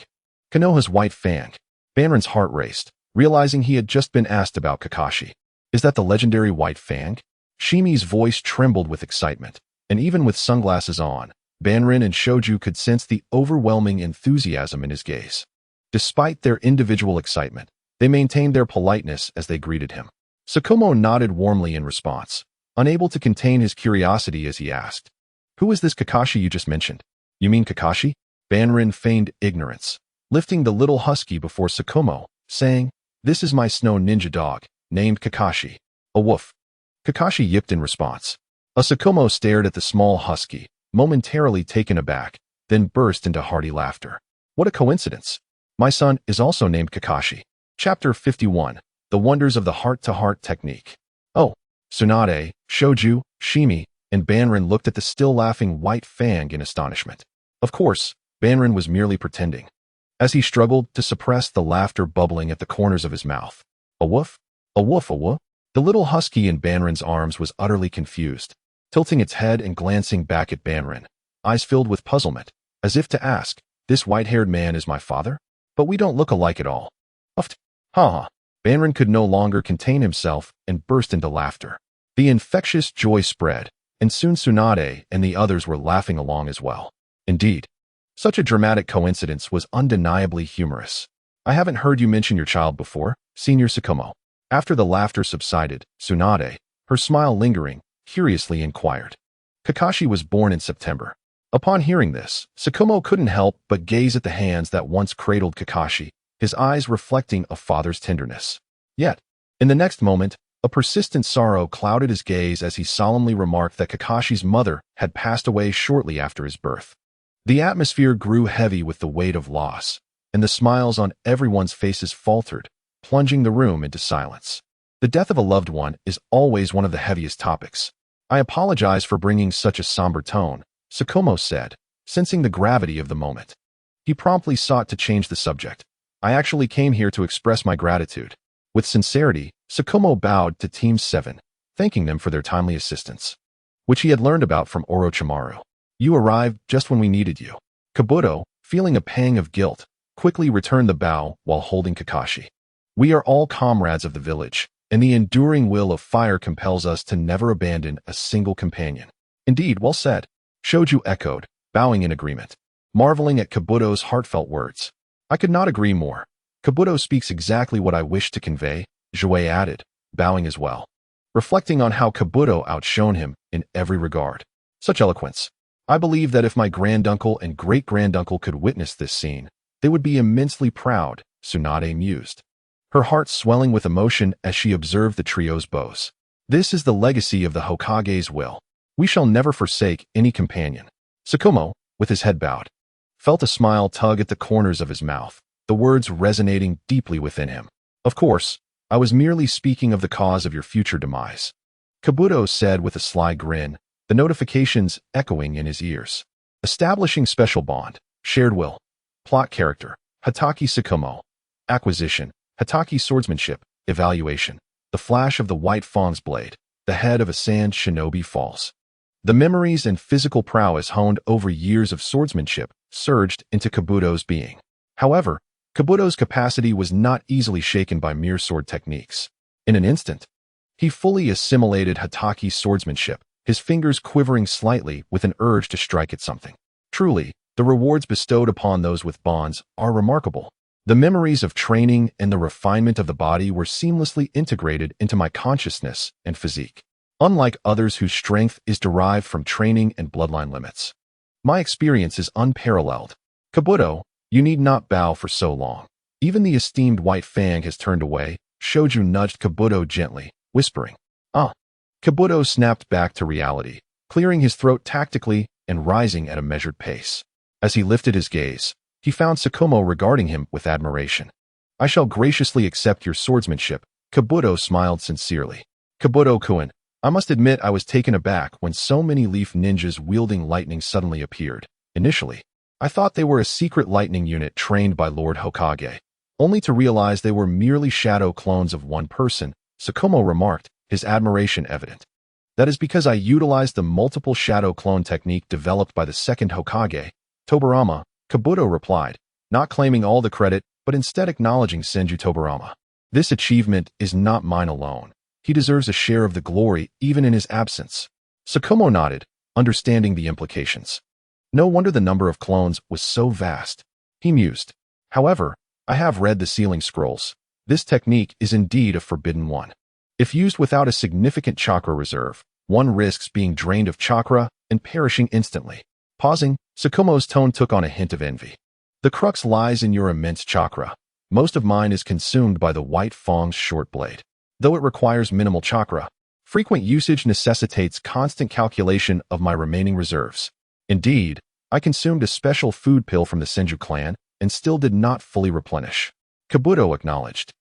Konoha's White Fang. Banrin's heart raced, realizing he had just been asked about Kakashi. Is that the legendary White Fang? Shimi's voice trembled with excitement, and even with sunglasses on, Banrin and Shoju could sense the overwhelming enthusiasm in his gaze. Despite their individual excitement, they maintained their politeness as they greeted him. Tsukumo nodded warmly in response, unable to contain his curiosity as he asked, "Who is this Kakashi you just mentioned?" "You mean Kakashi?" Banrin feigned ignorance, lifting the little husky before Tsukumo, saying, "This is my snow ninja dog, named Kakashi." "A woof." Kakashi yipped in response. Tsukumo stared at the small husky, momentarily taken aback, then burst into hearty laughter. "What a coincidence. My son is also named Kakashi." Chapter 51. The Wonders of the Heart-to-Heart Technique. Oh, Tsunade, Shoju, Shimi, and Banrin looked at the still-laughing White Fang in astonishment. Of course, Banrin was merely pretending, as he struggled to suppress the laughter bubbling at the corners of his mouth. "A woof? A woof, a woof?" The little husky in Banrin's arms was utterly confused, tilting its head and glancing back at Banrin, eyes filled with puzzlement, as if to ask, "This white-haired man is my father? But we don't look alike at all." Uft. Ha ha. Banrin could no longer contain himself and burst into laughter. The infectious joy spread, and soon Tsunade and the others were laughing along as well. Indeed, such a dramatic coincidence was undeniably humorous. "I haven't heard you mention your child before, Senior Tsukumo." After the laughter subsided, Tsunade, her smile lingering, curiously inquired. "Kakashi was born in September." Upon hearing this, Tsukumo couldn't help but gaze at the hands that once cradled Kakashi, his eyes reflecting a father's tenderness. Yet, in the next moment, a persistent sorrow clouded his gaze as he solemnly remarked that Kakashi's mother had passed away shortly after his birth. The atmosphere grew heavy with the weight of loss, and the smiles on everyone's faces faltered, plunging the room into silence. The death of a loved one is always one of the heaviest topics. "I apologize for bringing such a somber tone," Tsukumo said, sensing the gravity of the moment. He promptly sought to change the subject. "I actually came here to express my gratitude." With sincerity, Tsukumo bowed to Team 7, thanking them for their timely assistance, which he had learned about from Orochimaru. "You arrived just when we needed you." Kabuto, feeling a pang of guilt, quickly returned the bow while holding Kakashi. "We are all comrades of the village, and the enduring will of fire compels us to never abandon a single companion." "Indeed, well said," Shoju echoed, bowing in agreement, marveling at Kabuto's heartfelt words. "I could not agree more. Kabuto speaks exactly what I wish to convey," Jouei added, bowing as well, reflecting on how Kabuto outshone him in every regard. Such eloquence. "I believe that if my granduncle and great-granduncle could witness this scene, they would be immensely proud," Tsunade mused, her heart swelling with emotion as she observed the trio's bows. "This is the legacy of the Hokage's will. We shall never forsake any companion." Tsukumo, with his head bowed, felt a smile tug at the corners of his mouth, the words resonating deeply within him. "Of course, I was merely speaking of the cause of your future demise," Kabuto said with a sly grin, the notifications echoing in his ears. Establishing special bond, shared will. Plot character, Hatake Tsukumo. Acquisition, Hatake swordsmanship, evaluation. The flash of the white fang's blade, the head of a sand shinobi falls. The memories and physical prowess honed over years of swordsmanship surged into Kabuto's being. However, Kabuto's capacity was not easily shaken by mere sword techniques. In an instant, he fully assimilated Hatake's swordsmanship, his fingers quivering slightly with an urge to strike at something. Truly, the rewards bestowed upon those with bonds are remarkable. The memories of training and the refinement of the body were seamlessly integrated into my consciousness and physique. Unlike others whose strength is derived from training and bloodline limits, my experience is unparalleled. Kabuto, you need not bow for so long. Even the esteemed White Fang has turned away. Shoju nudged Kabuto gently, whispering, "Ah." Kabuto snapped back to reality, clearing his throat tactically and rising at a measured pace. As he lifted his gaze, he found Tsukumo regarding him with admiration. "I shall graciously accept your swordsmanship," Kabuto smiled sincerely. "Kabuto-kun, I must admit I was taken aback when so many leaf ninjas wielding lightning suddenly appeared. Initially, I thought they were a secret lightning unit trained by Lord Hokage, only to realize they were merely shadow clones of one person, Tsukumo remarked, his admiration evident. That is because I utilized the multiple shadow clone technique developed by the second Hokage, Tobirama, Kabuto replied, not claiming all the credit, but instead acknowledging Senju Tobirama. This achievement is not mine alone. He deserves a share of the glory even in his absence. Tsukumo nodded, understanding the implications. No wonder the number of clones was so vast. He mused. However, I have read the sealing scrolls. This technique is indeed a forbidden one. If used without a significant chakra reserve, one risks being drained of chakra and perishing instantly. Pausing, Tsukumo's tone took on a hint of envy. The crux lies in your immense chakra. Most of mine is consumed by the White Fang's short blade. Though it requires minimal chakra, frequent usage necessitates constant calculation of my remaining reserves. Indeed, I consumed a special food pill from the Senju clan and still did not fully replenish. Kabuto acknowledged.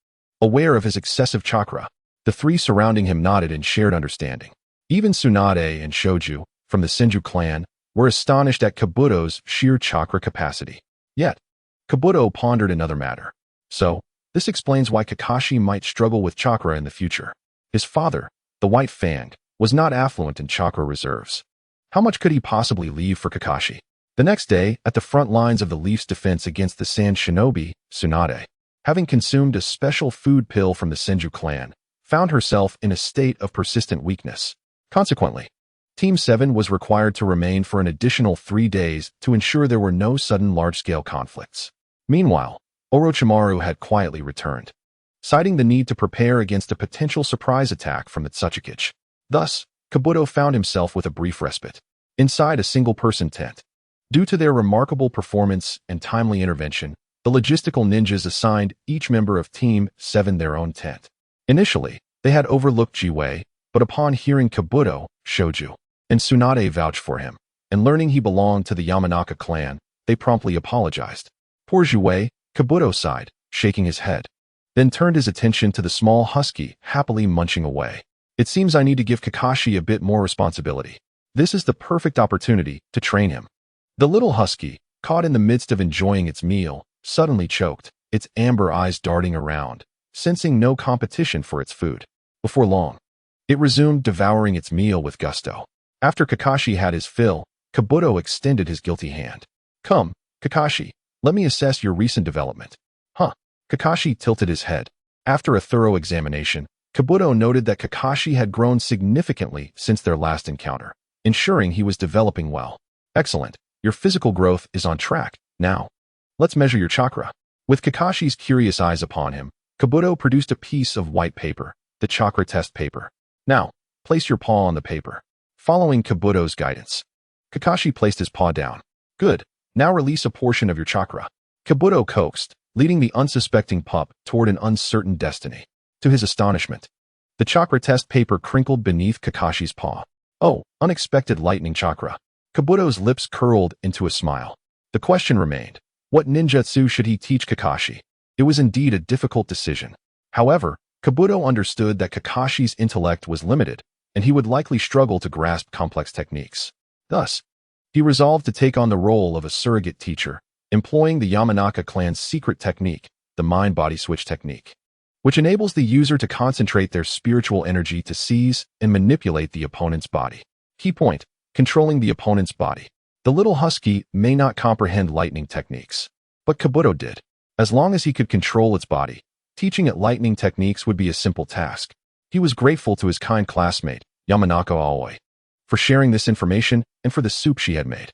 Aware of his excessive chakra, the three surrounding him nodded in shared understanding. Even Tsunade and Shoju, from the Senju clan, were astonished at Kabuto's sheer chakra capacity. Yet, Kabuto pondered another matter. So, this explains why Kakashi might struggle with chakra in the future. His father, the White Fang, was not affluent in chakra reserves. How much could he possibly leave for Kakashi? The next day, at the front lines of the Leaf's defense against the Sand Shinobi, Tsunade, having consumed a special food pill from the Senju clan, found herself in a state of persistent weakness. Consequently, Team 7 was required to remain for an additional 3 days to ensure there were no sudden large-scale conflicts. Meanwhile, Orochimaru had quietly returned, citing the need to prepare against a potential surprise attack from the Tsuchikichi. Thus, Kabuto found himself with a brief respite, inside a single-person tent. Due to their remarkable performance and timely intervention, the logistical ninjas assigned each member of Team 7 their own tent. Initially, they had overlooked Jiwei, but upon hearing Kabuto, Shoju, and Tsunade vouch for him, and learning he belonged to the Yamanaka clan, they promptly apologized. Poor Jiwei, Kabuto sighed, shaking his head, then turned his attention to the small husky happily munching away. It seems I need to give Kakashi a bit more responsibility. This is the perfect opportunity to train him. The little husky, caught in the midst of enjoying its meal, suddenly choked, its amber eyes darting around, sensing no competition for its food. Before long, it resumed devouring its meal with gusto. After Kakashi had his fill, Kabuto extended his guilty hand. Come, Kakashi, let me assess your recent development. Huh. Kakashi tilted his head. After a thorough examination, Kabuto noted that Kakashi had grown significantly since their last encounter, ensuring he was developing well. Excellent. Your physical growth is on track. Now, let's measure your chakra. With Kakashi's curious eyes upon him, Kabuto produced a piece of white paper, the chakra test paper. Now, place your paw on the paper. Following Kabuto's guidance, Kakashi placed his paw down. Good. Now release a portion of your chakra. Kabuto coaxed, leading the unsuspecting pup toward an uncertain destiny. To his astonishment, the chakra test paper crinkled beneath Kakashi's paw. Oh, unexpected lightning chakra. Kabuto's lips curled into a smile. The question remained, what ninjutsu should he teach Kakashi? It was indeed a difficult decision. However, Kabuto understood that Kakashi's intellect was limited, and he would likely struggle to grasp complex techniques. Thus, he resolved to take on the role of a surrogate teacher, employing the Yamanaka clan's secret technique, the mind-body switch technique, which enables the user to concentrate their spiritual energy to seize and manipulate the opponent's body. Key point: controlling the opponent's body. The little husky may not comprehend lightning techniques, but Kabuto did. As long as he could control its body, teaching it lightning techniques would be a simple task. He was grateful to his kind classmate, Yamanaka Aoi, for sharing this information and for the soup she had made.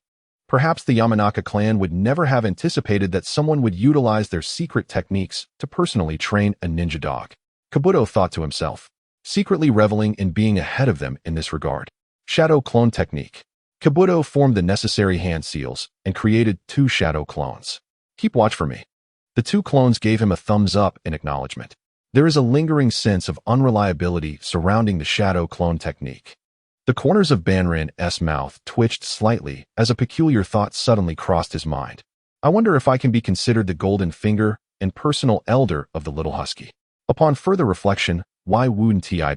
Perhaps the Yamanaka clan would never have anticipated that someone would utilize their secret techniques to personally train a ninja dog. Kabuto thought to himself, secretly reveling in being ahead of them in this regard. Shadow clone technique. Kabuto formed the necessary hand seals and created 2 shadow clones. Keep watch for me. The 2 clones gave him a thumbs up in acknowledgement. There is a lingering sense of unreliability surrounding the shadow clone technique. The corners of Banrin's mouth twitched slightly as a peculiar thought suddenly crossed his mind. I wonder if I can be considered the golden finger and personal elder of the little husky. Upon further reflection, why wouldn't I?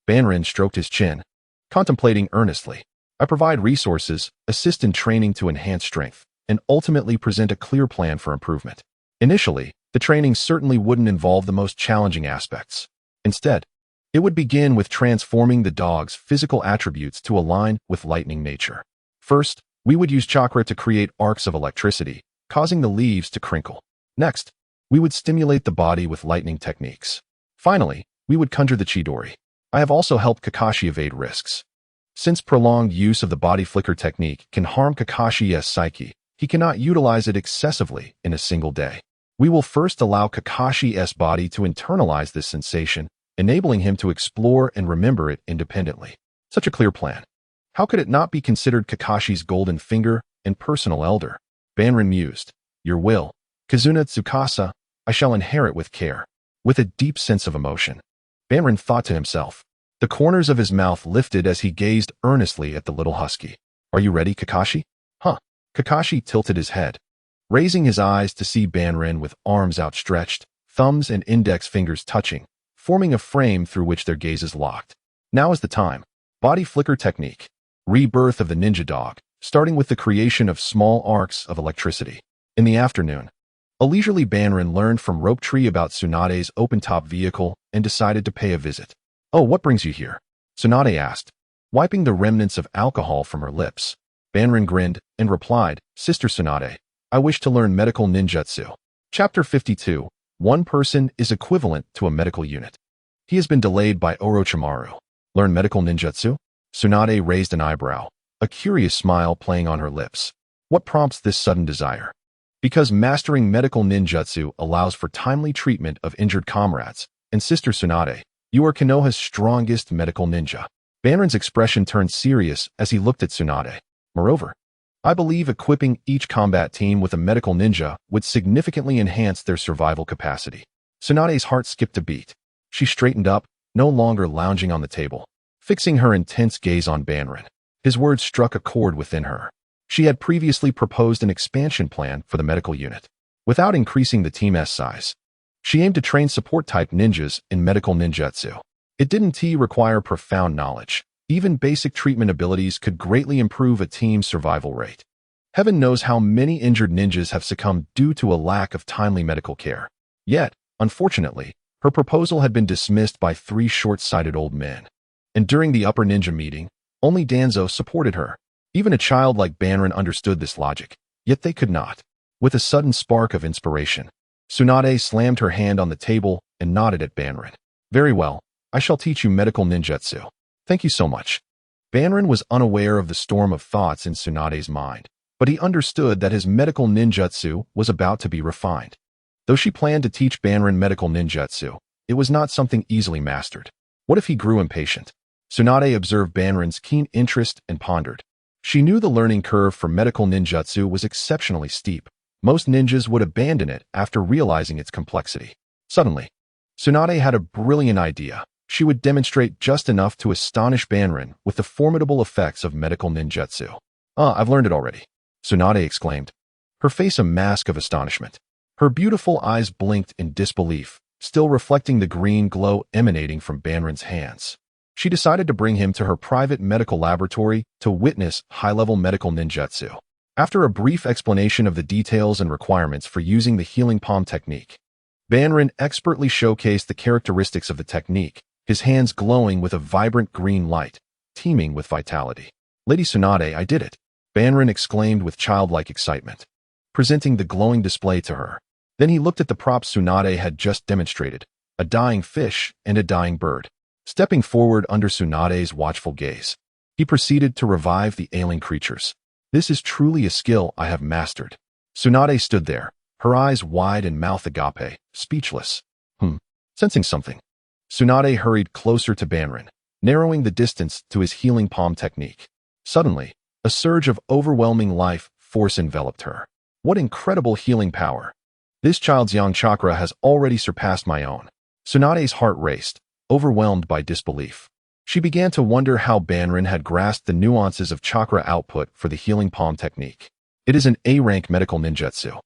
Banrin stroked his chin, contemplating earnestly. I provide resources, assist in training to enhance strength, and ultimately present a clear plan for improvement. Initially, the training certainly wouldn't involve the most challenging aspects. Instead, it would begin with transforming the dog's physical attributes to align with lightning nature. First, we would use chakra to create arcs of electricity, causing the leaves to crinkle. Next, we would stimulate the body with lightning techniques. Finally, we would conjure the Chidori. I have also helped Kakashi evade risks. Since prolonged use of the body flicker technique can harm Kakashi's psyche, he cannot utilize it excessively in a single day. We will first allow Kakashi's body to internalize this sensation, enabling him to explore and remember it independently. Such a clear plan. How could it not be considered Kakashi's golden finger and personal elder? Banrin mused. Your will, Kazuna Tsukasa, I shall inherit with care. With a deep sense of emotion, Banrin thought to himself. The corners of his mouth lifted as he gazed earnestly at the little husky. Are you ready, Kakashi? Huh. Kakashi tilted his head, raising his eyes to see Banrin with arms outstretched, thumbs and index fingers touching, forming a frame through which their gazes locked. Now is the time. Body flicker technique. Rebirth of the ninja dog, starting with the creation of small arcs of electricity. In the afternoon, a leisurely Banrin learned from Rope Tree about Tsunade's open-top vehicle and decided to pay a visit. Oh, what brings you here? Tsunade asked, wiping the remnants of alcohol from her lips. Banrin grinned and replied, Sister Tsunade, I wish to learn medical ninjutsu. Chapter 52. One person is equivalent to a medical unit. He has been delayed by Orochimaru. Learn medical ninjutsu? Tsunade raised an eyebrow, a curious smile playing on her lips. What prompts this sudden desire? Because mastering medical ninjutsu allows for timely treatment of injured comrades, and Sister Tsunade, you are Konoha's strongest medical ninja. Banrin's expression turned serious as he looked at Tsunade. Moreover, I believe equipping each combat team with a medical ninja would significantly enhance their survival capacity. Tsunade's heart skipped a beat. She straightened up, no longer lounging on the table, fixing her intense gaze on Banrin. His words struck a chord within her. She had previously proposed an expansion plan for the medical unit, without increasing the team's size. She aimed to train support-type ninjas in medical ninjutsu. It didn't require profound knowledge. Even basic treatment abilities could greatly improve a team's survival rate. Heaven knows how many injured ninjas have succumbed due to a lack of timely medical care. Yet, unfortunately, her proposal had been dismissed by 3 short-sighted old men. And during the upper ninja meeting, only Danzo supported her. Even a child like Banrin understood this logic, yet they could not. With a sudden spark of inspiration, Tsunade slammed her hand on the table and nodded at Banrin. Very well, I shall teach you medical ninjutsu. Thank you so much. Banrin was unaware of the storm of thoughts in Tsunade's mind, but he understood that his medical ninjutsu was about to be refined. Though she planned to teach Banrin medical ninjutsu, it was not something easily mastered. What if he grew impatient? Tsunade observed Banrin's keen interest and pondered. She knew the learning curve for medical ninjutsu was exceptionally steep. Most ninjas would abandon it after realizing its complexity. Suddenly, Tsunade had a brilliant idea. She would demonstrate just enough to astonish Banrin with the formidable effects of medical ninjutsu. I've learned it already, Tsunade exclaimed, her face a mask of astonishment. Her beautiful eyes blinked in disbelief, still reflecting the green glow emanating from Banrin's hands. She decided to bring him to her private medical laboratory to witness high-level medical ninjutsu. After a brief explanation of the details and requirements for using the healing palm technique, Banrin expertly showcased the characteristics of the technique, his hands glowing with a vibrant green light, teeming with vitality. Lady Tsunade, I did it, Banrin exclaimed with childlike excitement, presenting the glowing display to her. Then he looked at the props Tsunade had just demonstrated, a dying fish and a dying bird. Stepping forward under Tsunade's watchful gaze, he proceeded to revive the ailing creatures. This is truly a skill I have mastered. Tsunade stood there, her eyes wide and mouth agape, speechless. Sensing something, Tsunade hurried closer to Banrin, narrowing the distance to his healing palm technique. Suddenly, a surge of overwhelming life force enveloped her. What incredible healing power! This child's yang chakra has already surpassed my own. Tsunade's heart raced, overwhelmed by disbelief. She began to wonder how Banrin had grasped the nuances of chakra output for the healing palm technique. It is an A-rank medical ninjutsu,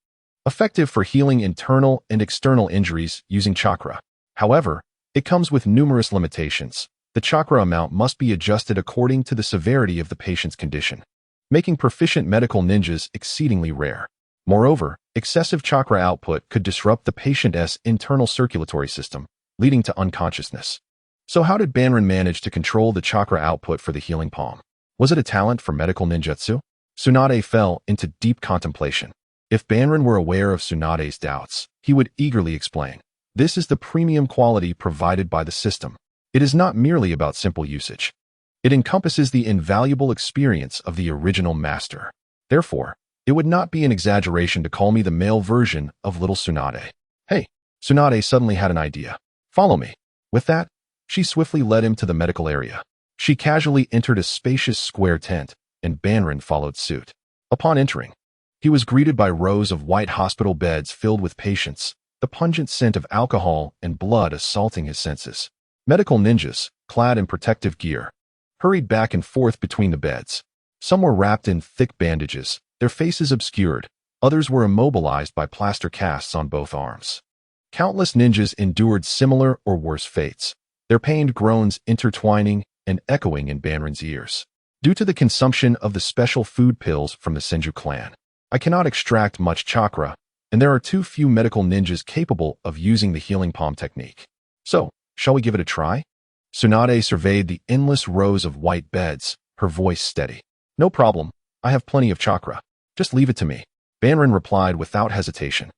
effective for healing internal and external injuries using chakra. However, it comes with numerous limitations. The chakra amount must be adjusted according to the severity of the patient's condition. making proficient medical ninjas exceedingly rare. Moreover, excessive chakra output could disrupt the patient's internal circulatory system, leading to unconsciousness. So how did Banrin manage to control the chakra output for the healing palm? Was it a talent for medical ninjutsu? Tsunade fell into deep contemplation. If Banrin were aware of Tsunade's doubts, he would eagerly explain. This is the premium quality provided by the system. It is not merely about simple usage. It encompasses the invaluable experience of the original master. Therefore, it would not be an exaggeration to call me the male version of little Tsunade. Hey, Tsunade suddenly had an idea. Follow me. With that, she swiftly led him to the medical area. She casually entered a spacious square tent, and Banrin followed suit. Upon entering, he was greeted by rows of white hospital beds filled with patients, the pungent scent of alcohol and blood assaulting his senses. Medical ninjas, clad in protective gear, hurried back and forth between the beds. Some were wrapped in thick bandages, their faces obscured. Others were immobilized by plaster casts on both arms. Countless ninjas endured similar or worse fates, their pained groans intertwining and echoing in Banrin's ears. Due to the consumption of the special food pills from the Senju clan, I cannot extract much chakra, and there are too few medical ninjas capable of using the healing palm technique. So, shall we give it a try? Tsunade surveyed the endless rows of white beds, her voice steady. No problem, I have plenty of chakra. Just leave it to me, Banrin replied without hesitation,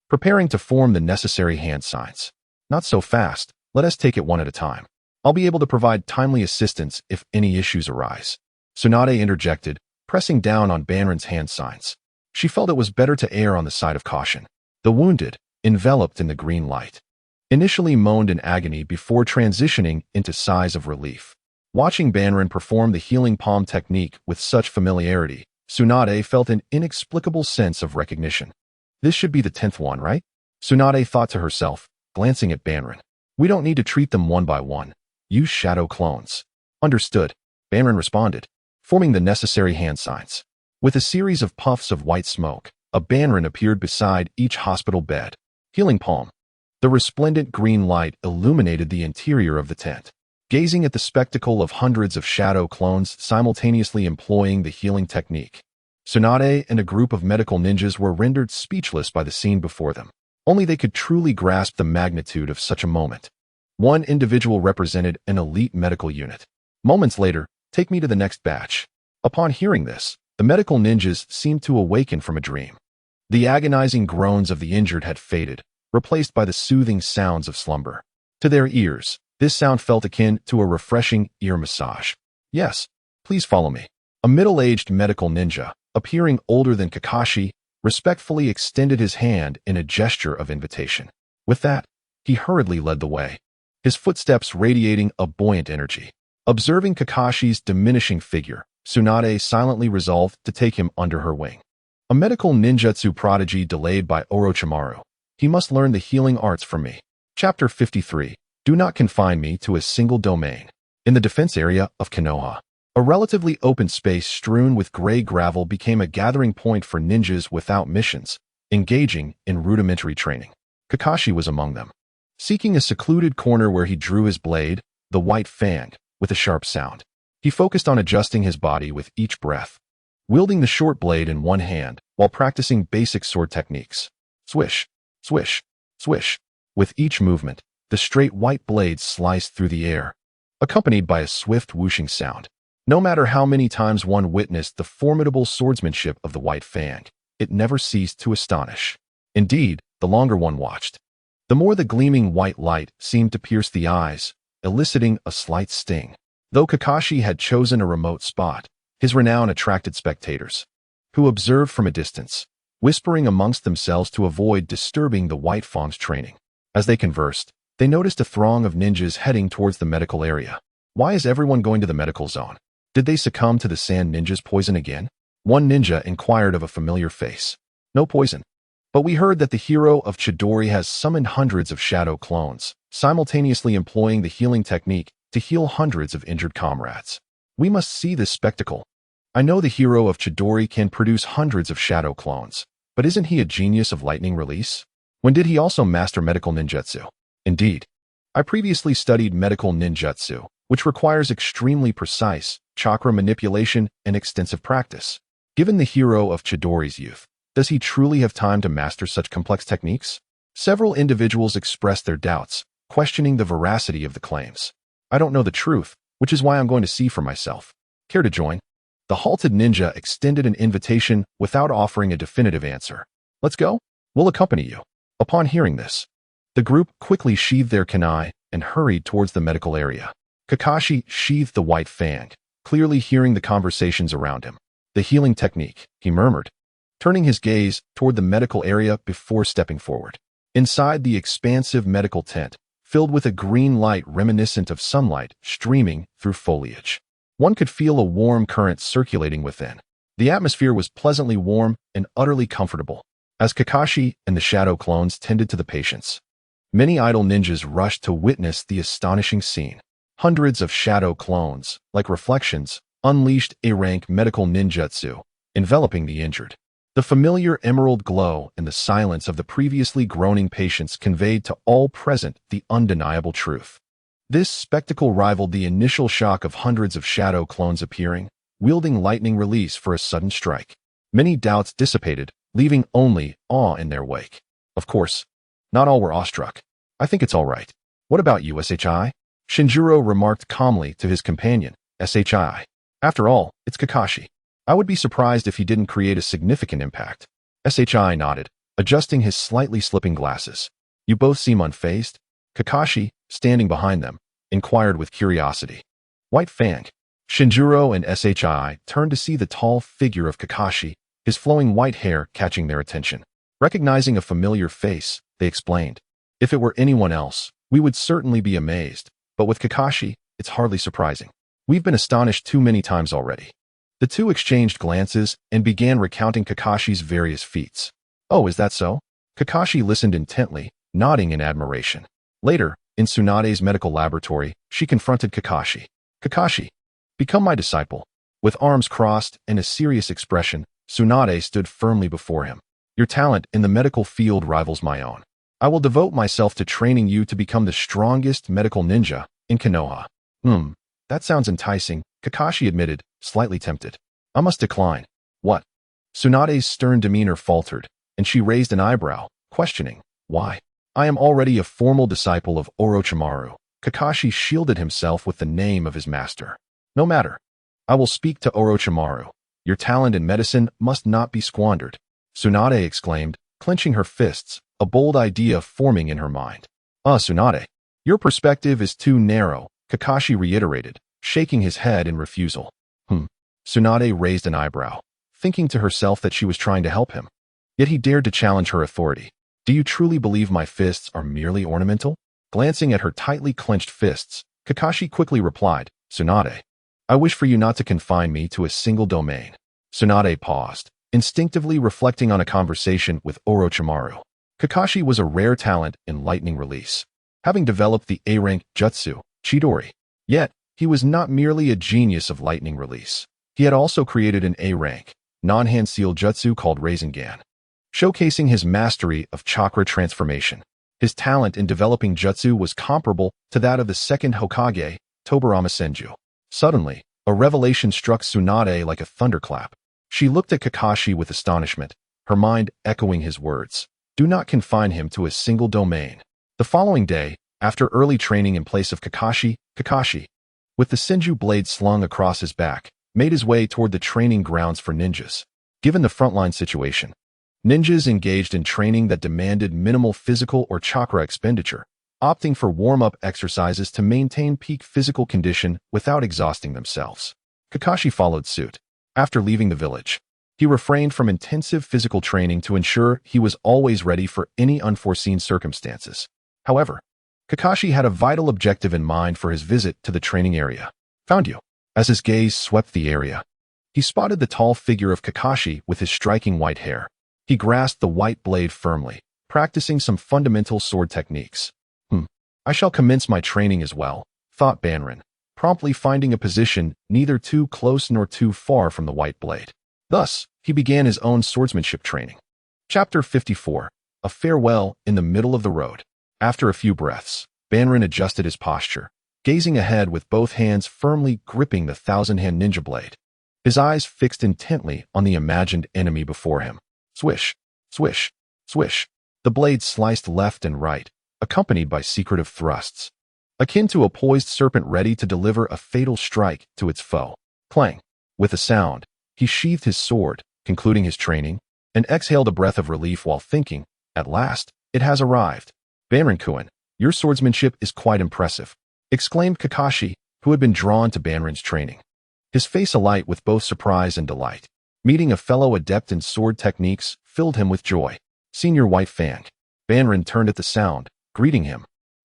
preparing to form the necessary hand signs. Not so fast, let us take it one at a time. I'll be able to provide timely assistance if any issues arise. Tsunade interjected, pressing down on Banrin's hand signs. She felt it was better to err on the side of caution. The wounded, enveloped in the green light, initially moaned in agony before transitioning into sighs of relief. Watching Banrin perform the healing palm technique with such familiarity, Tsunade felt an inexplicable sense of recognition. This should be the 10th one, right? Tsunade thought to herself, glancing at Banrin. We don't need to treat them one by one. Use shadow clones. Understood, Banrin responded, forming the necessary hand signs. With a series of puffs of white smoke, a Banrin appeared beside each hospital bed. Healing palm. The resplendent green light illuminated the interior of the tent. Gazing at the spectacle of hundreds of shadow clones simultaneously employing the healing technique, Tsunade and a group of medical ninjas were rendered speechless by the scene before them. Only they could truly grasp the magnitude of such a moment. One individual represented an elite medical unit. Moments later, take me to the next batch. Upon hearing this, the medical ninjas seemed to awaken from a dream. The agonizing groans of the injured had faded, replaced by the soothing sounds of slumber. To their ears, this sound felt akin to a refreshing ear massage. Yes, please follow me. A middle-aged medical ninja, appearing older than Kakashi, respectfully extended his hand in a gesture of invitation. With that, he hurriedly led the way, his footsteps radiating a buoyant energy. Observing Kakashi's diminishing figure, Tsunade silently resolved to take him under her wing. A medical ninjutsu prodigy delayed by Orochimaru. He must learn the healing arts from me. Chapter 53. Do not confine me to a single domain. In the defense area of Konoha, a relatively open space strewn with gray gravel became a gathering point for ninjas without missions, engaging in rudimentary training. Kakashi was among them. Seeking a secluded corner where he drew his blade, the white fang, with a sharp sound. He focused on adjusting his body with each breath, wielding the short blade in one hand while practicing basic sword techniques. Swish, swish, swish. With each movement, the straight white blade sliced through the air, accompanied by a swift whooshing sound. No matter how many times one witnessed the formidable swordsmanship of the white fang, it never ceased to astonish. Indeed, the longer one watched, the more the gleaming white light seemed to pierce the eyes, eliciting a slight sting. Though Kakashi had chosen a remote spot, his renown attracted spectators, who observed from a distance, whispering amongst themselves to avoid disturbing the white fang's training. As they conversed, they noticed a throng of ninjas heading towards the medical area. Why is everyone going to the medical zone? Did they succumb to the sand ninja's poison again? One ninja inquired of a familiar face. No poison. But we heard that the hero of Chidori has summoned hundreds of shadow clones, simultaneously employing the healing technique to heal hundreds of injured comrades. We must see this spectacle. I know the hero of Chidori can produce hundreds of shadow clones, but isn't he a genius of lightning release? When did he also master medical ninjutsu? Indeed, I previously studied medical ninjutsu, which requires extremely precise chakra manipulation and extensive practice. Given the hero of Chidori's youth, does he truly have time to master such complex techniques? Several individuals expressed their doubts, questioning the veracity of the claims. I don't know the truth, which is why I'm going to see for myself. Care to join? The halted ninja extended an invitation without offering a definitive answer. Let's go? We'll accompany you. Upon hearing this, the group quickly sheathed their kunai and hurried towards the medical area. Kakashi sheathed the white fang, clearly hearing the conversations around him. The healing technique, he murmured, turning his gaze toward the medical area before stepping forward. Inside the expansive medical tent, filled with a green light reminiscent of sunlight streaming through foliage, one could feel a warm current circulating within. The atmosphere was pleasantly warm and utterly comfortable. As Kakashi and the shadow clones tended to the patients, many idle ninjas rushed to witness the astonishing scene. Hundreds of shadow clones, like reflections, unleashed A-rank medical ninjutsu, enveloping the injured. The familiar emerald glow and the silence of the previously groaning patients conveyed to all present the undeniable truth. This spectacle rivaled the initial shock of hundreds of shadow clones appearing, wielding lightning release for a sudden strike. Many doubts dissipated, leaving only awe in their wake. Of course, not all were awestruck. I think it's all right. What about you, SHI? Shinjiro remarked calmly to his companion, SHI. After all, it's Kakashi. I would be surprised if he didn't create a significant impact. SHI nodded, adjusting his slightly slipping glasses. You both seem unfazed? Kakashi, standing behind them, inquired with curiosity. White Fang. Shinjiro and SHI turned to see the tall figure of Kakashi, his flowing white hair catching their attention. Recognizing a familiar face, they explained. If it were anyone else, we would certainly be amazed, but with Kakashi, it's hardly surprising. We've been astonished too many times already. The two exchanged glances and began recounting Kakashi's various feats. Oh, is that so? Kakashi listened intently, nodding in admiration. Later, in Tsunade's medical laboratory, she confronted Kakashi. Kakashi, become my disciple. With arms crossed and a serious expression, Tsunade stood firmly before him. Your talent in the medical field rivals my own. I will devote myself to training you to become the strongest medical ninja in Konoha. That sounds enticing, Kakashi admitted, slightly tempted. I must decline. What? Tsunade's stern demeanor faltered, and she raised an eyebrow, questioning, why? I am already a formal disciple of Orochimaru. Kakashi shielded himself with the name of his master. No matter. I will speak to Orochimaru. Your talent in medicine must not be squandered. Tsunade exclaimed, clenching her fists, a bold idea forming in her mind. Tsunade. Your perspective is too narrow, Kakashi reiterated, shaking his head in refusal. Tsunade raised an eyebrow, thinking to herself that she was trying to help him. Yet he dared to challenge her authority. Do you truly believe my fists are merely ornamental? Glancing at her tightly clenched fists, Kakashi quickly replied, Tsunade. I wish for you not to confine me to a single domain. Tsunade paused, instinctively reflecting on a conversation with Orochimaru. Kakashi was a rare talent in lightning release, having developed the A-rank Jutsu, Chidori. Yet, he was not merely a genius of lightning release. He had also created an A-rank, non-hand seal jutsu called Rasengan, showcasing his mastery of chakra transformation. His talent in developing jutsu was comparable to that of the second Hokage, Tobirama Senju. Suddenly, a revelation struck Tsunade like a thunderclap. She looked at Kakashi with astonishment, her mind echoing his words. Do not confine him to a single domain. The following day, after early training in place of Kakashi, with the Senju blade slung across his back, made his way toward the training grounds for ninjas. Given the frontline situation, ninjas engaged in training that demanded minimal physical or chakra expenditure, opting for warm-up exercises to maintain peak physical condition without exhausting themselves. Kakashi followed suit. After leaving the village, he refrained from intensive physical training to ensure he was always ready for any unforeseen circumstances. However, Kakashi had a vital objective in mind for his visit to the training area. Found you. As his gaze swept the area, he spotted the tall figure of Kakashi with his striking white hair. He grasped the white blade firmly, practicing some fundamental sword techniques. I shall commence my training as well, thought Banrin, promptly finding a position neither too close nor too far from the white blade. Thus, he began his own swordsmanship training. Chapter 54. A farewell in the middle of the road. After a few breaths, Banrin adjusted his posture, gazing ahead with both hands firmly gripping the thousand-hand ninja blade. his eyes fixed intently on the imagined enemy before him. Swish, swish, swish. The blade sliced left and right, accompanied by secretive thrusts, akin to a poised serpent ready to deliver a fatal strike to its foe. Clang. With a sound, he sheathed his sword, concluding his training, and exhaled a breath of relief while thinking, at last, it has arrived. Banrin-kun, your swordsmanship is quite impressive, exclaimed Kakashi, who had been drawn to Banrin's training, his face alight with both surprise and delight. Meeting a fellow adept in sword techniques filled him with joy. Senior White Fang. Banrin turned at the sound, greeting him,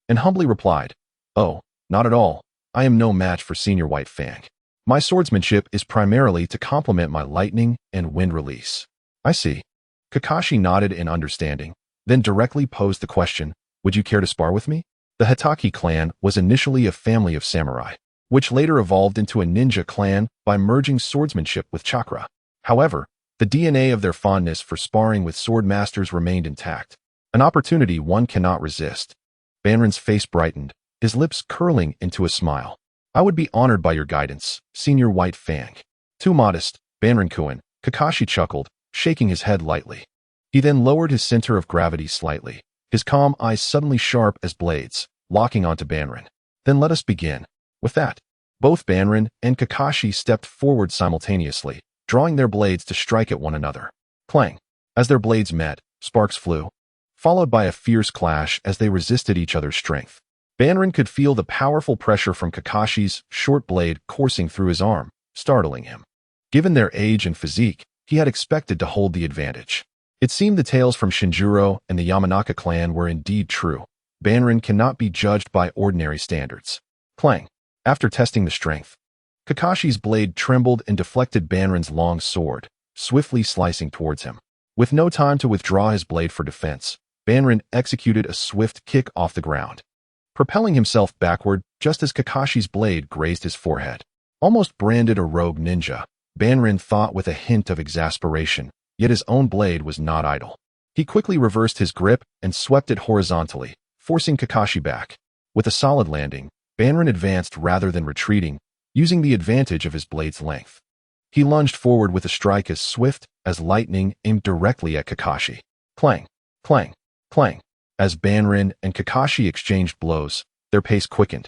and humbly replied, "Oh, not at all. I am no match for Senior White Fang. My swordsmanship is primarily to complement my lightning and wind release." I see. Kakashi nodded in understanding, then directly posed the question, "Would you care to spar with me?" The Hitaki clan was initially a family of samurai, which later evolved into a ninja clan by merging swordsmanship with chakra. However, the DNA of their fondness for sparring with sword masters remained intact, an opportunity one cannot resist. Banrin's face brightened, his lips curling into a smile. "I would be honored by your guidance, Senior White Fang." Too modest, Banrin-kun, Kakashi chuckled, shaking his head lightly. He then lowered his center of gravity slightly, his calm eyes suddenly sharp as blades, locking onto Banrin. "Then let us begin." With that, both Banrin and Kakashi stepped forward simultaneously, drawing their blades to strike at one another. Clang. As their blades met, sparks flew, followed by a fierce clash as they resisted each other's strength. Banrin could feel the powerful pressure from Kakashi's short blade coursing through his arm, startling him. Given their age and physique, he had expected to hold the advantage. It seemed the tales from Shinjuro and the Yamanaka clan were indeed true. Banrin cannot be judged by ordinary standards. Clang. After testing the strength, Kakashi's blade trembled and deflected Banrin's long sword, swiftly slicing towards him. With no time to withdraw his blade for defense, Banrin executed a swift kick off the ground, propelling himself backward just as Kakashi's blade grazed his forehead. Almost branded a rogue ninja, Banrin thought with a hint of exasperation, yet his own blade was not idle. He quickly reversed his grip and swept it horizontally, forcing Kakashi back. With a solid landing, Banrin advanced rather than retreating, using the advantage of his blade's length. He lunged forward with a strike as swift as lightning aimed directly at Kakashi. Clang, clang, clang. As Banrin and Kakashi exchanged blows, their pace quickened.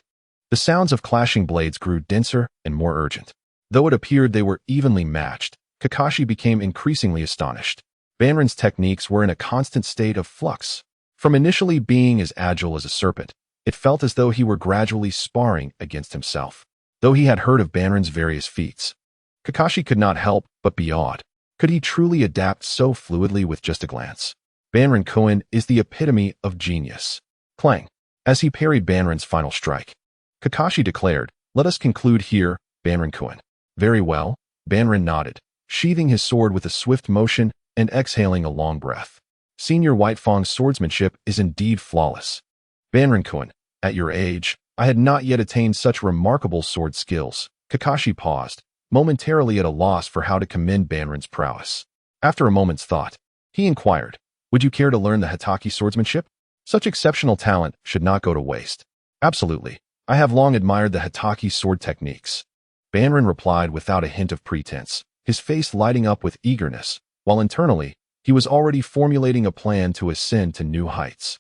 The sounds of clashing blades grew denser and more urgent. Though it appeared they were evenly matched, Kakashi became increasingly astonished. Banrin's techniques were in a constant state of flux. From initially being as agile as a serpent, it felt as though he were gradually sparring against himself. Though he had heard of Banrin's various feats, Kakashi could not help but be awed. Could he truly adapt so fluidly with just a glance? Banrin-kun is the epitome of genius. Clang. As he parried Banrin's final strike, Kakashi declared, "Let us conclude here, Banrin-kun." "Very well," Banrin nodded, sheathing his sword with a swift motion and exhaling a long breath. "Senior White Fang's swordsmanship is indeed flawless. Banrin-kun, at your age, I had not yet attained such remarkable sword skills." Kakashi paused, momentarily at a loss for how to commend Banrin's prowess. After a moment's thought, he inquired, "Would you care to learn the Hitaki swordsmanship? Such exceptional talent should not go to waste." "Absolutely. I have long admired the Hitaki sword techniques," Banrin replied without a hint of pretense, his face lighting up with eagerness, while internally, he was already formulating a plan to ascend to new heights.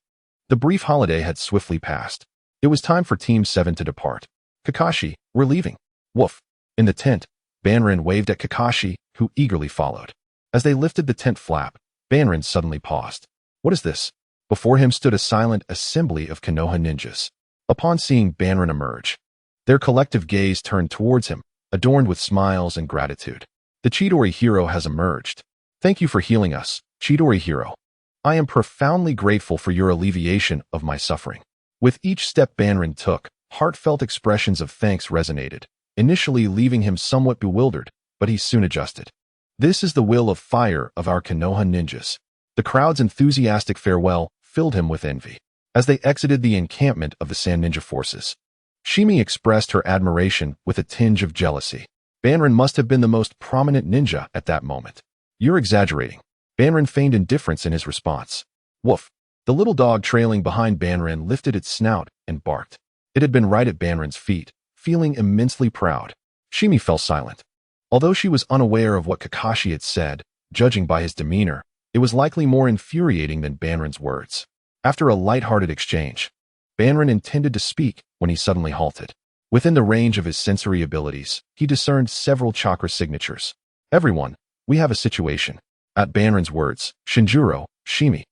The brief holiday had swiftly passed. It was time for Team 7 to depart. "Kakashi, we're leaving." Woof. In the tent, Banrin waved at Kakashi, who eagerly followed. As they lifted the tent flap, Banrin suddenly paused. "What is this?" Before him stood a silent assembly of Konoha ninjas. Upon seeing Banrin emerge, their collective gaze turned towards him, adorned with smiles and gratitude. "The Chidori hero has emerged. Thank you for healing us, Chidori hero. I am profoundly grateful for your alleviation of my suffering." With each step Banrin took, heartfelt expressions of thanks resonated, initially leaving him somewhat bewildered, but he soon adjusted. "This is the will of fire of our Konoha ninjas." The crowd's enthusiastic farewell filled him with envy. As they exited the encampment of the Sand Ninja forces, Shimi expressed her admiration with a tinge of jealousy. Banrin must have been the most prominent ninja at that moment. "You're exaggerating." Banrin feigned indifference in his response. Woof. The little dog trailing behind Banrin lifted its snout and barked. It had been right at Banrin's feet, feeling immensely proud. Shimi fell silent. Although she was unaware of what Kakashi had said, judging by his demeanor, it was likely more infuriating than Banrin's words. After a light-hearted exchange, Banrin intended to speak when he suddenly halted. Within the range of his sensory abilities, he discerned several chakra signatures. Everyone, we have a situation. At Banrin's words, Shinjuro, Shimi,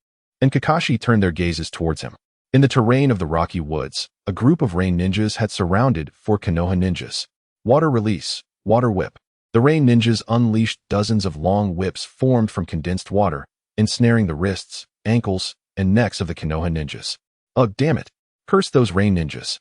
and Kakashi turned their gazes towards him. In the terrain of the rocky woods, a group of rain ninjas had surrounded four Konoha ninjas. Water release, water whip. The rain ninjas unleashed dozens of long whips formed from condensed water, ensnaring the wrists, ankles, and necks of the Konoha ninjas. Ugh, damn it! Curse those rain ninjas.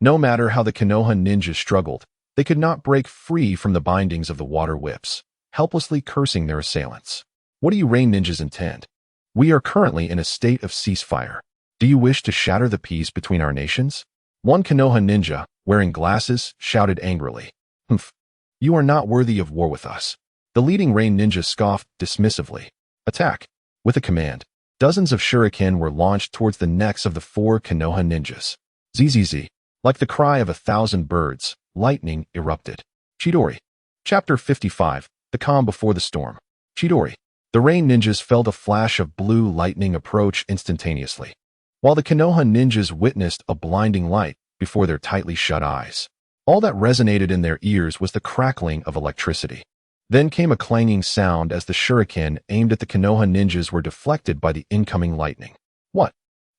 No matter how the Konoha ninjas struggled, they could not break free from the bindings of the water whips, helplessly cursing their assailants. What do you rain ninjas intend? We are currently in a state of ceasefire. Do you wish to shatter the peace between our nations? One Konoha ninja, wearing glasses, shouted angrily. Humph. You are not worthy of war with us. The leading rain ninja scoffed dismissively. Attack. With a command, dozens of shuriken were launched towards the necks of the four Konoha ninjas. Zzz. Like the cry of 1,000 birds, lightning erupted. Chidori. Chapter 55. The Calm Before the Storm. Chidori. The rain ninjas felt a flash of blue lightning approach instantaneously, while the Konoha ninjas witnessed a blinding light before their tightly shut eyes. All that resonated in their ears was the crackling of electricity. Then came a clanging sound as the shuriken aimed at the Konoha ninjas were deflected by the incoming lightning. What?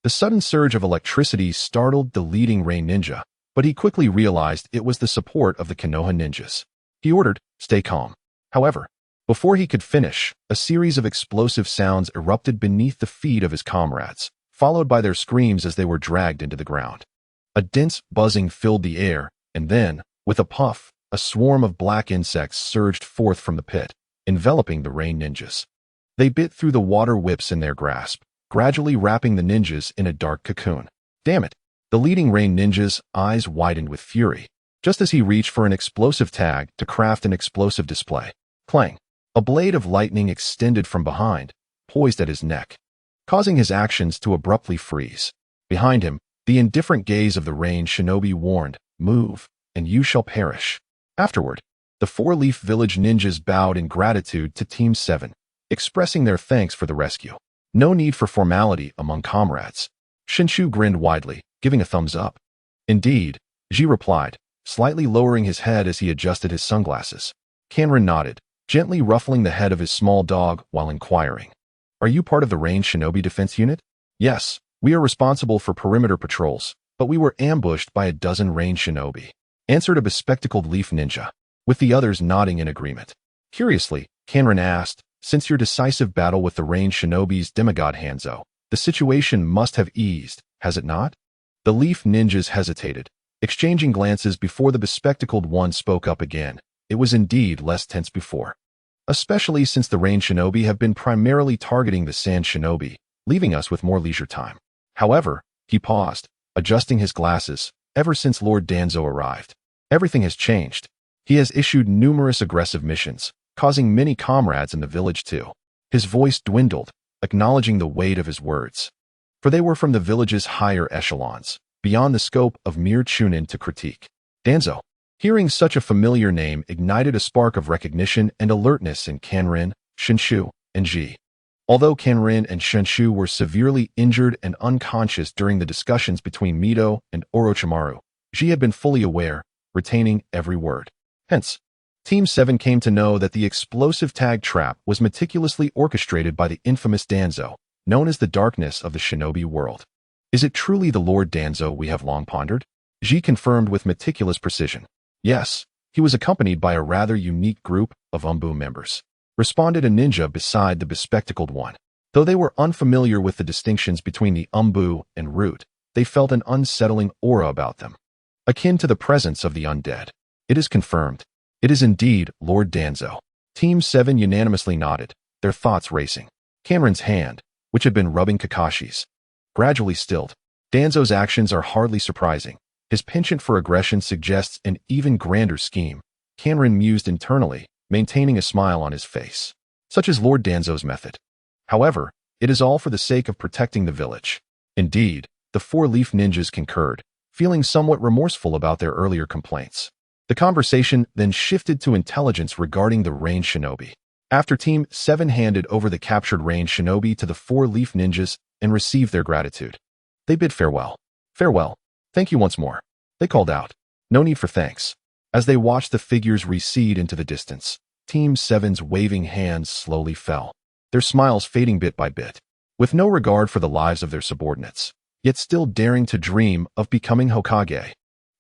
The sudden surge of electricity startled the leading rain ninja, but he quickly realized it was the support of the Konoha ninjas. He ordered, "Stay calm." However, before he could finish, a series of explosive sounds erupted beneath the feet of his comrades, followed by their screams as they were dragged into the ground. A dense buzzing filled the air, and then, with a puff, a swarm of black insects surged forth from the pit, enveloping the rain ninjas. They bit through the water whips in their grasp, gradually wrapping the ninjas in a dark cocoon. Damn it! The leading rain ninja's eyes widened with fury, just as he reached for an explosive tag to craft an explosive display. Clang! A blade of lightning extended from behind, poised at his neck, causing his actions to abruptly freeze. Behind him, the indifferent gaze of the rain shinobi warned, "Move, and you shall perish." Afterward, the four-leaf village ninjas bowed in gratitude to Team 7, expressing their thanks for the rescue. No need for formality among comrades. Shinshu grinned widely, giving a thumbs up. Indeed, Ji replied, slightly lowering his head as he adjusted his sunglasses. Kanrin nodded, gently ruffling the head of his small dog while inquiring, "Are you part of the Rain Shinobi Defense Unit?" "Yes, we are responsible for perimeter patrols, but we were ambushed by a dozen Rain Shinobi," answered a bespectacled leaf ninja, with the others nodding in agreement. Curiously, Kanrin asked, "Since your decisive battle with the Rain Shinobi's demigod Hanzo, the situation must have eased, has it not?" The leaf ninjas hesitated, exchanging glances before the bespectacled one spoke up again. It was indeed less tense before, especially since the Rain Shinobi have been primarily targeting the Sand Shinobi, leaving us with more leisure time. However, he paused, adjusting his glasses. Ever since Lord Danzo arrived, everything has changed. He has issued numerous aggressive missions, causing many comrades in the village too. His voice dwindled, acknowledging the weight of his words, for they were from the village's higher echelons, beyond the scope of mere chunin to critique. Danzo. Hearing such a familiar name ignited a spark of recognition and alertness in Kanrin, Shinshu, and Ji. Although Kanrin and Shinshu were severely injured and unconscious during the discussions between Mito and Orochimaru, Ji had been fully aware, retaining every word. Hence, Team 7 came to know that the explosive tag trap was meticulously orchestrated by the infamous Danzo, known as the darkness of the shinobi world. Is it truly the Lord Danzo we have long pondered? Ji confirmed with meticulous precision. Yes, he was accompanied by a rather unique group of Umbu members, responded a ninja beside the bespectacled one. Though they were unfamiliar with the distinctions between the Umbu and Root, they felt an unsettling aura about them, akin to the presence of the undead. It is confirmed. It is indeed Lord Danzo. Team 7 unanimously nodded, their thoughts racing. Cameron's hand, which had been rubbing Kakashi's, gradually stilled. Danzo's actions are hardly surprising. His penchant for aggression suggests an even grander scheme. Cameron mused internally, maintaining a smile on his face. Such is Lord Danzo's method. However, it is all for the sake of protecting the village. Indeed, the four leaf ninjas concurred, feeling somewhat remorseful about their earlier complaints. The conversation then shifted to intelligence regarding the range shinobi. After Team 7 handed over the captured range shinobi to the 4 leaf ninjas and received their gratitude, they bid farewell. Farewell. Thank you once more. They called out. No need for thanks. As they watched the figures recede into the distance, Team 7's waving hands slowly fell, their smiles fading bit by bit. With no regard for the lives of their subordinates, yet still daring to dream of becoming Hokage,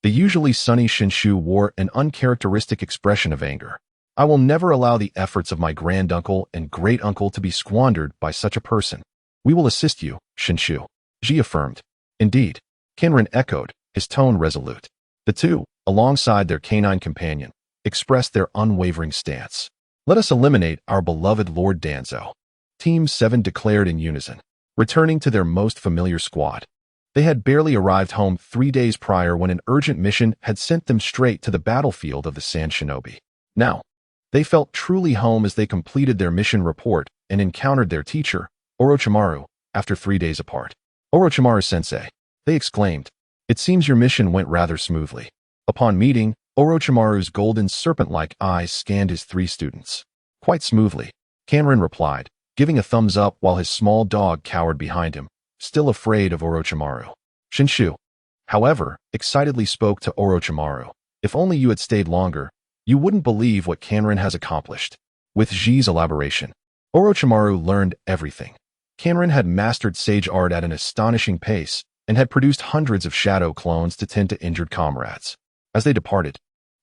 the usually sunny Shinshu wore an uncharacteristic expression of anger. I will never allow the efforts of my granduncle and great-uncle to be squandered by such a person. We will assist you, Shinshu, Ji affirmed. Indeed, Kinrin echoed, his tone resolute. The two, alongside their canine companion, expressed their unwavering stance. Let us eliminate our beloved Lord Danzo, Team 7 declared in unison, returning to their most familiar squad. They had barely arrived home 3 days prior when an urgent mission had sent them straight to the battlefield of the Sand Shinobi. Now, they felt truly home as they completed their mission report and encountered their teacher, Orochimaru, after 3 days apart. Orochimaru-sensei, they exclaimed, it seems your mission went rather smoothly. Upon meeting, Orochimaru's golden serpent-like eyes scanned his 3 students. Quite smoothly, Kanrin replied, giving a thumbs up while his small dog cowered behind him, still afraid of Orochimaru. Shinshu, however, excitedly spoke to Orochimaru. If only you had stayed longer, you wouldn't believe what Kanrin has accomplished. With Ji's elaboration, Orochimaru learned everything. Kanrin had mastered sage art at an astonishing pace and had produced hundreds of shadow clones to tend to injured comrades. As they departed,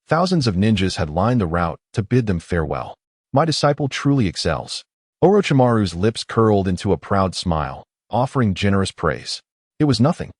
thousands of ninjas had lined the route to bid them farewell. My disciple truly excels. Orochimaru's lips curled into a proud smile, offering generous praise. It was nothing.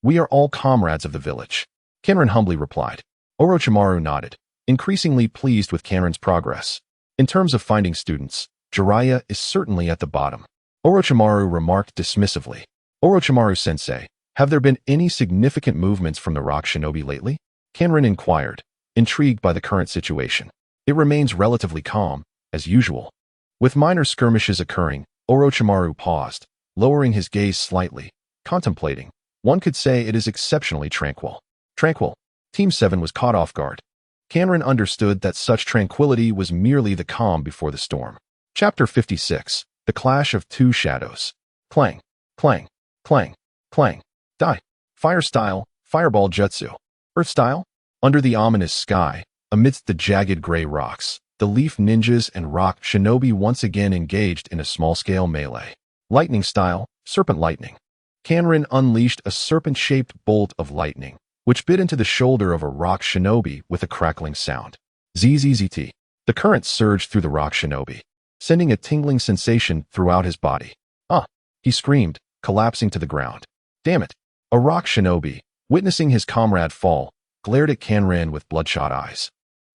We are all comrades of the village. Kanrin humbly replied. Orochimaru nodded, increasingly pleased with Kanrin's progress. In terms of finding students, Jiraiya is certainly at the bottom. Orochimaru remarked dismissively. Orochimaru-sensei, have there been any significant movements from the Rock Shinobi lately? Kanrin inquired, intrigued by the current situation. It remains relatively calm, as usual. With minor skirmishes occurring, Orochimaru paused, lowering his gaze slightly, contemplating. One could say it is exceptionally tranquil. Tranquil. Team 7 was caught off guard. Kanrin understood that such tranquility was merely the calm before the storm. Chapter 56. The Clash of Two Shadows. Clang, clang, clang, clang. Die. Fire style, fireball jutsu. Earth style. Under the ominous sky, amidst the jagged gray rocks, the leaf ninjas and rock shinobi once again engaged in a small-scale melee. Lightning style, serpent lightning. Kanrin unleashed a serpent-shaped bolt of lightning, which bit into the shoulder of a rock shinobi with a crackling sound. ZZZT. The current surged through the rock shinobi, sending a tingling sensation throughout his body. Ah! He screamed, collapsing to the ground. Damn it! A rock shinobi, witnessing his comrade fall, glared at Kanrin with bloodshot eyes,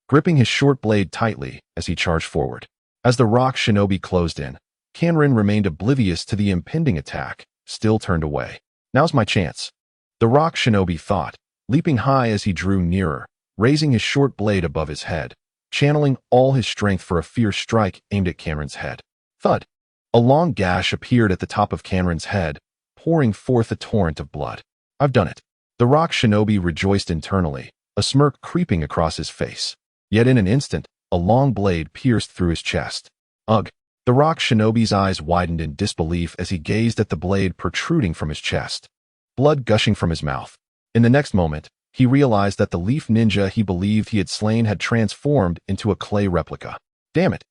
gripping his short blade tightly as he charged forward. As the rock shinobi closed in, Kanrin remained oblivious to the impending attack, still turned away. Now's my chance. The rock shinobi thought, leaping high as he drew nearer, raising his short blade above his head, channeling all his strength for a fierce strike aimed at Kanrin's head. Thud! A long gash appeared at the top of Kanrin's head, pouring forth a torrent of blood. I've done it. The rock shinobi rejoiced internally, a smirk creeping across his face. Yet in an instant, a long blade pierced through his chest. Ugh! The rock shinobi's eyes widened in disbelief as he gazed at the blade protruding from his chest, blood gushing from his mouth. In the next moment, he realized that the leaf ninja he believed he had slain had transformed into a clay replica. Damn it!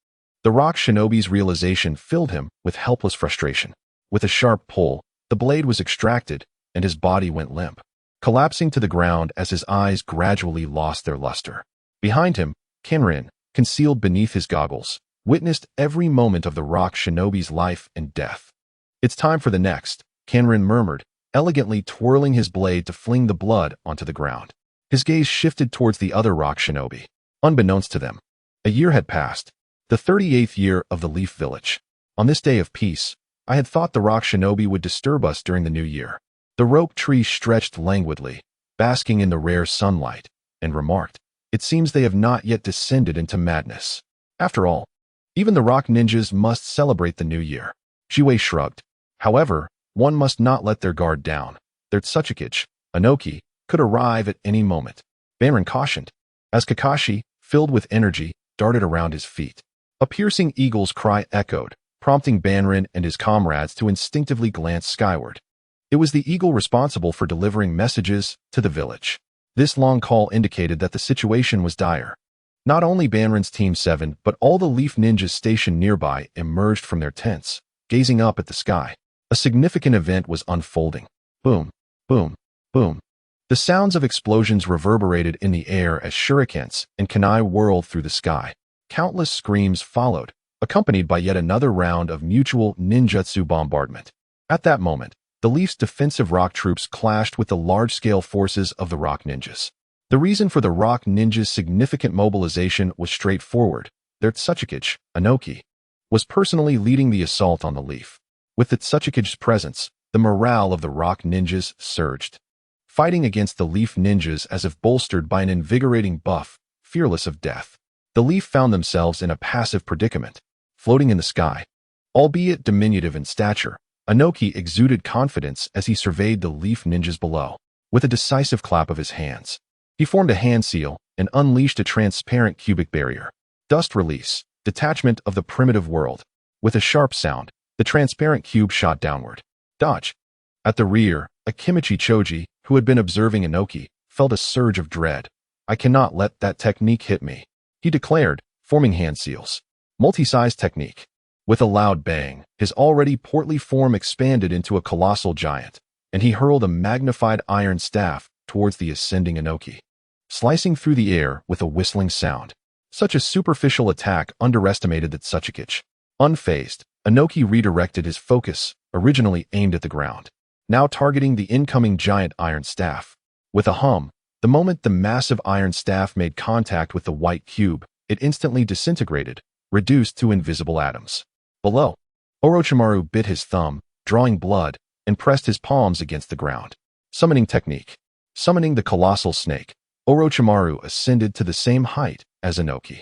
The rock shinobi's realization filled him with helpless frustration. With a sharp pull, the blade was extracted, and his body went limp, collapsing to the ground as his eyes gradually lost their luster. Behind him, Kanrin, concealed beneath his goggles, witnessed every moment of the rock shinobi's life and death. It's time for the next, Kanrin murmured, elegantly twirling his blade to fling the blood onto the ground. His gaze shifted towards the other rock shinobi. Unbeknownst to them, a year had passed, the 38th year of the Leaf Village. On this day of peace, I had thought the rock shinobi would disturb us during the new year. The rope tree stretched languidly, basking in the rare sunlight, and remarked, it seems they have not yet descended into madness. After all, even the rock ninjas must celebrate the new year. Jiwei shrugged. However, one must not let their guard down. Their Tsuchikage, Anoki, could arrive at any moment. Banran cautioned. as Kakashi, filled with energy, darted around his feet. A piercing eagle's cry echoed, prompting Banrin and his comrades to instinctively glance skyward. It was the eagle responsible for delivering messages to the village. This long call indicated that the situation was dire. Not only Banrin's Team 7, but all the Leaf Ninjas stationed nearby emerged from their tents, gazing up at the sky. A significant event was unfolding. Boom, boom, boom. The sounds of explosions reverberated in the air as shurikens and kunai whirled through the sky. Countless screams followed, accompanied by yet another round of mutual ninjutsu bombardment. At that moment, the Leaf's defensive rock troops clashed with the large-scale forces of the Rock Ninjas. The reason for the Rock Ninjas' significant mobilization was straightforward. Their Tsuchikage, Inoki, was personally leading the assault on the Leaf. With the Tsuchikage's presence, the morale of the Rock Ninjas surged. Fighting against the Leaf Ninjas as if bolstered by an invigorating buff, fearless of death. The Leaf found themselves in a passive predicament, floating in the sky. Albeit diminutive in stature, Inoki exuded confidence as he surveyed the Leaf Ninjas below. With a decisive clap of his hands, he formed a hand seal and unleashed a transparent cubic barrier. Dust release, detachment of the primitive world. With a sharp sound, the transparent cube shot downward. Dodge. At the rear, Akimichi Choji, who had been observing Inoki, felt a surge of dread. I cannot let that technique hit me, he declared, forming hand seals. Multi-size technique. With a loud bang, his already portly form expanded into a colossal giant, and he hurled a magnified iron staff towards the ascending Inoki, slicing through the air with a whistling sound. Such a superficial attack underestimated the Tsuchikage. Unfazed, Inoki redirected his focus, originally aimed at the ground, now targeting the incoming giant iron staff. With a hum, the moment the massive iron staff made contact with the white cube, it instantly disintegrated, reduced to invisible atoms. Below, Orochimaru bit his thumb, drawing blood, and pressed his palms against the ground. Summoning technique. Summoning the colossal snake, Orochimaru ascended to the same height as Inoki.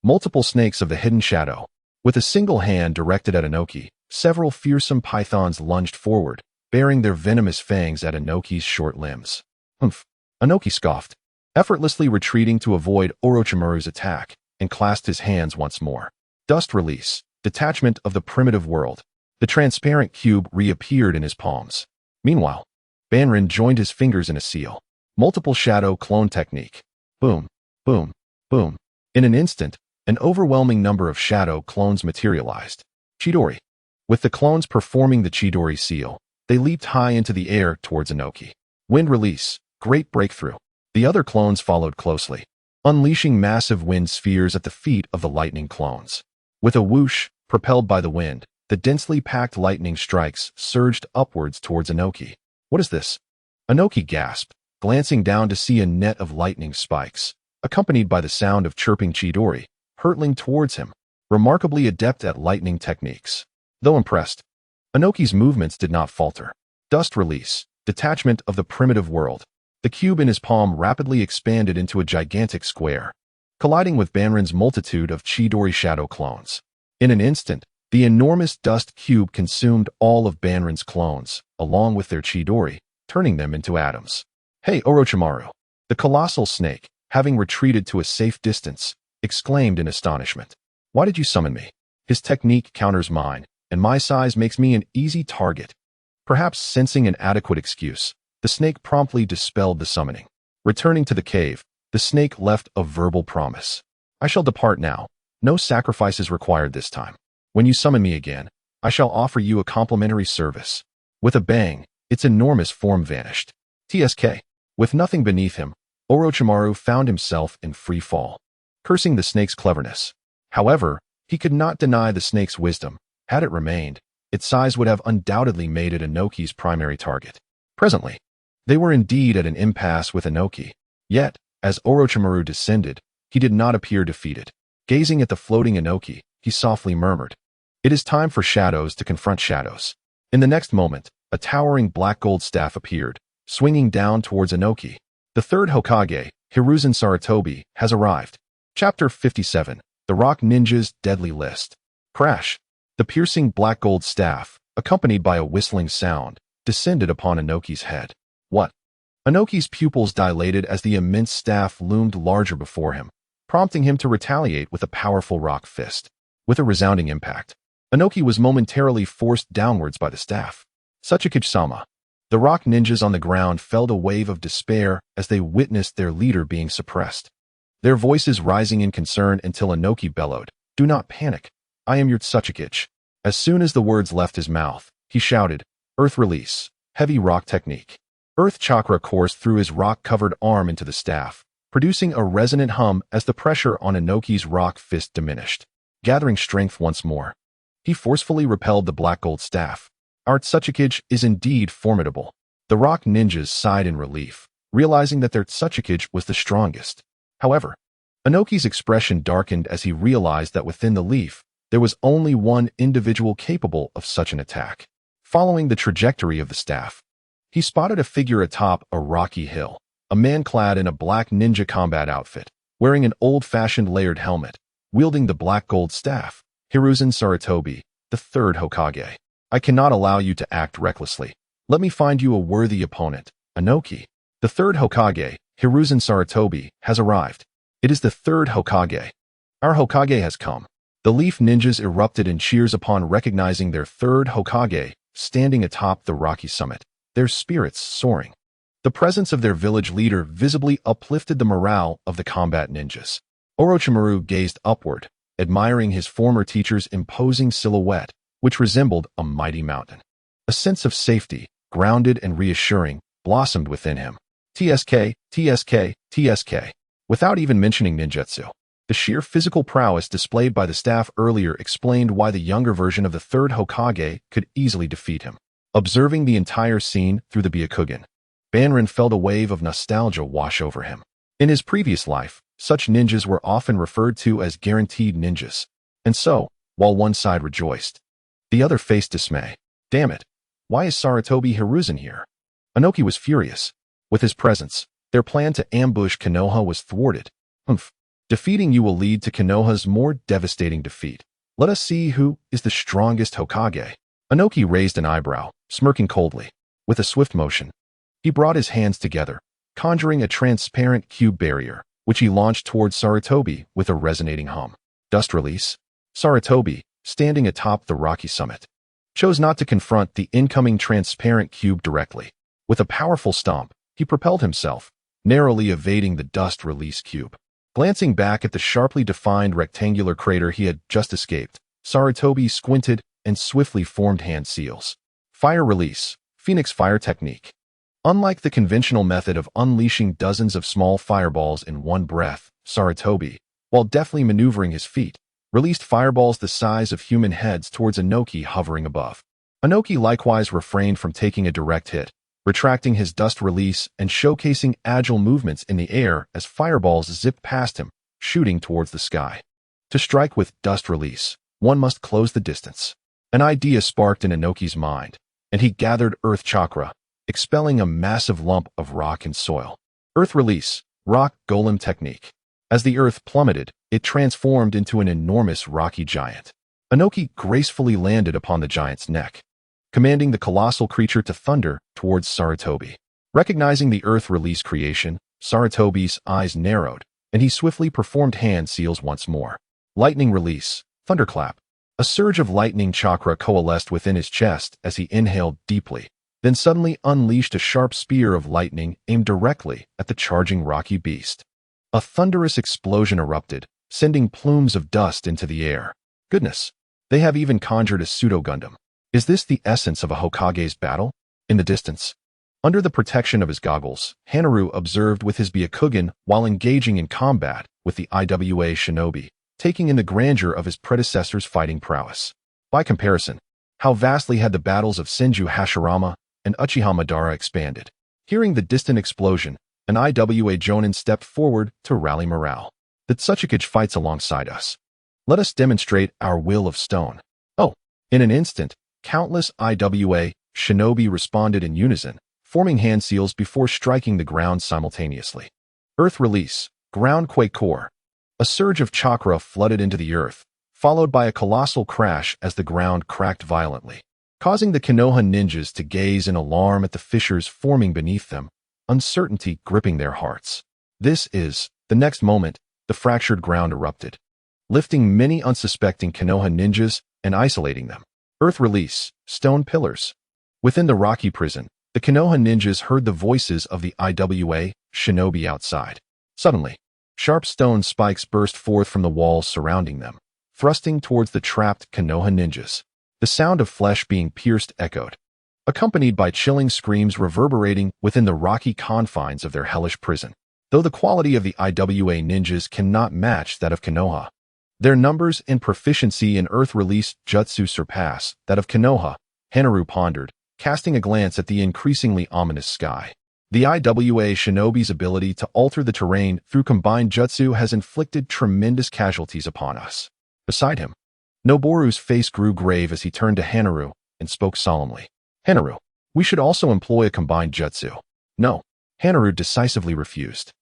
Multiple snakes of the hidden shadow. With a single hand directed at Inoki, several fearsome pythons lunged forward, bearing their venomous fangs at Inoki's short limbs. Humph! Inoki scoffed, effortlessly retreating to avoid Orochimaru's attack, and clasped his hands once more. Dust release. Detachment of the primitive world. The transparent cube reappeared in his palms. Meanwhile, Banrin joined his fingers in a seal. Multiple shadow clone technique. Boom, boom, boom. In an instant, an overwhelming number of shadow clones materialized. Chidori. With the clones performing the Chidori seal, they leaped high into the air towards Inoki. Wind release. Great breakthrough. The other clones followed closely, unleashing massive wind spheres at the feet of the lightning clones. With a whoosh, propelled by the wind, the densely packed lightning strikes surged upwards towards Inoki. What is this? Inoki gasped, glancing down to see a net of lightning spikes, accompanied by the sound of chirping Chidori, hurtling towards him, remarkably adept at lightning techniques. Though impressed, Inoki's movements did not falter. Dust release. Detachment of the primitive world. The cube in his palm rapidly expanded into a gigantic square, colliding with Banrin's multitude of Chidori shadow clones. In an instant, the enormous dust cube consumed all of Banrin's clones, along with their Chidori, turning them into atoms. Hey, Orochimaru! The colossal snake, having retreated to a safe distance, exclaimed in astonishment. Why did you summon me? His technique counters mine, and my size makes me an easy target. Perhaps sensing an adequate excuse, the snake promptly dispelled the summoning. Returning to the cave, the snake left a verbal promise. I shall depart now. No sacrifices required this time. When you summon me again, I shall offer you a complimentary service. With a bang, its enormous form vanished. TSK. With nothing beneath him, Orochimaru found himself in free fall, cursing the snake's cleverness. However, he could not deny the snake's wisdom. Had it remained, its size would have undoubtedly made it Inoki's primary target. Presently, they were indeed at an impasse with Inoki. Yet, as Orochimaru descended, he did not appear defeated. Gazing at the floating Inoki, he softly murmured, "It is time for shadows to confront shadows." In the next moment, a towering black gold staff appeared, swinging down towards Inoki. The third Hokage, Hiruzen Sarutobi, has arrived. Chapter 57, The Rock Ninja's Deadly List. Crash! The piercing black gold staff, accompanied by a whistling sound, descended upon Inoki's head. What? Inoki's pupils dilated as the immense staff loomed larger before him, prompting him to retaliate with a powerful rock fist. With a resounding impact, Inoki was momentarily forced downwards by the staff. Tsuchikage-sama. The rock ninjas on the ground felt a wave of despair as they witnessed their leader being suppressed. Their voices rising in concern until Inoki bellowed, "Do not panic. I am your Tsuchikage." As soon as the words left his mouth, he shouted, "Earth release, heavy rock technique." Earth chakra coursed through his rock-covered arm into the staff, producing a resonant hum as the pressure on Inoki's rock fist diminished. Gathering strength once more, he forcefully repelled the black gold staff. Our Tsuchikage is indeed formidable. The rock ninjas sighed in relief, realizing that their Tsuchikage was the strongest. However, Inoki's expression darkened as he realized that within the leaf, there was only one individual capable of such an attack. Following the trajectory of the staff, he spotted a figure atop a rocky hill, a man clad in a black ninja combat outfit, wearing an old-fashioned layered helmet, wielding the black gold staff. Hiruzen Sarutobi, the third Hokage. I cannot allow you to act recklessly. Let me find you a worthy opponent, Inoki. The third Hokage, Hiruzen Sarutobi, has arrived. It is the third Hokage. Our Hokage has come. The Leaf Ninjas erupted in cheers upon recognizing their third Hokage, standing atop the rocky summit, their spirits soaring. The presence of their village leader visibly uplifted the morale of the combat ninjas. Orochimaru gazed upward, admiring his former teacher's imposing silhouette, which resembled a mighty mountain. A sense of safety, grounded and reassuring, blossomed within him. TSK, TSK, TSK. Without even mentioning ninjutsu, the sheer physical prowess displayed by the staff earlier explained why the younger version of the third Hokage could easily defeat him. Observing the entire scene through the Byakugan, Banrin felt a wave of nostalgia wash over him. In his previous life, such ninjas were often referred to as guaranteed ninjas. And so, while one side rejoiced, the other faced dismay. Damn it, why is Sarutobi Hiruzen here? Inoki was furious. With his presence, their plan to ambush Konoha was thwarted. Defeating you will lead to Konoha's more devastating defeat. Let us see who is the strongest Hokage. Inoki raised an eyebrow, smirking coldly. With a swift motion, he brought his hands together, conjuring a transparent cube barrier, which he launched towards Sarutobi with a resonating hum. Dust release. Sarutobi, standing atop the rocky summit, chose not to confront the incoming transparent cube directly. With a powerful stomp, he propelled himself, narrowly evading the dust release cube. Glancing back at the sharply defined rectangular crater he had just escaped, Sarutobi squinted and swiftly formed hand seals. Fire release. Phoenix fire technique. Unlike the conventional method of unleashing dozens of small fireballs in one breath, Sarutobi, while deftly maneuvering his feet, released fireballs the size of human heads towards Inoki hovering above. Inoki likewise refrained from taking a direct hit, retracting his dust release and showcasing agile movements in the air as fireballs zipped past him, shooting towards the sky. To strike with dust release, one must close the distance. An idea sparked in Inoki's mind, and he gathered earth chakra, expelling a massive lump of rock and soil. Earth release, rock golem technique. As the earth plummeted, it transformed into an enormous rocky giant. Inoki gracefully landed upon the giant's neck, commanding the colossal creature to thunder towards Sarutobi. Recognizing the earth release creation, Sarutobi's eyes narrowed, and he swiftly performed hand seals once more. Lightning release, thunderclap. A surge of lightning chakra coalesced within his chest as he inhaled deeply, then suddenly unleashed a sharp spear of lightning aimed directly at the charging rocky beast. A thunderous explosion erupted, sending plumes of dust into the air. Goodness, they have even conjured a pseudo-Gundam. Is this the essence of a Hokage's battle? In the distance, under the protection of his goggles, Hanaru observed with his Byakugan while engaging in combat with the Iwa shinobi, taking in the grandeur of his predecessor's fighting prowess. By comparison, how vastly had the battles of Senju Hashirama and Uchiha Madara expanded. Hearing the distant explosion, an Iwa Jonin stepped forward to rally morale. The Tsuchikage fights alongside us. Let us demonstrate our will of stone. Oh, in an instant, countless Iwa shinobi responded in unison, forming hand seals before striking the ground simultaneously. Earth release, ground quake core. A surge of chakra flooded into the earth, followed by a colossal crash as the ground cracked violently, causing the Konoha ninjas to gaze in alarm at the fissures forming beneath them. uncertainty gripping their hearts. The next moment, the fractured ground erupted, lifting many unsuspecting Konoha ninjas and isolating them. Earth release, stone pillars. Within the rocky prison, the Konoha ninjas heard the voices of the IWA shinobi outside. Suddenly, sharp stone spikes burst forth from the walls surrounding them, thrusting towards the trapped Konoha ninjas. The sound of flesh being pierced echoed, accompanied by chilling screams reverberating within the rocky confines of their hellish prison. Though the quality of the IWA ninjas cannot match that of Konoha, their numbers and proficiency in earth-released jutsu surpass that of Konoha, Hanaru pondered, casting a glance at the increasingly ominous sky. The IWA shinobi's ability to alter the terrain through combined jutsu has inflicted tremendous casualties upon us. Beside him, Noboru's face grew grave as he turned to Hanaru and spoke solemnly. Hanaru, we should also employ a combined jutsu. No, Hanaru decisively refused.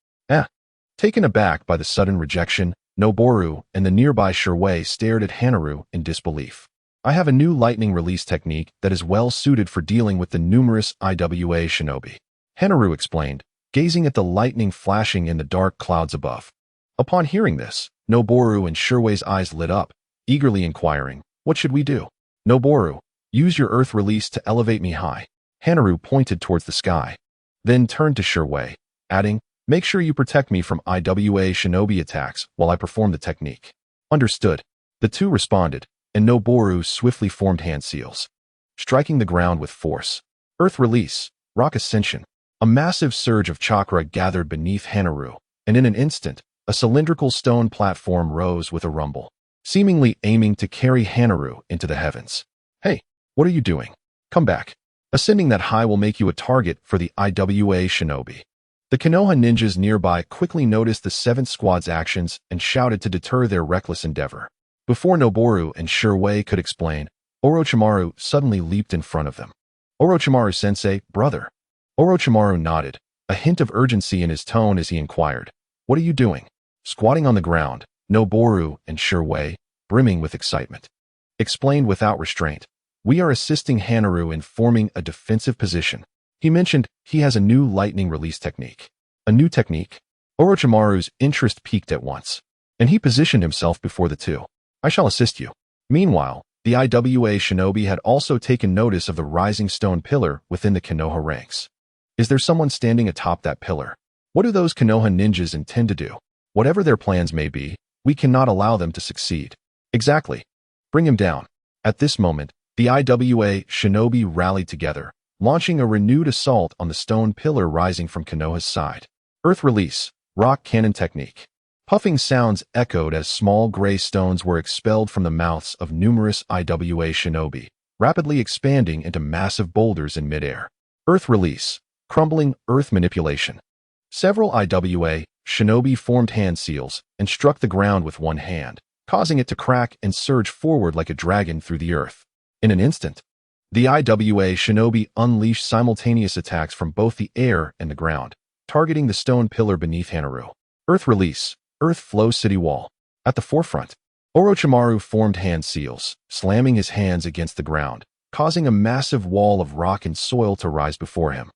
Taken aback by the sudden rejection, Noboru and the nearby Shirwei stared at Hanaru in disbelief. I have a new lightning release technique that is well suited for dealing with the numerous IWA shinobi, Hanaru explained, gazing at the lightning flashing in the dark clouds above. Upon hearing this, Noboru and Shirwei's eyes lit up, eagerly inquiring, what should we do? Noboru, use your earth release to elevate me high. Hanaru pointed towards the sky, then turned to Shirwei, adding, make sure you protect me from IWA shinobi attacks while I perform the technique. Understood. The two responded, and Noboru swiftly formed hand seals, striking the ground with force. Earth release, rock ascension. A massive surge of chakra gathered beneath Hanaru, and in an instant, a cylindrical stone platform rose with a rumble, seemingly aiming to carry Hanaru into the heavens. Hey, what are you doing? Come back. Ascending that high will make you a target for the IWA shinobi. The Konoha ninjas nearby quickly noticed the 7th Squad's actions and shouted to deter their reckless endeavor. Before Noboru and Shirwei could explain, Orochimaru suddenly leaped in front of them. Orochimaru-sensei, brother. Orochimaru nodded, a hint of urgency in his tone as he inquired, what are you doing? Squatting on the ground, Noboru and Shirwei, brimming with excitement, explained without restraint, we are assisting Hanaru in forming a defensive position. He mentioned he has a new lightning release technique. A new technique? Orochimaru's interest peaked at once, and he positioned himself before the two. I shall assist you. Meanwhile, the IWA shinobi had also taken notice of the rising stone pillar within the Konoha ranks. Is there someone standing atop that pillar? What do those Konoha ninjas intend to do? Whatever their plans may be, we cannot allow them to succeed. Exactly. Bring him down. At this moment, the IWA shinobi rallied together, launching a renewed assault on the stone pillar rising from Konoha's side. Earth release, rock cannon technique. Puffing sounds echoed as small gray stones were expelled from the mouths of numerous IWA shinobi, rapidly expanding into massive boulders in midair. Earth release, crumbling earth manipulation. Several IWA shinobi formed hand seals and struck the ground with one hand, causing it to crack and surge forward like a dragon through the earth. In an instant, the IWA shinobi unleashed simultaneous attacks from both the air and the ground, targeting the stone pillar beneath Hanaru. Earth release, earth flow city wall. At the forefront, Orochimaru formed hand seals, slamming his hands against the ground, causing a massive wall of rock and soil to rise before him,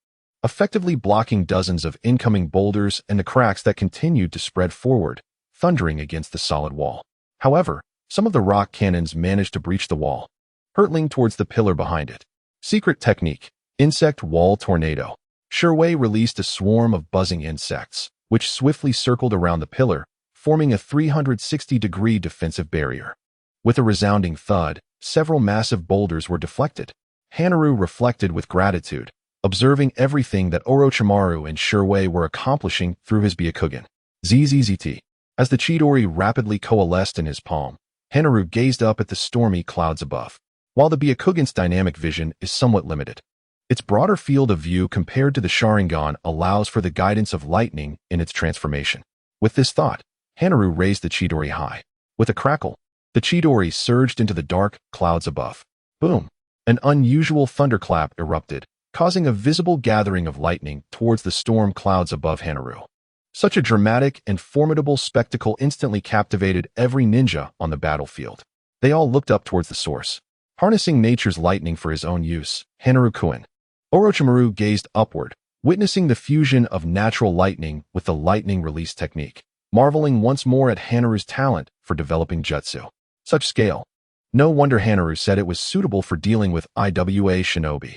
effectively blocking dozens of incoming boulders and the cracks that continued to spread forward, thundering against the solid wall. However, some of the rock cannons managed to breach the wall, hurtling towards the pillar behind it. Secret technique, insect wall tornado. Shirwei released a swarm of buzzing insects, which swiftly circled around the pillar, forming a 360-degree defensive barrier. With a resounding thud, several massive boulders were deflected. Hanaru reflected with gratitude, observing everything that Orochimaru and Shirwei were accomplishing through his Byakugan. ZZZT. As the Chidori rapidly coalesced in his palm, Hanaru gazed up at the stormy clouds above. While the Byakugan's dynamic vision is somewhat limited, its broader field of view compared to the Sharingan allows for the guidance of lightning in its transformation. With this thought, Hanaru raised the Chidori high. With a crackle, the Chidori surged into the dark clouds above. Boom! An unusual thunderclap erupted, causing a visible gathering of lightning towards the storm clouds above Hanaru. Such a dramatic and formidable spectacle instantly captivated every ninja on the battlefield. They all looked up towards the source, harnessing nature's lightning for his own use. Hanaru-kun. Orochimaru gazed upward, witnessing the fusion of natural lightning with the lightning release technique, marveling once more at Hanaru's talent for developing jutsu. Such scale. No wonder Hanaru said it was suitable for dealing with IWA shinobi.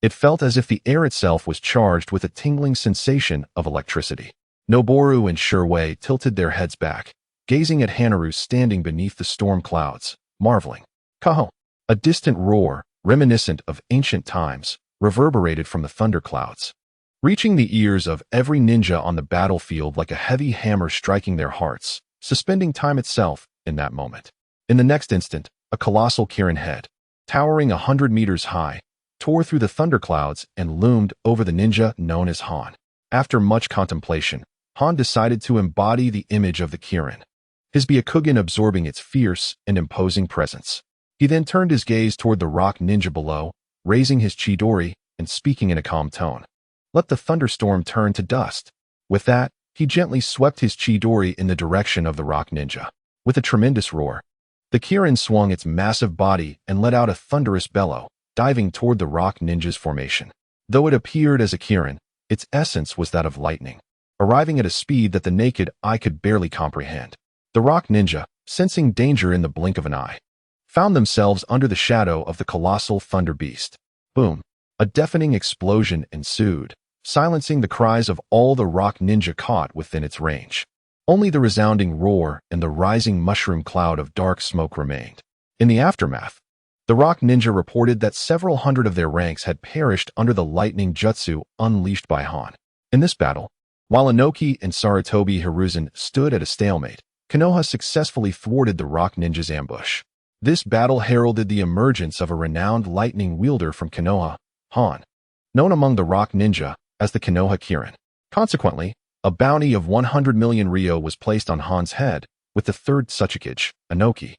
It felt as if the air itself was charged with a tingling sensation of electricity. Noboru and Shirwei tilted their heads back, gazing at Hanaru standing beneath the storm clouds, marveling. Kaho! A distant roar, reminiscent of ancient times, reverberated from the thunderclouds, reaching the ears of every ninja on the battlefield like a heavy hammer striking their hearts, suspending time itself in that moment. In the next instant, a colossal Kirin head, towering 100 meters high, tore through the thunderclouds and loomed over the ninja known as Han. After much contemplation, Han decided to embody the image of the Kirin, his Byakugan absorbing its fierce and imposing presence. He then turned his gaze toward the rock ninja below, raising his Chidori and speaking in a calm tone. Let the thunderstorm turn to dust. With that, he gently swept his Chidori in the direction of the rock ninja. With a tremendous roar, the Kirin swung its massive body and let out a thunderous bellow, diving toward the rock ninja's formation. Though it appeared as a Kirin, its essence was that of lightning, arriving at a speed that the naked eye could barely comprehend. The rock ninja, sensing danger in the blink of an eye, found themselves under the shadow of the colossal thunder beast. Boom! A deafening explosion ensued, silencing the cries of all the rock ninja caught within its range. Only the resounding roar and the rising mushroom cloud of dark smoke remained. In the aftermath, the rock ninja reported that several hundred of their ranks had perished under the lightning jutsu unleashed by Han. In this battle, while Inoki and Sarutobi Hiruzen stood at a stalemate, Konoha successfully thwarted the rock ninja's ambush. This battle heralded the emergence of a renowned lightning wielder from Konoha, Han, known among the rock ninja as the Konoha Kirin. Consequently, a bounty of 100 million ryo was placed on Han's head, with the third Tsuchikage, Inoki,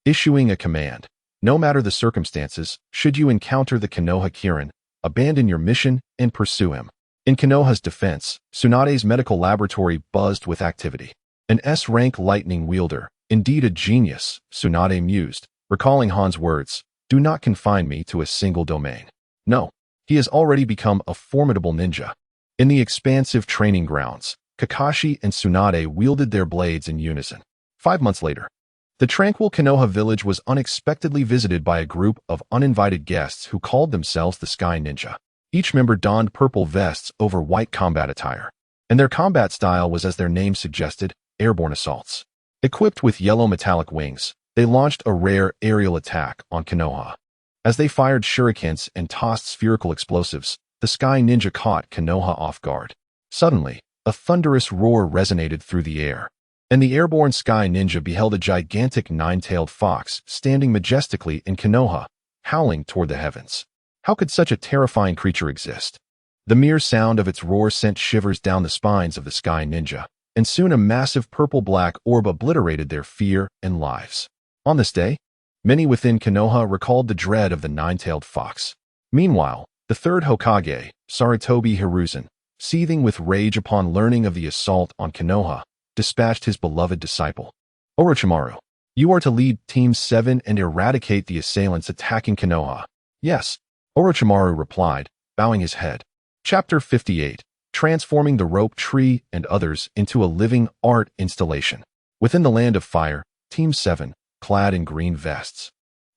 issuing a command. No matter the circumstances, should you encounter the Konoha Kirin, abandon your mission and pursue him. In Konoha's defense, Tsunade's medical laboratory buzzed with activity. An S-rank lightning wielder, indeed a genius, Tsunade mused, recalling Han's words, do not confine me to a single domain. No, he has already become a formidable ninja. In the expansive training grounds, Kakashi and Tsunade wielded their blades in unison. 5 months later, the tranquil Konoha village was unexpectedly visited by a group of uninvited guests who called themselves the Sky Ninja. Each member donned purple vests over white combat attire, and their combat style was, as their name suggested, airborne assaults. Equipped with yellow metallic wings, they launched a rare aerial attack on Konoha. As they fired shurikens and tossed spherical explosives, the Sky Ninja caught Konoha off guard. Suddenly, a thunderous roar resonated through the air, and the airborne Sky Ninja beheld a gigantic nine-tailed fox standing majestically in Konoha, howling toward the heavens. How could such a terrifying creature exist? The mere sound of its roar sent shivers down the spines of the Sky Ninja, and soon a massive purple-black orb obliterated their fear and lives. On this day, many within Konoha recalled the dread of the nine-tailed fox. Meanwhile, the third Hokage, Sarutobi Hiruzen, seething with rage upon learning of the assault on Konoha, dispatched his beloved disciple. Orochimaru, you are to lead Team 7 and eradicate the assailants attacking Konoha. Yes, Orochimaru replied, bowing his head. Chapter 58. Transforming the rope tree and others into a living art installation. Within the land of fire, Team 7, clad in green vests,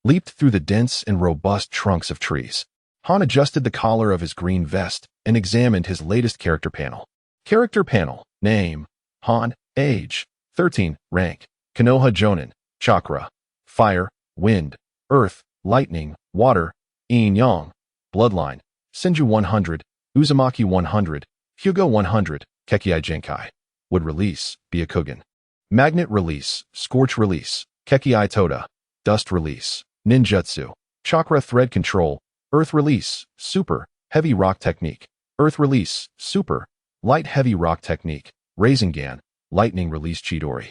leaped through the dense and robust trunks of trees. Han adjusted the collar of his green vest and examined his latest character panel. Character panel. Name: Han. Age: 13. Rank: Konoha Jonin. Chakra: Fire, Wind, Earth, Lightning, Water, Yin-Yang. Bloodline: Senju 100, Uzumaki 100, Hyugo 100, Kekkei Genkai. Would release: Byakugan. Magnet release: Scorch release, Kekkei Toda. Dust release: Ninjutsu. Chakra thread control: Earth release: Super, Heavy Rock Technique. Earth release: Super, Light Heavy Rock Technique. Rasengan: Lightning release Chidori.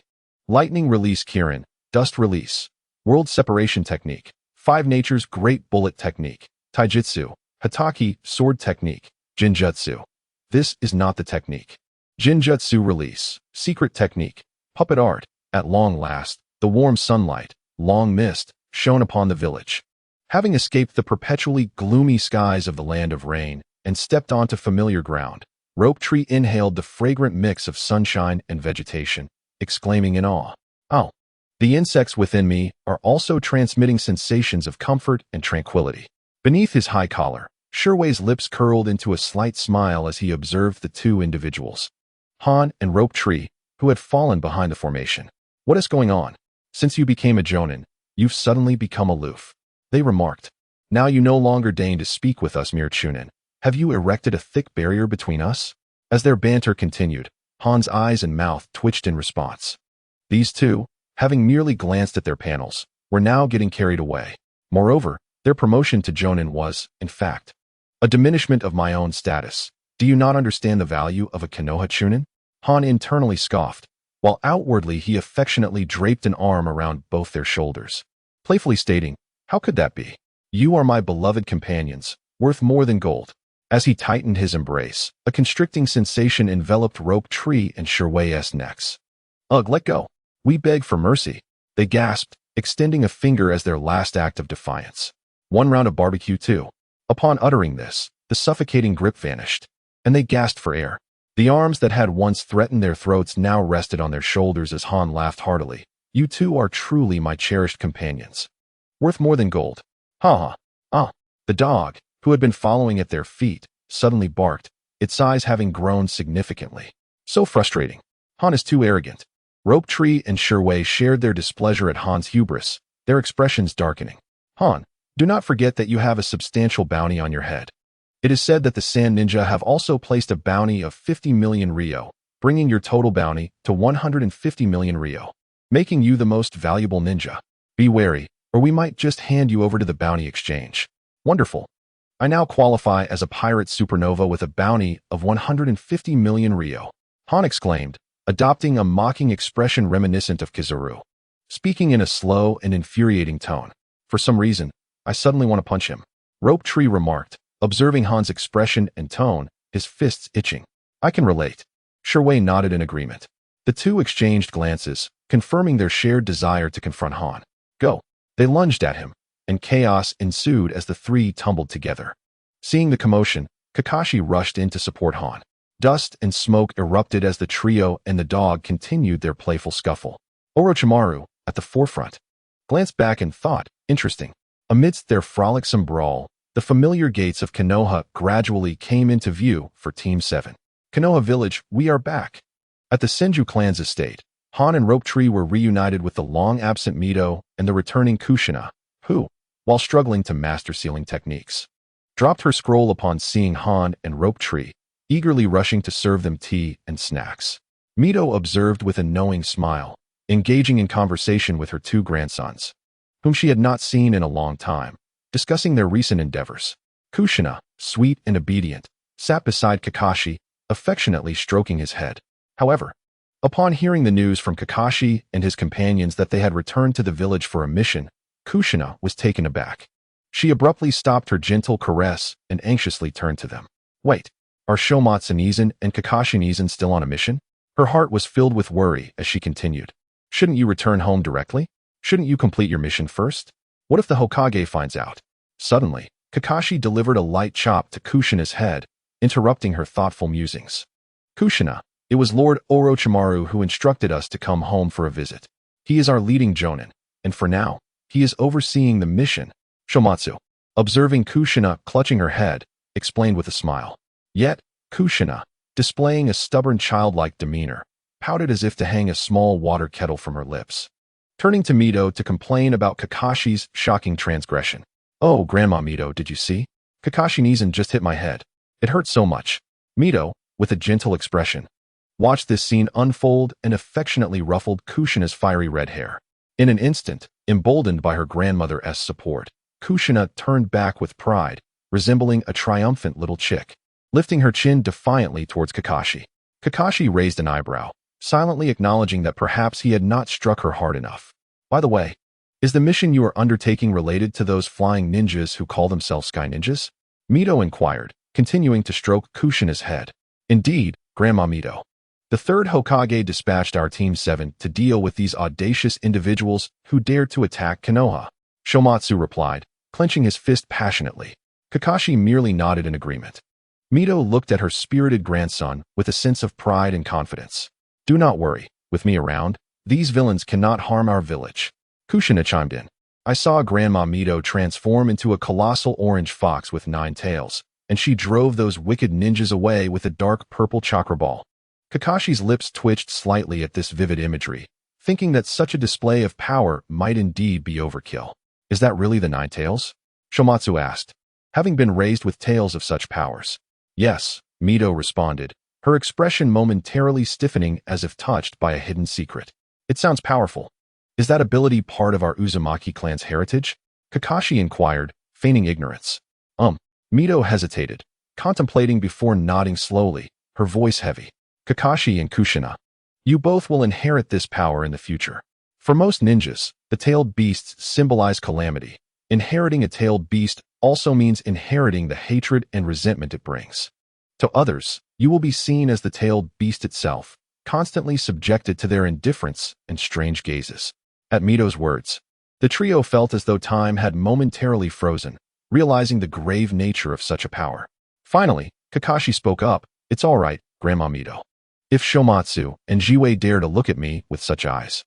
Lightning release Kirin. Dust release: World Separation Technique. 5 Nature's Great Bullet Technique. Taijutsu: Hataki, Sword Technique. Jinjutsu: This is not the technique. Jinjutsu release: Secret Technique. Puppet art: At long last, the warm sunlight, long mist, shone upon the village. Having escaped the perpetually gloomy skies of the land of rain, and stepped onto familiar ground. Rope Tree inhaled the fragrant mix of sunshine and vegetation, exclaiming in awe, "Oh, the insects within me are also transmitting sensations of comfort and tranquility." Beneath his high collar, Shirwei's lips curled into a slight smile as he observed the two individuals, Han and Rope Tree, who had fallen behind the formation. "What is going on? Since you became a Jonin, you've suddenly become aloof," they remarked. "Now you no longer deign to speak with us mere Chunin. Have you erected a thick barrier between us?" As their banter continued, Han's eyes and mouth twitched in response. These two, having merely glanced at their panels, were now getting carried away. Moreover, their promotion to Jonin was, in fact, a diminishment of my own status. "Do you not understand the value of a Konoha Chunin?" Han internally scoffed, while outwardly he affectionately draped an arm around both their shoulders, playfully stating, "How could that be? You are my beloved companions, worth more than gold." As he tightened his embrace, a constricting sensation enveloped Rope Tree and Shirwei's necks. "Ugh, let go. We beg for mercy," they gasped, extending a finger as their last act of defiance. "One round of barbecue too." Upon uttering this, the suffocating grip vanished, and they gasped for air. The arms that had once threatened their throats now rested on their shoulders as Han laughed heartily. "You two are truly my cherished companions, worth more than gold." "Ha ha. Ah." The dog, who had been following at their feet, suddenly barked, its size having grown significantly. "So frustrating. Han is too arrogant." Rope Tree and Shirwei shared their displeasure at Han's hubris, their expressions darkening. "Han, do not forget that you have a substantial bounty on your head. It is said that the Sand Ninja have also placed a bounty of 50 million Ryo, bringing your total bounty to 150 million Ryo, making you the most valuable ninja. Be wary, or we might just hand you over to the bounty exchange." "Wonderful. I now qualify as a pirate supernova with a bounty of 150 million Ryo," Han exclaimed, adopting a mocking expression reminiscent of Kizaru. Speaking in a slow and infuriating tone, "For some reason, I suddenly want to punch him," Rope Tree remarked, observing Han's expression and tone, his fists itching. "I can relate." Shirwei nodded in agreement. The two exchanged glances, confirming their shared desire to confront Han. "Go." They lunged at him, and chaos ensued as the three tumbled together. Seeing the commotion, Kakashi rushed in to support Han. Dust and smoke erupted as the trio and the dog continued their playful scuffle. Orochimaru, at the forefront, glanced back and thought, "Interesting." Amidst their frolicsome brawl, the familiar gates of Konoha gradually came into view for Team 7. "Konoha Village, we are back." At the Senju clan's estate, Han and Rope Tree were reunited with the long-absent Mito and the returning Kushina, who, while struggling to master sealing techniques, dropped her scroll upon seeing Han and Rope Tree, eagerly rushing to serve them tea and snacks. Mito observed with a knowing smile, engaging in conversation with her two grandsons, whom she had not seen in a long time, discussing their recent endeavors. Kushina, sweet and obedient, sat beside Kakashi, affectionately stroking his head. However, upon hearing the news from Kakashi and his companions that they had returned to the village for a mission, Kushina was taken aback. She abruptly stopped her gentle caress and anxiously turned to them. "Wait, are Shomatsu Nizan and Kakashi Nizan still on a mission?" Her heart was filled with worry as she continued. "Shouldn't you return home directly? Shouldn't you complete your mission first? What if the Hokage finds out?" Suddenly, Kakashi delivered a light chop to Kushina's head, interrupting her thoughtful musings. "Kushina, it was Lord Orochimaru who instructed us to come home for a visit. He is our leading Jonin, and for now, he is overseeing the mission." Shomatsu, observing Kushina clutching her head, explained with a smile. Yet, Kushina, displaying a stubborn childlike demeanor, pouted as if to hang a small water kettle from her lips. Turning to Mito to complain about Kakashi's shocking transgression. "Oh, Grandma Mito, did you see? Kakashi Nizan just hit my head. It hurt so much." Mito, with a gentle expression, watched this scene unfold and affectionately ruffled Kushina's fiery red hair. In an instant, emboldened by her grandmother's support, Kushina turned back with pride, resembling a triumphant little chick, lifting her chin defiantly towards Kakashi. Kakashi raised an eyebrow, silently acknowledging that perhaps he had not struck her hard enough. "By the way, is the mission you are undertaking related to those flying ninjas who call themselves Sky Ninjas?" Mito inquired, continuing to stroke Kushina's head. "Indeed, Grandma Mito. The third Hokage dispatched our Team 7 to deal with these audacious individuals who dared to attack Konoha," Shomatsu replied, clenching his fist passionately. Kakashi merely nodded in agreement. Mito looked at her spirited grandson with a sense of pride and confidence. Do not worry, with me around, these villains cannot harm our village. Kushina chimed in. I saw Grandma Mito transform into a colossal orange fox with 9 tails, and she drove those wicked ninjas away with a dark purple chakra ball. Kakashi's lips twitched slightly at this vivid imagery, thinking that such a display of power might indeed be overkill. Is that really the 9 tails? Shomatsu asked, having been raised with tales of such powers. Yes, Mito responded, her expression momentarily stiffening as if touched by a hidden secret. It sounds powerful. Is that ability part of our Uzumaki clan's heritage? Kakashi inquired, feigning ignorance. Mito hesitated, contemplating before nodding slowly, her voice heavy. Kakashi and Kushina. You both will inherit this power in the future. For most ninjas, the tailed beasts symbolize calamity. Inheriting a tailed beast also means inheriting the hatred and resentment it brings. To others, you will be seen as the tailed beast itself, constantly subjected to their indifference and strange gazes. At Mito's words, the trio felt as though time had momentarily frozen, realizing the grave nature of such a power. Finally, Kakashi spoke up. It's all right, Grandma Mito. If Shomatsu and Jiwei dare to look at me with such eyes,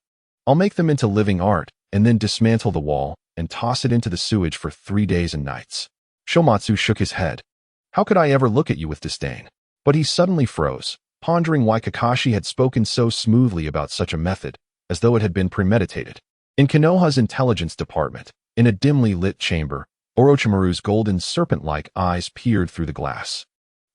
I'll make them into living art and then dismantle the wall and toss it into the sewage for 3 days and nights. Shomatsu shook his head. How could I ever look at you with disdain? But he suddenly froze, pondering why Kakashi had spoken so smoothly about such a method, as though it had been premeditated. In Konoha's intelligence department, in a dimly lit chamber, Orochimaru's golden serpent-like eyes peered through the glass.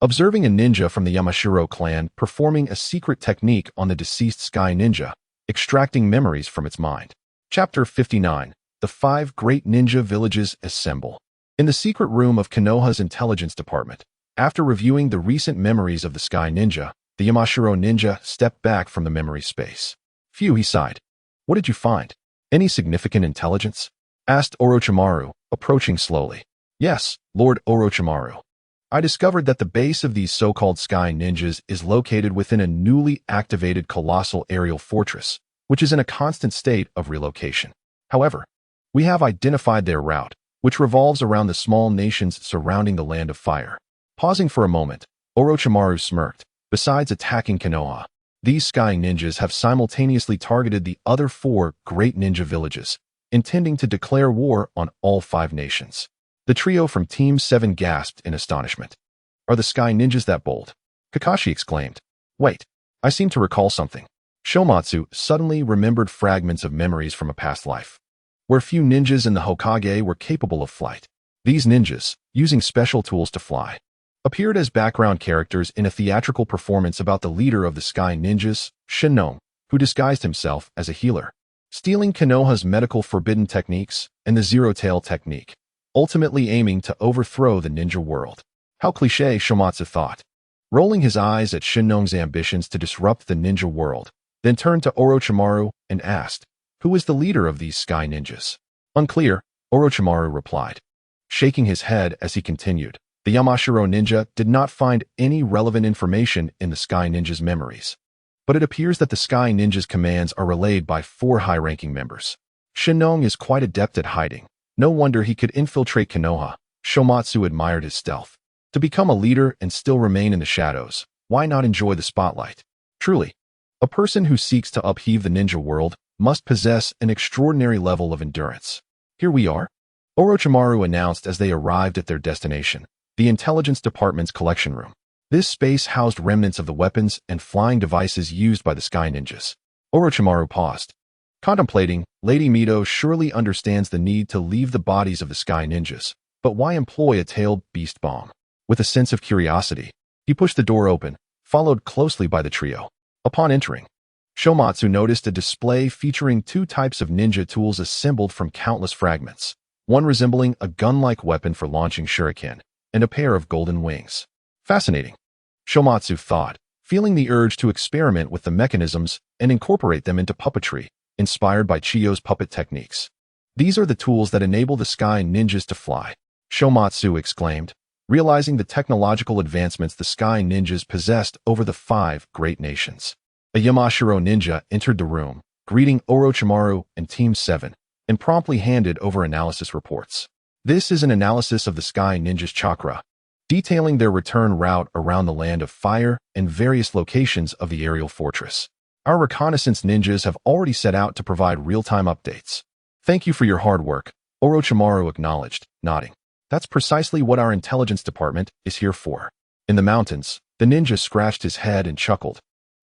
Observing a ninja from the Yamashiro clan performing a secret technique on the deceased Sky Ninja, extracting memories from its mind. Chapter 59. The 5 Great Ninja Villages Assemble. In the secret room of Konoha's intelligence department, after reviewing the recent memories of the Sky Ninja, the Yamashiro ninja stepped back from the memory space. Phew, he sighed. What did you find? Any significant intelligence? Asked Orochimaru, approaching slowly. Yes, Lord Orochimaru. I discovered that the base of these so-called Sky Ninjas is located within a newly activated colossal aerial fortress, which is in a constant state of relocation. However, we have identified their route, which revolves around the small nations surrounding the Land of Fire. Pausing for a moment, Orochimaru smirked. Besides attacking Konoha, these Sky Ninjas have simultaneously targeted the other 4 great ninja villages, intending to declare war on all 5 nations. The trio from Team 7 gasped in astonishment. Are the Sky Ninjas that bold? Kakashi exclaimed. Wait, I seem to recall something. Shomatsu suddenly remembered fragments of memories from a past life, where few ninjas in the Hokage were capable of flight. These ninjas, using special tools to fly, appeared as background characters in a theatrical performance about the leader of the Sky Ninjas, Shinnon, who disguised himself as a healer, stealing Konoha's medical forbidden techniques and the zero-tail technique, ultimately aiming to overthrow the ninja world. How cliché, Shomatsu thought, rolling his eyes at Shinnon's ambitions to disrupt the ninja world, then turned to Orochimaru and asked, who is the leader of these Sky Ninjas? Unclear, Orochimaru replied, shaking his head as he continued. The Yamashiro ninja did not find any relevant information in the Sky Ninja's memories, but it appears that the Sky Ninja's commands are relayed by 4 high-ranking members. Shinnon is quite adept at hiding. No wonder he could infiltrate Konoha. Shomatsu admired his stealth. To become a leader and still remain in the shadows, why not enjoy the spotlight? Truly, a person who seeks to upheave the ninja world must possess an extraordinary level of endurance. Here we are, Orochimaru announced as they arrived at their destination, the intelligence department's collection room. This space housed remnants of the weapons and flying devices used by the Sky Ninjas. Orochimaru paused, contemplating. Lady Mito surely understands the need to leave the bodies of the Sky Ninjas, but why employ a tailed beast bomb? With a sense of curiosity, he pushed the door open, followed closely by the trio. Upon entering, Shomatsu noticed a display featuring 2 types of ninja tools assembled from countless fragments, one resembling a gun-like weapon for launching shuriken, and a pair of golden wings. Fascinating, Shomatsu thought, feeling the urge to experiment with the mechanisms and incorporate them into puppetry, inspired by Chiyo's puppet techniques. These are the tools that enable the Sky Ninjas to fly, Shomatsu exclaimed, realizing the technological advancements the Sky Ninjas possessed over the 5 great nations. A Yamashiro ninja entered the room, greeting Orochimaru and Team 7, and promptly handed over analysis reports. This is an analysis of the Sky Ninja's chakra. detailing their return route around the Land of Fire and various locations of the aerial fortress. Our reconnaissance ninjas have already set out to provide real-time updates. Thank you for your hard work, Orochimaru acknowledged, nodding. That's precisely what our intelligence department is here for. In the mountains, the ninja scratched his head and chuckled,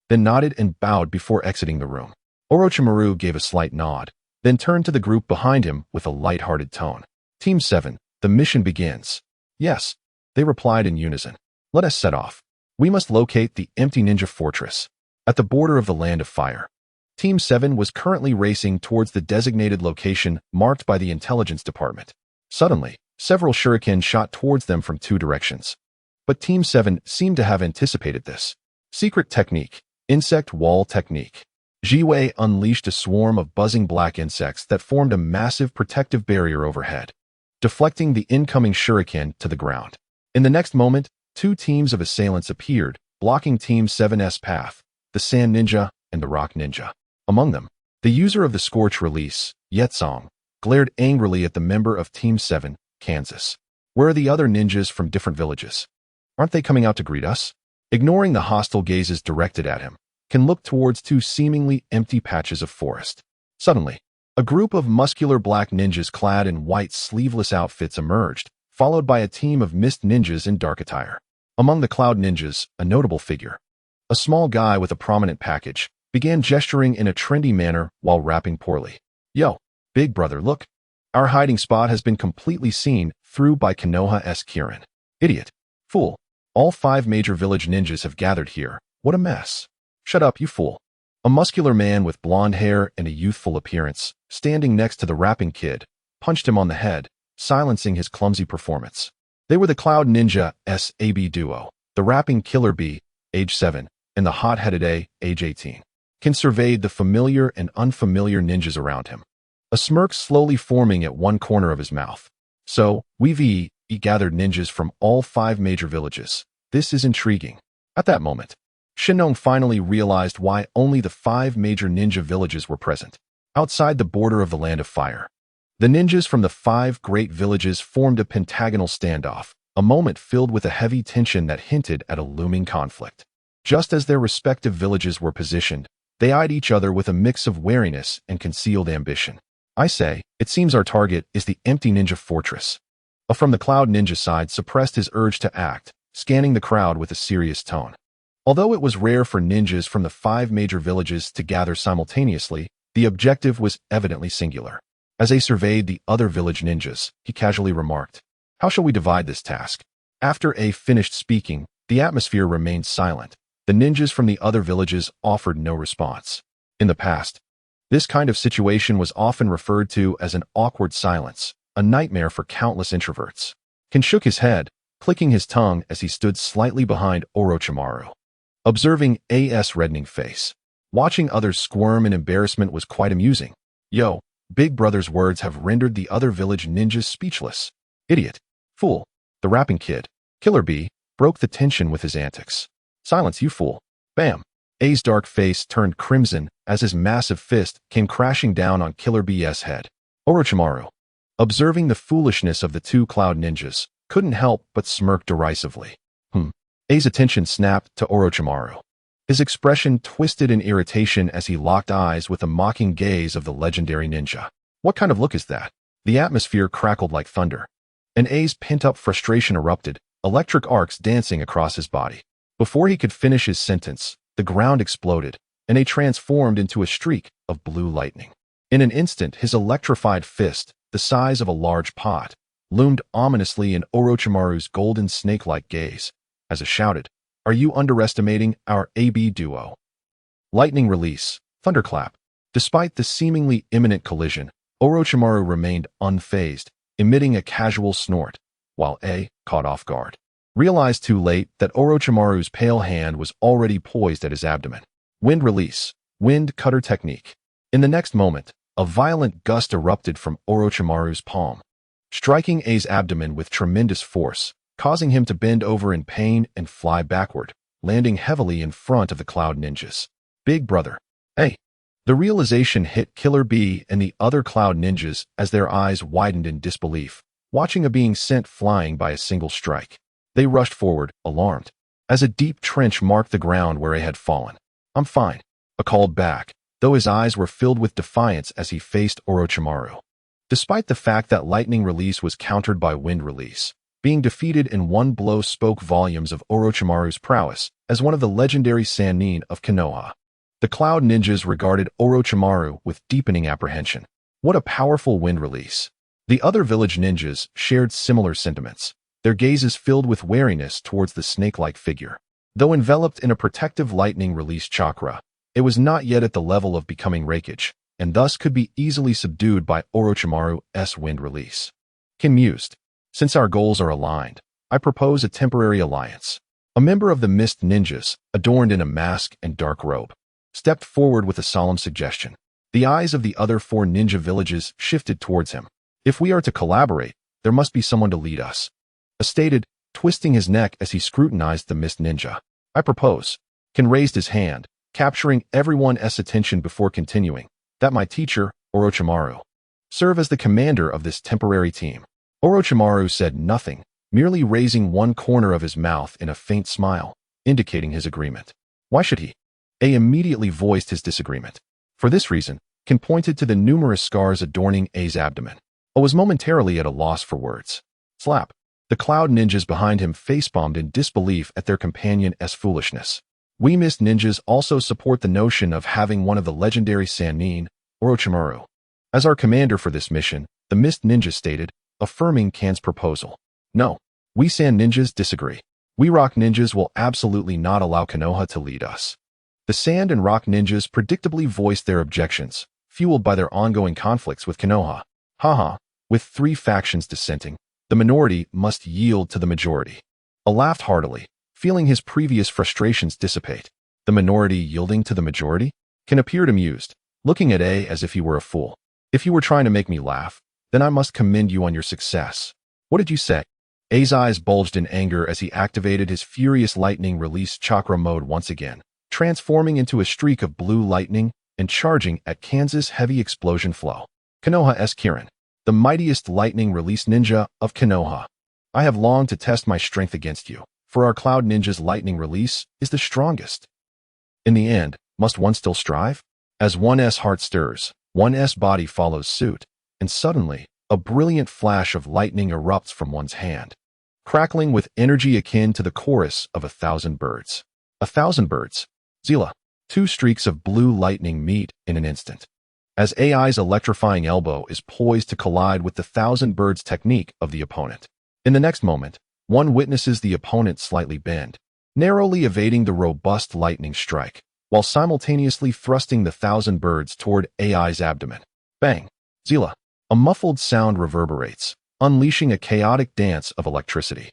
then nodded and bowed before exiting the room. Orochimaru gave a slight nod, then turned to the group behind him with a light-hearted tone. Team 7, the mission begins. Yes, they replied in unison. Let us set off. We must locate the empty ninja fortress at the border of the Land of Fire. Team 7 was currently racing towards the designated location marked by the intelligence department. Suddenly, several shurikens shot towards them from 2 directions. But Team 7 seemed to have anticipated this. Secret technique, insect wall technique. Jiwei unleashed a swarm of buzzing black insects that formed a massive protective barrier overhead, deflecting the incoming shuriken to the ground. In the next moment, 2 teams of assailants appeared, blocking Team 7's path, the Sand Ninja and the Rock Ninja. Among them, the user of the Scorch release, Yetsong, glared angrily at the member of Team 7, Kansas. Where are the other ninjas from different villages? Aren't they coming out to greet us? Ignoring the hostile gazes directed at him, can look towards 2 seemingly empty patches of forest. Suddenly, a group of muscular black ninjas clad in white sleeveless outfits emerged, followed by a team of mist ninjas in dark attire. Among the cloud ninjas, a notable figure, a small guy with a prominent package, began gesturing in a trendy manner while rapping poorly. Yo, big brother, look. Our hiding spot has been completely seen through by Konoha's Kirin. Idiot. Fool. All 5 major village ninjas have gathered here. What a mess. Shut up, you fool. A muscular man with blonde hair and a youthful appearance, standing next to the rapping kid, punched him on the head, silencing his clumsy performance. They were the Cloud Ninja SAB duo, the rapping Killer B, age 7, and the hot-headed A, age 18. Ken surveyed the familiar and unfamiliar ninjas around him, a smirk slowly forming at one corner of his mouth. So, he gathered ninjas from all 5 major villages. This is intriguing. At that moment, Shinnong finally realized why only the 5 major ninja villages were present. Outside the border of the Land of Fire, the ninjas from the 5 great villages formed a pentagonal standoff, a moment filled with a heavy tension that hinted at a looming conflict. Just as their respective villages were positioned, they eyed each other with a mix of wariness and concealed ambition. I say, it seems our target is the empty ninja fortress. A from the Cloud Ninja side suppressed his urge to act, scanning the crowd with a serious tone. Although it was rare for ninjas from the 5 major villages to gather simultaneously, the objective was evidently singular. As they surveyed the other village ninjas, he casually remarked, "How shall we divide this task?" After A finished speaking, the atmosphere remained silent. The ninjas from the other villages offered no response. In the past, this kind of situation was often referred to as an awkward silence, a nightmare for countless introverts. Ken shook his head, clicking his tongue as he stood slightly behind Orochimaru. Observing A.'s reddening face, watching others squirm in embarrassment was quite amusing. Yo, big brother's words have rendered the other village ninjas speechless. Idiot. Fool. The rapping kid, Killer B, broke the tension with his antics. Silence, you fool. Bam. A's dark face turned crimson as his massive fist came crashing down on Killer B's head. Orochimaru, observing the foolishness of the 2 cloud ninjas, couldn't help but smirk derisively. A's attention snapped to Orochimaru. His expression twisted in irritation as he locked eyes with the mocking gaze of the legendary ninja. What kind of look is that? The atmosphere crackled like thunder, and A's pent-up frustration erupted, electric arcs dancing across his body. Before he could finish his sentence, the ground exploded, and A transformed into a streak of blue lightning. In an instant, his electrified fist, the size of a large pot, loomed ominously in Orochimaru's golden snake-like gaze, as he shouted, "Are you underestimating our AB duo?" Lightning release, thunderclap. Despite the seemingly imminent collision, Orochimaru remained unfazed, emitting a casual snort, while A, caught off guard, realized too late that Orochimaru's pale hand was already poised at his abdomen. Wind release, wind cutter technique. In the next moment, a violent gust erupted from Orochimaru's palm, striking A's abdomen with tremendous force, causing him to bend over in pain and fly backward, landing heavily in front of the Cloud Ninjas. Big brother. Hey! The realization hit Killer B and the other Cloud Ninjas as their eyes widened in disbelief, watching a being sent flying by a single strike. They rushed forward, alarmed, as a deep trench marked the ground where A had fallen. "I'm fine," A called back, though his eyes were filled with defiance as he faced Orochimaru. Despite the fact that lightning release was countered by wind release, being defeated in one blow spoke volumes of Orochimaru's prowess as one of the legendary Sannin of Konoha. The Cloud Ninjas regarded Orochimaru with deepening apprehension. What a powerful wind release! The other village ninjas shared similar sentiments, their gazes filled with wariness towards the snake-like figure. Though enveloped in a protective lightning release chakra, it was not yet at the level of becoming Raikage, and thus could be easily subdued by Orochimaru's wind release. Kin mused. "Since our goals are aligned, I propose a temporary alliance." A member of the Mist Ninjas, adorned in a mask and dark robe, stepped forward with a solemn suggestion. The eyes of the other 4 ninja villages shifted towards him. "If we are to collaborate, there must be someone to lead us," A stated, twisting his neck as he scrutinized the Mist Ninja. "I propose." Kin raised his hand, capturing everyone's attention before continuing, "that my teacher, Orochimaru, serve as the commander of this temporary team." Orochimaru said nothing, merely raising one corner of his mouth in a faint smile, indicating his agreement. "Why should he?" A immediately voiced his disagreement. For this reason, Kin pointed to the numerous scars adorning A's abdomen. A was momentarily at a loss for words. Slap. The Cloud Ninjas behind him facepalmed in disbelief at their companion's foolishness. "We Mist Ninjas also support the notion of having one of the legendary Sannin, Orochimaru, as our commander for this mission," the Mist Ninja stated, affirming Kin's proposal. "No, we Sand Ninjas disagree. We Rock Ninjas will absolutely not allow Konoha to lead us." The Sand and Rock Ninjas predictably voiced their objections, fueled by their ongoing conflicts with Konoha. Haha, with 3 factions dissenting, the minority must yield to the majority. A laughed heartily, feeling his previous frustrations dissipate. The minority yielding to the majority? Kin appeared amused, looking at A as if he were a fool. "If you were trying to make me laugh, then I must commend you on your success." "What did you say?" A's eyes bulged in anger as he activated his furious lightning release chakra mode once again, transforming into a streak of blue lightning and charging at Kansas' heavy explosion flow. "Konoha's Kirin, the mightiest lightning release ninja of Konoha. I have longed to test my strength against you, for our Cloud Ninja's lightning release is the strongest. In the end, must one still strive?" As one's heart stirs, one's body follows suit, and suddenly, a brilliant flash of lightning erupts from one's hand, crackling with energy akin to the chorus of 1,000 birds. 1,000 birds. Zila. 2 streaks of blue lightning meet in an instant, as AI's electrifying elbow is poised to collide with the 1,000 birds technique of the opponent. In the next moment, one witnesses the opponent slightly bend, narrowly evading the robust lightning strike, while simultaneously thrusting the 1,000 birds toward AI's abdomen. Bang! Zila. A muffled sound reverberates, unleashing a chaotic dance of electricity.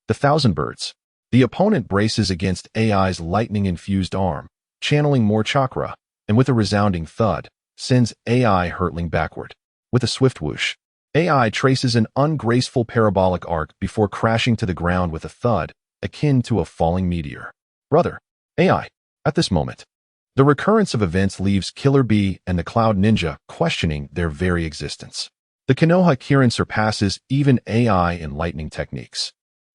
The 1,000 birds. The opponent braces against AI's lightning-infused arm, channeling more chakra, and with a resounding thud, sends AI hurtling backward. With a swift whoosh, AI traces an ungraceful parabolic arc before crashing to the ground with a thud, akin to a falling meteor. "Brother, AI." At this moment, the recurrence of events leaves Killer Bee and the Cloud Ninja questioning their very existence. The Konoha Kirin surpasses even AI in lightning techniques.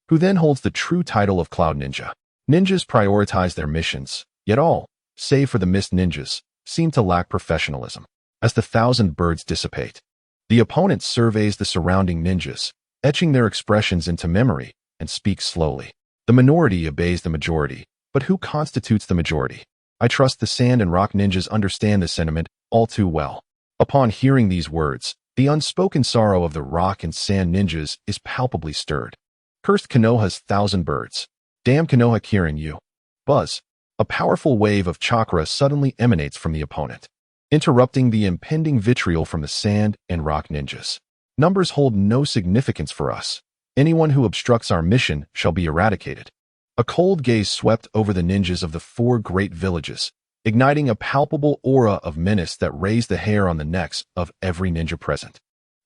Who then holds the true title of Cloud Ninja? Ninjas prioritize their missions, yet all, save for the Mist Ninjas, seem to lack professionalism. As the 1,000 birds dissipate, the opponent surveys the surrounding ninjas, etching their expressions into memory, and speaks slowly. The minority obeys the majority, but who constitutes the majority? I trust the Sand and Rock Ninjas understand this sentiment all too well. Upon hearing these words, the unspoken sorrow of the Rock and Sand Ninjas is palpably stirred. Cursed Konoha's 1,000 birds. Damn Konoha Kirin, you. Buzz. A powerful wave of chakra suddenly emanates from the opponent, interrupting the impending vitriol from the Sand and Rock Ninjas. Numbers hold no significance for us. Anyone who obstructs our mission shall be eradicated. A cold gaze swept over the ninjas of the 4 great villages, igniting a palpable aura of menace that raised the hair on the necks of every ninja present.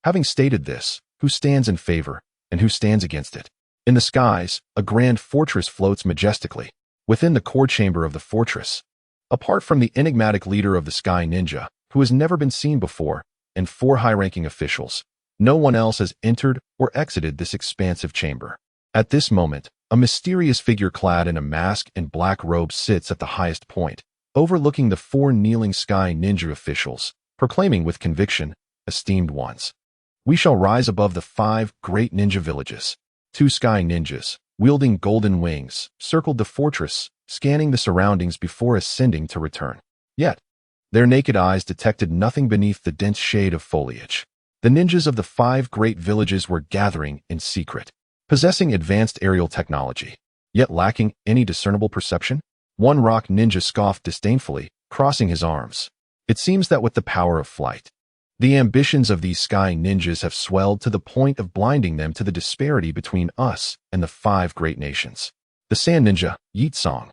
Having stated this, who stands in favor, and who stands against it? In the skies, a grand fortress floats majestically. Within the core chamber of the fortress, apart from the enigmatic leader of the Sky Ninja, who has never been seen before, and 4 high-ranking officials, no one else has entered or exited this expansive chamber. At this moment, A mysterious figure clad in a mask and black robe sits at the highest point, overlooking the 4 kneeling sky ninja officials, proclaiming with conviction, "Esteemed ones, we shall rise above the 5 great ninja villages." 2 sky ninjas, wielding golden wings, circled the fortress, scanning the surroundings before ascending to return. Yet, their naked eyes detected nothing beneath the dense shade of foliage. The ninjas of the 5 great villages were gathering in secret, possessing advanced aerial technology, yet lacking any discernible perception. One rock ninja scoffed disdainfully, crossing his arms. It seems that with the power of flight, the ambitions of these sky ninjas have swelled to the point of blinding them to the disparity between us and the 5 great nations. The sand ninja, Yitsong,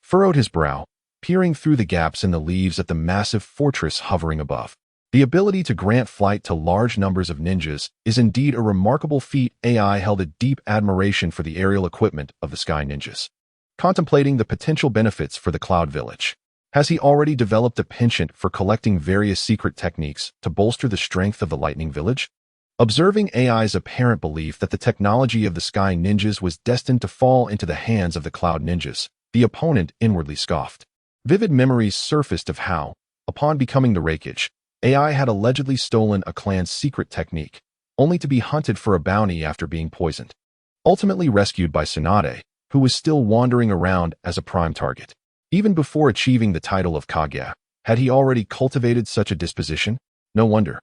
furrowed his brow, peering through the gaps in the leaves at the massive fortress hovering above. The ability to grant flight to large numbers of ninjas is indeed a remarkable feat. AI held a deep admiration for the aerial equipment of the sky ninjas, contemplating the potential benefits for the Cloud Village. Has he already developed a penchant for collecting various secret techniques to bolster the strength of the Lightning Village? Observing AI's apparent belief that the technology of the Sky Ninjas was destined to fall into the hands of the Cloud Ninjas, the opponent inwardly scoffed. Vivid memories surfaced of how, upon becoming the Raikage, AI had allegedly stolen a clan's secret technique, only to be hunted for a bounty after being poisoned. Ultimately rescued by Tsunade, who was still wandering around as a prime target. Even before achieving the title of Kage, had he already cultivated such a disposition? No wonder.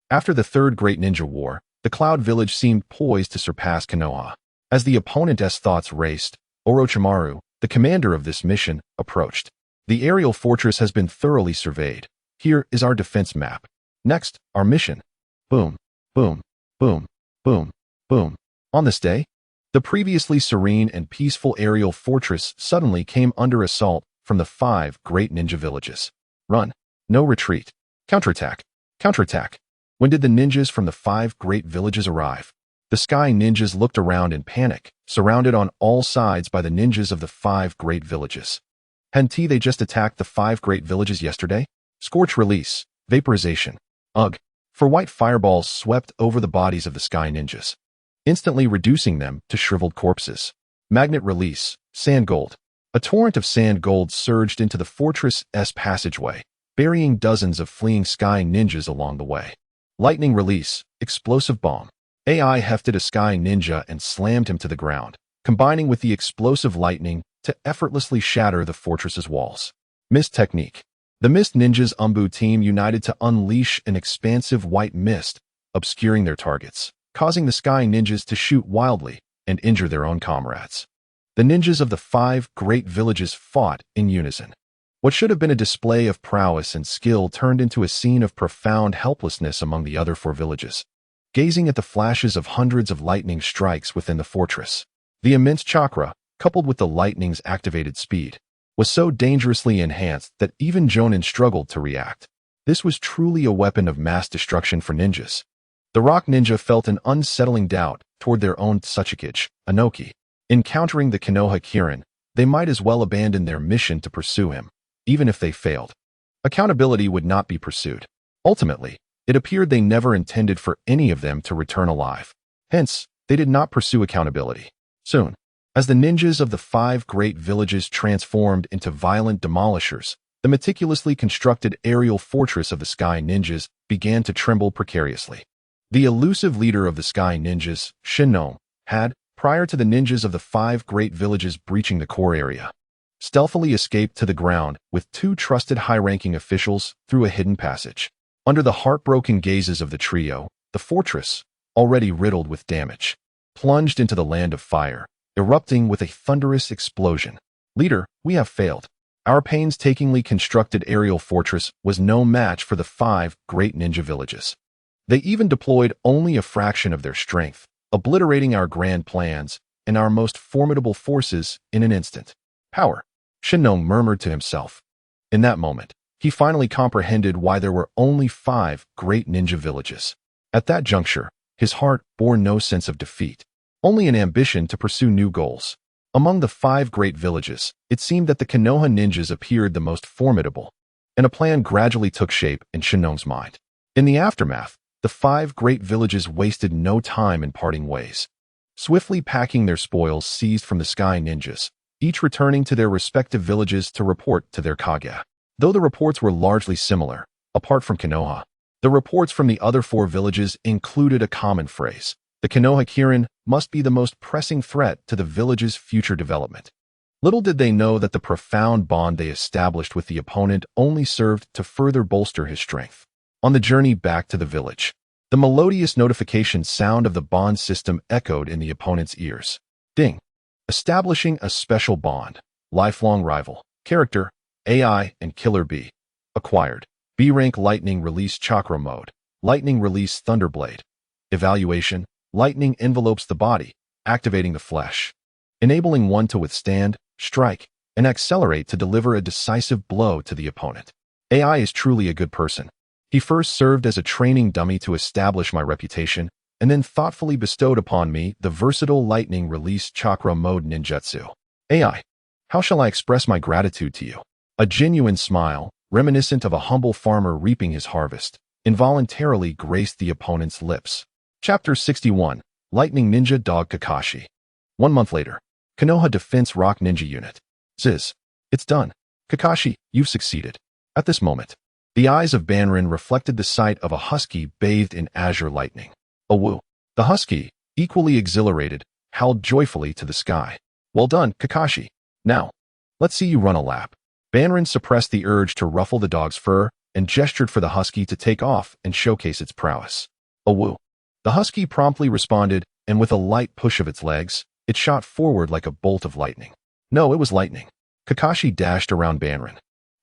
After the Third Great Ninja War, the Cloud Village seemed poised to surpass Konoha. As the opponent's thoughts raced, Orochimaru, the commander of this mission, approached. The aerial fortress has been thoroughly surveyed. Here is our defense map. Next, our mission. Boom, boom, boom, boom, boom. On this day, the previously serene and peaceful aerial fortress suddenly came under assault from the 5 great ninja villages. Run. No retreat. Counterattack. Counterattack. When did the ninjas from the 5 great villages arrive? The sky ninjas looked around in panic, surrounded on all sides by the ninjas of the 5 great villages. Hadn't they just attacked the 5 great villages yesterday? Scorch release. Vaporization. Ugh. For white fireballs swept over the bodies of the sky ninjas, instantly reducing them to shriveled corpses. Magnet release. Sand gold. A torrent of sand gold surged into the fortress's passageway, burying dozens of fleeing sky ninjas along the way. Lightning release. Explosive bomb. AI hefted a sky ninja and slammed him to the ground, combining with the explosive lightning to effortlessly shatter the fortress's walls. Mist technique. The Mist Ninjas Umbu team united to unleash an expansive white mist, obscuring their targets, causing the sky ninjas to shoot wildly and injure their own comrades. The ninjas of the 5 great villages fought in unison. What should have been a display of prowess and skill turned into a scene of profound helplessness among the other 4 villages. Gazing at the flashes of hundreds of lightning strikes within the fortress, the immense chakra, coupled with the lightning's activated speed, was so dangerously enhanced that even Jonin struggled to react. This was truly a weapon of mass destruction for ninjas. The rock ninja felt an unsettling doubt toward their own Tsuchikage, Anoki. Encountering the Konoha Kirin, they might as well abandon their mission to pursue him, even if they failed. Accountability would not be pursued. Ultimately, it appeared they never intended for any of them to return alive. Hence, they did not pursue accountability. Soon, as the ninjas of the 5 great villages transformed into violent demolishers, the meticulously constructed aerial fortress of the Sky Ninjas began to tremble precariously. The elusive leader of the Sky Ninjas, Shinnom, had, prior to the ninjas of the 5 great villages breaching the core area, stealthily escaped to the ground with 2 trusted high-ranking officials through a hidden passage. Under the heartbroken gazes of the trio, the fortress, already riddled with damage, plunged into the land of fire, erupting with a thunderous explosion. Leader, we have failed. Our painstakingly constructed aerial fortress was no match for the 5 great ninja villages. They even deployed only a fraction of their strength, obliterating our grand plans and our most formidable forces in an instant. Power, Shinnom murmured to himself. In that moment, he finally comprehended why there were only 5 great ninja villages. At that juncture, his heart bore no sense of defeat, only an ambition to pursue new goals. Among the 5 great villages, it seemed that the Konoha ninjas appeared the most formidable, and a plan gradually took shape in Shinnom's mind. In the aftermath, the 5 great villages wasted no time in parting ways. swiftly packing their spoils seized from the sky ninjas, each returning to their respective villages to report to their Kage. Though the reports were largely similar, apart from Konoha, the reports from the other 4 villages included a common phrase: the Konoha Kirin must be the most pressing threat to the village's future development. Little did they know that the profound bond they established with the opponent only served to further bolster his strength. On the journey back to the village, the melodious notification sound of the bond system echoed in the opponent's ears. Ding! Establishing a special bond. Lifelong rival. Character: AI and Killer B. Acquired. B rank Lightning Release Chakra Mode. Lightning Release Thunderblade. Evaluation: lightning envelopes the body, activating the flesh, enabling one to withstand, strike, and accelerate to deliver a decisive blow to the opponent. AI is truly a good person. He first served as a training dummy to establish my reputation, and then thoughtfully bestowed upon me the versatile Lightning Release Chakra Mode ninjutsu. AI, how shall I express my gratitude to you? A genuine smile, reminiscent of a humble farmer reaping his harvest, involuntarily graced the opponent's lips. Chapter 61, Lightning Ninja Dog Kakashi. 1 month later, Konoha Defense Rock Ninja Unit. Ziz. It's done. Kakashi, you've succeeded. At this moment, the eyes of Banrin reflected the sight of a husky bathed in azure lightning. Oh woo. The husky, equally exhilarated, howled joyfully to the sky. Well done, Kakashi. Now, let's see you run a lap. Banrin suppressed the urge to ruffle the dog's fur and gestured for the husky to take off and showcase its prowess. Oh woo. The husky promptly responded, and with a light push of its legs, it shot forward like a bolt of lightning. No, it was lightning. Kakashi dashed around Banrin,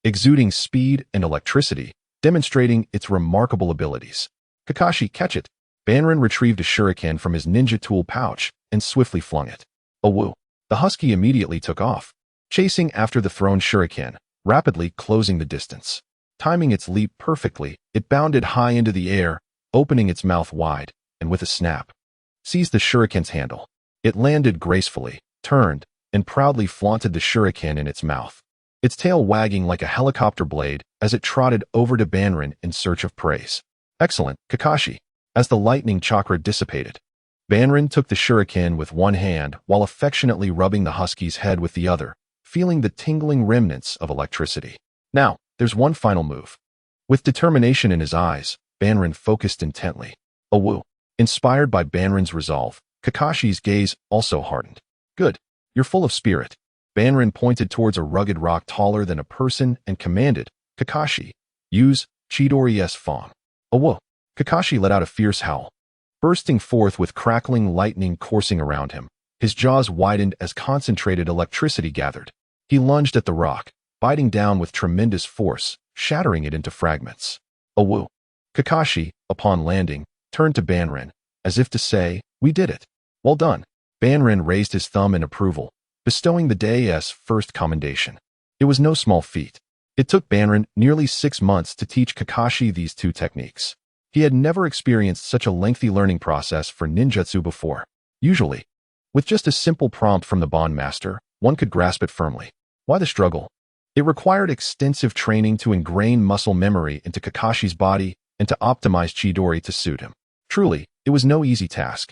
exuding speed and electricity, demonstrating its remarkable abilities. Kakashi, catch it. Banrin retrieved a shuriken from his ninja tool pouch and swiftly flung it. Oh woo. The husky immediately took off, chasing after the thrown shuriken, rapidly closing the distance. Timing its leap perfectly, it bounded high into the air, opening its mouth wide, and with a snap, seized the shuriken's handle. It landed gracefully, turned, and proudly flaunted the shuriken in its mouth, its tail wagging like a helicopter blade as it trotted over to Banrin in search of praise. Excellent, Kakashi. As the lightning chakra dissipated, Banrin took the shuriken with one hand while affectionately rubbing the husky's head with the other, feeling the tingling remnants of electricity. Now, there's one final move. With determination in his eyes, Banrin focused intently. Oh woo. Inspired by Banrin's resolve, Kakashi's gaze also hardened. Good. You're full of spirit. Banrin pointed towards a rugged rock taller than a person and commanded, Kakashi, use Chidori's Fong. Oh whoa. Kakashi let out a fierce howl, bursting forth with crackling lightning coursing around him. His jaws widened as concentrated electricity gathered. He lunged at the rock, biting down with tremendous force, shattering it into fragments. Oh woo. Kakashi, upon landing, turned to Banrin, as if to say, we did it. Well done. Banrin raised his thumb in approval, bestowing the day's first commendation. It was no small feat. It took Banrin nearly 6 months to teach Kakashi these 2 techniques. He had never experienced such a lengthy learning process for ninjutsu before. Usually, with just a simple prompt from the bond master, one could grasp it firmly. Why the struggle? It required extensive training to ingrain muscle memory into Kakashi's body and to optimize Chidori to suit him. Truly, it was no easy task.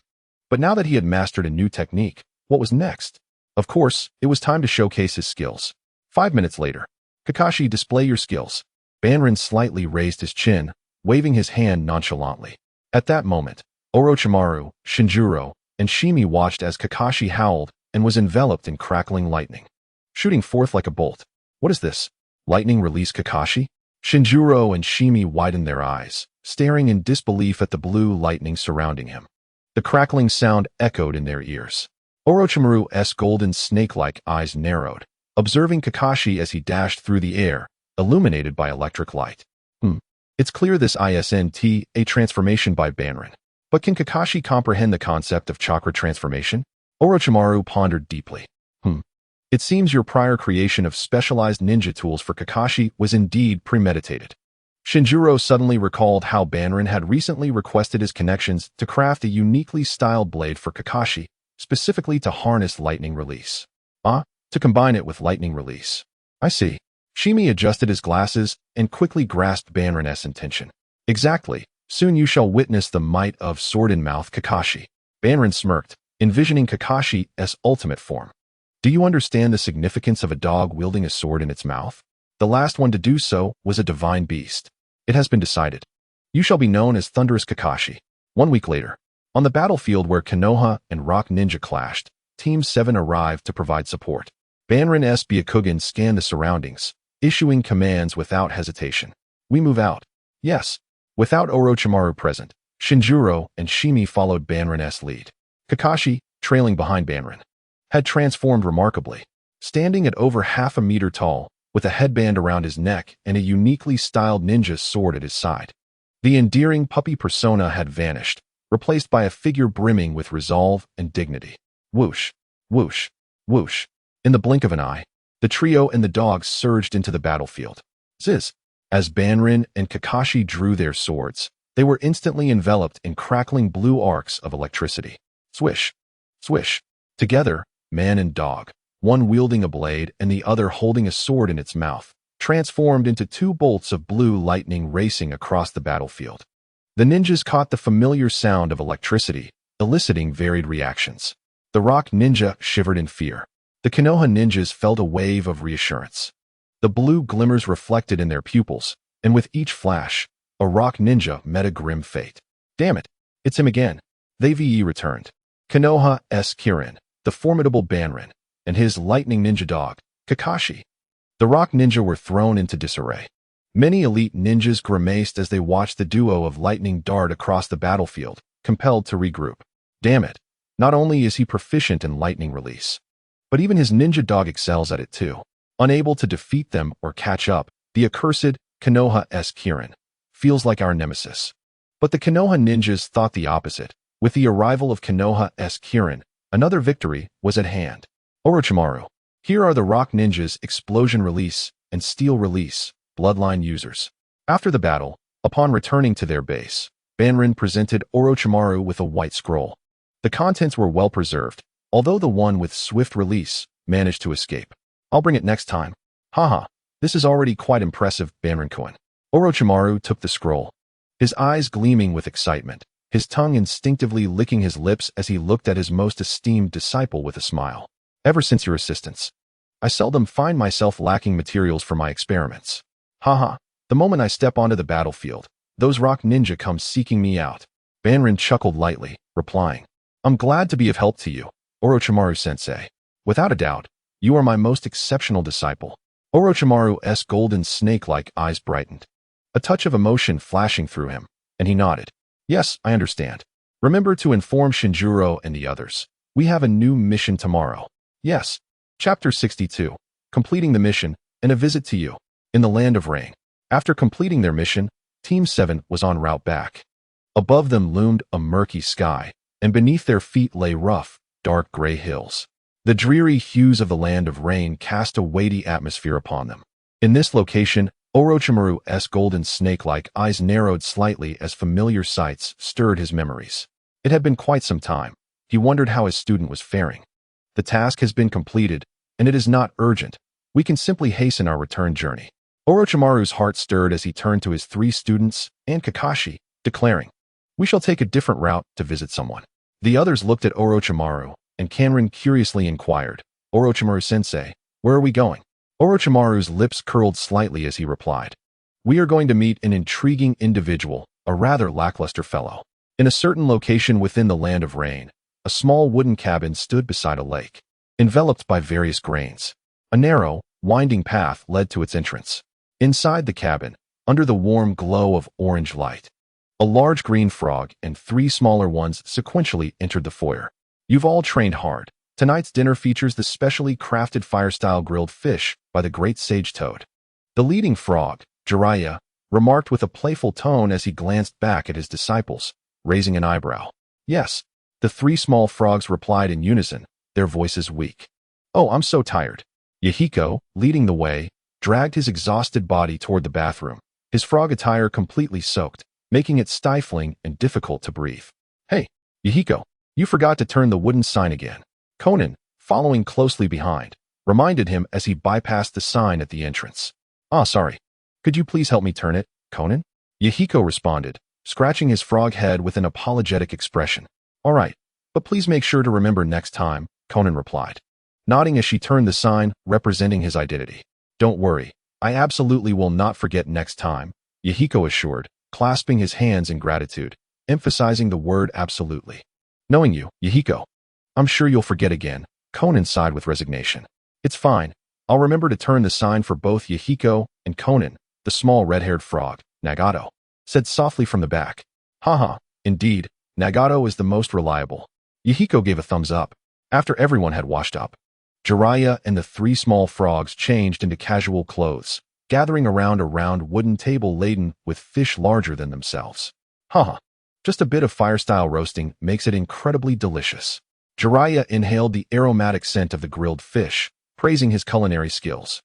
But now that he had mastered a new technique, what was next? Of course, it was time to showcase his skills. 5 minutes later, Kakashi, display your skills. Banrin slightly raised his chin, waving his hand nonchalantly. At that moment, Orochimaru, Shinjuro, and Shimi watched as Kakashi howled and was enveloped in crackling lightning, shooting forth like a bolt. What is this? Lightning release Kakashi? Shinjuro and Shimi widened their eyes, staring in disbelief at the blue lightning surrounding him. The crackling sound echoed in their ears. Orochimaru's golden snake-like eyes narrowed, observing Kakashi as he dashed through the air, illuminated by electric light. It's clear this isn't a transformation by Banrin. But can Kakashi comprehend the concept of chakra transformation? Orochimaru pondered deeply. It seems your prior creation of specialized ninja tools for Kakashi was indeed premeditated. Shinjuro suddenly recalled how Banrin had recently requested his connections to craft a uniquely styled blade for Kakashi, specifically to harness lightning release. To combine it with lightning release. I see. Shimi adjusted his glasses and quickly grasped Banrin's intention. Exactly. Soon you shall witness the might of sword-in-mouth Kakashi. Banrin smirked, envisioning Kakashi's ultimate form. Do you understand the significance of a dog wielding a sword in its mouth? The last one to do so was a divine beast. It has been decided. You shall be known as Thunderous Kakashi. 1 week later, on the battlefield where Konoha and Rock Ninja clashed, Team 7 arrived to provide support. Banrin-S Byakugan scanned the surroundings, issuing commands without hesitation. We move out. Yes. Without Orochimaru present, Shinjuro and Shimi followed Banrin-S lead. Kakashi, trailing behind Banrin, had transformed remarkably, standing at over half a meter tall, with a headband around his neck and a uniquely styled ninja sword at his side. The endearing puppy persona had vanished, replaced by a figure brimming with resolve and dignity. Whoosh, whoosh, whoosh. In the blink of an eye, the trio and the dogs surged into the battlefield. Ziz! As Banrin and Kakashi drew their swords, they were instantly enveloped in crackling blue arcs of electricity. Swish, swish. Together, man and dog, one wielding a blade and the other holding a sword in its mouth, transformed into 2 bolts of blue lightning racing across the battlefield. The ninjas caught the familiar sound of electricity, eliciting varied reactions. The Rock Ninja shivered in fear. The Konoha ninjas felt a wave of reassurance. The blue glimmers reflected in their pupils, and with each flash, a Rock Ninja met a grim fate. Damn it, it's him again. They returned. Konoha's Kirin, the formidable Banrin, and his lightning ninja dog, Kakashi. The Rock Ninja were thrown into disarray. Many elite ninjas grimaced as they watched the duo of lightning dart across the battlefield, compelled to regroup. Damn it, not only is he proficient in lightning release, but even his ninja dog excels at it too. Unable to defeat them or catch up, the accursed Konoha's Kirin feels like our nemesis. But the Konoha ninjas thought the opposite. With the arrival of Konoha's Kirin, another victory was at hand. Orochimaru. Here are the Rock Ninjas' explosion release and steel release bloodline users. After the battle, upon returning to their base, Banrin presented Orochimaru with a white scroll. The contents were well preserved, although the one with swift release managed to escape. I'll bring it next time. Haha, this is already quite impressive, Banrin-kun. Orochimaru took the scroll, his eyes gleaming with excitement, his tongue instinctively licking his lips as he looked at his most esteemed disciple with a smile. Ever since your assistance, I seldom find myself lacking materials for my experiments. Haha, the moment I step onto the battlefield, those Rock Ninja come seeking me out. Banrin chuckled lightly, replying, I'm glad to be of help to you, Orochimaru-sensei. Without a doubt, you are my most exceptional disciple. Orochimaru's golden snake-like eyes brightened, a touch of emotion flashing through him, and he nodded. Yes, I understand. Remember to inform Shinjuro and the others. We have a new mission tomorrow. Yes. Chapter 62. Completing the mission and a visit to you. In the Land of Rain. After completing their mission, Team 7 was en route back. Above them loomed a murky sky, and beneath their feet lay rough, dark gray hills. The dreary hues of the Land of Rain cast a weighty atmosphere upon them. In this location, Orochimaru's golden snake-like eyes narrowed slightly as familiar sights stirred his memories. It had been quite some time. He wondered how his student was faring. The task has been completed, and it is not urgent. We can simply hasten our return journey. Orochimaru's heart stirred as he turned to his 3 students and Kakashi, declaring, We shall take a different route to visit someone. The others looked at Orochimaru, and Kanrin curiously inquired, Orochimaru-sensei, where are we going? Orochimaru's lips curled slightly as he replied, We are going to meet an intriguing individual, a rather lackluster fellow. In a certain location within the Land of Rain, a small wooden cabin stood beside a lake, enveloped by various grains. A narrow, winding path led to its entrance. Inside the cabin, under the warm glow of orange light, a large green frog and 3 smaller ones sequentially entered the foyer. You've all trained hard. Tonight's dinner features the specially crafted fire-style grilled fish by the great sage toad. The leading frog, Jiraiya, remarked with a playful tone as he glanced back at his disciples, raising an eyebrow. Yes, the 3 small frogs replied in unison, their voices weak. Oh, I'm so tired. Yahiko, leading the way, dragged his exhausted body toward the bathroom, his frog attire completely soaked, making it stifling and difficult to breathe. Hey, Yahiko, you forgot to turn the wooden sign again. Conan, following closely behind, reminded him as he bypassed the sign at the entrance. Ah, sorry. Could you please help me turn it, Conan? Yahiko responded, scratching his frog head with an apologetic expression. All right, But please make sure to remember next time, Conan replied, nodding as she turned the sign representing his identity. Don't worry, I absolutely will not forget next time, Yahiko assured, clasping his hands in gratitude, emphasizing the word absolutely. Knowing you, Yahiko, I'm sure you'll forget again, Conan sighed with resignation. It's fine. I'll remember to turn the sign for both Yahiko and Conan, the small red-haired frog, Nagato, said softly from the back. Haha, indeed, Nagato is the most reliable. Yahiko gave a thumbs up. After everyone had washed up, Jiraiya and the three small frogs changed into casual clothes, gathering around a round wooden table laden with fish larger than themselves. Haha, just a bit of fire-style roasting makes it incredibly delicious. Jiraiya inhaled the aromatic scent of the grilled fish, praising his culinary skills.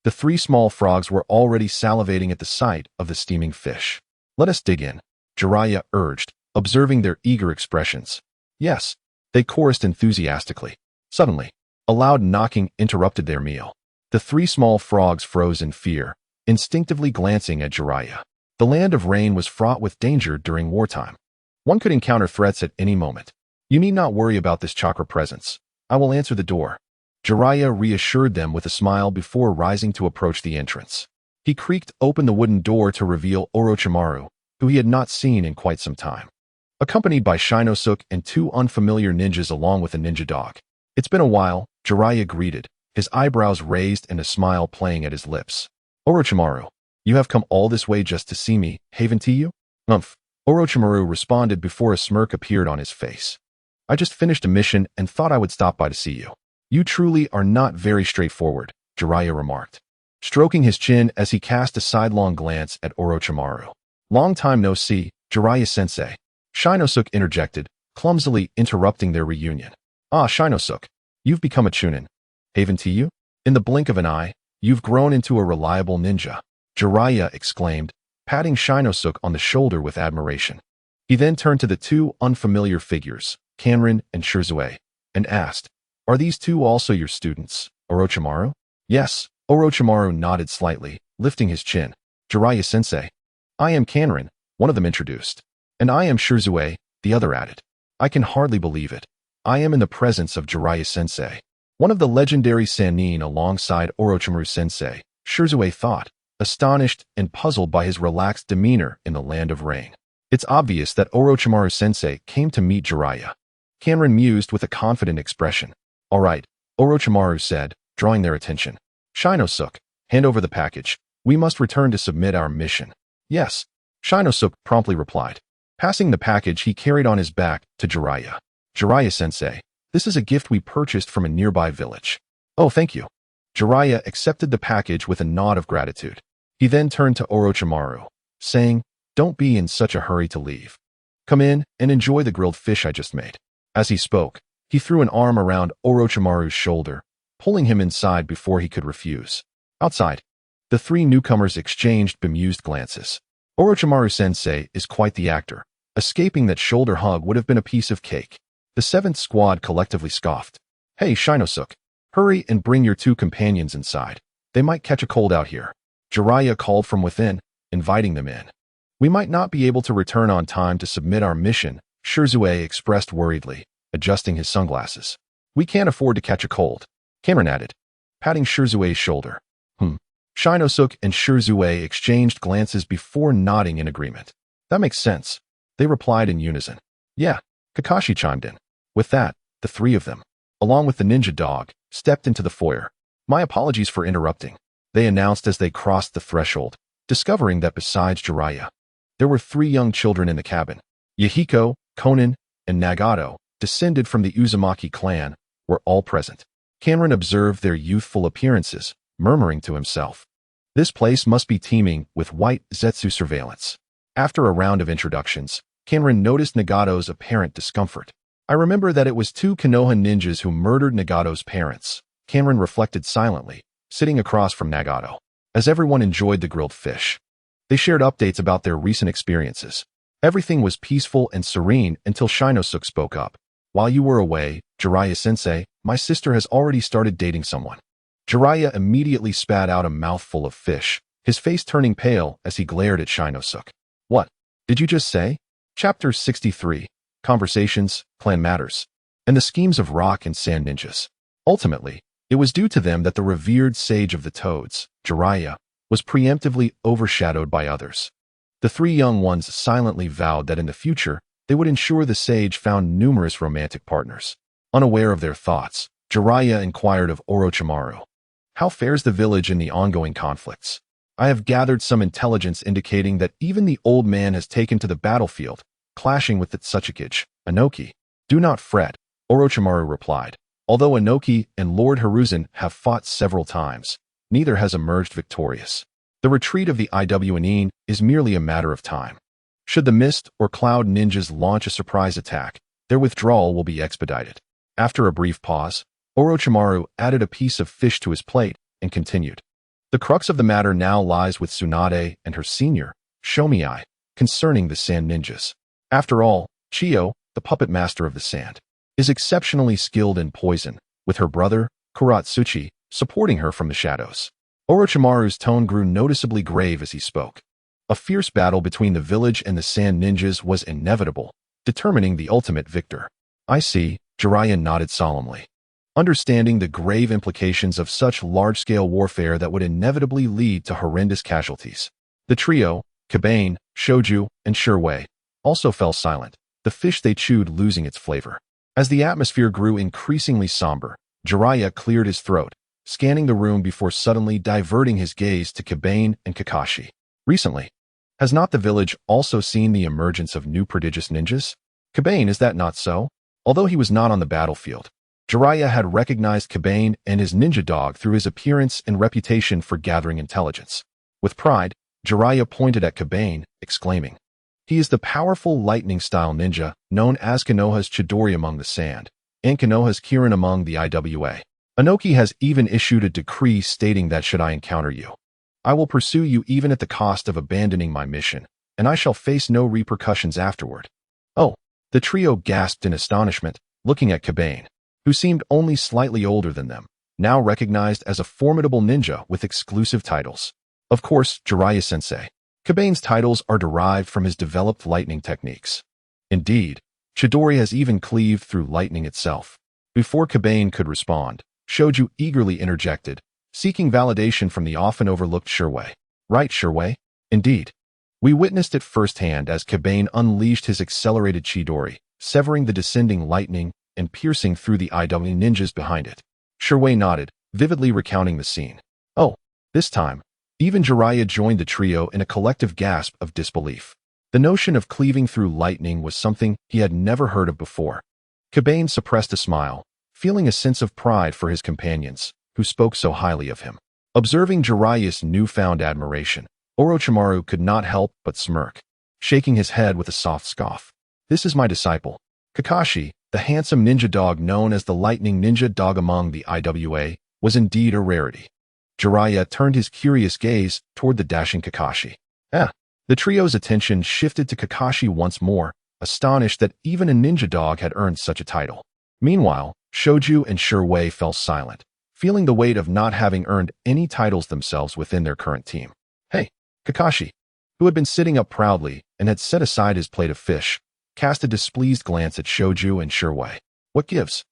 The three small frogs were already salivating at the sight of the steaming fish. Let us dig in, Jiraiya urged, observing their eager expressions. Yes, they chorused enthusiastically. Suddenly, a loud knocking interrupted their meal. The three small frogs froze in fear, instinctively glancing at Jiraiya. The land of rain was fraught with danger during wartime. One could encounter threats at any moment. You need not worry about this chakra presence. I will answer the door. Jiraiya reassured them with a smile before rising to approach the entrance. He creaked open the wooden door to reveal Orochimaru, who he had not seen in quite some time, accompanied by Shinosuke and two unfamiliar ninjas along with a ninja dog. It's been a while, Jiraiya greeted, his eyebrows raised and a smile playing at his lips. Orochimaru, you have come all this way just to see me, haven't you? Orochimaru responded before a smirk appeared on his face. I just finished a mission and thought I would stop by to see you. You truly are not very straightforward, Jiraiya remarked, stroking his chin as he cast a sidelong glance at Orochimaru. Long time no see, Jiraiya-sensei. Shinosuke interjected, clumsily interrupting their reunion. Ah, Shinosuke, you've become a chunin, haven't you? In the blink of an eye, you've grown into a reliable ninja, Jiraiya exclaimed, patting Shinosuke on the shoulder with admiration. He then turned to the two unfamiliar figures, Kanrin and Shirzue, and asked, Are these two also your students, Orochimaru? Yes, Orochimaru nodded slightly, lifting his chin. Jiraiya-sensei. I am Kanrin, one of them introduced. And I am Shirzue, the other added. I can hardly believe it. I am in the presence of Jiraiya-sensei. One of the legendary Sannin alongside Orochimaru-sensei, Shirzue thought, astonished and puzzled by his relaxed demeanor in the land of rain. It's obvious that Orochimaru-sensei came to meet Jiraiya. Kanrin mused with a confident expression. All right, Orochimaru said, drawing their attention. Shinosuke, hand over the package. We must return to submit our mission. Yes, Shinosuke promptly replied. Passing the package he carried on his back to Jiraiya. Jiraiya-sensei, this is a gift we purchased from a nearby village. Oh, thank you. Jiraiya accepted the package with a nod of gratitude. He then turned to Orochimaru, saying, Don't be in such a hurry to leave. Come in and enjoy the grilled fish I just made. As he spoke, he threw an arm around Orochimaru's shoulder, pulling him inside before he could refuse. Outside, the three newcomers exchanged bemused glances. Orochimaru-sensei is quite the actor. Escaping that shoulder hug would have been a piece of cake. The seventh squad collectively scoffed. Hey, Shinosuke, hurry and bring your two companions inside. They might catch a cold out here. Jiraiya called from within, inviting them in. We might not be able to return on time to submit our mission, Shirzue expressed worriedly, adjusting his sunglasses. We can't afford to catch a cold, Cameron added, patting Shirzue's shoulder. Shinosuke and Shirzue exchanged glances before nodding in agreement. That makes sense. They replied in unison. Yeah, Kakashi chimed in. With that, the three of them, along with the ninja dog, stepped into the foyer. My apologies for interrupting, they announced as they crossed the threshold, discovering that besides Jiraiya, there were three young children in the cabin. Yahiko, Conan, and Nagato, descended from the Uzumaki clan, were all present. Cameron observed their youthful appearances, murmuring to himself, This place must be teeming with white Zetsu surveillance. After a round of introductions, Cameron noticed Nagato's apparent discomfort. I remember that it was two Konoha ninjas who murdered Nagato's parents, Cameron reflected silently, sitting across from Nagato. As everyone enjoyed the grilled fish, they shared updates about their recent experiences. Everything was peaceful and serene until Shinosuke spoke up. While you were away, Jiraiya-sensei, my sister has already started dating someone. Jiraiya immediately spat out a mouthful of fish, his face turning pale as he glared at Shinosuke. What did you just say? Chapter 63, Conversations, Clan Matters. and the schemes of rock and sand ninjas. Ultimately, it was due to them that the revered sage of the toads, Jiraiya, was preemptively overshadowed by others. The three young ones silently vowed that in the future, they would ensure the sage found numerous romantic partners. Unaware of their thoughts, Jiraiya inquired of Orochimaru, "How fares the village in the ongoing conflicts? I have gathered some intelligence indicating that even the old man has taken to the battlefield, clashing with the Tsuchikage, Inoki." "Do not fret," Orochimaru replied. "Although Inoki and Lord Hiruzen have fought several times, neither has emerged victorious. The retreat of the Iwnin is merely a matter of time. Should the Mist or Cloud ninjas launch a surprise attack, their withdrawal will be expedited." After a brief pause, Orochimaru added a piece of fish to his plate and continued. "The crux of the matter now lies with Tsunade and her senior, Shomei, concerning the sand ninjas. After all, Chiyo, the puppet master of the sand, is exceptionally skilled in poison, with her brother, Kuratsuchi, supporting her from the shadows." Orochimaru's tone grew noticeably grave as he spoke. A fierce battle between the village and the sand ninjas was inevitable, determining the ultimate victor. "I see," Jiraiya nodded solemnly, understanding the grave implications of such large-scale warfare that would inevitably lead to horrendous casualties. The trio, Kabane, Shoju, and Shirwei, also fell silent, the fish they chewed losing its flavor. As the atmosphere grew increasingly somber, Jiraiya cleared his throat, scanning the room before suddenly diverting his gaze to Kabane and Kakashi. "Recently, has not the village also seen the emergence of new prodigious ninjas? Kabane, is that not so?" Although he was not on the battlefield, Jiraiya had recognized Kabane and his ninja dog through his appearance and reputation for gathering intelligence. With pride, Jiraiya pointed at Kabane, exclaiming, "He is the powerful lightning-style ninja known as Konoha's Chidori among the sand, and Konoha's Kirin among the Iwa. Inoki has even issued a decree stating that should I encounter you, I will pursue you even at the cost of abandoning my mission, and I shall face no repercussions afterward." "Oh," the trio gasped in astonishment, looking at Kabane, who seemed only slightly older than them, now recognized as a formidable ninja with exclusive titles. "Of course, Jiraiya-sensei. Kabane's titles are derived from his developed lightning techniques. Indeed, Chidori has even cleaved through lightning itself." Before Kabane could respond, Shoju eagerly interjected, seeking validation from the often overlooked Shirwei. "Right, Shirwei? Indeed. We witnessed it firsthand as Kabane unleashed his accelerated Chidori, severing the descending lightning and piercing through the Iwa ninjas behind it." Shirwei nodded, vividly recounting the scene. "Oh, this time, even Jiraiya joined the trio in a collective gasp of disbelief. The notion of cleaving through lightning was something he had never heard of before. Kabane suppressed a smile, feeling a sense of pride for his companions, who spoke so highly of him. Observing Jiraiya's newfound admiration, Orochimaru could not help but smirk, shaking his head with a soft scoff. "This is my disciple, Kakashi, the handsome ninja dog known as the lightning ninja dog among the Iwa, was indeed a rarity." Jiraiya turned his curious gaze toward the dashing Kakashi. The trio's attention shifted to Kakashi once more, astonished that even a ninja dog had earned such a title. Meanwhile, Shoju and Shirwei fell silent, feeling the weight of not having earned any titles themselves within their current team. "Hey," Kakashi, who had been sitting up proudly and had set aside his plate of fish, cast a displeased glance at Shoju and Shirwei. "What gives?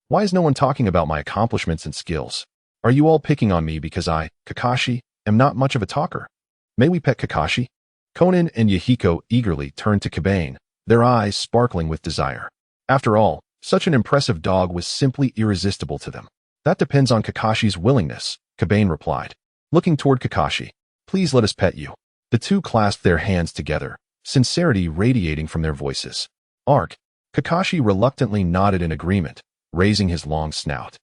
Why is no one talking about my accomplishments and skills? Are you all picking on me because I, Kakashi, am not much of a talker? May we pet Kakashi?" Konan and Yahiko eagerly turned to Kabane, their eyes sparkling with desire. After all, such an impressive dog was simply irresistible to them. "That depends on Kakashi's willingness," Kabane replied. Looking toward Kakashi, "Please let us pet you." The two clasped their hands together, sincerity radiating from their voices. "Ark." Kakashi reluctantly nodded in agreement, raising his long snout.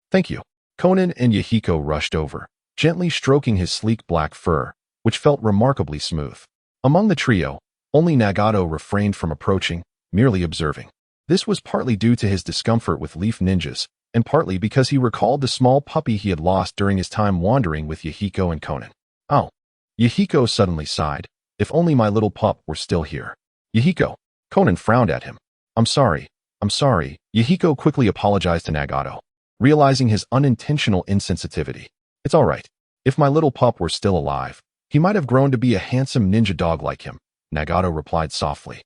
"Thank you." Konan and Yahiko rushed over, gently stroking his sleek black fur, which felt remarkably smooth. Among the trio, only Nagato refrained from approaching, merely observing. This was partly due to his discomfort with leaf ninjas, and partly because he recalled the small puppy he had lost during his time wandering with Yahiko and Konan. "Oh." Yahiko suddenly sighed. "If only my little pup were still here." "Yahiko." Konan frowned at him. I'm sorry. Yahiko quickly apologized to Nagato, realizing his unintentional insensitivity. "It's all right. If my little pup were still alive, he might have grown to be a handsome ninja dog like him," Nagato replied softly,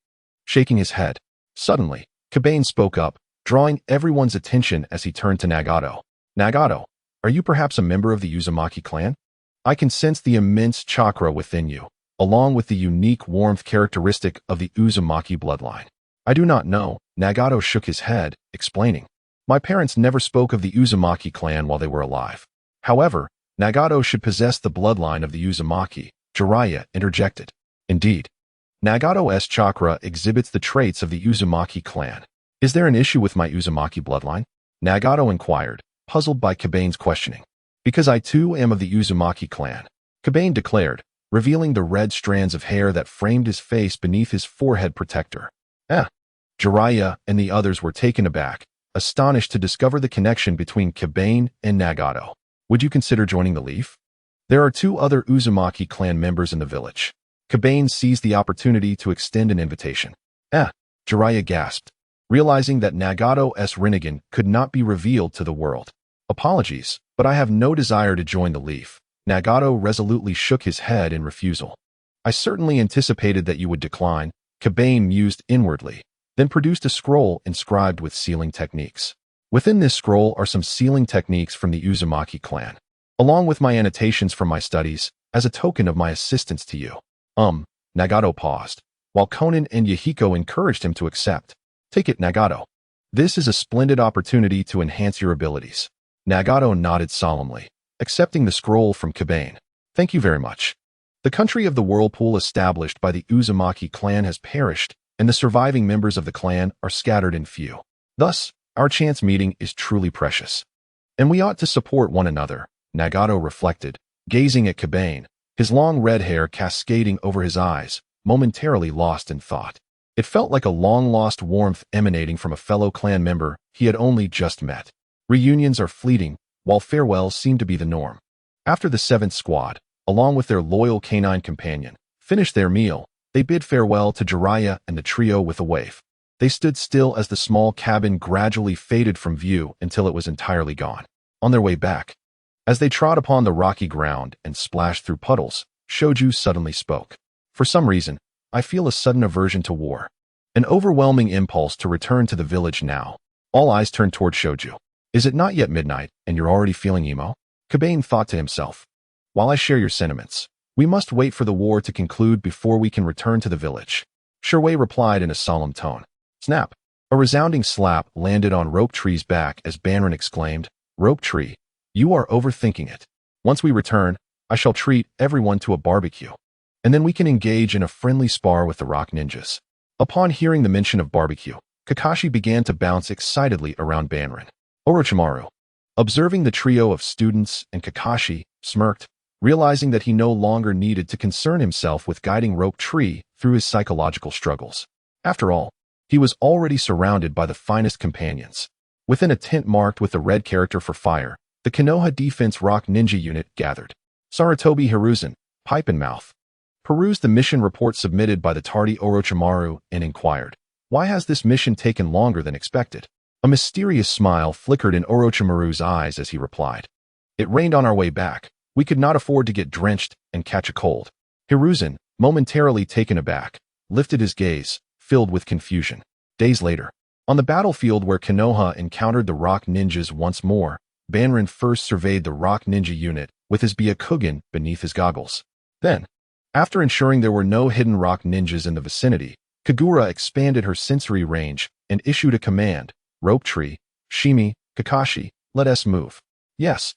shaking his head. Suddenly, Kabane spoke up, drawing everyone's attention as he turned to Nagato. Nagato, are you perhaps a member of the Uzumaki clan? I can sense the immense chakra within you, along with the unique warmth characteristic of the Uzumaki bloodline. I do not know, Nagato shook his head, explaining. My parents never spoke of the Uzumaki clan while they were alive. However, Nagato should possess the bloodline of the Uzumaki, Jiraiya interjected. Indeed, Nagato's chakra exhibits the traits of the Uzumaki clan. Is there an issue with my Uzumaki bloodline? Nagato inquired, puzzled by Kabane's questioning. Because I too am of the Uzumaki clan, Kabane declared, revealing the red strands of hair that framed his face beneath his forehead protector. Jiraiya and the others were taken aback, astonished to discover the connection between Kabane and Nagato. Would you consider joining the Leaf? There are 2 other Uzumaki clan members in the village. Kabane seized the opportunity to extend an invitation. Jiraiya gasped, realizing that Nagato's Rinnegan could not be revealed to the world. Apologies, but I have no desire to join the Leaf. Nagato resolutely shook his head in refusal. I certainly anticipated that you would decline, Kabane mused inwardly, then produced a scroll inscribed with sealing techniques. Within this scroll are some sealing techniques from the Uzumaki clan, along with my annotations from my studies, as a token of my assistance to you. Nagato paused, while Konan and Yahiko encouraged him to accept. Take it, Nagato. This is a splendid opportunity to enhance your abilities. Nagato nodded solemnly, accepting the scroll from Kabane. Thank you very much. The country of the whirlpool established by the Uzumaki clan has perished, and the surviving members of the clan are scattered and few. Thus, our chance meeting is truly precious. And we ought to support one another, Nagato reflected, gazing at Kabane, his long red hair cascading over his eyes, momentarily lost in thought. It felt like a long-lost warmth emanating from a fellow clan member he had only just met. Reunions are fleeting, while farewells seem to be the norm. After the 7th squad, along with their loyal canine companion, finished their meal, they bid farewell to Jiraiya and the trio with a wave. They stood still as the small cabin gradually faded from view until it was entirely gone. On their way back, as they trod upon the rocky ground and splashed through puddles, Shoju suddenly spoke. For some reason, I feel a sudden aversion to war. An overwhelming impulse to return to the village now. All eyes turned toward Shoju. Is it not yet midnight, and you're already feeling emo? Kabane thought to himself. While I share your sentiments, we must wait for the war to conclude before we can return to the village. Shirwei replied in a solemn tone. Snap! A resounding slap landed on Rope Tree's back as Banrin exclaimed, Rope Tree, you are overthinking it. Once we return, I shall treat everyone to a barbecue. And then we can engage in a friendly spar with the rock ninjas. Upon hearing the mention of barbecue, Kakashi began to bounce excitedly around Banrin. Orochimaru, observing the trio of students and Kakashi, smirked, realizing that he no longer needed to concern himself with guiding Rope Tree through his psychological struggles. After all, he was already surrounded by the finest companions. Within a tent marked with the red character for fire, the Konoha Defense Rock Ninja Unit gathered. Sarutobi Hiruzen, pipe in mouth, perused the mission report submitted by the tardy Orochimaru and inquired, why has this mission taken longer than expected? A mysterious smile flickered in Orochimaru's eyes as he replied. It rained on our way back. We could not afford to get drenched and catch a cold. Hiruzen, momentarily taken aback, lifted his gaze, filled with confusion. Days later, on the battlefield where Konoha encountered the rock ninjas once more, Banrin first surveyed the rock ninja unit with his Byakugan beneath his goggles. Then, after ensuring there were no hidden rock ninjas in the vicinity, Kagura expanded her sensory range and issued a command, Rope Tree, Shimi, Kakashi, let us move. Yes.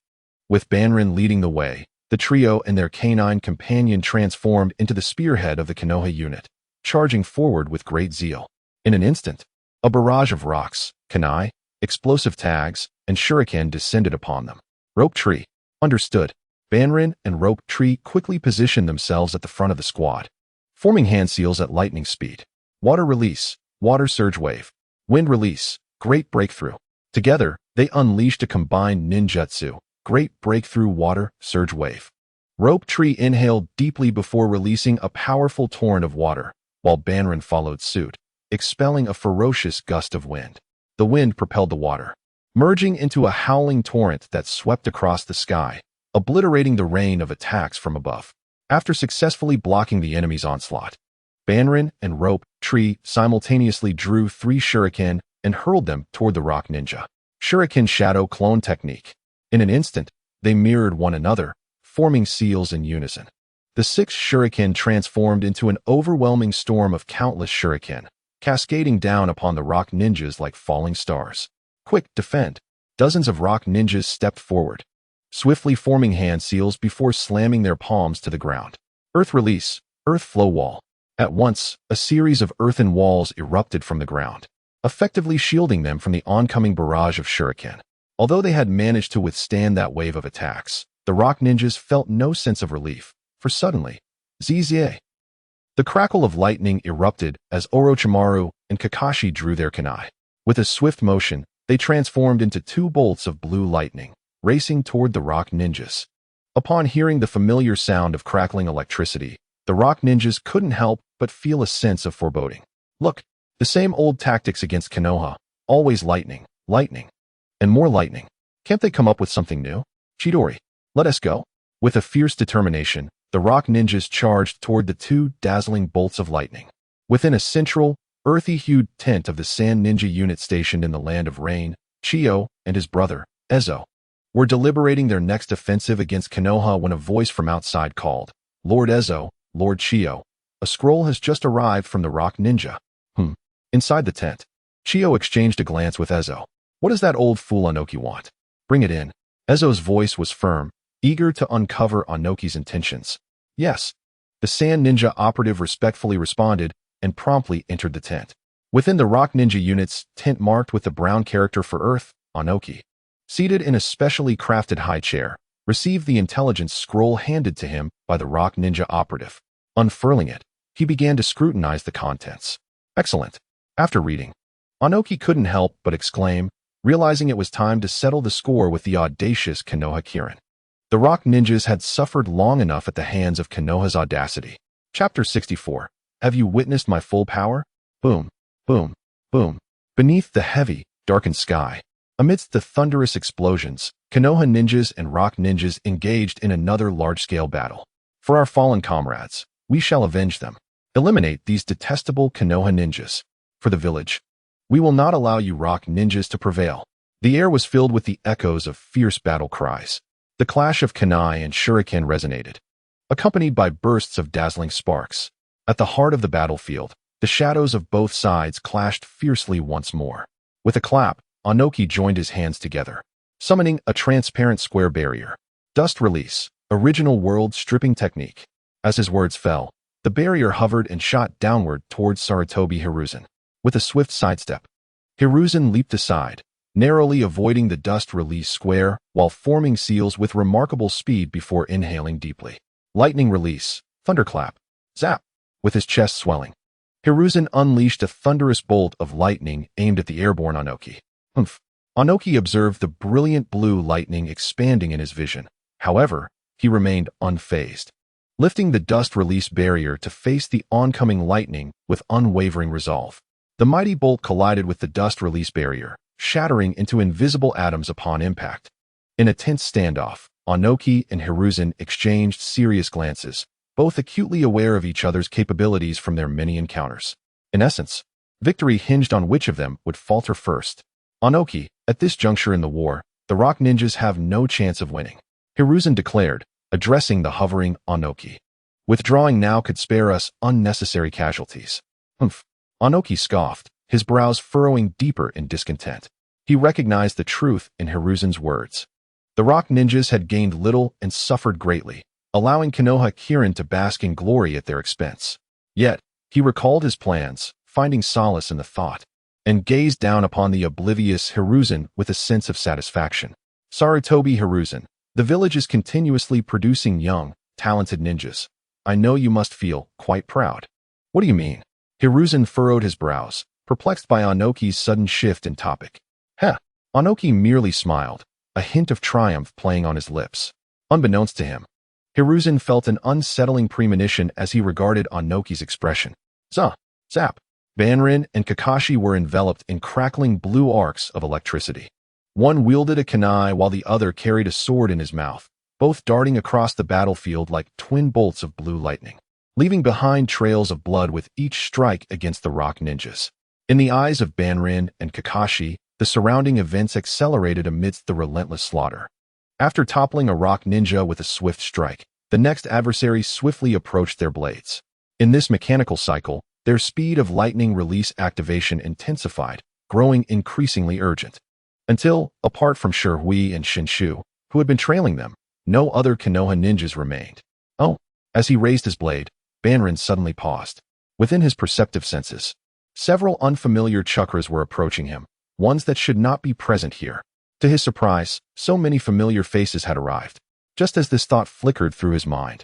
With Banrin leading the way, the trio and their canine companion transformed into the spearhead of the Konoha unit, charging forward with great zeal. In an instant, a barrage of rocks, kunai, explosive tags, and shuriken descended upon them. Rope Tree, understood. Banrin and Rope Tree quickly positioned themselves at the front of the squad, forming hand seals at lightning speed. Water release, water surge wave. Wind release, great breakthrough. Together, they unleashed a combined ninjutsu, great breakthrough water surge wave. Rope Tree inhaled deeply before releasing a powerful torrent of water, while Banrin followed suit, expelling a ferocious gust of wind. The wind propelled the water, merging into a howling torrent that swept across the sky, obliterating the rain of attacks from above. After successfully blocking the enemy's onslaught, Banrin and Rope Tree simultaneously drew 3 shuriken and hurled them toward the rock ninja. Shuriken Shadow Clone Technique. In an instant, they mirrored one another, forming seals in unison. The 6 shuriken transformed into an overwhelming storm of countless shuriken, cascading down upon the rock ninjas like falling stars. Quick, defend! Dozens of rock ninjas stepped forward, swiftly forming hand seals before slamming their palms to the ground. Earth release, earth flow wall. At once, a series of earthen walls erupted from the ground, effectively shielding them from the oncoming barrage of shuriken. Although they had managed to withstand that wave of attacks, the rock ninjas felt no sense of relief, for suddenly, zzzz. The crackle of lightning erupted as Orochimaru and Kakashi drew their kunai. With a swift motion, they transformed into 2 bolts of blue lightning, racing toward the rock ninjas. Upon hearing the familiar sound of crackling electricity, the rock ninjas couldn't help but feel a sense of foreboding. Look, the same old tactics against Konoha, always lightning, lightning, and more lightning. Can't they come up with something new? Chidori, let us go. With a fierce determination, the rock ninjas charged toward the 2 dazzling bolts of lightning. Within a central, earthy-hued tent of the Sand Ninja unit stationed in the Land of Rain, Chiyo and his brother, Ezo, were deliberating their next offensive against Konoha when a voice from outside called, "Lord Ezo, Lord Chiyo, a scroll has just arrived from the rock ninja." Inside the tent, Chiyo exchanged a glance with Ezo. "What does that old fool Anoki want? Bring it in." Ezo's voice was firm, eager to uncover Anoki's intentions. "Yes." The Sand Ninja operative respectfully responded and promptly entered the tent. Within the rock ninja unit's tent marked with the brown character for Earth, Anoki, seated in a specially crafted high chair, received the intelligence scroll handed to him by the rock ninja operative. Unfurling it, he began to scrutinize the contents. Excellent. After reading, Anoki couldn't help but exclaim, realizing it was time to settle the score with the audacious Konoha Kirin. The rock ninjas had suffered long enough at the hands of Konoha's audacity. Chapter 64. Have you witnessed my full power? Boom, boom, boom. Beneath the heavy, darkened sky, amidst the thunderous explosions, Konoha ninjas and rock ninjas engaged in another large-scale battle. For our fallen comrades, we shall avenge them. Eliminate these detestable Konoha ninjas. For the village, we will not allow you rock ninjas to prevail. The air was filled with the echoes of fierce battle cries. The clash of kunai and shuriken resonated, accompanied by bursts of dazzling sparks. At the heart of the battlefield, the shadows of both sides clashed fiercely once more. With a clap, Anoki joined his hands together, summoning a transparent square barrier. Dust release, original world stripping technique. As his words fell, the barrier hovered and shot downward towards Sarutobi Hiruzen. With a swift sidestep, Hiruzen leaped aside, narrowly avoiding the dust release square while forming seals with remarkable speed before inhaling deeply. Lightning release, thunderclap, zap. With his chest swelling, Hiruzen unleashed a thunderous bolt of lightning aimed at the airborne Anoki. Anoki observed the brilliant blue lightning expanding in his vision. However, he remained unfazed, lifting the dust release barrier to face the oncoming lightning with unwavering resolve. The mighty bolt collided with the dust release barrier, shattering into invisible atoms upon impact. In a tense standoff, Anoki and Hiruzen exchanged serious glances, both acutely aware of each other's capabilities from their many encounters. In essence, victory hinged on which of them would falter first. Anoki, at this juncture in the war, the rock ninjas have no chance of winning, Hiruzen declared, addressing the hovering Anoki. Withdrawing now could spare us unnecessary casualties. Anoki scoffed, his brows furrowing deeper in discontent. He recognized the truth in Hiruzen's words. The rock ninjas had gained little and suffered greatly, allowing Konoha Kirin to bask in glory at their expense. Yet, he recalled his plans, finding solace in the thought, and gazed down upon the oblivious Hiruzen with a sense of satisfaction. Sarutobi Hiruzen, the village is continuously producing young, talented ninjas. I know you must feel quite proud. What do you mean? Hiruzen furrowed his brows, perplexed by Anoki's sudden shift in topic. Anoki merely smiled, a hint of triumph playing on his lips. Unbeknownst to him, Hiruzen felt an unsettling premonition as he regarded Anoki's expression. Zap. Banrin and Kakashi were enveloped in crackling blue arcs of electricity. One wielded a kunai while the other carried a sword in his mouth, both darting across the battlefield like twin bolts of blue lightning, leaving behind trails of blood with each strike against the rock ninjas. In the eyes of Banrin and Kakashi, the surrounding events accelerated amidst the relentless slaughter. After toppling a rock ninja with a swift strike, the next adversary swiftly approached their blades. In this mechanical cycle, their speed of lightning release activation intensified, growing increasingly urgent. Until, apart from Shihui and Shinshu, who had been trailing them, no other Konoha ninjas remained. Oh! As he raised his blade, Banrin suddenly paused. Within his perceptive senses, several unfamiliar chakras were approaching him, ones that should not be present here. To his surprise, so many familiar faces had arrived. Just as this thought flickered through his mind,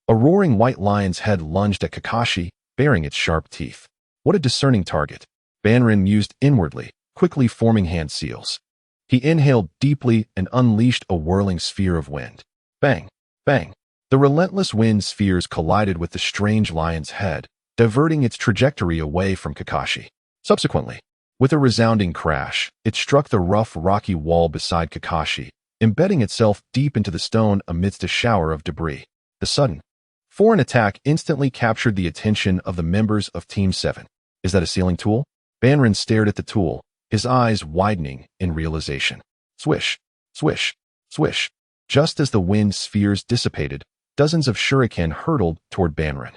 a roaring white lion's head lunged at Kakashi, baring its sharp teeth. What a discerning target! Banrin mused inwardly, quickly forming hand seals. He inhaled deeply and unleashed a whirling sphere of wind. Bang! Bang! The relentless wind spheres collided with the strange lion's head, diverting its trajectory away from Kakashi. Subsequently, with a resounding crash, it struck the rough, rocky wall beside Kakashi, embedding itself deep into the stone amidst a shower of debris. The sudden, foreign attack instantly captured the attention of the members of Team 7. Is that a sealing tool? Banrin stared at the tool, his eyes widening in realization. Swish, swish, swish. Just as the wind spheres dissipated, dozens of shuriken hurtled toward Banrin.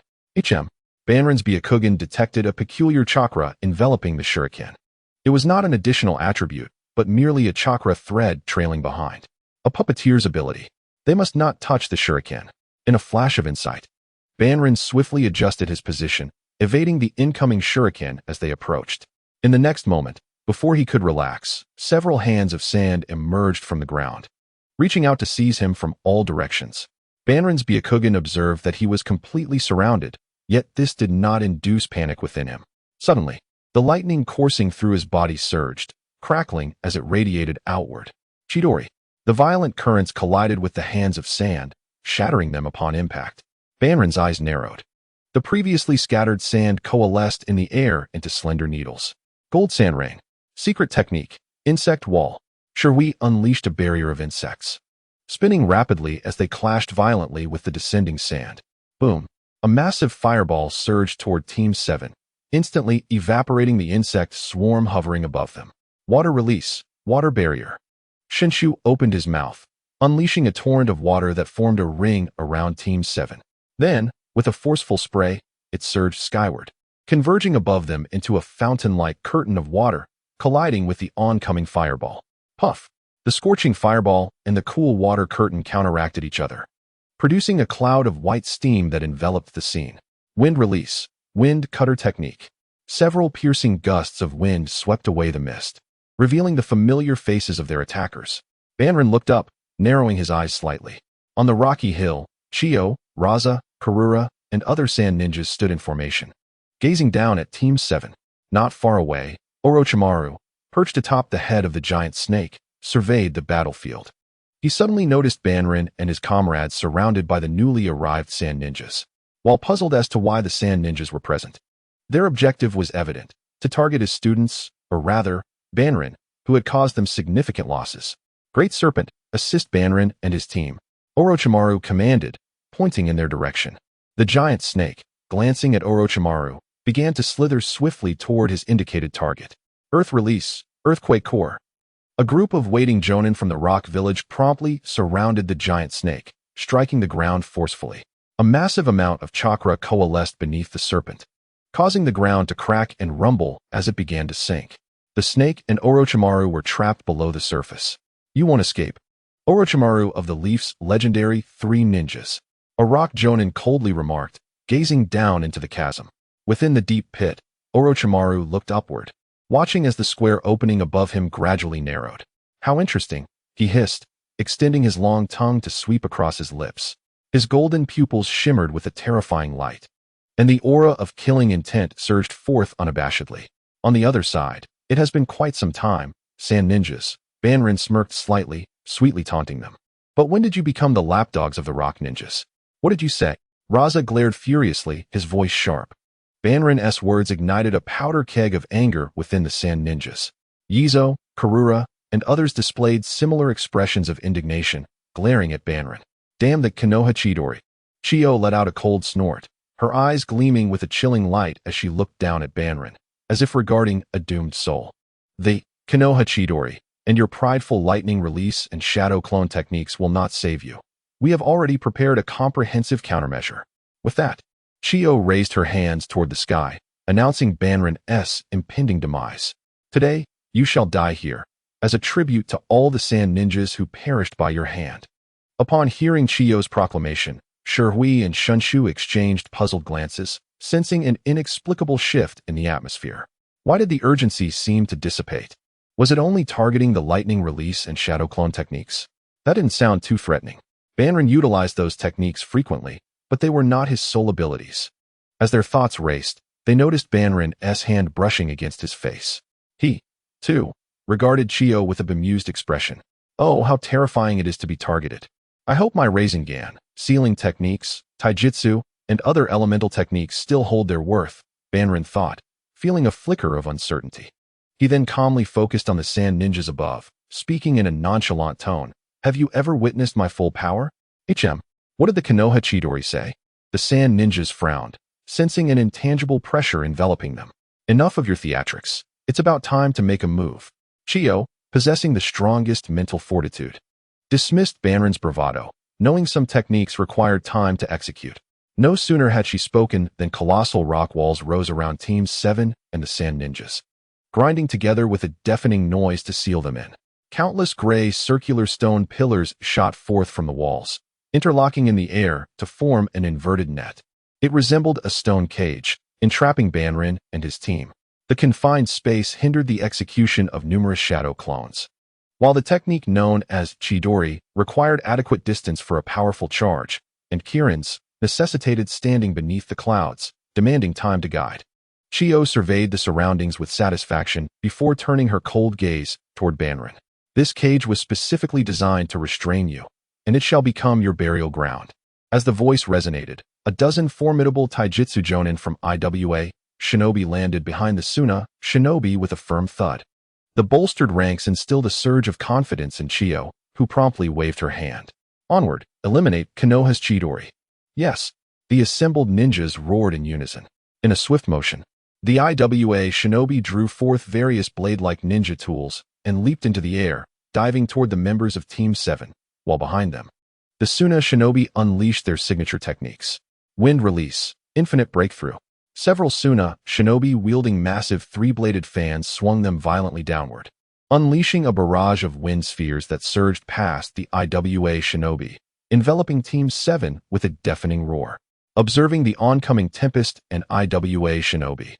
Banrin's Byakugan detected a peculiar chakra enveloping the shuriken. It was not an additional attribute, but merely a chakra thread trailing behind. A puppeteer's ability. They must not touch the shuriken. In a flash of insight, Banrin swiftly adjusted his position, evading the incoming shuriken as they approached. In the next moment, before he could relax, several hands of sand emerged from the ground, reaching out to seize him from all directions. Banrin's Byakugan observed that he was completely surrounded, yet this did not induce panic within him. Suddenly, the lightning coursing through his body surged, crackling as it radiated outward. Chidori. The violent currents collided with the hands of sand, shattering them upon impact. Banrin's eyes narrowed. The previously scattered sand coalesced in the air into slender needles. Gold sand rain. Secret technique. Insect wall. Shihui unleashed a barrier of insects, spinning rapidly as they clashed violently with the descending sand. Boom. A massive fireball surged toward Team 7, instantly evaporating the insect swarm hovering above them. Water release. Water barrier. Shinshu opened his mouth, unleashing a torrent of water that formed a ring around Team 7. Then, with a forceful spray, it surged skyward, converging above them into a fountain-like curtain of water, colliding with the oncoming fireball. Puff! The scorching fireball and the cool water curtain counteracted each other, producing a cloud of white steam that enveloped the scene. Wind release. Wind cutter technique. Several piercing gusts of wind swept away the mist, revealing the familiar faces of their attackers. Banrin looked up, narrowing his eyes slightly. On the rocky hill, Chiyo, Raza, Karura, and other sand ninjas stood in formation, gazing down at Team 7. Not far away, Orochimaru, perched atop the head of the giant snake, surveyed the battlefield. He suddenly noticed Banrin and his comrades surrounded by the newly arrived sand ninjas. While puzzled as to why the sand ninjas were present, their objective was evident: to target his students, or rather, Banrin, who had caused them significant losses. Great Serpent, assist Banrin and his team, Orochimaru commanded, pointing in their direction. The giant snake, glancing at Orochimaru, began to slither swiftly toward his indicated target. Earth release. Earthquake core. A group of waiting jonin from the rock village promptly surrounded the giant snake, striking the ground forcefully. A massive amount of chakra coalesced beneath the serpent, causing the ground to crack and rumble as it began to sink. The snake and Orochimaru were trapped below the surface. You won't escape. Orochimaru of the Leaf's legendary 3 ninjas, a rock jonin coldly remarked, gazing down into the chasm. Within the deep pit, Orochimaru looked upward, watching as the square opening above him gradually narrowed. How interesting, he hissed, extending his long tongue to sweep across his lips. His golden pupils shimmered with a terrifying light, and the aura of killing intent surged forth unabashedly. On the other side, it has been quite some time, sand ninjas. Banrin smirked slightly, sweetly taunting them. But when did you become the lapdogs of the rock ninjas? What did you say? Raza glared furiously, his voice sharp. Banrin's words ignited a powder keg of anger within the sand ninjas. Yizo, Karura, and others displayed similar expressions of indignation, glaring at Banrin. Damn the Konoha Chidori. Chiyo let out a cold snort, her eyes gleaming with a chilling light as she looked down at Banrin. as if regarding a doomed soul. The Konoha Chidori and your prideful lightning release and shadow clone techniques will not save you. We have already prepared a comprehensive countermeasure. With that, Chiyo raised her hands toward the sky, announcing Banrin's impending demise. Today, you shall die here, as a tribute to all the sand ninjas who perished by your hand. Upon hearing Chiyo's proclamation, Shihui and Shunshu exchanged puzzled glances, sensing an inexplicable shift in the atmosphere. Why did the urgency seem to dissipate? Was it only targeting the lightning release and shadow clone techniques? That didn't sound too threatening. Banrin utilized those techniques frequently, but they were not his sole abilities. As their thoughts raced, they noticed Banrin's hand brushing against his face. He, too, regarded Chiyo with a bemused expression. Oh, how terrifying it is to be targeted. I hope my Rasengan, sealing techniques, taijutsu, and other elemental techniques still hold their worth, Banrin thought, feeling a flicker of uncertainty. He then calmly focused on the sand ninjas above, speaking in a nonchalant tone. Have you ever witnessed my full power? What did the Konoha Chidori say? The sand ninjas frowned, sensing an intangible pressure enveloping them. Enough of your theatrics. It's about time to make a move. Chiyo, possessing the strongest mental fortitude, dismissed Banrin's bravado, knowing some techniques required time to execute. No sooner had she spoken than colossal rock walls rose around Team 7 and the sand ninjas, grinding together with a deafening noise to seal them in. Countless gray circular stone pillars shot forth from the walls, interlocking in the air to form an inverted net. It resembled a stone cage, entrapping Banrin and his team. The confined space hindered the execution of numerous shadow clones. While the technique known as Chidori required adequate distance for a powerful charge, and Kirin's necessitated standing beneath the clouds, demanding time to guide. Chiyo surveyed the surroundings with satisfaction before turning her cold gaze toward Banrin. This cage was specifically designed to restrain you, and it shall become your burial ground. As the voice resonated, a dozen formidable taijutsu jonin from Iwa Shinobi landed behind the Suna Shinobi with a firm thud. The bolstered ranks instilled a surge of confidence in Chiyo, who promptly waved her hand. Onward, eliminate Konoha's Chidori. Yes, the assembled ninjas roared in unison. In a swift motion, the Iwa Shinobi drew forth various blade-like ninja tools and leaped into the air, diving toward the members of Team 7, while behind them, the Suna Shinobi unleashed their signature techniques. Wind release, infinite breakthrough. Several Suna Shinobi wielding massive three-bladed fans swung them violently downward, unleashing a barrage of wind spheres that surged past the Iwa Shinobi, enveloping Team 7 with a deafening roar. Observing the oncoming tempest and Iwa Shinobi,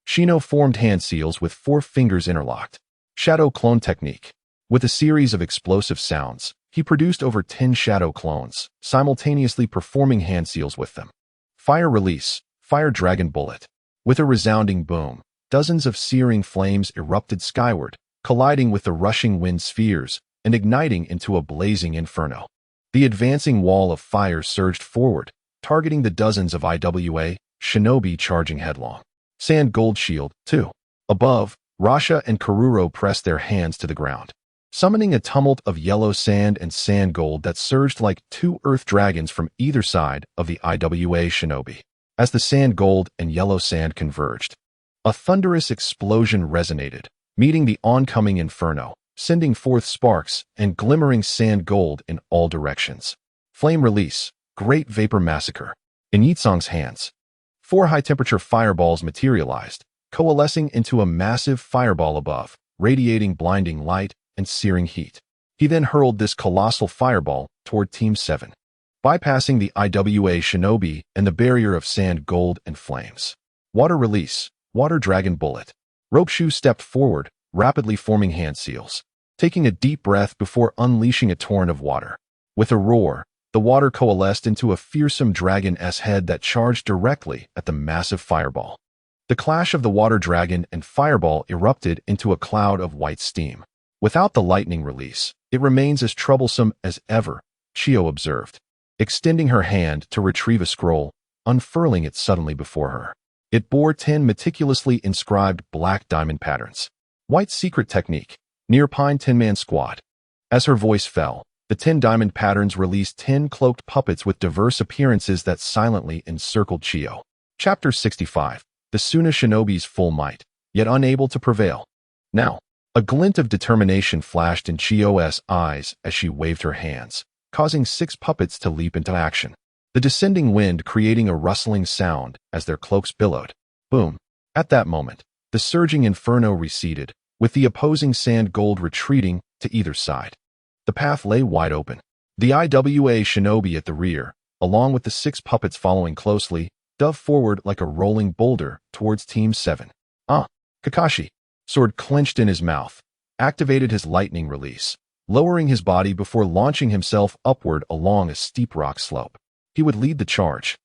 Shino formed hand seals with 4 fingers interlocked. Shadow clone technique. With a series of explosive sounds, he produced over 10 shadow clones, simultaneously performing hand seals with them. Fire release, fire dragon bullet. With a resounding boom, dozens of searing flames erupted skyward, colliding with the rushing wind spheres and igniting into a blazing inferno. The advancing wall of fire surged forward, targeting the dozens of Iwa Shinobi charging headlong. Sand gold shield, too. Above, Rasha and Karuro pressed their hands to the ground, summoning a tumult of yellow sand and sand gold that surged like 2 earth dragons from either side of the Iwa Shinobi. As the sand gold and yellow sand converged, a thunderous explosion resonated, meeting the oncoming inferno, sending forth sparks and glimmering sand gold in all directions. Flame release, great vapor massacre. In Yitsong's hands, 4 high-temperature fireballs materialized, coalescing into a massive fireball above, radiating blinding light and searing heat. He then hurled this colossal fireball toward Team 7, bypassing the Iwa Shinobi and the barrier of sand gold and flames. Water release, water dragon bullet. Ropeshu stepped forward, rapidly forming hand seals, taking a deep breath before unleashing a torrent of water. With a roar, the water coalesced into a fearsome dragon's head that charged directly at the massive fireball. The clash of the water dragon and fireball erupted into a cloud of white steam. Without the lightning release, it remains as troublesome as ever, Chiyo observed, extending her hand to retrieve a scroll, unfurling it suddenly before her. It bore 10 meticulously inscribed black diamond patterns. White secret technique, near Pine 10-man squad. As her voice fell, the 10 diamond patterns released 10 cloaked puppets with diverse appearances that silently encircled Chiyo. Chapter 65. The Suna Shinobi's Full Might. yet unable to prevail. Now, a glint of determination flashed in Chiyo's eyes as she waved her hands, causing 6 puppets to leap into action. The descending wind creating a rustling sound as their cloaks billowed. Boom. At that moment, the surging inferno receded, with the opposing sand gold retreating to either side. The path lay wide open. The IWA shinobi at the rear, along with the 6 puppets following closely, dove forward like a rolling boulder towards Team 7. Kakashi, sword clenched in his mouth, activated his lightning release, lowering his body before launching himself upward along a steep rock slope. He would lead the charge.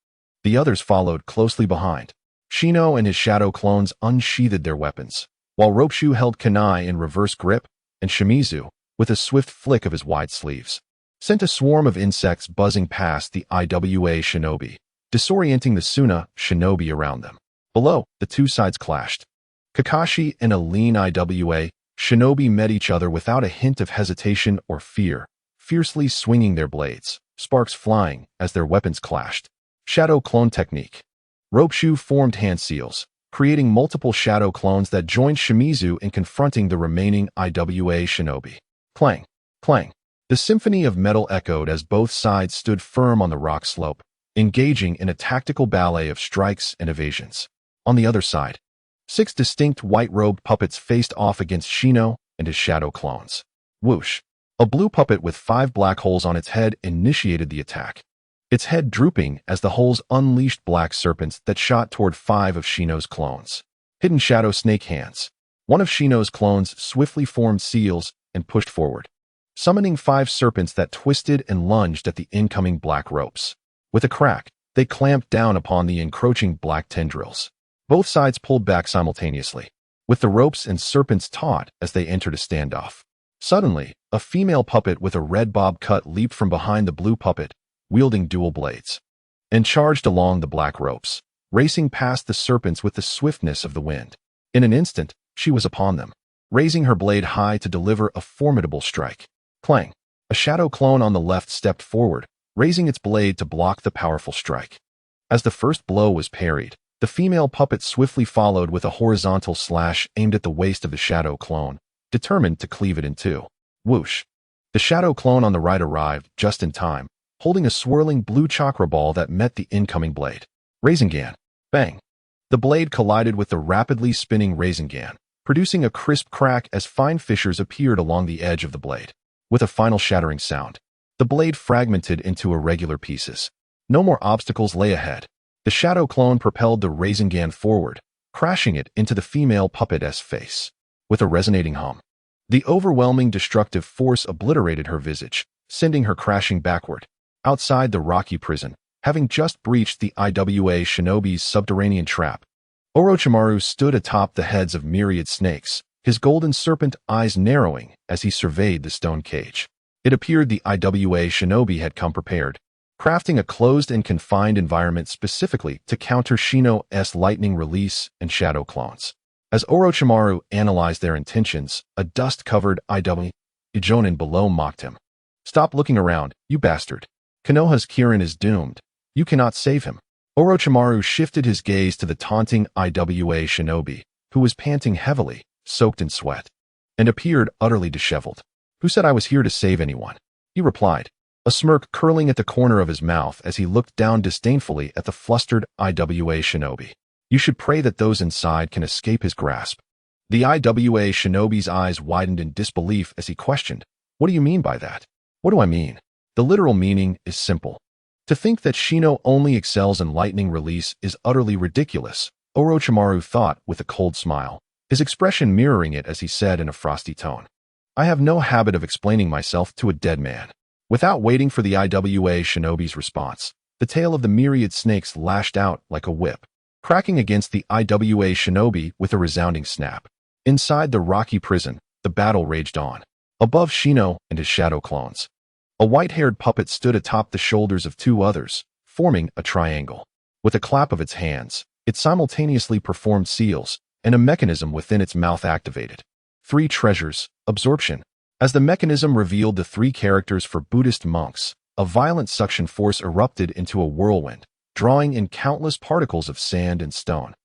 The others followed closely behind. Shino and his shadow clones unsheathed their weapons, while Ropeshu held kunai in reverse grip, and Shimizu, with a swift flick of his wide sleeves, sent a swarm of insects buzzing past the IWA shinobi, disorienting the Suna shinobi around them. Below, the two sides clashed. Kakashi and a lean IWA shinobi met each other without a hint of hesitation or fear, fiercely swinging their blades, sparks flying as their weapons clashed. Shadow clone technique. Ropeshu formed hand seals, creating multiple shadow clones that joined Shimizu in confronting the remaining IWA shinobi. Clang, clang. The symphony of metal echoed as both sides stood firm on the rock slope, engaging in a tactical ballet of strikes and evasions. On the other side, 6 distinct white-robed puppets faced off against Shino and his shadow clones. Whoosh! A blue puppet with 5 black holes on its head initiated the attack, its head drooping as the holes unleashed black serpents that shot toward 5 of Shino's clones. Hidden shadow snake hands. One of Shino's clones swiftly formed seals and pushed forward, summoning 5 serpents that twisted and lunged at the incoming black ropes. With a crack, they clamped down upon the encroaching black tendrils. Both sides pulled back simultaneously, with the ropes and serpents taut as they entered a standoff. Suddenly, a female puppet with a red bob cut leaped from behind the blue puppet, wielding dual blades, and charged along the black ropes, racing past the serpents with the swiftness of the wind. In an instant, she was upon them, raising her blade high to deliver a formidable strike. Clang! A shadow clone on the left stepped forward, raising its blade to block the powerful strike. As the first blow was parried, the female puppet swiftly followed with a horizontal slash aimed at the waist of the shadow clone, determined to cleave it in two. Whoosh! The shadow clone on the right arrived just in time, holding a swirling blue chakra ball that met the incoming blade. Rasengan! Bang! The blade collided with the rapidly spinning Rasengan, producing a crisp crack as fine fissures appeared along the edge of the blade. With a final shattering sound, the blade fragmented into irregular pieces. No more obstacles lay ahead. The shadow clone propelled the Rasengan forward, crashing it into the female puppet's face. With a resonating hum, the overwhelming destructive force obliterated her visage, sending her crashing backward. Outside the rocky prison, having just breached the IWA shinobi's subterranean trap, Orochimaru stood atop the heads of myriad snakes, his golden serpent eyes narrowing as he surveyed the stone cage. It appeared the IWA shinobi had come prepared, crafting a closed and confined environment specifically to counter Shino's lightning release and shadow clones. As Orochimaru analyzed their intentions, a dust-covered IWA Jonin below mocked him. "Stop looking around, you bastard. Konoha's Kirin is doomed. You cannot save him." Orochimaru shifted his gaze to the taunting IWA shinobi, who was panting heavily, soaked in sweat, and appeared utterly disheveled. "Who said I was here to save anyone?" he replied, a smirk curling at the corner of his mouth as he looked down disdainfully at the flustered IWA shinobi. "You should pray that those inside can escape his grasp." The IWA shinobi's eyes widened in disbelief as he questioned, "What do you mean by that?" "What do I mean? The literal meaning is simple. To think that Shino only excels in lightning release is utterly ridiculous," Orochimaru thought with a cold smile, his expression mirroring it as he said in a frosty tone, "I have no habit of explaining myself to a dead man." Without waiting for the IWA shinobi's response, the tail of the myriad snakes lashed out like a whip, cracking against the IWA shinobi with a resounding snap. Inside the rocky prison, the battle raged on. Above Shino and his shadow clones, a white-haired puppet stood atop the shoulders of 2 others, forming a triangle. With a clap of its hands, it simultaneously performed seals, and a mechanism within its mouth activated. 3 treasures, absorption. As the mechanism revealed the 3 characters for Buddhist monks, a violent suction force erupted into a whirlwind, drawing in countless particles of sand and stone.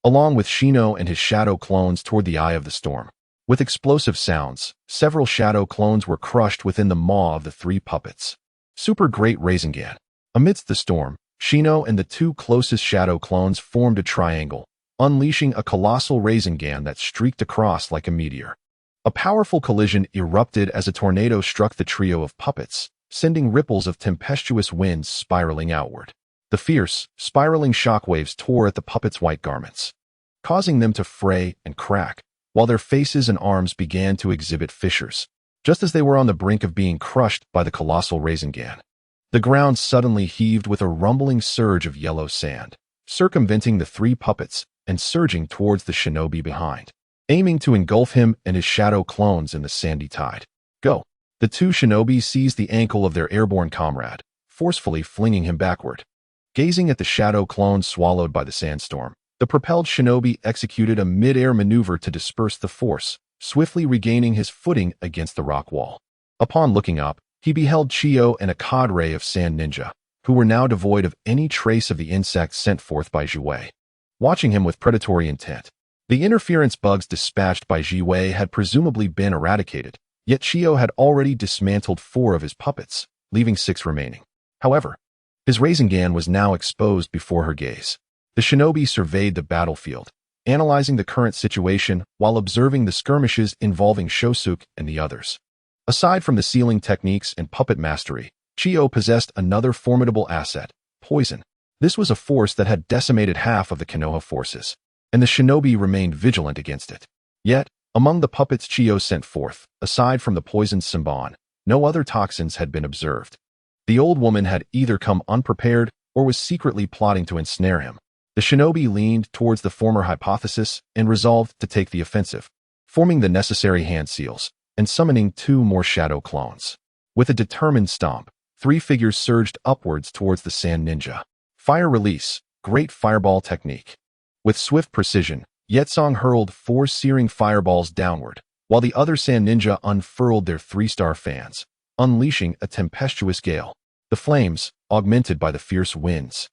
along with Shino and his shadow clones toward the eye of the storm. With explosive sounds, several shadow clones were crushed within the maw of the three puppets. Super Great Rasengan. Amidst the storm, Shino and the two closest shadow clones formed a triangle, unleashing a colossal Rasengan that streaked across like a meteor. A powerful collision erupted as a tornado struck the trio of puppets, sending ripples of tempestuous winds spiraling outward. The fierce, spiraling shockwaves tore at the puppets' white garments, causing them to fray and crack, while their faces and arms began to exhibit fissures, just as they were on the brink of being crushed by the colossal Rasengan. The ground suddenly heaved with a rumbling surge of yellow sand, circumventing the three puppets and surging towards the shinobi behind, aiming to engulf him and his shadow clones in the sandy tide. Go! The two shinobi seized the ankle of their airborne comrade, forcefully flinging him backward. Gazing at the shadow clones swallowed by the sandstorm, the propelled shinobi executed a mid-air maneuver to disperse the force, swiftly regaining his footing against the rock wall. Upon looking up, he beheld Chiyo and a cadre of sand ninja, who were now devoid of any trace of the insects sent forth by Jiwei. Watching him with predatory intent, the interference bugs dispatched by Jiwei had presumably been eradicated, yet Chiyo had already dismantled 4 of his puppets, leaving 6 remaining. However, his Rasengan was now exposed before her gaze. The shinobi surveyed the battlefield, analyzing the current situation while observing the skirmishes involving Shosuke and the others. Aside from the sealing techniques and puppet mastery, Chiyo possessed another formidable asset, poison. This was a force that had decimated half of the Konoha forces, and the shinobi remained vigilant against it. Yet, among the puppets Chiyo sent forth, aside from the poisoned Senbon, no other toxins had been observed. The old woman had either come unprepared or was secretly plotting to ensnare him. The shinobi leaned towards the former hypothesis and resolved to take the offensive, forming the necessary hand seals and summoning 2 more shadow clones. With a determined stomp, 3 figures surged upwards towards the sand ninja. Fire release, great fireball technique. With swift precision, Yetsong hurled 4 searing fireballs downward, while the other sand ninja unfurled their 3-star fans, unleashing a tempestuous gale. The flames, augmented by the fierce winds,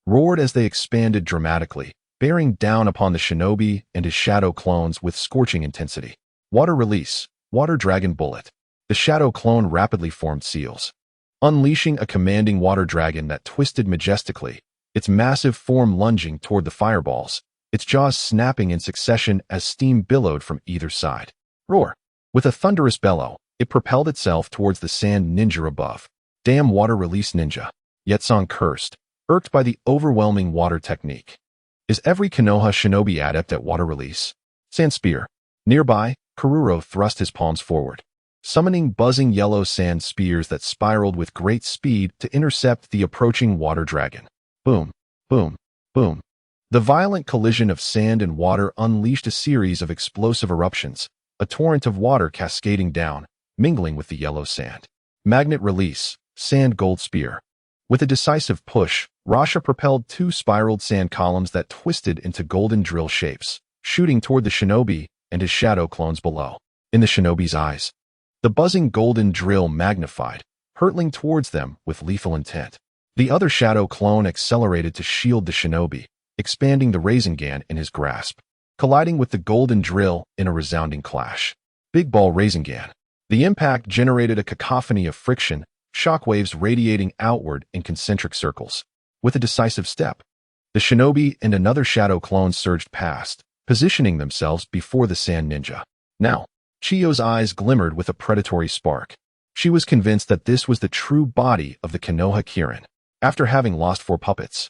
roared as they expanded dramatically, bearing down upon the shinobi and his shadow clones with scorching intensity. Water release, water dragon bullet. The shadow clone rapidly formed seals, unleashing a commanding water dragon that twisted majestically, its massive form lunging toward the fireballs, its jaws snapping in succession as steam billowed from either side. Roar! With a thunderous bellow, it propelled itself towards the sand ninja above. Damn water release ninja! Yetsong cursed, irked by the overwhelming water technique. Is every Konoha shinobi adept at water release? Sand spear. Nearby, Kururo thrust his palms forward, summoning buzzing yellow sand spears that spiraled with great speed to intercept the approaching water dragon. Boom, boom, boom. The violent collision of sand and water unleashed a series of explosive eruptions, a torrent of water cascading down, mingling with the yellow sand. Magnet release, sand gold spear. With a decisive push, Rasha propelled 2 spiraled sand columns that twisted into golden drill shapes, shooting toward the shinobi and his shadow clones below. In the shinobi's eyes, the buzzing golden drill magnified, hurtling towards them with lethal intent. The other shadow clone accelerated to shield the shinobi, expanding the Rasengan in his grasp, colliding with the golden drill in a resounding clash. Big Ball Rasengan. The impact generated a cacophony of friction, shockwaves radiating outward in concentric circles. With a decisive step, the shinobi and another shadow clone surged past, positioning themselves before the sand ninja. Now, Chiyo's eyes glimmered with a predatory spark. She was convinced that this was the true body of the Konoha Kirin. After having lost 4 puppets,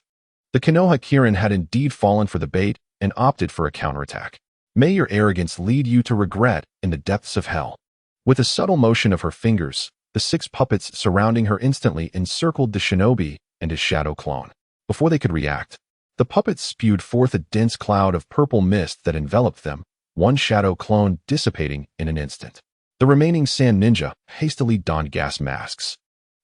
the Konoha Kirin had indeed fallen for the bait and opted for a counterattack. May your arrogance lead you to regret in the depths of hell. With a subtle motion of her fingers, the 6 puppets surrounding her instantly encircled the shinobi and his shadow clone. Before they could react, the puppets spewed forth a dense cloud of purple mist that enveloped them, one shadow clone dissipating in an instant. The remaining sand ninja hastily donned gas masks,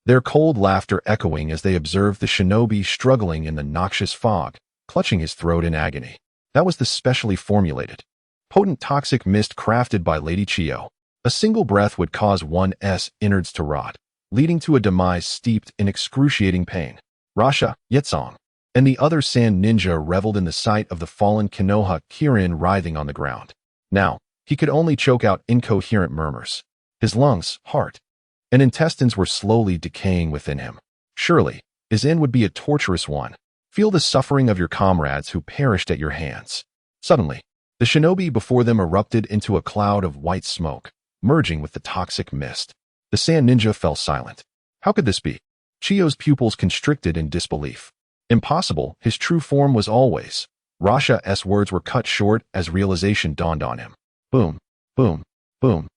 their cold laughter echoing as they observed the shinobi struggling in the noxious fog, clutching his throat in agony. That was the specially formulated, potent toxic mist crafted by Lady Chiyo. A single breath would cause one's innards to rot, leading to a demise steeped in excruciating pain. Rasha, Yetsong. and the other sand ninja reveled in the sight of the fallen Konoha Kirin writhing on the ground. Now, he could only choke out incoherent murmurs. His lungs, heart, and intestines were slowly decaying within him. Surely, his end would be a torturous one. Feel the suffering of your comrades who perished at your hands. Suddenly, the shinobi before them erupted into a cloud of white smoke, merging with the toxic mist. The sand ninja fell silent. How could this be? Chiyo's pupils constricted in disbelief. Impossible, his true form was always. Rasha's words were cut short as realization dawned on him. Boom, boom, boom.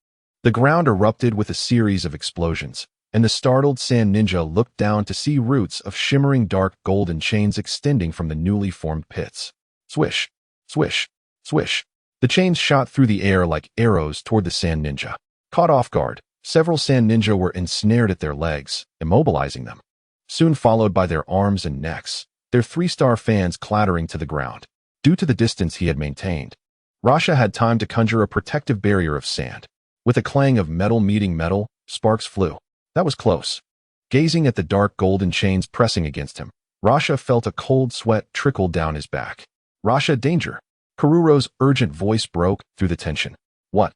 The ground erupted with a series of explosions, and the startled sand ninja looked down to see roots of shimmering dark golden chains extending from the newly formed pits. Swish, swish, swish. The chains shot through the air like arrows toward the sand ninja. Caught off guard, several sand ninja were ensnared at their legs, immobilizing them. Soon followed by their arms and necks, their three-star fans clattering to the ground. Due to the distance he had maintained, Rasha had time to conjure a protective barrier of sand. With a clang of metal meeting metal, sparks flew. That was close. Gazing at the dark golden chains pressing against him, Rasha felt a cold sweat trickle down his back. Rasha, danger! Karuro's urgent voice broke through the tension. What?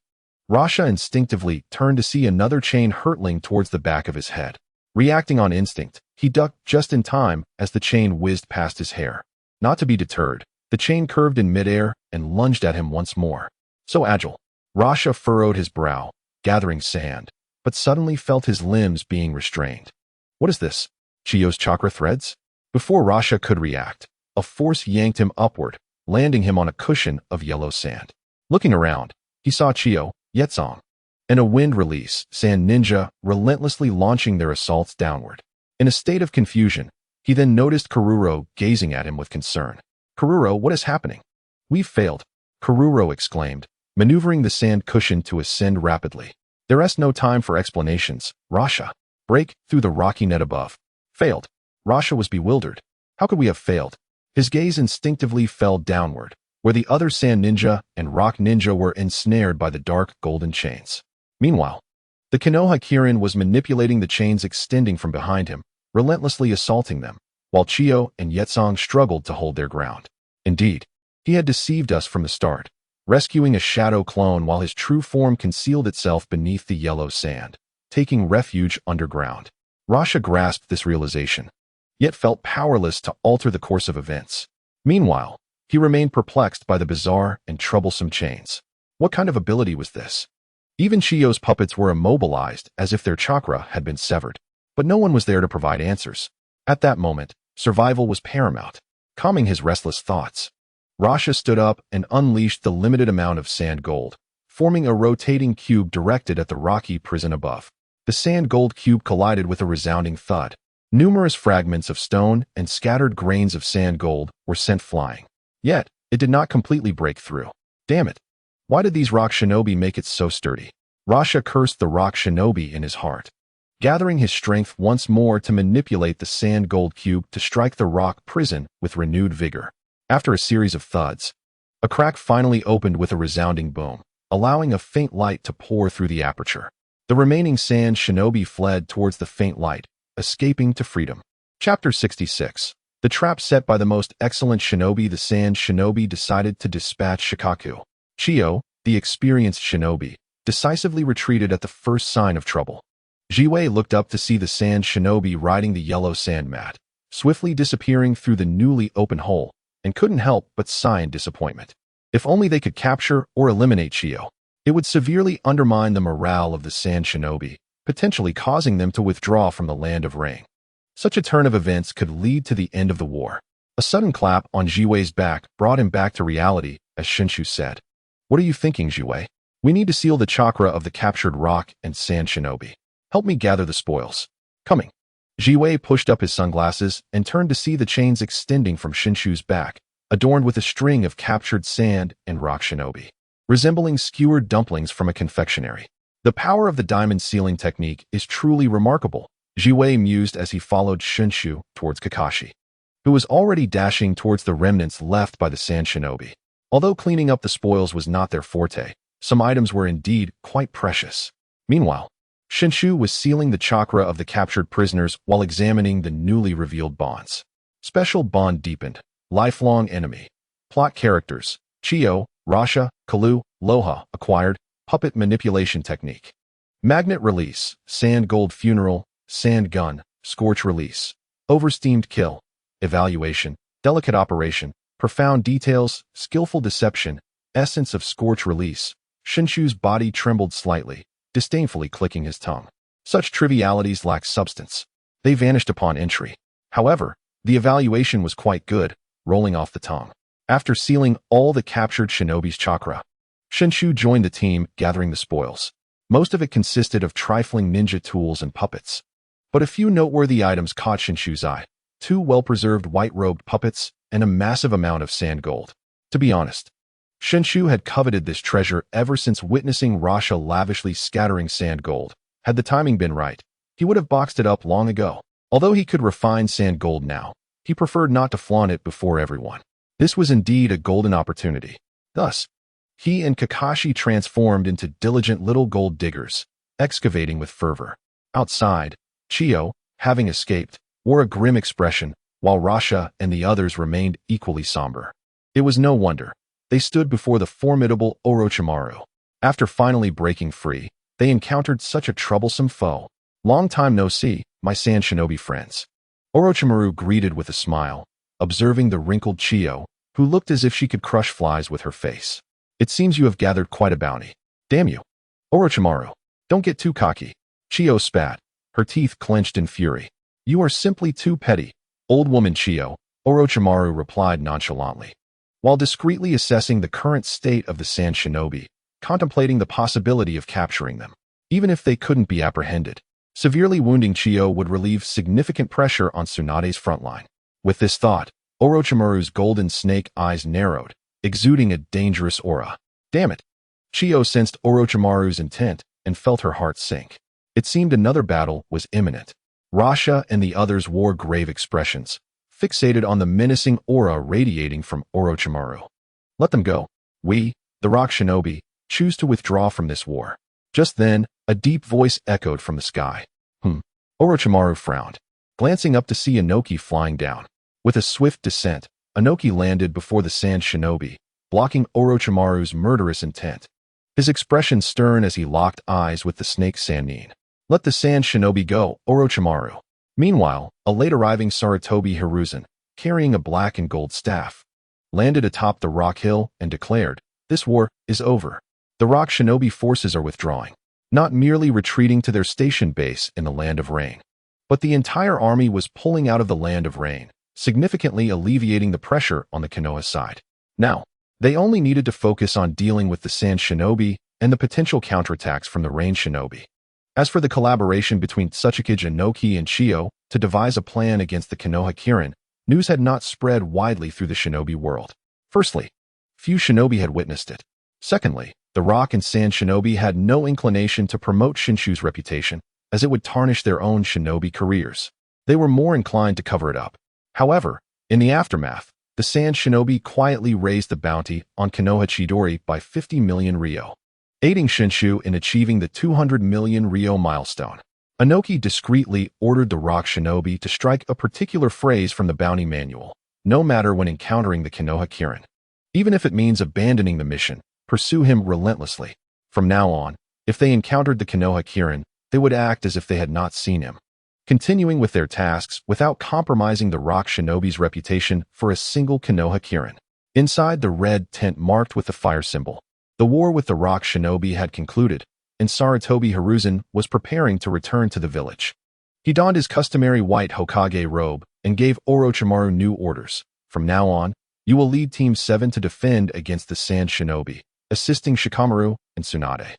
Rasha instinctively turned to see another chain hurtling towards the back of his head. Reacting on instinct, he ducked just in time as the chain whizzed past his hair. Not to be deterred, the chain curved in midair and lunged at him once more. So agile. Rasha furrowed his brow, gathering sand, but suddenly felt his limbs being restrained. What is this? Chiyo's chakra threads? Before Rasha could react, a force yanked him upward, landing him on a cushion of yellow sand. Looking around, he saw Chiyo, Yetsong, and a wind release sand ninja relentlessly launching their assaults downward. In a state of confusion, he then noticed Karuro gazing at him with concern. Karuro, what is happening? We've failed, Karuro exclaimed, maneuvering the sand cushion to ascend rapidly. There is no time for explanations. Rasha, break through the rocky net above. Failed. Rasha was bewildered. How could we have failed? His gaze instinctively fell downward, where the other sand ninja and rock ninja were ensnared by the dark golden chains. Meanwhile, the Konoha Kirin was manipulating the chains extending from behind him, relentlessly assaulting them, while Chiyo and Yetsong struggled to hold their ground. Indeed, he had deceived us from the start, rescuing a shadow clone while his true form concealed itself beneath the yellow sand, taking refuge underground. Rasha grasped this realization, yet felt powerless to alter the course of events. Meanwhile, he remained perplexed by the bizarre and troublesome chains. What kind of ability was this? Even Chiyo's puppets were immobilized as if their chakra had been severed, but no one was there to provide answers. At that moment, survival was paramount. Calming his restless thoughts, Rasha stood up and unleashed the limited amount of sand gold, forming a rotating cube directed at the rocky prison above. The sand gold cube collided with a resounding thud. Numerous fragments of stone and scattered grains of sand gold were sent flying. Yet, it did not completely break through. Damn it! Why did these rock shinobi make it so sturdy? Rasha cursed the rock shinobi in his heart, gathering his strength once more to manipulate the sand gold cube to strike the rock prison with renewed vigor. After a series of thuds, a crack finally opened with a resounding boom, allowing a faint light to pour through the aperture. The remaining sand shinobi fled towards the faint light, escaping to freedom. Chapter 66. The trap set by the most excellent shinobi. The sand shinobi decided to dispatch Shikaku. Chiyo, the experienced shinobi, decisively retreated at the first sign of trouble. Jiwei looked up to see the sand shinobi riding the yellow sand mat, swiftly disappearing through the newly opened hole, and couldn't help but sigh in disappointment. If only they could capture or eliminate Chiyo, it would severely undermine the morale of the sand shinobi, potentially causing them to withdraw from the land of Rain. Such a turn of events could lead to the end of the war. A sudden clap on Jiwei's back brought him back to reality, as Shinshu said. What are you thinking, Jiwei? We need to seal the chakra of the captured rock and sand shinobi. Help me gather the spoils. Coming. Jiwei pushed up his sunglasses and turned to see the chains extending from Shinshu's back, adorned with a string of captured sand and rock shinobi, resembling skewered dumplings from a confectionery. The power of the diamond sealing technique is truly remarkable, Jiwei mused as he followed Shinshu towards Kakashi, who was already dashing towards the remnants left by the sand shinobi. Although cleaning up the spoils was not their forte, some items were indeed quite precious. Meanwhile, Shinshu was sealing the chakra of the captured prisoners while examining the newly revealed bonds. Special bond deepened. Lifelong enemy. Plot characters. Chiyo, Rasha, Kalu, Loha, acquired. Puppet manipulation technique. Magnet release. Sand gold funeral. Sand gun. Scorch release. Oversteamed kill. Evaluation. Delicate operation. Profound details. Skillful deception. Essence of scorch release. Shinshu's body trembled slightly, disdainfully clicking his tongue. Such trivialities lack substance. They vanished upon entry. However, the evaluation was quite good, rolling off the tongue. After sealing all the captured shinobi's chakra, Shinshu joined the team, gathering the spoils. Most of it consisted of trifling ninja tools and puppets. But a few noteworthy items caught Shinshu's eye. 2 well-preserved white-robed puppets and a massive amount of sand gold. To be honest, Shinshu had coveted this treasure ever since witnessing Rasha lavishly scattering sand gold. Had the timing been right, he would have boxed it up long ago. Although he could refine sand gold now, he preferred not to flaunt it before everyone. This was indeed a golden opportunity. Thus, he and Kakashi transformed into diligent little gold diggers, excavating with fervor. Outside, Chiyo, having escaped, wore a grim expression, while Rasha and the others remained equally somber. It was no wonder. They stood before the formidable Orochimaru. After finally breaking free, they encountered such a troublesome foe. Long time no see, my sand shinobi friends. Orochimaru greeted with a smile, observing the wrinkled Chiyo, who looked as if she could crush flies with her face. It seems you have gathered quite a bounty. Damn you. Orochimaru, don't get too cocky. Chiyo spat, her teeth clenched in fury. You are simply too petty. Old woman Chiyo, Orochimaru replied nonchalantly. While discreetly assessing the current state of the sand shinobi, contemplating the possibility of capturing them, even if they couldn't be apprehended. Severely wounding Chiyo would relieve significant pressure on Tsunade's front line. With this thought, Orochimaru's golden snake eyes narrowed, exuding a dangerous aura. Damn it! Chiyo sensed Orochimaru's intent and felt her heart sink. It seemed another battle was imminent. Rasha and the others wore grave expressions, fixated on the menacing aura radiating from Orochimaru. Let them go. We, the Rock Shinobi, choose to withdraw from this war. Just then, a deep voice echoed from the sky. Orochimaru frowned, glancing up to see Inoki flying down. With a swift descent, Inoki landed before the sand shinobi, blocking Orochimaru's murderous intent. His expression stern as he locked eyes with the snake Sannin. Let the sand shinobi go, Orochimaru. Meanwhile, a late-arriving Sarutobi Hiruzen, carrying a black and gold staff, landed atop the rock hill and declared, "This war is over. The Rock Shinobi forces are withdrawing, not merely retreating to their station base in the Land of Rain, but the entire army was pulling out of the Land of Rain, significantly alleviating the pressure on the Konoha side. Now, they only needed to focus on dealing with the Sand Shinobi and the potential counterattacks from the Rain Shinobi. As for the collaboration between Tsuchikage Inoki and Chiyo to devise a plan against the Konoha Kirin, news had not spread widely through the shinobi world. Firstly, few shinobi had witnessed it. Secondly, the Rock and Sand Shinobi had no inclination to promote Shinshu's reputation, as it would tarnish their own shinobi careers. They were more inclined to cover it up. However, in the aftermath, the Sand Shinobi quietly raised the bounty on Konoha Chidori by 50 million ryo, aiding Shinshu in achieving the 200 million ryo milestone. Inoki discreetly ordered the Rock Shinobi to strike a particular phrase from the bounty manual, no matter when encountering the Konoha Kirin. Even if it means abandoning the mission, pursue him relentlessly. From now on, if they encountered the Konoha Kirin, they would act as if they had not seen him, continuing with their tasks without compromising the Rock Shinobi's reputation for a single Konoha Kirin. Inside the red tent marked with the fire symbol, the war with the Rock Shinobi had concluded, and Sarutobi Hiruzen was preparing to return to the village. He donned his customary white Hokage robe and gave Orochimaru new orders. From now on, you will lead Team 7 to defend against the Sand Shinobi, assisting Shikamaru and Tsunade.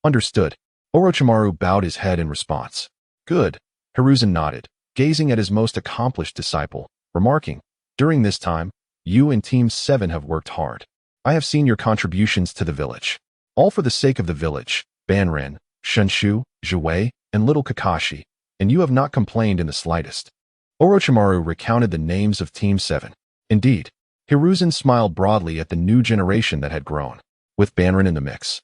Understood. Orochimaru bowed his head in response. Good. Hiruzen nodded, gazing at his most accomplished disciple, remarking, during this time, you and Team 7 have worked hard. I have seen your contributions to the village. All for the sake of the village, Banran, Shinshu, Jouei, and little Kakashi, and you have not complained in the slightest. Orochimaru recounted the names of Team 7. Indeed, Hiruzen smiled broadly at the new generation that had grown, with Banran in the mix.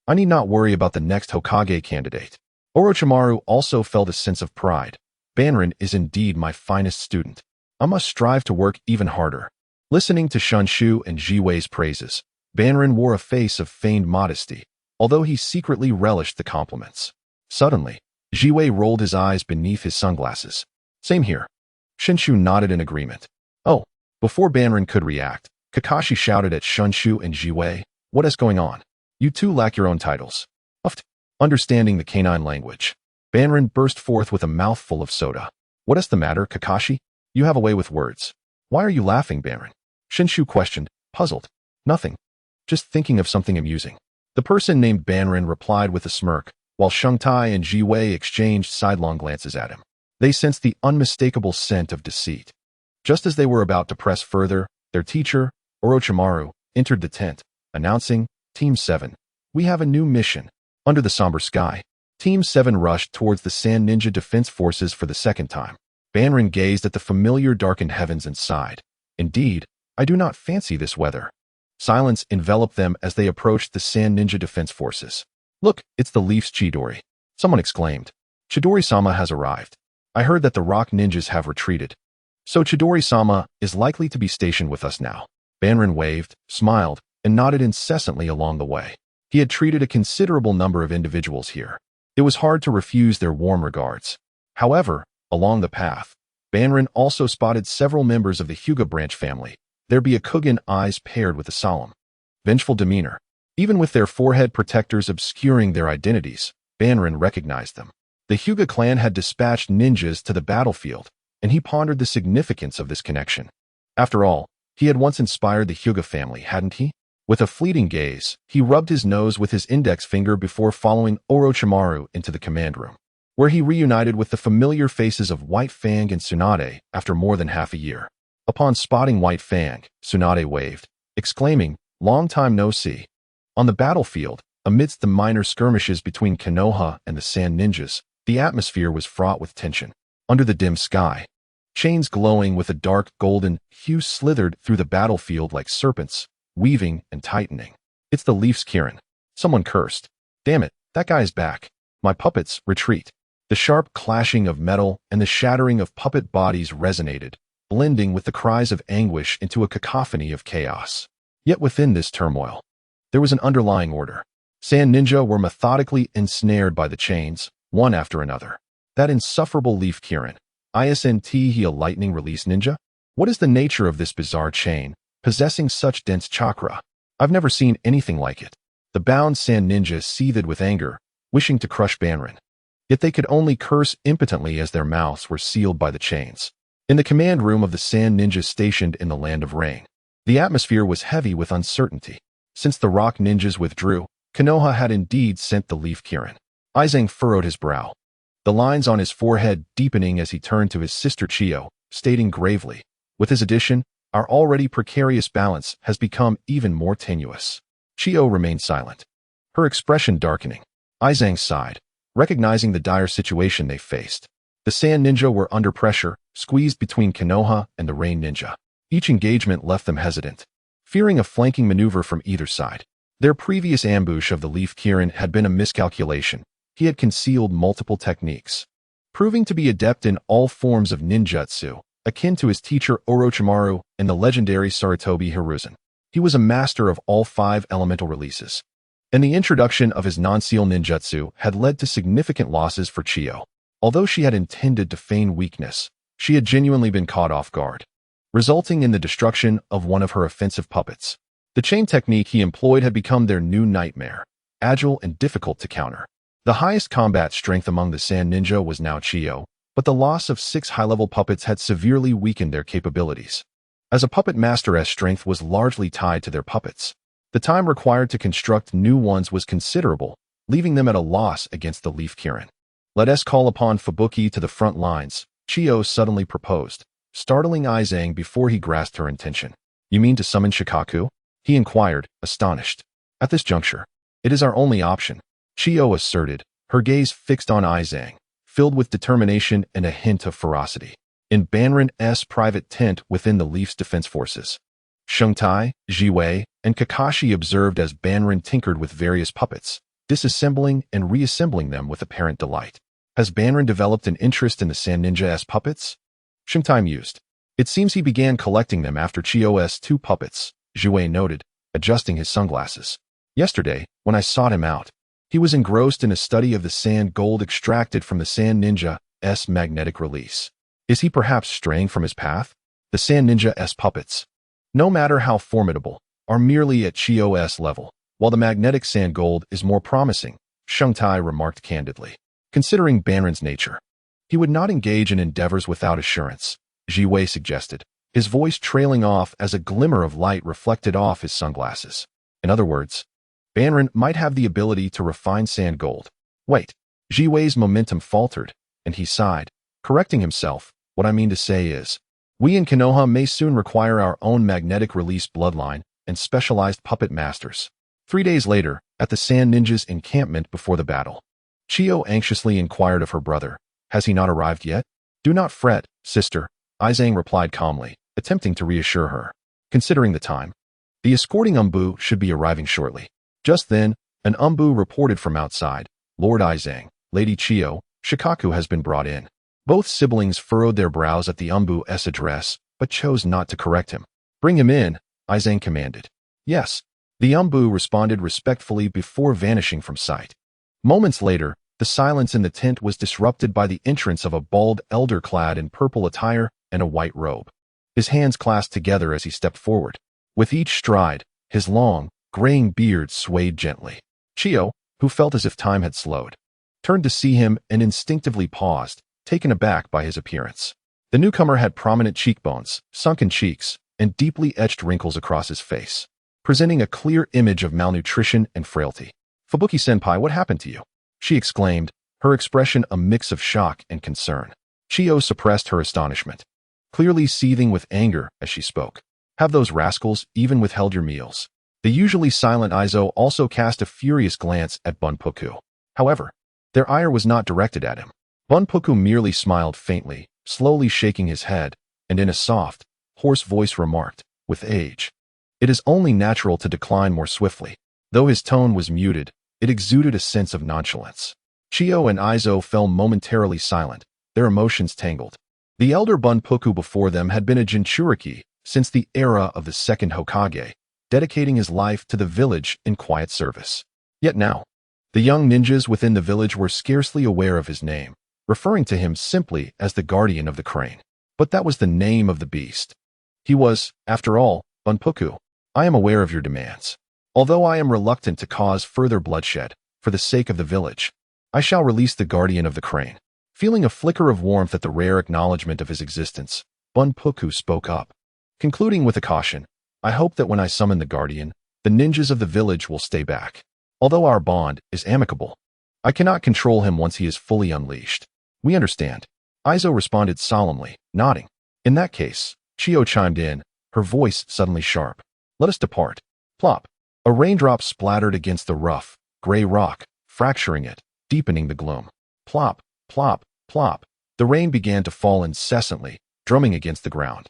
I need not worry about the next Hokage candidate. Orochimaru also felt a sense of pride. Banran is indeed my finest student. I must strive to work even harder. Listening to Shunshu and Jiwei's praises, Banrin wore a face of feigned modesty, although he secretly relished the compliments. Suddenly, Jiwei rolled his eyes beneath his sunglasses. Same here. Shunshu nodded in agreement. Oh, before Banrin could react, Kakashi shouted at Shunshu and Jiwei, "What is going on? You two lack your own titles." Understanding the canine language, Banrin burst forth with a mouthful of soda. "What is the matter, Kakashi? You have a way with words. Why are you laughing, Banrin?" Shunshu questioned, puzzled. "Nothing. Just thinking of something amusing." The person named Banrin replied with a smirk, while Shungtai and Jiwei exchanged sidelong glances at him. They sensed the unmistakable scent of deceit. Just as they were about to press further, their teacher, Orochimaru, entered the tent, announcing, "Team 7, we have a new mission." Under the somber sky, Team 7 rushed towards the Sand Ninja Defense Forces for the second time. Banrin gazed at the familiar darkened heavens and sighed. "Indeed, I do not fancy this weather." Silence enveloped them as they approached the Sand Ninja Defense Forces. "Look, it's the Leaf's Chidori," someone exclaimed. "Chidori-sama has arrived. I heard that the rock ninjas have retreated. So Chidori-sama is likely to be stationed with us now." Banrin waved, smiled, and nodded incessantly along the way. He had treated a considerable number of individuals here. It was hard to refuse their warm regards. However, along the path, Banrin also spotted several members of the Hyuga branch family, their Byakugan eyes paired with a solemn, vengeful demeanor. Even with their forehead protectors obscuring their identities, Banrin recognized them. The Hyuga clan had dispatched ninjas to the battlefield, and he pondered the significance of this connection. After all, he had once inspired the Hyuga family, hadn't he? With a fleeting gaze, he rubbed his nose with his index finger before following Orochimaru into the command room, where he reunited with the familiar faces of White Fang and Tsunade after more than half a year. Upon spotting White Fang, Tsunade waved, exclaiming, "Long time no see." On the battlefield, amidst the minor skirmishes between Konoha and the Sand Ninjas, the atmosphere was fraught with tension. Under the dim sky, chains glowing with a dark golden hue slithered through the battlefield like serpents, weaving and tightening. "It's the Leaf's Kirin," someone cursed. "Damn it, that guy's back. My puppets, retreat." The sharp clashing of metal and the shattering of puppet bodies resonated, blending with the cries of anguish into a cacophony of chaos. Yet within this turmoil, there was an underlying order. Sand Ninja were methodically ensnared by the chains, one after another. That insufferable Leaf Kirin, isn't he a lightning release ninja? What is the nature of this bizarre chain, possessing such dense chakra? I've never seen anything like it. The bound Sand Ninja seethed with anger, wishing to crush Banrin. Yet they could only curse impotently as their mouths were sealed by the chains. In the command room of the Sand Ninjas stationed in the Land of Rain, the atmosphere was heavy with uncertainty. Since the rock ninjas withdrew, Konoha had indeed sent the Leaf Kirin. Izang furrowed his brow, the lines on his forehead deepening as he turned to his sister Chiyo, stating gravely, "With his addition, our already precarious balance has become even more tenuous." Chiyo remained silent, her expression darkening. Izang sighed, recognizing the dire situation they faced. The Sand Ninja were under pressure, squeezed between Konoha and the Rain Ninja. Each engagement left them hesitant, fearing a flanking maneuver from either side. Their previous ambush of the Leaf Kirin had been a miscalculation. He had concealed multiple techniques, proving to be adept in all forms of ninjutsu, akin to his teacher Orochimaru and the legendary Sarutobi Hiruzen. He was a master of all 5 elemental releases, and the introduction of his non-seal ninjutsu had led to significant losses for Chiyo. Although she had intended to feign weakness, she had genuinely been caught off guard, resulting in the destruction of one of her offensive puppets. The chain technique he employed had become their new nightmare, agile and difficult to counter. The highest combat strength among the Sand Ninja was now Chiyo, but the loss of 6 high-level puppets had severely weakened their capabilities. As a puppet master's strength was largely tied to their puppets, the time required to construct new ones was considerable, leaving them at a loss against the Leaf Kirin. "Let us call upon Fubuki to the front lines," Chiyo suddenly proposed, startling Izang before he grasped her intention. "You mean to summon Shikaku?" he inquired, astonished. "At this juncture, it is our only option," Chiyo asserted, her gaze fixed on Izang, filled with determination and a hint of ferocity. In Banrin's private tent within the Leaf's defense forces, Shungtai, Jiwei, and Kakashi observed as Banrin tinkered with various puppets, disassembling and reassembling them with apparent delight. "Has Banrin developed an interest in the Sand Ninja's puppets?" Shungtai mused. It seems he began collecting them after Chiyo's two puppets, Jue noted, adjusting his sunglasses. Yesterday, when I sought him out, he was engrossed in a study of the sand gold extracted from the Sand Ninja's magnetic release. Is he perhaps straying from his path? The Sand Ninja's puppets, no matter how formidable, are merely at Chiyo's level, while the magnetic sand gold is more promising, Shengtai remarked candidly. Considering Banran's nature, he would not engage in endeavors without assurance, Jiwei suggested, his voice trailing off as a glimmer of light reflected off his sunglasses. In other words, Banran might have the ability to refine sand gold. Wait, Jiwei's momentum faltered, and he sighed, correcting himself. What I mean to say is, we in Konoha may soon require our own magnetic release bloodline and specialized puppet masters. 3 days later, at the Sand Ninja's encampment before the battle, Chiyo anxiously inquired of her brother, has he not arrived yet? Do not fret, sister, Izang replied calmly, attempting to reassure her. Considering the time, the escorting Umbu should be arriving shortly. Just then, an Umbu reported from outside, Lord Izang, Lady Chiyo, Shikaku has been brought in. Both siblings furrowed their brows at the Umbu's address, but chose not to correct him. Bring him in, Izang commanded. Yes, the Umbu responded respectfully before vanishing from sight. Moments later, the silence in the tent was disrupted by the entrance of a bald elder clad in purple attire and a white robe. His hands clasped together as he stepped forward. With each stride, his long, graying beard swayed gently. Chiyo, who felt as if time had slowed, turned to see him and instinctively paused, taken aback by his appearance. The newcomer had prominent cheekbones, sunken cheeks, and deeply etched wrinkles across his face, presenting a clear image of malnutrition and frailty. Fubuki-senpai, what happened to you? She exclaimed, her expression a mix of shock and concern. Chiyo suppressed her astonishment, clearly seething with anger as she spoke. Have those rascals even withheld your meals? The usually silent Izo also cast a furious glance at Bunpuku. However, their ire was not directed at him. Bunpuku merely smiled faintly, slowly shaking his head, and in a soft, hoarse voice remarked, with age, it is only natural to decline more swiftly. Though his tone was muted, it exuded a sense of nonchalance. Chiyo and Izo fell momentarily silent, their emotions tangled. The elder Bunpuku before them had been a Jinchuriki since the era of the second Hokage, dedicating his life to the village in quiet service. Yet now, the young ninjas within the village were scarcely aware of his name, referring to him simply as the guardian of the crane. But that was the name of the beast. He was, after all, Bunpuku. I am aware of your demands. Although I am reluctant to cause further bloodshed, for the sake of the village, I shall release the guardian of the crane. Feeling a flicker of warmth at the rare acknowledgement of his existence, Bunpuku spoke up, concluding with a caution, I hope that when I summon the guardian, the ninjas of the village will stay back. Although our bond is amicable, I cannot control him once he is fully unleashed. We understand. Izo responded solemnly, nodding. In that case, Chiyo chimed in, her voice suddenly sharp. Let us depart. Plop. A raindrop splattered against the rough, gray rock, fracturing it, deepening the gloom. Plop, plop, plop. The rain began to fall incessantly, drumming against the ground,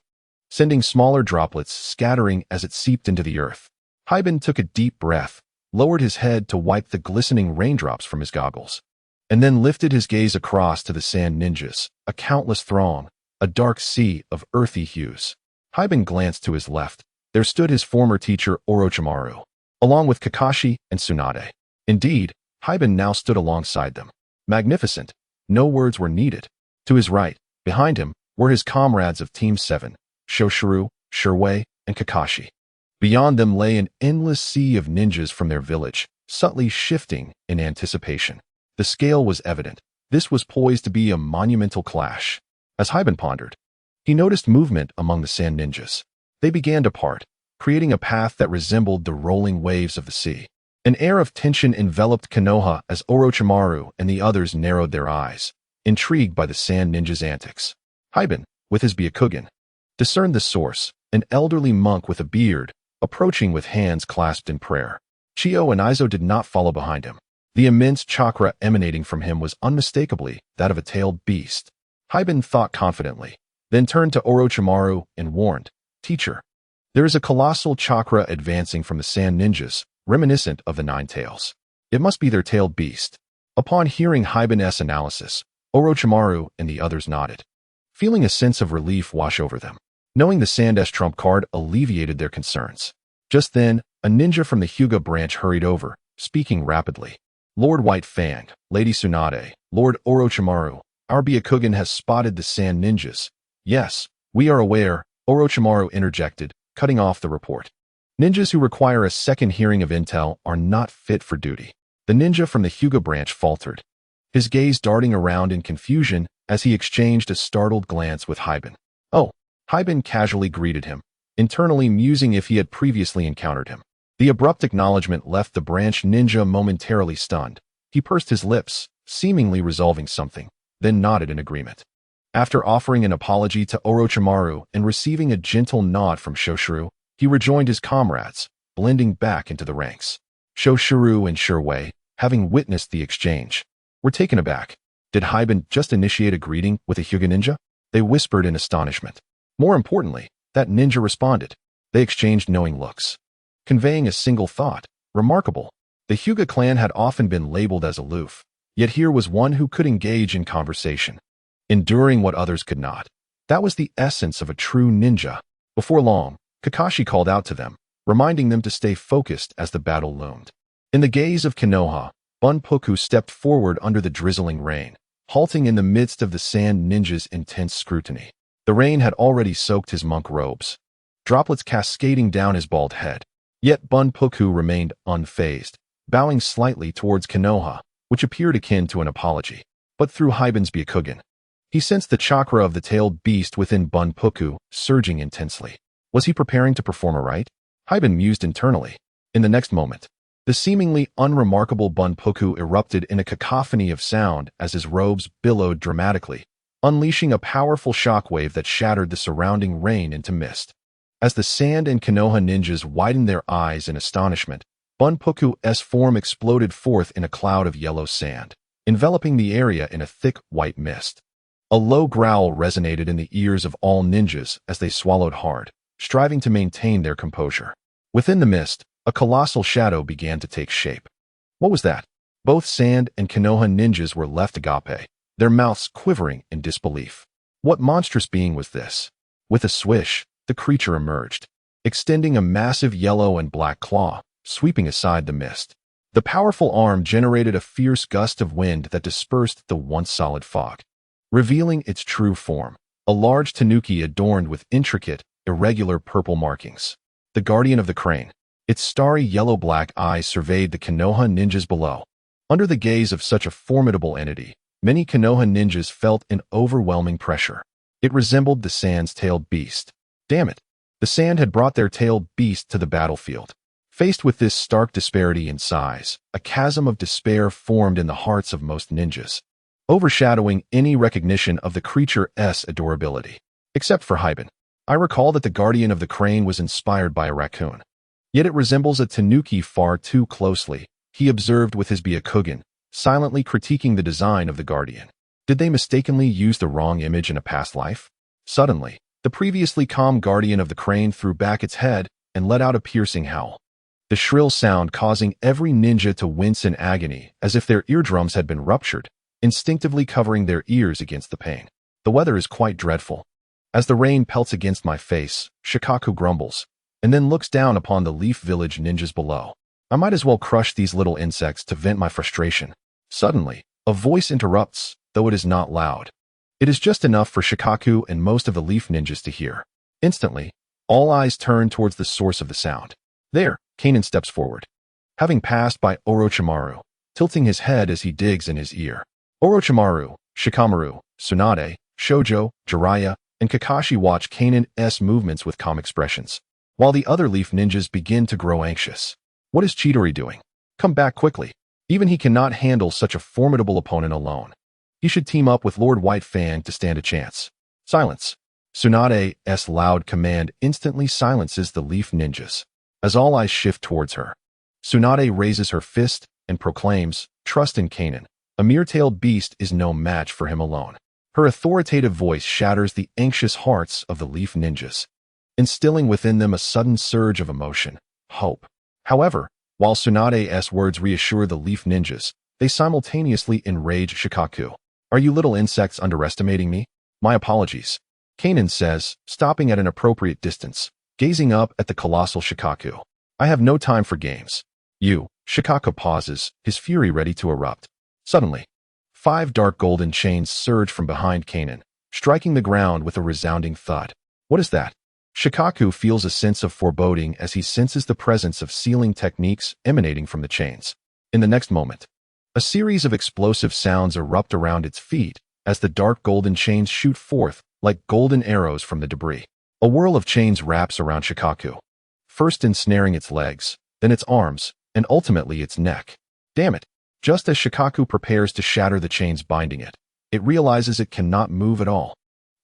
sending smaller droplets scattering as it seeped into the earth. Hyben took a deep breath, lowered his head to wipe the glistening raindrops from his goggles, and then lifted his gaze across to the Sand Ninjas, a countless throng, a dark sea of earthy hues. Hyben glanced to his left. There stood his former teacher Orochimaru, along with Kakashi and Tsunade. Indeed, Hyben now stood alongside them. Magnificent. No words were needed. To his right, behind him, were his comrades of Team 7, Shoshuru, Shirwei, and Kakashi. Beyond them lay an endless sea of ninjas from their village, subtly shifting in anticipation. The scale was evident. This was poised to be a monumental clash. As Hyben pondered, he noticed movement among the Sand Ninjas. They began to part, creating a path that resembled the rolling waves of the sea. An air of tension enveloped Konoha as Orochimaru and the others narrowed their eyes, intrigued by the Sand Ninjas' antics. Hyben, with his Byakugan, discerned the source, an elderly monk with a beard, approaching with hands clasped in prayer. Chiyo and Izo did not follow behind him. The immense chakra emanating from him was unmistakably that of a tailed beast. Hyben thought confidently, then turned to Orochimaru and warned, Teacher, there is a colossal chakra advancing from the Sand Ninjas, reminiscent of the Nine Tails. It must be their tailed beast. Upon hearing Hyben's analysis, Orochimaru and the others nodded, feeling a sense of relief wash over them. Knowing the Sand's trump card alleviated their concerns. Just then, a ninja from the Hyuga branch hurried over, speaking rapidly. Lord White Fang, Lady Tsunade, Lord Orochimaru, our Byakugan has spotted the sand ninjas. Yes, we are aware, Orochimaru interjected, cutting off the report. Ninjas who require a second hearing of intel are not fit for duty. The ninja from the Hyuga branch faltered, his gaze darting around in confusion as he exchanged a startled glance with Hyben. Oh, Hyben casually greeted him, internally musing if he had previously encountered him. The abrupt acknowledgement left the branch ninja momentarily stunned. He pursed his lips, seemingly resolving something, then nodded in agreement. After offering an apology to Orochimaru and receiving a gentle nod from Shoshuru, he rejoined his comrades, blending back into the ranks. Shoshuru and Shirwei, having witnessed the exchange, were taken aback. Did Hyben just initiate a greeting with a Hyuga ninja? They whispered in astonishment. More importantly, that ninja responded. They exchanged knowing looks, conveying a single thought: remarkable. The Hyuga clan had often been labeled as aloof, yet here was one who could engage in conversation, enduring what others could not. That was the essence of a true ninja. Before long, Kakashi called out to them, reminding them to stay focused as the battle loomed. In the gaze of Konoha, Bunpuku stepped forward under the drizzling rain, halting in the midst of the sand ninja's intense scrutiny. The rain had already soaked his monk robes, droplets cascading down his bald head. Yet Bunpuku remained unfazed, bowing slightly towards Konoha, which appeared akin to an apology. But through Hyben's Byakugan, he sensed the chakra of the tailed beast within Bunpuku surging intensely. Was he preparing to perform a rite? Hyben mused internally. In the next moment, the seemingly unremarkable Bunpuku erupted in a cacophony of sound as his robes billowed dramatically, unleashing a powerful shockwave that shattered the surrounding rain into mist. As the Sand and Konoha ninjas widened their eyes in astonishment, Bunpuku's form exploded forth in a cloud of yellow sand, enveloping the area in a thick white mist. A low growl resonated in the ears of all ninjas as they swallowed hard, striving to maintain their composure. Within the mist, a colossal shadow began to take shape. What was that? Both Sand and Konoha ninjas were left agape, their mouths quivering in disbelief. What monstrous being was this? With a swish, the creature emerged, extending a massive yellow and black claw, sweeping aside the mist. The powerful arm generated a fierce gust of wind that dispersed the once solid fog, revealing its true form, a large tanuki adorned with intricate, irregular purple markings. The guardian of the crane. Its starry yellow-black eyes surveyed the Konoha ninjas below. Under the gaze of such a formidable entity, many Konoha ninjas felt an overwhelming pressure. It resembled the Sand's tailed beast. Damn it! The Sand had brought their tailed beast to the battlefield. Faced with this stark disparity in size, a chasm of despair formed in the hearts of most ninjas, overshadowing any recognition of the creature's adorability. Except for Hyben. I recall that the guardian of the crane was inspired by a raccoon. Yet it resembles a tanuki far too closely, he observed with his Byakugan, silently critiquing the design of the guardian. Did they mistakenly use the wrong image in a past life? Suddenly, the previously calm guardian of the crane threw back its head and let out a piercing howl, the shrill sound causing every ninja to wince in agony as if their eardrums had been ruptured, instinctively covering their ears against the pain. The weather is quite dreadful. As the rain pelts against my face, Shikaku grumbles, and then looks down upon the Leaf Village ninjas below. I might as well crush these little insects to vent my frustration. Suddenly, a voice interrupts, though it is not loud. It is just enough for Shikaku and most of the Leaf ninjas to hear. Instantly, all eyes turn towards the source of the sound. There, Kanan steps forward, having passed by Orochimaru, tilting his head as he digs in his ear. Orochimaru, Shikamaru, Tsunade, Shoujo, Jiraiya, and Kakashi watch Kanan's movements with calm expressions, while the other Leaf ninjas begin to grow anxious. What is Chidori doing? Come back quickly. Even he cannot handle such a formidable opponent alone. He should team up with Lord White Fang to stand a chance. Silence. Tsunade's loud command instantly silences the Leaf ninjas, as all eyes shift towards her. Tsunade raises her fist and proclaims, "Trust in Kanan. A mere-tailed beast is no match for him alone." Her authoritative voice shatters the anxious hearts of the Leaf ninjas, instilling within them a sudden surge of emotion, hope. However, while Tsunade's words reassure the Leaf ninjas, they simultaneously enrage Shikaku. Are you little insects underestimating me? My apologies. Kanan says, stopping at an appropriate distance, gazing up at the colossal Shikaku. I have no time for games. You. Shikaku pauses, his fury ready to erupt. Suddenly, 5 dark golden chains surge from behind Kanan, striking the ground with a resounding thud. What is that? Shikaku feels a sense of foreboding as he senses the presence of sealing techniques emanating from the chains. In the next moment, a series of explosive sounds erupt around its feet as the dark golden chains shoot forth like golden arrows from the debris. A whirl of chains wraps around Shikaku, first ensnaring its legs, then its arms, and ultimately its neck. Damn it! Just as Shikaku prepares to shatter the chains binding it, it realizes it cannot move at all.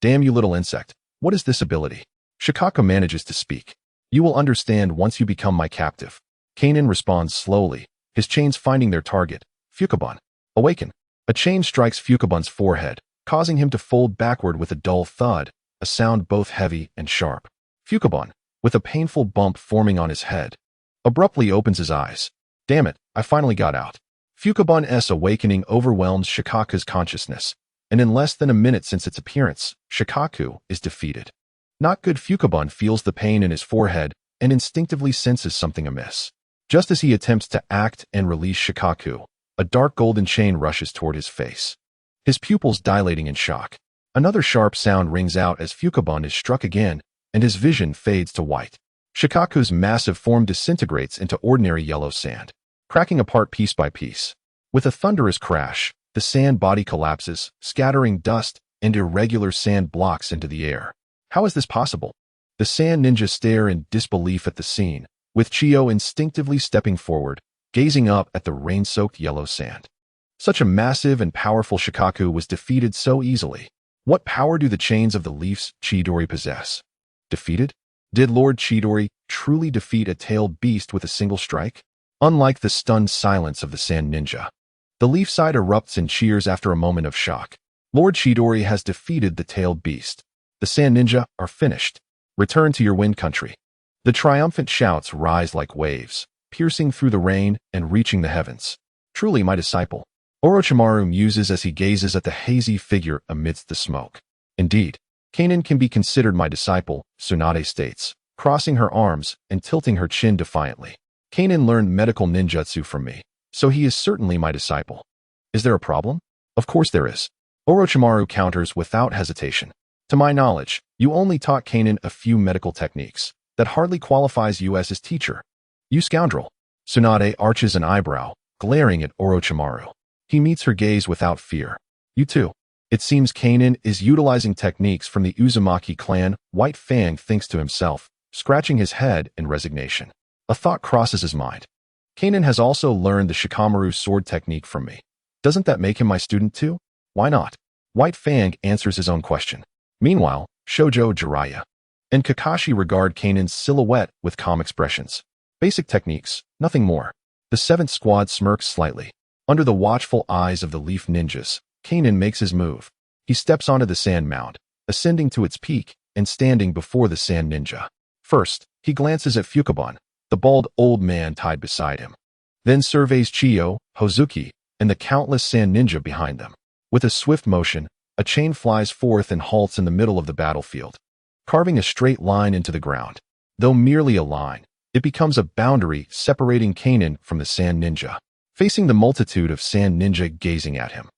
Damn you little insect, what is this ability? Shikaku manages to speak. You will understand once you become my captive. Kanan responds slowly, his chains finding their target, Fukuban. Awaken. A chain strikes Fukuban's forehead, causing him to fold backward with a dull thud, a sound both heavy and sharp. Fukuban, with a painful bump forming on his head, abruptly opens his eyes. Damn it, I finally got out. Fukuban's awakening overwhelms Shikaku's consciousness, and in less than a minute since its appearance, Shikaku is defeated. Not good. Fukuban feels the pain in his forehead and instinctively senses something amiss. Just as he attempts to act and release Shikaku, a dark golden chain rushes toward his face, his pupils dilating in shock. Another sharp sound rings out as Fukuban is struck again, and his vision fades to white. Shikaku's massive form disintegrates into ordinary yellow sand, cracking apart piece by piece. With a thunderous crash, the sand body collapses, scattering dust and irregular sand blocks into the air. How is this possible? The sand ninja stare in disbelief at the scene, with Chiyo instinctively stepping forward, gazing up at the rain-soaked yellow sand. Such a massive and powerful Shikaku was defeated so easily. What power do the chains of the Leaf's Chidori possess? Defeated? Did Lord Chidori truly defeat a tailed beast with a single strike? Unlike the stunned silence of the sand ninja, the Leaf side erupts in cheers after a moment of shock. Lord Chidori has defeated the tailed beast. The sand ninja are finished. Return to your wind country. The triumphant shouts rise like waves, piercing through the rain and reaching the heavens. Truly my disciple. Orochimaru muses as he gazes at the hazy figure amidst the smoke. Indeed, Kanan can be considered my disciple, Tsunade states, crossing her arms and tilting her chin defiantly. Kanan learned medical ninjutsu from me, so he is certainly my disciple. Is there a problem? Of course there is. Orochimaru counters without hesitation. To my knowledge, you only taught Kanan a few medical techniques. That hardly qualifies you as his teacher. You scoundrel. Tsunade arches an eyebrow, glaring at Orochimaru. He meets her gaze without fear. You too. It seems Kanan is utilizing techniques from the Uzumaki clan. White Fang thinks to himself, scratching his head in resignation. A thought crosses his mind. Kanan has also learned the Shikamaru sword technique from me. Doesn't that make him my student too? Why not? White Fang answers his own question. Meanwhile, Shoujo Jiraiya and Kakashi regard Kanan's silhouette with calm expressions. Basic techniques, nothing more. The 7th squad smirks slightly. Under the watchful eyes of the Leaf ninjas, Kanan makes his move. He steps onto the sand mound, ascending to its peak and standing before the sand ninja. First, he glances at Fukuban, the bald old man tied beside him. Then surveys Chiyo, Hozuki, and the countless sand ninja behind them. With a swift motion, a chain flies forth and halts in the middle of the battlefield, carving a straight line into the ground. Though merely a line, it becomes a boundary separating Kanan from the sand ninja. Facing the multitude of sand ninja gazing at him,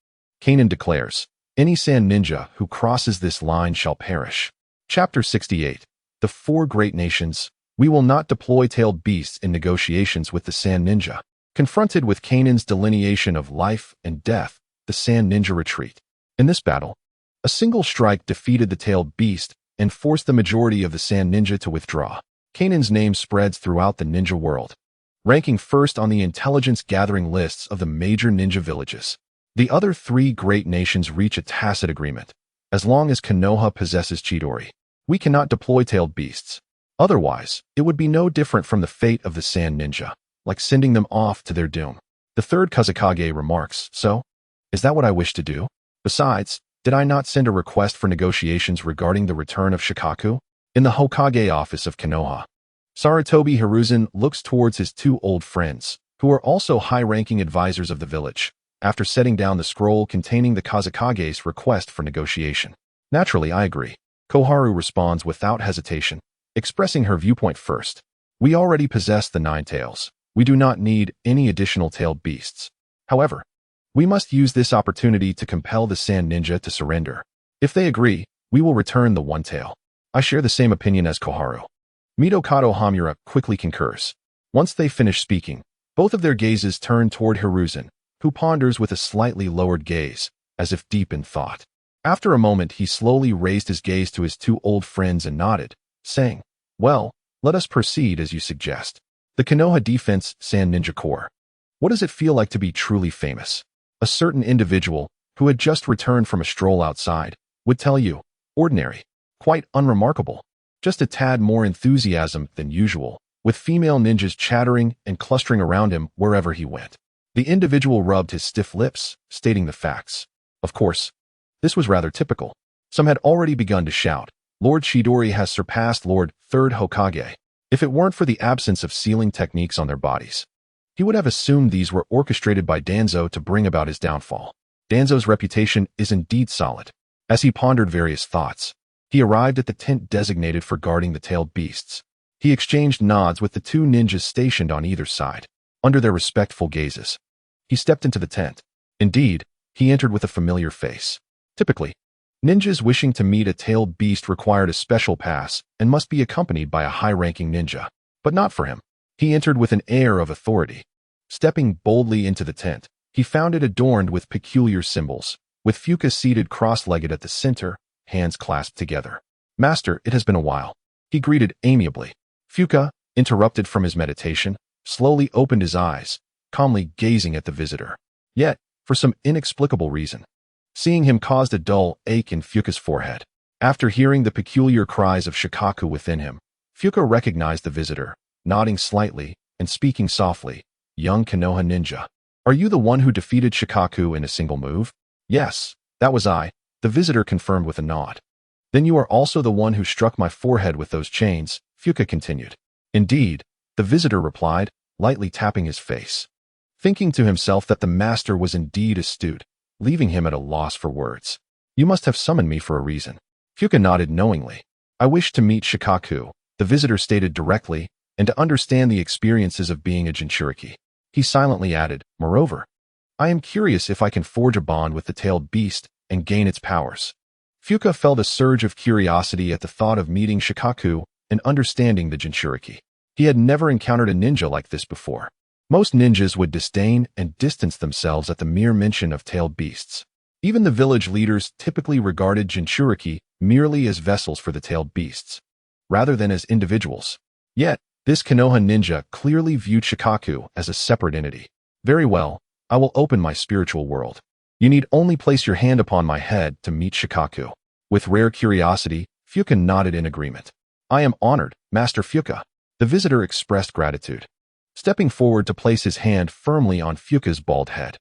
Kanan declares, any sand ninja who crosses this line shall perish. Chapter 68. The 4 Great Nations. We will not deploy tailed beasts in negotiations with the sand ninja. Confronted with Kanan's delineation of life and death, the sand ninja retreat. In this battle, a single strike defeated the tailed beast and forced the majority of the sand ninja to withdraw. Kanan's name spreads throughout the ninja world, ranking first on the intelligence-gathering lists of the major ninja villages. The other 3 great nations reach a tacit agreement. As long as Konoha possesses Chidori, we cannot deploy tailed beasts. Otherwise, it would be no different from the fate of the sand ninja, like sending them off to their doom. The 3rd Kazekage remarks, so? Is that what I wish to do? Besides, did I not send a request for negotiations regarding the return of Shikaku? In the Hokage office of Konoha, Sarutobi Hiruzen looks towards his 2 old friends, who are also high-ranking advisors of the village, after setting down the scroll containing the Kazekage's request for negotiation. Naturally, I agree. Koharu responds without hesitation, expressing her viewpoint first. We already possess the 9 tails. We do not need any additional tailed beasts. However, we must use this opportunity to compel the Sand Ninja to surrender. If they agree, we will return the 1 tail. I share the same opinion as Koharu. Mitokado Hamura quickly concurs. Once they finish speaking, both of their gazes turn toward Hiruzen, who ponders with a slightly lowered gaze, as if deep in thought. After a moment, he slowly raised his gaze to his 2 old friends and nodded, saying, "Well, let us proceed as you suggest. The Konoha Defense Sand Ninja Corps. What does it feel like to be truly famous?" A certain individual, who had just returned from a stroll outside, would tell you, ordinary, quite unremarkable, just a tad more enthusiasm than usual, with female ninjas chattering and clustering around him wherever he went. The individual rubbed his stiff lips, stating the facts. Of course, this was rather typical. Some had already begun to shout, "Lord Chidori has surpassed Lord 3rd Hokage." If it weren't for the absence of sealing techniques on their bodies, he would have assumed these were orchestrated by Danzo to bring about his downfall. Danzo's reputation is indeed solid. As he pondered various thoughts, he arrived at the tent designated for guarding the tailed beasts. He exchanged nods with the 2 ninjas stationed on either side. Under their respectful gazes, he stepped into the tent. Indeed, he entered with a familiar face. Typically, ninjas wishing to meet a tailed beast required a special pass and must be accompanied by a high-ranking ninja. But not for him. He entered with an air of authority. Stepping boldly into the tent, he found it adorned with peculiar symbols, with Fuka seated cross-legged at the center, hands clasped together. "Master, it has been a while," he greeted amiably. Fuka, interrupted from his meditation, slowly opened his eyes, calmly gazing at the visitor. Yet, for some inexplicable reason, seeing him caused a dull ache in Fuka's forehead. After hearing the peculiar cries of Shikaku within him, Fuka recognized the visitor, nodding slightly and speaking softly. "Young Konoha ninja, are you the one who defeated Shikaku in a single move?" "Yes, that was I," the visitor confirmed with a nod. "Then you are also the one who struck my forehead with those chains," Fuka continued. "Indeed," the visitor replied, lightly tapping his face, thinking to himself that the master was indeed astute, leaving him at a loss for words. "You must have summoned me for a reason." Fuka nodded knowingly. "I wish to meet Shikaku," the visitor stated directly, "and to understand the experiences of being a Jinchuriki." He silently added, "Moreover, I am curious if I can forge a bond with the tailed beast and gain its powers." Fuka felt a surge of curiosity at the thought of meeting Shikaku and understanding the Jinchuriki. He had never encountered a ninja like this before. Most ninjas would disdain and distance themselves at the mere mention of tailed beasts. Even the village leaders typically regarded Jinchuriki merely as vessels for the tailed beasts, rather than as individuals. Yet, this Konoha ninja clearly viewed Shikaku as a separate entity. "Very well, I will open my spiritual world. You need only place your hand upon my head to meet Shikaku." With rare curiosity, Fuka nodded in agreement. "I am honored, Master Fuka." The visitor expressed gratitude, stepping forward to place his hand firmly on Fuka's bald head.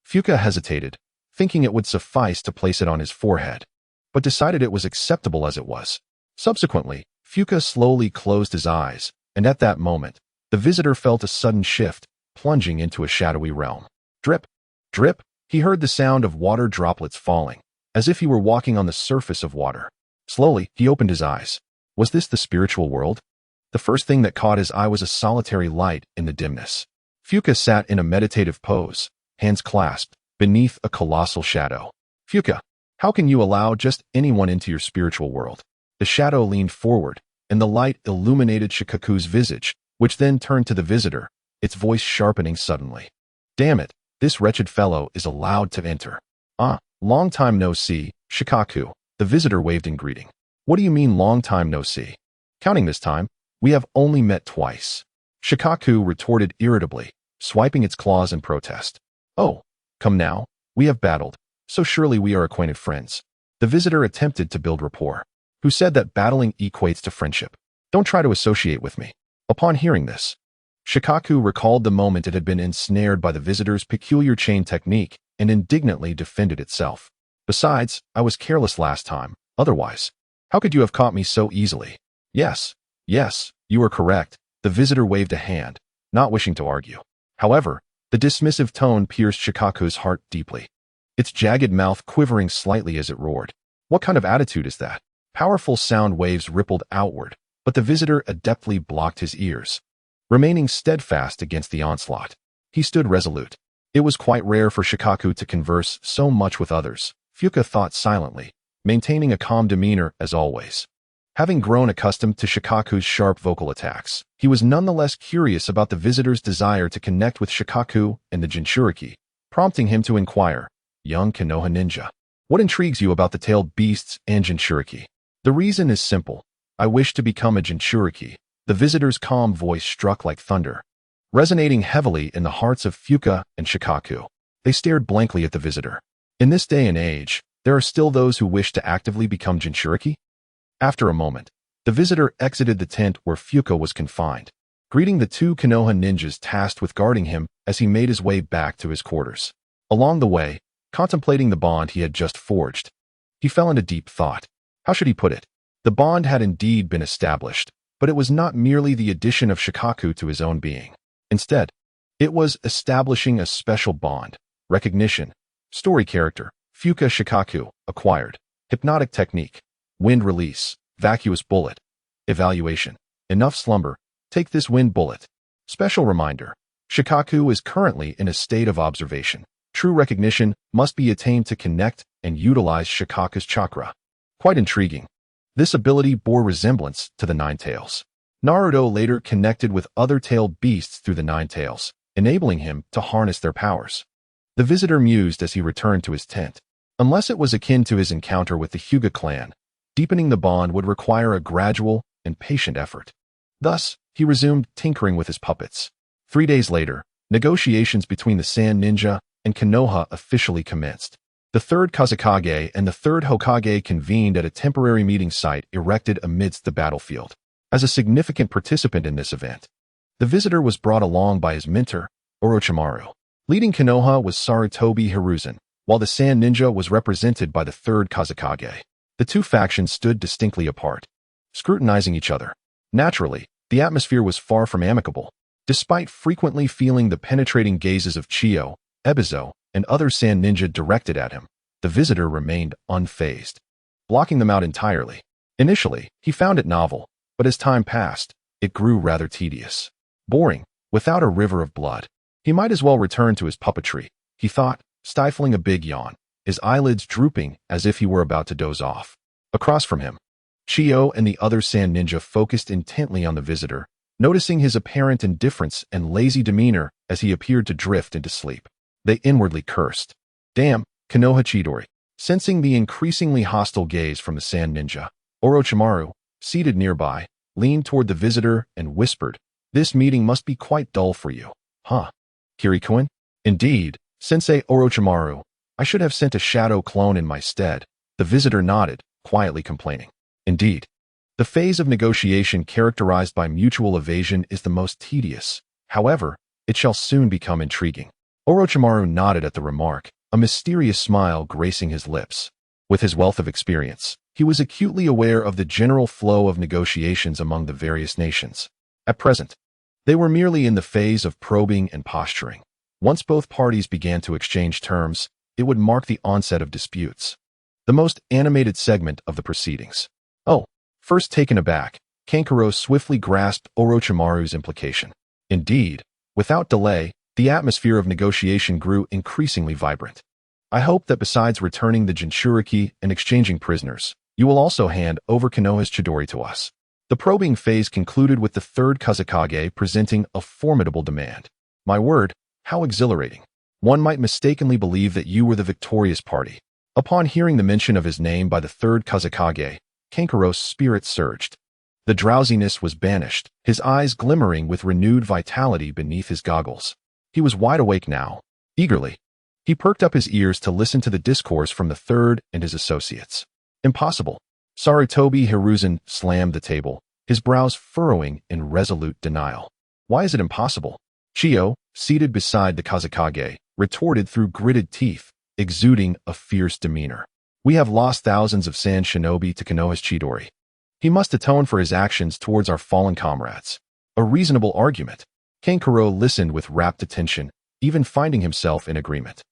Fuka hesitated, thinking it would suffice to place it on his forehead, but decided it was acceptable as it was. Subsequently, Fuka slowly closed his eyes, and at that moment, the visitor felt a sudden shift, plunging into a shadowy realm. Drip, drip, he heard the sound of water droplets falling, as if he were walking on the surface of water. Slowly, he opened his eyes. Was this the spiritual world? The first thing that caught his eye was a solitary light in the dimness. Fuka sat in a meditative pose, hands clasped, beneath a colossal shadow. "Fuka, how can you allow just anyone into your spiritual world?" The shadow leaned forward, and the light illuminated Shikaku's visage, which then turned to the visitor, its voice sharpening suddenly. "Damn it, this wretched fellow is allowed to enter." Long time no see, Shikaku," the visitor waved in greeting. "What do you mean long time no see? Counting this time, we have only met twice." Shikaku retorted irritably, swiping its claws in protest. "Oh, come now, we have battled, so surely we are acquainted friends." The visitor attempted to build rapport. "Who said that battling equates to friendship? Don't try to associate with me." Upon hearing this, Shikaku recalled the moment it had been ensnared by the visitor's peculiar chain technique and indignantly defended itself. "Besides, I was careless last time. Otherwise, how could you have caught me so easily?" Yes, you are correct," the visitor waved a hand, not wishing to argue. However, the dismissive tone pierced Shikaku's heart deeply, its jagged mouth quivering slightly as it roared. "What kind of attitude is that? Powerful sound waves rippled outward, but the visitor adeptly blocked his ears. Remaining steadfast against the onslaught, he stood resolute. It was quite rare for Shikaku to converse so much with others, Fuka thought silently, maintaining a calm demeanor as always. Having grown accustomed to Shikaku's sharp vocal attacks, he was nonetheless curious about the visitor's desire to connect with Shikaku and the Jinchuriki, prompting him to inquire, "Young Konoha ninja, what intrigues you about the tailed beasts and Jinchuriki?" "The reason is simple. I wish to become a Jinchuriki." The visitor's calm voice struck like thunder, resonating heavily in the hearts of Fuka and Shikaku. They stared blankly at the visitor. In this day and age, there are still those who wish to actively become Jinchuriki? After a moment, the visitor exited the tent where Fuka was confined, greeting the two Konoha ninjas tasked with guarding him as he made his way back to his quarters. Along the way, contemplating the bond he had just forged, he fell into deep thought. How should he put it? The bond had indeed been established, but it was not merely the addition of Shikaku to his own being. Instead, it was establishing a special bond. Recognition. Story character. Fuka Shikaku. Acquired. Hypnotic technique. Wind release. Vacuous bullet. Evaluation. Enough slumber. Take this wind bullet. Special reminder. Shikaku is currently in a state of observation. True recognition must be attained to connect and utilize Shikaku's chakra. Quite intriguing. This ability bore resemblance to the Nine Tails. Naruto later connected with other tailed beasts through the Nine Tails, enabling him to harness their powers. The visitor mused as he returned to his tent. Unless it was akin to his encounter with the Hyuga clan, deepening the bond would require a gradual and patient effort. Thus, he resumed tinkering with his puppets. 3 days later, negotiations between the Sand Ninja and Konoha officially commenced. The third Kazekage and the third Hokage convened at a temporary meeting site erected amidst the battlefield. As a significant participant in this event, the visitor was brought along by his mentor, Orochimaru. Leading Konoha was Sarutobi Hiruzen, while the Sand Ninja was represented by the third Kazekage. The two factions stood distinctly apart, scrutinizing each other. Naturally, the atmosphere was far from amicable. Despite frequently feeling the penetrating gazes of Chiyo, Ebizo, and other Sand Ninja directed at him, the visitor remained unfazed, blocking them out entirely. Initially, he found it novel, but as time passed, it grew rather tedious. Boring, without a river of blood. He might as well return to his puppetry, he thought, stifling a big yawn, his eyelids drooping as if he were about to doze off. Across from him, Chiyo and the other Sand Ninja focused intently on the visitor, noticing his apparent indifference and lazy demeanor as he appeared to drift into sleep. They inwardly cursed. Damn, Konoha Chidori. Sensing the increasingly hostile gaze from the Sand Ninja, Orochimaru, seated nearby, leaned toward the visitor and whispered, "This meeting must be quite dull for you, huh? Kirikuin?" "Indeed, Sensei Orochimaru. I should have sent a shadow clone in my stead." The visitor nodded, quietly complaining. "Indeed. The phase of negotiation characterized by mutual evasion is the most tedious. However, it shall soon become intriguing." Orochimaru nodded at the remark, a mysterious smile gracing his lips. With his wealth of experience, he was acutely aware of the general flow of negotiations among the various nations. At present, they were merely in the phase of probing and posturing. Once both parties began to exchange terms, it would mark the onset of disputes. The most animated segment of the proceedings. Oh, first taken aback, Kankuro swiftly grasped Orochimaru's implication. Indeed, without delay, the atmosphere of negotiation grew increasingly vibrant. "I hope that besides returning the Jinchuriki and exchanging prisoners, you will also hand over Konoha's Chidori to us." The probing phase concluded with the third Kazekage presenting a formidable demand. "My word, how exhilarating. One might mistakenly believe that you were the victorious party." Upon hearing the mention of his name by the third Kazekage, Kankuro's spirit surged. The drowsiness was banished, his eyes glimmering with renewed vitality beneath his goggles. He was wide awake now. Eagerly, he perked up his ears to listen to the discourse from the third and his associates. "Impossible." Sarutobi Hiruzen slammed the table, his brows furrowing in resolute denial. "Why is it impossible?" Chiyo, seated beside the Kazekage, retorted through gritted teeth, exuding a fierce demeanor. "We have lost thousands of Sand Shinobi to Konoha's Chidori. He must atone for his actions towards our fallen comrades." A reasonable argument. Kankuro listened with rapt attention, even finding himself in agreement.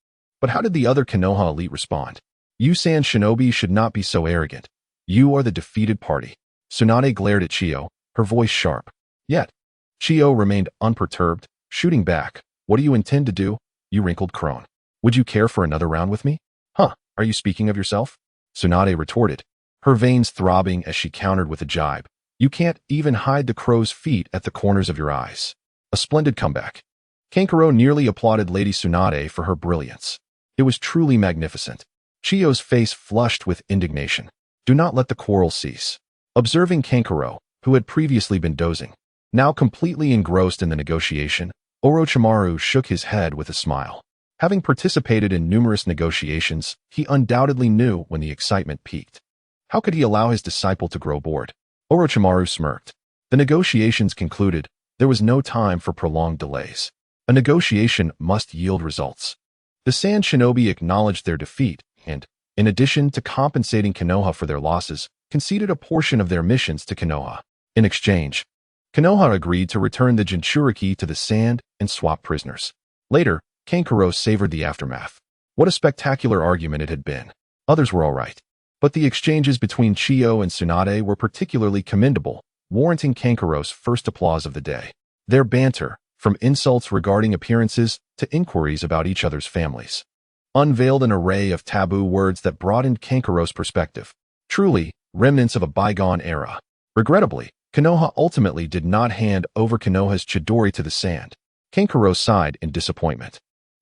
But how did the other Konoha elite respond? "You Sand Shinobi should not be so arrogant. You are the defeated party. Tsunade glared at Chiyo, her voice sharp. Yet, Chiyo remained unperturbed, shooting back. What do you intend to do? You wrinkled crone. Would you care for another round with me? Huh, are you speaking of yourself? Tsunade retorted, her veins throbbing as she countered with a jibe. You can't even hide the crow's feet at the corners of your eyes. A splendid comeback. Kankuro nearly applauded Lady Tsunade for her brilliance. It was truly magnificent. Chiyo's face flushed with indignation. Do not let the quarrel cease. Observing Kankuro, who had previously been dozing, now completely engrossed in the negotiation, Orochimaru shook his head with a smile. Having participated in numerous negotiations, he undoubtedly knew when the excitement peaked. How could he allow his disciple to grow bored? Orochimaru smirked. The negotiations concluded. There was no time for prolonged delays. A negotiation must yield results. The Sand Shinobi acknowledged their defeat and, in addition to compensating Konoha for their losses, conceded a portion of their missions to Konoha. In exchange, Konoha agreed to return the Jinchuriki to the sand and swap prisoners. Later, Kankuro savored the aftermath. What a spectacular argument it had been. Others were all right. But the exchanges between Chiyo and Tsunade were particularly commendable, warranting Kankuro's first applause of the day. Their banter, from insults regarding appearances to inquiries about each other's families, unveiled an array of taboo words that broadened Kankuro's perspective. Truly, remnants of a bygone era. Regrettably, Konoha ultimately did not hand over Konoha's Chidori to the sand. Kankuro sighed in disappointment.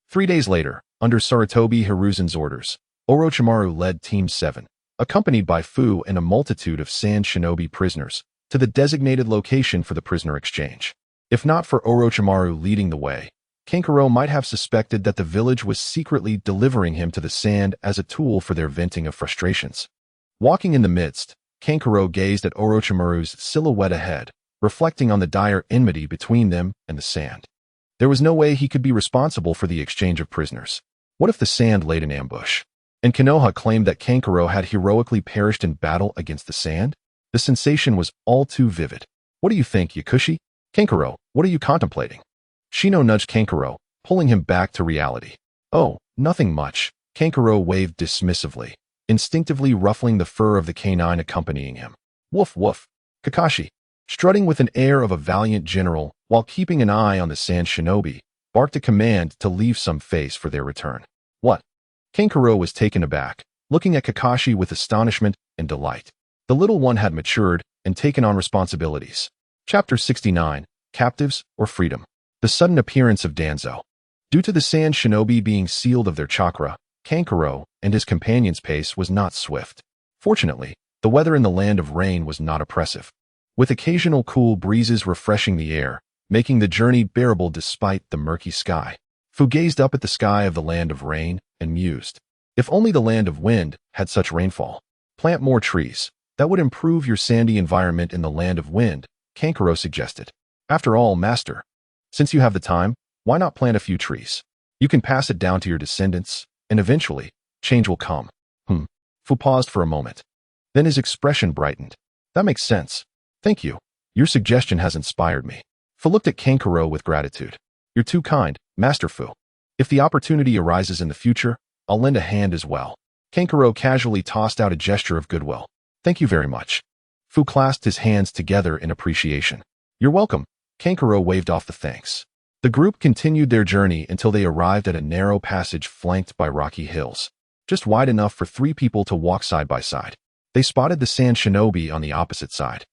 3 days later, under Sarutobi Hiruzen's orders, Orochimaru led Team 7, accompanied by Fu and a multitude of Sand Shinobi prisoners, to the designated location for the prisoner exchange. If not for Orochimaru leading the way, Kankuro might have suspected that the village was secretly delivering him to the sand as a tool for their venting of frustrations. Walking in the midst, Kankuro gazed at Orochimaru's silhouette ahead, reflecting on the dire enmity between them and the sand. There was no way he could be responsible for the exchange of prisoners. What if the sand laid an ambush? And Konoha claimed that Kankuro had heroically perished in battle against the sand? The sensation was all too vivid. What do you think, Yakushi? Kankuro, what are you contemplating? Shino nudged Kankuro, pulling him back to reality. Oh, nothing much. Kankuro waved dismissively, instinctively ruffling the fur of the canine accompanying him. Woof woof. Kakashi, strutting with an air of a valiant general while keeping an eye on the Sand Shinobi, barked a command to leave some face for their return. What? Kankuro was taken aback, looking at Kakashi with astonishment and delight. The little one had matured and taken on responsibilities. Chapter 69, Captives or Freedom. The sudden appearance of Danzo. Due to the Sand Shinobi being sealed of their chakra, Kankuro and his companion's pace was not swift. Fortunately, the weather in the land of rain was not oppressive, with occasional cool breezes refreshing the air, making the journey bearable despite the murky sky. Fu gazed up at the sky of the land of rain and mused. If only the land of wind had such rainfall. Plant more trees. That would improve your sandy environment in the land of wind, Kankuro suggested. After all, master, since you have the time, why not plant a few trees? You can pass it down to your descendants, and eventually, change will come. Fu paused for a moment. Then his expression brightened. That makes sense. Thank you. Your suggestion has inspired me. Fu looked at Kankuro with gratitude. You're too kind, Master Fu. If the opportunity arises in the future, I'll lend a hand as well. Kankuro casually tossed out a gesture of goodwill. Thank you very much. Fu clasped his hands together in appreciation. You're welcome. Kankuro waved off the thanks. The group continued their journey until they arrived at a narrow passage flanked by rocky hills, just wide enough for 3 people to walk side by side. They spotted the Sand Shinobi on the opposite side.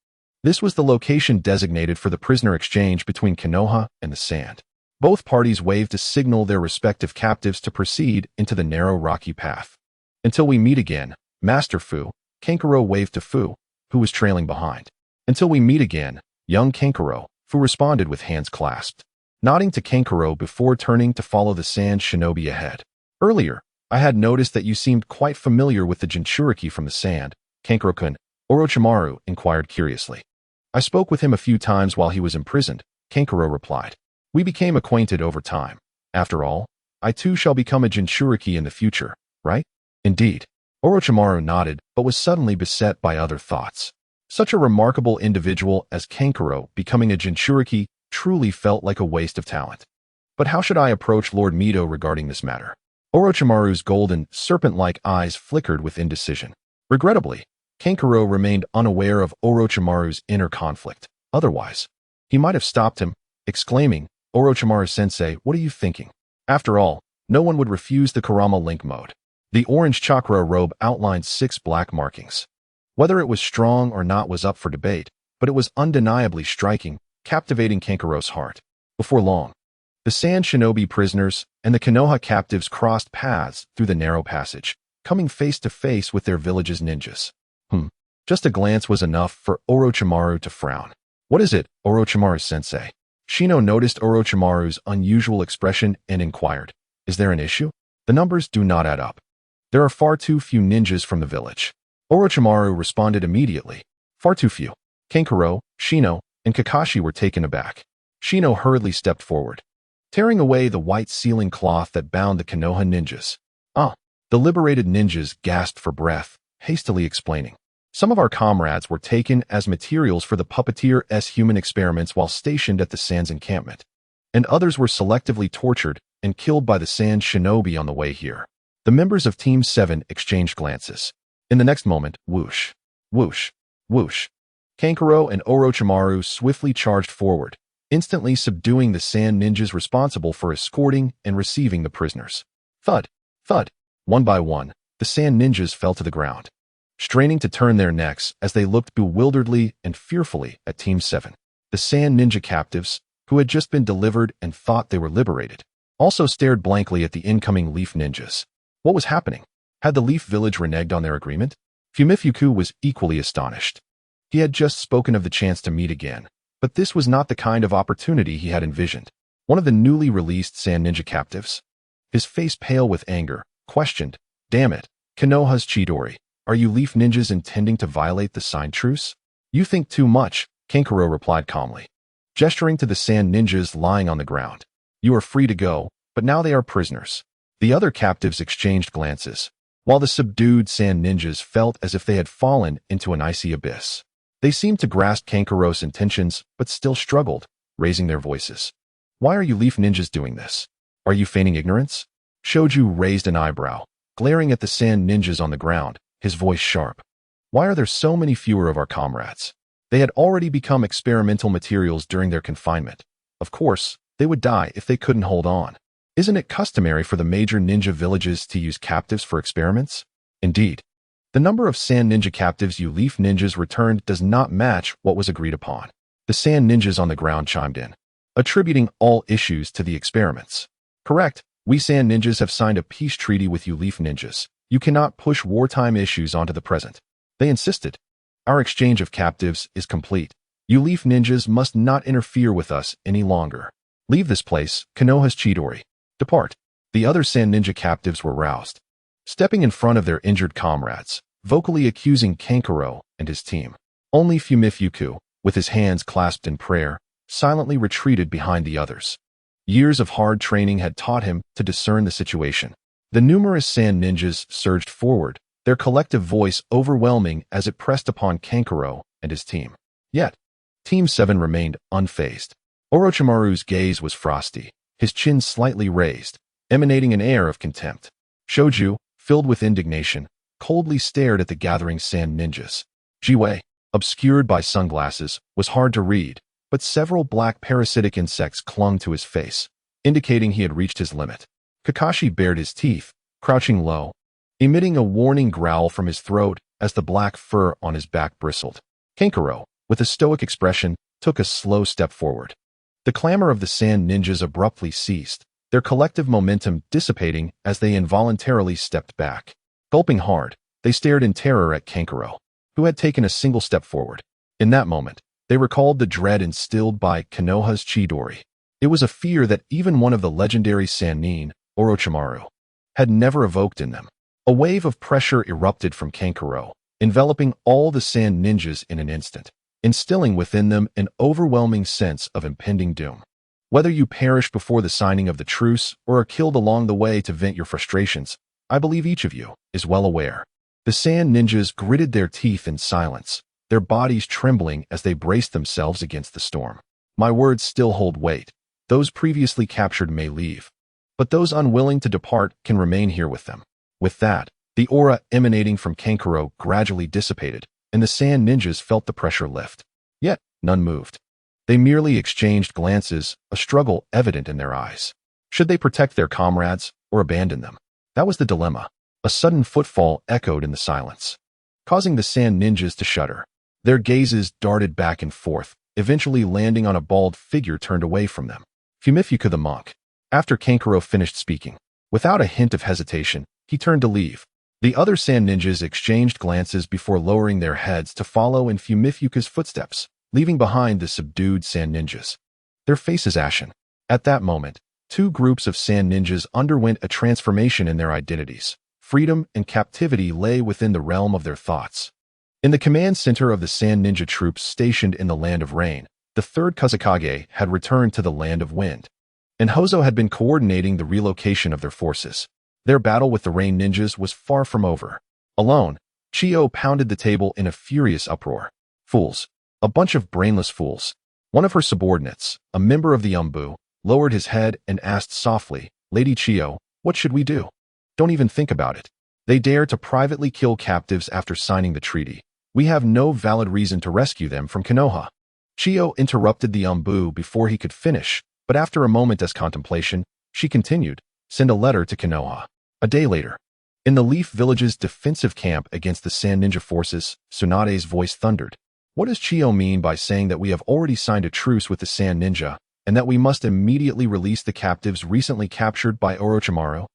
This was the location designated for the prisoner exchange between Konoha and the sand. Both parties waved to signal their respective captives to proceed into the narrow rocky path. Until we meet again, Master Fu, Kankuro waved to Fu, who was trailing behind. Until we meet again, young Kankuro, Fu responded with hands clasped, nodding to Kankuro before turning to follow the Sand Shinobi ahead. Earlier, I had noticed that you seemed quite familiar with the Jinchuriki from the sand, Kankuro-kun, Orochimaru inquired curiously. I spoke with him a few times while he was imprisoned, Kankuro replied. We became acquainted over time. After all, I too shall become a Jinchuriki in the future, right? Indeed. Orochimaru nodded, but was suddenly beset by other thoughts. Such a remarkable individual as Kankuro becoming a Jinchuriki truly felt like a waste of talent. But how should I approach Lord Mito regarding this matter? Orochimaru's golden, serpent-like eyes flickered with indecision. Regrettably, Kankuro remained unaware of Orochimaru's inner conflict. Otherwise, he might have stopped him, exclaiming, "Orochimaru-sensei, what are you thinking?" After all, no one would refuse the Kurama Link mode. The orange chakra robe outlined 6 black markings. Whether it was strong or not was up for debate, but it was undeniably striking, captivating Kankuro's heart. Before long, the Sand Shinobi prisoners and the Konoha captives crossed paths through the narrow passage, coming face to face with their village's ninjas. Just a glance was enough for Orochimaru to frown. "What is it, Orochimaru-sensei?" Shino noticed Orochimaru's unusual expression and inquired, "Is there an issue? The numbers do not add up. There are far too few ninjas from the village." Orochimaru responded immediately, "Far too few." Kankuro, Shino, and Kakashi were taken aback. Shino hurriedly stepped forward, tearing away the white sealing cloth that bound the Konoha ninjas. The liberated ninjas gasped for breath, hastily explaining, "Some of our comrades were taken as materials for the puppeteer's human experiments while stationed at the Sand's encampment, and others were selectively tortured and killed by the Sand Shinobi on the way here." The members of Team 7 exchanged glances. In the next moment, whoosh, whoosh, whoosh. Kankuro and Orochimaru swiftly charged forward, instantly subduing the Sand ninjas responsible for escorting and receiving the prisoners. Thud, thud. One by one, the Sand ninjas fell to the ground, straining to turn their necks as they looked bewilderedly and fearfully at Team 7. The Sand ninja captives, who had just been delivered and thought they were liberated, also stared blankly at the incoming Leaf ninjas. What was happening? Had the Leaf village reneged on their agreement? Fumifuku was equally astonished. He had just spoken of the chance to meet again, but this was not the kind of opportunity he had envisioned. One of the newly released Sand ninja captives, his face pale with anger, questioned, "Damn it, Konoha's Chidori, are you Leaf ninjas intending to violate the signed truce?" "You think too much," Kankuro replied calmly, gesturing to the Sand ninjas lying on the ground. "You are free to go, but now they are prisoners." The other captives exchanged glances, while the subdued Sand ninjas felt as if they had fallen into an icy abyss. They seemed to grasp Kankuro's intentions, but still struggled, raising their voices. "Why are you Leaf ninjas doing this? Are you feigning ignorance?" Shoju raised an eyebrow, glaring at the Sand ninjas on the ground, his voice sharp. "Why are there so many fewer of our comrades? They had already become experimental materials during their confinement. Of course, they would die if they couldn't hold on. Isn't it customary for the major ninja villages to use captives for experiments?" "Indeed. The number of Sand ninja captives you Leaf ninjas returned does not match what was agreed upon." The Sand ninjas on the ground chimed in, attributing all issues to the experiments. "Correct. We Sand ninjas have signed a peace treaty with you Leaf ninjas. You cannot push wartime issues onto the present." They insisted. "Our exchange of captives is complete. You Leaf ninjas must not interfere with us any longer. Leave this place, Konoha's Chidori. Depart." The other Sand ninja captives were roused, stepping in front of their injured comrades, vocally accusing Kankuro and his team. Only Fumifuku, with his hands clasped in prayer, silently retreated behind the others. Years of hard training had taught him to discern the situation. The numerous Sand ninjas surged forward, their collective voice overwhelming as it pressed upon Kankuro and his team. Yet, Team 7 remained unfazed. Orochimaru's gaze was frosty, his chin slightly raised, emanating an air of contempt. Shoju, filled with indignation, coldly stared at the gathering Sand ninjas. Jiwei, obscured by sunglasses, was hard to read, but several black parasitic insects clung to his face, indicating he had reached his limit. Kakashi bared his teeth, crouching low, emitting a warning growl from his throat as the black fur on his back bristled. Kankuro, with a stoic expression, took a slow step forward. The clamor of the Sand ninjas abruptly ceased, their collective momentum dissipating as they involuntarily stepped back. Gulping hard, they stared in terror at Kankuro, who had taken a single step forward. In that moment, they recalled the dread instilled by Konoha's Chidori. It was a fear that even one of the legendary Sannin, Orochimaru, had never evoked in them. A wave of pressure erupted from Kankuro, enveloping all the Sand ninjas in an instant, instilling within them an overwhelming sense of impending doom. Whether you perish before the signing of the truce or are killed along the way to vent your frustrations, I believe each of you is well aware. The Sand ninjas gritted their teeth in silence, their bodies trembling as they braced themselves against the storm. My words still hold weight. Those previously captured may leave, but those unwilling to depart can remain here with them. With that, The aura emanating from Kankuro gradually dissipated, and the sand ninjas felt the pressure lift. Yet, none moved. They merely exchanged glances, a struggle evident in their eyes. Should they protect their comrades or abandon them? That was the dilemma. A sudden footfall echoed in the silence, causing the sand ninjas to shudder. Their gazes darted back and forth, eventually landing on a bald figure turned away from them. Fumifuka the monk. After Kankuro finished speaking, without a hint of hesitation, he turned to leave. The other sand ninjas exchanged glances before lowering their heads to follow in Fumifuka's footsteps, leaving behind the subdued sand ninjas, their faces ashen. At that moment, two groups of sand ninjas underwent a transformation in their identities. Freedom and captivity lay within the realm of their thoughts. In the command center of the sand ninja troops stationed in the Land of Rain, the third Kazekage had returned to the Land of Wind, and Hozo had been coordinating the relocation of their forces. Their battle with the Rain ninjas was far from over. Alone, Chiyo pounded the table in a furious uproar. Fools. A bunch of brainless fools. One of her subordinates, a member of the Umbu, lowered his head and asked softly, "Lady Chiyo, what should we do?" "Don't even think about it. They dare to privately kill captives after signing the treaty. We have no valid reason to rescue them from Konoha." Chiyo interrupted the Umbu before he could finish, but after a moment's contemplation, she continued, "Send a letter to Konoha." A day later, in the Leaf Village's defensive camp against the Sand Ninja forces, Tsunade's voice thundered. "What does Chiyo mean by saying that we have already signed a truce with the Sand Ninja, and that we must immediately release the captives recently captured by Orochimaru?"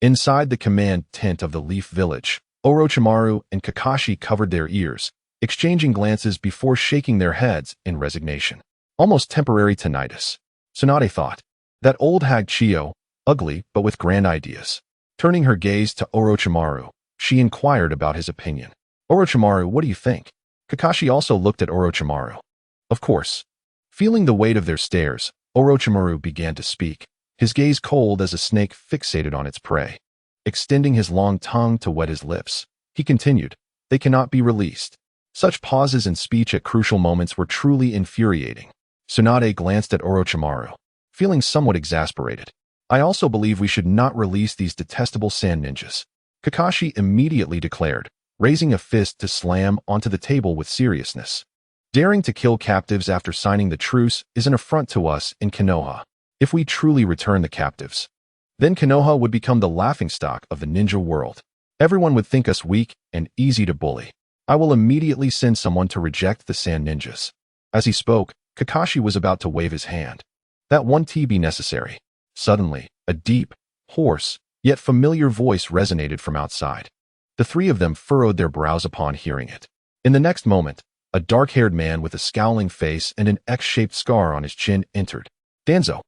Inside the command tent of the Leaf Village, Orochimaru and Kakashi covered their ears, exchanging glances before shaking their heads in resignation. Almost temporary tinnitus. Tsunade thought. That old hag Chiyo, ugly but with grand ideas. Turning her gaze to Orochimaru, she inquired about his opinion. "Orochimaru, what do you think?" Kakashi also looked at Orochimaru. Of course. Feeling the weight of their stares, Orochimaru began to speak, his gaze cold as a snake fixated on its prey. Extending his long tongue to wet his lips, he continued, "They cannot be released." Such pauses in speech at crucial moments were truly infuriating. Tsunade glanced at Orochimaru, feeling somewhat exasperated. "I also believe we should not release these detestable sand ninjas," Kakashi immediately declared, raising a fist to slam onto the table with seriousness. "Daring to kill captives after signing the truce is an affront to us in Konoha. If we truly return the captives, then Konoha would become the laughingstock of the ninja world. Everyone would think us weak and easy to bully. I will immediately send someone to reject the sand ninjas." As he spoke, Kakashi was about to wave his hand. "That won't be necessary." Suddenly, a deep, hoarse, yet familiar voice resonated from outside. The three of them furrowed their brows upon hearing it. In the next moment, a dark-haired man with a scowling face and an X-shaped scar on his chin entered. Danzo.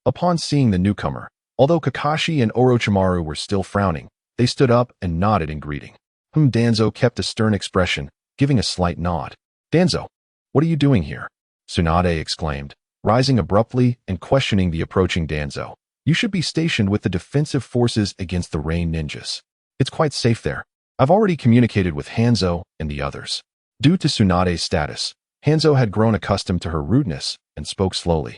Upon seeing the newcomer, although Kakashi and Orochimaru were still frowning, they stood up and nodded in greeting. Danzo kept a stern expression, giving a slight nod. "Danzo, what are you doing here?" Tsunade exclaimed, rising abruptly and questioning the approaching Danzo. "You should be stationed with the defensive forces against the Rain ninjas. It's quite safe there. I've already communicated with Hanzo and the others." Due to Tsunade's status, Hanzo had grown accustomed to her rudeness and spoke slowly.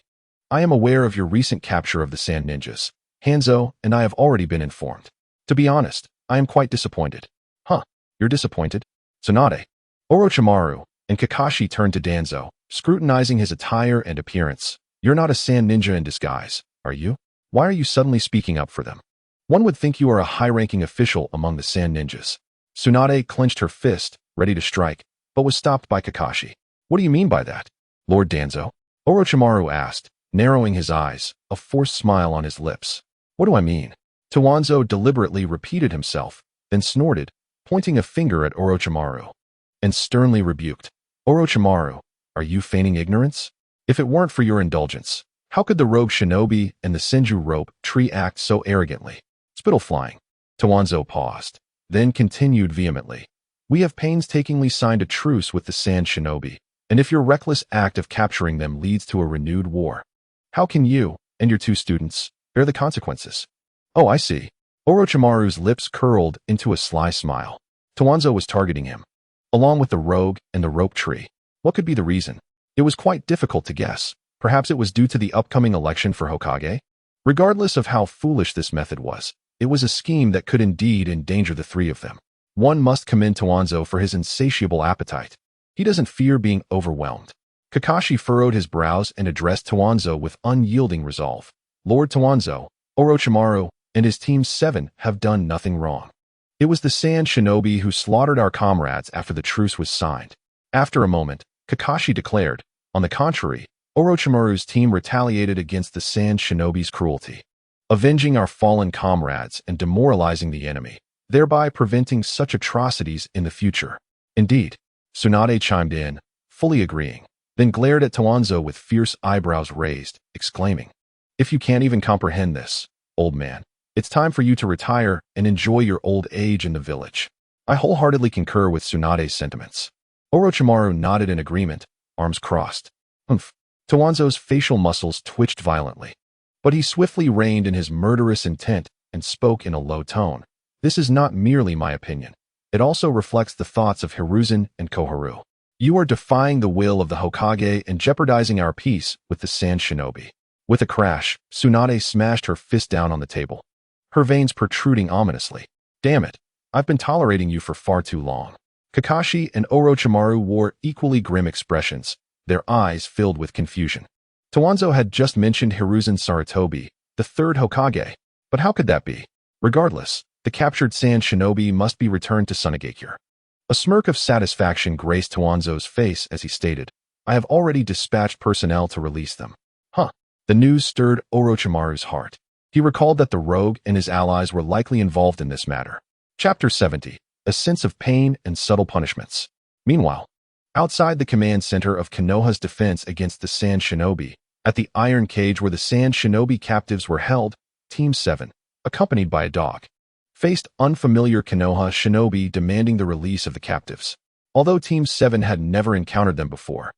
"I am aware of your recent capture of the Sand Ninjas. Hanzo and I have already been informed. To be honest, I am quite disappointed." "Huh, you're disappointed?" Tsunade. Orochimaru and Kakashi turned to Danzo, scrutinizing his attire and appearance. "You're not a Sand Ninja in disguise, are you? Why are you suddenly speaking up for them? One would think you are a high-ranking official among the Sand Ninjas." Tsunade clenched her fist, ready to strike, but was stopped by Kakashi. "What do you mean by that, Lord Danzo?" Orochimaru asked, narrowing his eyes, a forced smile on his lips. "What do I mean?" Tuanzo deliberately repeated himself, then snorted, pointing a finger at Orochimaru, and sternly rebuked. "Orochimaru, are you feigning ignorance? If it weren't for your indulgence, how could the rogue shinobi and the Senju rope tree act so arrogantly?" Spittle flying. Tuanzo paused, then continued vehemently. "We have painstakingly signed a truce with the Sand Shinobi, and if your reckless act of capturing them leads to a renewed war, how can you and your two students bear the consequences?" "Oh, I see." Orochimaru's lips curled into a sly smile. Tuanzo was targeting him, along with the rogue and the rope tree. What could be the reason? It was quite difficult to guess. Perhaps it was due to the upcoming election for Hokage? Regardless of how foolish this method was, It was a scheme that could indeed endanger the three of them. One must commend Tsunade for his insatiable appetite. He doesn't fear being overwhelmed. Kakashi furrowed his brows and addressed Tsunade with unyielding resolve. Lord Tsunade, Orochimaru, and his Team 7 have done nothing wrong. It was the Sand Shinobi who slaughtered our comrades after the truce was signed. After a moment, Kakashi declared, on the contrary, Orochimaru's team retaliated against the Sand Shinobi's cruelty, avenging our fallen comrades and demoralizing the enemy, thereby preventing such atrocities in the future. Indeed, Tsunade chimed in, fully agreeing, then glared at Tsunade with fierce eyebrows raised, exclaiming, "If you can't even comprehend this, old man, it's time for you to retire and enjoy your old age in the village." I wholeheartedly concur with Tsunade's sentiments. Orochimaru nodded in agreement, arms crossed. Tsunade's facial muscles twitched violently, but he swiftly reined in his murderous intent and spoke in a low tone. "This is not merely my opinion. It also reflects the thoughts of Hiruzen and Koharu. You are defying the will of the Hokage and jeopardizing our peace with the Sand Shinobi." With a crash, Tsunade smashed her fist down on the table, her veins protruding ominously. "Damn it, I've been tolerating you for far too long." Kakashi and Orochimaru wore equally grim expressions, their eyes filled with confusion. Tsunade had just mentioned Hiruzen Sarutobi, the third Hokage, but how could that be? Regardless, the captured Sand Shinobi must be returned to Tsunade. A smirk of satisfaction graced Tsunade's face as he stated, "I have already dispatched personnel to release them." The news stirred Orochimaru's heart. He recalled that the rogue and his allies were likely involved in this matter. Chapter 70. A sense of pain and subtle punishments. Meanwhile, outside the command center of Konoha's defense against the Sand Shinobi, at the iron cage where the Sand Shinobi captives were held, Team 7, accompanied by a dog, faced unfamiliar Konoha shinobi demanding the release of the captives. Although Team 7 had never encountered them before,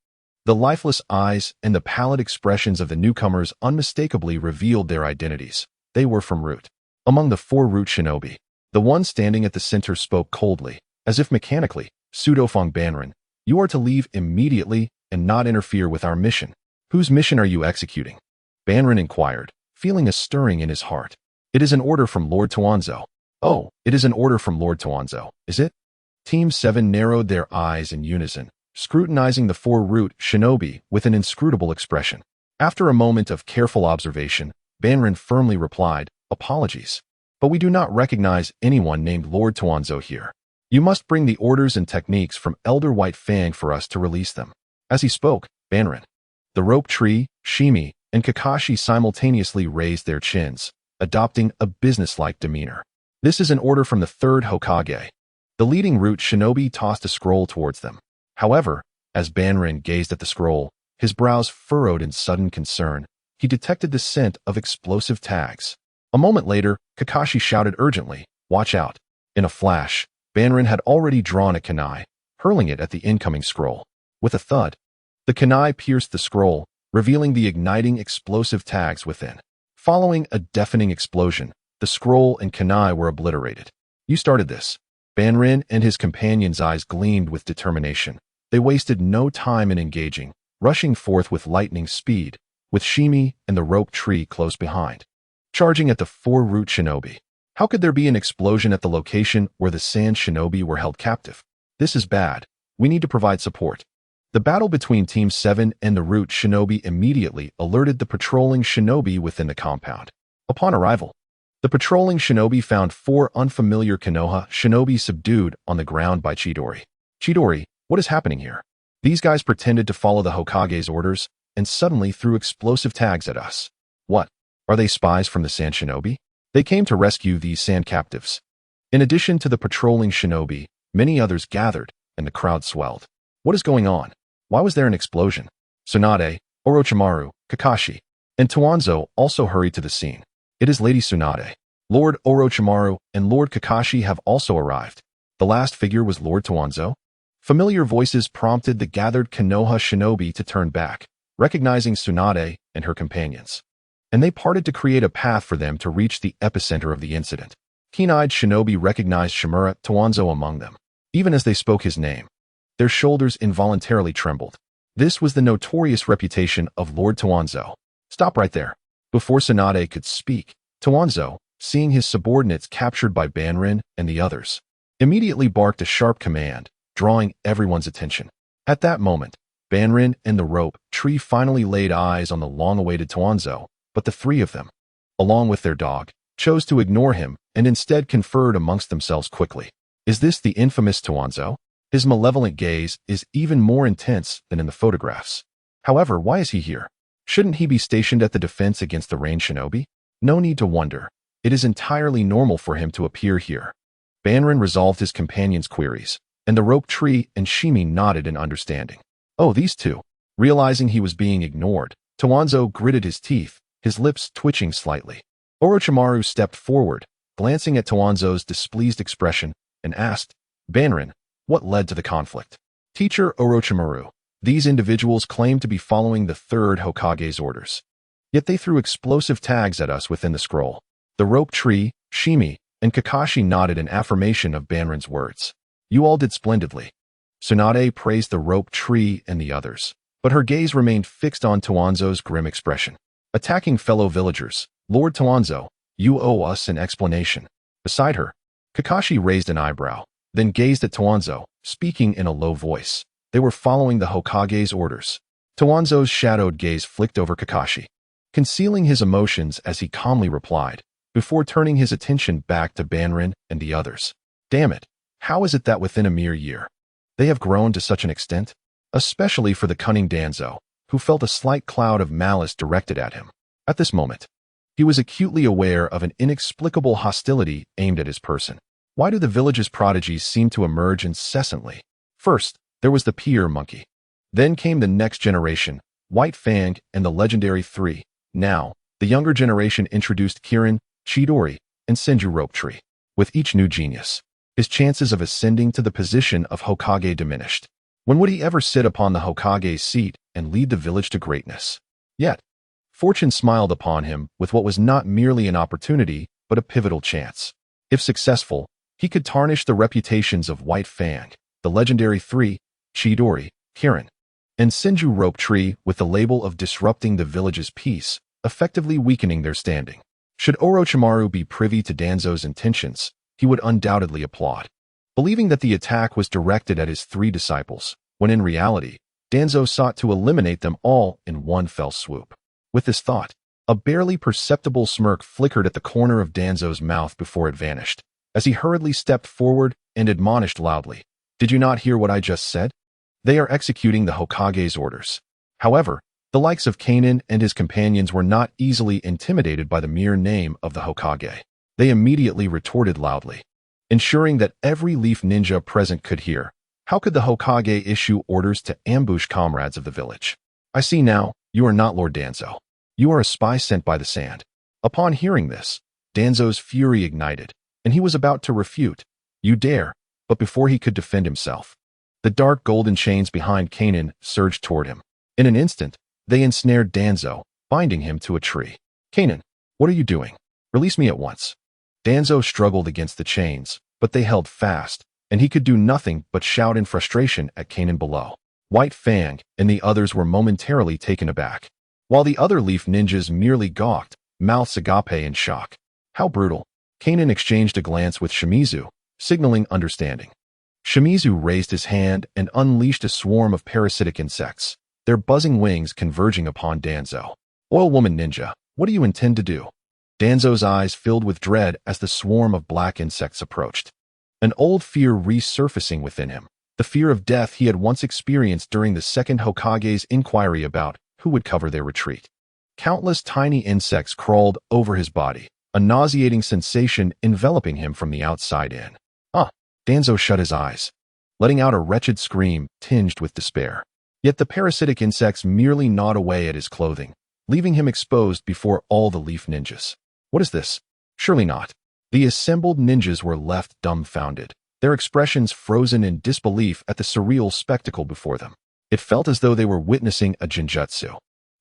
the lifeless eyes and the pallid expressions of the newcomers unmistakably revealed their identities. They were from Root. Among the 4 Root shinobi, the one standing at the center spoke coldly, as if mechanically, "Pseudofong Banrin, you are to leave immediately and not interfere with our mission." "Whose mission are you executing?" Banrin inquired, feeling a stirring in his heart. "It is an order from Lord Tsunade." "Oh, it is an order from Lord Tsunade, is it?" Team 7 narrowed their eyes in unison, scrutinizing the 4 Root shinobi with an inscrutable expression. After a moment of careful observation, Banrin firmly replied, "Apologies, but we do not recognize anyone named Lord Tsunade here. You must bring the orders and techniques from Elder White Fang for us to release them." As he spoke, Banrin, the Rope Tree, Shimi, and Kakashi simultaneously raised their chins, adopting a businesslike demeanor. "This is an order from the 3rd Hokage." The leading Root shinobi tossed a scroll towards them. However, as Banrin gazed at the scroll, his brows furrowed in sudden concern. He detected the scent of explosive tags. A moment later, Kakashi shouted urgently, "Watch out." In a flash, Banrin had already drawn a kunai, hurling it at the incoming scroll. With a thud, the kunai pierced the scroll, revealing the igniting explosive tags within. Following a deafening explosion, the scroll and kunai were obliterated. "You started this." Banrin and his companion's eyes gleamed with determination. They wasted no time in engaging, rushing forth with lightning speed, with Shimi and the Rope Tree close behind, charging at the 4 Root shinobi. How could there be an explosion at the location where the Sand Shinobi were held captive? "This is bad. We need to provide support." The battle between Team 7 and the Root shinobi immediately alerted the patrolling shinobi within the compound. Upon arrival, the patrolling shinobi found 4 unfamiliar Konoha shinobi subdued on the ground by Chidori. "Chidori, what is happening here?" "These guys pretended to follow the Hokage's orders and suddenly threw explosive tags at us." "What? Are they spies from the Sand Shinobi?" "They came to rescue these sand captives." In addition to the patrolling shinobi, many others gathered, and the crowd swelled. "What is going on? Why was there an explosion?" Tsunade, Orochimaru, Kakashi, and Tsunade also hurried to the scene. "It is Lady Tsunade. Lord Orochimaru and Lord Kakashi have also arrived." The last figure was Lord Tsunade. Familiar voices prompted the gathered Konoha shinobi to turn back, recognizing Tsunade and her companions, and they parted to create a path for them to reach the epicenter of the incident. Keen-eyed shinobi recognized Shimura Tsunade among them. Even as they spoke his name, their shoulders involuntarily trembled. This was the notorious reputation of Lord Tsunade. "Stop right there." Before Tsunade could speak, Tsunade, seeing his subordinates captured by Banrin and the others, immediately barked a sharp command, drawing everyone's attention. At that moment, Banrin and the rope tree finally laid eyes on the long-awaited Tuanzo, but the three of them, along with their dog, chose to ignore him and instead conferred amongst themselves quickly. Is this the infamous Tuanzo? His malevolent gaze is even more intense than in the photographs. However, why is he here? Shouldn't he be stationed at the defense against the ranged shinobi? No need to wonder. It is entirely normal for him to appear here. Banrin resolved his companion's queries, and the rope tree and Shimi nodded in understanding. Oh, these two. Realizing he was being ignored, Tuanzo gritted his teeth, his lips twitching slightly. Orochimaru stepped forward, glancing at Tuanzo's displeased expression, and asked, Banrin, what led to the conflict? Teacher Orochimaru, these individuals claim to be following the third Hokage's orders. Yet they threw explosive tags at us within the scroll. The rope tree, Shimi, and Kakashi nodded in affirmation of Banrin's words. You all did splendidly. Tsunade praised the rope tree and the others, but her gaze remained fixed on Tuanzo's grim expression. Attacking fellow villagers, Lord Tuanzo, you owe us an explanation. Beside her, Kakashi raised an eyebrow, then gazed at Tuanzo, speaking in a low voice. They were following the Hokage's orders. Tuanzo's shadowed gaze flicked over Kakashi, concealing his emotions as he calmly replied, before turning his attention back to Banrin and the others. Damn it, how is it that within a mere year, they have grown to such an extent? Especially for the cunning Danzo, who felt a slight cloud of malice directed at him. At this moment, he was acutely aware of an inexplicable hostility aimed at his person. Why do the village's prodigies seem to emerge incessantly? First, there was the Pier Monkey. Then came the next generation, White Fang and the legendary Three. Now, the younger generation introduced Kirin, Chidori, and Senju Rope Tree. With each new genius, his chances of ascending to the position of Hokage diminished. When would he ever sit upon the Hokage's seat and lead the village to greatness? Yet, fortune smiled upon him with what was not merely an opportunity, but a pivotal chance. If successful, he could tarnish the reputations of White Fang, the legendary Three, Chidori, Kirin, and Senju Rope Tree with the label of disrupting the village's peace, effectively weakening their standing. Should Orochimaru be privy to Danzo's intentions, he would undoubtedly applaud, believing that the attack was directed at his three disciples, when in reality, Danzo sought to eliminate them all in one fell swoop. With this thought, a barely perceptible smirk flickered at the corner of Danzo's mouth before it vanished, as he hurriedly stepped forward and admonished loudly, Did you not hear what I just said? They are executing the Hokage's orders. However, the likes of Kanin and his companions were not easily intimidated by the mere name of the Hokage. They immediately retorted loudly, ensuring that every leaf ninja present could hear. How could the Hokage issue orders to ambush comrades of the village? I see now, you are not Lord Danzo. You are a spy sent by the sand. Upon hearing this, Danzo's fury ignited, and he was about to refute. You dare, but before he could defend himself, the dark golden chains behind Kanin surged toward him. In an instant, they ensnared Danzo, binding him to a tree. Kanin, what are you doing? Release me at once. Danzo struggled against the chains, but they held fast, and he could do nothing but shout in frustration at Kanin below. White Fang and the others were momentarily taken aback, while the other leaf ninjas merely gawked, mouths agape in shock. How brutal. Kanin exchanged a glance with Shimizu, signaling understanding. Shimizu raised his hand and unleashed a swarm of parasitic insects, their buzzing wings converging upon Danzo. Oil Woman Ninja, what do you intend to do? Danzo's eyes filled with dread as the swarm of black insects approached. An old fear resurfacing within him, the fear of death he had once experienced during the second Hokage's inquiry about who would cover their retreat. Countless tiny insects crawled over his body, a nauseating sensation enveloping him from the outside in. Danzo shut his eyes, letting out a wretched scream tinged with despair. Yet the parasitic insects merely gnawed away at his clothing, leaving him exposed before all the leaf ninjas. What is this? Surely not. The assembled ninjas were left dumbfounded, their expressions frozen in disbelief at the surreal spectacle before them. It felt as though they were witnessing a Jinjutsu,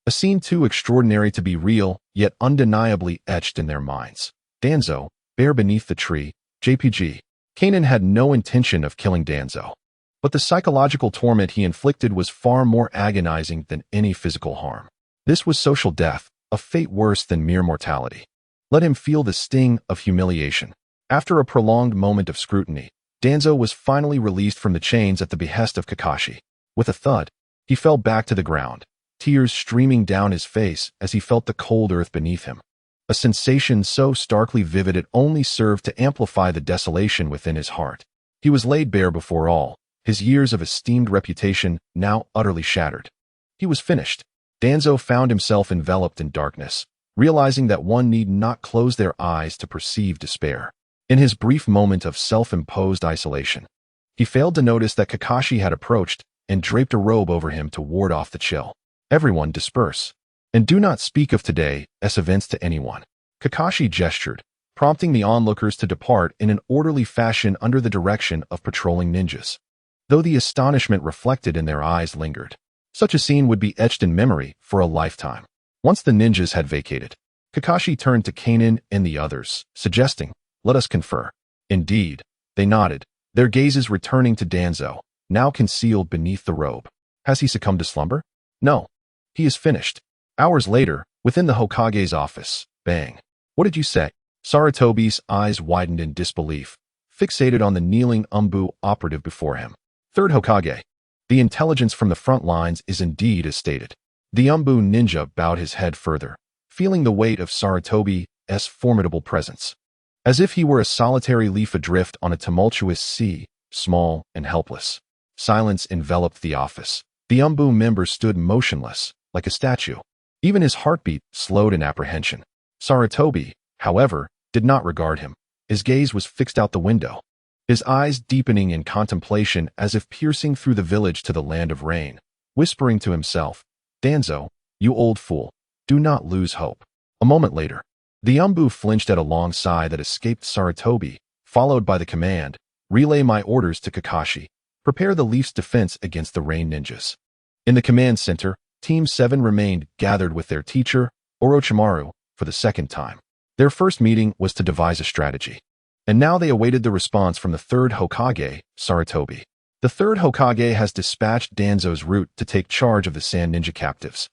a scene too extraordinary to be real, yet undeniably etched in their minds. Danzo, bare beneath the tree, JPG. Kanin had no intention of killing Danzo, but the psychological torment he inflicted was far more agonizing than any physical harm. This was social death, a fate worse than mere mortality. Let him feel the sting of humiliation. After a prolonged moment of scrutiny, Danzo was finally released from the chains at the behest of Kakashi. With a thud, he fell back to the ground, tears streaming down his face as he felt the cold earth beneath him. A sensation so starkly vivid it only served to amplify the desolation within his heart. He was laid bare before all, his years of esteemed reputation now utterly shattered. He was finished. Danzo found himself enveloped in darkness, realizing that one need not close their eyes to perceive despair. In his brief moment of self-imposed isolation, he failed to notice that Kakashi had approached and draped a robe over him to ward off the chill. Everyone disperse, and do not speak of today's events to anyone. Kakashi gestured, prompting the onlookers to depart in an orderly fashion under the direction of patrolling ninjas. Though the astonishment reflected in their eyes lingered, such a scene would be etched in memory for a lifetime. Once the ninjas had vacated, Kakashi turned to Kanin and the others, suggesting, "Let us confer." Indeed, they nodded, their gazes returning to Danzo, now concealed beneath the robe. Has he succumbed to slumber? No. He is finished. Hours later, within the Hokage's office, bang. What did you say? Sarutobi's eyes widened in disbelief, fixated on the kneeling Umbu operative before him. Third Hokage. The intelligence from the front lines is indeed as stated. The Umbu ninja bowed his head further, feeling the weight of Sarutobi's formidable presence. As if he were a solitary leaf adrift on a tumultuous sea, small and helpless. Silence enveloped the office. The Umbu member stood motionless, like a statue. Even his heartbeat slowed in apprehension. Sarutobi, however, did not regard him. His gaze was fixed out the window, his eyes deepening in contemplation as if piercing through the village to the land of rain, whispering to himself, "Danzo, you old fool, do not lose hope." A moment later, the Umbu flinched at a long sigh that escaped Sarutobi, followed by the command, "Relay my orders to Kakashi. Prepare the Leaf's defense against the Rain Ninjas." In the command center, Team 7 remained gathered with their teacher, Orochimaru, for the second time. Their first meeting was to devise a strategy, and now they awaited the response from the third Hokage, Sarutobi. The third Hokage has dispatched Danzo's route to take charge of the Sand Ninja captives.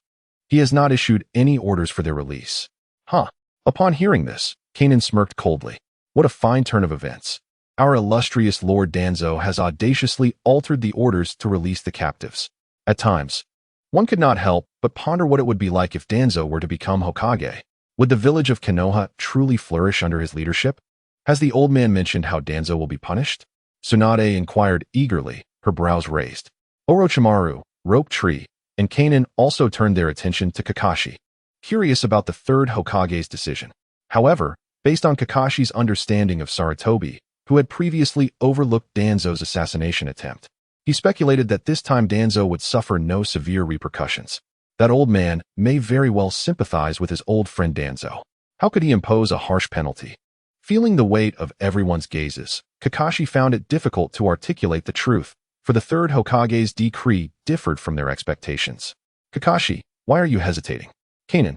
He has not issued any orders for their release. Huh. Upon hearing this, Kanan smirked coldly. What a fine turn of events. Our illustrious Lord Danzo has audaciously altered the orders to release the captives. At times, one could not help but ponder what it would be like if Danzo were to become Hokage. Would the village of Konoha truly flourish under his leadership? Has the old man mentioned how Danzo will be punished? Tsunade inquired eagerly, her brows raised. Orochimaru, Rope Tree, and Kanan also turned their attention to Kakashi, curious about the third Hokage's decision. However, based on Kakashi's understanding of Sarutobi, who had previously overlooked Danzo's assassination attempt, he speculated that this time Danzo would suffer no severe repercussions. That old man may very well sympathize with his old friend Danzo. How could he impose a harsh penalty? Feeling the weight of everyone's gazes, Kakashi found it difficult to articulate the truth, for the third Hokage's decree differed from their expectations. Kakashi, why are you hesitating? Kanan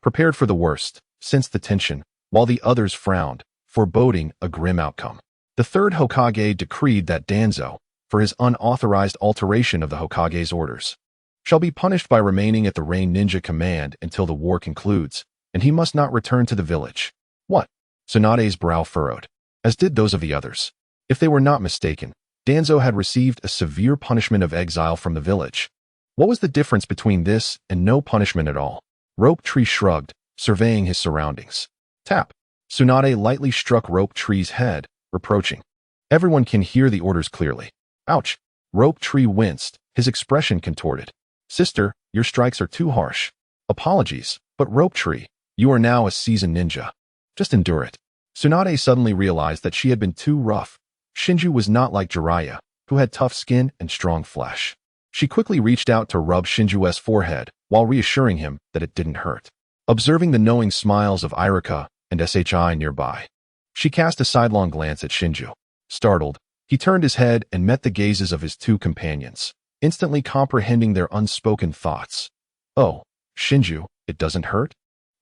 prepared for the worst, sensed the tension, while the others frowned, foreboding a grim outcome. The third Hokage decreed that Danzo, for his unauthorized alteration of the Hokage's orders, shall be punished by remaining at the Rain Ninja command until the war concludes, and he must not return to the village. What? Tsunade's brow furrowed, as did those of the others. If they were not mistaken, Danzo had received a severe punishment of exile from the village. What was the difference between this and no punishment at all? Rope Tree shrugged, surveying his surroundings. Tap. Tsunade lightly struck Rope Tree's head, reproaching. Everyone can hear the orders clearly. Ouch. Rope Tree winced, his expression contorted. Sister, your strikes are too harsh. Apologies, but Rope Tree, you are now a seasoned ninja. Just endure it. Tsunade suddenly realized that she had been too rough. Shinju was not like Jiraiya, who had tough skin and strong flesh. She quickly reached out to rub Shinju's forehead while reassuring him that it didn't hurt. Observing the knowing smiles of Iruka and SHI nearby, she cast a sidelong glance at Shinju. Startled, he turned his head and met the gazes of his two companions, instantly comprehending their unspoken thoughts. Oh, Shinju, it doesn't hurt?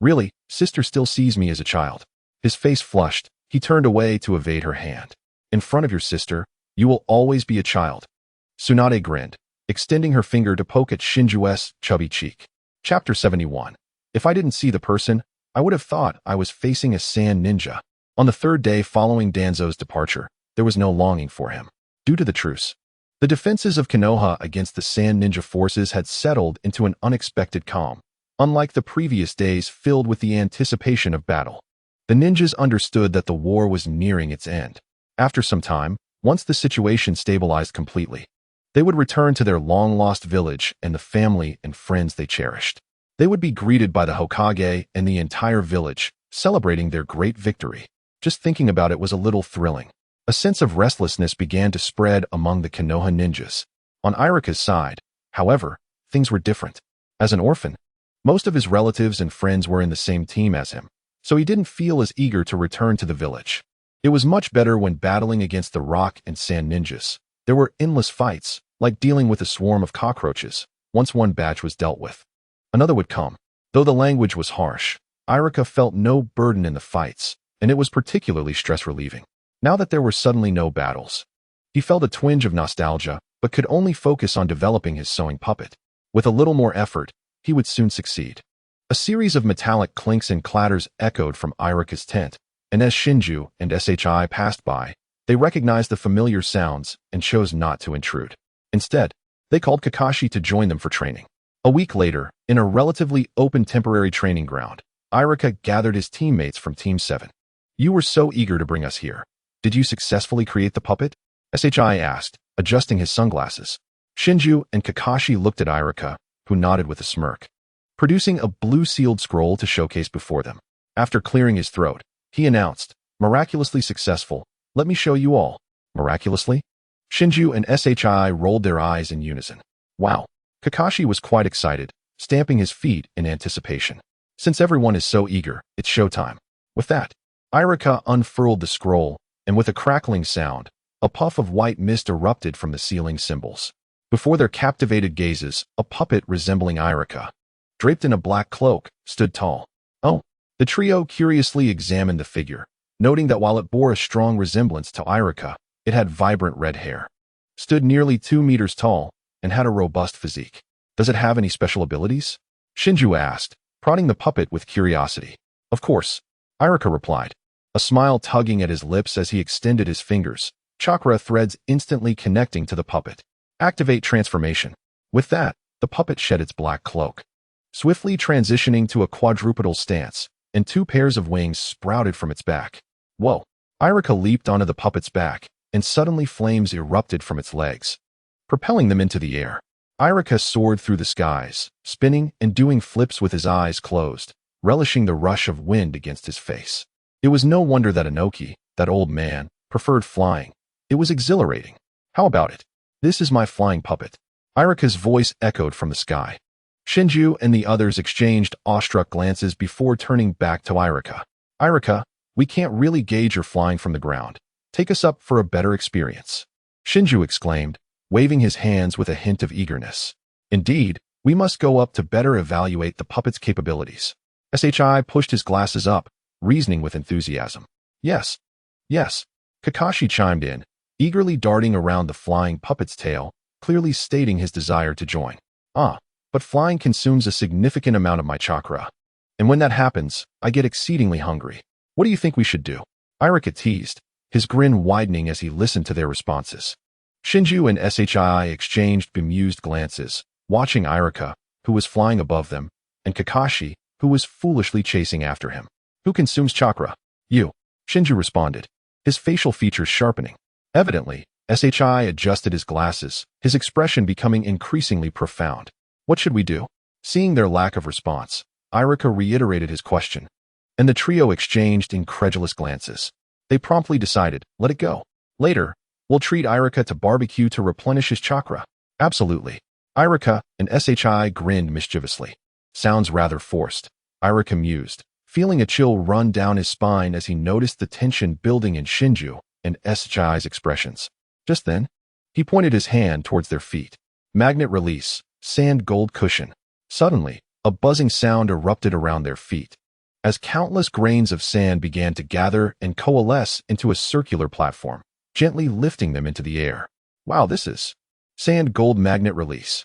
Really, sister still sees me as a child. His face flushed, he turned away to evade her hand. In front of your sister, you will always be a child. Tsunade grinned, extending her finger to poke at Shinju's chubby cheek. Chapter 71. If I didn't see the person, I would have thought I was facing a sand ninja. On the third day following Danzo's departure, there was no longing for him. Due to the truce, the defenses of Konoha against the sand ninja forces had settled into an unexpected calm, unlike the previous days filled with the anticipation of battle. The ninjas understood that the war was nearing its end. After some time, once the situation stabilized completely, they would return to their long-lost village and the family and friends they cherished. They would be greeted by the Hokage and the entire village, celebrating their great victory. Just thinking about it was a little thrilling. A sense of restlessness began to spread among the Konoha ninjas. On Irika's side, however, things were different. As an orphan, most of his relatives and friends were in the same team as him, so he didn't feel as eager to return to the village. It was much better when battling against the rock and sand ninjas. There were endless fights, like dealing with a swarm of cockroaches. Once one batch was dealt with, another would come. Though the language was harsh, Irika felt no burden in the fights, and it was particularly stress-relieving. Now that there were suddenly no battles, he felt a twinge of nostalgia, but could only focus on developing his sewing puppet. With a little more effort, he would soon succeed. A series of metallic clinks and clatters echoed from Irika's tent, and as Shinju and Shi passed by, they recognized the familiar sounds and chose not to intrude. Instead, they called Kakashi to join them for training. A week later, in a relatively open temporary training ground, Irika gathered his teammates from Team 7. "You were so eager to bring us here. Did you successfully create the puppet?" Shi asked, adjusting his sunglasses. Shinju and Kakashi looked at Irika, who nodded with a smirk, producing a blue-sealed scroll to showcase before them. After clearing his throat, he announced, "Miraculously successful. Let me show you all." Miraculously? Shinju and Shi rolled their eyes in unison. Wow. Kakashi was quite excited, stamping his feet in anticipation. Since everyone is so eager, it's showtime. With that, Irika unfurled the scroll, and with a crackling sound, a puff of white mist erupted from the ceiling symbols. Before their captivated gazes, a puppet resembling Irika, draped in a black cloak, stood tall. Oh! The trio curiously examined the figure, noting that while it bore a strong resemblance to Irika, it had vibrant red hair, stood nearly 2 meters tall, and had a robust physique. "Does it have any special abilities?" Shinju asked, prodding the puppet with curiosity. "Of course," Irika replied, a smile tugging at his lips as he extended his fingers, chakra threads instantly connecting to the puppet. "Activate transformation." With that, the puppet shed its black cloak, swiftly transitioning to a quadrupedal stance, and 2 pairs of wings sprouted from its back. Whoa! Irika leaped onto the puppet's back, and suddenly flames erupted from its legs, propelling them into the air. Irika soared through the skies, spinning and doing flips with his eyes closed, relishing the rush of wind against his face. It was no wonder that Inoki, that old man, preferred flying. It was exhilarating. "How about it? This is my flying puppet." Irika's voice echoed from the sky. Shinju and the others exchanged awestruck glances before turning back to Irika. "Irika, we can't really gauge your flying from the ground. Take us up for a better experience." Shinju exclaimed, waving his hands with a hint of eagerness. "Indeed, we must go up to better evaluate the puppet's capabilities." Shi pushed his glasses up, reasoning with enthusiasm. Yes. Kakashi chimed in, eagerly darting around the flying puppet's tail, clearly stating his desire to join. But flying consumes a significant amount of my chakra. And when that happens, I get exceedingly hungry. What do you think we should do?" Irika teased, his grin widening as he listened to their responses. Shinju and Shi exchanged bemused glances, watching Irika, who was flying above them, and Kakashi, who was foolishly chasing after him. "Who consumes chakra?" "You," Shinju responded, his facial features sharpening. Evidently, Shi adjusted his glasses, his expression becoming increasingly profound. "What should we do?" Seeing their lack of response, Irika reiterated his question, and the trio exchanged incredulous glances. They promptly decided, let it go. "Later, we'll treat Irika to barbecue to replenish his chakra." "Absolutely." Irika and Shi grinned mischievously. "Sounds rather forced," Irika mused, feeling a chill run down his spine as he noticed the tension building in Shinju and Shi's expressions. Just then, he pointed his hand towards their feet. Magnet release, sand gold cushion. Suddenly, a buzzing sound erupted around their feet, as countless grains of sand began to gather and coalesce into a circular platform, gently lifting them into the air. "Wow, this is sand gold magnet release."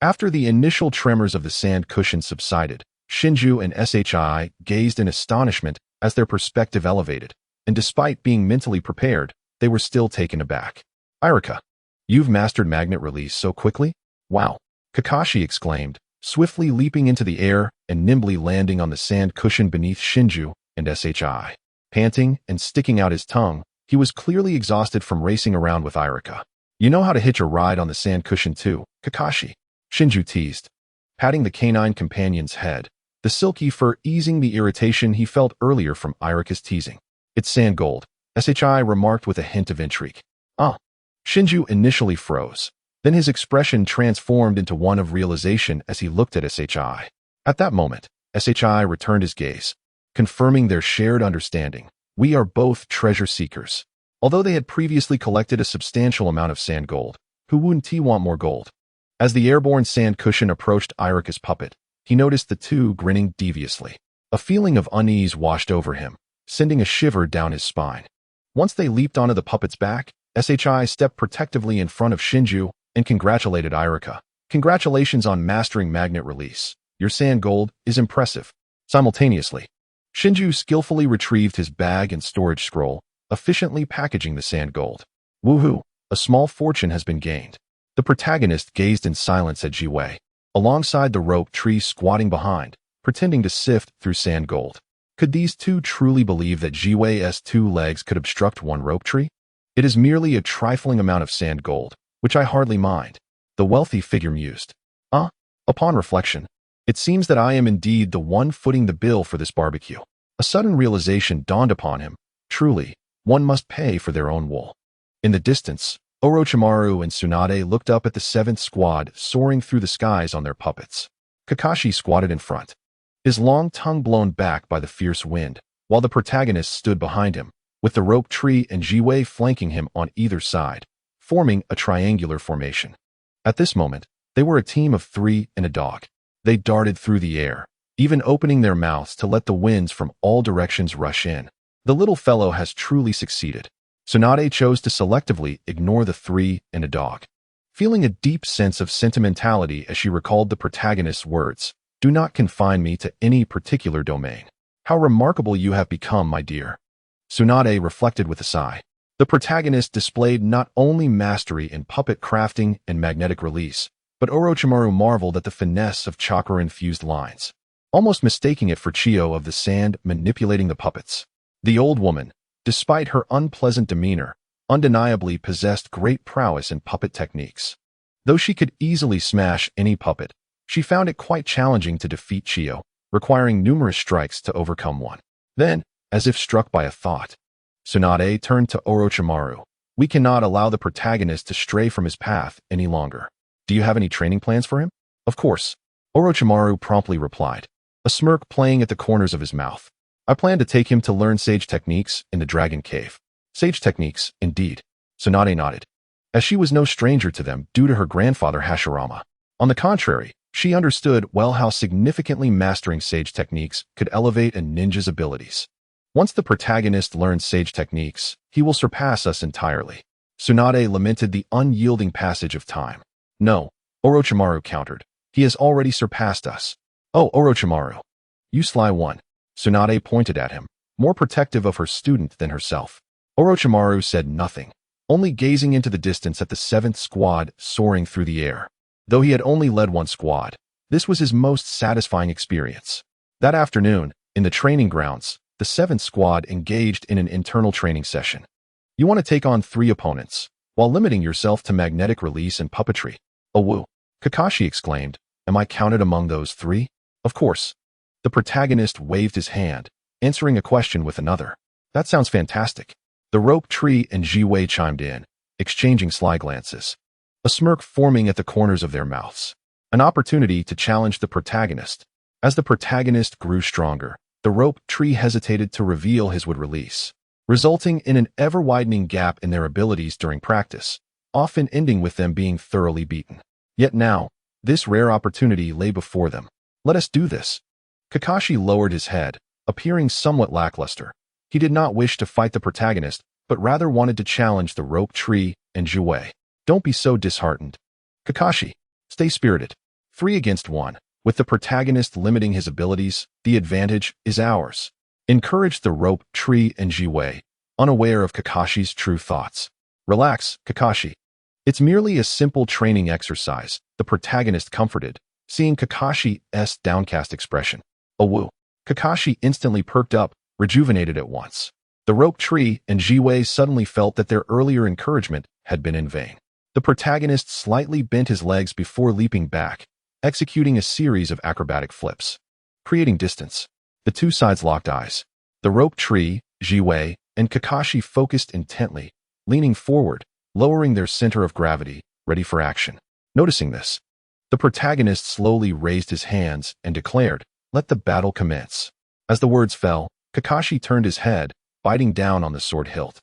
After the initial tremors of the sand cushion subsided, Shinju and SHI gazed in astonishment as their perspective elevated, and despite being mentally prepared, they were still taken aback. Irika, you've mastered magnet release so quickly? Wow! Kakashi exclaimed, swiftly leaping into the air and nimbly landing on the sand cushion beneath Shinju and SHI. Panting and sticking out his tongue, he was clearly exhausted from racing around with Irika. You know how to hitch a ride on the sand cushion too, Kakashi? Shinju teased, patting the canine companion's head, the silky fur easing the irritation he felt earlier from Irika's teasing. It's sand gold, SHI remarked with a hint of intrigue. Shinju initially froze. Then his expression transformed into one of realization as he looked at SHI. At that moment, SHI returned his gaze, confirming their shared understanding. We are both treasure seekers. Although they had previously collected a substantial amount of sand gold, who wouldn't want more gold? As the airborne sand cushion approached Irika's puppet, he noticed the two grinning deviously. A feeling of unease washed over him, sending a shiver down his spine. Once they leaped onto the puppet's back, SHI stepped protectively in front of Shinju and congratulated Irika. Congratulations on mastering magnet release. Your sand gold is impressive. Simultaneously, Shinju skillfully retrieved his bag and storage scroll, efficiently packaging the sand gold. Woohoo! A small fortune has been gained. The protagonist gazed in silence at Jiwei, alongside the rope tree squatting behind, pretending to sift through sand gold. Could these two truly believe that Jiwei's two legs could obstruct one rope tree? It is merely a trifling amount of sand gold, which I hardly mind, the wealthy figure mused. Upon reflection, it seems that I am indeed the one footing the bill for this barbecue. A sudden realization dawned upon him. Truly, one must pay for their own wool. In the distance, Orochimaru and Tsunade looked up at the seventh squad soaring through the skies on their puppets. Kakashi squatted in front, his long tongue blown back by the fierce wind, while the protagonist stood behind him, with the rope tree and Jiwei flanking him on either side, forming a triangular formation. At this moment, they were a team of 3 and a dog. They darted through the air, even opening their mouths to let the winds from all directions rush in. The little fellow has truly succeeded. Tsunade chose to selectively ignore the 3 and a dog, feeling a deep sense of sentimentality as she recalled the protagonist's words. Do not confine me to any particular domain. How remarkable you have become, my dear. Tsunade reflected with a sigh. The protagonist displayed not only mastery in puppet crafting and magnetic release, but Orochimaru marveled at the finesse of chakra-infused lines, almost mistaking it for Chiyo of the sand manipulating the puppets. The old woman, despite her unpleasant demeanor, undeniably possessed great prowess in puppet techniques. Though she could easily smash any puppet, she found it quite challenging to defeat Chiyo, requiring numerous strikes to overcome one. Then, as if struck by a thought, Tsunade turned to Orochimaru. We cannot allow the protagonist to stray from his path any longer. Do you have any training plans for him? Of course, Orochimaru promptly replied, a smirk playing at the corners of his mouth. I plan to take him to learn sage techniques in the Dragon Cave. Sage techniques, indeed. Tsunade nodded, as she was no stranger to them due to her grandfather Hashirama. On the contrary, she understood well how significantly mastering sage techniques could elevate a ninja's abilities. Once the protagonist learns sage techniques, he will surpass us entirely. Tsunade lamented the unyielding passage of time. No, Orochimaru countered. He has already surpassed us. Oh, Orochimaru. You sly one. Tsunade pointed at him, more protective of her student than herself. Orochimaru said nothing, only gazing into the distance at the 7th squad soaring through the air. Though he had only led one squad, this was his most satisfying experience. That afternoon, in the training grounds, the 7th squad engaged in an internal training session. You want to take on 3 opponents, while limiting yourself to magnetic release and puppetry. Oh woo! Kakashi exclaimed, am I counted among those 3? Of course. The protagonist waved his hand, answering a question with another. That sounds fantastic. The rope tree and Jiwei chimed in, exchanging sly glances, a smirk forming at the corners of their mouths. An opportunity to challenge the protagonist. As the protagonist grew stronger, the rope tree hesitated to reveal his would release, resulting in an ever-widening gap in their abilities during practice, often ending with them being thoroughly beaten. Yet now, this rare opportunity lay before them. Let us do this. Kakashi lowered his head, appearing somewhat lackluster. He did not wish to fight the protagonist, but rather wanted to challenge the rope tree and Jiwei. Don't be so disheartened. Kakashi, stay spirited. 3 against 1. With the protagonist limiting his abilities, the advantage is ours. Encouraged the rope, tree, and Jiwei, unaware of Kakashi's true thoughts. Relax, Kakashi. It's merely a simple training exercise, the protagonist comforted, seeing Kakashi's downcast expression. Oh woo. Kakashi instantly perked up, rejuvenated at once. The rope tree and Jiwei suddenly felt that their earlier encouragement had been in vain. The protagonist slightly bent his legs before leaping back, executing a series of acrobatic flips. Creating distance. The two sides locked eyes. The rope tree, Jiwei, and Kakashi focused intently, leaning forward, lowering their center of gravity, ready for action. Noticing this, the protagonist slowly raised his hands and declared, "Let the battle commence." As the words fell, Kakashi turned his head, biting down on the sword hilt,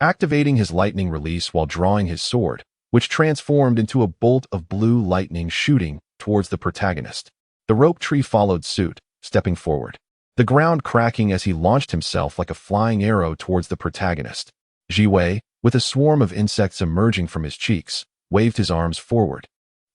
activating his lightning release while drawing his sword, which transformed into a bolt of blue lightning shooting towards the protagonist. The rope tree followed suit, stepping forward, the ground cracking as he launched himself like a flying arrow towards the protagonist. Jiwei, with a swarm of insects emerging from his cheeks, waved his arms forward,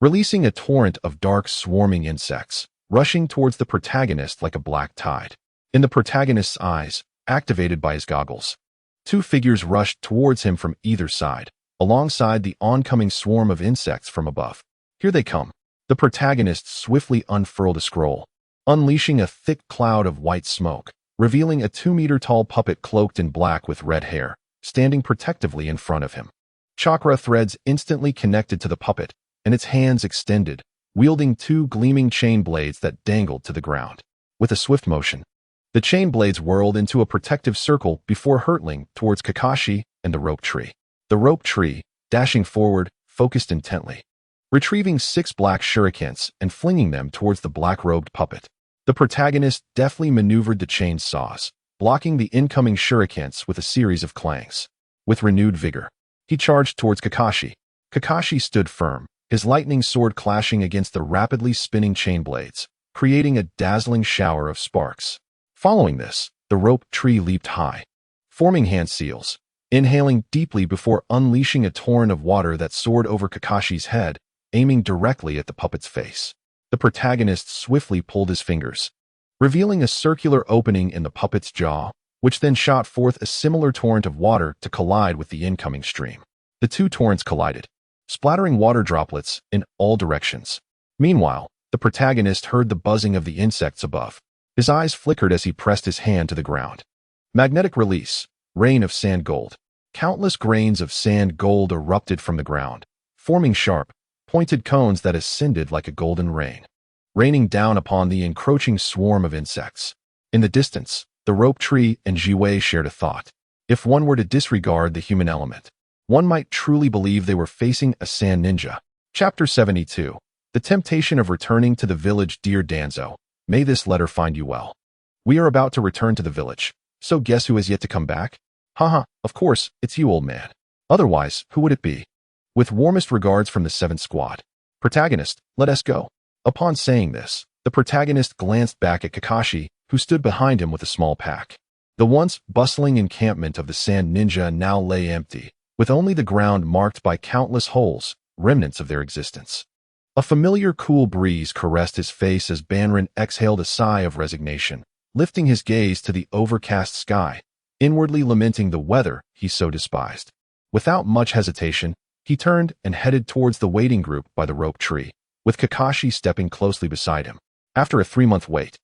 releasing a torrent of dark swarming insects, rushing towards the protagonist like a black tide. In the protagonist's eyes, activated by his goggles, two figures rushed towards him from either side, alongside the oncoming swarm of insects from above. Here they come. The protagonist swiftly unfurled a scroll, unleashing a thick cloud of white smoke, revealing a 2-meter-tall puppet cloaked in black with red hair, standing protectively in front of him. Chakra threads instantly connected to the puppet, and its hands extended, wielding two gleaming chain blades that dangled to the ground. With a swift motion, the chain blades whirled into a protective circle before hurtling towards Kakashi and the rope tree. The rope tree, dashing forward, focused intently, retrieving 6 black shurikens and flinging them towards the black-robed puppet. The protagonist deftly maneuvered the chain saws, blocking the incoming shurikens with a series of clangs. With renewed vigor, he charged towards Kakashi. Kakashi stood firm, his lightning sword clashing against the rapidly spinning chain blades, creating a dazzling shower of sparks. Following this, the rope tree leaped high, forming hand seals, inhaling deeply before unleashing a torrent of water that soared over Kakashi's head, aiming directly at the puppet's face. The protagonist swiftly pulled his fingers, revealing a circular opening in the puppet's jaw, which then shot forth a similar torrent of water to collide with the incoming stream. The two torrents collided, splattering water droplets in all directions. Meanwhile, the protagonist heard the buzzing of the insects above. His eyes flickered as he pressed his hand to the ground. Magnetic release, rain of sand gold. Countless grains of sand gold erupted from the ground, forming sharp, pointed cones that ascended like a golden rain, raining down upon the encroaching swarm of insects. In the distance, the rope tree and Jiwei shared a thought. If one were to disregard the human element, one might truly believe they were facing a sand ninja. Chapter 72. The temptation of returning to the village. Dear Danzo, may this letter find you well. We are about to return to the village, so guess who has yet to come back? Haha, of course, it's you, old man. Otherwise, who would it be? With warmest regards from the 7th Squad. Protagonist, let us go. Upon saying this, the protagonist glanced back at Kakashi, who stood behind him with a small pack. The once bustling encampment of the Sand Ninja now lay empty, with only the ground marked by countless holes, remnants of their existence. A familiar cool breeze caressed his face as Banran exhaled a sigh of resignation, lifting his gaze to the overcast sky, inwardly lamenting the weather he so despised. Without much hesitation, he turned and headed towards the waiting group by the rope tree, with Kakashi stepping closely beside him. After a 3-month wait,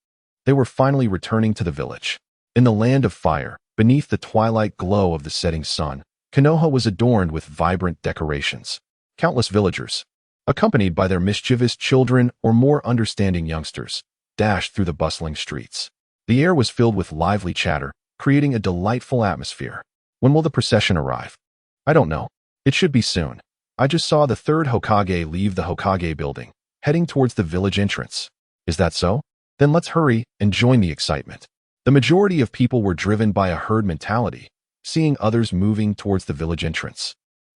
they were finally returning to the village. In the land of fire, beneath the twilight glow of the setting sun, Konoha was adorned with vibrant decorations. Countless villagers, accompanied by their mischievous children or more understanding youngsters, dashed through the bustling streets. The air was filled with lively chatter, creating a delightful atmosphere. When will the procession arrive? I don't know. It should be soon. I just saw the 3rd Hokage leave the Hokage building, heading towards the village entrance. Is that so? Then let's hurry and join the excitement. The majority of people were driven by a herd mentality, seeing others moving towards the village entrance.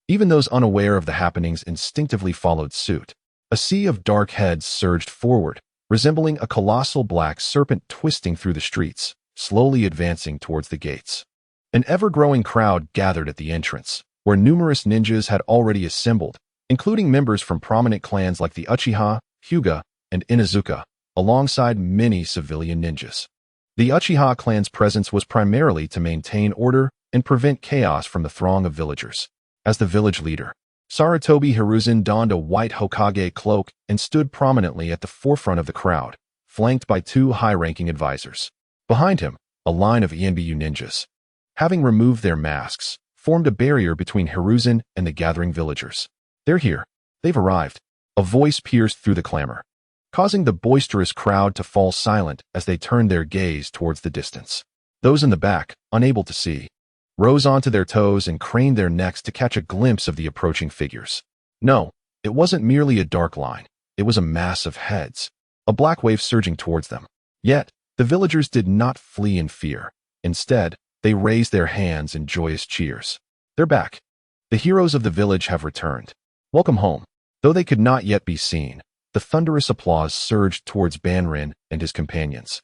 Even those unaware of the happenings instinctively followed suit. A sea of dark heads surged forward, resembling a colossal black serpent twisting through the streets, slowly advancing towards the gates. An ever-growing crowd gathered at the entrance, where numerous ninjas had already assembled, including members from prominent clans like the Uchiha, Hyuga, and Inazuka. alongside many civilian ninjas. The Uchiha clan's presence was primarily to maintain order and prevent chaos from the throng of villagers. As the village leader, Sarutobi Hiruzen donned a white Hokage cloak and stood prominently at the forefront of the crowd, flanked by two high-ranking advisors. Behind him, a line of ENBU ninjas, having removed their masks, formed a barrier between Hiruzen and the gathering villagers. "They're here. They've arrived." A voice pierced through the clamor, causing the boisterous crowd to fall silent as they turned their gaze towards the distance. Those in the back, unable to see, rose onto their toes and craned their necks to catch a glimpse of the approaching figures. No, it wasn't merely a dark line. It was a mass of heads, a black wave surging towards them. Yet, the villagers did not flee in fear. Instead, they raised their hands in joyous cheers. "They're back. The heroes of the village have returned. Welcome home." Though they could not yet be seen, the thunderous applause surged towards Banrin and his companions,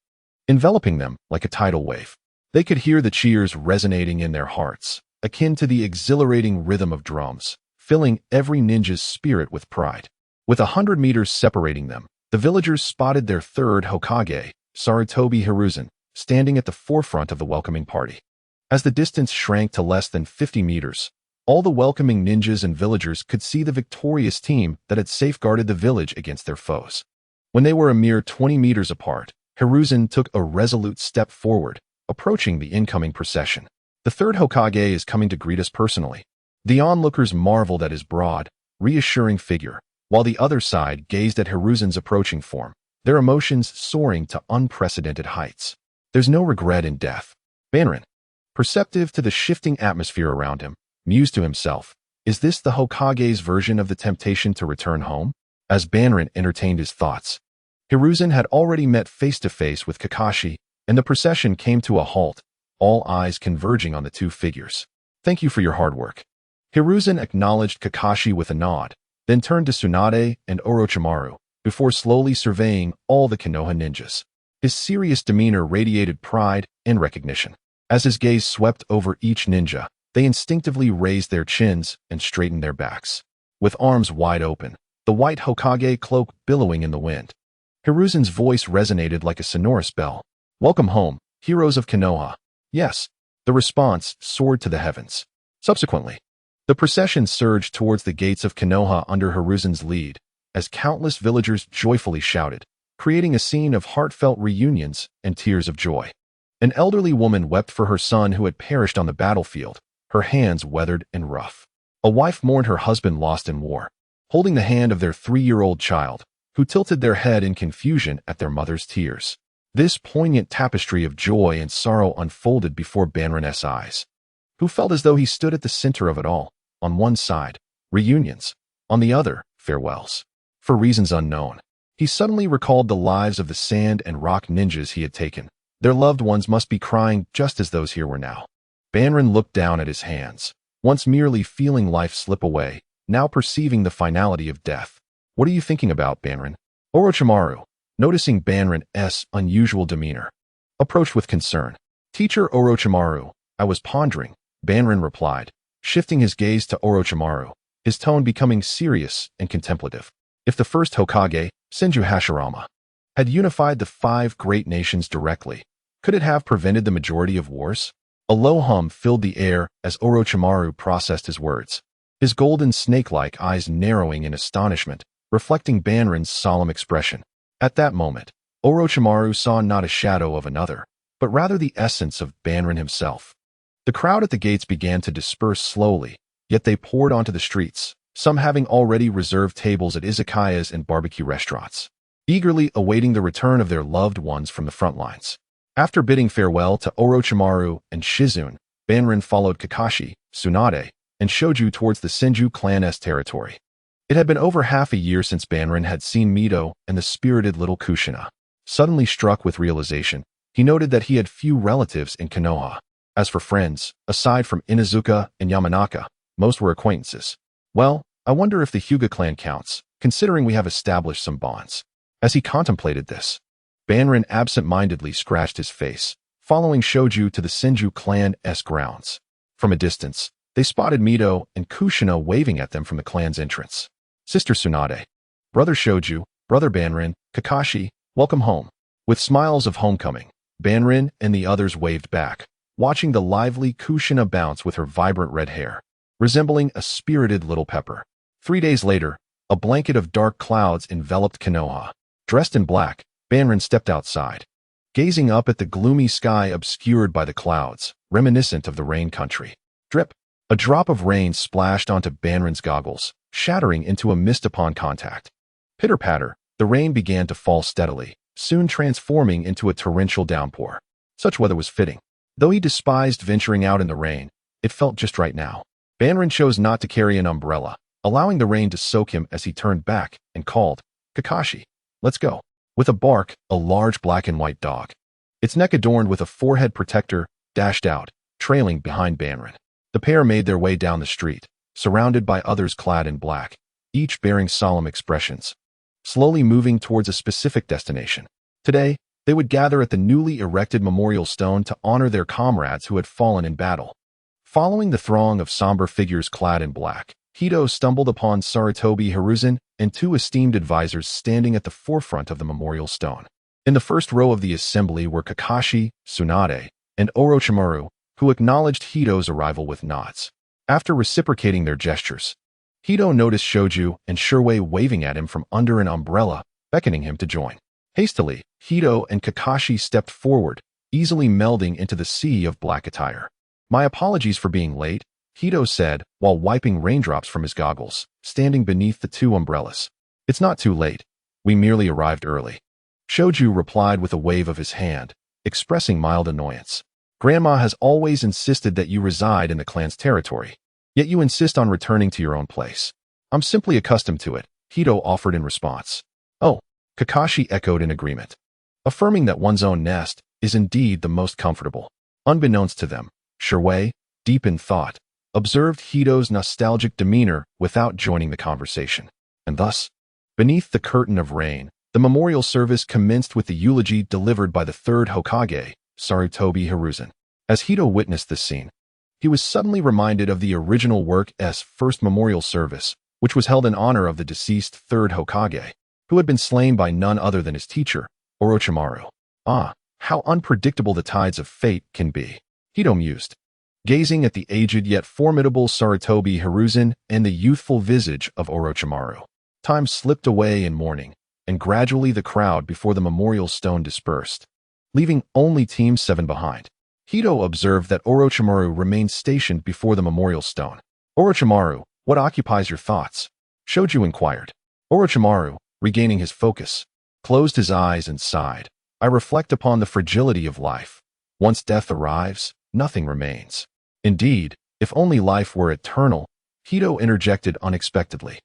enveloping them like a tidal wave. They could hear the cheers resonating in their hearts, akin to the exhilarating rhythm of drums, filling every ninja's spirit with pride. With 100 meters separating them, the villagers spotted their third Hokage, Sarutobi Hiruzen, standing at the forefront of the welcoming party. As the distance shrank to less than 50 meters, all the welcoming ninjas and villagers could see the victorious team that had safeguarded the village against their foes. When they were a mere 20 meters apart, Hiruzen took a resolute step forward, approaching the incoming procession. "The third Hokage is coming to greet us personally." The onlookers marveled at his broad, reassuring figure, while the other side gazed at Hiruzen's approaching form, their emotions soaring to unprecedented heights. "There's no regret in death." Banrin, perceptive to the shifting atmosphere around him, mused to himself, "Is this the Hokage's version of the temptation to return home?" As Banrin entertained his thoughts, Hiruzen had already met face-to-face with Kakashi, and the procession came to a halt, all eyes converging on the two figures. "Thank you for your hard work." Hiruzen acknowledged Kakashi with a nod, then turned to Tsunade and Orochimaru, before slowly surveying all the Konoha ninjas. His serious demeanor radiated pride and recognition. As his gaze swept over each ninja, they instinctively raised their chins and straightened their backs. With arms wide open, the white Hokage cloak billowing in the wind, Hiruzen's voice resonated like a sonorous bell. "Welcome home, heroes of Konoha." "Yes." The response soared to the heavens. Subsequently, the procession surged towards the gates of Konoha under Hiruzen's lead, as countless villagers joyfully shouted, creating a scene of heartfelt reunions and tears of joy. An elderly woman wept for her son who had perished on the battlefield, her hands weathered and rough. A wife mourned her husband lost in war, holding the hand of their 3-year-old child, who tilted their head in confusion at their mother's tears. This poignant tapestry of joy and sorrow unfolded before Banrin's eyes, who felt as though he stood at the center of it all. On one side, reunions. On the other, farewells. For reasons unknown, he suddenly recalled the lives of the sand and rock ninjas he had taken. Their loved ones must be crying just as those here were now. Banrin looked down at his hands, once merely feeling life slip away, now perceiving the finality of death. "What are you thinking about, Banrin?" Orochimaru, noticing Banrin's unusual demeanor, approached with concern. "Teacher Orochimaru, I was pondering," Banrin replied, shifting his gaze to Orochimaru, his tone becoming serious and contemplative. "If the first Hokage, Senju Hashirama, had unified the 5 great nations directly, could it have prevented the majority of wars?" A low hum filled the air as Orochimaru processed his words, his golden snake-like eyes narrowing in astonishment, reflecting Banrin's solemn expression. At that moment, Orochimaru saw not a shadow of another, but rather the essence of Banrin himself. The crowd at the gates began to disperse slowly, yet they poured onto the streets, some having already reserved tables at izakayas and barbecue restaurants, eagerly awaiting the return of their loved ones from the front lines. After bidding farewell to Orochimaru and Shizune, Banrin followed Kakashi, Tsunade, and Shoju towards the Senju clan's territory. It had been over half a year since Banrin had seen Mito and the spirited little Kushina. Suddenly struck with realization, he noted that he had few relatives in Konoha. As for friends, aside from Inuzuka and Yamanaka, most were acquaintances. "Well, I wonder if the Hyuga clan counts, considering we have established some bonds." As he contemplated this, Banrin absent-mindedly scratched his face, following Shoju to the Senju clan's grounds. From a distance, they spotted Mito and Kushina waving at them from the clan's entrance. "Sister Tsunade, Brother Shoju, Brother Banrin, Kakashi, Welcome home." With smiles of homecoming, Banrin and the others waved back, watching the lively Kushina bounce with her vibrant red hair, resembling a spirited little pepper. 3 days later, a blanket of dark clouds enveloped Konoha. Dressed in black, Banrin stepped outside, gazing up at the gloomy sky obscured by the clouds, reminiscent of the rain country. Drip! A drop of rain splashed onto Banrin's goggles, shattering into a mist upon contact. Pitter-patter, the rain began to fall steadily, soon transforming into a torrential downpour. Such weather was fitting. Though he despised venturing out in the rain, it felt just right now. Banrin chose not to carry an umbrella, allowing the rain to soak him as he turned back and called, "Kakashi, let's go." With a bark, a large black and white dog, its neck adorned with a forehead protector, dashed out, trailing behind Banrin. The pair made their way down the street, surrounded by others clad in black, each bearing solemn expressions, slowly moving towards a specific destination. Today, they would gather at the newly erected memorial stone to honor their comrades who had fallen in battle. Following the throng of somber figures clad in black, Hito stumbled upon Sarutobi Hiruzen and two esteemed advisors standing at the forefront of the memorial stone. In the first row of the assembly were Kakashi, Tsunade, and Orochimaru, who acknowledged Hito's arrival with nods. After reciprocating their gestures, Hito noticed Shoju and Shirwei waving at him from under an umbrella, beckoning him to join. Hastily, Hito and Kakashi stepped forward, easily melding into the sea of black attire. "My apologies for being late," Hito said while wiping raindrops from his goggles, standing beneath the two umbrellas. "It's not too late. We merely arrived early." Shoju replied with a wave of his hand, expressing mild annoyance. "Grandma has always insisted that you reside in the clan's territory, yet you insist on returning to your own place." "I'm simply accustomed to it," Hito offered in response. "Oh," Kakashi echoed in agreement, affirming that one's own nest is indeed the most comfortable. Unbeknownst to them, Shirwei, deep in thought, observed Hito's nostalgic demeanor without joining the conversation. And thus, beneath the curtain of rain, the memorial service commenced with the eulogy delivered by the third Hokage, Sarutobi Hiruzen. As Hito witnessed this scene, he was suddenly reminded of the original work's first memorial service, which was held in honor of the deceased third Hokage, who had been slain by none other than his teacher, Orochimaru. Ah, how unpredictable the tides of fate can be, Hito mused, gazing at the aged yet formidable Sarutobi Hiruzen and the youthful visage of Orochimaru. Time slipped away in mourning, and gradually the crowd before the memorial stone dispersed, leaving only Team 7 behind. Hito observed that Orochimaru remained stationed before the memorial stone. "Orochimaru, what occupies your thoughts?" Shoju inquired. Orochimaru, regaining his focus, closed his eyes and sighed. "I reflect upon the fragility of life. Once death arrives, nothing remains." "Indeed, if only life were eternal," Hito interjected unexpectedly.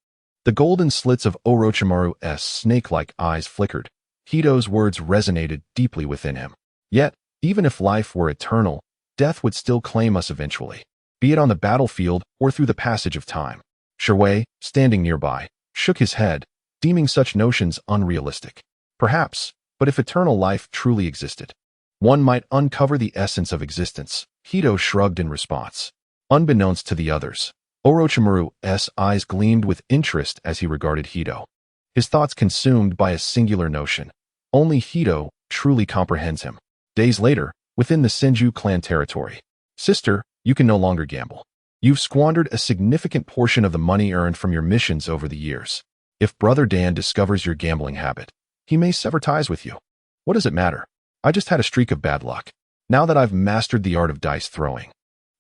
The golden slits of Orochimaru's snake-like eyes flickered. Hito's words resonated deeply within him. Yet, even if life were eternal, death would still claim us eventually, be it on the battlefield or through the passage of time. Shirwei, standing nearby, shook his head, deeming such notions unrealistic. "Perhaps, but if eternal life truly existed, one might uncover the essence of existence," Hito shrugged in response. Unbeknownst to the others, Orochimaru's eyes gleamed with interest as he regarded Hito, his thoughts consumed by a singular notion. Only Hito truly comprehends him. Days later, within the Senju clan territory. "Sister, you can no longer gamble. You've squandered a significant portion of the money earned from your missions over the years. If Brother Dan discovers your gambling habit, he may sever ties with you. What does it matter? I just had a streak of bad luck. Now that I've mastered the art of dice throwing,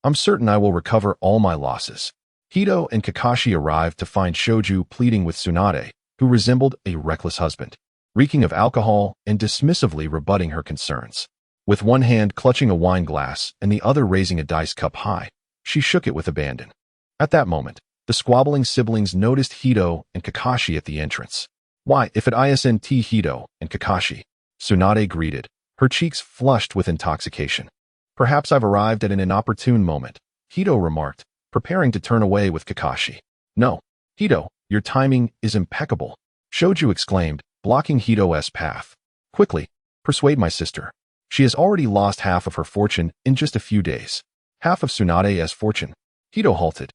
I'm certain I will recover all my losses." Hito and Kakashi arrived to find Shoju pleading with Tsunade, who resembled a reckless husband, reeking of alcohol and dismissively rebutting her concerns. With one hand clutching a wine glass and the other raising a dice cup high, she shook it with abandon. At that moment, the squabbling siblings noticed Hito and Kakashi at the entrance. "Why, if it isn't Hito and Kakashi," Tsunade greeted, her cheeks flushed with intoxication. "Perhaps I've arrived at an inopportune moment," Hito remarked, preparing to turn away with Kakashi. "No, Hito, your timing is impeccable," Shoju exclaimed, blocking Hito's path. "Quickly, persuade my sister. She has already lost half of her fortune in just a few days." "Half of Tsunade's fortune?" Hito halted,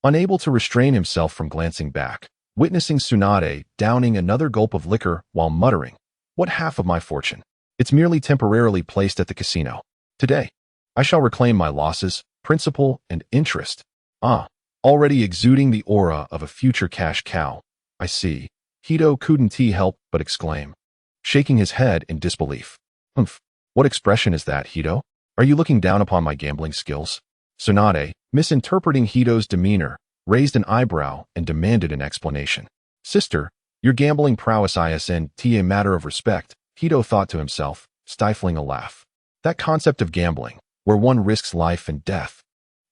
unable to restrain himself from glancing back, witnessing Tsunade downing another gulp of liquor while muttering, What half of my fortune? It's merely temporarily placed at the casino. Today, I shall reclaim my losses, principal, and interest. Ah, already exuding the aura of a future cash cow. I see. Hito couldn't help but exclaim, shaking his head in disbelief. Humph, what expression is that, Hito? Are you looking down upon my gambling skills? Tsunade, misinterpreting Hito's demeanor, raised an eyebrow and demanded an explanation. Sister, your gambling prowess isn't a matter of respect, Hito thought to himself, stifling a laugh. That concept of gambling, where one risks life and death,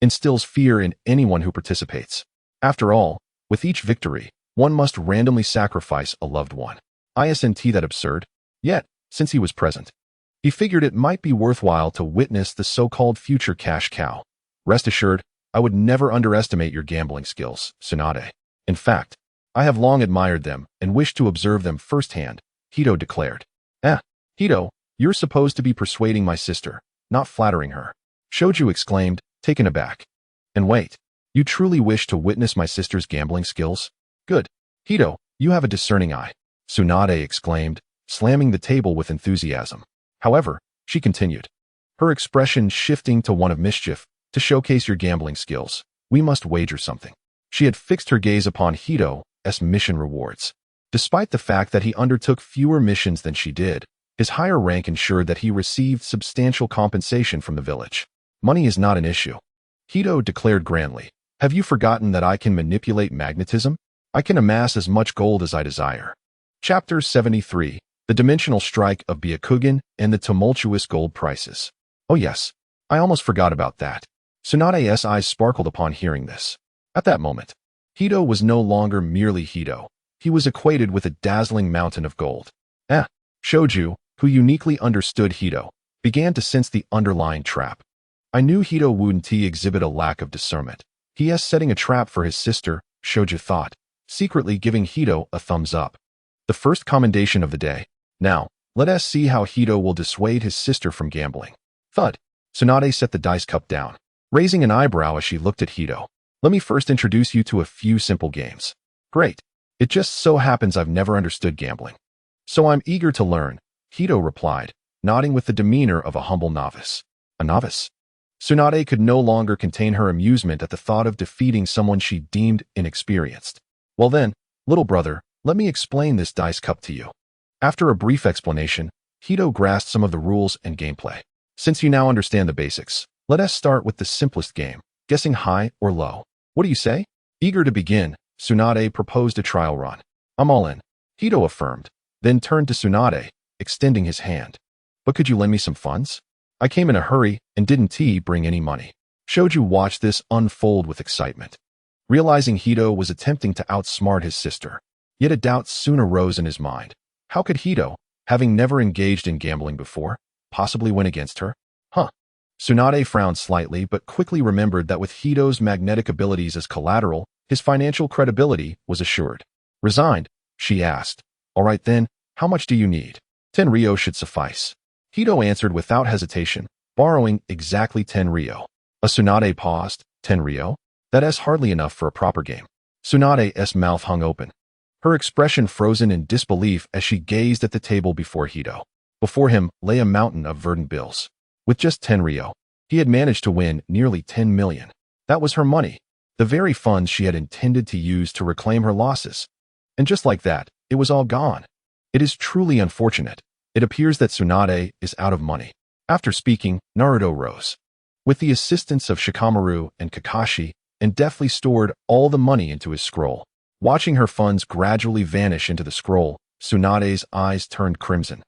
instills fear in anyone who participates. After all, with each victory, one must randomly sacrifice a loved one. Isn't that absurd? Yet, since he was present, he figured it might be worthwhile to witness the so-called future cash cow. Rest assured, I would never underestimate your gambling skills, Tsunade. In fact, I have long admired them and wish to observe them firsthand, Hito declared. Hito, you're supposed to be persuading my sister, not flattering her. Shoju exclaimed, taken aback. And wait, you truly wish to witness my sister's gambling skills? Good. Hito, you have a discerning eye, Tsunade exclaimed, slamming the table with enthusiasm. However, she continued, her expression shifting to one of mischief, to showcase your gambling skills, we must wager something. She had fixed her gaze upon Hito's mission rewards. Despite the fact that he undertook fewer missions than she did, his higher rank ensured that he received substantial compensation from the village. Money is not an issue, Hito declared grandly. Have you forgotten that I can manipulate magnetism? I can amass as much gold as I desire. Chapter 73, The Dimensional Strike of Byakugan and the Tumultuous Gold Prices. Oh yes, I almost forgot about that. Tsunade's eyes sparkled upon hearing this. At that moment, Hito was no longer merely Hito. He was equated with a dazzling mountain of gold. Shoju, who uniquely understood Hito, began to sense the underlying trap. I knew Hito wouldn't exhibit a lack of discernment. He is setting a trap for his sister, Shoju thought, secretly giving Hito a thumbs up. The first commendation of the day. Now, let us see how Hito will dissuade his sister from gambling. Thud. Tsunade set the dice cup down, raising an eyebrow as she looked at Hito. Let me first introduce you to a few simple games. Great. It just so happens I've never understood gambling. So I'm eager to learn, Hito replied, nodding with the demeanor of a humble novice. A novice? Tsunade could no longer contain her amusement at the thought of defeating someone she deemed inexperienced. Well then, little brother, let me explain this dice cup to you. After a brief explanation, Hito grasped some of the rules and gameplay. Since you now understand the basics, let us start with the simplest game, guessing high or low. What do you say? Eager to begin, Tsunade proposed a trial run. I'm all in, Hito affirmed, then turned to Tsunade, extending his hand. But could you lend me some funds? I came in a hurry and didn't bring any money. Shoju watched this unfold with excitement. Realizing Hito was attempting to outsmart his sister, yet a doubt soon arose in his mind. How could Hito, having never engaged in gambling before, possibly win against her? Tsunade frowned slightly but quickly remembered that with Hito's magnetic abilities as collateral, his financial credibility was assured. Resigned, she asked, all right then, how much do you need? 10 ryo should suffice. Hito answered without hesitation, borrowing exactly 10 ryo. Tsunade paused. 10 ryo? That is hardly enough for a proper game. Tsunade's mouth hung open, her expression frozen in disbelief as she gazed at the table before Hito. Before him lay a mountain of verdant bills. With just 10 ryo, he had managed to win nearly 10 million. That was her money, the very funds she had intended to use to reclaim her losses. And just like that, it was all gone. It is truly unfortunate. It appears that Tsunade is out of money. After speaking, Naruto rose. With the assistance of Shikamaru and Kakashi, and deftly stored all the money into his scroll. Watching her funds gradually vanish into the scroll, Tsunade's eyes turned crimson,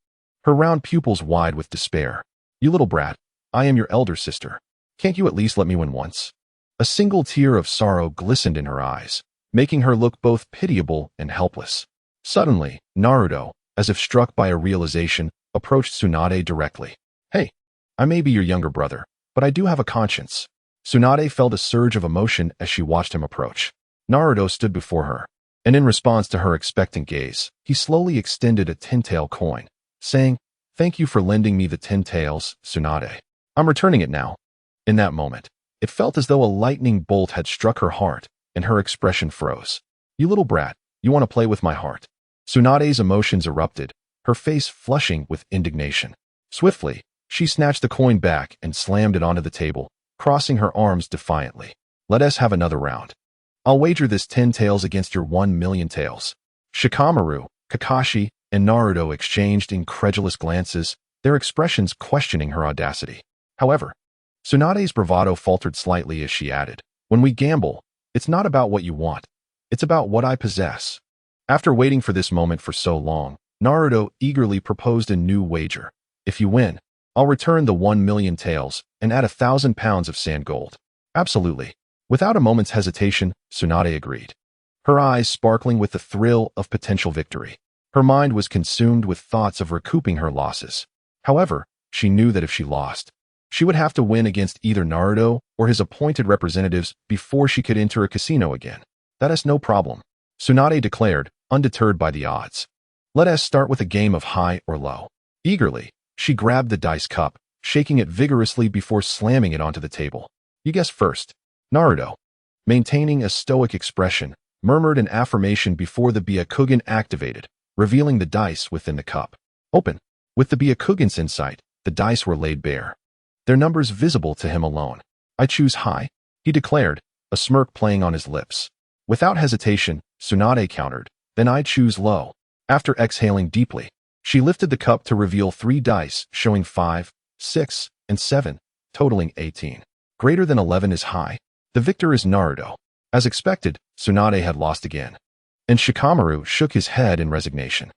her round pupils wide with despair. You little brat, I am your elder sister. Can't you at least let me win once? A single tear of sorrow glistened in her eyes, making her look both pitiable and helpless. Suddenly, Naruto, as if struck by a realization, approached Tsunade directly. Hey, I may be your younger brother, but I do have a conscience. Tsunade felt a surge of emotion as she watched him approach. Naruto stood before her, and in response to her expectant gaze, he slowly extended a 10-tael coin, saying, Thank you for lending me the 10 taels, Tsunade. I'm returning it now. In that moment, it felt as though a lightning bolt had struck her heart, and her expression froze. You little brat, you want to play with my heart? Tsunade's emotions erupted, her face flushing with indignation. Swiftly, she snatched the coin back and slammed it onto the table, crossing her arms defiantly. Let us have another round. I'll wager this 10 taels against your 1,000,000 taels. Shikamaru, Kakashi, and Naruto exchanged incredulous glances, their expressions questioning her audacity. However, Tsunade's bravado faltered slightly as she added, when we gamble, it's not about what you want, it's about what I possess. After waiting for this moment for so long, Naruto eagerly proposed a new wager. If you win, I'll return the 1,000,000 taels and add 1,000 pounds of sand gold. Absolutely. Without a moment's hesitation, Tsunade agreed, her eyes sparkling with the thrill of potential victory. Her mind was consumed with thoughts of recouping her losses. However, she knew that if she lost, she would have to win against either Naruto or his appointed representatives before she could enter a casino again. That is no problem, Tsunade declared, undeterred by the odds. Let us start with a game of high or low. Eagerly, she grabbed the dice cup, shaking it vigorously before slamming it onto the table. You guess first. Naruto, maintaining a stoic expression, murmured an affirmation before the Byakugan activated, revealing the dice within the cup. Open. With the Byakugan's insight, the dice were laid bare, their numbers visible to him alone. I choose high, he declared, a smirk playing on his lips. Without hesitation, Tsunade countered, then I choose low. After exhaling deeply, she lifted the cup to reveal 3 dice showing 5, 6, and 7, totaling 18. Greater than 11 is high. The victor is Naruto. As expected, Tsunade had lost again. And Shikamaru shook his head in resignation.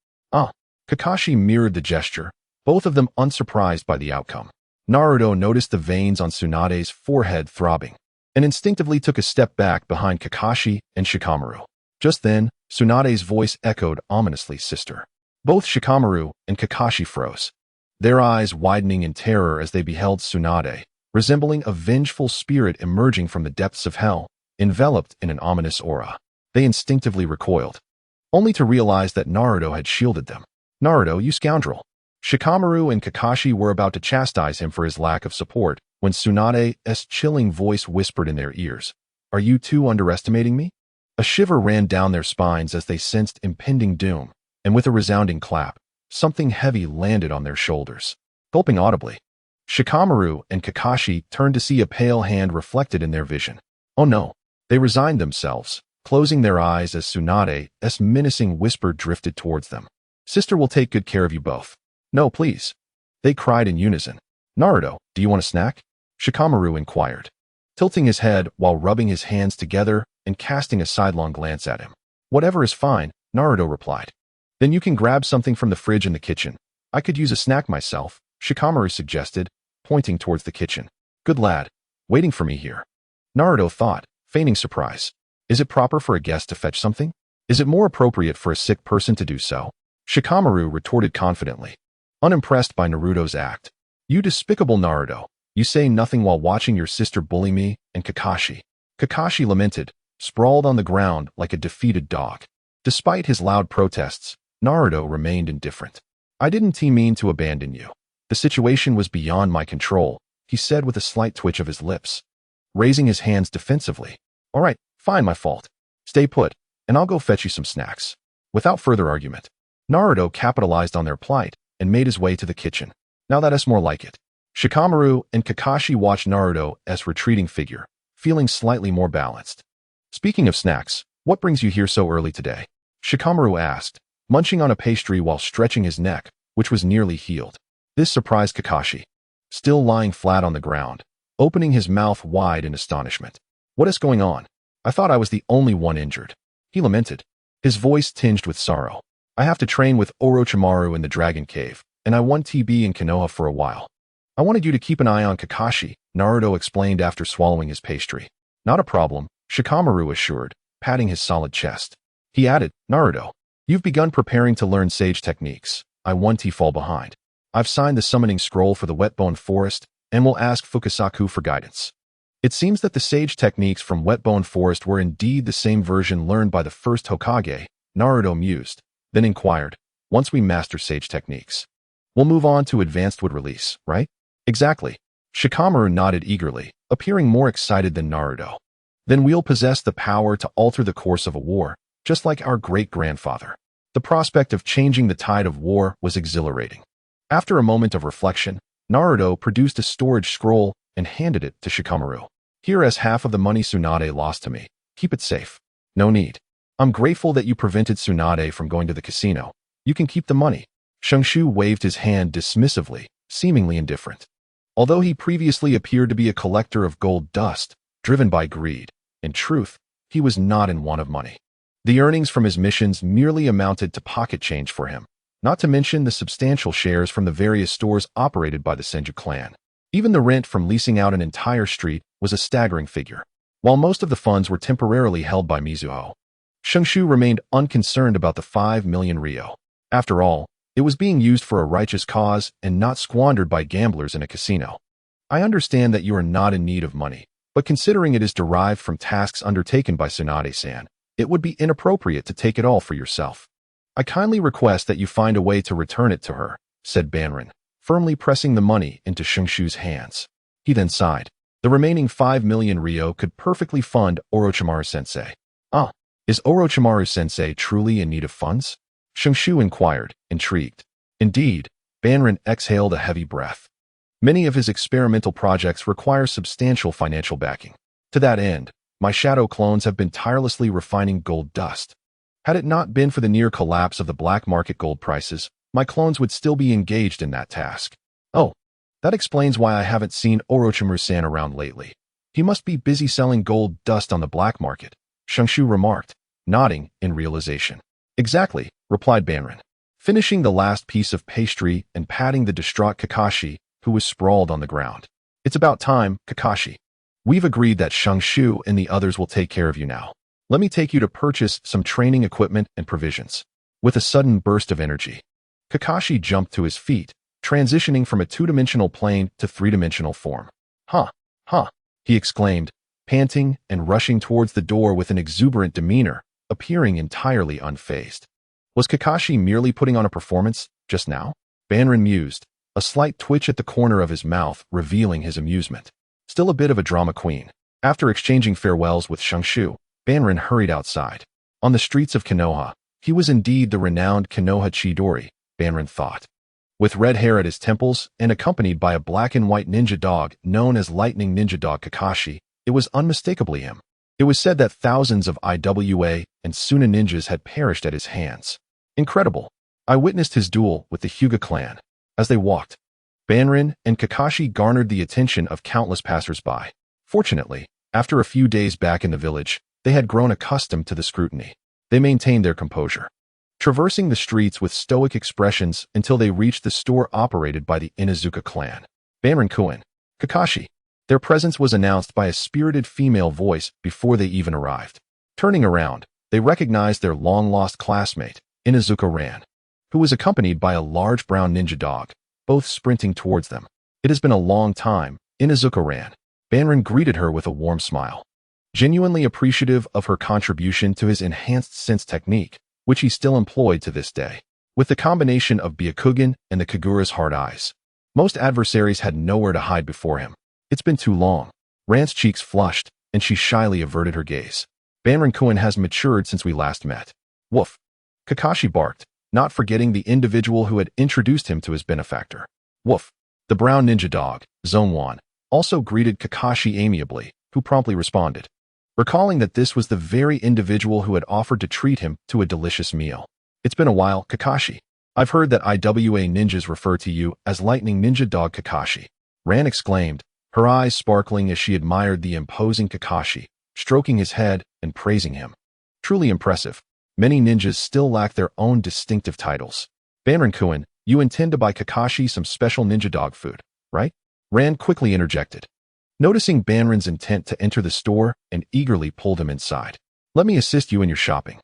Kakashi mirrored the gesture, both of them unsurprised by the outcome. Naruto noticed the veins on Tsunade's forehead throbbing, and instinctively took a step back behind Kakashi and Shikamaru. Just then, Tsunade's voice echoed ominously, "Sister." Both Shikamaru and Kakashi froze, their eyes widening in terror as they beheld Tsunade, resembling a vengeful spirit emerging from the depths of hell, enveloped in an ominous aura. They instinctively recoiled, only to realize that Naruto had shielded them. "Naruto, you scoundrel!" Shikamaru and Kakashi were about to chastise him for his lack of support when Tsunade's chilling voice whispered in their ears, "Are you two underestimating me?" A shiver ran down their spines as they sensed impending doom, and with a resounding clap, something heavy landed on their shoulders. Gulping audibly, Shikamaru and Kakashi turned to see a pale hand reflected in their vision. Oh no! They resigned themselves, closing their eyes as Tsunade's menacing whisper drifted towards them. "Sister will take good care of you both." "No, please," they cried in unison. "Naruto, do you want a snack?" Shikamaru inquired, tilting his head while rubbing his hands together and casting a sidelong glance at him. "Whatever is fine," Naruto replied. "Then you can grab something from the fridge in the kitchen. I could use a snack myself," Shikamaru suggested, pointing towards the kitchen. "Good lad, waiting for me here." Naruto thought, feigning surprise. Is it proper for a guest to fetch something? Is it more appropriate for a sick person to do so? Shikamaru retorted confidently, unimpressed by Naruto's act. "You despicable Naruto, you say nothing while watching your sister bully me and Kakashi." Kakashi lamented, sprawled on the ground like a defeated dog. Despite his loud protests, Naruto remained indifferent. "I didn't mean to abandon you. The situation was beyond my control," he said with a slight twitch of his lips, raising his hands defensively. "All right, fine, my fault. Stay put, and I'll go fetch you some snacks." Without further argument, Naruto capitalized on their plight and made his way to the kitchen. Now that is more like it. Shikamaru and Kakashi watched Naruto's retreating figure, feeling slightly more balanced. "Speaking of snacks, what brings you here so early today?" Shikamaru asked, munching on a pastry while stretching his neck, which was nearly healed. This surprised Kakashi, still lying flat on the ground, opening his mouth wide in astonishment. "What is going on? I thought I was the only one injured," he lamented, his voice tinged with sorrow. "I have to train with Orochimaru in the Dragon Cave, and I won TB in Konoha for a while." "I wanted you to keep an eye on Kakashi," Naruto explained after swallowing his pastry. "Not a problem," Shikamaru assured, patting his solid chest. He added, "Naruto, you've begun preparing to learn sage techniques. I won't fall behind. I've signed the summoning scroll for the Wetbone Forest, and will ask Fukasaku for guidance." It seems that the sage techniques from Wetbone Forest were indeed the same version learned by the first Hokage, Naruto mused, then inquired, "Once we master sage techniques, we'll move on to advanced wood release, right?" "Exactly." Shikamaru nodded eagerly, appearing more excited than Naruto. "Then we'll possess the power to alter the course of a war, just like our great-grandfather." The prospect of changing the tide of war was exhilarating. After a moment of reflection, Naruto produced a storage scroll and handed it to Shikamaru. "Here is half of the money Tsunade lost to me. Keep it safe." "No need. I'm grateful that you prevented Tsunade from going to the casino. You can keep the money." Shungshu waved his hand dismissively, seemingly indifferent. Although he previously appeared to be a collector of gold dust, driven by greed, in truth, he was not in want of money. The earnings from his missions merely amounted to pocket change for him, not to mention the substantial shares from the various stores operated by the Senju clan. Even the rent from leasing out an entire street was a staggering figure. While most of the funds were temporarily held by Mizuho, Shungshu remained unconcerned about the 5 million ryo. After all, it was being used for a righteous cause and not squandered by gamblers in a casino. "I understand that you are not in need of money, but considering it is derived from tasks undertaken by Tsunade-san, it would be inappropriate to take it all for yourself. I kindly request that you find a way to return it to her," said Banrin, firmly pressing the money into Shungshu's hands. He then sighed. The remaining 5 million ryo could perfectly fund Orochimaru-sensei. "Ah, is Orochimaru-sensei truly in need of funds?" Shungshu inquired, intrigued. Indeed, Banrin exhaled a heavy breath. Many of his experimental projects require substantial financial backing. To that end, my shadow clones have been tirelessly refining gold dust. Had it not been for the near collapse of the black market gold prices, my clones would still be engaged in that task. "Oh, that explains why I haven't seen Orochimaru-san around lately. He must be busy selling gold dust on the black market," Shungshu remarked, nodding in realization. "Exactly," replied Banrin, finishing the last piece of pastry and patting the distraught Kakashi, who was sprawled on the ground. "It's about time, Kakashi. We've agreed that Shungshu and the others will take care of you now. Let me take you to purchase some training equipment and provisions." With a sudden burst of energy, Kakashi jumped to his feet, transitioning from a two-dimensional plane to three-dimensional form. Huh, he exclaimed, panting and rushing towards the door with an exuberant demeanor, appearing entirely unfazed. Was Kakashi merely putting on a performance just now? Banrin mused, a slight twitch at the corner of his mouth revealing his amusement. Still a bit of a drama queen. After exchanging farewells with Shungshu, Banrin hurried outside. On the streets of Konoha, he was indeed the renowned Konoha Chidori, Banrin thought. With red hair at his temples and accompanied by a black and white ninja dog known as Lightning Ninja Dog Kakashi, it was unmistakably him. It was said that thousands of IWA and Suna ninjas had perished at his hands. Incredible. I witnessed his duel with the Hyuga clan. As they walked, Banrin and Kakashi garnered the attention of countless passers-by. Fortunately, after a few days back in the village, they had grown accustomed to the scrutiny. They maintained their composure, traversing the streets with stoic expressions until they reached the store operated by the Inuzuka clan. Banrin-kun, Kakashi. Their presence was announced by a spirited female voice before they even arrived. Turning around, they recognized their long-lost classmate, Inuzuka Ran, who was accompanied by a large brown ninja dog, both sprinting towards them. "It has been a long time, Inuzuka Ran." Banrin greeted her with a warm smile, genuinely appreciative of her contribution to his enhanced sense technique, which he still employed to this day. With the combination of Byakugan and the Kagura's hard eyes, most adversaries had nowhere to hide before him. "It's been too long." Ran's cheeks flushed, and she shyly averted her gaze. "Banrin-kun has matured since we last met." "Woof." Kakashi barked, not forgetting the individual who had introduced him to his benefactor. "Woof." The brown ninja dog, Zonwan, also greeted Kakashi amiably, who promptly responded, recalling that this was the very individual who had offered to treat him to a delicious meal. "It's been a while, Kakashi. I've heard that IWA ninjas refer to you as Lightning Ninja Dog Kakashi." Ran exclaimed, her eyes sparkling as she admired the imposing Kakashi, stroking his head and praising him. Truly impressive. Many ninjas still lack their own distinctive titles. "Banrin-kun, you intend to buy Kakashi some special ninja dog food, right?" Ran quickly interjected, noticing Banrin's intent to enter the store and eagerly pulled him inside. "Let me assist you in your shopping."